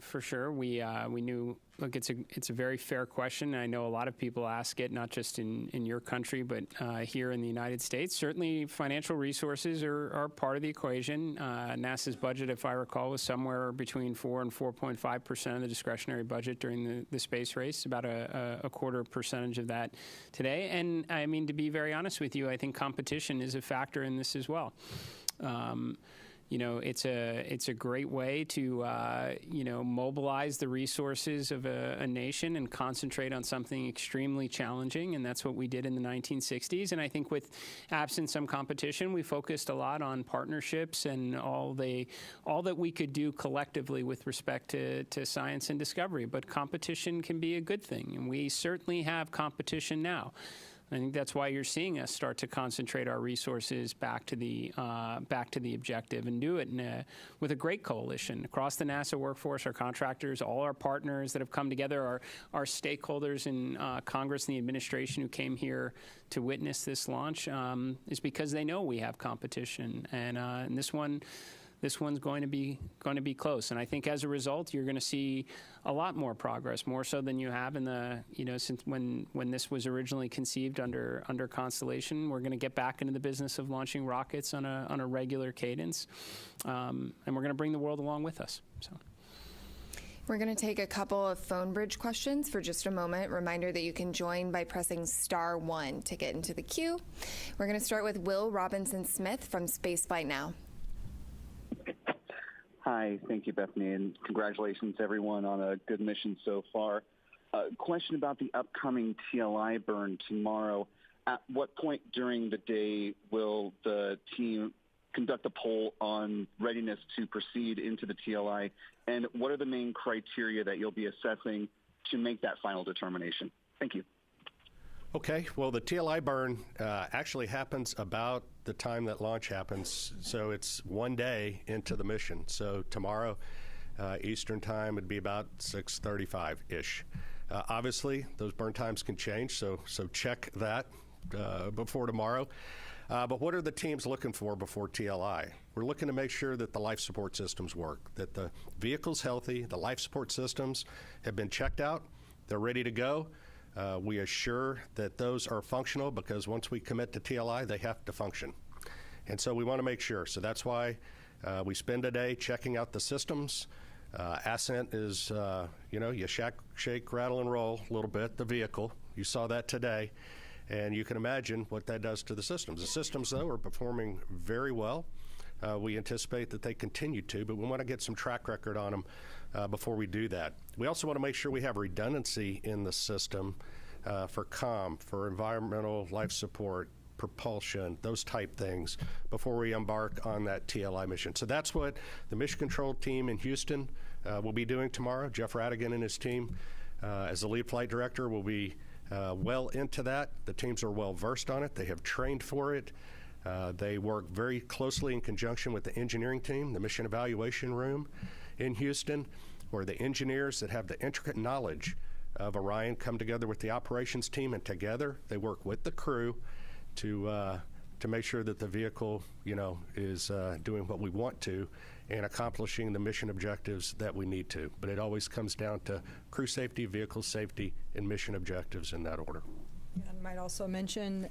for sure, we knew. Look, it's a very fair question. I know a lot of people ask it, not just in your country, but here in the United States. Certainly, financial resources are part of the equation. NASA's budget, if I recall, was somewhere between 4 and 4.5% of the discretionary budget during the space race. About a quarter percentage of that today. And I mean, to be very honest with you, I think competition is a factor in this as well. it's a great way to mobilize the resources of a nation and concentrate on something extremely challenging, and that's what we did in the 1960s. And I think with absent some competition, we focused a lot on partnerships and all that we could do collectively with respect to science and discovery. But competition can be a good thing, and we certainly have competition now. I think that's why you're seeing us start to concentrate our resources back to the objective, and do it with a great coalition across the NASA workforce, our contractors, all our partners that have come together, our stakeholders in Congress and the administration who came here to witness this launch, is because they know we have competition, and this one's going to be close. And I think as a result, you're going to see a lot more progress, more so than you have in since when this was originally conceived under Constellation. We're going to get back into the business of launching rockets on a regular cadence, and we're going to bring the world along with us. So. We're going to take a couple of phone bridge questions for just a moment. Reminder that you can join by pressing *1 to get into the queue. We're going to start with Will Robinson-Smith from Spaceflight Now. Hi, thank you, Bethany, and congratulations, everyone, on a good mission so far. Question about the upcoming TLI burn tomorrow. At what point during the day will the team conduct a poll on readiness to proceed into the TLI, and what are the main criteria that you'll be assessing to make that final determination? Thank you. Okay, well, the TLI burn actually happens about the time that launch happens, so it's one day into the mission. So tomorrow, Eastern time, would be about 6:35-ish. Obviously, those burn times can change, so check that before tomorrow. But what are the teams looking for before TLI? We're looking to make sure that the life support systems work, that the vehicle's healthy, the life support systems have been checked out, they're ready to go. We assure that those are functional, because once we commit to TLI, they have to function. And so we want to make sure. So that's why we spend a day checking out the systems. Ascent is, you shake, rattle, and roll a little bit, the vehicle. You saw that today. And you can imagine what that does to the systems. The systems, though, are performing very well. We anticipate that they continue to, but we want to get some track record on them before we do that. We also want to make sure we have redundancy in the system for comm, for environmental life support, propulsion, those type things, before we embark on that TLI mission. So that's what the mission control team in Houston will be doing tomorrow. Jeff Radigan and his team, as the lead flight director, will be well into that. The teams are well versed on it. They have trained for it. They work very closely in conjunction with the engineering team, the mission evaluation room in Houston, where the engineers that have the intricate knowledge of Orion come together with the operations team, and together they work with the crew to make sure that the vehicle, is doing what we want to and accomplishing the mission objectives that we need to. But it always comes down to crew safety, vehicle safety, and mission objectives in that order. I might also mention,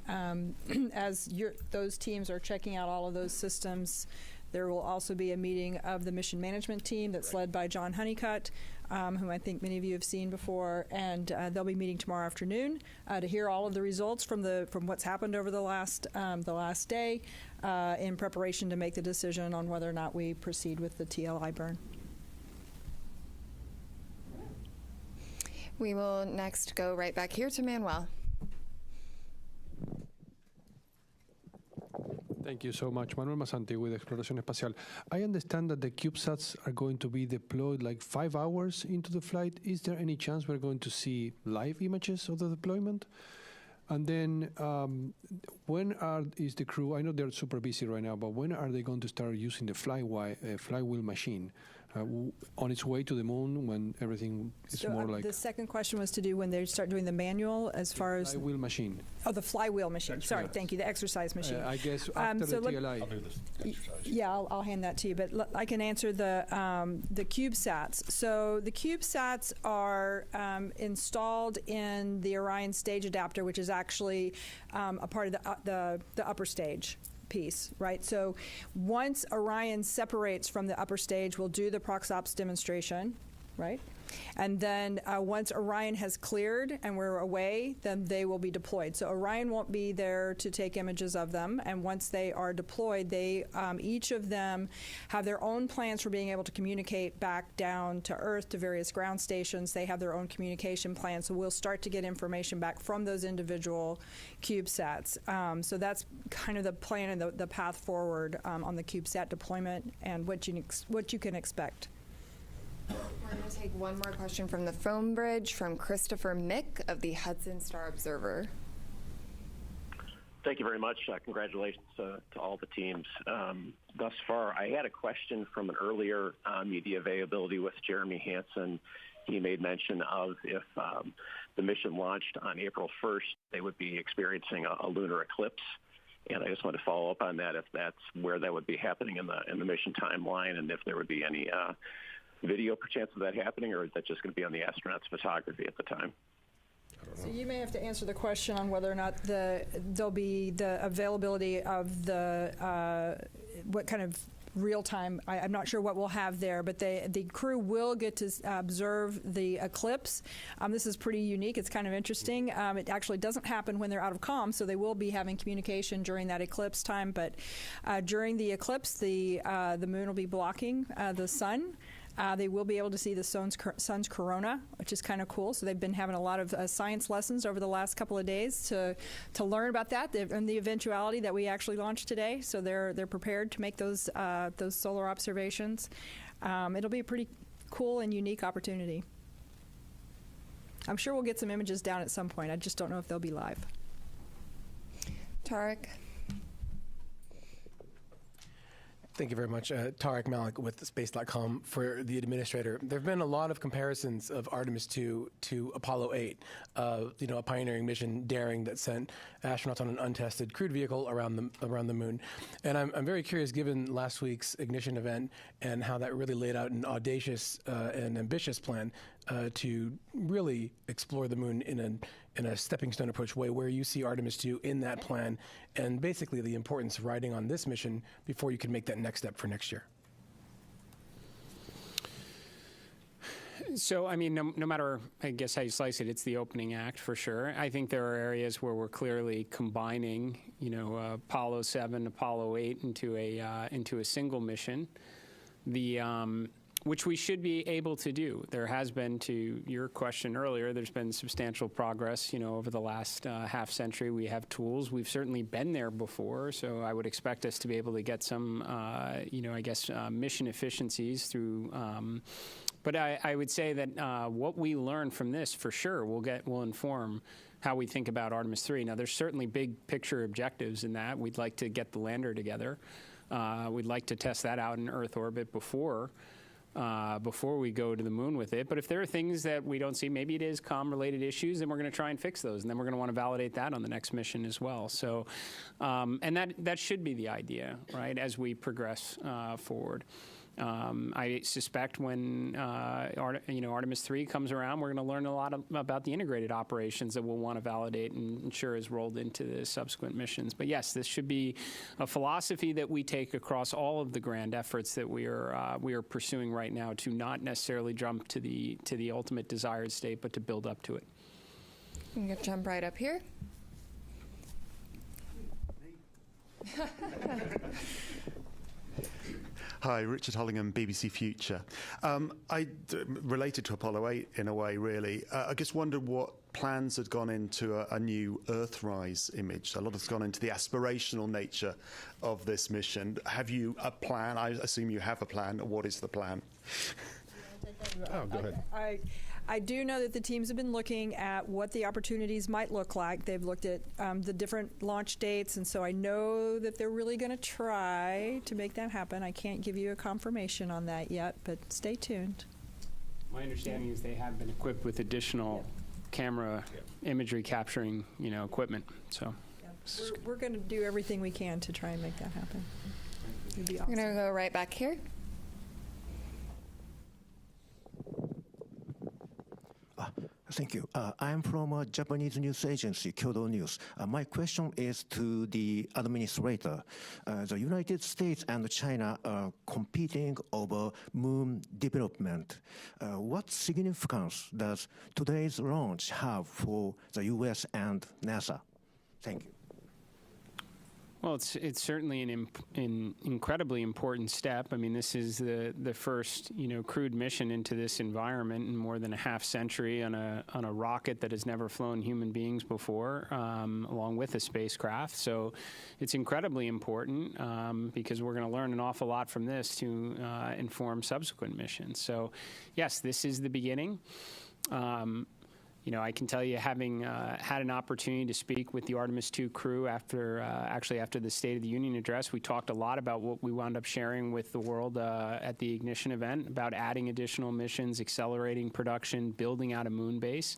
as those teams are checking out all of those systems, there will also be a meeting of the mission management team that's led by John Honeycutt, whom I think many of you have seen before, and they'll be meeting tomorrow afternoon to hear all of the results from what's happened over the last day, in preparation to make the decision on whether or not we proceed with the TLI burn. We will next go right back here to Manuel. Thank you so much. Manuel Masante with Exploración Espacial. I understand that the CubeSats are going to be deployed like 5 hours into the flight. Is there any chance we're going to see live images of the deployment? And then when is the crew, I know they're super busy right now, but when are they going to start using the flywheel machine on its way to the moon, when everything is more like... The second question was to do when they start doing the manual as far as... Flywheel machine. Oh, the flywheel machine. Sorry, thank you, the exercise machine. I guess after the TLI. I'll do this exercise. Yeah, I'll hand that to you, but I can answer the CubeSats. So the CubeSats are installed in the Orion stage adapter, which is actually a part of the upper stage piece, right? So once Orion separates from the upper stage, we'll do the ProxOps demonstration, right? And then once Orion has cleared and we're away, then they will be deployed. So Orion won't be there to take images of them. And once they are deployed, they each of them have their own plans for being able to communicate back down to Earth to various ground stations. They have their own communication plans. So we'll start to get information back from those individual CubeSats. So that's kind of the plan and the path forward on the CubeSat deployment and what you can expect. We're going to take one more question from the phone bridge from Christopher Mick of the Hudson Star Observer. Thank you very much. Congratulations to all the teams thus far. I had a question from an earlier media availability with Jeremy Hansen. He made mention of if the mission launched on April 1st, they would be experiencing a lunar eclipse. And I just want to follow up on that, if that's where that would be happening in the mission timeline, and if there would be any video perchance of that happening, or is that just going to be on the astronauts' photography at the time? So you may have to answer the question on whether or not there'll be the availability of the what kind of real time. I'm not sure what we'll have there, but the crew will get to observe the eclipse. This is pretty unique. It's kind of interesting. It actually doesn't happen when they're out of comm, so they will be having communication during that eclipse time. But during the eclipse, the moon will be blocking the sun. They will be able to see the sun's corona, which is kind of cool. So they've been having a lot of science lessons over the last couple of days to learn about that and the eventuality that we actually launched today. So they're prepared to make those solar observations. It'll be a pretty cool and unique opportunity. I'm sure we'll get some images down at some point. I just don't know if they'll be live. Tarek. Thank you very much. Tarek Malik with Space.com for the administrator. There have been a lot of comparisons of Artemis 2 to Apollo 8, a pioneering mission, daring, that sent astronauts on an untested crewed vehicle around the moon. And I'm very curious, given last week's ignition event and how that really laid out an audacious and ambitious plan to really explore the moon in a stepping stone approach way, where you see Artemis 2 in that plan, and basically the importance of riding on this mission before you can make that next step for next year. So, I mean, no matter, I guess, how you slice it, it's the opening act for sure. I think there are areas where we're clearly combining, Apollo 7, Apollo 8 into a single mission. Which we should be able to do. There has been, to your question earlier, there's been substantial progress, over the last half century. We have tools. We've certainly been there before, so I would expect us to be able to get some, mission efficiencies through. But I would say that what we learn from this, for sure, will inform how we think about Artemis 3. Now, there's certainly big picture objectives in that. We'd like to get the lander together. We'd like to test that out in Earth orbit before we go to the moon with it. But if there are things that we don't see, maybe it is comm-related issues, then we're going to try and fix those. And then we're going to want to validate that on the next mission as well. So, and that should be the idea, right, as we progress forward. I suspect when Artemis 3 comes around, we're going to learn a lot about the integrated operations that we'll want to validate and ensure is rolled into the subsequent missions. But yes, this should be a philosophy that we take across all of the grand efforts that we are pursuing right now, to not necessarily jump to the ultimate desired state, but to build up to it. I'm going to jump right up here. Hi, Richard Hollingham, BBC Future. Related to Apollo 8 in a way, really. I just wondered what plans had gone into a new Earthrise image. A lot has gone into the aspirational nature of this mission. Have you a plan? I assume you have a plan. What is the plan? Oh, go ahead. I do know that the teams have been looking at what the opportunities might look like. They've looked at the different launch dates, and so I know that they're really going to try to make that happen. I can't give you a confirmation on that yet, but stay tuned. My understanding is they have been equipped with additional camera imagery capturing, equipment. So we're going to do everything we can to try and make that happen. It'd be awesome. We're going to go right back here. Thank you. I'm from a Japanese news agency, Kyodo News. My question is to the administrator. The United States and China are competing over moon development. What significance does today's launch have for the U.S. and NASA? Thank you. Well, it's certainly an incredibly important step. I mean, this is the first crewed mission into this environment in more than a half century on a rocket that has never flown human beings before, along with a spacecraft. So it's incredibly important because we're going to learn an awful lot from this to inform subsequent missions. So, yes, this is the beginning. I can tell you, having had an opportunity to speak with the Artemis II crew after the State of the Union address, we talked a lot about what we wound up sharing with the world at the Ignition event about adding additional missions, accelerating production, building out a moon base.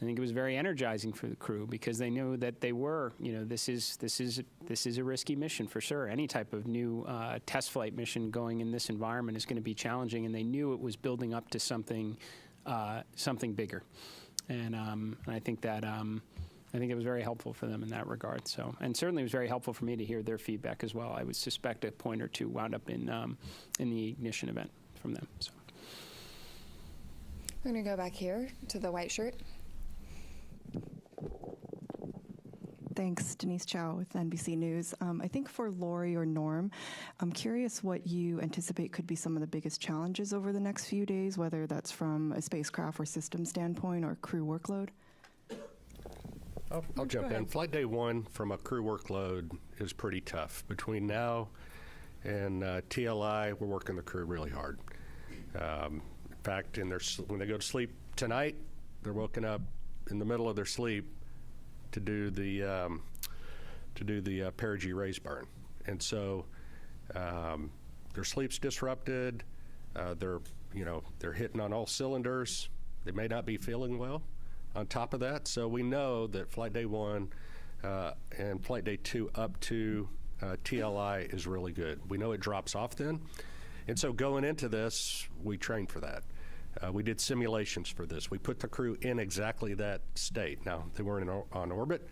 I think it was very energizing for the crew because they knew that they were, this is a risky mission for sure. Any type of new test flight mission going in this environment is going to be challenging, and they knew it was building up to something bigger. And I think that it was very helpful for them in that regard. So, and certainly it was very helpful for me to hear their feedback as well. I would suspect a point or two wound up in the Ignition event from them. So, we're going to go back here to the white shirt. Thanks, Denise Chow with NBC News. I think for Lori or Norm, I'm curious what you anticipate could be some of the biggest challenges over the next few days, whether that's from a spacecraft or system standpoint or crew workload. I'll jump in. Flight day 1 from a crew workload is pretty tough. Between now and TLI, we're working the crew really hard. In fact, when they go to sleep tonight, they're woken up in the middle of their sleep to do the perigee raise burn, and so their sleep's disrupted. They're hitting on all cylinders. They may not be feeling well. On top of that, so we know that flight day 1 and flight day 2 up to TLI is really good. We know it drops off then, and so going into this, we trained for that. We did simulations for this. We put the crew in exactly that state. Now, they weren't on orbit.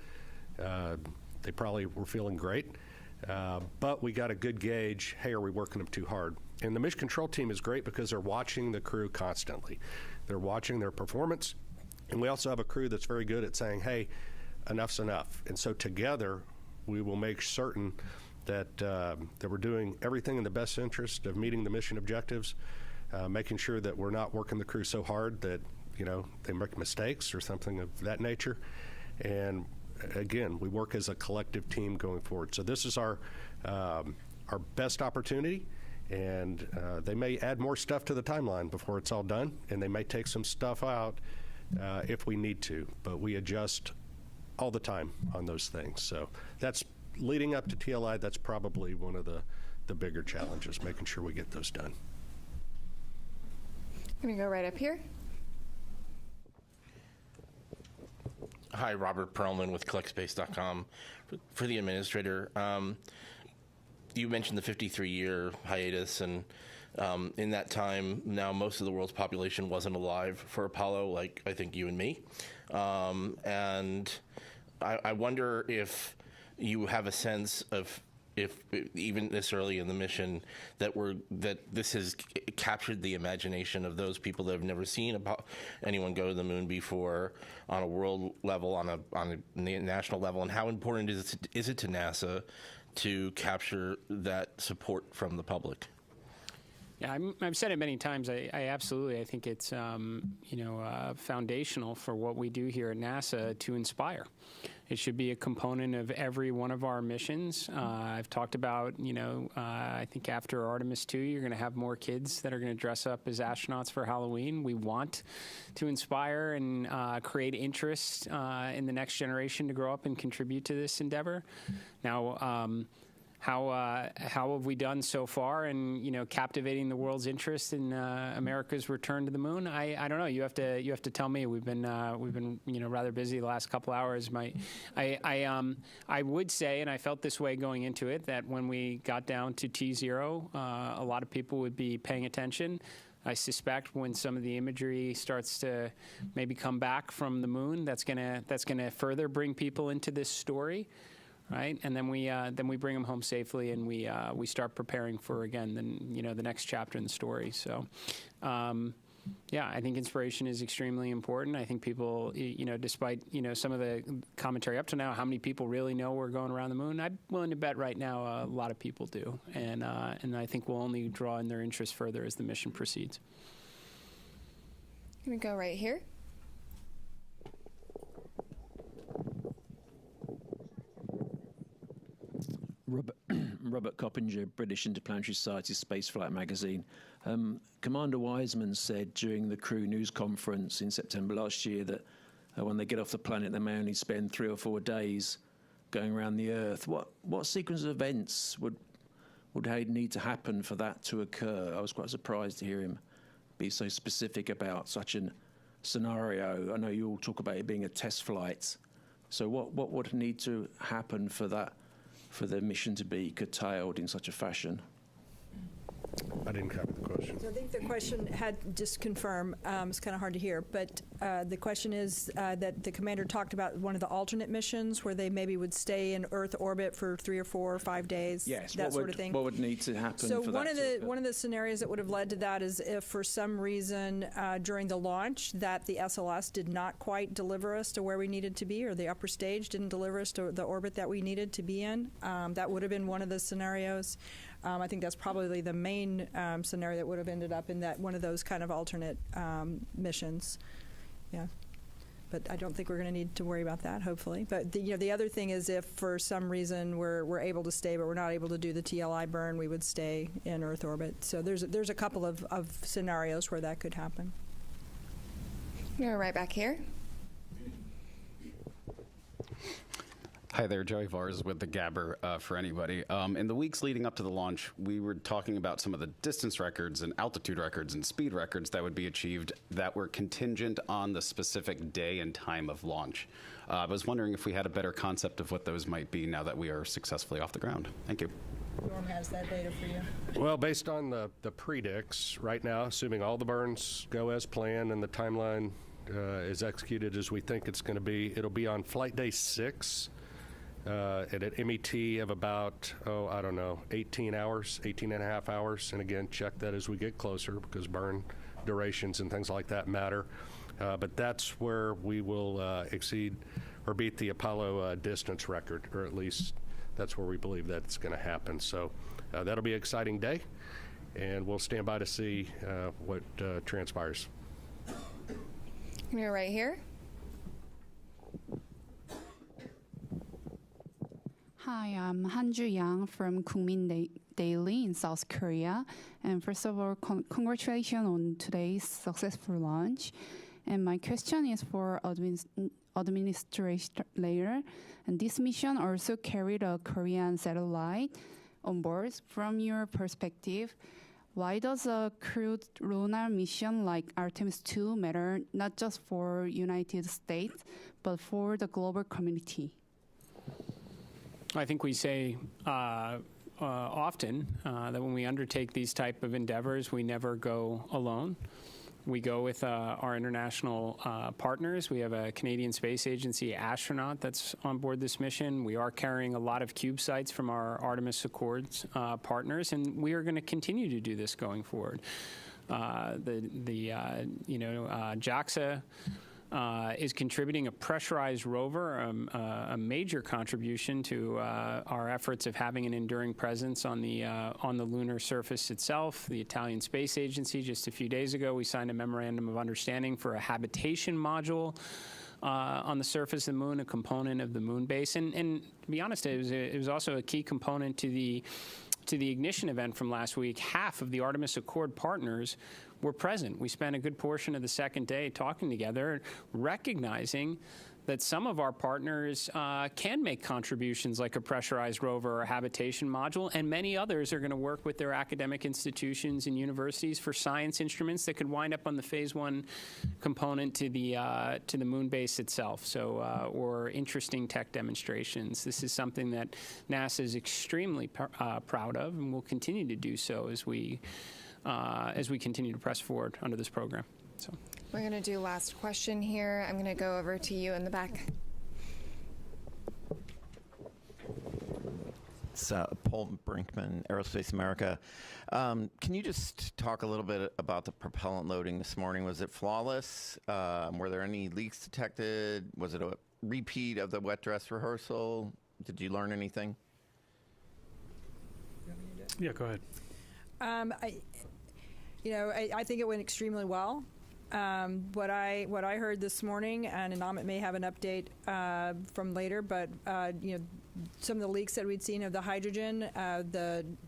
They probably were feeling great. But we got a good gauge, hey, are we working them too hard? And the mission control team is great because they're watching the crew constantly. They're watching their performance. And we also have a crew that's very good at saying, hey, enough's enough. And so together, we will make certain that we're doing everything in the best interest of meeting the mission objectives. Making sure that we're not working the crew so hard that they make mistakes or something of that nature. And again, we work as a collective team going forward. So this is our best opportunity, and they may add more stuff to the timeline before it's all done, and they may take some stuff out if we need to. But we adjust all the time on those things. So that's leading up to TLI. That's probably one of the bigger challenges, making sure we get those done. I'm going to go right up here. Hi, Robert Perlman with CollectSpace.com. For the administrator, you mentioned the 53-year hiatus, and in that time, now most of the world's population wasn't alive for Apollo, like I think you and me. And I wonder if you have a sense of, if even this early in the mission, that this has captured the imagination of those people that have never seen anyone go to the moon before on a world level, on a national level, and how important is it to NASA to capture that support from the public? Yeah, I've said it many times. I absolutely, I think it's foundational for what we do here at NASA to inspire. It should be a component of every one of our missions. I've talked about, I think after Artemis II, you're going to have more kids that are going to dress up as astronauts for Halloween. We want to inspire and create interest in the next generation to grow up and contribute to this endeavor. Now, how have we done so far in captivating the world's interest in America's return to the moon? I don't know. You have to tell me. We've been rather busy the last couple hours. I would say, and I felt this way going into it, that when we got down to T0, a lot of people would be paying attention. I suspect when some of the imagery starts to maybe come back from the moon, that's gonna further bring people into this story, right? And then we bring them home safely, and we start preparing for, again, the next chapter in the story. So. Yeah, I think inspiration is extremely important. I think people, despite, some of the commentary up to now, how many people really know we're going around the moon? I'm willing to bet right now a lot of people do. And I think we'll only draw in their interest further as the mission proceeds. I'm going to go right here. Robert Coppinger, British Interplanetary Society Spaceflight Magazine. Commander Wiseman said during the crew news conference in September last year that when they get off the planet, they may only spend 3 or 4 days going around the Earth. What sequence of events would need to happen for that to occur? I was quite surprised to hear him be so specific about such a scenario. I know you all talk about it being a test flight. So what would need to happen for the mission to be curtailed in such a fashion? I didn't cover the question. So I think the question had just confirm. It's kind of hard to hear, but the question is that the commander talked about one of the alternate missions where they maybe would stay in Earth orbit for 3 or 4 or 5 days. Yes, that sort of thing. What would need to happen? So for one of the scenarios that would have led to that is if for some reason during the launch that the SLS did not quite deliver us to where we needed to be, or the upper stage didn't deliver us to the orbit that we needed to be in. That would have been one of the scenarios. I think that's probably the main scenario that would have ended up in that one of those kind of alternate missions. Yeah, but I don't think we're going to need to worry about that, hopefully. But the other thing is if for some reason we're able to stay, but we're not able to do the TLI burn, we would stay in Earth orbit. So there's a couple of scenarios where that could happen. We're right back here. Hi there, Joey Vars with the Gabber for anybody. In the weeks leading up to the launch, we were talking about some of the distance records and altitude records and speed records that would be achieved that were contingent on the specific day and time of launch. I was wondering if we had a better concept of what those might be now that we are successfully off the ground. Thank you. Norm has that data for you. Well, based on the predicts right now, assuming all the burns go as planned and the timeline is executed as we think it's going to be, it'll be on flight day 6. At an MET of about, 18 hours, 18 and a half hours. And again, check that as we get closer because burn durations and things like that matter. But that's where we will exceed or beat the Apollo distance record, or at least that's where we believe that it's going to happen. So that'll be an exciting day, and we'll stand by to see what transpires. We're right here. Hi, I'm Hanju Yang from Kookmin Daily in South Korea. And first of all, congratulations on today's successful launch. And my question is for administrator layer. And this mission also carried a Korean satellite on board. From your perspective, why does a crewed lunar mission like Artemis 2 matter not just for United States, but for the global community? I think we say often that when we undertake these type of endeavors, we never go alone. We go with our international partners. We have a Canadian Space Agency astronaut that's on board this mission. We are carrying a lot of CubeSats from our Artemis Accords partners, and we are going to continue to do this going forward. JAXA is contributing a pressurized rover, a major contribution to our efforts of having an enduring presence on the lunar surface itself. The Italian Space Agency, just a few days ago, we signed a memorandum of understanding for a habitation module on the surface of the moon, a component of the moon base. And to be honest, it was also a key component to the ignition event from last week. Half of the Artemis Accord partners were present. We spent a good portion of the second day talking together, recognizing that some of our partners can make contributions like a pressurized rover or a habitation module, and many others are going to work with their academic institutions and universities for science instruments that could wind up on the Phase 1 component to the moon base itself, or interesting tech demonstrations. This is something that NASA is extremely proud of and will continue to do so as we as we continue to press forward under this program. So. We're going to do last question here. I'm going to go over to you in the back. It's Paul Brinkman, Aerospace America. Can you just talk a little bit about the propellant loading this morning? Was it flawless? Were there any leaks detected? Was it a repeat of the wet dress rehearsal? Did you learn anything? Yeah, go ahead. I think it went extremely well. What I heard this morning, and Amit may have an update from later, but some of the leaks that we'd seen of the hydrogen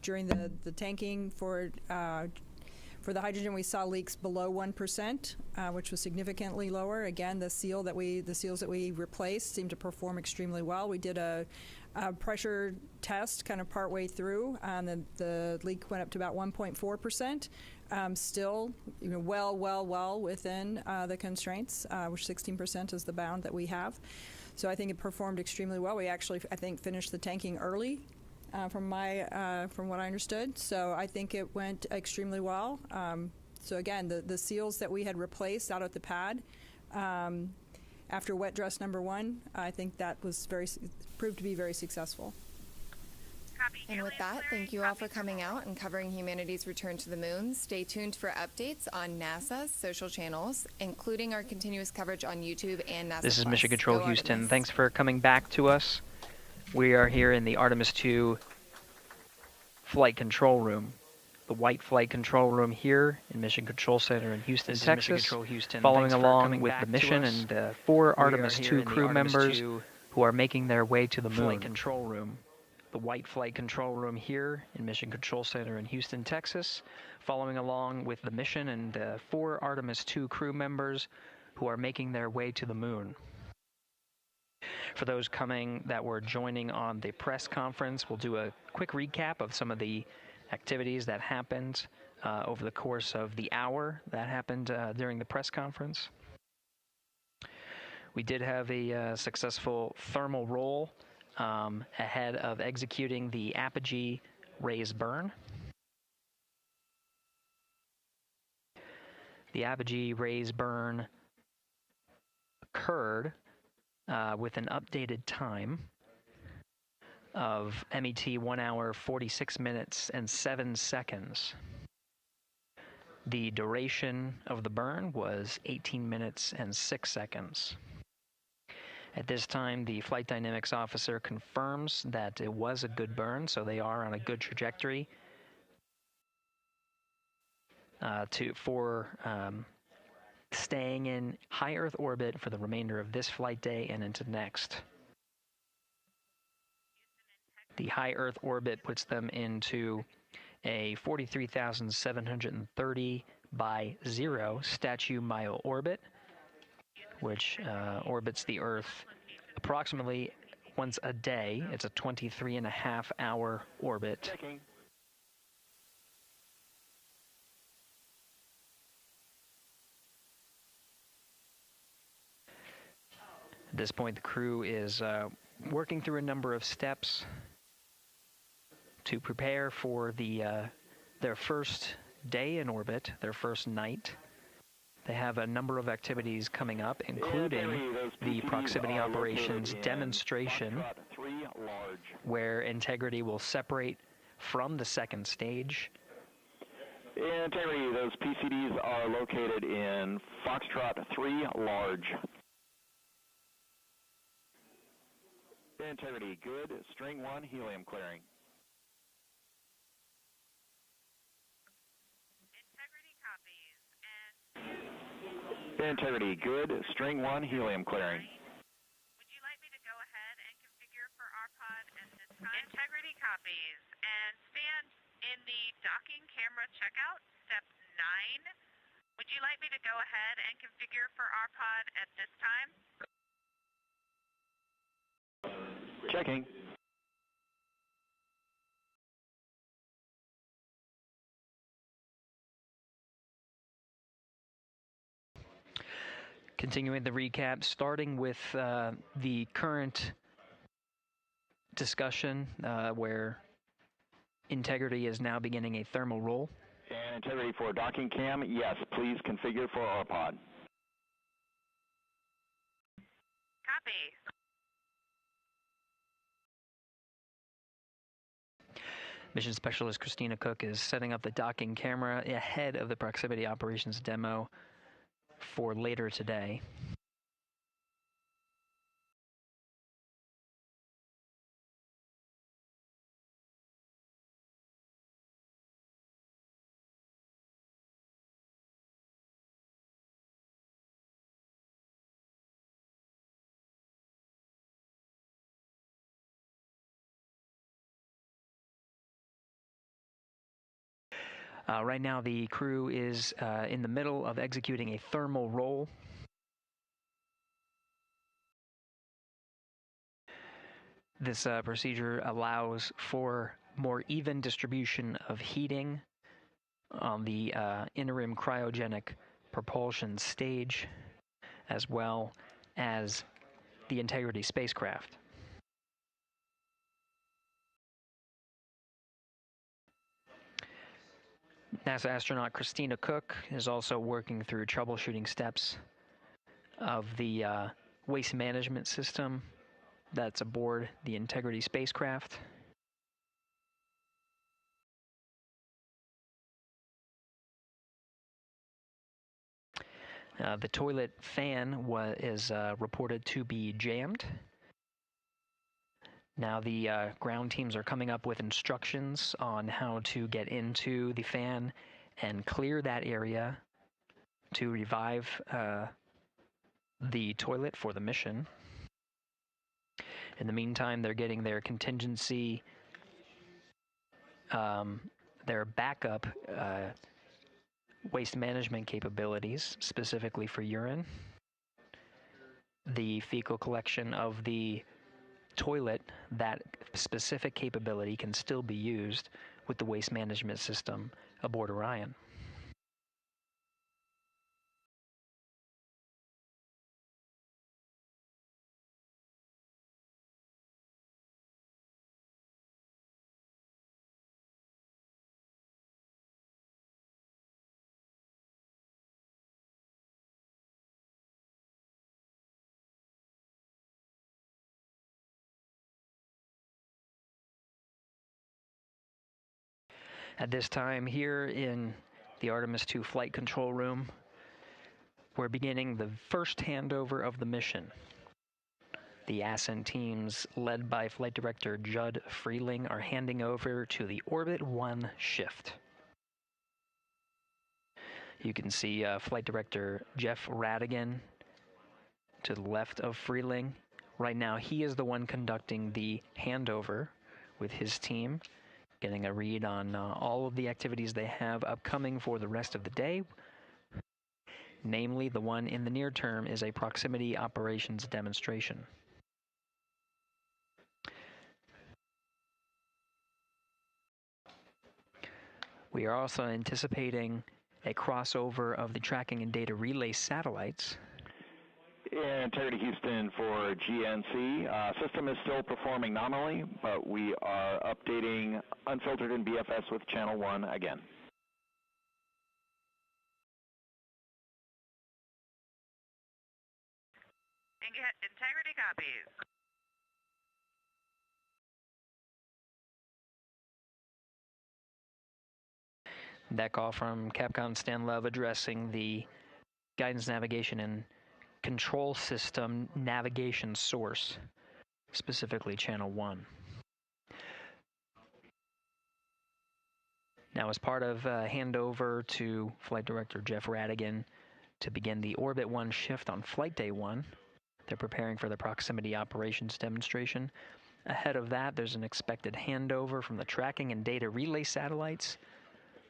during the tanking for the hydrogen, we saw leaks below 1%, which was significantly lower. Again, the seals that we replaced seemed to perform extremely well. We did a pressure test kind of partway through, and the leak went up to about 1.4%. Still, well within the constraints, which 16% is the bound that we have. So I think it performed extremely well. We actually, I think, finished the tanking early, from what I understood. So I think it went extremely well. So again, the seals that we had replaced out at the pad after wet dress number 1, I think that was proved to be very successful. And with that, thank you all for coming out and covering humanity's return to the moon. Stay tuned for updates on NASA's social channels, including our continuous coverage on YouTube and NASA. This is Plus. Mission Control Go Houston. Artemis. Thanks for coming back to us. We are here in the Artemis 2 flight control room. The white flight control room here in Mission Control Center in Houston, This is Texas. Mission Control Houston. Following Thanks for along coming with back the to mission us. and 4 We Artemis are here 2 in the crew Artemis members 2 who are making their way to the moon. flight control room. The white flight control room here in Mission Control Center in Houston, Texas, following along with the mission and 4 Artemis 2 crew members who are making their way to the moon. For those that were joining on the press conference, we'll do a quick recap of some of the activities that happened over the course of the hour that happened during the press conference. We did have a successful thermal roll ahead of executing the apogee raise burn. The apogee raise burn occurred with an updated time of MET 1 hour 46 minutes and 7 seconds. The duration of the burn was 18 minutes and 6 seconds. At this time, the flight dynamics officer confirms that it was a good burn, so they are on a good trajectory for staying in high Earth orbit for the remainder of this flight day and into next. The high Earth orbit puts them into a 43,730 by 0 statute mile orbit, which orbits the Earth approximately once a day. It's a 23.5-hour orbit. Checking. At this point, the crew is working through a number of steps to prepare for their first day in orbit, their first night. They have a number of activities coming up, including the proximity operations demonstration, where Integrity will separate from the second stage. Integrity, those PCDs are located in Foxtrot 3 large. Integrity, good. String 1, helium clearing. Integrity, good. String 1, helium clearing. Would you like me to go ahead and configure for RPOD at this time? Integrity copies. And stand in the docking camera checkout, step 9. Would you like me to go ahead and configure for RPOD at this time? Checking. Continuing the recap, starting with the current discussion where Integrity is now beginning a thermal roll. And Integrity for docking cam, yes. Please configure for RPOD. Copy. Mission Specialist Christina Cook is setting up the docking camera ahead of the proximity operations demo for later today. Right now, the crew is in the middle of executing a thermal roll. This procedure allows for more even distribution of heating on the interim cryogenic propulsion stage, as well as the Integrity spacecraft. NASA astronaut Christina Cook is also working through troubleshooting steps of the waste management system that's aboard the Integrity spacecraft. The toilet fan is reported to be jammed. Now the ground teams are coming up with instructions on how to get into the fan and clear that area to revive the toilet for the mission. In the meantime, they're getting their contingency, their backup waste management capabilities, specifically for urine. The fecal collection of the toilet, that specific capability can still be used with the waste management system aboard Orion. At this time, here in the Artemis II flight control room, we're beginning the first handover of the mission. The ascent teams, led by Flight Director Judd Freeling, are handing over to the Orbit 1 shift. You can see Flight Director Jeff Radigan to the left of Freeling. Right now, he is the one conducting the handover with his team, getting a read on all of the activities they have upcoming for the rest of the day. Namely, the one in the near term is a proximity operations demonstration. We are also anticipating a crossover of the tracking and data relay satellites. Integrity Houston for GNC. System is still performing nominally, but we are updating Unfiltered and BFS with Channel 1 again. Integrity copies. That call from Capcom Stan Love addressing the guidance, navigation, and control system navigation source, specifically Channel 1. Now, as part of handover to Flight Director Jeff Radigan to begin the Orbit 1 shift on Flight Day 1, they're preparing for the proximity operations demonstration. Ahead of that, there's an expected handover from the tracking and data relay satellites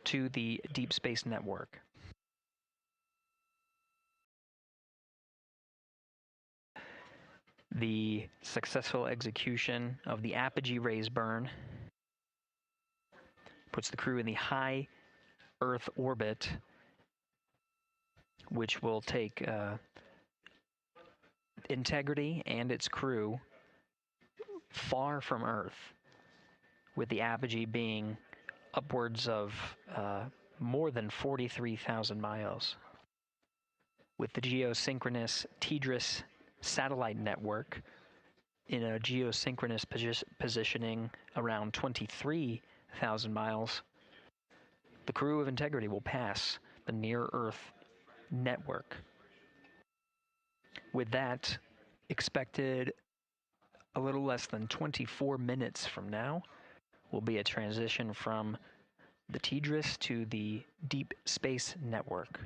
to the Deep Space Network. The successful execution of the apogee raise burn puts the crew in the high Earth orbit, which will take Integrity and its crew far from Earth, with the apogee being upwards of more than 43,000 miles. With the geosynchronous TDRS satellite network in a geosynchronous positioning around 23,000 miles, the crew of Integrity will pass the near-Earth network. With that, expected a little less than 24 minutes from now will be a transition from the TDRS to the Deep Space Network.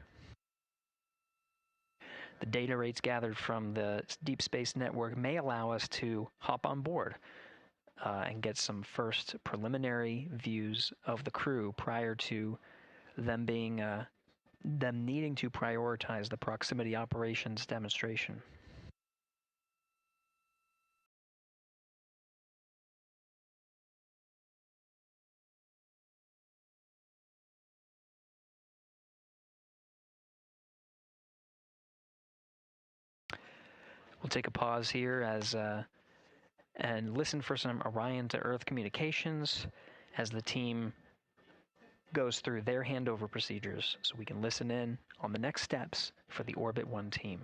The data rates gathered from the Deep Space Network may allow us to hop on board and get some first preliminary views of the crew prior to them needing to prioritize the proximity operations demonstration. We'll take a pause here and listen for some Orion to Earth communications as the team goes through their handover procedures so we can listen in on the next steps for the Orbit 1 team.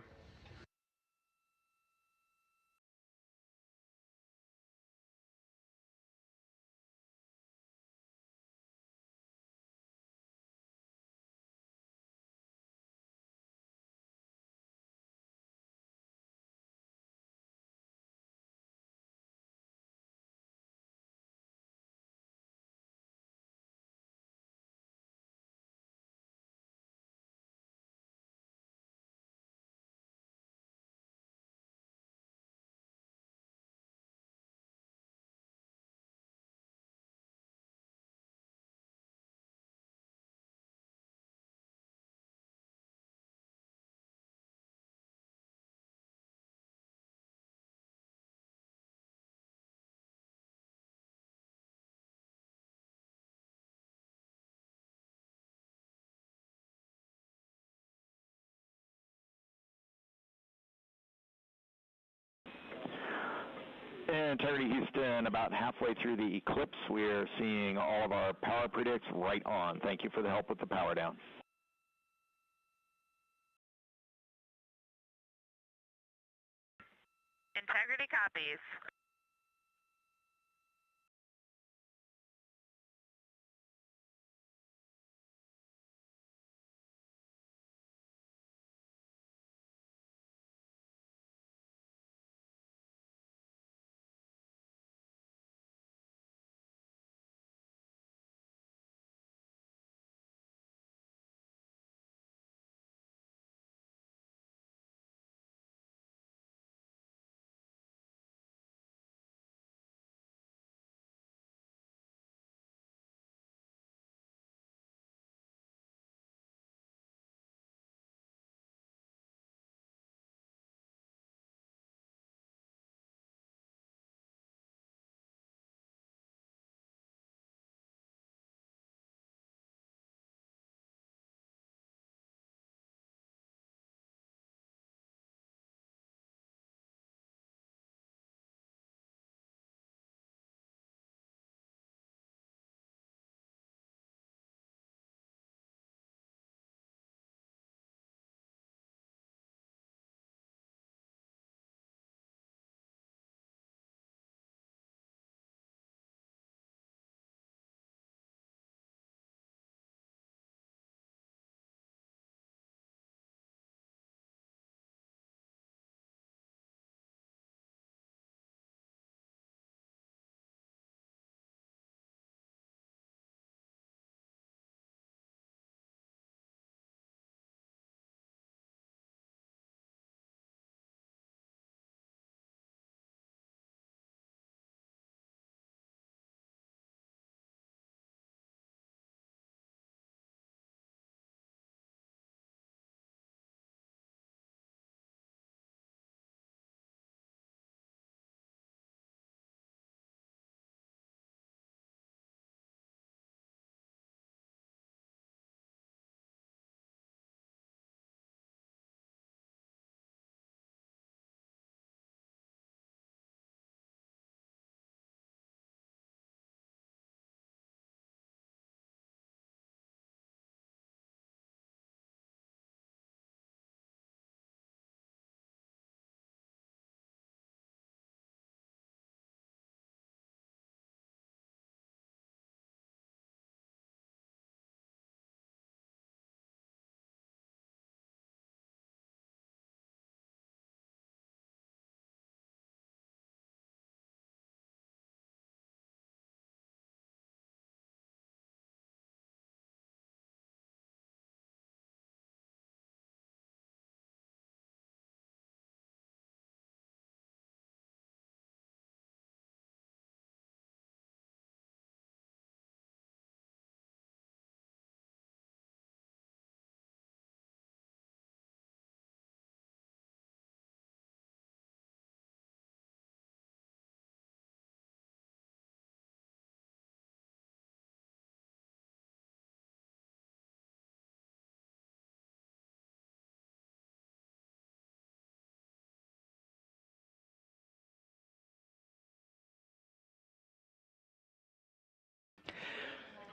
Integrity Houston, about halfway through the eclipse, we're seeing all of our power predicts right on. Thank you for the help with the power down. Integrity copies.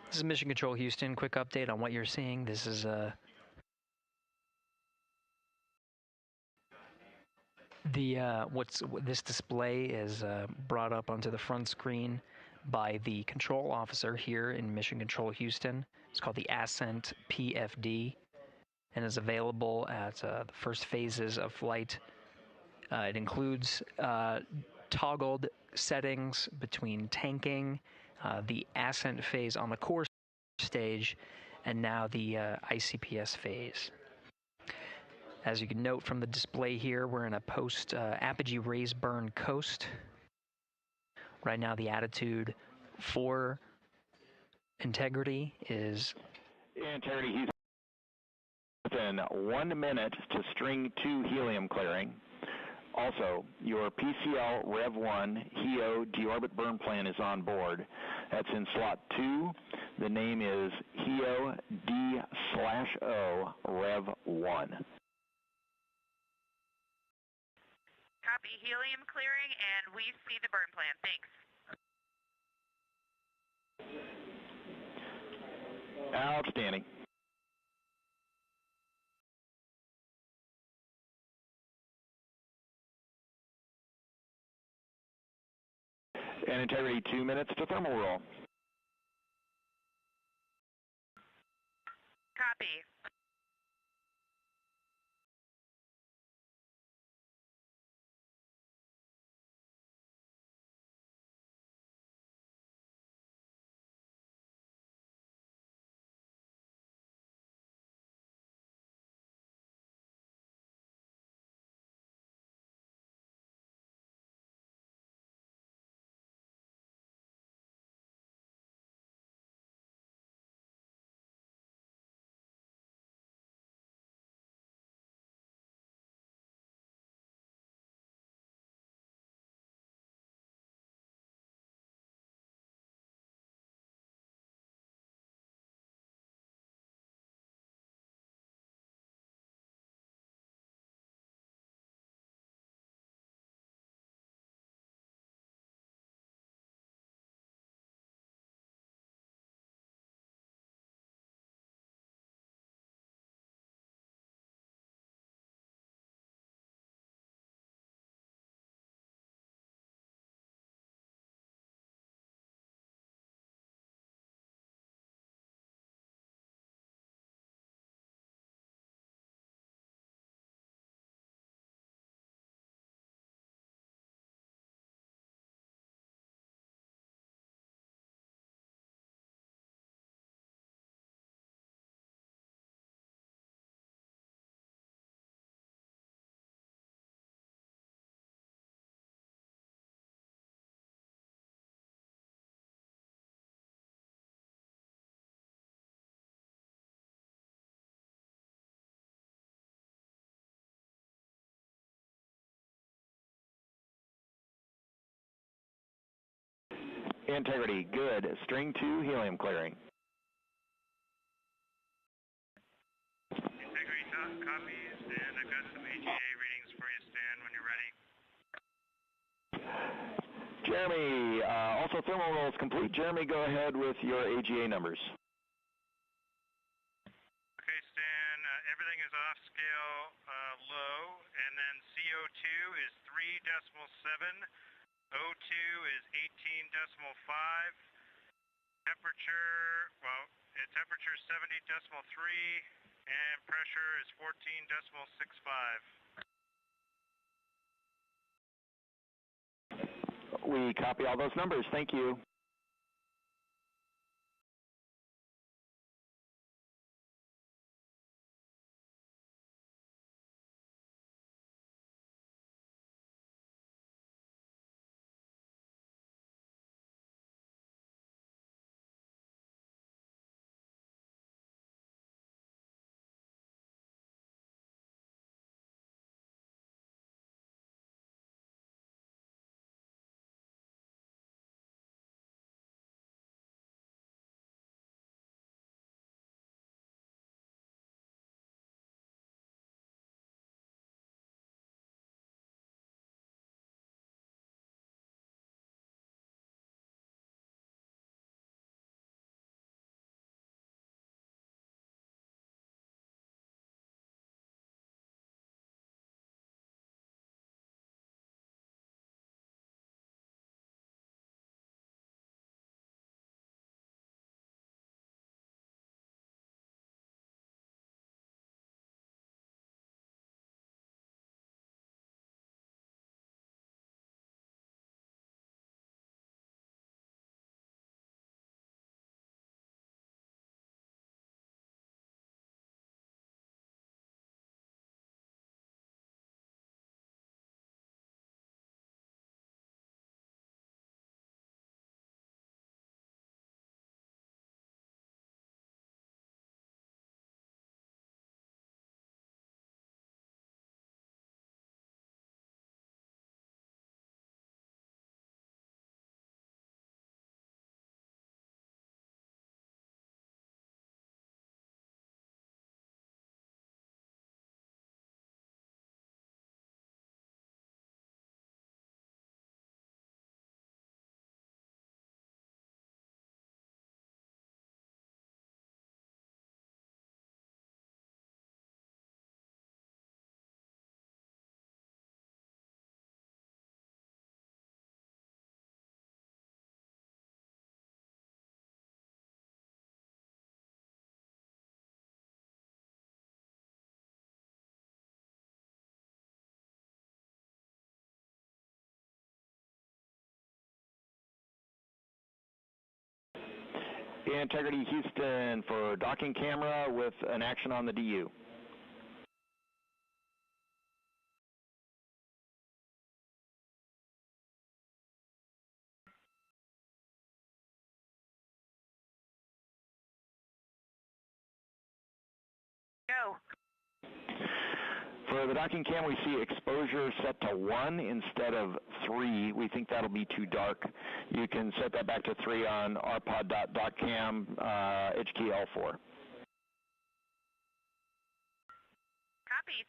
This is Mission Control Houston. Quick update on what you're seeing. This is this display is brought up onto the front screen by the control officer here in Mission Control Houston. It's called the Ascent PFD and is available at the first phases of flight. It includes toggled settings between tanking, the ascent phase on the core stage, and now the ICPS phase. As you can note from the display here, we're in a post-apogee raise burn coast. Right now the attitude for integrity is... Integrity Houston, 1 minute to string 2 helium clearing. Also, your PCL Rev 1 HEO deorbit burn plan is on board. That's in slot 2. The name is HEO D/O Rev 1. Copy helium clearing, and we see the burn plan. Thanks. Outstanding. And integrity, 2 minutes to thermal roll. Copy. Integrity, good. String 2 helium clearing. Integrity copies, and I've got some AGA readings for you, Stan, when you're ready. Jeremy, also thermal roll is complete. Jeremy, go ahead with your AGA numbers. Okay, Stan, everything is off scale low, and then CO2 is 3.7. O2 is 18.5. Temperature, temperature is 70.3, and pressure is 14.65. We copy all those numbers. Thank you. Integrity Houston for docking camera with an action on the DU. Go. For the docking cam, we see exposure set to 1 instead of 3. We think that'll be too dark. You can set that back to 3 on rpod.doccam, edge key L4. Copy.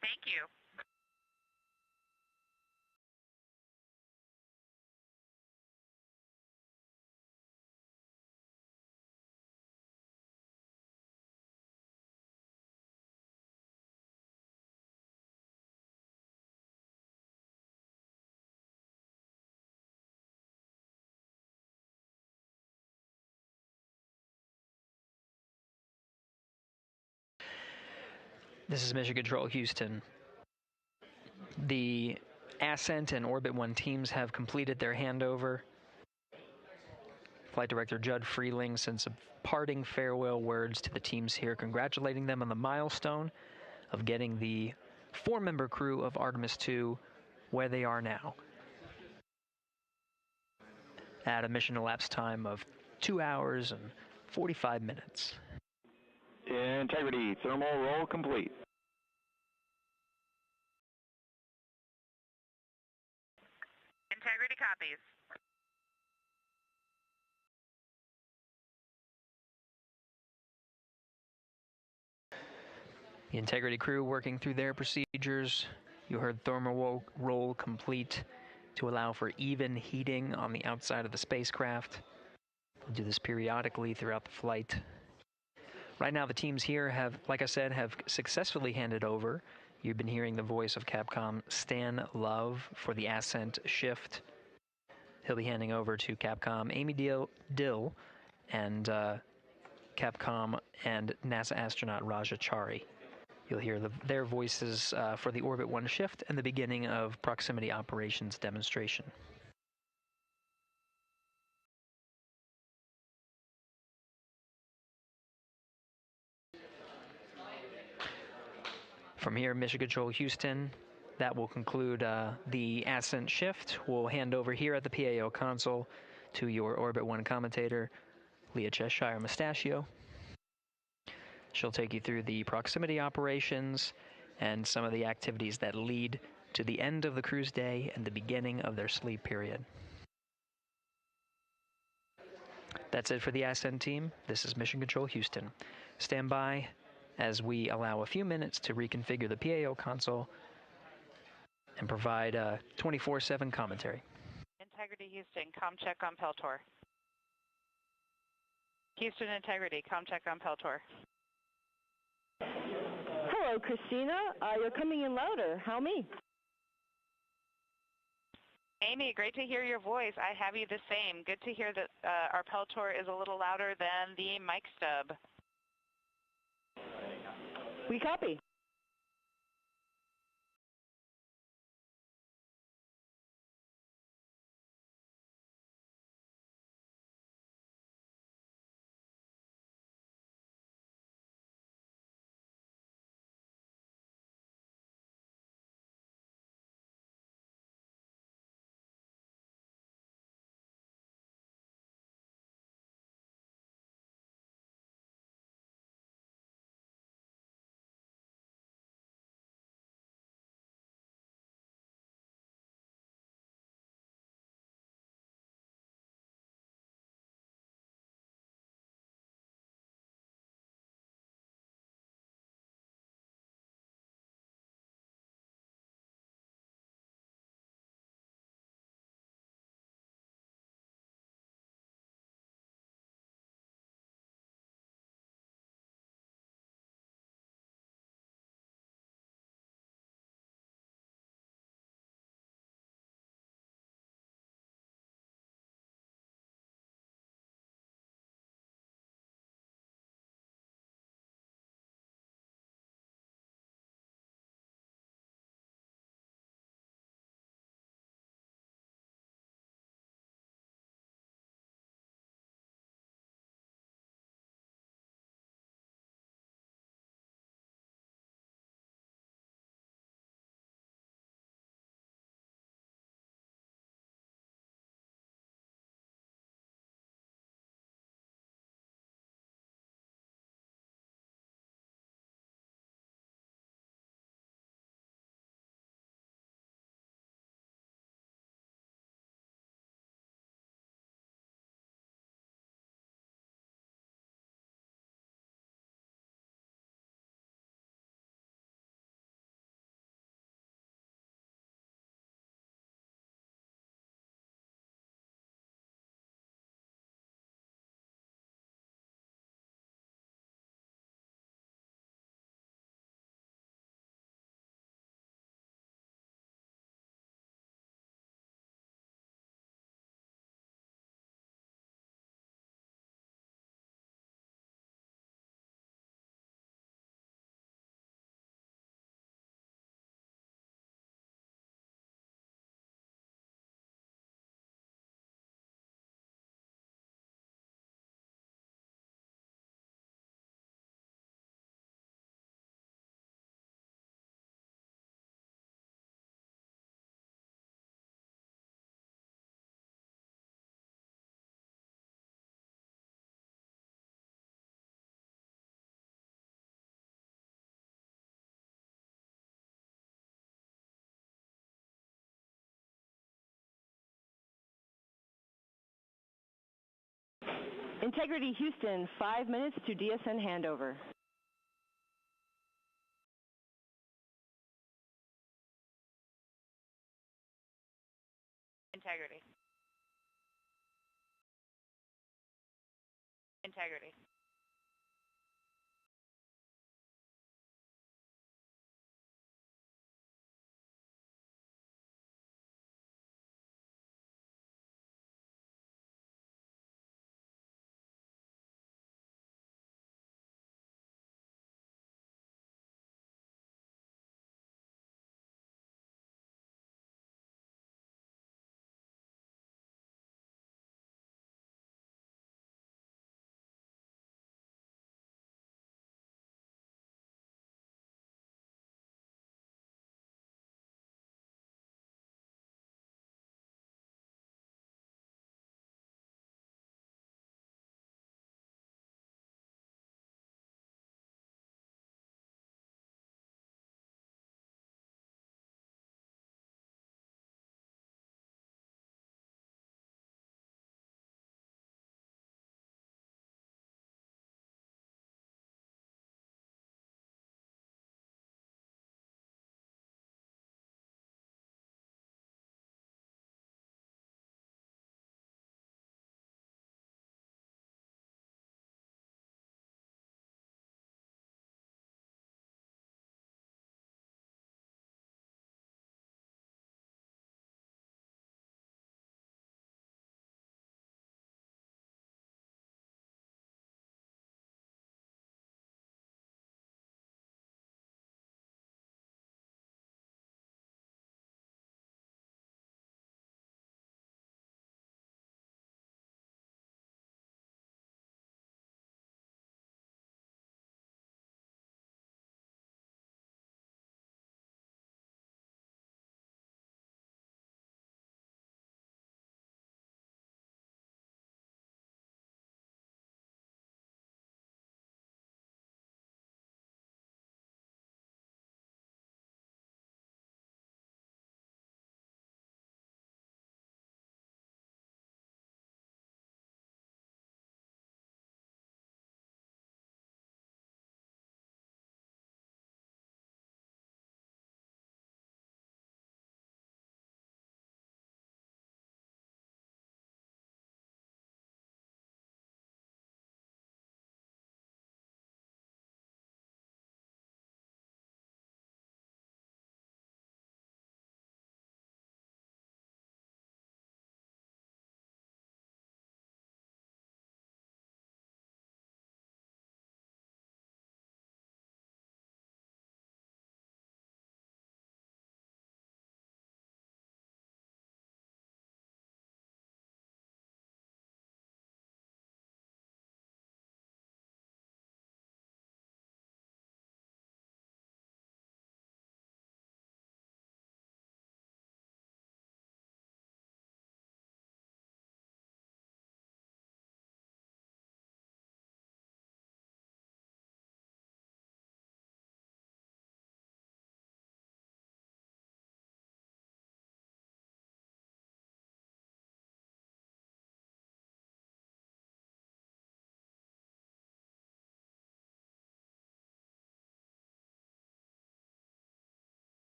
Thank you. This is Mission Control Houston. The Ascent and Orbit 1 teams have completed their handover. Flight Director Judd Freeling sent some parting farewell words to the teams here, congratulating them on the milestone of getting the 4-member crew of Artemis II where they are now, at a mission elapsed time of 2 hours and 45 minutes. Integrity, thermal roll complete. Integrity copies. The Integrity crew working through their procedures. You heard thermal roll complete to allow for even heating on the outside of the spacecraft. We'll do this periodically throughout the flight. Right now, the teams here have, like I said, have successfully handed over. You've been hearing the voice of Capcom Stan Love for the Ascent shift. He'll be handing over to Capcom Amy Dill and Capcom and NASA astronaut Raja Chari. You'll hear their voices for the Orbit 1 shift and the beginning of proximity operations demonstration. From here, Mission Control Houston, that will conclude the Ascent shift. We'll hand over here at the PAO console to your Orbit 1 commentator, Leah Cheshire Mustachio. She'll take you through the proximity operations and some of the activities that lead to the end of the cruise day and the beginning of their sleep period. That's it for the Ascent team. This is Mission Control Houston. Stand by as we allow a few minutes to reconfigure the PAO console and provide 24/7 commentary. Integrity Houston, com check on Peltor. Houston Integrity, com check on Peltor. Hello, Christina. You're coming in louder. How me? Amy, great to hear your voice. I have you the same. Good to hear that our Peltor is a little louder than the mic stub. We copy. Integrity Houston, 5 minutes to DSN handover. Integrity. Integrity.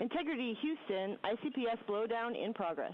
Integrity Houston, ICPS blowdown in progress.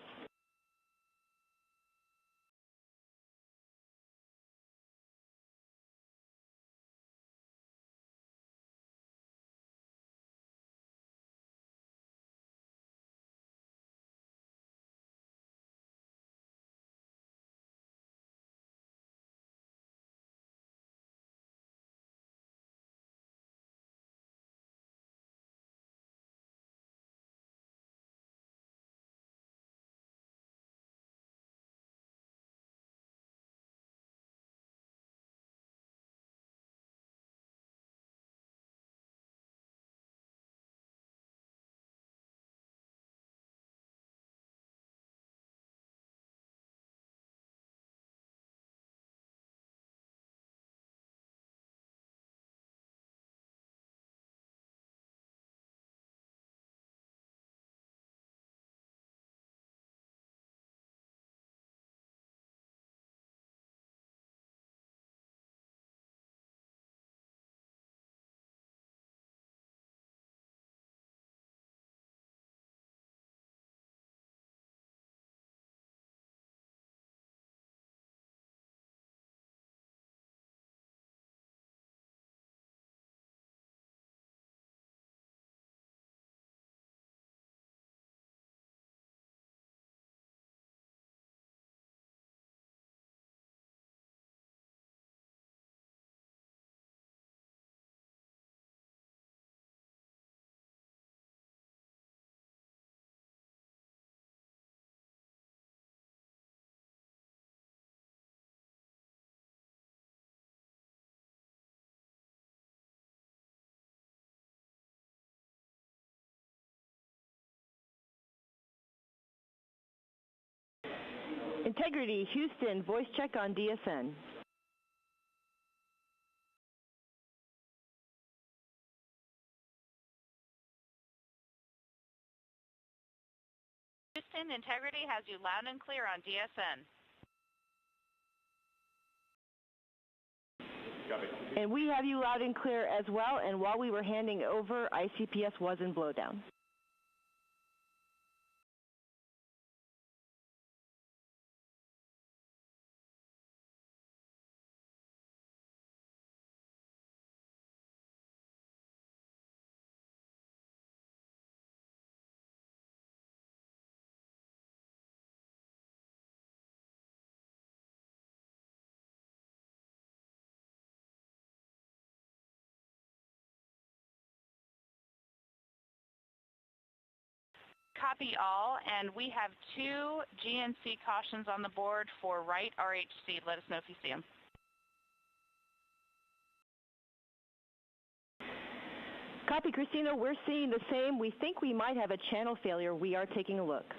Integrity Houston, voice check on DSN. Houston, Integrity has you loud and clear on DSN. And we have you loud and clear as well, and while we were handing over, ICPS was in blowdown. Copy all, and we have 2 GNC cautions on the board for right RHC. Let us know if you see them. Copy, Christina. We're seeing the same. We think we might have a channel failure. We are taking a look.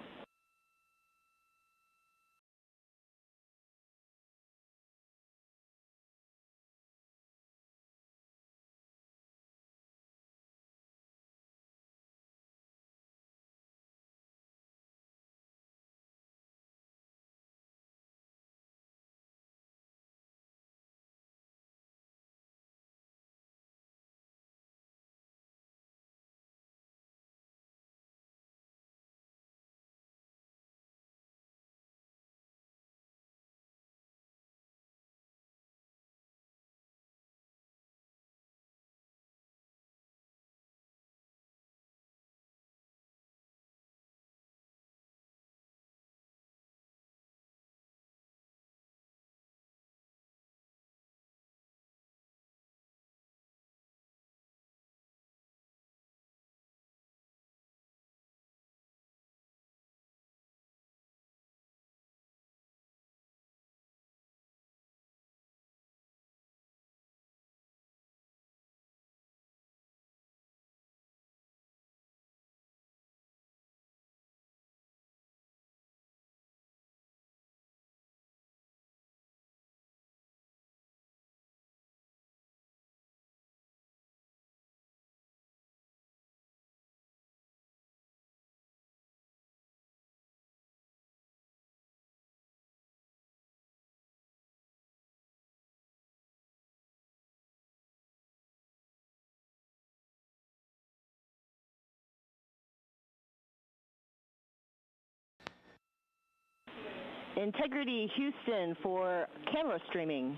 Integrity Houston for camera streaming.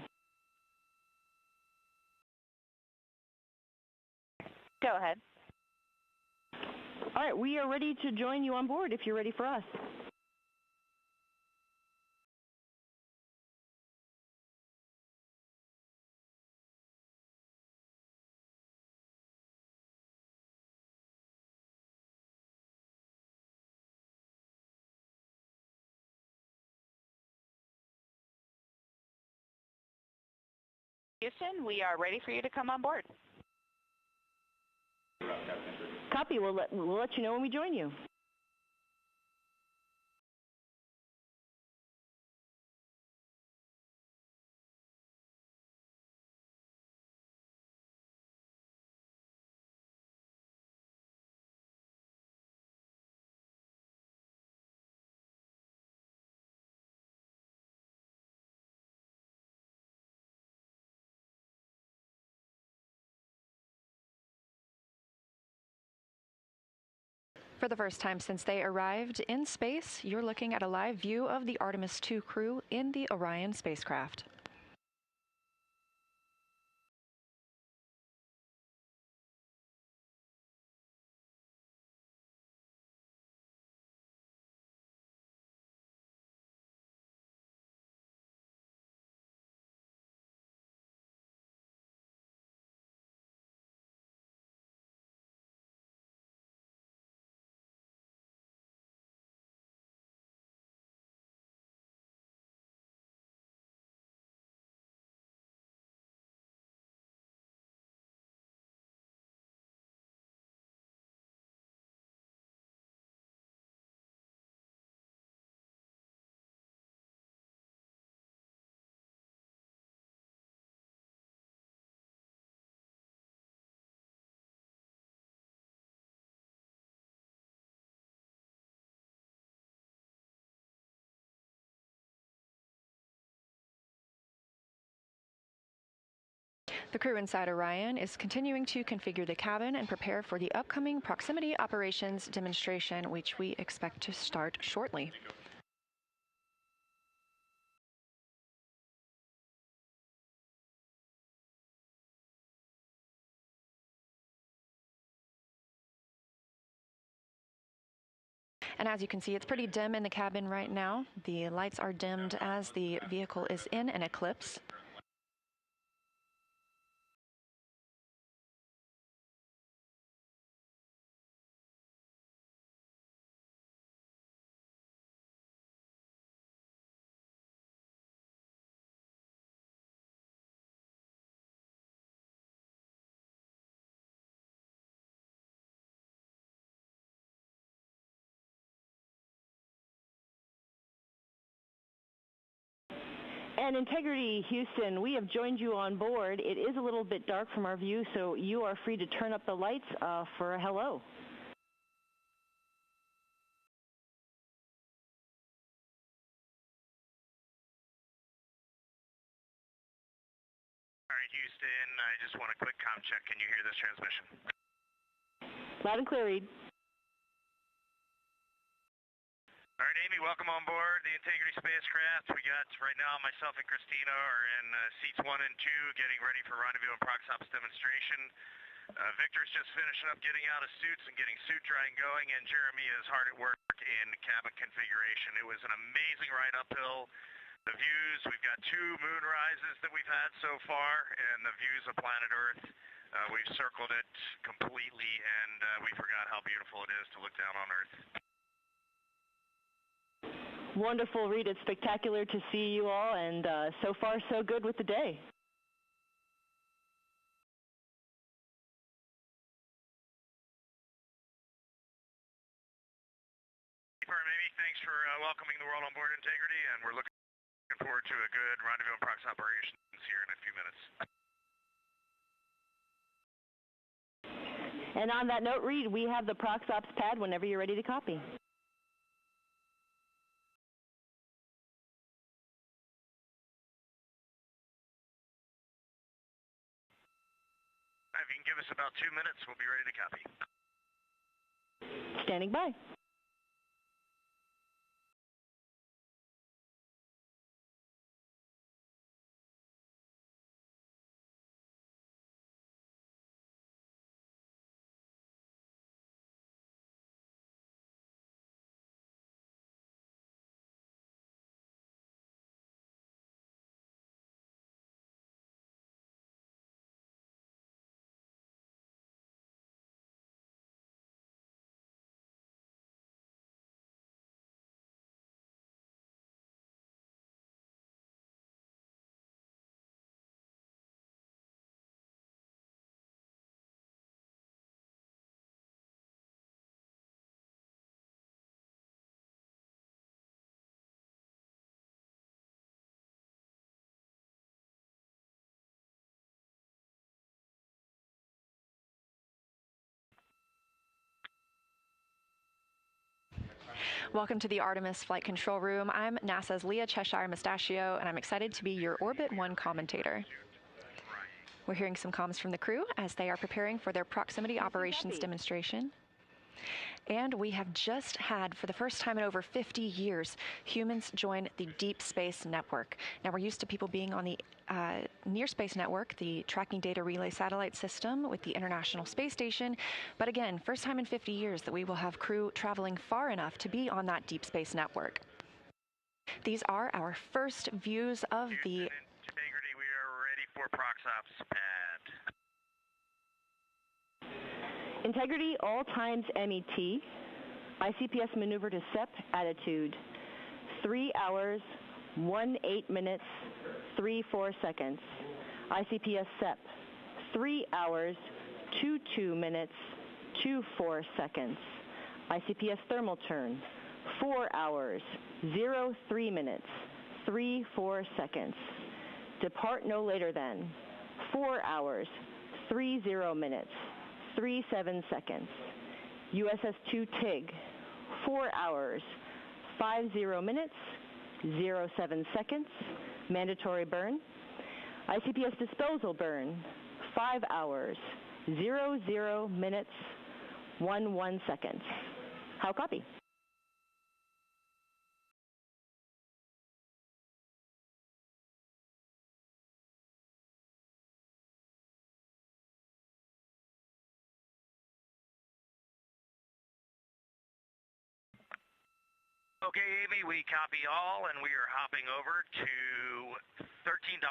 Go ahead. All right, we are ready to join you on board if you're ready for us. Houston, we are ready for you to come on board. Copy. We'll let you know when we join you. For the first time since they arrived in space, you're looking at a live view of the Artemis 2 crew in the Orion spacecraft. The crew inside Orion is continuing to configure the cabin and prepare for the upcoming proximity operations demonstration, which we expect to start shortly. And as you can see, it's pretty dim in the cabin right now. The lights are dimmed as the vehicle is in an eclipse. And Integrity Houston, we have joined you on board. It is a little bit dark from our view, so you are free to turn up the lights for a hello. All right, Houston, I just want a quick comm check. Can you hear this transmission? Loud and clear, Reed. All right, Amy, welcome on board the Integrity spacecraft. We got, right now, myself and Christina are in seats 1 and 2, getting ready for rendezvous and prox ops demonstration. Victor's just finishing up getting out of suits and getting suit dry and going, and Jeremy is hard at work in cabin configuration. It was an amazing ride uphill. The views, we've got 2 moon rises that we've had so far, and the views of planet Earth. We've circled it completely, and we forgot how beautiful it is to look down on Earth. Wonderful, Reed. It's spectacular to see you all, and so far so good with the day. Amy, thanks for welcoming the world on board Integrity, and we're looking forward to a good rendezvous and prox operations here in a few minutes. And on that note, Reed, we have the prox ops pad whenever you're ready to copy. If you can give us about 2 minutes, we'll be ready to copy. Standing by. Welcome to the Artemis Flight Control Room. I'm NASA's Leah Cheshire Mustachio, and I'm excited to be your Orbit 1 commentator. We're hearing some comms from the crew as they are preparing for their proximity operations demonstration. And we have just had, for the first time in over 50 years, humans join the Deep Space Network. Now, we're used to people being on the Near Space Network, the Tracking Data Relay Satellite System with the International Space Station. But again, first time in 50 years that we will have crew traveling far enough to be on that Deep Space Network. These are our first views of the... Integrity, we are ready for ProxOps pad. Integrity, all times MET. ICPS maneuver to SEP, attitude. 3 hours, 18 minutes, 34 seconds. ICPS SEP, 3 hours, 22 minutes, 24 seconds. ICPS thermal turn, 4 hours, 03 minutes, 34 seconds. Depart no later than 4 hours, 30 minutes, 37 seconds. USS-2 TIG, 4 hours, 50 minutes, 07 seconds. Mandatory burn. ICPS disposal burn, 5 hours, 00 minutes, 11 seconds. How copy? Okay, Amy, we copy all, and we are hopping over to 13.1.100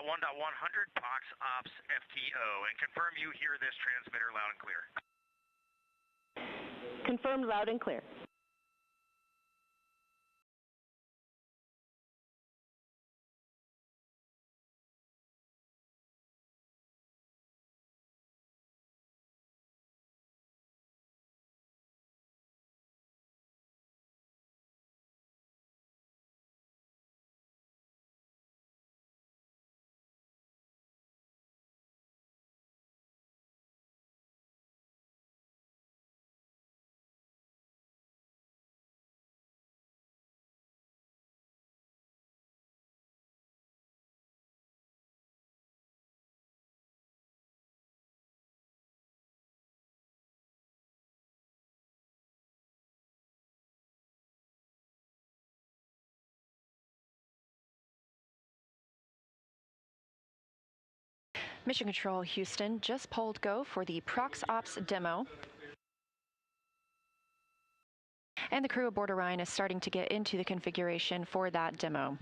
ProxOps FTO, and confirm you hear this transmitter loud and clear. Confirmed loud and clear. Mission Control Houston just pulled go for the ProxOps demo. And the crew aboard Orion is starting to get into the configuration for that demo.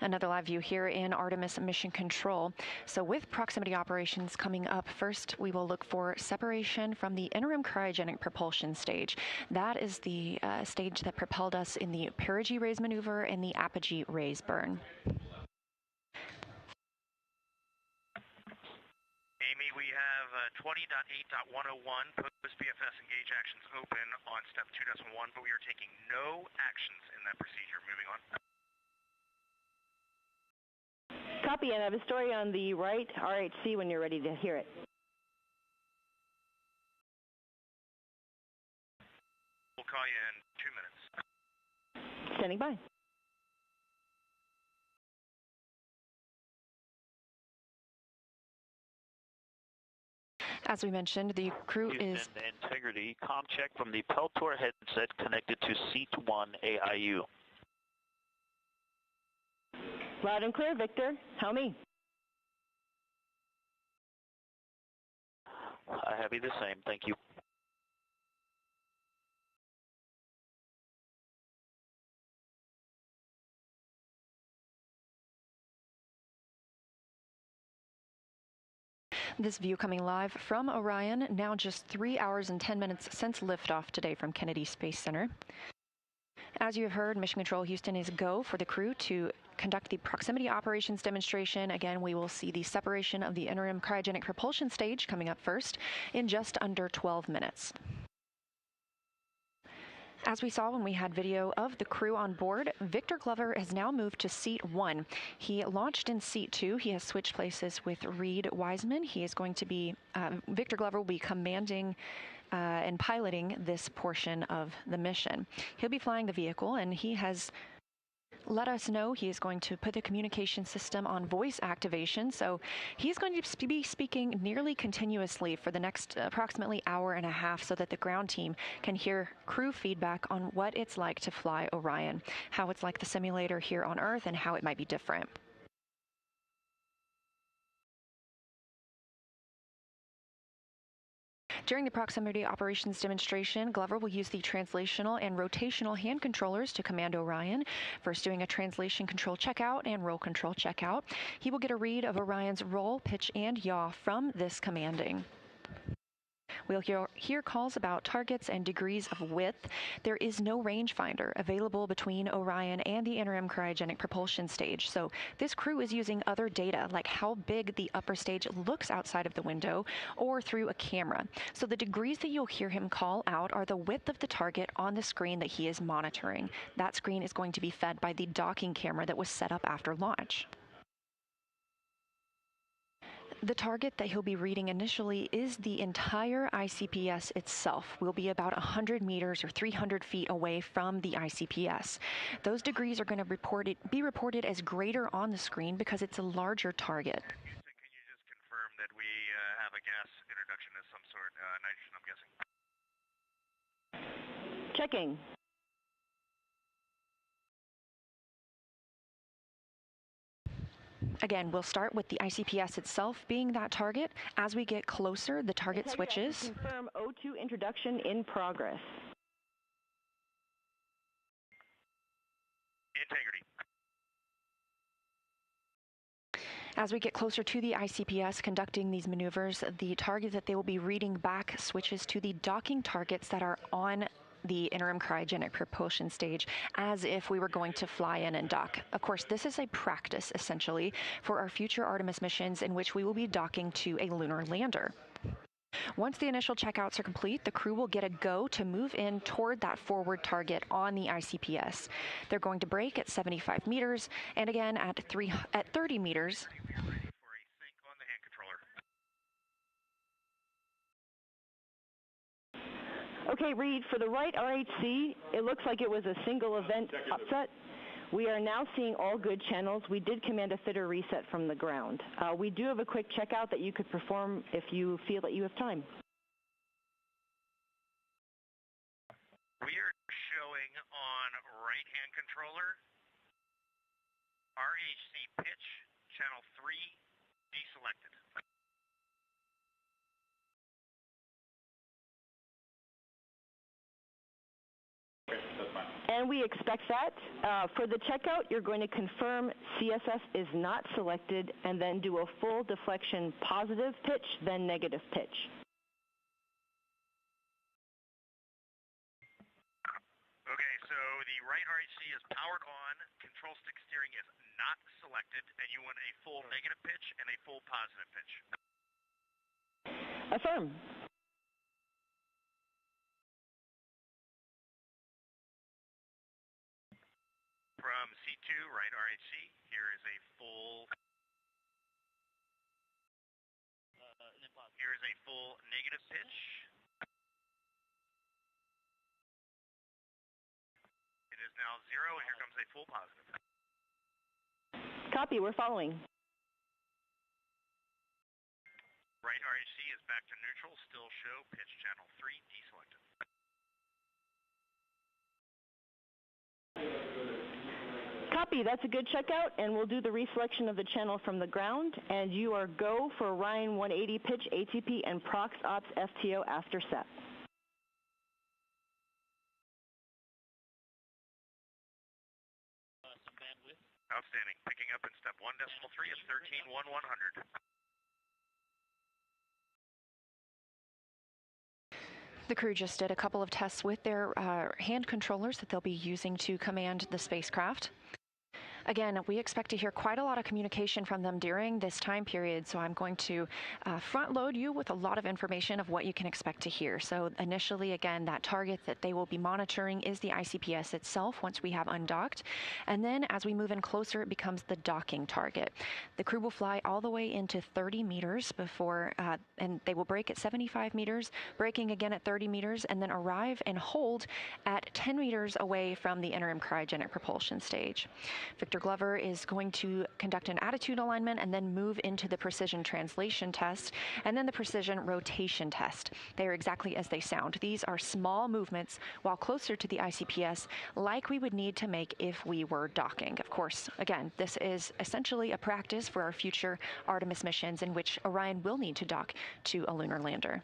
Another live view here in Artemis Mission Control. So with proximity operations coming up, first we will look for separation from the interim cryogenic propulsion stage. That is the stage that propelled us in the perigee raise maneuver and the apogee raise burn. Amy, we have 20.8.101 post-BFS engage actions open on step 2.1, but we are taking no actions in that procedure. Moving on. Copy, and I have a story on the right RHC when you're ready to hear it. We'll call you in 2 minutes. Standing by. As we mentioned, the crew is... Integrity, comm check from the Peltor headset connected to Seat 1 AIU. Loud and clear, Victor. Tell me. I have you the same, thank you. This view coming live from Orion, now just 3 hours and 10 minutes since liftoff today from Kennedy Space Center. As you have heard, Mission Control Houston is go for the crew to conduct the proximity operations demonstration. Again, we will see the separation of the interim cryogenic propulsion stage coming up first in just under 12 minutes. As we saw when we had video of the crew on board, Victor Glover has now moved to Seat 1. He launched in Seat 2. He has switched places with Reed Wiseman. He is going to be, Victor Glover will be commanding and piloting this portion of the mission. He'll be flying the vehicle, and he has let us know he is going to put the communication system on voice activation. So he's going to be speaking nearly continuously for the next approximately hour and a half so that the ground team can hear crew feedback on what it's like to fly Orion, how it's like the simulator here on Earth, and how it might be different. During the proximity operations demonstration, Glover will use the translational and rotational hand controllers to command Orion, first doing a translation control checkout and roll control checkout. He will get a read of Orion's roll, pitch, and yaw from this commanding. We'll hear calls about targets and degrees of width. There is no rangefinder available between Orion and the interim cryogenic propulsion stage, so this crew is using other data, like how big the upper stage looks outside of the window or through a camera. So the degrees that you'll hear him call out are the width of the target on the screen that he is monitoring. That screen is going to be fed by the docking camera that was set up after launch. The target that he'll be reading initially is the entire ICPS itself. We'll be about 100 meters or 300 feet away from the ICPS. Those degrees are going to be reported as greater on the screen because it's a larger target. Houston, can you just confirm that we have a gas introduction of some sort, nitrogen, I'm guessing? Checking. Again, we'll start with the ICPS itself being that target. As we get closer, the target switches. Confirm O2 introduction in progress. Integrity. As we get closer to the ICPS conducting these maneuvers, the target that they will be reading back switches to the docking targets that are on the interim cryogenic propulsion stage, as if we were going to fly in and dock. Of course, this is a practice, essentially, for our future Artemis missions in which we will be docking to a lunar lander. Once the initial checkouts are complete, the crew will get a go to move in toward that forward target on the ICPS. They're going to brake at 75 meters, and again at 30 meters. Okay, Reed, for the right RHC, it looks like it was a single event upset. We are now seeing all good channels. We did command a fitter reset from the ground. We do have a quick checkout that you could perform if you feel that you have time. We are showing on right-hand controller, RHC pitch, channel 3, deselected. And we expect that. For the checkout, you're going to confirm CSS is not selected and then do a full deflection positive pitch, then negative pitch. Okay, so the right RHC is powered on, control stick steering is not selected, and you want a full negative pitch and a full positive pitch. Affirm. From C2, right RHC, here is a full negative pitch. It is now 0, and here comes a full positive. Copy, we're following. Right RHC is back to neutral, still show pitch channel 3 deselected. Copy, that's a good checkout, and we'll do the reselection of the channel from the ground, and you are go for Orion 180 pitch ATP and Prox Ops FTO after set. Outstanding. Picking up in step 1.3 at 13.1100. The crew just did a couple of tests with their hand controllers that they'll be using to command the spacecraft. Again, we expect to hear quite a lot of communication from them during this time period, so I'm going to front load you with a lot of information of what you can expect to hear. So initially, again, that target that they will be monitoring is the ICPS itself once we have undocked, and then as we move in closer, it becomes the docking target. The crew will fly all the way into 30 meters before, and they will break at 75 meters, braking again at 30 meters, and then arrive and hold at 10 meters away from the interim cryogenic propulsion stage. Victor Glover is going to conduct an attitude alignment and then move into the precision translation test and then the precision rotation test. They are exactly as they sound. These are small movements while closer to the ICPS, like we would need to make if we were docking. Of course, again, this is essentially a practice for our future Artemis missions in which Orion will need to dock to a lunar lander.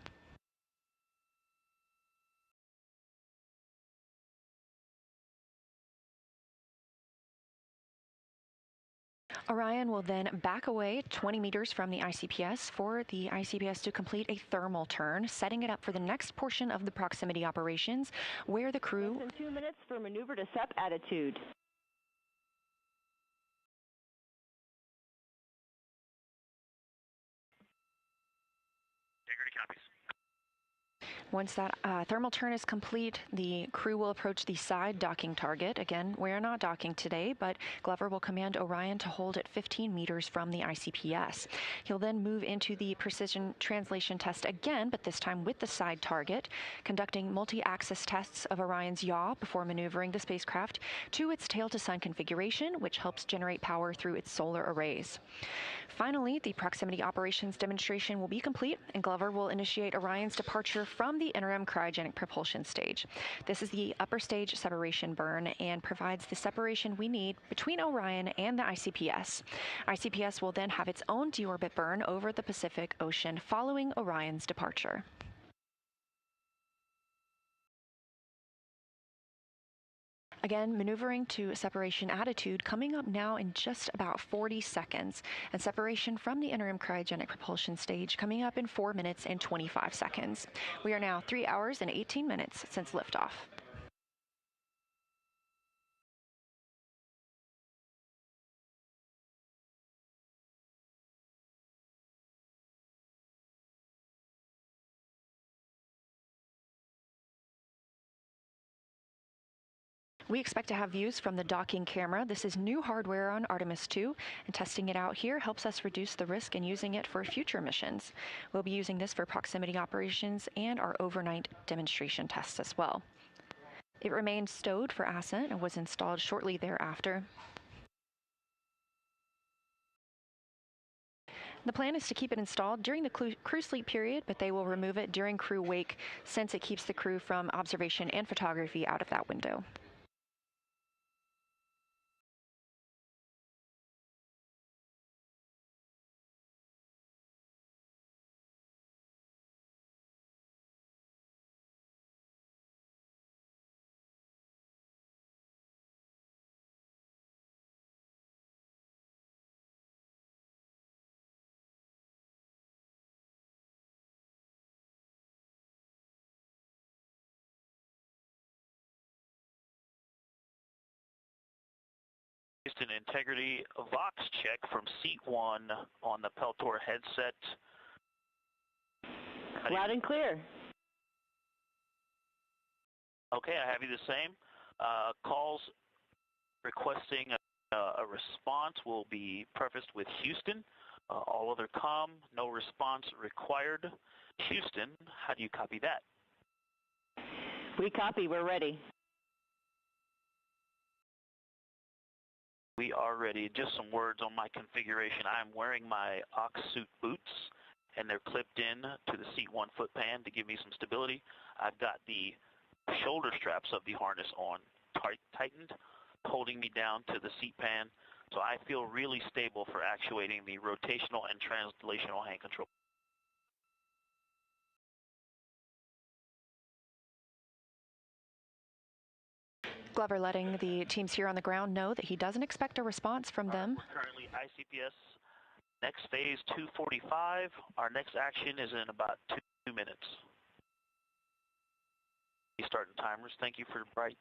Orion will then back away 20 meters from the ICPS for the ICPS to complete a thermal turn, setting it up for the next portion of the proximity operations, where the crew... Less than 2 minutes for maneuver to SEP attitude. Integrity copies. Once that thermal turn is complete, the crew will approach the side docking target. Again, we're not docking today, but Glover will command Orion to hold at 15 meters from the ICPS. He'll then move into the precision translation test again, but this time with the side target, conducting multi-axis tests of Orion's yaw before maneuvering the spacecraft to its tail-to-sun configuration, which helps generate power through its solar arrays. Finally, the proximity operations demonstration will be complete, and Glover will initiate Orion's departure from the interim cryogenic propulsion stage. This is the upper stage separation burn and provides the separation we need between Orion and the ICPS. ICPS will then have its own deorbit burn over the Pacific Ocean following Orion's departure. Again, maneuvering to separation attitude coming up now in just about 40 seconds, and separation from the interim cryogenic propulsion stage coming up in 4 minutes and 25 seconds. We are now 3 hours and 18 minutes since liftoff. We expect to have views from the docking camera. This is new hardware on Artemis 2, and testing it out here helps us reduce the risk in using it for future missions. We'll be using this for proximity operations and our overnight demonstration tests as well. It remained stowed for ascent and was installed shortly thereafter. The plan is to keep it installed during the crew sleep period, but they will remove it during crew wake since it keeps the crew from observation and photography out of that window. Houston integrity Vox check from seat 1 on the Peltor headset. Loud and clear. Okay, I have you the same. Calls requesting a response will be prefaced with Houston. All other comm, no response required. Houston, how do you copy that? We copy, we're ready. We are ready. Just some words on my configuration. I'm wearing my ox suit boots, and they're clipped in to the seat 1 foot pan to give me some stability. I've got the shoulder straps of the harness on tightened, holding me down to the seat pan, so I feel really stable for actuating the rotational and translational hand control. Glover letting the teams here on the ground know that he doesn't expect a response from them. We're currently ICPS, next phase 245. Our next action is in about 2 minutes. Starting timers. Thank you for bright.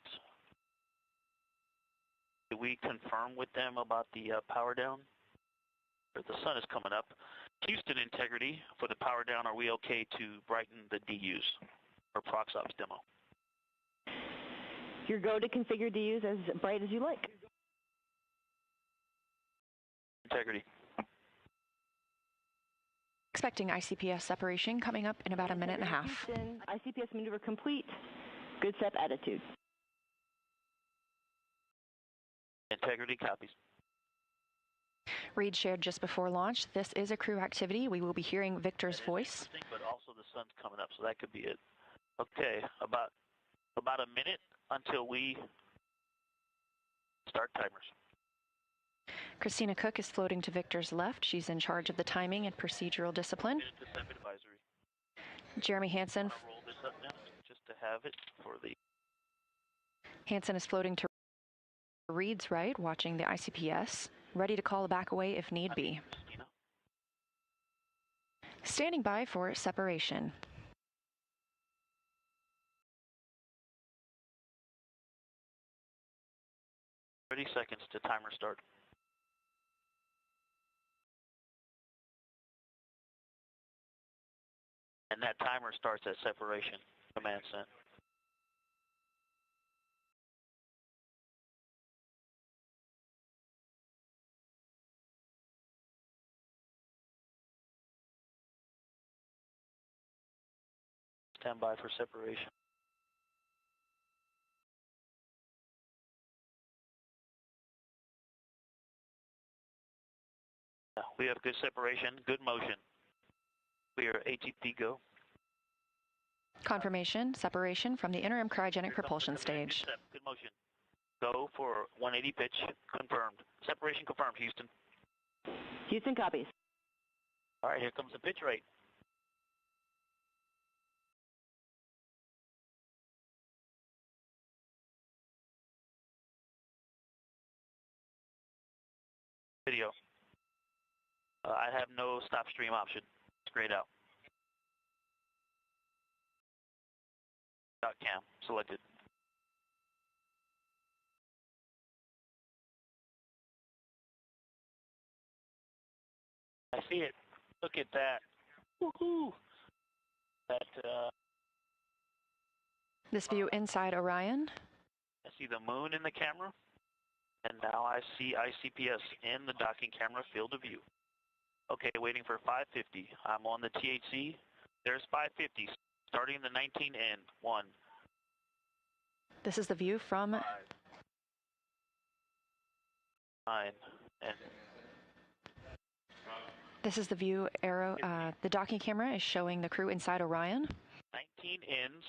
Did we confirm with them about the power down? The sun is coming up. Houston integrity for the power down. Are we okay to brighten the DUs or ProxOps demo? Your go to configure DUs as bright as you like. Integrity. Expecting ICPS separation coming up in about a minute and a half. Houston, ICPS maneuver complete. Good step attitude. Integrity copies. Reed shared just before launch. This is a crew activity. We will be hearing Victor's voice. But also the sun's coming up, so that could be it. Okay, about a minute until we start timers. Christina Cook is floating to Victor's left. She's in charge of the timing and procedural discipline. Advisory. Jeremy Hansen. Roll this up now, just to have it for the. Hansen is floating to Reed's right, watching the ICPS, ready to call a back away if need be. Standing by for separation. Seconds to timer start. And that timer starts at separation. Command sent. Stand by for separation. We have good separation, good motion. We are ATP go. Confirmation, separation from the interim cryogenic propulsion stage. Good motion. Go for 180 pitch, confirmed. Separation confirmed, Houston. Houston copies. All right, here comes the pitch rate. Video. I have no stop stream option. Straight out. Cam selected. I see it. Look at that. Woohoo! That. This view inside Orion. I see the moon in the camera, and now I see ICPS in the docking camera field of view. Okay, waiting for 550. I'm on the THC. There's 550, starting the 19N. 1. This is the view from 9. And this is the view arrow. The docking camera is showing the crew inside Orion. 19 ends.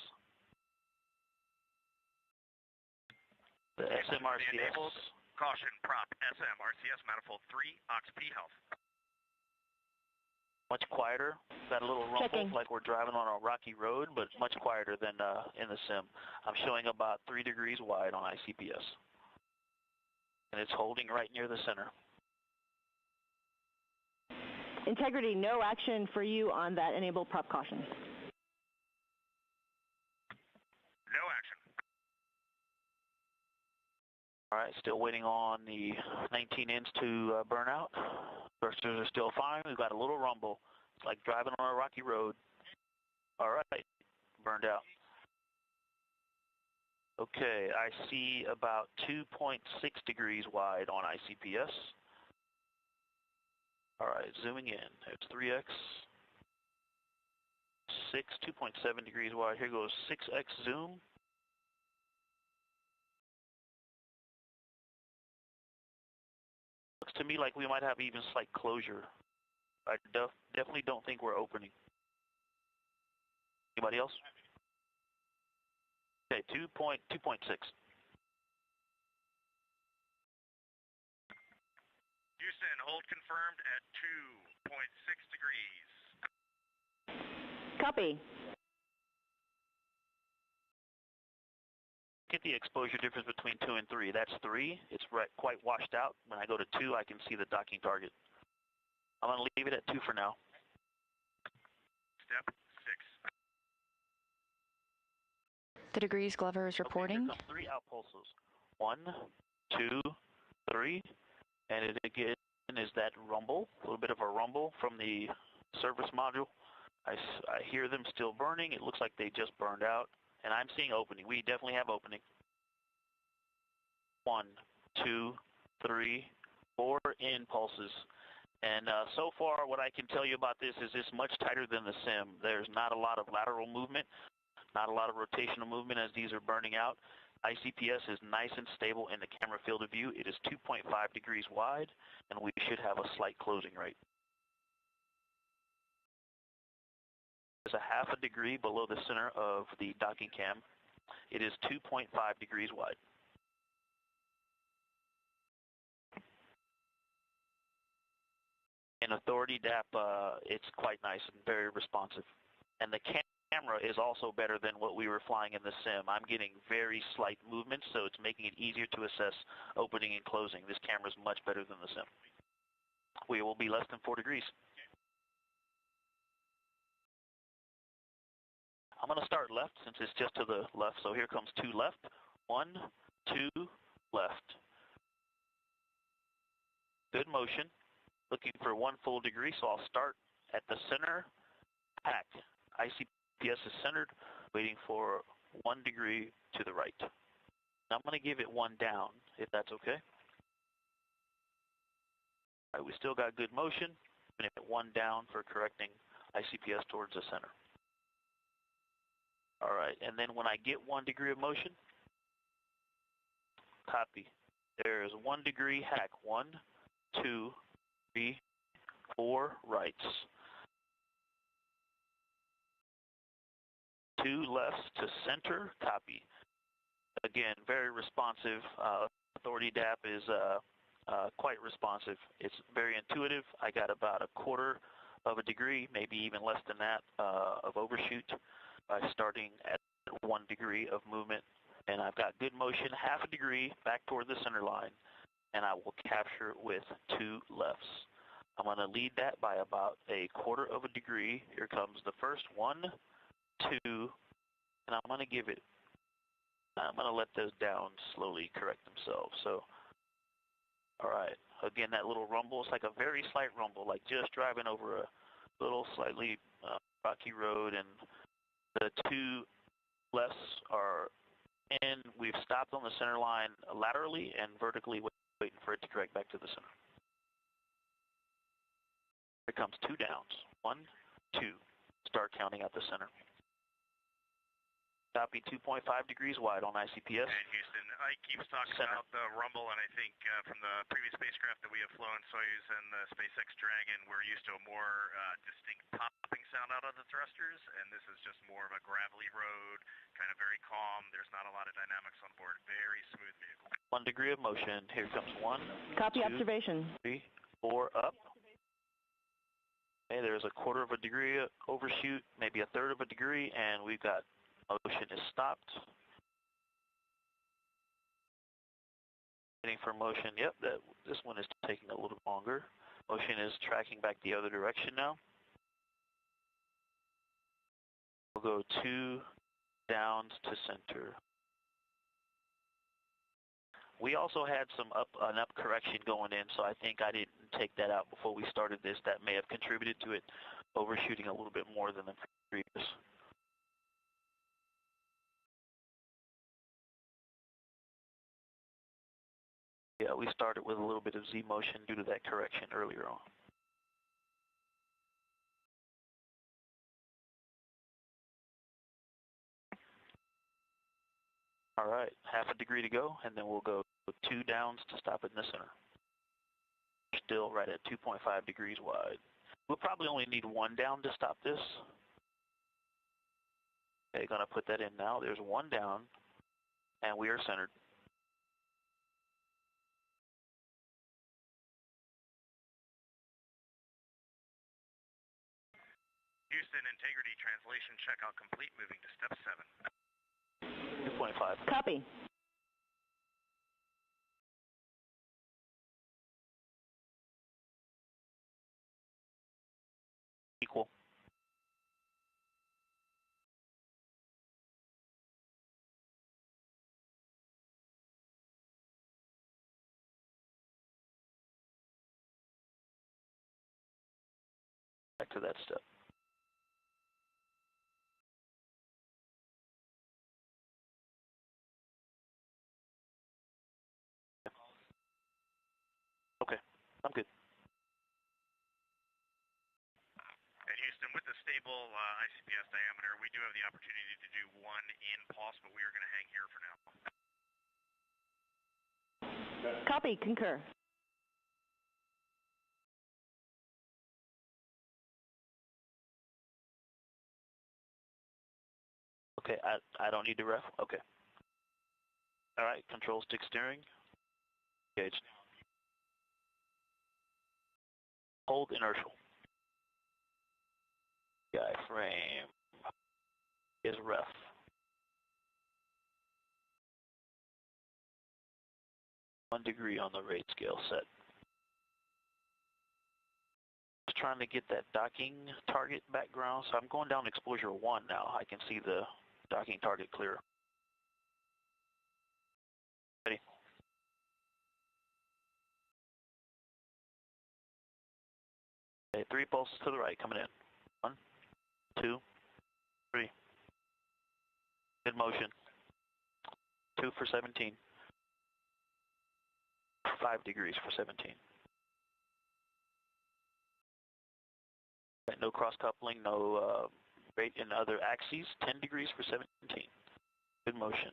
The SMRCS. Caution, prop, SM, RCS, manifold 3, OX-P health. Much quieter. Got a little rumble, Checking. like we're driving on a rocky road, but much quieter than in the sim. I'm showing about 3 degrees wide on ICPS. And it's holding right near the center. Integrity, no action for you on that enable prop caution. No action. All right, still waiting on the 19 ends to burn out. Thrusters are still fine. We've got a little rumble. It's like driving on a rocky road. All right, burned out. Okay, I see about 2.6 degrees wide on ICPS. All right, zooming in. It's 3x. 2.7 degrees wide. Here goes 6x zoom. Looks to me like we might have even slight closure. I definitely don't think we're opening. Anybody else? Okay, 2.6. Houston, hold confirmed at 2.6 degrees. Copy. Get the exposure difference between 2 and 3. That's 3. It's quite washed out. When I go to 2, I can see the docking target. I'm going to leave it at 2 for now. Step 6. The degrees Glover is reporting. Okay, here come 3 outpulses. 1, 2, 3. And it again is that rumble, a little bit of a rumble from the service module. I hear them still burning. It looks like they just burned out. And I'm seeing opening. We definitely have opening. 1, 2, 3, 4 impulses. And so far, what I can tell you about this is it's much tighter than the sim. There's not a lot of lateral movement, not a lot of rotational movement as these are burning out. ICPS is nice and stable in the camera field of view. It is 2.5 degrees wide, and we should have a slight closing rate. It's a half a degree below the center of the docking cam. It is 2.5 degrees wide. In Authority DAP, it's quite nice and very responsive. And the camera is also better than what we were flying in the sim. I'm getting very slight movements, so it's making it easier to assess opening and closing. This camera is much better than the sim. We will be less than 4 degrees. I'm going to start left since it's just to the left. So here comes 2 left. 1, 2, left. Good motion. Looking for 1 full degree, so I'll start at the center hack. ICPS is centered, waiting for 1 degree to the right. Now I'm going to give it 1 down, if that's okay. All right, we still got good motion. I'm going to hit 1 down for correcting ICPS towards the center. All right, and then when I get 1 degree of motion, copy. There's 1 degree hack. 1, 2, 3, 4 rights. 2 lefts to center, copy. Again, very responsive. Authority DAP is quite responsive. It's very intuitive. I got about 1/4 of a degree, maybe even less than that, of overshoot by starting at 1 degree of movement. And I've got good motion, half a degree back toward the center line, and I will capture it with 2 lefts. I'm going to lead that by about 1/4 of a degree. Here comes the first 1, 2, and I'm going to give it, I'm going to let those down slowly correct themselves. So, all right, again, that little rumble, it's like a very slight rumble, like just driving over a little slightly rocky road, and the 2 lefts are in. We've stopped on the center line laterally and vertically, waiting for it to correct back to the center. Here comes 2 downs. 1, 2. Start counting out the center. Copy 2.5 degrees wide on ICPS. And Houston, Ike keeps talking about the rumble, and I think from the previous spacecraft that we have flown, Soyuz and the SpaceX Dragon, we're used to a more distinct popping sound out of the thrusters, and this is just more of a gravelly road, kind of very calm. There's not a lot of dynamics on board. Very smooth vehicle. 1 degree of motion. Here comes 1. Copy 2, observation. 3, 4 up. Okay, there's 1/4 of a degree overshoot, maybe 1/3 of a degree, and we've got motion is stopped. Waiting for motion. Yep, this one is taking a little longer. Motion is tracking back the other direction now. We'll go 2 downs to center. We also had an up correction going in, so I think I didn't take that out before we started this. That may have contributed to it overshooting a little bit more than the previous. Yeah, we started with a little bit of Z motion due to that correction earlier on. All right, half a degree to go, and then we'll go 2 downs to stop it in the center. Still right at 2.5 degrees wide. We'll probably only need 1 down to stop this. Okay, gonna put that in now. There's 1 down, and we are centered. Houston, integrity translation checkout complete. Moving to step 7. 2.5. Copy. Equal. to that step. Okay, I'm good. And Houston, with the stable ICPS diameter, we do have the opportunity to do one in pulse, but we are going to hang here for now. Copy, concur. Okay, I don't need to ref? Okay. All right, control stick steering. Engaged. Hold inertial. Diaphragm is ref. One degree on the rate scale set. Just trying to get that docking target background, so I'm going down exposure 1 now. I can see the docking target clear. Ready? Okay, 3 pulses to the right coming in. 1, 2, 3. Mid motion. 2 for 17. 5 degrees for 17. Right, no cross coupling, no rate in other axes. 10 degrees for 17. Good motion.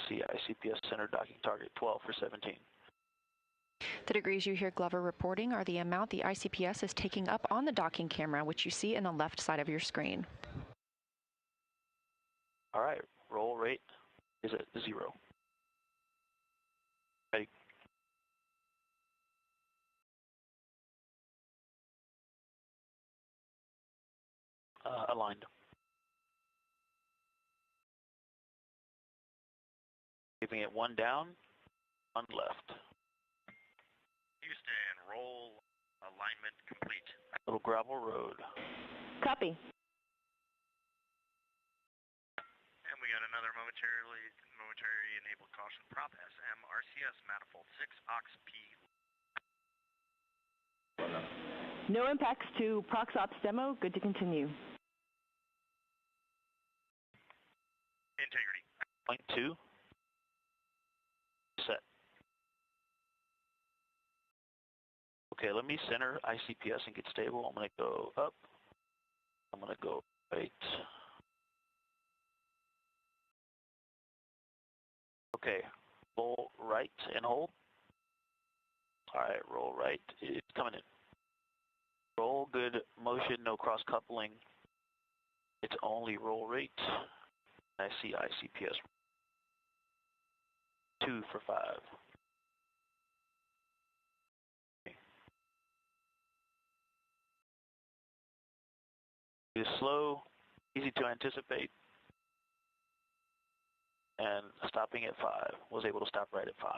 See ICPS center docking target 12 for 17. The degrees you hear Glover reporting are the amount the ICPS is taking up on the docking camera, which you see in the left side of your screen. All right, roll rate is at 0. Ready? Aligned. Giving it 1 down, 1 left. Houston, roll alignment complete. Little gravel road. Copy. And we got another momentary enabled caution prop SM RCS manifold 6 ox P. No impacts to Prox Ops demo. Good to continue. Integrity. Point 2. Set. Okay, let me center ICPS and get stable. I'm going to go up. I'm going to go right. Okay, roll right and hold. All right, roll right. It's coming in. Roll good motion, no cross coupling. It's only roll rate. I see ICPS. 2 for 5. It is slow, easy to anticipate, and stopping at 5. Was able to stop right at 5.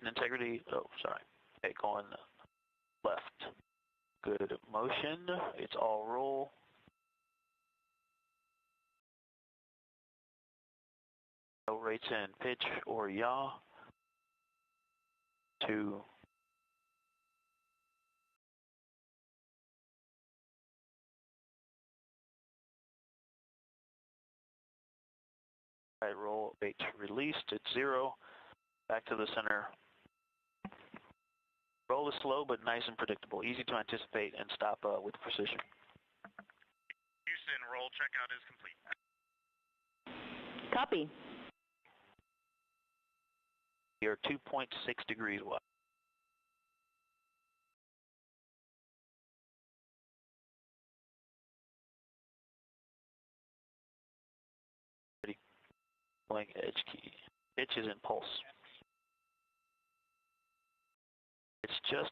Integrity. Oh, sorry. Okay, going left. Good motion. It's all roll. No rates in pitch or yaw. 2. Right, roll rate released. It's 0. Back to the center. Roll is slow but nice and predictable. Easy to anticipate and stop with precision. Houston, roll checkout is complete. Copy. You're 2.6 degrees wide. Ready? Going edge key. Pitch is in pulse. It's just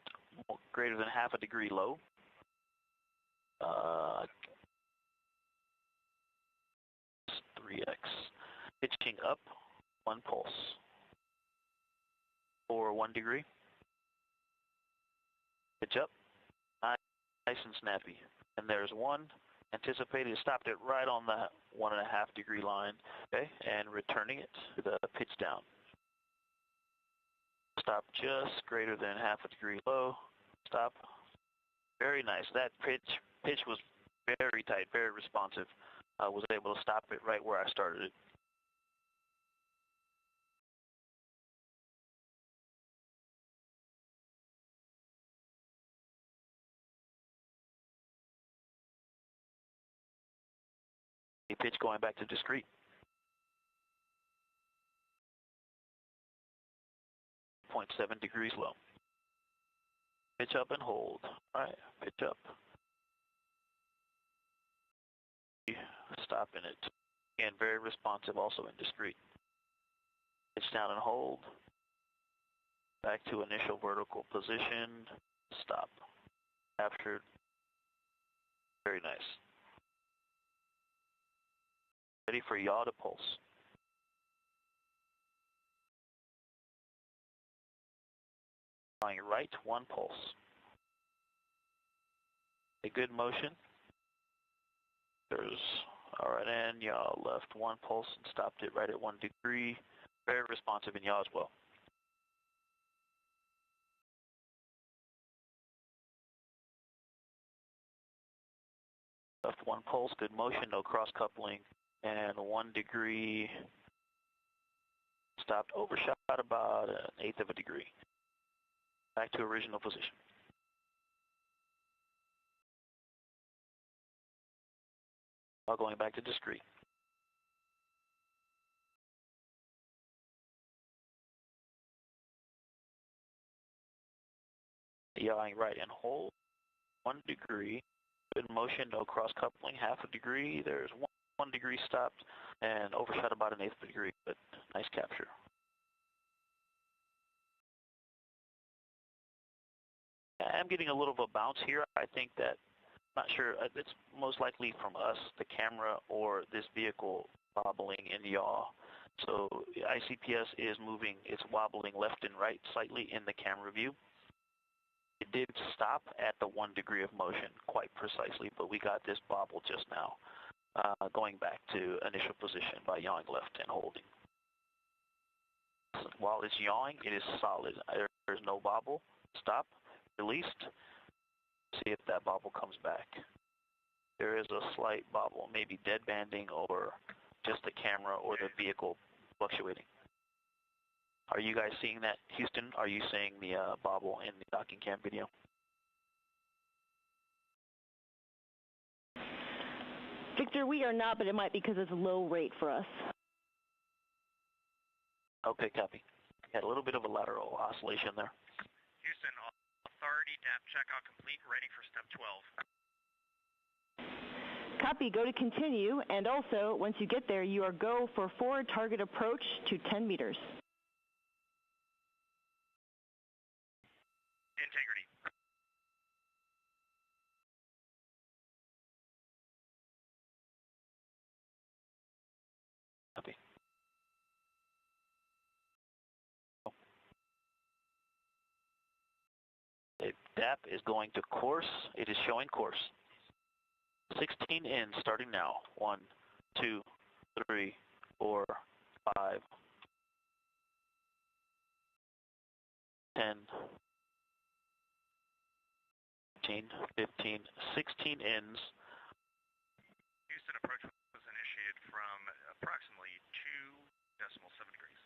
greater than half a degree low. 3x. Pitching up, 1 pulse. For 1 degree. Pitch up, nice and snappy. And there's 1. Anticipated, stopped it right on that 1.5 degree line. Okay, and returning it to the pitch down. Stop just greater than half a degree low. Stop. Very nice. That pitch was very tight, very responsive. I was able to stop it right where I started it. A pitch going back to discrete. .7 degrees low. Pitch up and hold. All right, pitch up. Stopping it. Again, very responsive, also in discrete. Pitch down and hold. Back to initial vertical position. Stop. Captured. Very nice. Ready for yaw to pulse. Flying right, one pulse. A good motion. There's all right, and yaw left, one pulse, and stopped it right at 1 degree. Very responsive in yaw as well. Left, one pulse, good motion, no cross coupling, and 1 degree. Stopped, overshot about 1/8 of a degree. Back to original position. Now going back to discrete. Yawing right and hold. 1 degree. Good motion, no cross coupling, half a degree. There's 1 degree stopped and overshot about 1/8 of a degree, but nice capture. I'm getting a little of a bounce here. I think that, not sure, it's most likely from us, the camera, or this vehicle wobbling in yaw. So ICPS is moving, it's wobbling left and right slightly in the camera view. It did stop at the 1 degree of motion quite precisely, but we got this bobble just now, going back to initial position by yawing left and holding. So while it's yawing, it is solid. There's no bobble. Stop. Released. See if that bobble comes back. There is a slight bobble, maybe dead banding or just the camera or the vehicle fluctuating. Are you guys seeing that, Houston? Are you seeing the bobble in the docking cam video? Victor, we are not, but it might be because it's a low rate for us. Okay, copy. Had a little bit of a lateral oscillation there. Houston, authority, DAP checkout complete, ready for step 12. Copy, go to continue, and also, once you get there, you are go for forward target approach to 10 meters. Integrity. Copy. The DAP is going to course. It is showing course. 16 in, starting now. 1, 2, 3, 4, 5, 10, 15, 16 ins. Houston approach was initiated from approximately 2.7 degrees.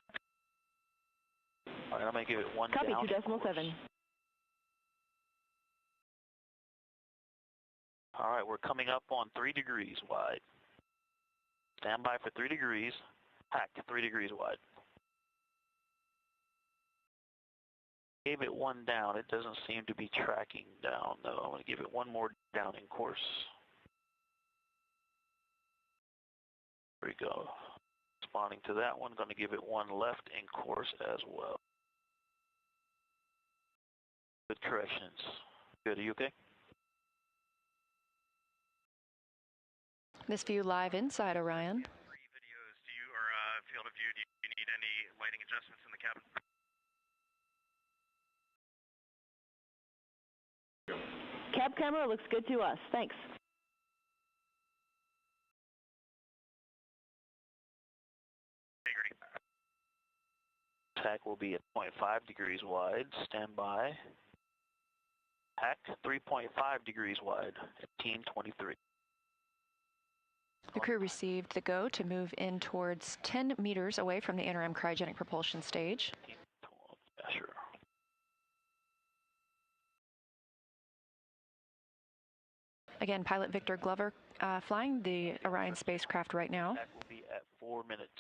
All right, I'm going to give it 1 Copy, down. 2.7. All right, we're coming up on 3 degrees wide. Stand by for 3 degrees. Hack 3 degrees wide. Gave it 1 down. It doesn't seem to be tracking down, though. I'm going to give it 1 more down in course. There we go. Responding to that one, going to give it 1 left in course as well. Good corrections. Good, are you okay? This view live inside Orion. Videos, do you, or field of view, do you need any lighting adjustments in the cabin? Cab camera looks good to us. Thanks. Integrity. hack will be at 0.5 degrees wide. Stand by. Hack 3.5 degrees wide at 1823. The crew received the go to move in towards 10 meters away from the interim cryogenic propulsion stage. Yeah, sure. Again, pilot Victor Glover flying the Orion spacecraft right now. Hack will be at 4 minutes.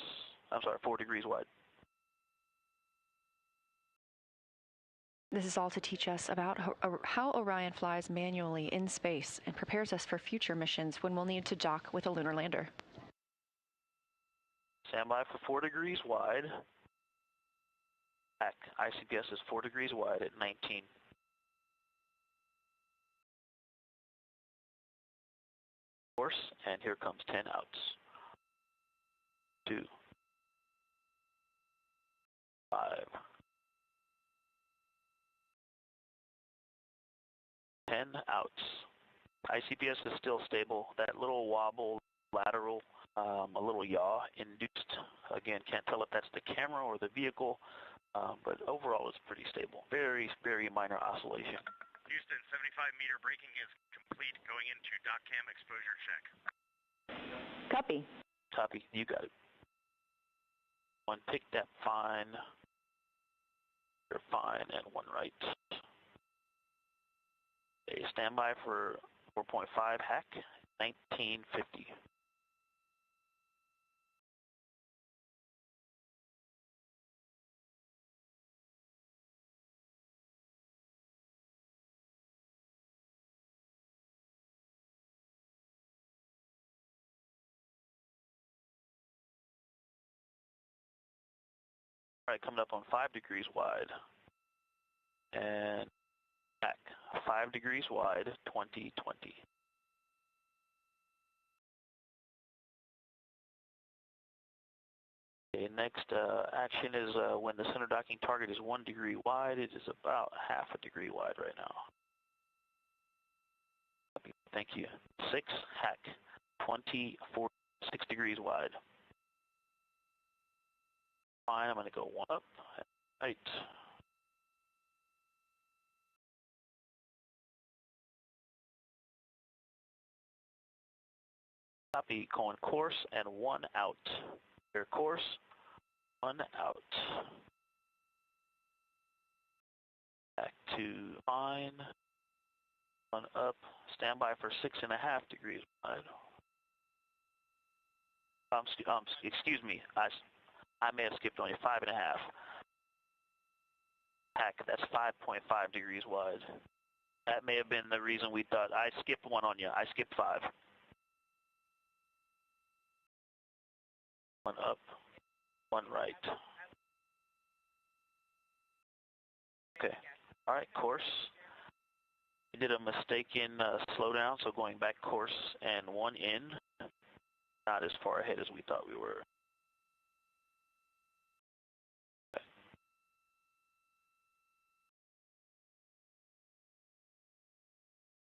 I'm sorry, 4 degrees wide. This is all to teach us about how Orion flies manually in space and prepares us for future missions when we'll need to dock with a lunar lander. Stand by for 4 degrees wide. Hack. ICPS is 4 degrees wide at 19. Course, and here comes 10 outs. 2, 5, 10 outs. ICPS is still stable. That little wobble, lateral, a little yaw induced. Again, can't tell if that's the camera or the vehicle, but overall it's pretty stable. Very, very minor oscillation. Houston, 75-meter braking is complete. Going into dock cam exposure check. Copy. Copy. You got it. One pick that fine. You're fine, and one right. Okay, stand by for 4.5 hack, 1950. All right, coming up on 5 degrees wide. And back, 5 degrees wide, 2020. Okay, next action is when the center docking target is 1 degree wide. It is about half a degree wide right now. Thank you. 6, hack, 6 degrees wide. Fine, I'm going to go 1 up. Right. Copy, going course and 1 out. Your course, 1 out. Back to fine. 1 up. Stand by for 6.5 degrees wide. Excuse me. I may have skipped on you. 5.5. Hack, that's 5.5 degrees wide. That may have been the reason we thought I skipped 1 on you. I skipped 5. 1 up, 1 right. Okay. All right, course. We did a mistake in slowdown, so going back course and 1 in. Not as far ahead as we thought we were. Okay.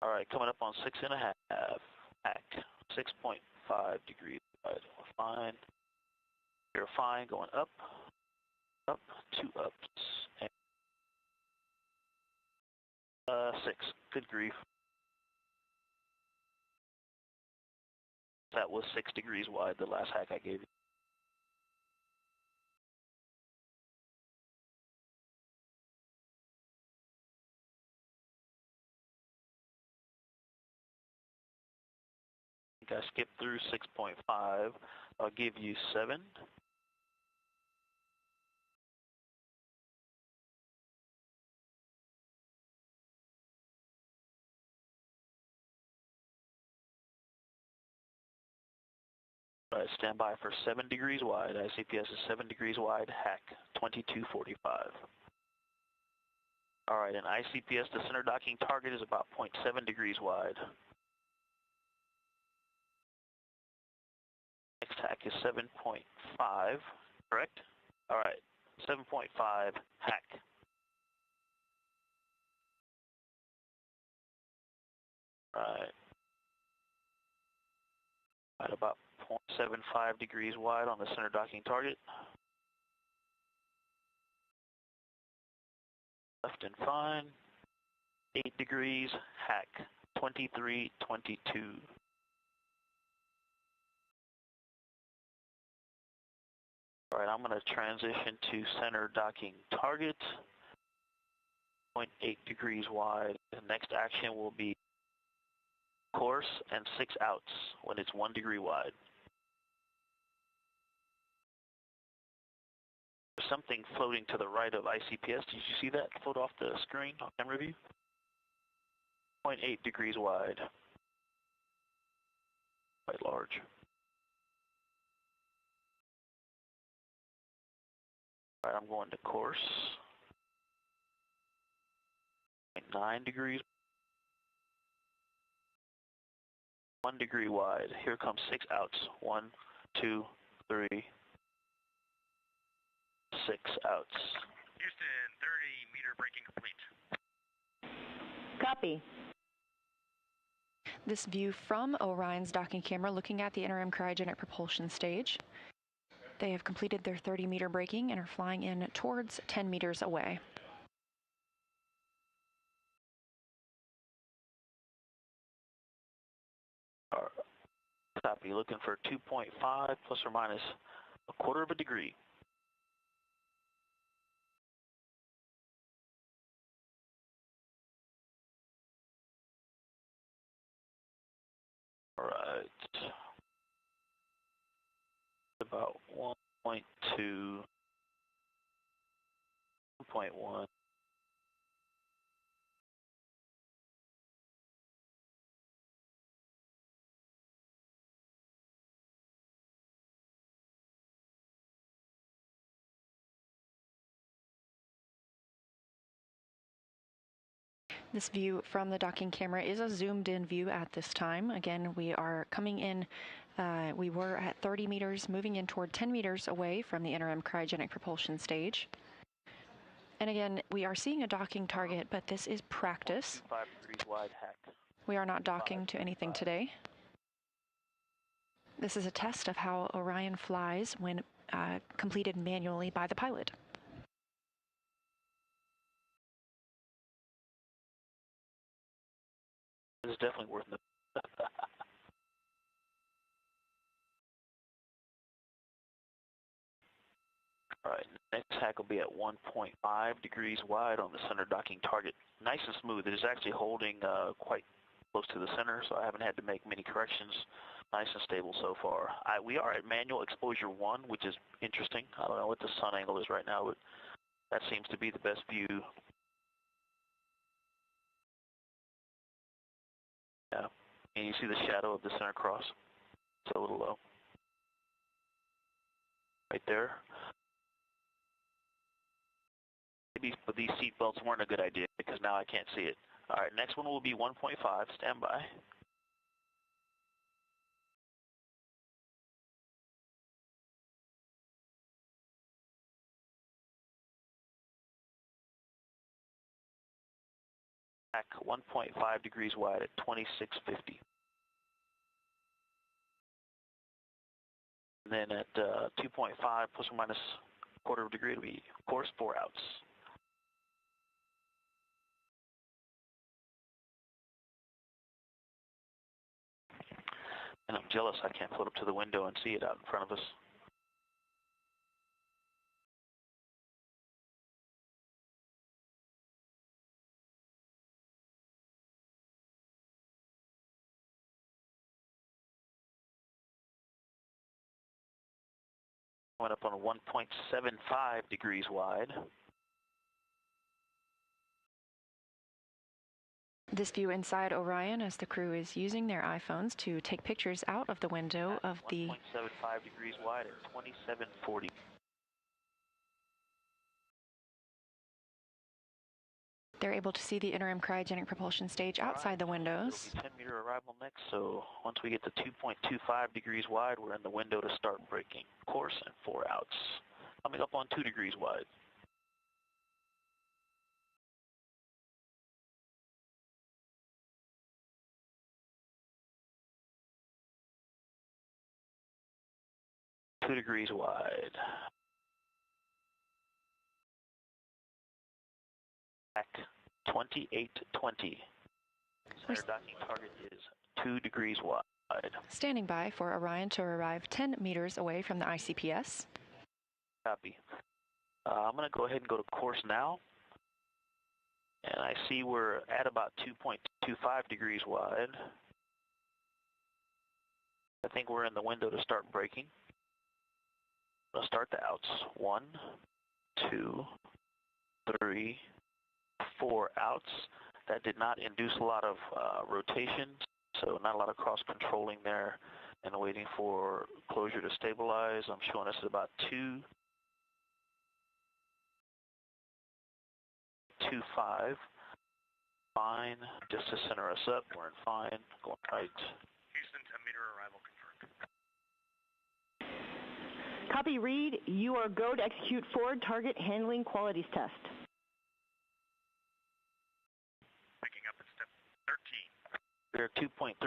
All right, coming up on 6.5. Hack, 6.5 degrees wide. Fine. You're fine. Going up, up, 2 ups, and 6. Good grief. That was 6 degrees wide, the last hack I gave you. I think I skipped through 6.5. I'll give you 7. All right, stand by for 7 degrees wide. ICPS is 7 degrees wide. Hack, 2245. All right, and ICPS, the center docking target is about 0.7 degrees wide. Next hack is 7.5, correct? All right, 7.5, hack. All right. At about 0.75 degrees wide on the center docking target. Left and fine. 8 degrees, hack, 2322. All right, I'm going to transition to center docking target, 0.8 degrees wide. The next action will be course and 6 outs when it's 1 degree wide. There's something floating to the right of ICPS. Did you see that float off the screen on camera view? 0.8 degrees wide. Quite large. All right, I'm going to course. 0.9 degrees. 1 degree wide. Here comes 6 outs. 1, 2, 3, 6 outs. Houston, 30-meter braking complete. Copy. This view from Orion's docking camera looking at the interim cryogenic propulsion stage. They have completed their 30-meter braking and are flying in towards 10 meters away. Copy, looking for 2.5 plus or minus a quarter of a degree. All right. About 1.2, 1.1. This view from the docking camera is a zoomed-in view at this time. Again, we are coming in, we were at 30 meters, moving in toward 10 meters away from the interim cryogenic propulsion stage. And again, we are seeing a docking target, but this is practice. 5 degrees wide hack. We are not docking to anything today. This is a test of how Orion flies when completed manually by the pilot. This is definitely worth it. All right, next hack will be at 1.5 degrees wide on the center docking target. Nice and smooth. It is actually holding quite close to the center, so I haven't had to make many corrections. Nice and stable so far. We are at manual exposure 1, which is interesting. I don't know what the sun angle is right now, but that seems to be the best view. Yeah, and you see the shadow of the center cross. It's a little low. Right there. Maybe these seat belts weren't a good idea because now I can't see it. All right, next one will be 1.5. Stand by. Back 1.5 degrees wide at 2650. And then at 2.5 plus or minus a quarter of a degree, it'll be course 4 outs. And I'm jealous I can't float up to the window and see it out in front of us. Went up on a 1.75 degrees wide. This view inside Orion as the crew is using their iPhones to take pictures out of the window of the 1.75 degrees wide at 2740. They're able to see the interim cryogenic propulsion stage outside the windows. It'll be 10-meter arrival next, so once we get to 2.25 degrees wide, we're in the window to start braking. Course and 4 outs. Coming up on 2 degrees wide. Two degrees wide. 2820. Center docking target is 2 degrees wide. Standing by for Orion to arrive 10 meters away from the ICPS. Copy. I'm going to go ahead and go to course now. And I see we're at about 2.25 degrees wide. I think we're in the window to start braking. I'll start the outs. 1, 2, 3, 4 outs. That did not induce a lot of rotation, so not a lot of cross-controlling there and waiting for closure to stabilize. I'm showing us at about 2.25. Fine, just to center us up, we're in fine, going right. Houston, 10-meter arrival confirmed. Copy, read. You are go to execute forward target handling qualities test. Picking up at step 13. We're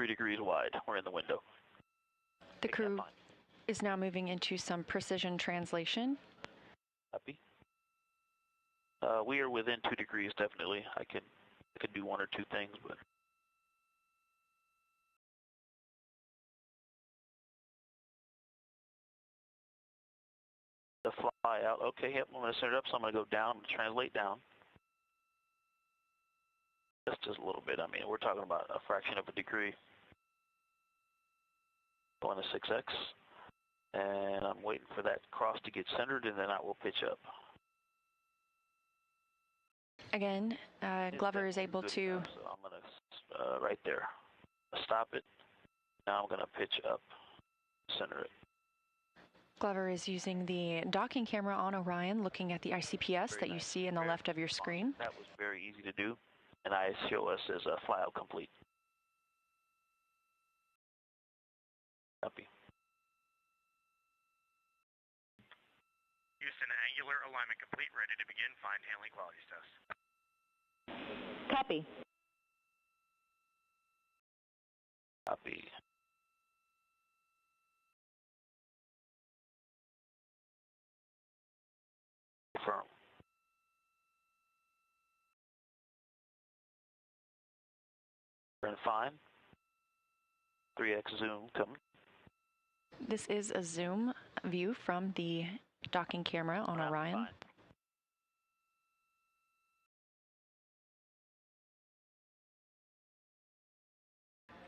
2.3 degrees wide. We're in the window. The crew is now moving into some precision translation. Copy. We are within 2 degrees, definitely. I could do 1 or 2 things, but the fly out. Okay, yep, I'm going to center it up, so I'm going to go down. I'm going to translate down. Just a little bit. I mean, we're talking about a fraction of a degree. Going to 6x, and I'm waiting for that cross to get centered, and then I will pitch up. Again, Glover is able to... So I'm going to, right there, stop it. Now I'm going to pitch up, center it. Glover is using the docking camera on Orion, looking at the ICPS that you see in the left of your screen. That was very easy to do, and I show us as a flyout complete. Copy. Houston, angular alignment complete, ready to begin fine handling qualities test. Copy. Copy. Confirm. We're in fine. 3x zoom coming. This is a zoom view from the docking camera on Orion. Fine.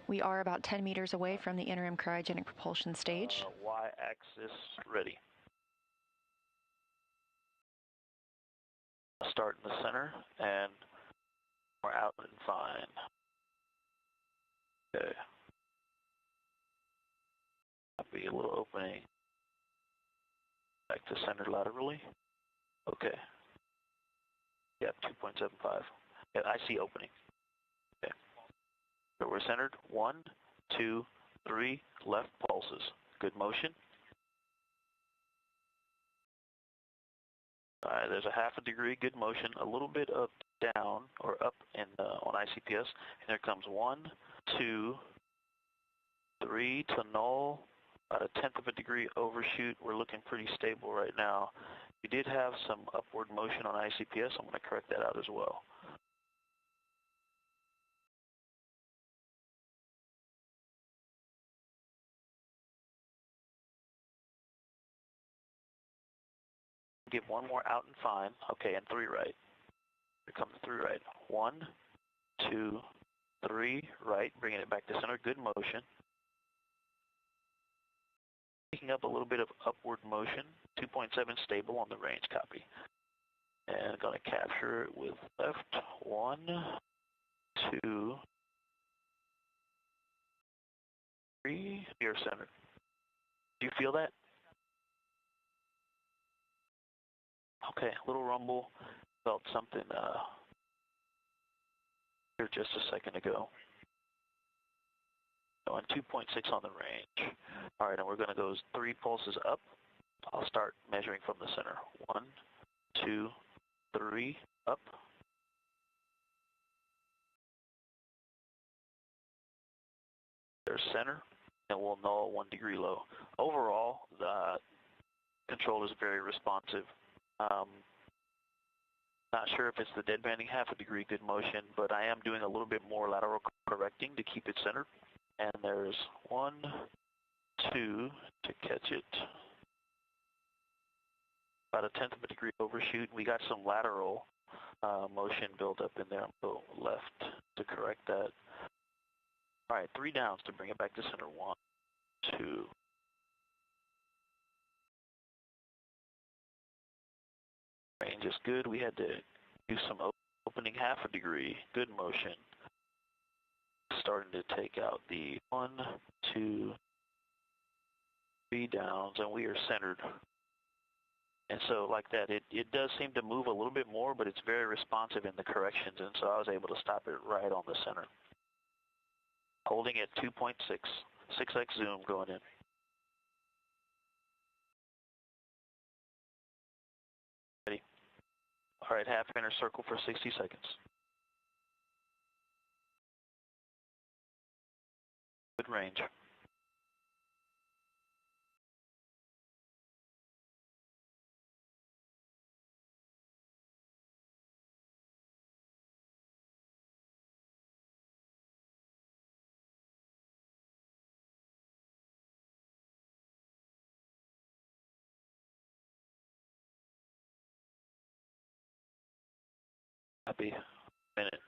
We are about 10 meters away from the interim cryogenic propulsion stage. Y-axis ready. Start in the center, and we're out and fine. Okay. Copy, a little opening. Back to center laterally. Okay. Yeah, 2.75. Yeah, I see opening. Okay. So we're centered. 1, 2, 3, left pulses. Good motion. All right, there's a half a degree, good motion, a little bit of down or up in on ICPS, and there comes 1, 2, 3 to null, about a 1/10 of a degree overshoot. We're looking pretty stable right now. We did have some upward motion on ICPS. I'm going to correct that out as well. Give 1 more out and fine. Okay, and 3 right. Here comes 3 right. 1, 2, 3 right. Bringing it back to center. Good motion. Picking up a little bit of upward motion. 2.7 stable on the range. Copy. And going to capture it with left. 1, 2, 3. You're centered. Do you feel that? Okay, a little rumble. Felt something here just a second ago. And 2.6 on the range. All right, and we're going to go 3 pulses up. I'll start measuring from the center. 1, 2, 3, up. There's center, and we'll null 1 degree low. Overall, the control is very responsive. Not sure if it's the dead banding half a degree, good motion, but I am doing a little bit more lateral correcting to keep it centered. And there's 1, 2 to catch it. About a 1/10 of a degree overshoot. We got some lateral motion built up in there. I'll go left to correct that. All right, 3 downs to bring it back to center. 1, 2. Range is good. We had to do some opening half a degree. Good motion. Starting to take out the 1, 2, 3 downs, and we are centered. And so like that, it does seem to move a little bit more, but it's very responsive in the corrections, and so I was able to stop it right on the center. Holding at 2.6, 6x zoom going in. Ready? All right, half inner circle for 60 seconds. Good range. Happy minute.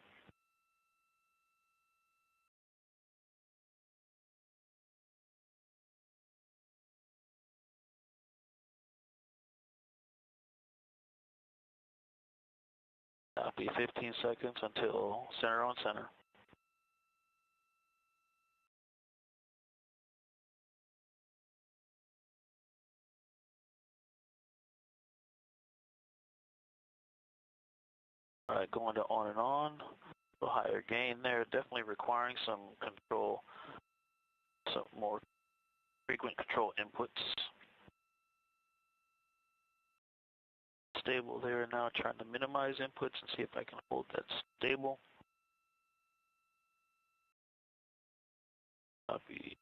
Copy, 15 seconds until center on center. All right, going to on and on. A higher gain there, definitely requiring some control, some more frequent control inputs. Stable there now, trying to minimize inputs and see if I can hold that stable. Copy.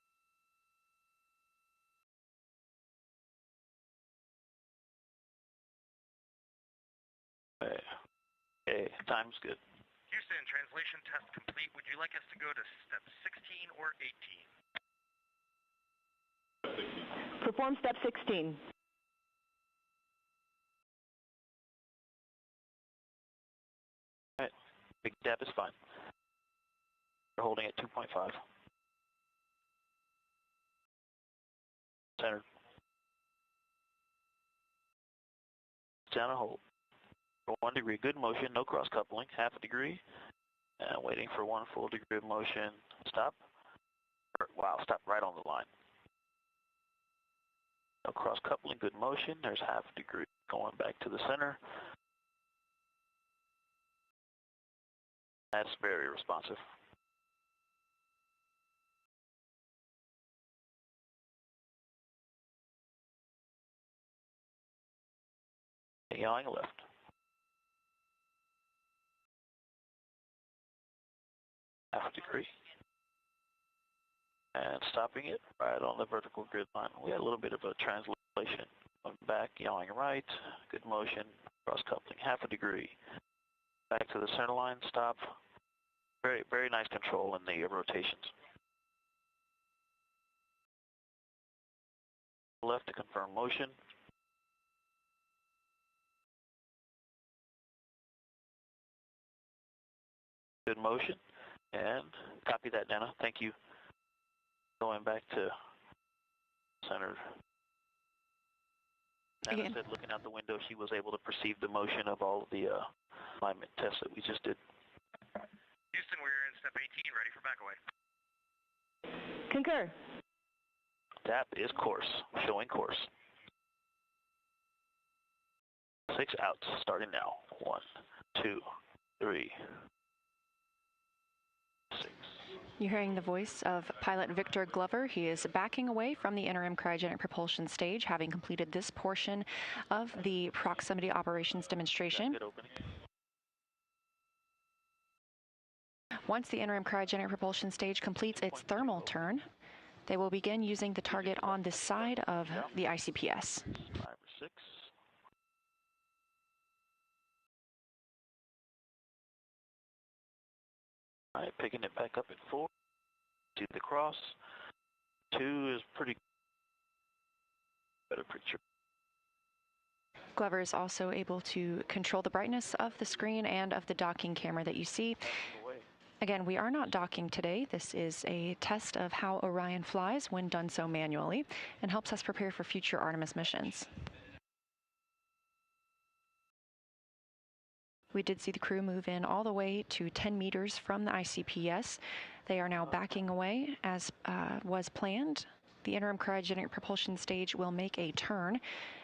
Okay, time's good. Houston, translation test complete. Would you like us to go to step 16 or 18? Perform step 16. All right, big step is fine. We're holding at 2.5. Center. Down and hold. For 1 degree, good motion, no cross coupling, half a degree. And waiting for 1 full degree of motion. Stop. Wow, stop right on the line. No cross coupling, good motion. There's half a degree going back to the center. That's very responsive. Yawing left. Half a degree. And stopping it right on the vertical grid line. We had a little bit of a translation. Going back, yawing right, good motion, cross coupling, half a degree. Back to the center line, stop. Very, very nice control in the rotations. Left to confirm motion. Good motion. And copy that, Dana. Thank you. Going back to center. Dana said looking out the window, she was able to perceive the motion of all of the alignment tests that we just did. Houston, we're in step 18, ready for back away. Concur. Tap is course, showing course. 6 outs, starting now. 1, 2, 3, 6. You're hearing the voice of pilot Victor Glover. He is backing away from the interim cryogenic propulsion stage, having completed this portion of the proximity operations demonstration. Once the interim cryogenic propulsion stage completes its thermal turn, they will begin using the target on this side of the ICPS. 5 or 6. All right, picking it back up at 4. See the cross. 2 is pretty better picture. Glover is also able to control the brightness of the screen and of the docking camera that you see. Again, we are not docking today. This is a test of how Orion flies when done so manually and helps us prepare for future Artemis missions. We did see the crew move in all the way to 10 meters from the ICPS. They are now backing away as was planned. The interim cryogenic propulsion stage will make a turn,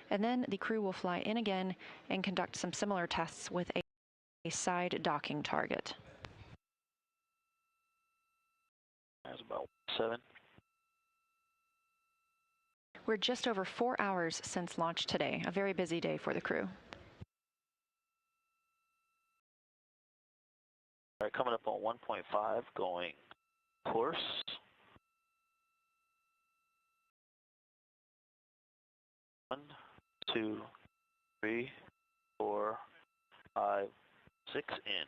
and then the crew will fly in again and conduct some similar tests with a side docking target. That's about 7. We're just over 4 hours since launch today, a very busy day for the crew. All right, coming up on 1.5, going course. 1, 2, 3, 4, 5, 6 in.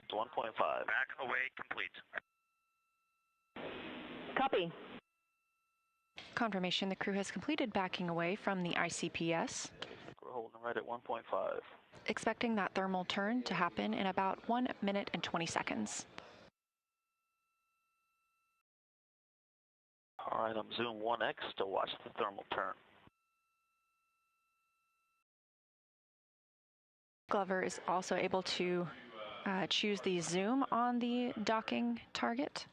It's 1.5. Back away complete. Copy. Confirmation the crew has completed backing away from the ICPS. We're holding right at 1.5. Expecting that thermal turn to happen in about 1 minute and 20 seconds. All right, I'm zoom 1x to watch the thermal turn. Glover is also able to choose the zoom on the docking target.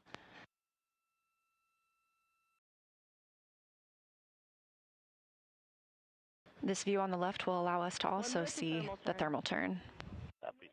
This view on the left will allow us to also see the thermal turn. Copy.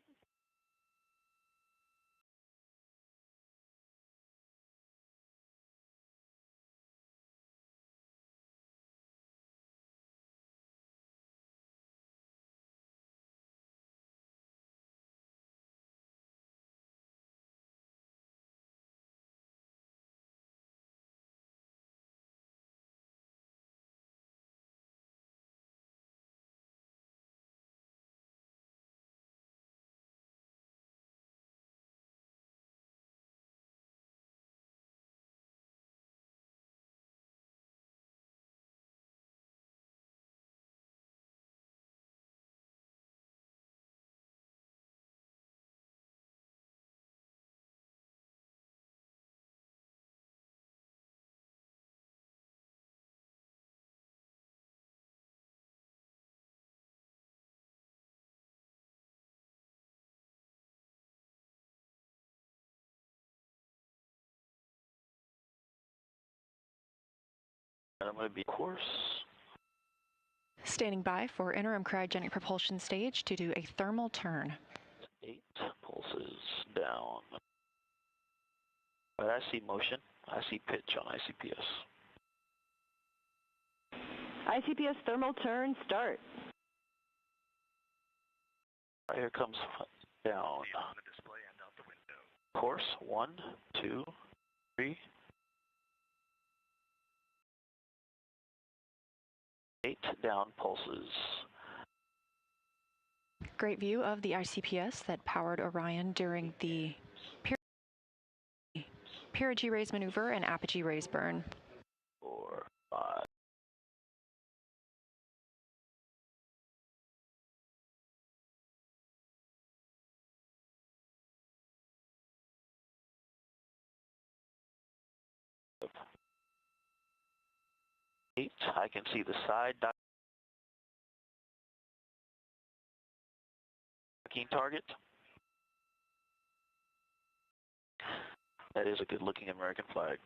I'm going to be course. Standing by for interim cryogenic propulsion stage to do a thermal turn. 8 pulses down. But I see motion. I see pitch on ICPS. ICPS thermal turn, start. Right, here comes down. On the display and out the window. Course, 1, 2, 3. 8 down pulses. Great view of the ICPS that powered Orion during the perigee raise maneuver and apogee raise burn. 4, 5. I can see the side docking target. That is a good looking American flag.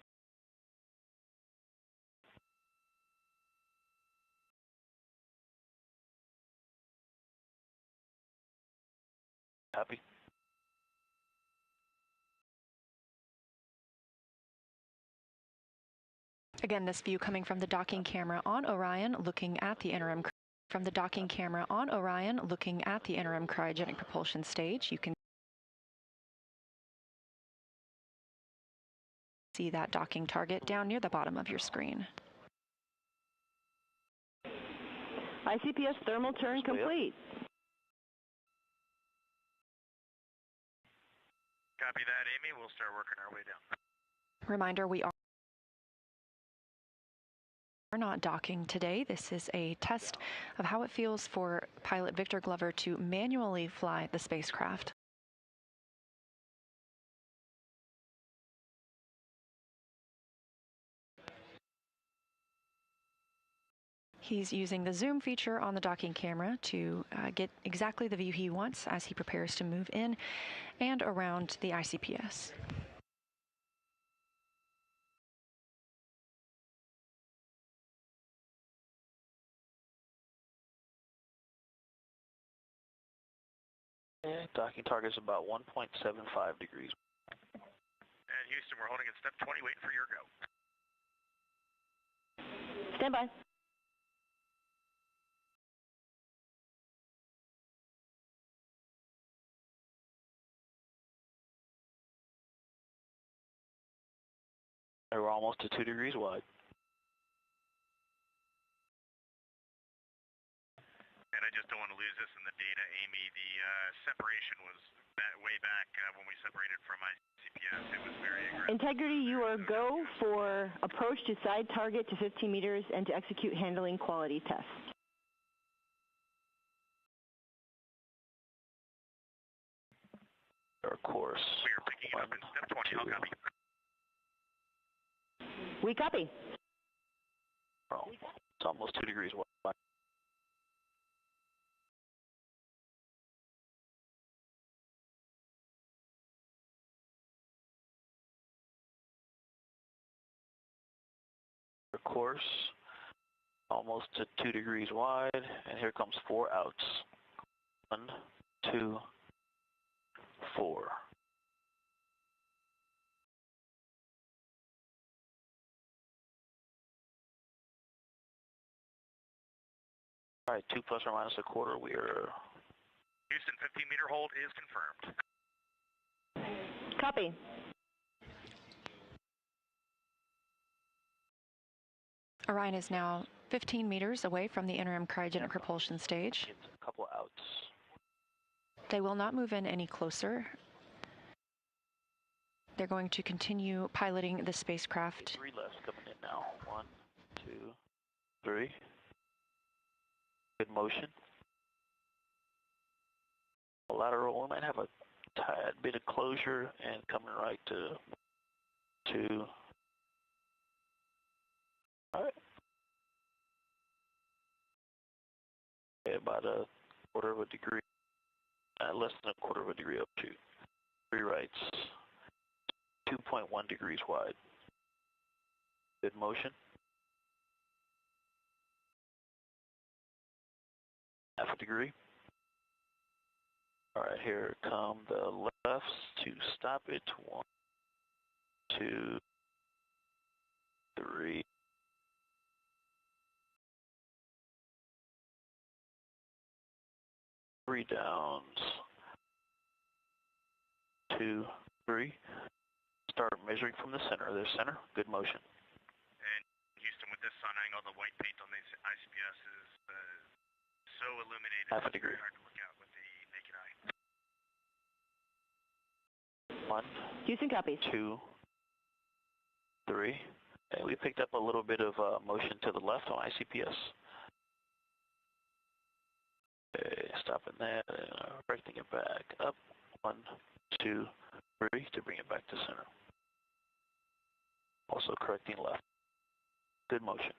Copy. Again, this view coming from the docking camera on Orion, looking at the interim cryogenic propulsion stage. You can see that docking target down near the bottom of your screen. ICPS thermal turn complete. Copy that, Amy. We'll start working our way down. Reminder, we are not docking today. This is a test of how it feels for pilot Victor Glover to manually fly the spacecraft. He's using the zoom feature on the docking camera to get exactly the view he wants as he prepares to move in and around the ICPS. Docking target is about 1.75 degrees. And Houston, we're holding at step 20, waiting for your go. Stand by. We're almost to 2 degrees wide. And I just don't want to lose this in the data, Amy. The separation was way back when we separated from ICPS. It was very aggressive. Integrity, you are go for approach to side target to 15 meters and to execute handling quality tests. Of course. We are picking it up in step 20. I'll copy. We copy. Oh, it's almost 2 degrees wide. Course, almost to 2 degrees wide, and here comes 4 outs. 1, 2, 4. All right, 2 plus or minus a quarter. We are. Houston, 15-meter hold is confirmed. Copy. Orion is now 15 meters away from the interim cryogenic propulsion stage. A couple outs. They will not move in any closer. They're going to continue piloting the spacecraft. 3 left coming in now. 1, 2, 3. Good motion. Lateral, we might have a tad bit of closure and coming right to 2. All right. Okay, about a quarter of a degree, less than a quarter of a degree up to 3 rights, 2.1 degrees wide. Good motion. Half a degree. All right, here come the lefts to stop it. 1, 2, 3. 3 downs. 2, 3. Start measuring from the center. There's center. Good motion. And Houston, with this sun angle, the white paint on the ICPS is so illuminated. Half a degree. It's hard to look out with the naked eye. 1. Houston copies. 2, 3. And we picked up a little bit of motion to the left on ICPS. Okay, stopping that, correcting it back up. 1, 2, 3 to bring it back to center. Also correcting left. Good motion.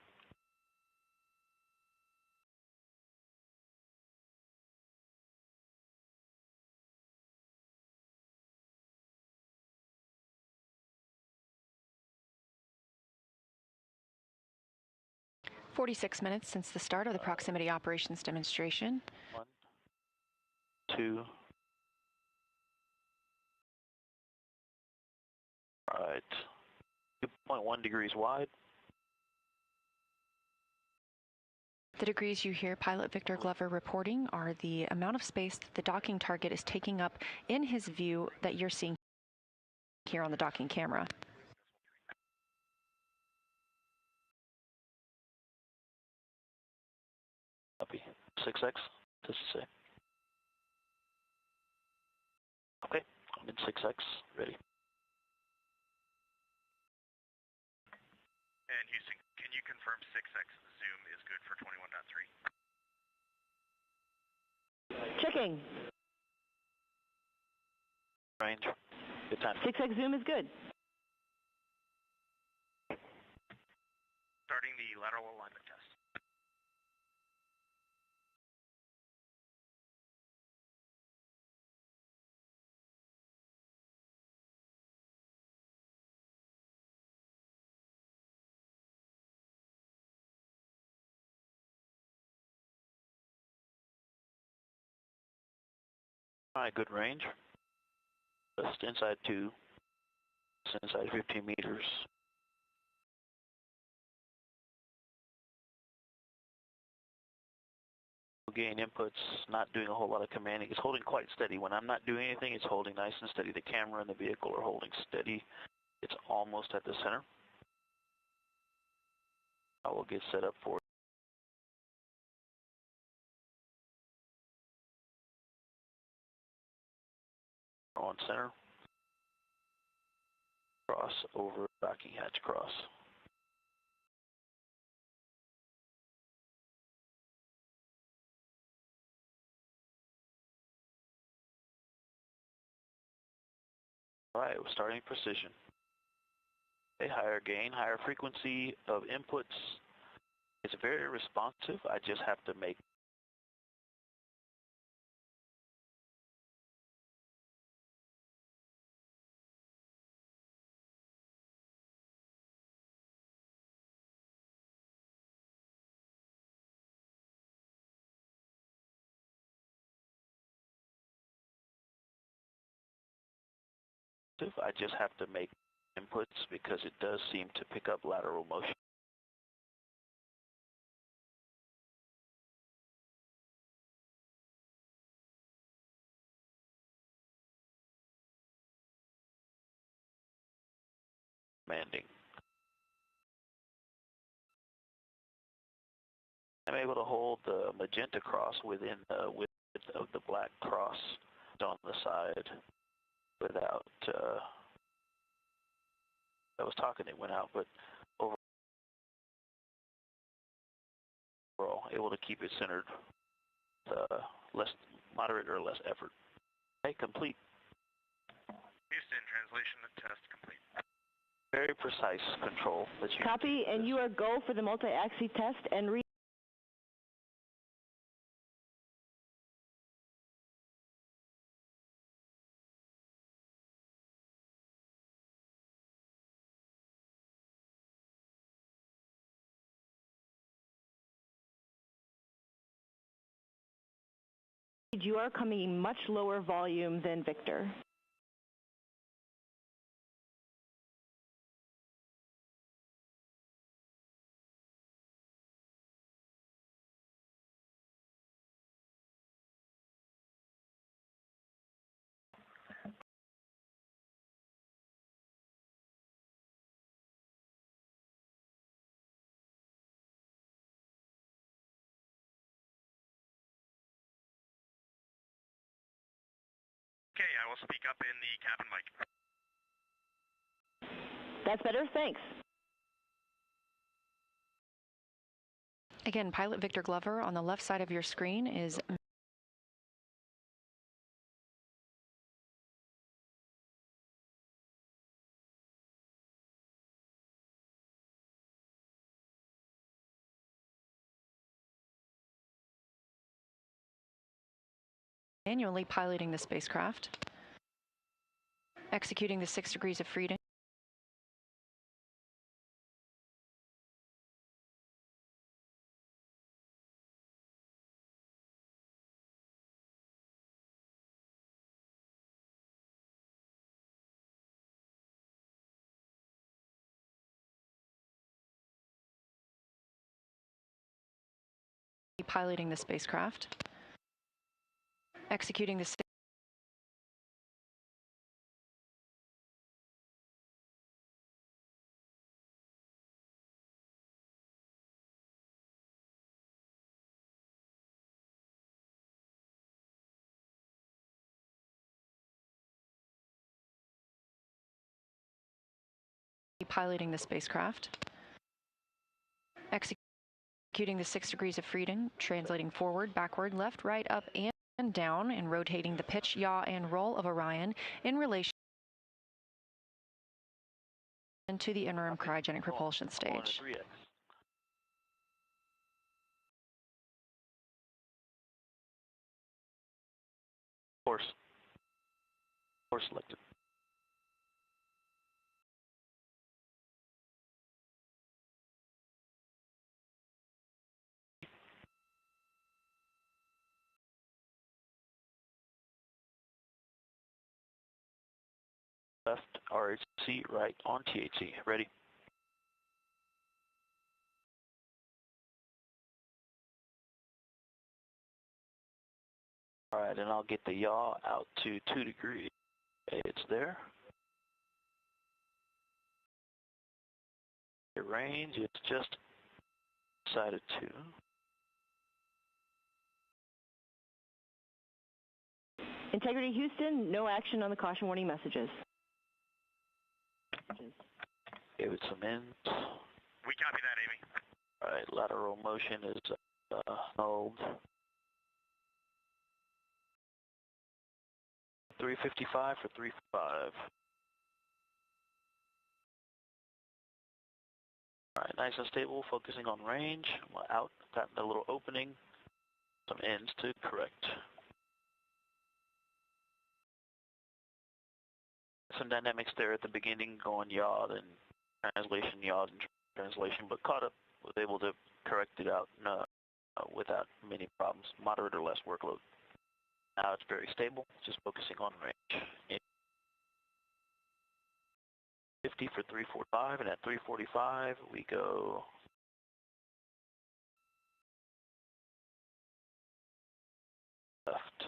"46 minutes since the start of the proximity operations demonstration. 1, 2. All right. 2.1 degrees wide. The degrees you hear pilot Victor Glover reporting are the amount of space that the docking target is taking up in his view that you're seeing here on the docking camera. Copy. 6X, does it say? Okay, Min 6X, ready. And Houston, can you confirm 6X zoom is good for 21.3? Checking. Range. Good time. 6X zoom is good. Starting the lateral alignment test. All right, good range. Just inside 2, just inside 15 meters. Gain inputs, not doing a whole lot of commanding. It's holding quite steady. When I'm not doing anything, it's holding nice and steady. The camera and the vehicle are holding steady. It's almost at the center. I will get set up for it. On center. Cross over docking hatch cross. All right, we're starting precision. A higher gain, higher frequency of inputs. It's very responsive. I just have to make inputs because it does seem to pick up lateral motion. Commanding. I'm able to hold the magenta cross within the width of the black cross on the side without, I was talking, it went out, but overall able to keep it centered, less moderate or less effort. Okay, complete. Houston, translation test complete. Very precise control. That you Copy, and you are go for the multi-axis test and read. You are coming in much lower volume than Victor. Okay, I will speak up in the cabin mic. That's better, thanks. Again, pilot Victor Glover on the left side of your screen is manually piloting the spacecraft, executing the 6 degrees of freedom. Piloting the spacecraft, executing the piloting the spacecraft. Executing the 6 degrees of freedom, translating forward, backward, left, right, up, and down, and rotating the pitch, yaw, and roll of Orion in relation to the interim cryogenic propulsion stage. Course selected. Left RHC, right on THC. Ready? All right, and I'll get the yaw out to 2 degrees. Okay, it's there. The range, it's just side of 2. Integrity Houston, no action on the caution warning messages. Give it some ends. We copy that, Amy. All right, lateral motion is held. 355 for 355. All right, nice and stable, focusing on range. Out, got a little opening. Some ends to correct. Some dynamics there at the beginning, going yaw and translation, yaw and translation, but caught up, was able to correct it out without many problems, moderate or less workload. Now it's very stable, just focusing on range. 50 for 345, and at 345 we go left.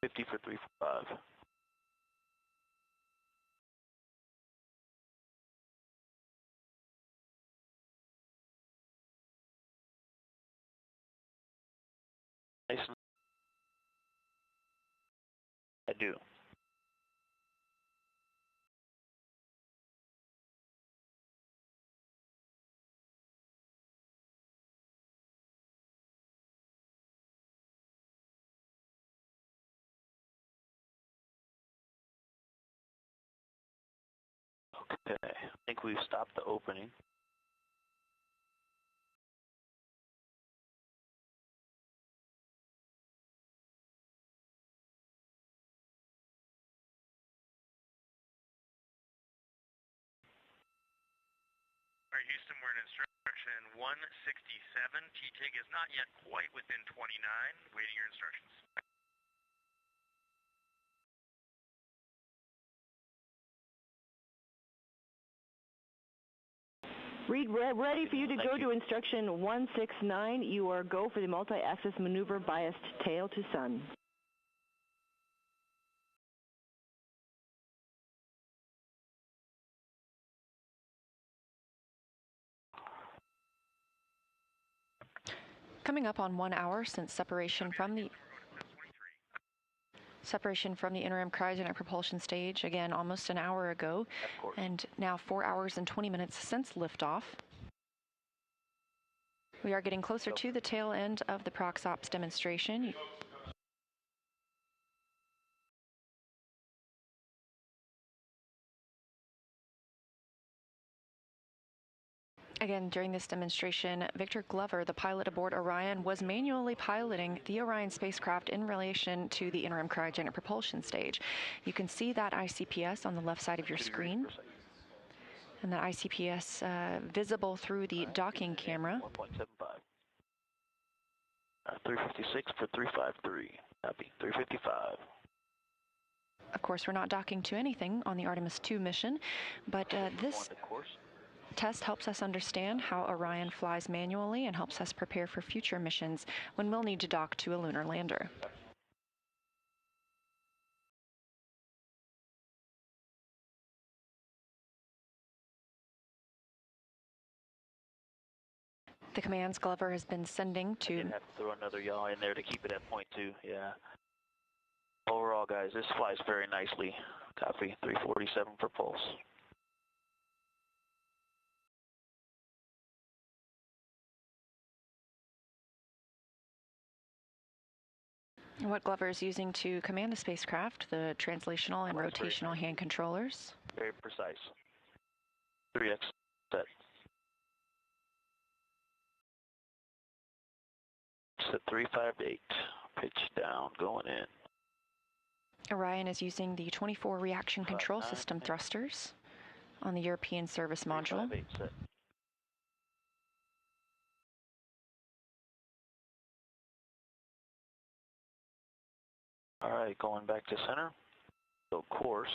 50 for 345. Nice. I do. Okay, I think we've stopped the opening. All right, Houston, we're in instruction 167. TTIG is not yet quite within 29. Waiting your instructions. Reed, we're ready for you to go to instruction 169. You are go for the multi-axis maneuver biased tail to sun. Coming up on 1 hour since separation from the interim cryogenic propulsion stage, again almost an hour ago, and now 4 hours and 20 minutes since liftoff. We are getting closer to the tail end of the ProxOps demonstration. Again, during this demonstration, Victor Glover, the pilot aboard Orion, was manually piloting the Orion spacecraft in relation to the interim cryogenic propulsion stage. You can see that ICPS on the left side of your screen, and that ICPS visible through the docking camera. 1.75. 356 for 353. Copy. 355. Of course, we're not docking to anything on the Artemis 2 mission, but this test helps us understand how Orion flies manually and helps us prepare for future missions when we'll need to dock to a lunar lander. The commands Glover has been sending to... I did have to throw another yaw in there to keep it at 0.2, yeah. Overall, guys, this flies very nicely. Copy, 347 for pulse. What Glover is using to command the spacecraft, the translational and rotational hand controllers. Very precise. 3X set. Set 358. Pitch down, going in. Orion is using the 24 reaction control system thrusters on the European service module. Set. All right, going back to center. So course,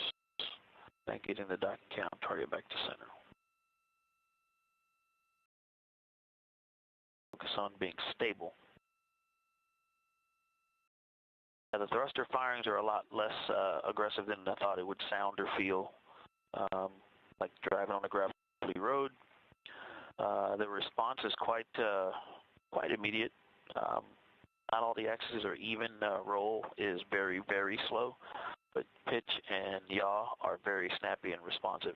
then getting the docking cam target back to center. Focus on being stable. Now, the thruster firings are a lot less aggressive than I thought it would sound or feel, like driving on a gravelly road. The response is quite immediate. Not all the axes are even. Roll is very, very slow, but pitch and yaw are very snappy and responsive.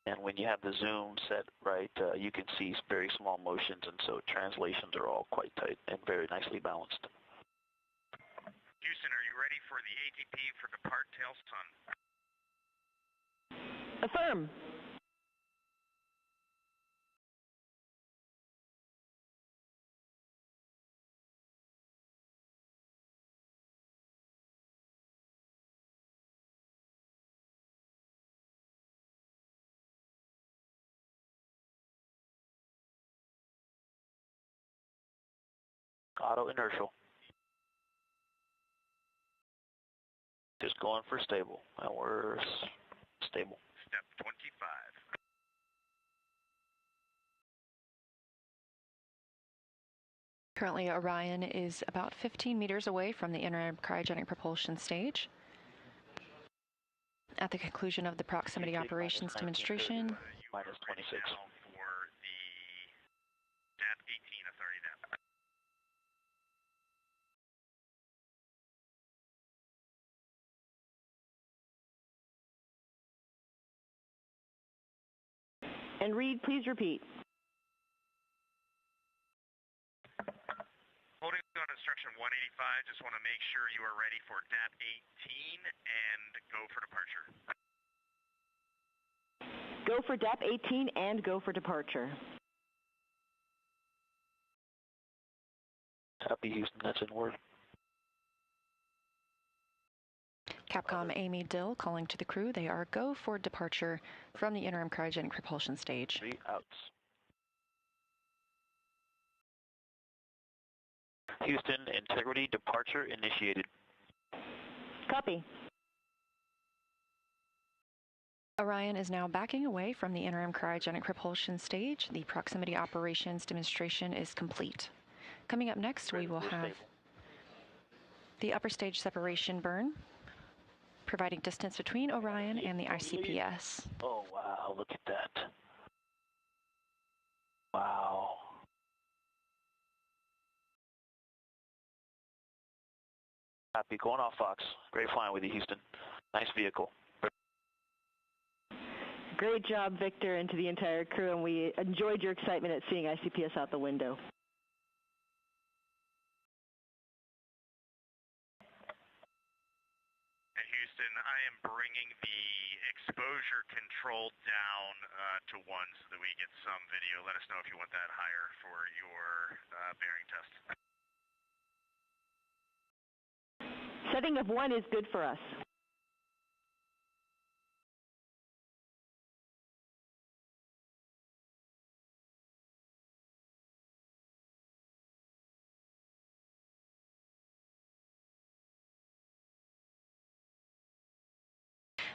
And when you have the zoom set right, you can see very small motions, and so translations are all quite tight and very nicely balanced. Houston, are you ready for the ATP for depart tail sun? Affirm. Auto inertial. Just going for stable, and we're stable. Step 25. Currently, Orion is about 15 meters away from the interim cryogenic propulsion stage. At the conclusion of the proximity operations demonstration, minus 26. For the DAP 18 authority DAP. And Reed, please repeat. Holding on instruction 185, just want to make sure you are ready for DAP 18 and go for departure. Go for DAP 18 and go for departure. Copy, Houston, that's in word. Capcom Amy Dill calling to the crew. They are go for departure from the interim cryogenic propulsion stage. 3 outs. Houston, integrity departure initiated. Copy. Orion is now backing away from the interim cryogenic propulsion stage. The proximity operations demonstration is complete. Coming up next, we will have the upper stage separation burn, providing distance between Orion and the ICPS. Oh, wow, look at that. Wow. Happy going off, Fox. Great flying with you, Houston. Nice vehicle. Great job, Victor, and to the entire crew, and we enjoyed your excitement at seeing ICPS out the window. And Houston, I am bringing the exposure control down to 1 so that we get some video. Let us know if you want that higher for your bearing test. Setting of 1 is good for us.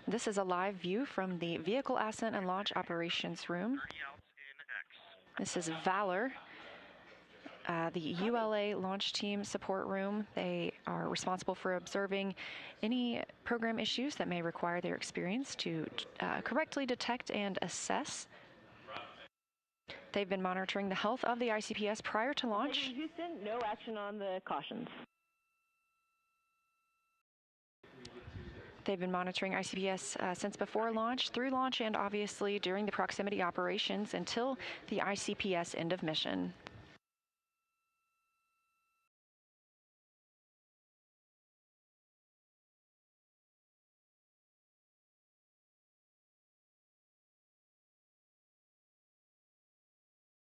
This is a live view from the Vehicle Ascent and Launch Operations Room. This is Valor, the ULA launch team support room. They are responsible for observing any program issues that may require their experience to correctly detect and assess. They've been monitoring the health of the ICPS prior to launch. Houston, no action on the cautions. They've been monitoring ICPS since before launch, through launch, and obviously during the proximity operations until the ICPS end of mission.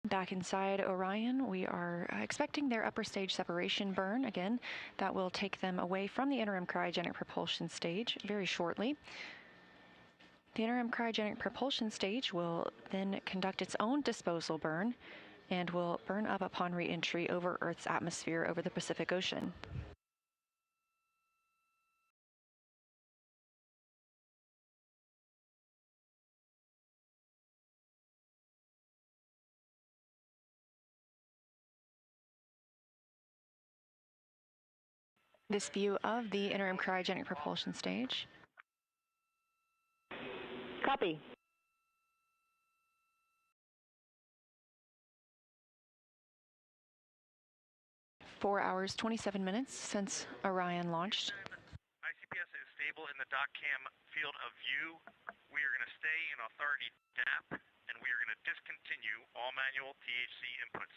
Back inside Orion, we are expecting their upper stage separation burn. Again, that will take them away from the interim cryogenic propulsion stage very shortly. The interim cryogenic propulsion stage will then conduct its own disposal burn and will burn up upon re-entry over Earth's atmosphere over the Pacific Ocean. This view of the interim cryogenic propulsion stage. Copy. Four hours, 27 minutes since Orion launched. ICPS is stable in the dock cam field of view. We are going to stay in authority DAP, and we are going to discontinue all manual THC inputs.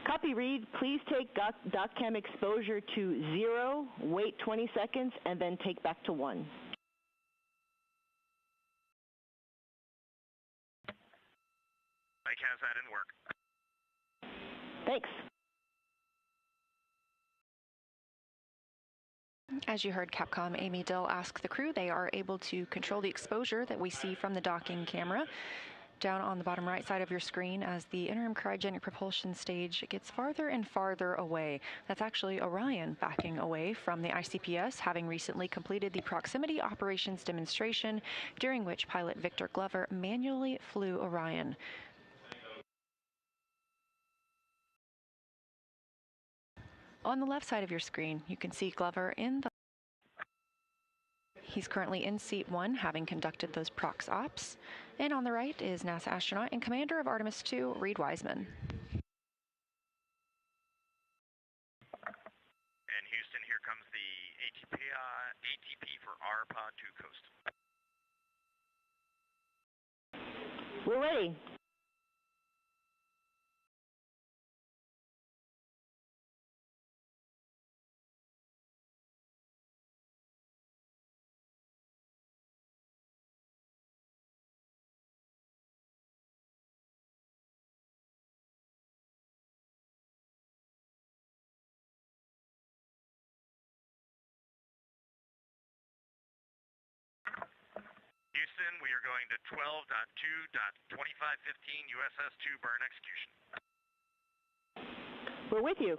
Copy, Reed. Please take dock cam exposure to 0, wait 20 seconds, and then take back to 1. Mike has that in work. Thanks. As you heard Capcom Amy Dill ask the crew, they are able to control the exposure that we see from the docking camera down on the bottom right side of your screen as the interim cryogenic propulsion stage gets farther and farther away. That's actually Orion backing away from the ICPS, having recently completed the proximity operations demonstration, during which pilot Victor Glover manually flew Orion. On the left side of your screen, you can see Glover in the... He's currently in seat 1, having conducted those prox ops. And on the right is NASA astronaut and commander of Artemis 2, Reed Wiseman. And Houston, here comes the ATP for RPod to coast. We're ready. Houston, we are going to 12.2.2515 USS-2 burn execution. We're with you.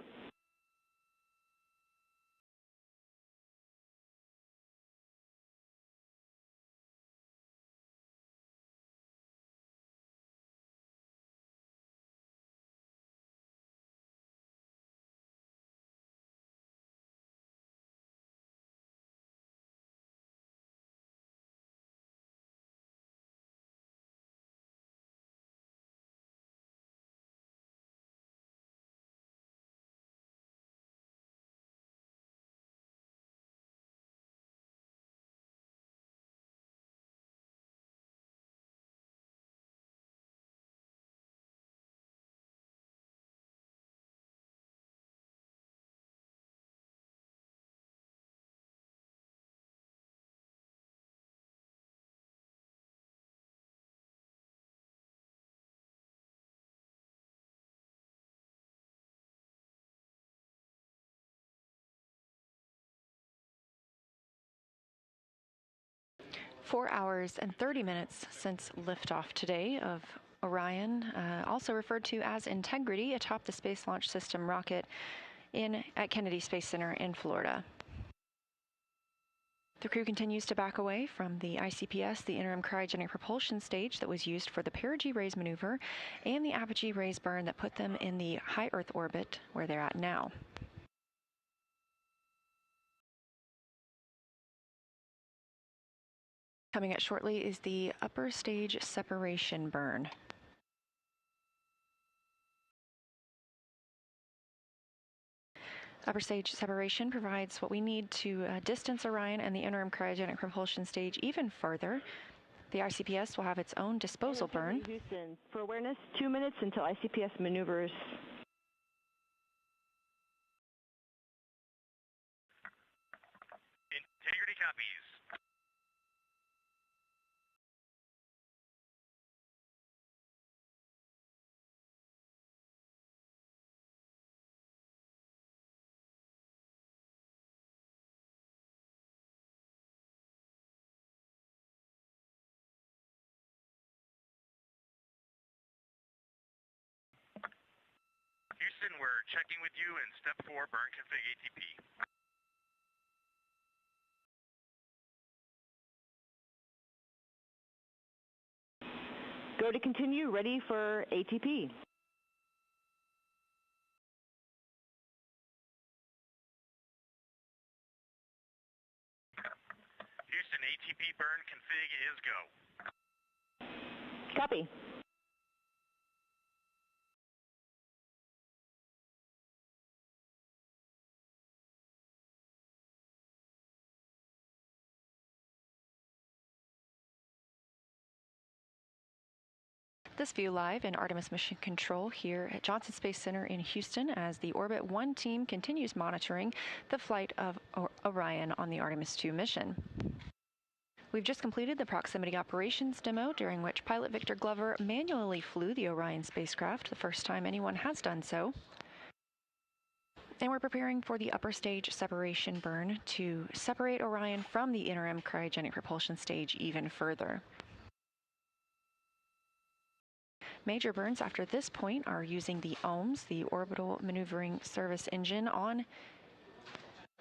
Four hours and 30 minutes since liftoff today of Orion, also referred to as Integrity, atop the Space Launch System rocket at Kennedy Space Center in Florida. The crew continues to back away from the ICPS, the interim cryogenic propulsion stage that was used for the perigee raise maneuver, and the apogee raise burn that put them in the high Earth orbit where they're at now. Coming up shortly is the upper stage separation burn. Upper stage separation provides what we need to distance Orion and the interim cryogenic propulsion stage even further. The ICPS will have its own disposal burn. Houston, for awareness, 2 minutes until ICPS maneuvers. Integrity copies. Houston, we're checking with you in step 4 burn config ATP. Go to continue, ready for ATP. Houston, ATP burn config is go. Copy. This view live in Artemis Mission Control here at Johnson Space Center in Houston as the Orbit 1 team continues monitoring the flight of Orion on the Artemis 2 mission. We've just completed the proximity operations demo, during which pilot Victor Glover manually flew the Orion spacecraft, the first time anyone has done so. And we're preparing for the upper stage separation burn to separate Orion from the interim cryogenic propulsion stage even further. Major burns after this point are using the OMS, the Orbital Maneuvering Service Engine, on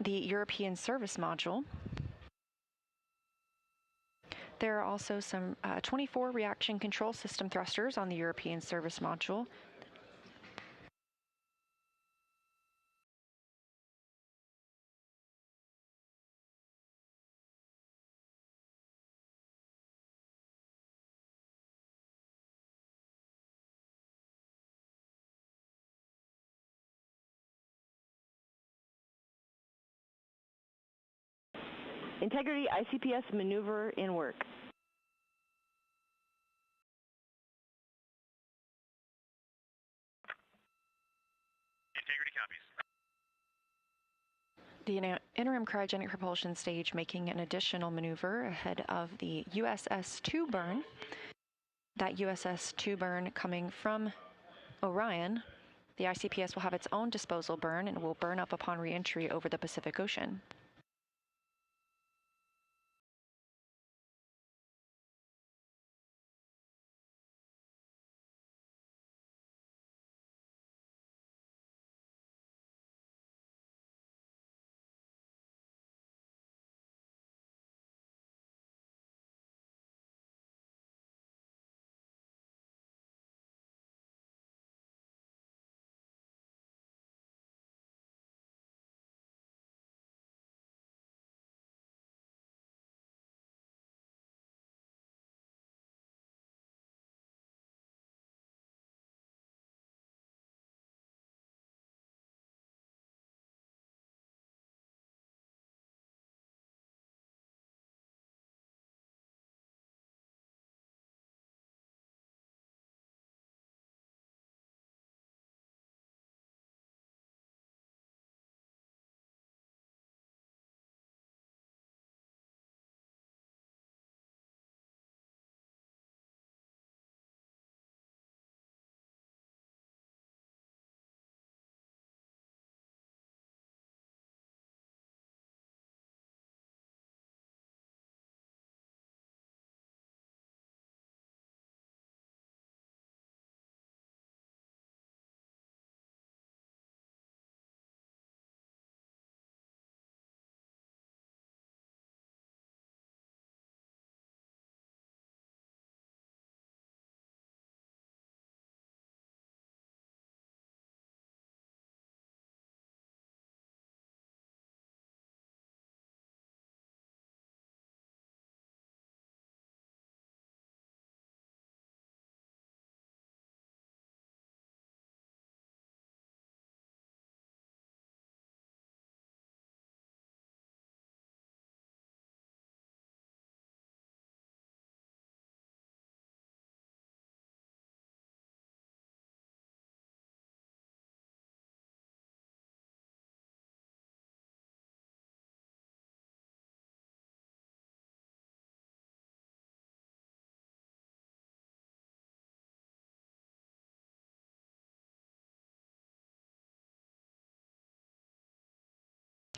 the European Service Module. There are also some 24 reaction control system thrusters on the European Service Module. Integrity ICPS maneuver in work. Integrity copies. The interim cryogenic propulsion stage making an additional maneuver ahead of the USS-2 burn. That USS-2 burn coming from Orion. The ICPS will have its own disposal burn and will burn up upon re-entry over the Pacific Ocean.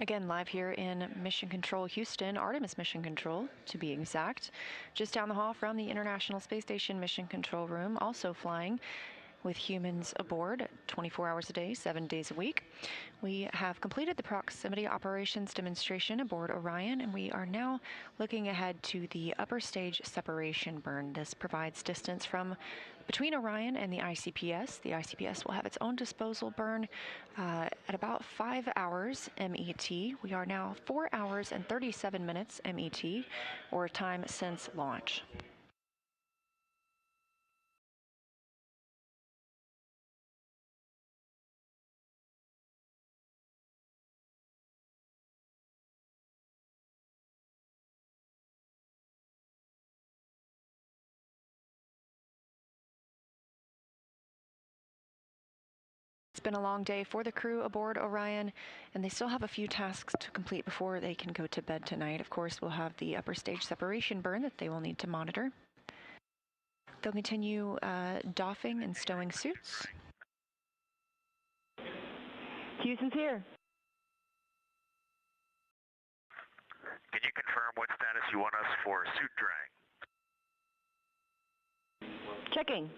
Again, live here in Mission Control Houston, Artemis Mission Control, to be exact. Just down the hall from the International Space Station Mission Control Room, also flying with humans aboard 24 hours a day, 7 days a week. We have completed the proximity operations demonstration aboard Orion, and we are now looking ahead to the upper stage separation burn. This provides distance from between Orion and the ICPS. The ICPS will have its own disposal burn at about 5 hours MET. We are now 4 hours and 37 minutes MET, or time since launch. It's been a long day for the crew aboard Orion, and they still have a few tasks to complete before they can go to bed tonight. Of course, we'll have the upper stage separation burn that they will need to monitor. They'll continue doffing and stowing suits. Houston's here. Can you confirm what status you want us for suit drying? Checking.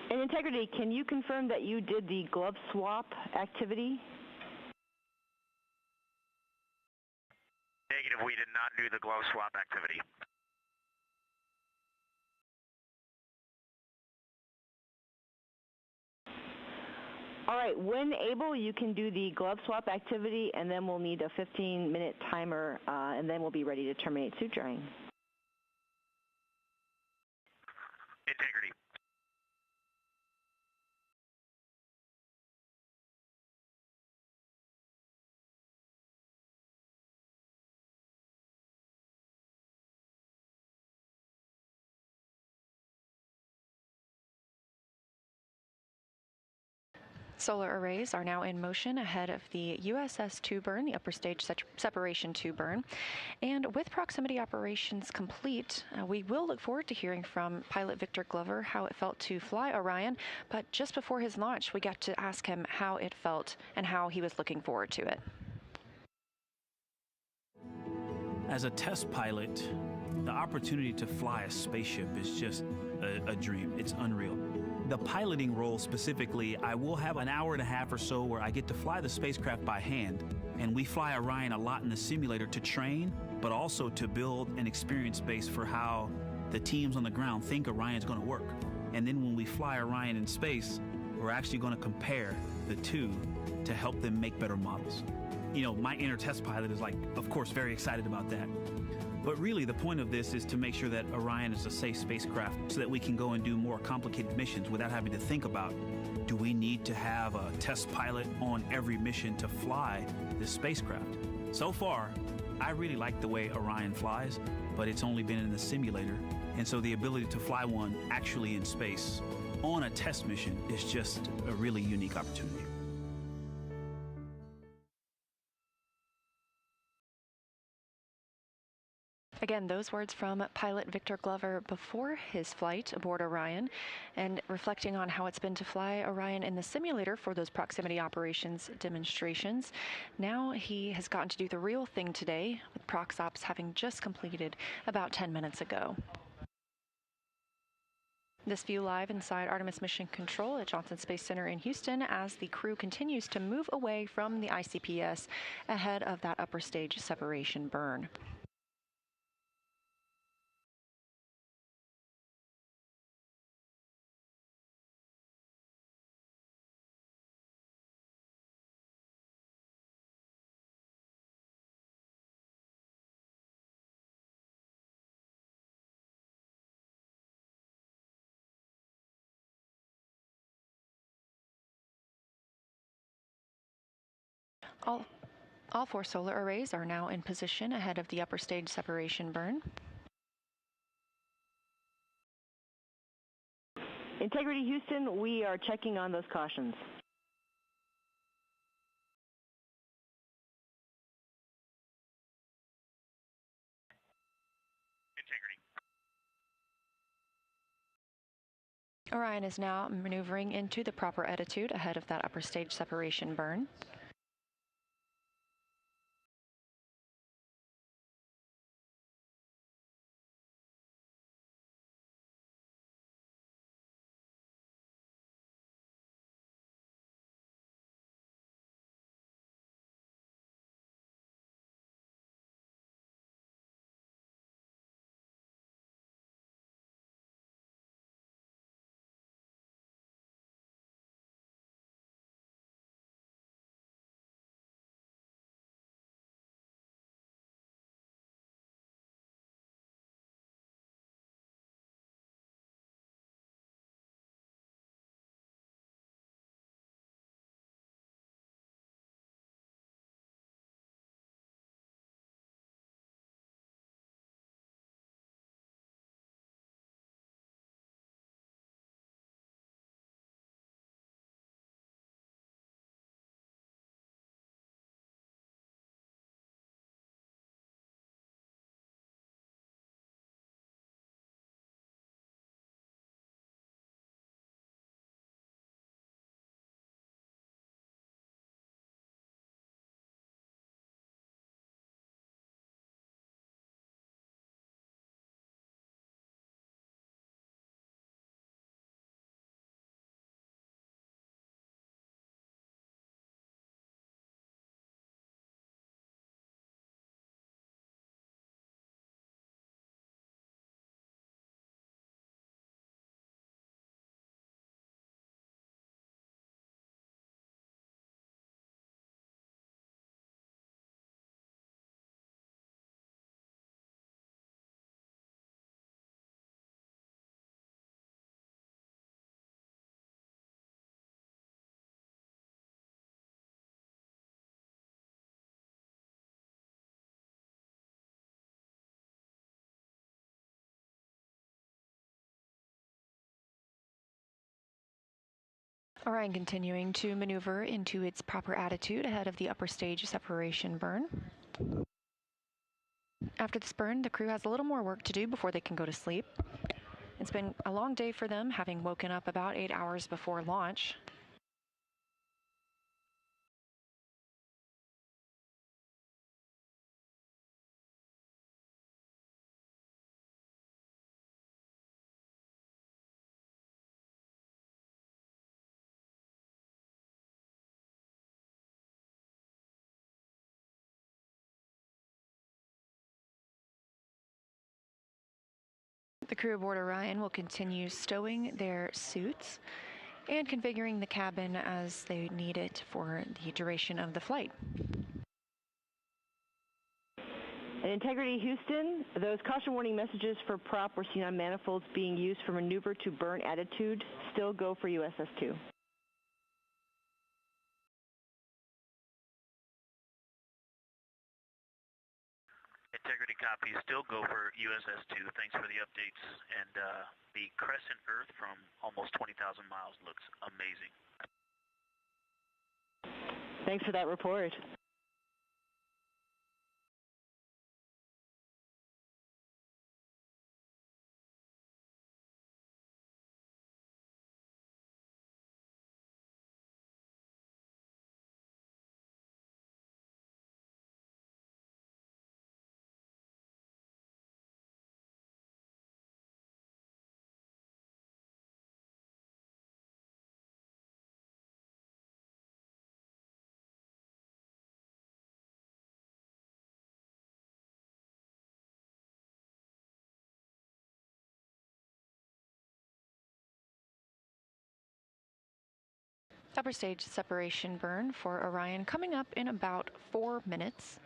And Integrity, can you confirm that you did the glove swap activity? Negative, we did not do the glove swap activity. All right, when able, you can do the glove swap activity, and then we'll need a 15-minute timer, and then we'll be ready to terminate suit drying. Integrity. Solar arrays are now in motion ahead of the USS 2 burn, the upper stage separation 2 burn. And with proximity operations complete, we will look forward to hearing from pilot Victor Glover how it felt to fly Orion. But just before his launch, we got to ask him how it felt and how he was looking forward to it. As a test pilot, the opportunity to fly a spaceship is just a dream. It's unreal. The piloting role specifically, I will have an hour and a half or so where I get to fly the spacecraft by hand, and we fly Orion a lot in the simulator to train, but also to build an experience base for how the teams on the ground think Orion's going to work. And then when we fly Orion in space, we're actually going to compare the two to help them make better models. You know, my inner test pilot is, like, of course, very excited about that. But really, the point of this is to make sure that Orion is a safe spacecraft so that we can go and do more complicated missions without having to think about, do we need to have a test pilot on every mission to fly this spacecraft? So far, I really like the way Orion flies, but it's only been in the simulator. And so the ability to fly one actually in space on a test mission is just a really unique opportunity. Again, those words from pilot Victor Glover before his flight aboard Orion, and reflecting on how it's been to fly Orion in the simulator for those proximity operations demonstrations. Now he has gotten to do the real thing today, with ProxOps having just completed about 10 minutes ago. This view live inside Artemis Mission Control at Johnson Space Center in Houston as the crew continues to move away from the ICPS ahead of that upper stage separation burn. All 4 solar arrays are now in position ahead of the upper stage separation burn. Integrity Houston, we are checking on those cautions. integrity. Orion is now maneuvering into the proper attitude ahead of that upper stage separation burn. Orion continuing to maneuver into its proper attitude ahead of the upper stage separation burn. After this burn, the crew has a little more work to do before they can go to sleep. It's been a long day for them, having woken up about 8 hours before launch. The crew aboard Orion will continue stowing their suits and configuring the cabin as they need it for the duration of the flight. At Integrity Houston, those caution warning messages for prop or xenon manifolds being used for maneuver to burn attitude still go for USS-2. Integrity copy. Still go for USS-2. Thanks for the updates. And the crescent Earth from almost 20,000 miles looks amazing. Thanks for that report. Upper stage separation burn for Orion coming up in about 4 minutes.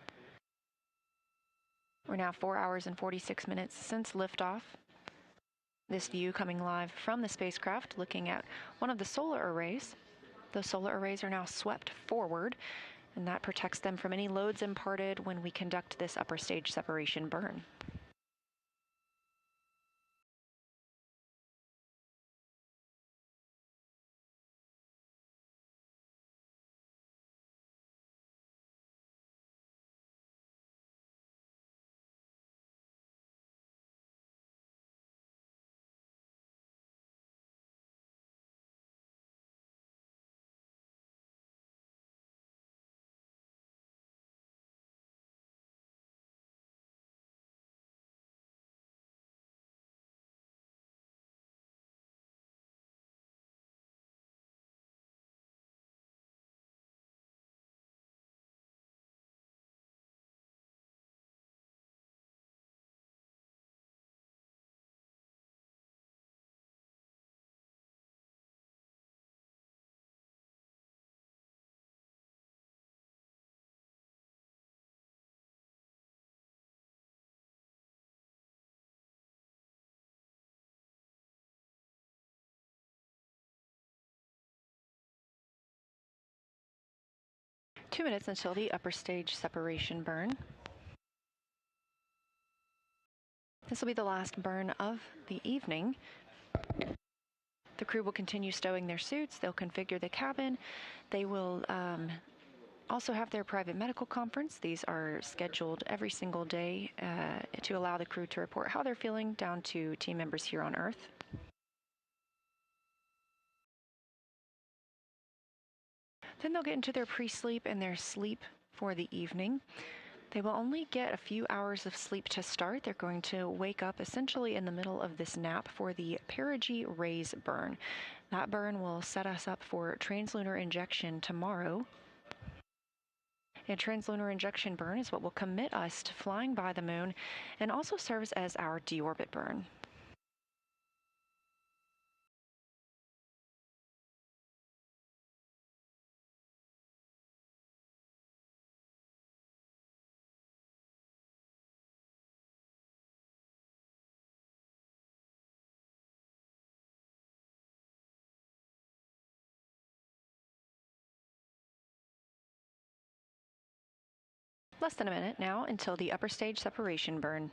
We're now 4 hours and 46 minutes since liftoff. This view coming live from the spacecraft, looking at one of the solar arrays. Those solar arrays are now swept forward, and that protects them from any loads imparted when we conduct this upper stage separation burn. 2 minutes until the upper stage separation burn. This will be the last burn of the evening. The crew will continue stowing their suits. They'll configure the cabin. They will also have their private medical conference. These are scheduled every single day to allow the crew to report how they're feeling down to team members here on Earth. Then they'll get into their pre-sleep and their sleep for the evening. They will only get a few hours of sleep to start. They're going to wake up essentially in the middle of this nap for the perigee raise burn. That burn will set us up for translunar injection tomorrow. And translunar injection burn is what will commit us to flying by the moon and also serves as our deorbit burn. Less than a minute now until the upper stage separation burn.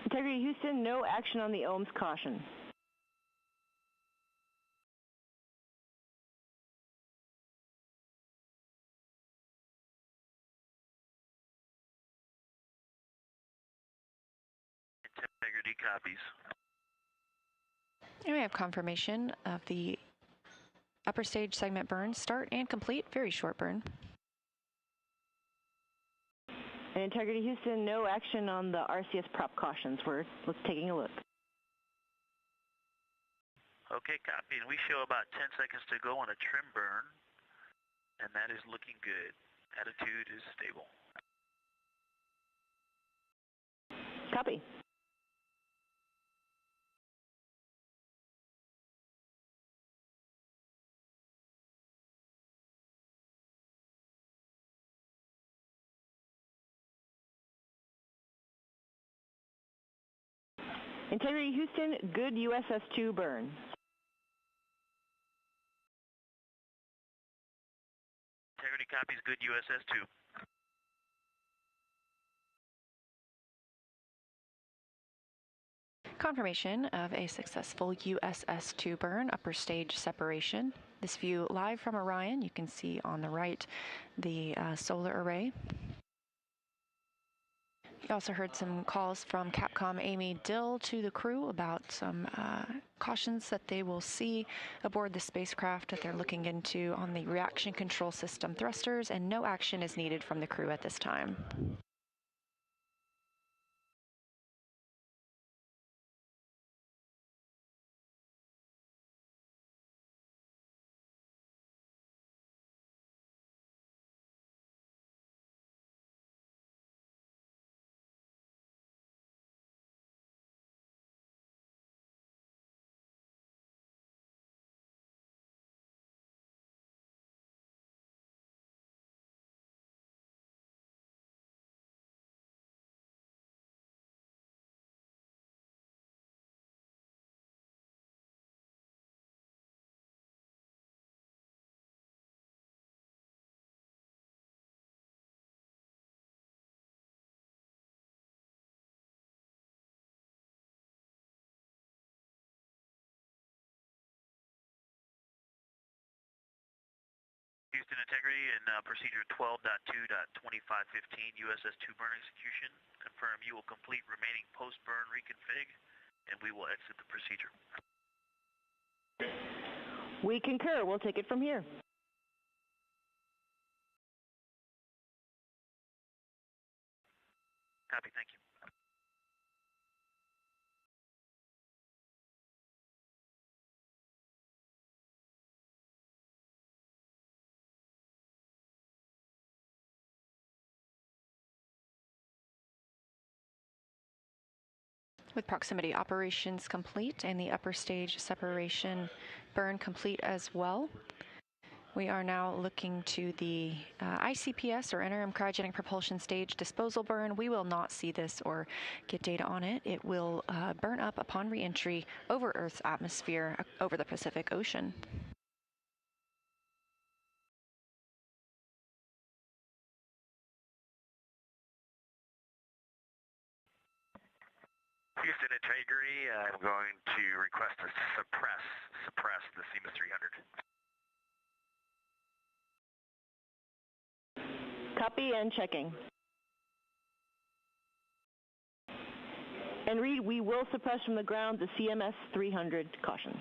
Integrity Houston, no action on the ohms caution. Integrity copies. And we have confirmation of the upper stage segment burn start and complete. Very short burn. And Integrity Houston, no action on the RCS prop cautions. We're taking a look. Okay, copy. And we show about 10 seconds to go on a trim burn, and that is looking good. Attitude is stable. Copy. Integrity Houston, good USS-2 burn. Integrity copies, good USS-2. Confirmation of a successful USS-2 burn, upper stage separation. This view live from Orion. You can see on the right the solar array. You also heard some calls from Capcom Amy Dill to the crew about some cautions that they will see aboard the spacecraft that they're looking into on the reaction control system thrusters, and no action is needed from the crew at this time. Houston Integrity and procedure 12.2.2515 USS-2 burn execution. Confirm you will complete remaining post-burn reconfig, and we will exit the procedure. We concur. We'll take it from here. Copy, thank you. With proximity operations complete and the upper stage separation burn complete as well, we are now looking to the ICPS, or interim cryogenic propulsion stage disposal burn. We will not see this or get data on it. It will burn up upon reentry over Earth's atmosphere over the Pacific Ocean. Houston Integrity, I'm going to request to suppress the CMA 300. Copy and checking. And Reed, we will suppress from the ground the CMS 300 caution.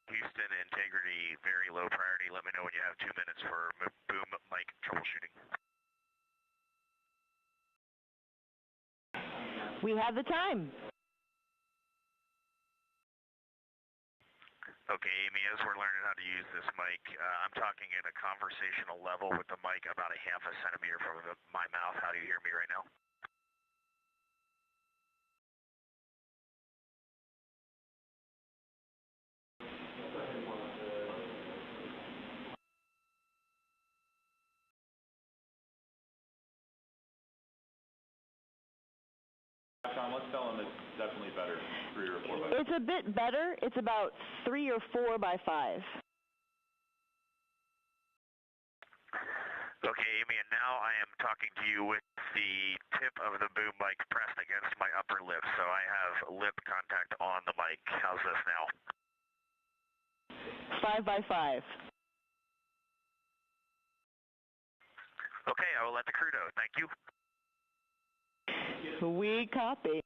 Houston Integrity, very low priority. Let me know when you have 2 minutes for boom mic troubleshooting. We have the time. Okay, Amy, as we're learning how to use this mic, I'm talking at a conversational level with the mic about a half a centimeter from my mouth. How do you hear me right now? Sean, let's tell them it's definitely better, 3 or 4 by 5. It's a bit better. It's about 3 or 4 by 5. Okay, Amy, and now I am talking to you with the tip of the boom mic pressed against my upper lip, so I have lip contact on the mic. How's this now? 5 by 5. Okay, I will let the crew know. Thank you. We copy.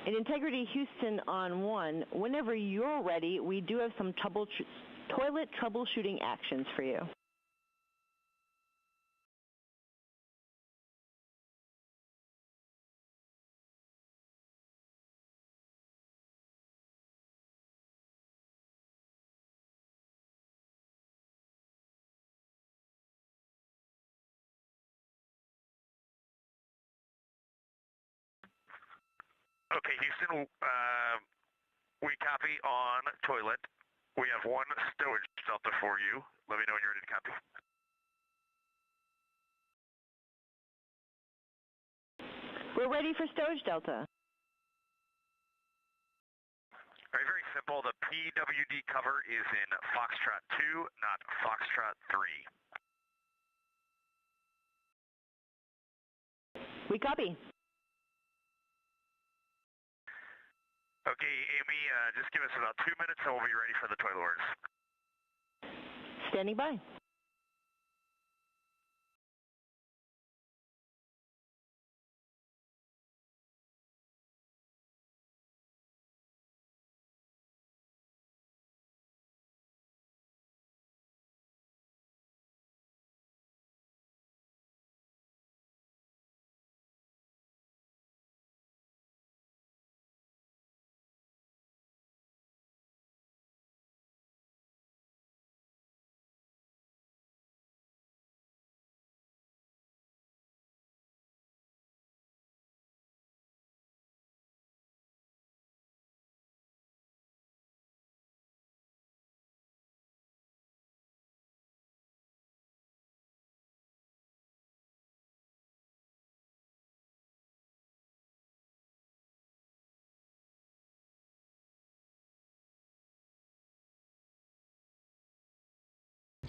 In Integrity Houston on 1, whenever you're ready, we do have some toilet troubleshooting actions for you. Okay, Houston, we copy on toilet. We have one stowage delta for you. Let me know when you're ready to copy. We're ready for stowage delta. All right, very simple. The PWD cover is in Foxtrot 2, not Foxtrot 3. We copy. Okay, Amy, just give us about 2 minutes and we'll be ready for the toilet orders. Standing by.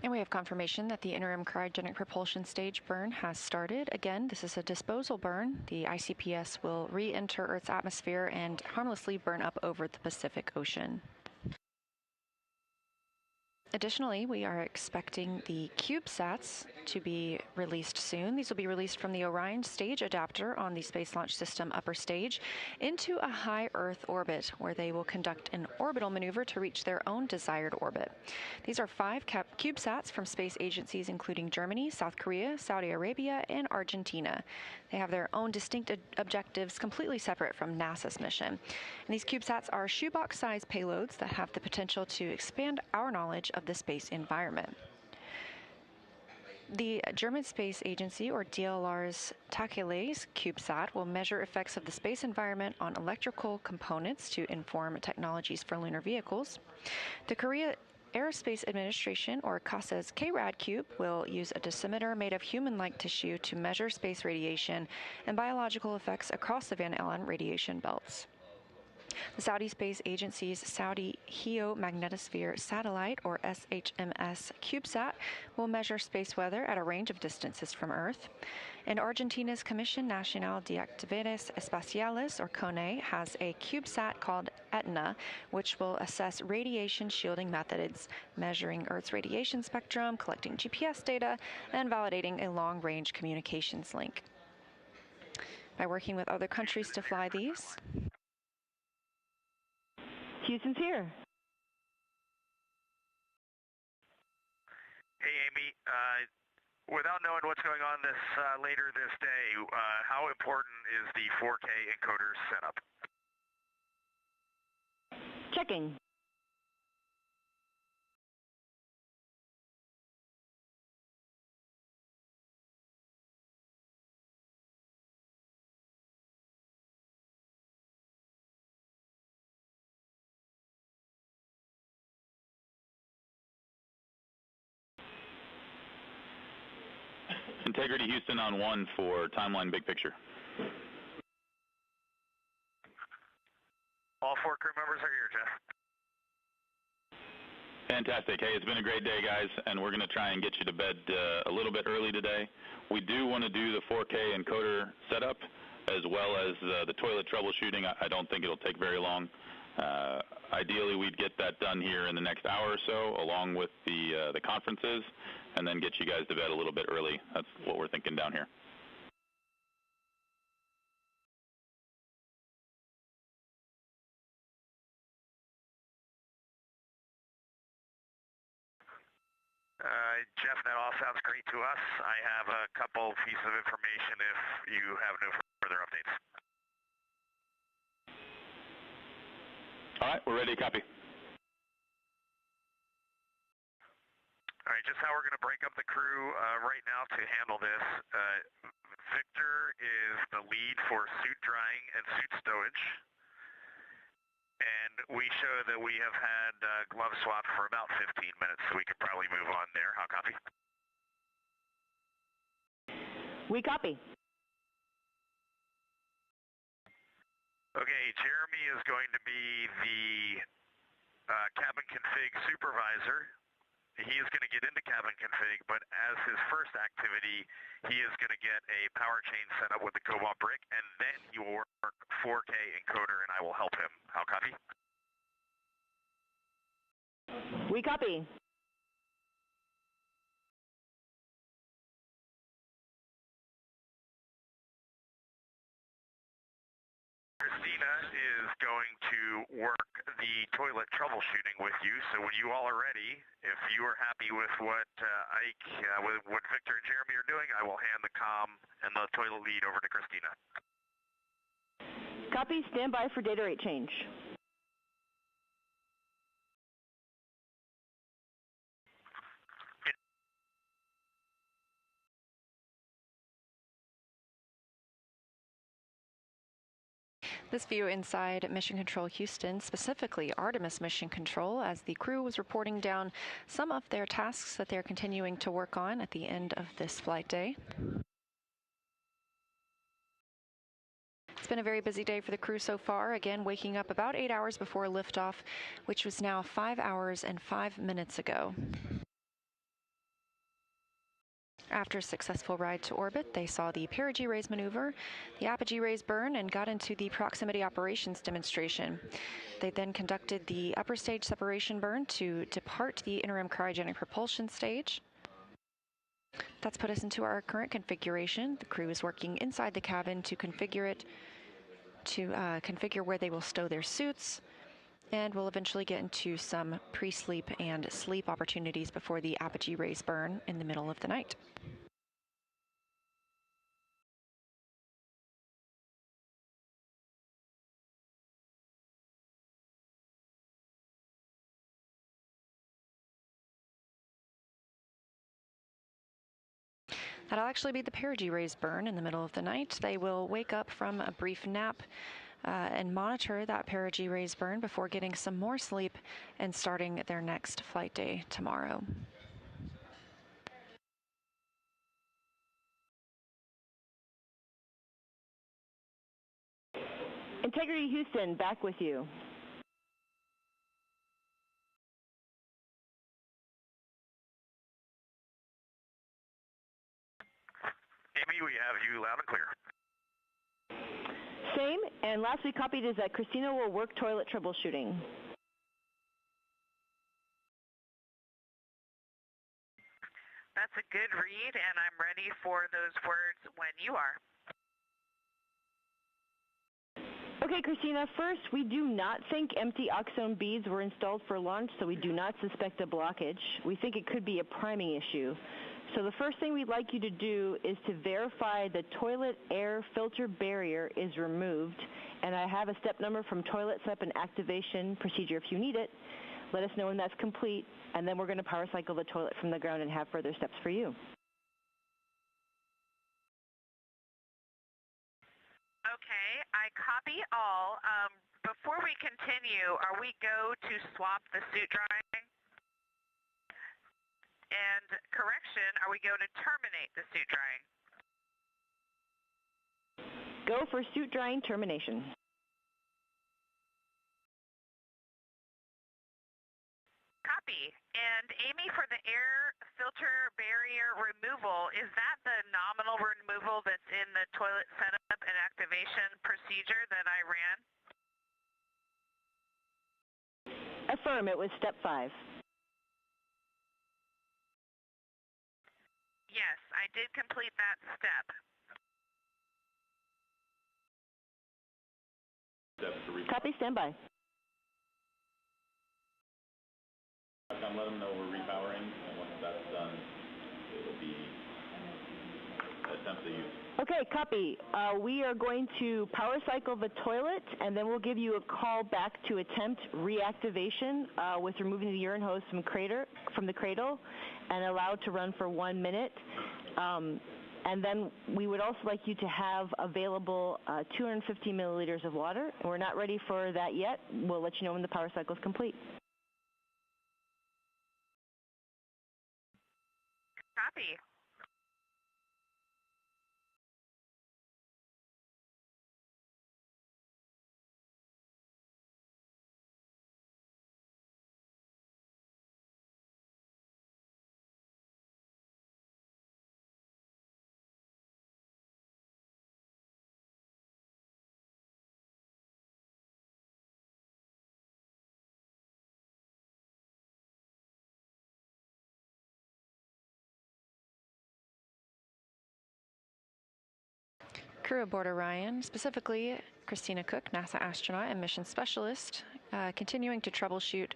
And we have confirmation that the interim cryogenic propulsion stage burn has started. Again, this is a disposal burn. The ICPS will re-enter Earth's atmosphere and harmlessly burn up over the Pacific Ocean. Additionally, we are expecting the CubeSats to be released soon. These will be released from the Orion stage adapter on the Space Launch System upper stage into a high Earth orbit, where they will conduct an orbital maneuver to reach their own desired orbit. These are 5 CubeSats from space agencies including Germany, South Korea, Saudi Arabia, and Argentina. They have their own distinct objectives completely separate from NASA's mission. And these CubeSats are shoebox-sized payloads that have the potential to expand our knowledge of the space environment. The German Space Agency, or DLR's Tacheles CubeSat, will measure effects of the space environment on electrical components to inform technologies for lunar vehicles. The Korea Aerospace Administration, or CASA's KRAD Cube, will use a dosimeter made of human-like tissue to measure space radiation and biological effects across the Van Allen radiation belts. The Saudi Space Agency's Saudi Geomagnetosphere Satellite, or SHMS CubeSat, will measure space weather at a range of distances from Earth. And Argentina's Comisión Nacional de Actividades Espaciales, or CONE, has a CubeSat called Etna, which will assess radiation shielding methods, measuring Earth's radiation spectrum, collecting GPS data, and validating a long-range communications link. By working with other countries to fly these, Houston's here. Hey, Amy. Without knowing what's going on later this day, how important is the 4K encoder setup? Checking. Integrity Houston on 1 for timeline big picture. All 4 crew members are here, Jeff. Fantastic. Hey, it's been a great day, guys, and we're going to try and get you to bed a little bit early today. We do want to do the 4K encoder setup as well as the toilet troubleshooting. I don't think it'll take very long. Ideally, we'd get that done here in the next hour or so, along with the conferences, and then get you guys to bed a little bit early. That's what we're thinking down here. Jeff, that all sounds great to us. I have a couple pieces of information if you have no further updates. All right, we're ready to copy. All right, just how we're going to break up the crew right now to handle this. Victor is the lead for suit drying and suit stowage. And we show that we have had glove swap for about 15 minutes, so we could probably move on there. How copy? We copy. Okay, Jeremy is going to be the cabin config supervisor. He is going to get into cabin config, but as his first activity, he is going to get a power chain set up with the Cobalt brick, and then he will work 4K encoder, and I will help him. How copy? We copy. Christina is going to work the toilet troubleshooting with you, so when you all are ready, if you are happy with what Ike, with what Victor and Jeremy are doing, I will hand the comm and the toilet lead over to Christina. Copy, stand by for data rate change. This view inside Mission Control Houston, specifically Artemis Mission Control, as the crew was reporting down some of their tasks that they're continuing to work on at the end of this flight day. It's been a very busy day for the crew so far, again waking up about 8 hours before liftoff, which was now 5 hours and 5 minutes ago. After a successful ride to orbit, they saw the perigee raise maneuver, the apogee raise burn, and got into the proximity operations demonstration. They then conducted the upper stage separation burn to depart the interim cryogenic propulsion stage. That's put us into our current configuration. The crew is working inside the cabin to configure it, to configure where they will stow their suits, and we'll eventually get into some pre-sleep and sleep opportunities before the apogee raise burn in the middle of the night. That'll actually be the perigee raise burn in the middle of the night. They will wake up from a brief nap and monitor that perigee raise burn before getting some more sleep and starting their next flight day tomorrow. Integrity Houston, back with you. Amy, we have you loud and clear. Same, and last we copied is that Christina will work toilet troubleshooting. That's a good read, and I'm ready for those words when you are. Okay, Christina, first, we do not think empty oxone beads were installed for launch, so we do not suspect a blockage. We think it could be a priming issue. So the first thing we'd like you to do is to verify the toilet air filter barrier is removed. And I have a step number from toilet step and activation procedure if you need it. Let us know when that's complete, and then we're going to power cycle the toilet from the ground and have further steps for you. Okay, I copy all. Before we continue, are we go to swap the suit drying? And correction, are we go to terminate the suit drying? Go for suit drying termination. Copy. And Amy, for the air filter barrier removal, is that the nominal removal that's in the toilet setup and activation procedure that I ran? Affirm, it was step 5. Yes, I did complete that step. Copy, standby. Let them know we're repowering. that's done, it will be attempt to use. Okay, copy. We are going to power cycle the toilet, and then we'll give you a call back to attempt reactivation with removing the urine hose from the cradle and allowed to run for 1 minute. And then we would also like you to have available 250 milliliters of water. And we're not ready for that yet. We'll let you know when the power cycle is complete. Copy. Crew aboard Orion, specifically Christina Cook, NASA astronaut and mission specialist, continuing to troubleshoot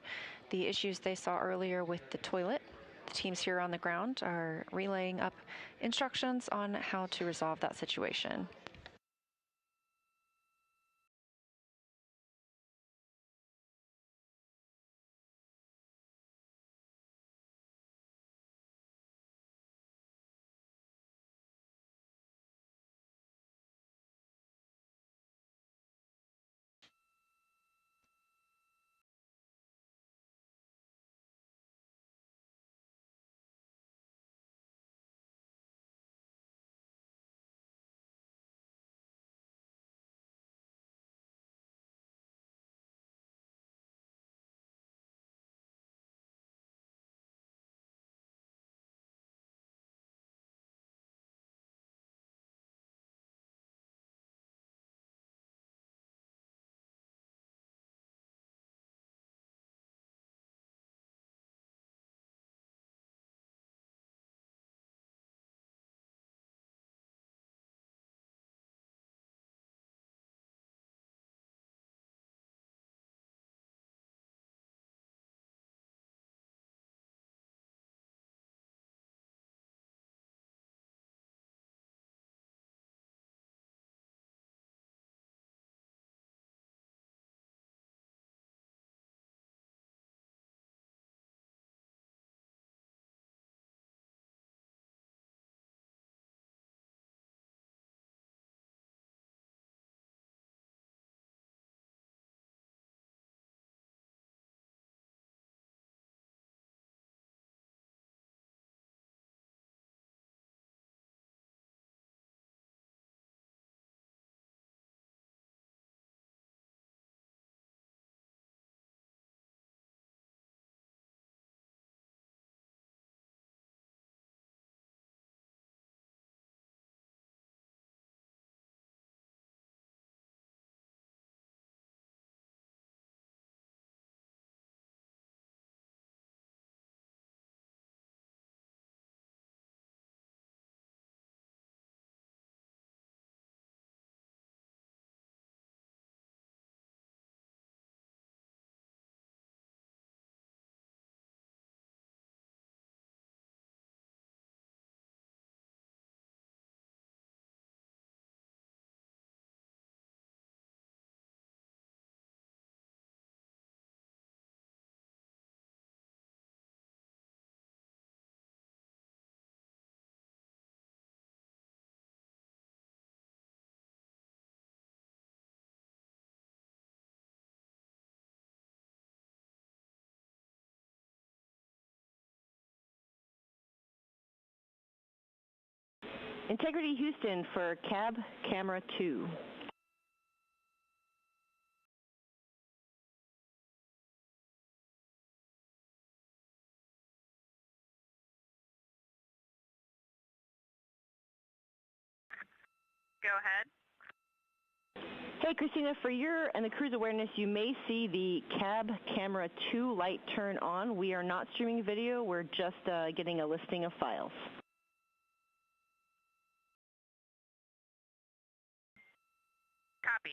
the issues they saw earlier with the toilet. The teams here on the ground are relaying up instructions on how to resolve that situation. Integrity Houston for cab camera 2. Go ahead. Hey, Christina, for your and the crew's awareness, you may see the cab camera 2 light turn on. We are not streaming video. We're just getting a listing of files. Copy.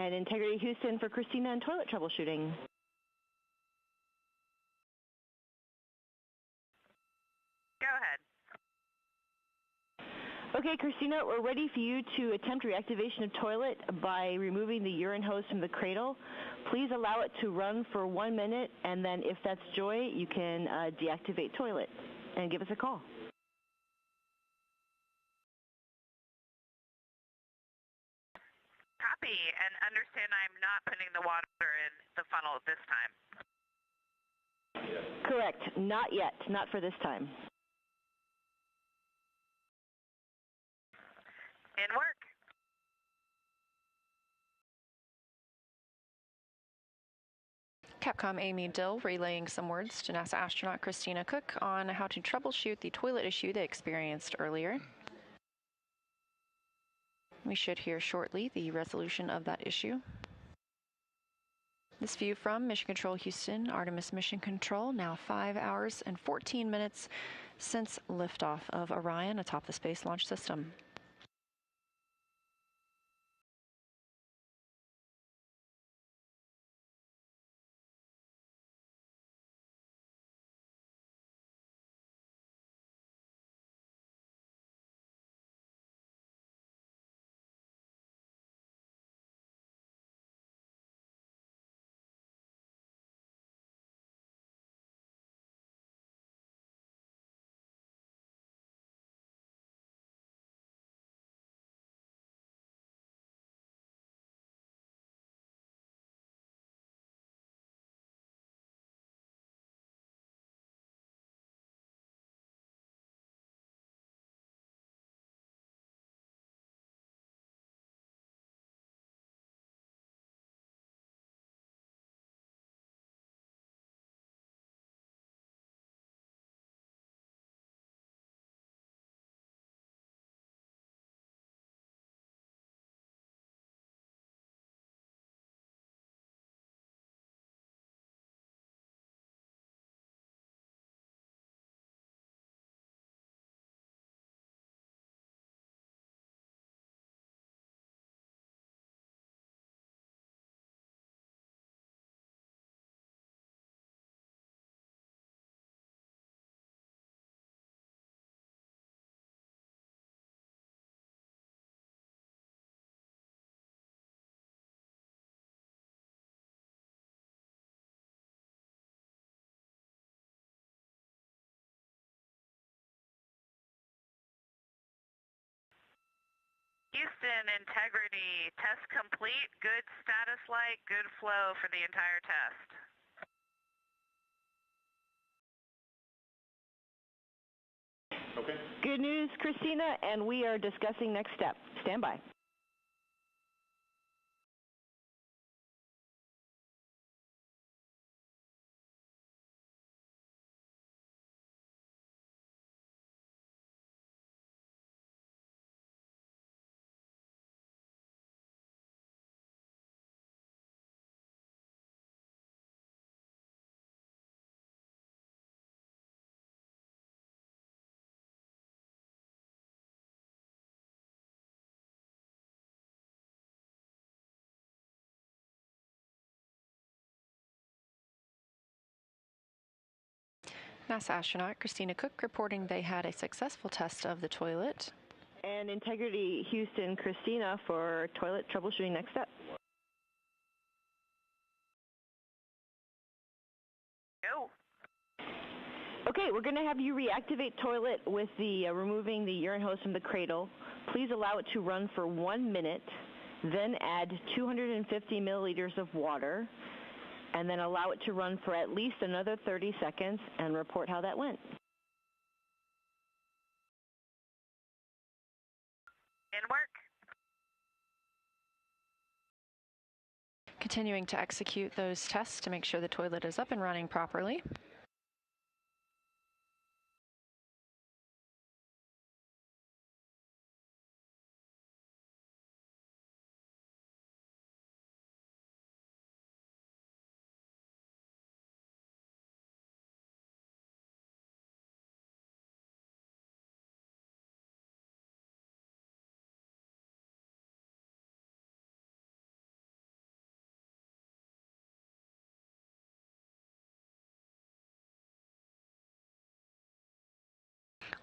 And Integrity Houston for Christina and toilet troubleshooting. Go ahead. Okay, Christina, we're ready for you to attempt reactivation of toilet by removing the urine hose from the cradle. Please allow it to run for 1 minute, and then if that's joy, you can deactivate toilet and give us a call. Copy, and understand I'm not putting the water in the funnel this time. Correct. Not yet. Not for this time. In work. Capcom Amy Dill relaying some words to NASA astronaut Christina Cook on how to troubleshoot the toilet issue they experienced earlier. We should hear shortly the resolution of that issue. This view from Mission Control Houston, Artemis Mission Control, now 5 hours and 14 minutes since liftoff of Orion atop the Space Launch System. Houston, integrity, test complete, good status light, good flow for the entire test. Okay. Good news, Christina, and we are discussing next step. Stand by. NASA astronaut Christina Cook reporting they had a successful test of the toilet. And Integrity Houston, Christina for toilet troubleshooting next step. Go. Okay, we're going to have you reactivate toilet with the removing the urine hose from the cradle. Please allow it to run for 1 minute, then add 250 milliliters of water, and then allow it to run for at least another 30 seconds and report how that went. In work. Continuing to execute those tests to make sure the toilet is up and running properly.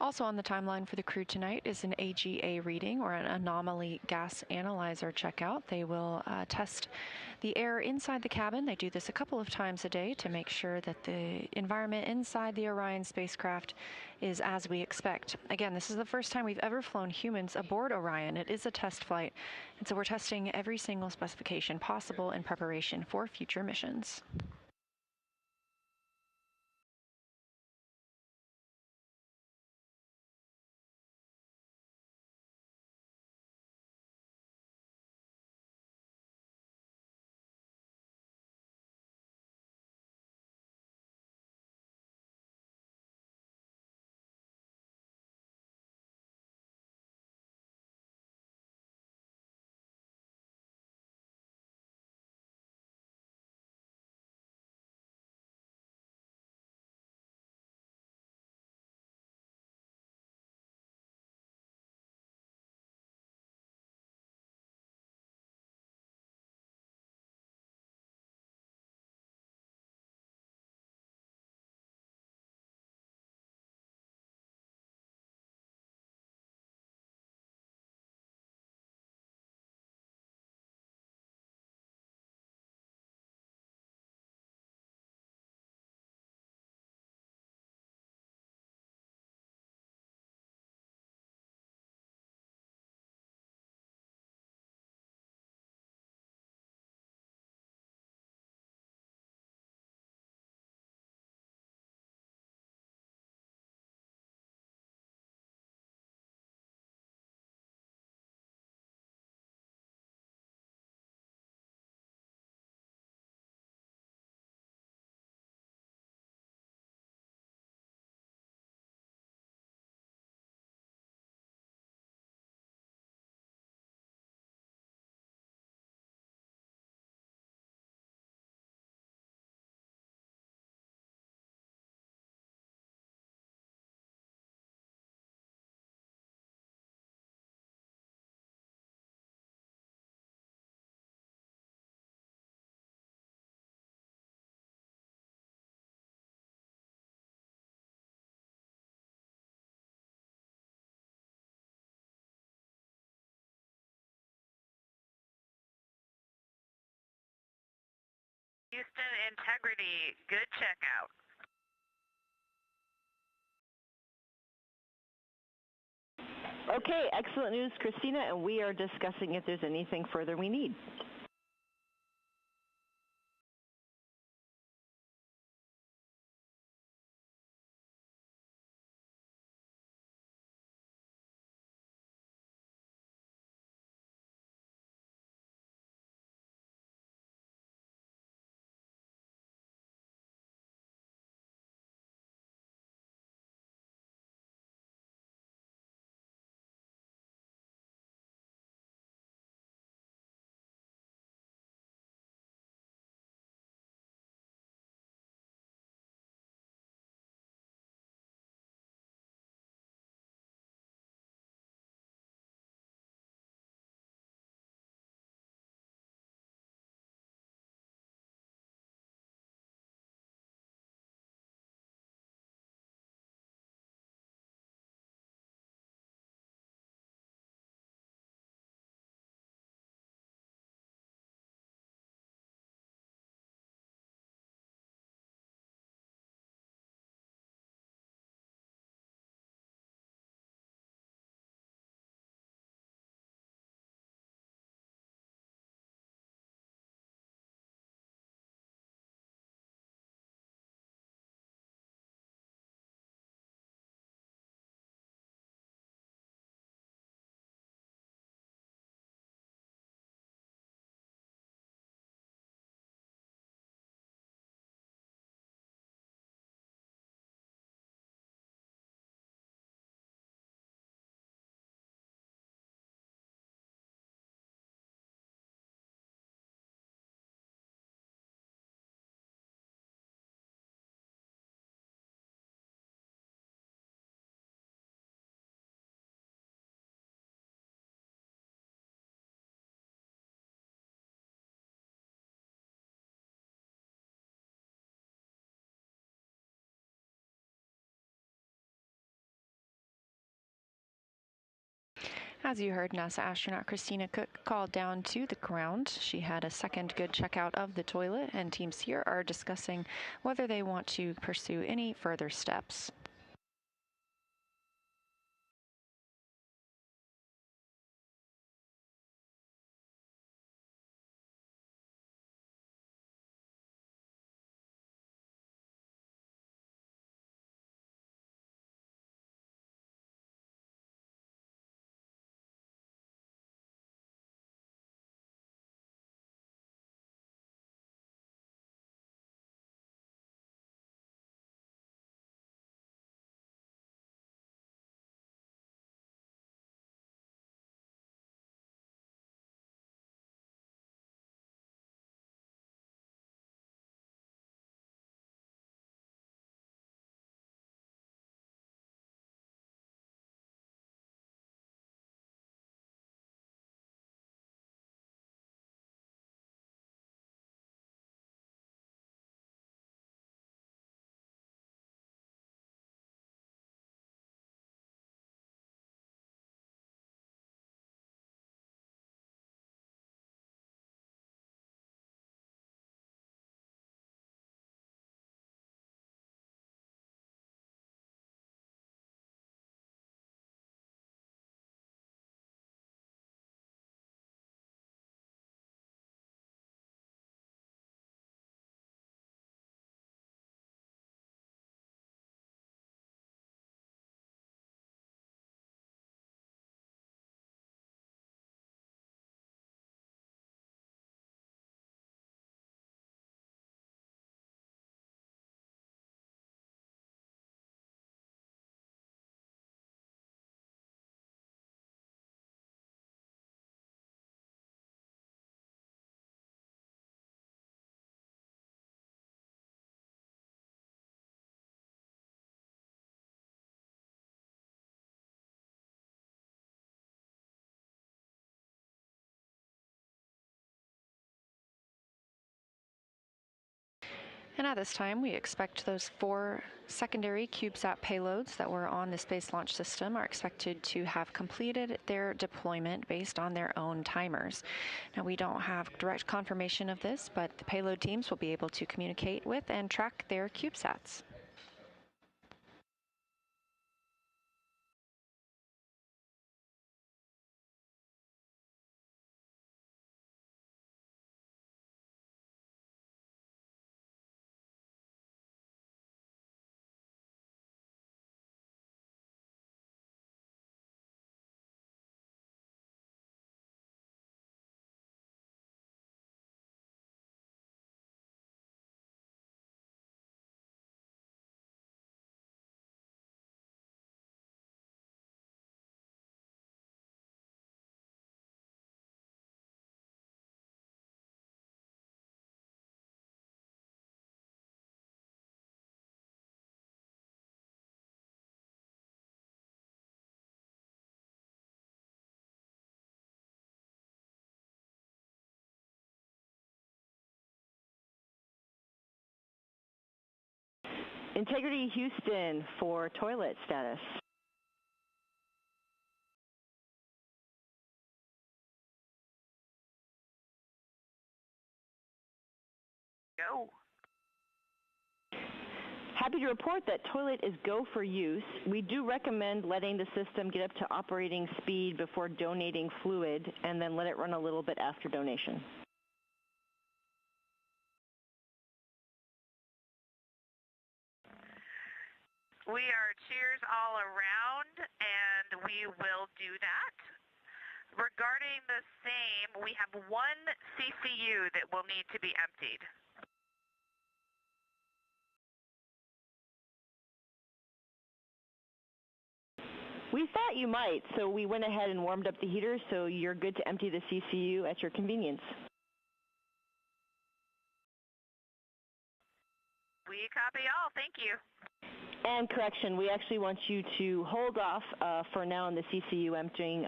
Also on the timeline for the crew tonight is an AGA reading, or an anomaly gas analyzer checkout. They will test the air inside the cabin. They do this a couple of times a day to make sure that the environment inside the Orion spacecraft is as we expect. Again, this is the first time we've ever flown humans aboard Orion. It is a test flight, and so we're testing every single specification possible in preparation for future missions. Houston Integrity, good checkout. Okay, excellent news, Christina, and we are discussing if there's anything further we need. As you heard, NASA astronaut Christina Cook called down to the ground. She had a second good checkout of the toilet, and teams here are discussing whether they want to pursue any further steps. And at this time, we expect those 4 secondary CubeSat payloads that were on the Space Launch System are expected to have completed their deployment based on their own timers. Now, we don't have direct confirmation of this, but the payload teams will be able to communicate with and track their CubeSats. Integrity Houston for toilet status. Go. Happy to report that toilet is go for use. We do recommend letting the system get up to operating speed before donating fluid, and then let it run a little bit after donation. We are cheers all around, and we will do that. Regarding the same, we have 1 CCU that will need to be emptied. We thought you might, so we went ahead and warmed up the heater, so you're good to empty the CCU at your convenience. We copy all. Thank you. And correction, we actually want you to hold off for now on the CCU emptying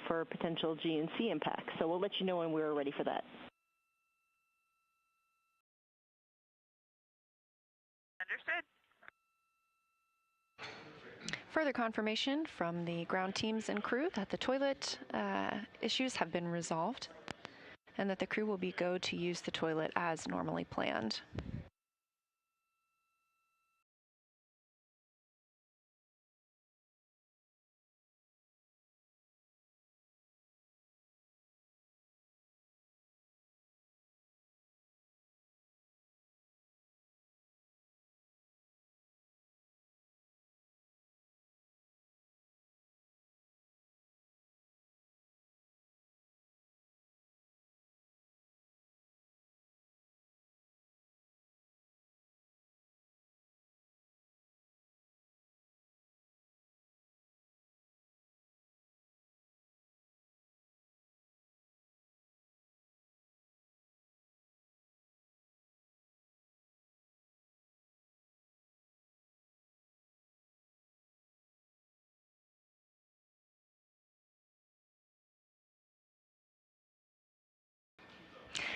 for potential GNC impact. So we'll let you know when we're ready for that. Understood. Further confirmation from the ground teams and crew that the toilet issues have been resolved and that the crew will be go to use the toilet as normally planned.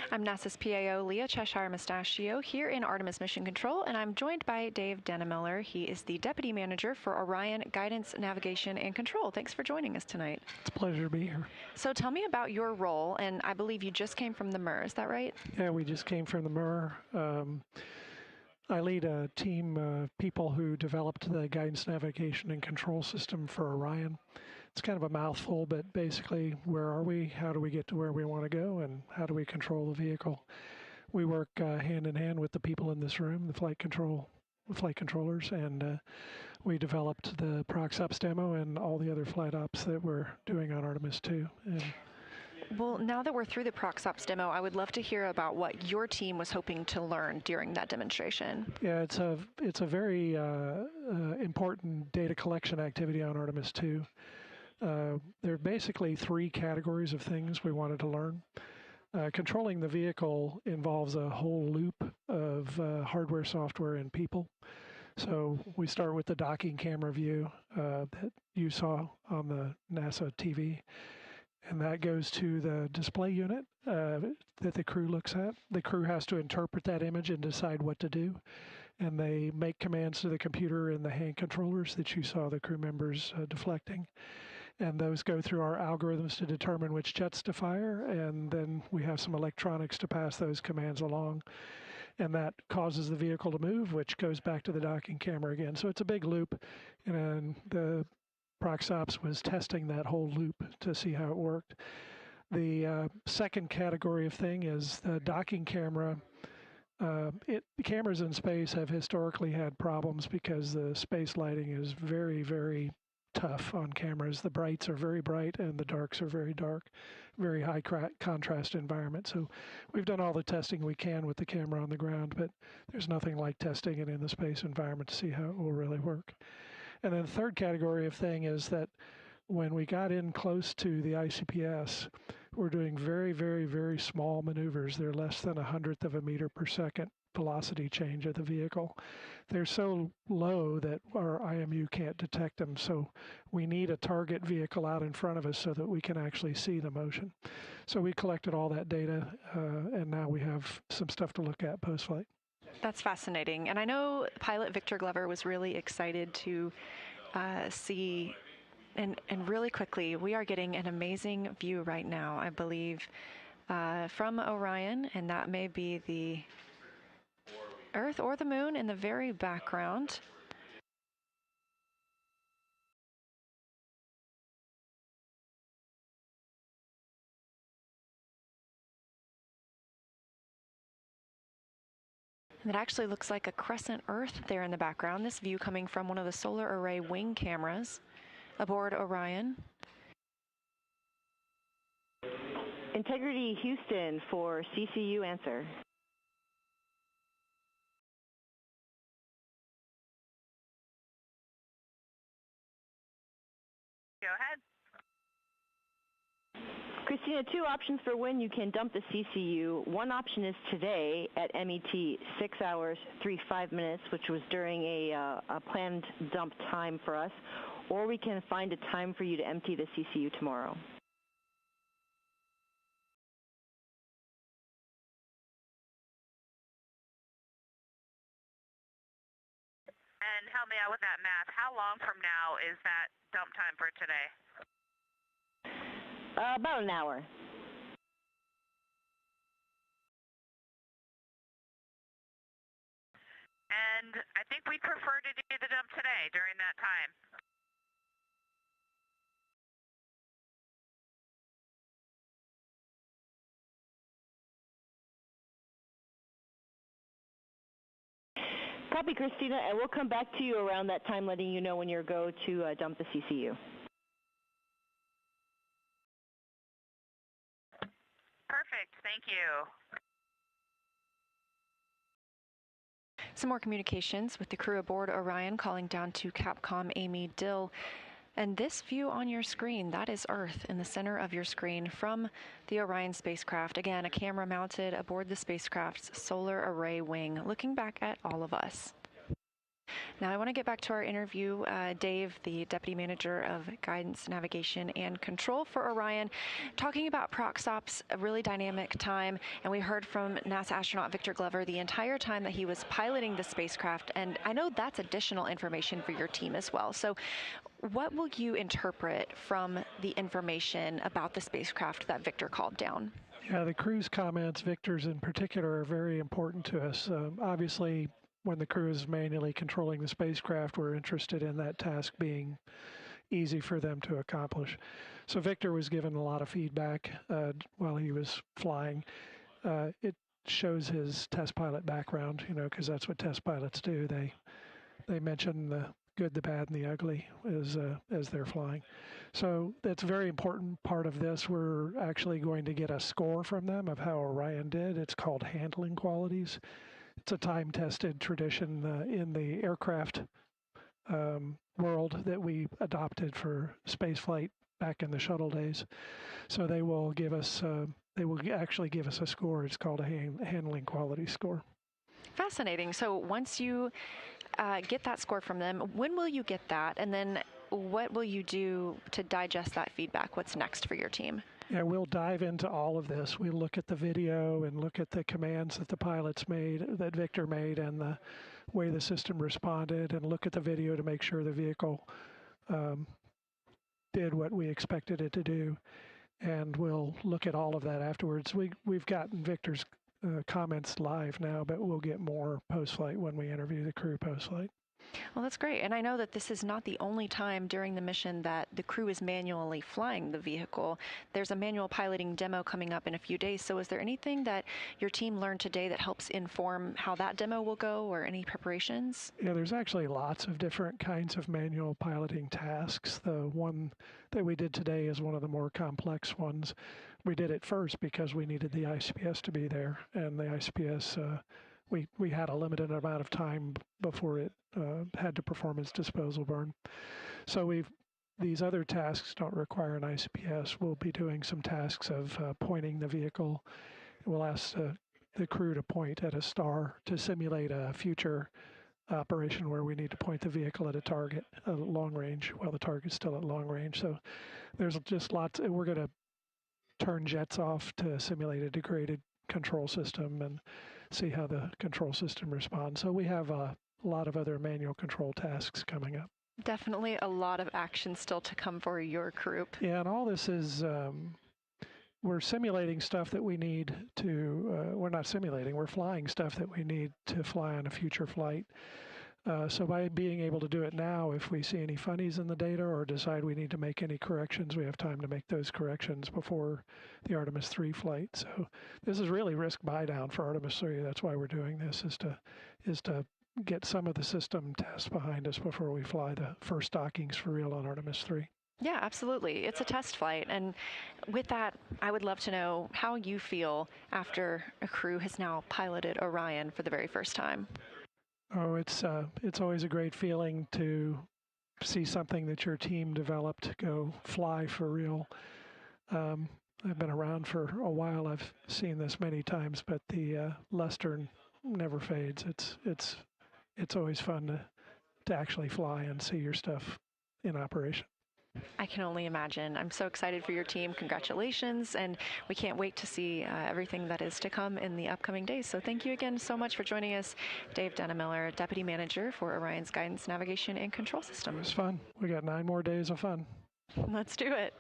I'm NASA's PAO Leah Cheshire Mustachio here in Artemis Mission Control, and I'm joined by Dave Dennemiller. He is the Deputy Manager for Orion Guidance, Navigation, and Control. Thanks for joining us tonight. It's a pleasure to be here. So tell me about your role, and I believe you just came from the MER, is that right? Yeah, we just came from the MER. I lead a team of people who developed the guidance, navigation, and control system for Orion. It's kind of a mouthful, but basically, where are we? How do we get to where we want to go? And how do we control the vehicle? We work hand in hand with the people in this room, the flight controllers, and we developed the ProxOps demo and all the other flight ops that we're doing on Artemis 2. Well, now that we're through the ProxOps demo, I would love to hear about what your team was hoping to learn during that demonstration. Yeah, it's a very important data collection activity on Artemis 2. There are basically three categories of things we wanted to learn. Controlling the vehicle involves a whole loop of hardware, software, and people. So we start with the docking camera view that you saw on the NASA TV. And that goes to the display unit that the crew looks at. The crew has to interpret that image and decide what to do. And they make commands to the computer and the hand controllers that you saw the crew members deflecting. And those go through our algorithms to determine which jets to fire. And then we have some electronics to pass those commands along. And that causes the vehicle to move, which goes back to the docking camera again. So it's a big loop. And the ProxOps was testing that whole loop to see how it worked. The second category of thing is the docking camera. Cameras in space have historically had problems because the space lighting is very, very tough on cameras. The brights are very bright and the darks are very dark, very high contrast environment. So we've done all the testing we can with the camera on the ground, but there's nothing like testing it in the space environment to see how it will really work. And then the third category of thing is that when we got in close to the ICPS, we're doing very, very, very small maneuvers. They're less than 1/100th of a meter per second velocity change of the vehicle. They're so low that our IMU can't detect them. So we need a target vehicle out in front of us so that we can actually see the motion. So we collected all that data, and now we have some stuff to look at post-flight. That's fascinating. And I know pilot Victor Glover was really excited to see, and really quickly, we are getting an amazing view right now, I believe, from Orion, and that may be the Earth or the Moon in the very background. It actually looks like a crescent Earth there in the background. This view coming from one of the solar array wing cameras aboard Orion. Integrity Houston for CCU answer. Go ahead. Christina, two options for when you can dump the CCU. One option is today at MET 6 hours 35 minutes, which was during a planned dump time for us, or we can find a time for you to empty the CCU tomorrow. And help me out with that math. How long from now is that dump time for today? About an hour. And I think we'd prefer to do the dump today during that time. Copy, Christina, and we'll come back to you around that time, letting you know when you're go to dump the CCU. Perfect. Thank you. Some more communications with the crew aboard Orion, calling down to Capcom Amy Dill. And this view on your screen, that is Earth in the center of your screen from the Orion spacecraft. Again, a camera mounted aboard the spacecraft's solar array wing, looking back at all of us. Now, I want to get back to our interview. Dave, the Deputy Manager of Guidance, Navigation, and Control for Orion, talking about ProxOps, a really dynamic time. And we heard from NASA astronaut Victor Glover the entire time that he was piloting the spacecraft. And I know that's additional information for your team as well. So what will you interpret from the information about the spacecraft that Victor called down? Yeah, the crew's comments, Victor's in particular, are very important to us. Obviously, when the crew is manually controlling the spacecraft, we're interested in that task being easy for them to accomplish. So Victor was given a lot of feedback while he was flying. It shows his test pilot background, because that's what test pilots do. They mention the good, the bad, and the ugly as they're flying. So that's a very important part of this. We're actually going to get a score from them of how Orion did. It's called handling qualities. It's a time-tested tradition in the aircraft world that we adopted for spaceflight back in the shuttle days. So they will give us, actually give us a score. It's called a handling quality score. Fascinating. So once you get that score from them, when will you get that? And then what will you do to digest that feedback? What's next for your team? Yeah, we'll dive into all of this. We'll look at the video and look at the commands that the pilots made, that Victor made, and the way the system responded, and look at the video to make sure the vehicle did what we expected it to do. And we'll look at all of that afterwards. We've gotten Victor's comments live now, but we'll get more post-flight when we interview the crew post-flight. Well, that's great. And I know that this is not the only time during the mission that the crew is manually flying the vehicle. There's a manual piloting demo coming up in a few days. So is there anything that your team learned today that helps inform how that demo will go, or any preparations? Yeah, there's actually lots of different kinds of manual piloting tasks. The one that we did today is one of the more complex ones. We did it first because we needed the ICPS to be there, and the ICPS, we had a limited amount of time before it had to perform its disposal burn. So these other tasks don't require an ICPS. We'll be doing some tasks of pointing the vehicle. We'll ask the crew to point at a star to simulate a future operation where we need to point the vehicle at a target at long range while the target's still at long range. So there's just lots. We're going to turn jets off to simulate a degraded control system and see how the control system responds. So we have a lot of other manual control tasks coming up. Definitely a lot of action still to come for your group. Yeah, and all this is, we're simulating stuff that we need to, we're not simulating, we're flying stuff that we need to fly on a future flight. So by being able to do it now, if we see any funnies in the data or decide we need to make any corrections, we have time to make those corrections before the Artemis 3 flight. So this is really risk buy down for Artemis 3. That's why we're doing this, is to get some of the system tests behind us before we fly the first dockings for real on Artemis 3. Yeah, absolutely. It's a test flight. And with that, I would love to know how you feel after a crew has now piloted Orion for the very first time. Oh, it's always a great feeling to see something that your team developed go fly for real. I've been around for a while. I've seen this many times, but the luster never fades. It's always fun to actually fly and see your stuff in operation. I can only imagine. I'm so excited for your team. Congratulations, and we can't wait to see everything that is to come in the upcoming days. So thank you again so much for joining us, Dave Dennemiller, Deputy Manager for Orion's Guidance, Navigation, and Control System. It was fun. We got 9 more days of fun. Let's do it.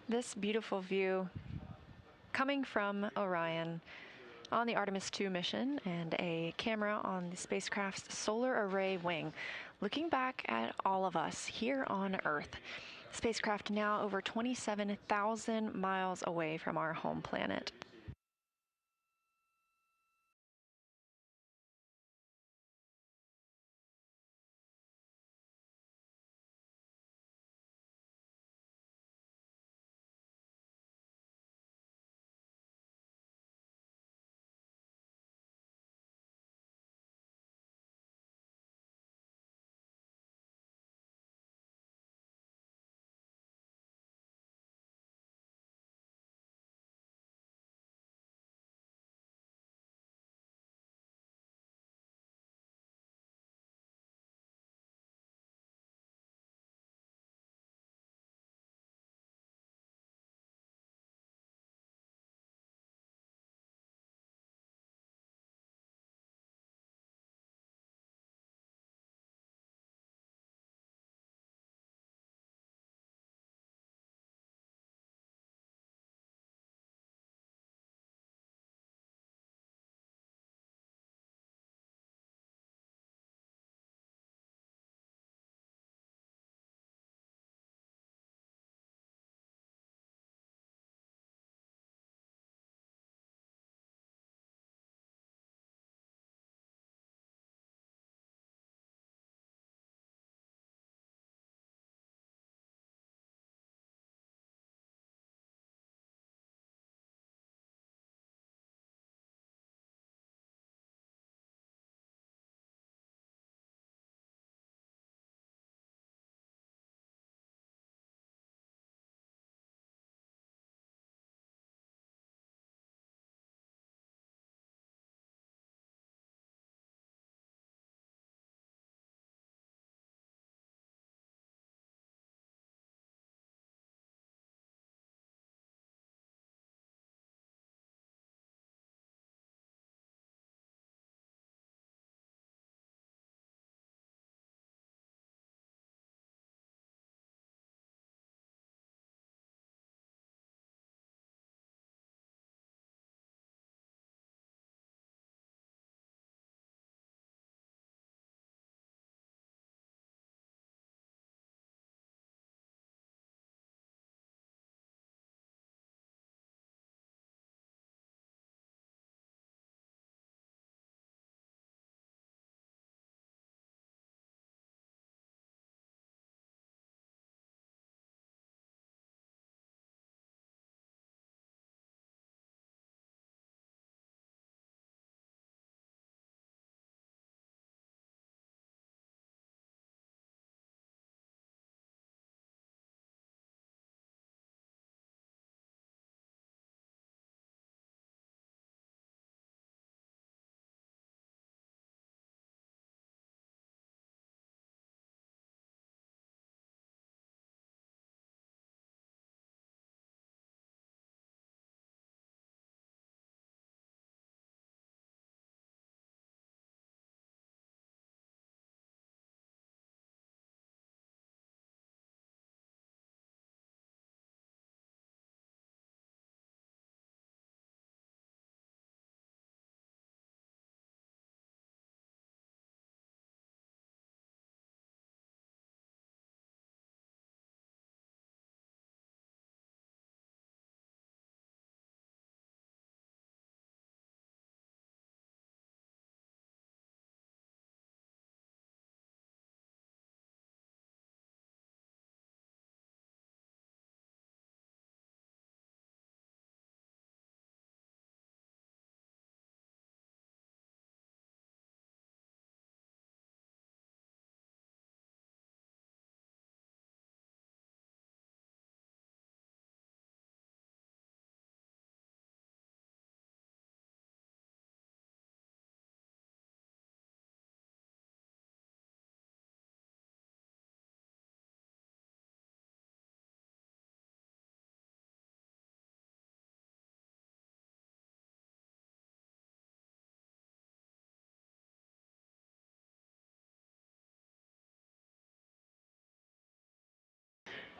This beautiful view coming from Orion on the Artemis 2 mission and a camera on the spacecraft's solar array wing, looking back at all of us here on Earth. Spacecraft now over 27,000 miles away from our home planet.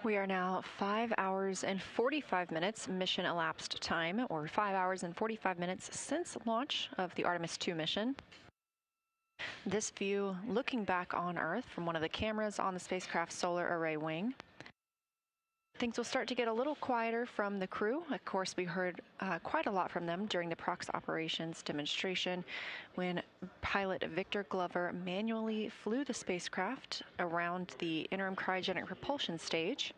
We are now 5 hours and 45 minutes mission elapsed time, or 5 hours and 45 minutes since launch of the Artemis 2 mission. This view looking back on Earth from one of the cameras on the spacecraft's solar array wing. Things will start to get a little quieter from the crew. Of course, we heard quite a lot from them during the prox operations demonstration when pilot Victor Glover manually flew the spacecraft around the interim cryogenic propulsion stage.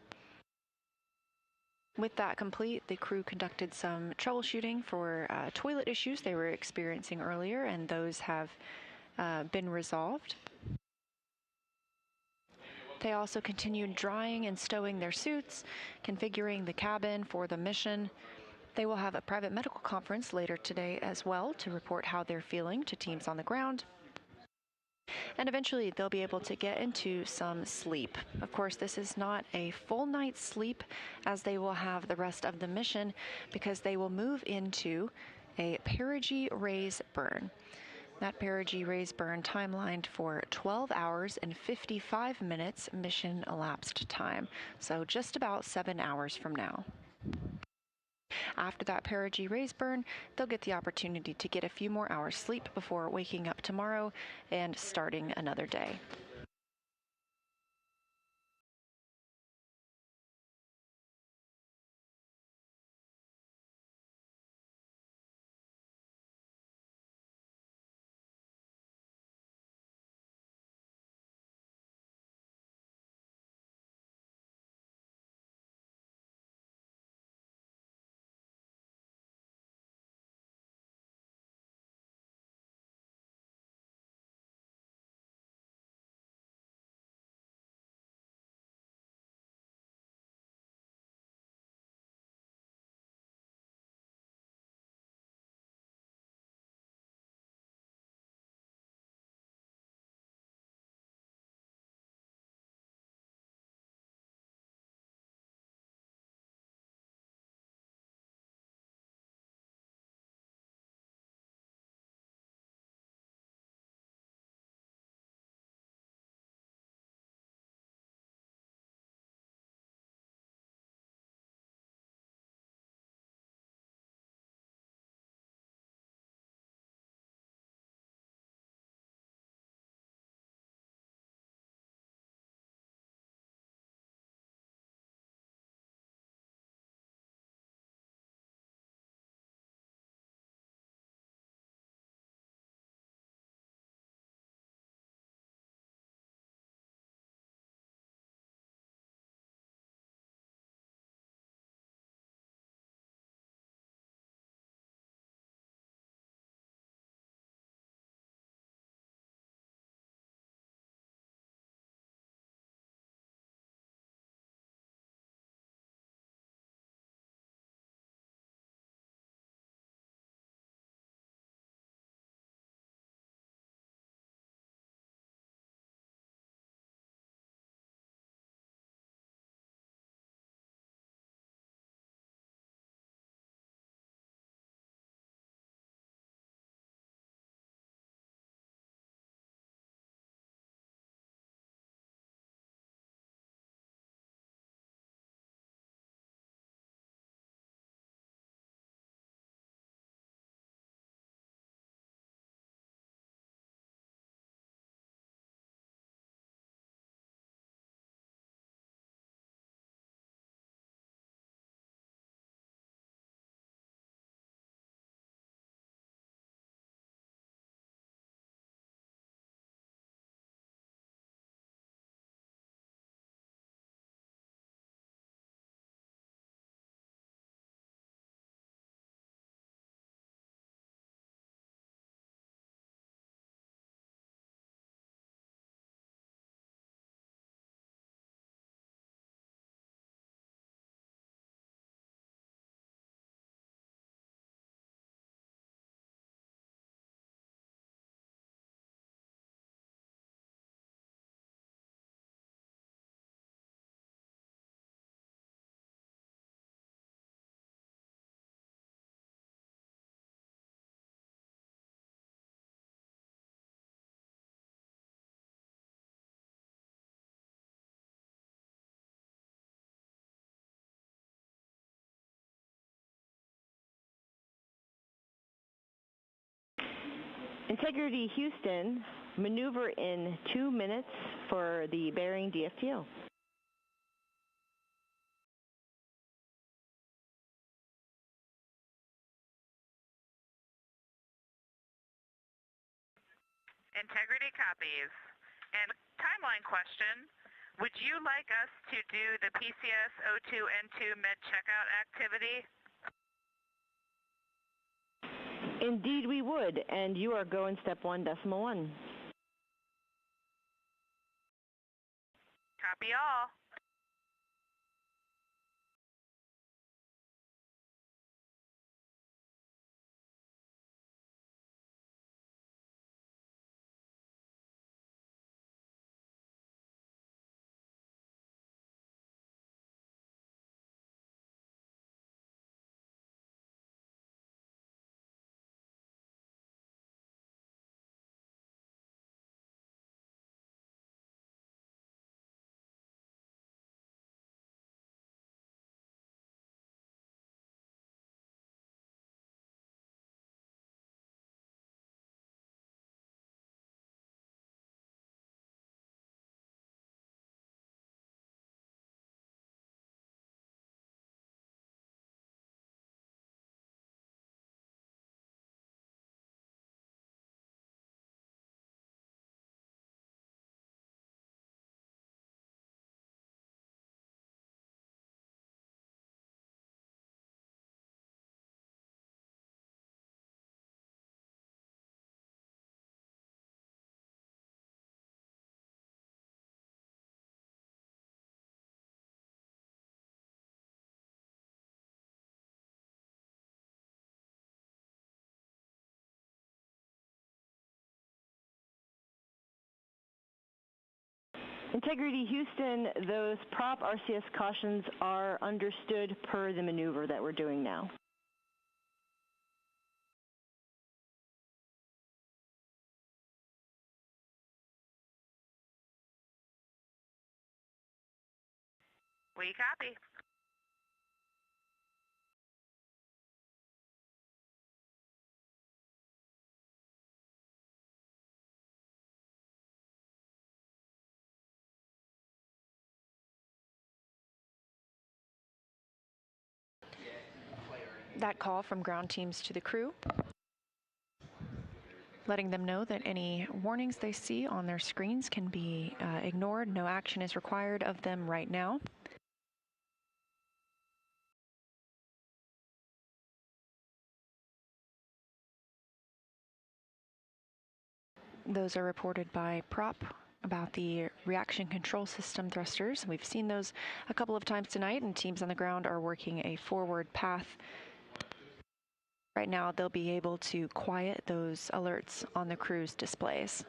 With that complete, the crew conducted some troubleshooting for toilet issues they were experiencing earlier, and those have been resolved. They also continued drying and stowing their suits, configuring the cabin for the mission. They will have a private medical conference later today as well to report how they're feeling to teams on the ground. And eventually they'll be able to get into some sleep. Of course, this is not a full night's sleep, as they will have the rest of the mission because they will move into a perigee raise burn. That perigee raise burn timelined for 12 hours and 55 minutes mission elapsed time, so just about 7 hours from now. After that perigee raise burn, they'll get the opportunity to get a few more hours sleep before waking up tomorrow and starting another day. Integrity Houston, maneuver in 2 minutes for the bearing DFTO. Integrity copies. And timeline question, would you like us to do the PCS O2N2 med checkout activity? Indeed we would, and you are go in step 1.1. Copy all. Integrity Houston, those prop RCS cautions are understood per the maneuver that we're doing now. We copy. That call from ground teams to the crew, letting them know that any warnings they see on their screens can be ignored. No action is required of them right now. Those are reported by prop about the reaction control system thrusters. We've seen those a couple of times tonight, and teams on the ground are working a forward path. Right now, they'll be able to quiet those alerts on the crew's displays.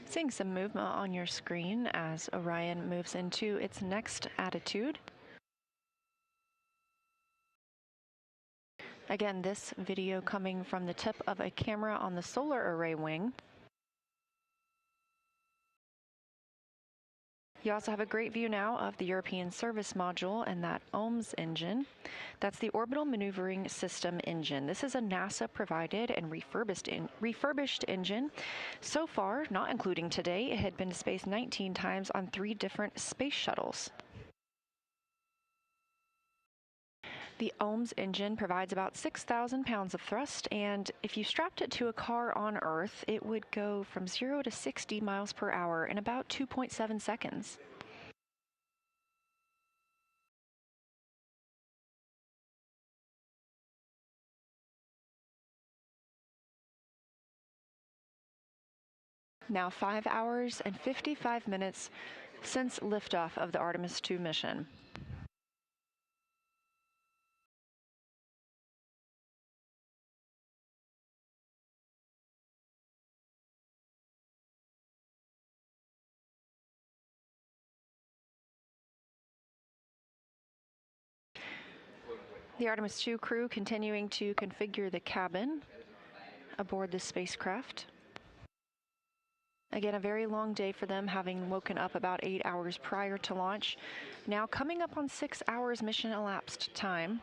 Seeing some movement on your screen as Orion moves into its next attitude. Again, this video coming from the tip of a camera on the solar array wing. You also have a great view now of the European Service Module and that OMS engine. That's the Orbital Maneuvering System engine. This is a NASA-provided and refurbished engine. So far, not including today, it had been to space 19 times on 3 different space shuttles. The OMS engine provides about 6,000 pounds of thrust, and if you strapped it to a car on Earth, it would go from 0 to 60 miles per hour in about 2.7 seconds. Now 5 hours and 55 minutes since liftoff of the Artemis II mission. The Artemis II crew continuing to configure the cabin aboard the spacecraft. Again, a very long day for them, having woken up about 8 hours prior to launch. Now coming up on 6 hours mission elapsed time.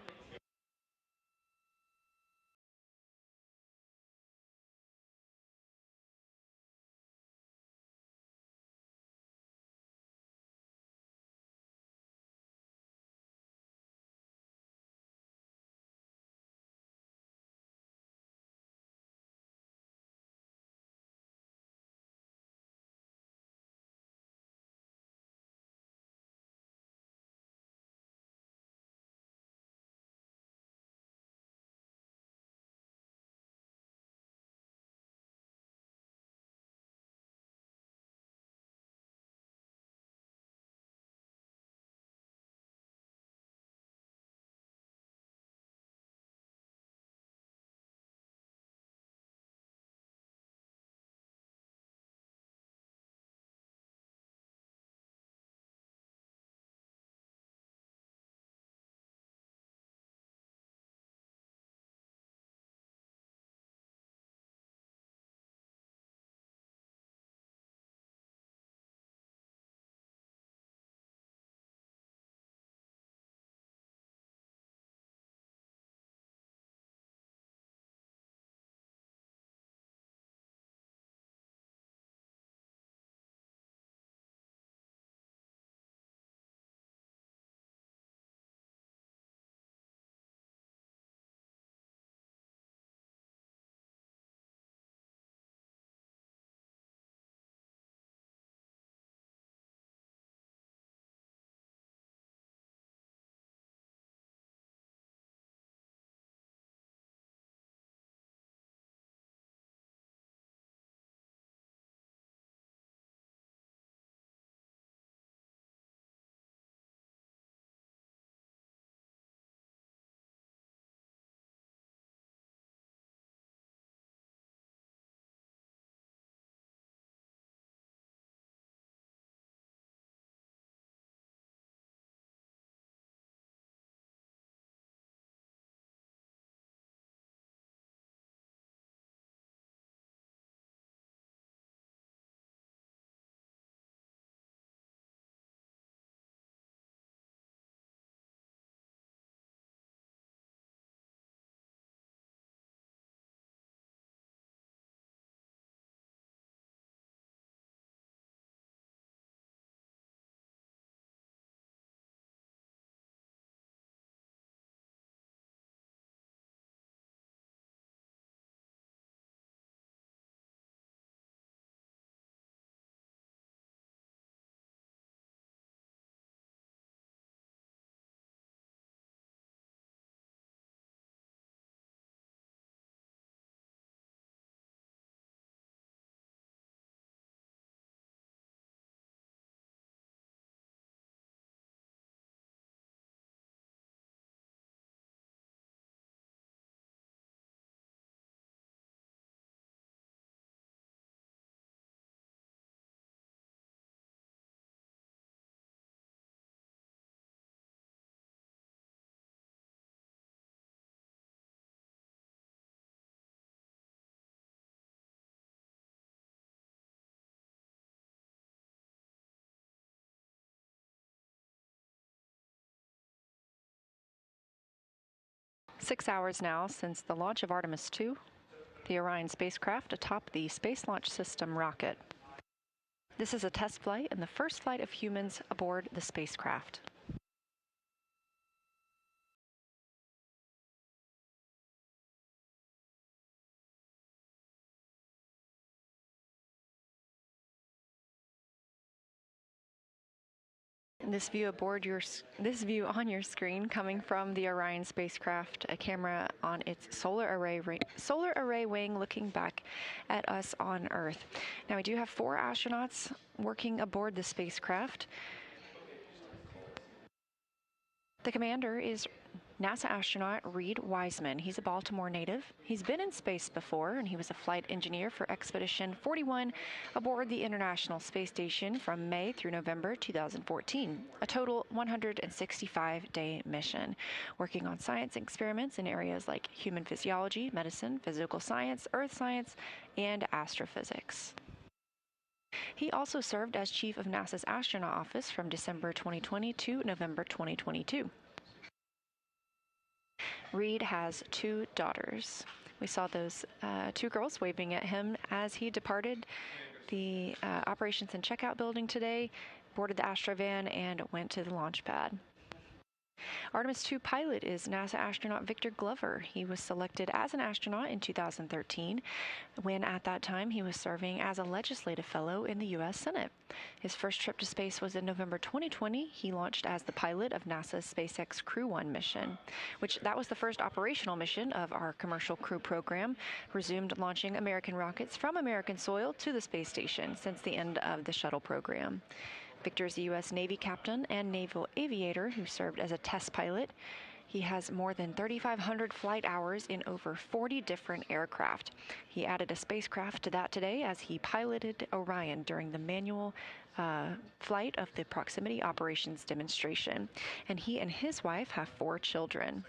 6 hours now since the launch of Artemis 2, the Orion spacecraft atop the Space Launch System rocket. This is a test flight and the first flight of humans aboard the spacecraft. This view on your screen coming from the Orion spacecraft, a camera on its solar array wing looking back at us on Earth. Now we do have 4 astronauts working aboard the spacecraft. The commander is NASA astronaut Reed Wiseman. He's a Baltimore native. He's been in space before, and he was a flight engineer for Expedition 41 aboard the International Space Station from May through November 2014, a total 165-day mission, working on science experiments in areas like human physiology, medicine, physical science, earth science, and astrophysics. He also served as chief of NASA's astronaut office from December 2020 to November 2022. Reed has 2 daughters. We saw those 2 girls waving at him as he departed the operations and checkout building today, boarded the Astrovan, and went to the launch pad. Artemis 2 pilot is NASA astronaut Victor Glover. He was selected as an astronaut in 2013, when at that time he was serving as a legislative fellow in the U.S. Senate. His first trip to space was in November 2020. He launched as the pilot of NASA's SpaceX Crew 1 mission, that was the first operational mission of our commercial crew program, resumed launching American rockets from American soil to the space station since the end of the shuttle program. Victor is a U.S. Navy captain and naval aviator who served as a test pilot. He has more than 3,500 flight hours in over 40 different aircraft. He added a spacecraft to that today as he piloted Orion during the manual flight of the proximity operations demonstration. And he and his wife have 4 children.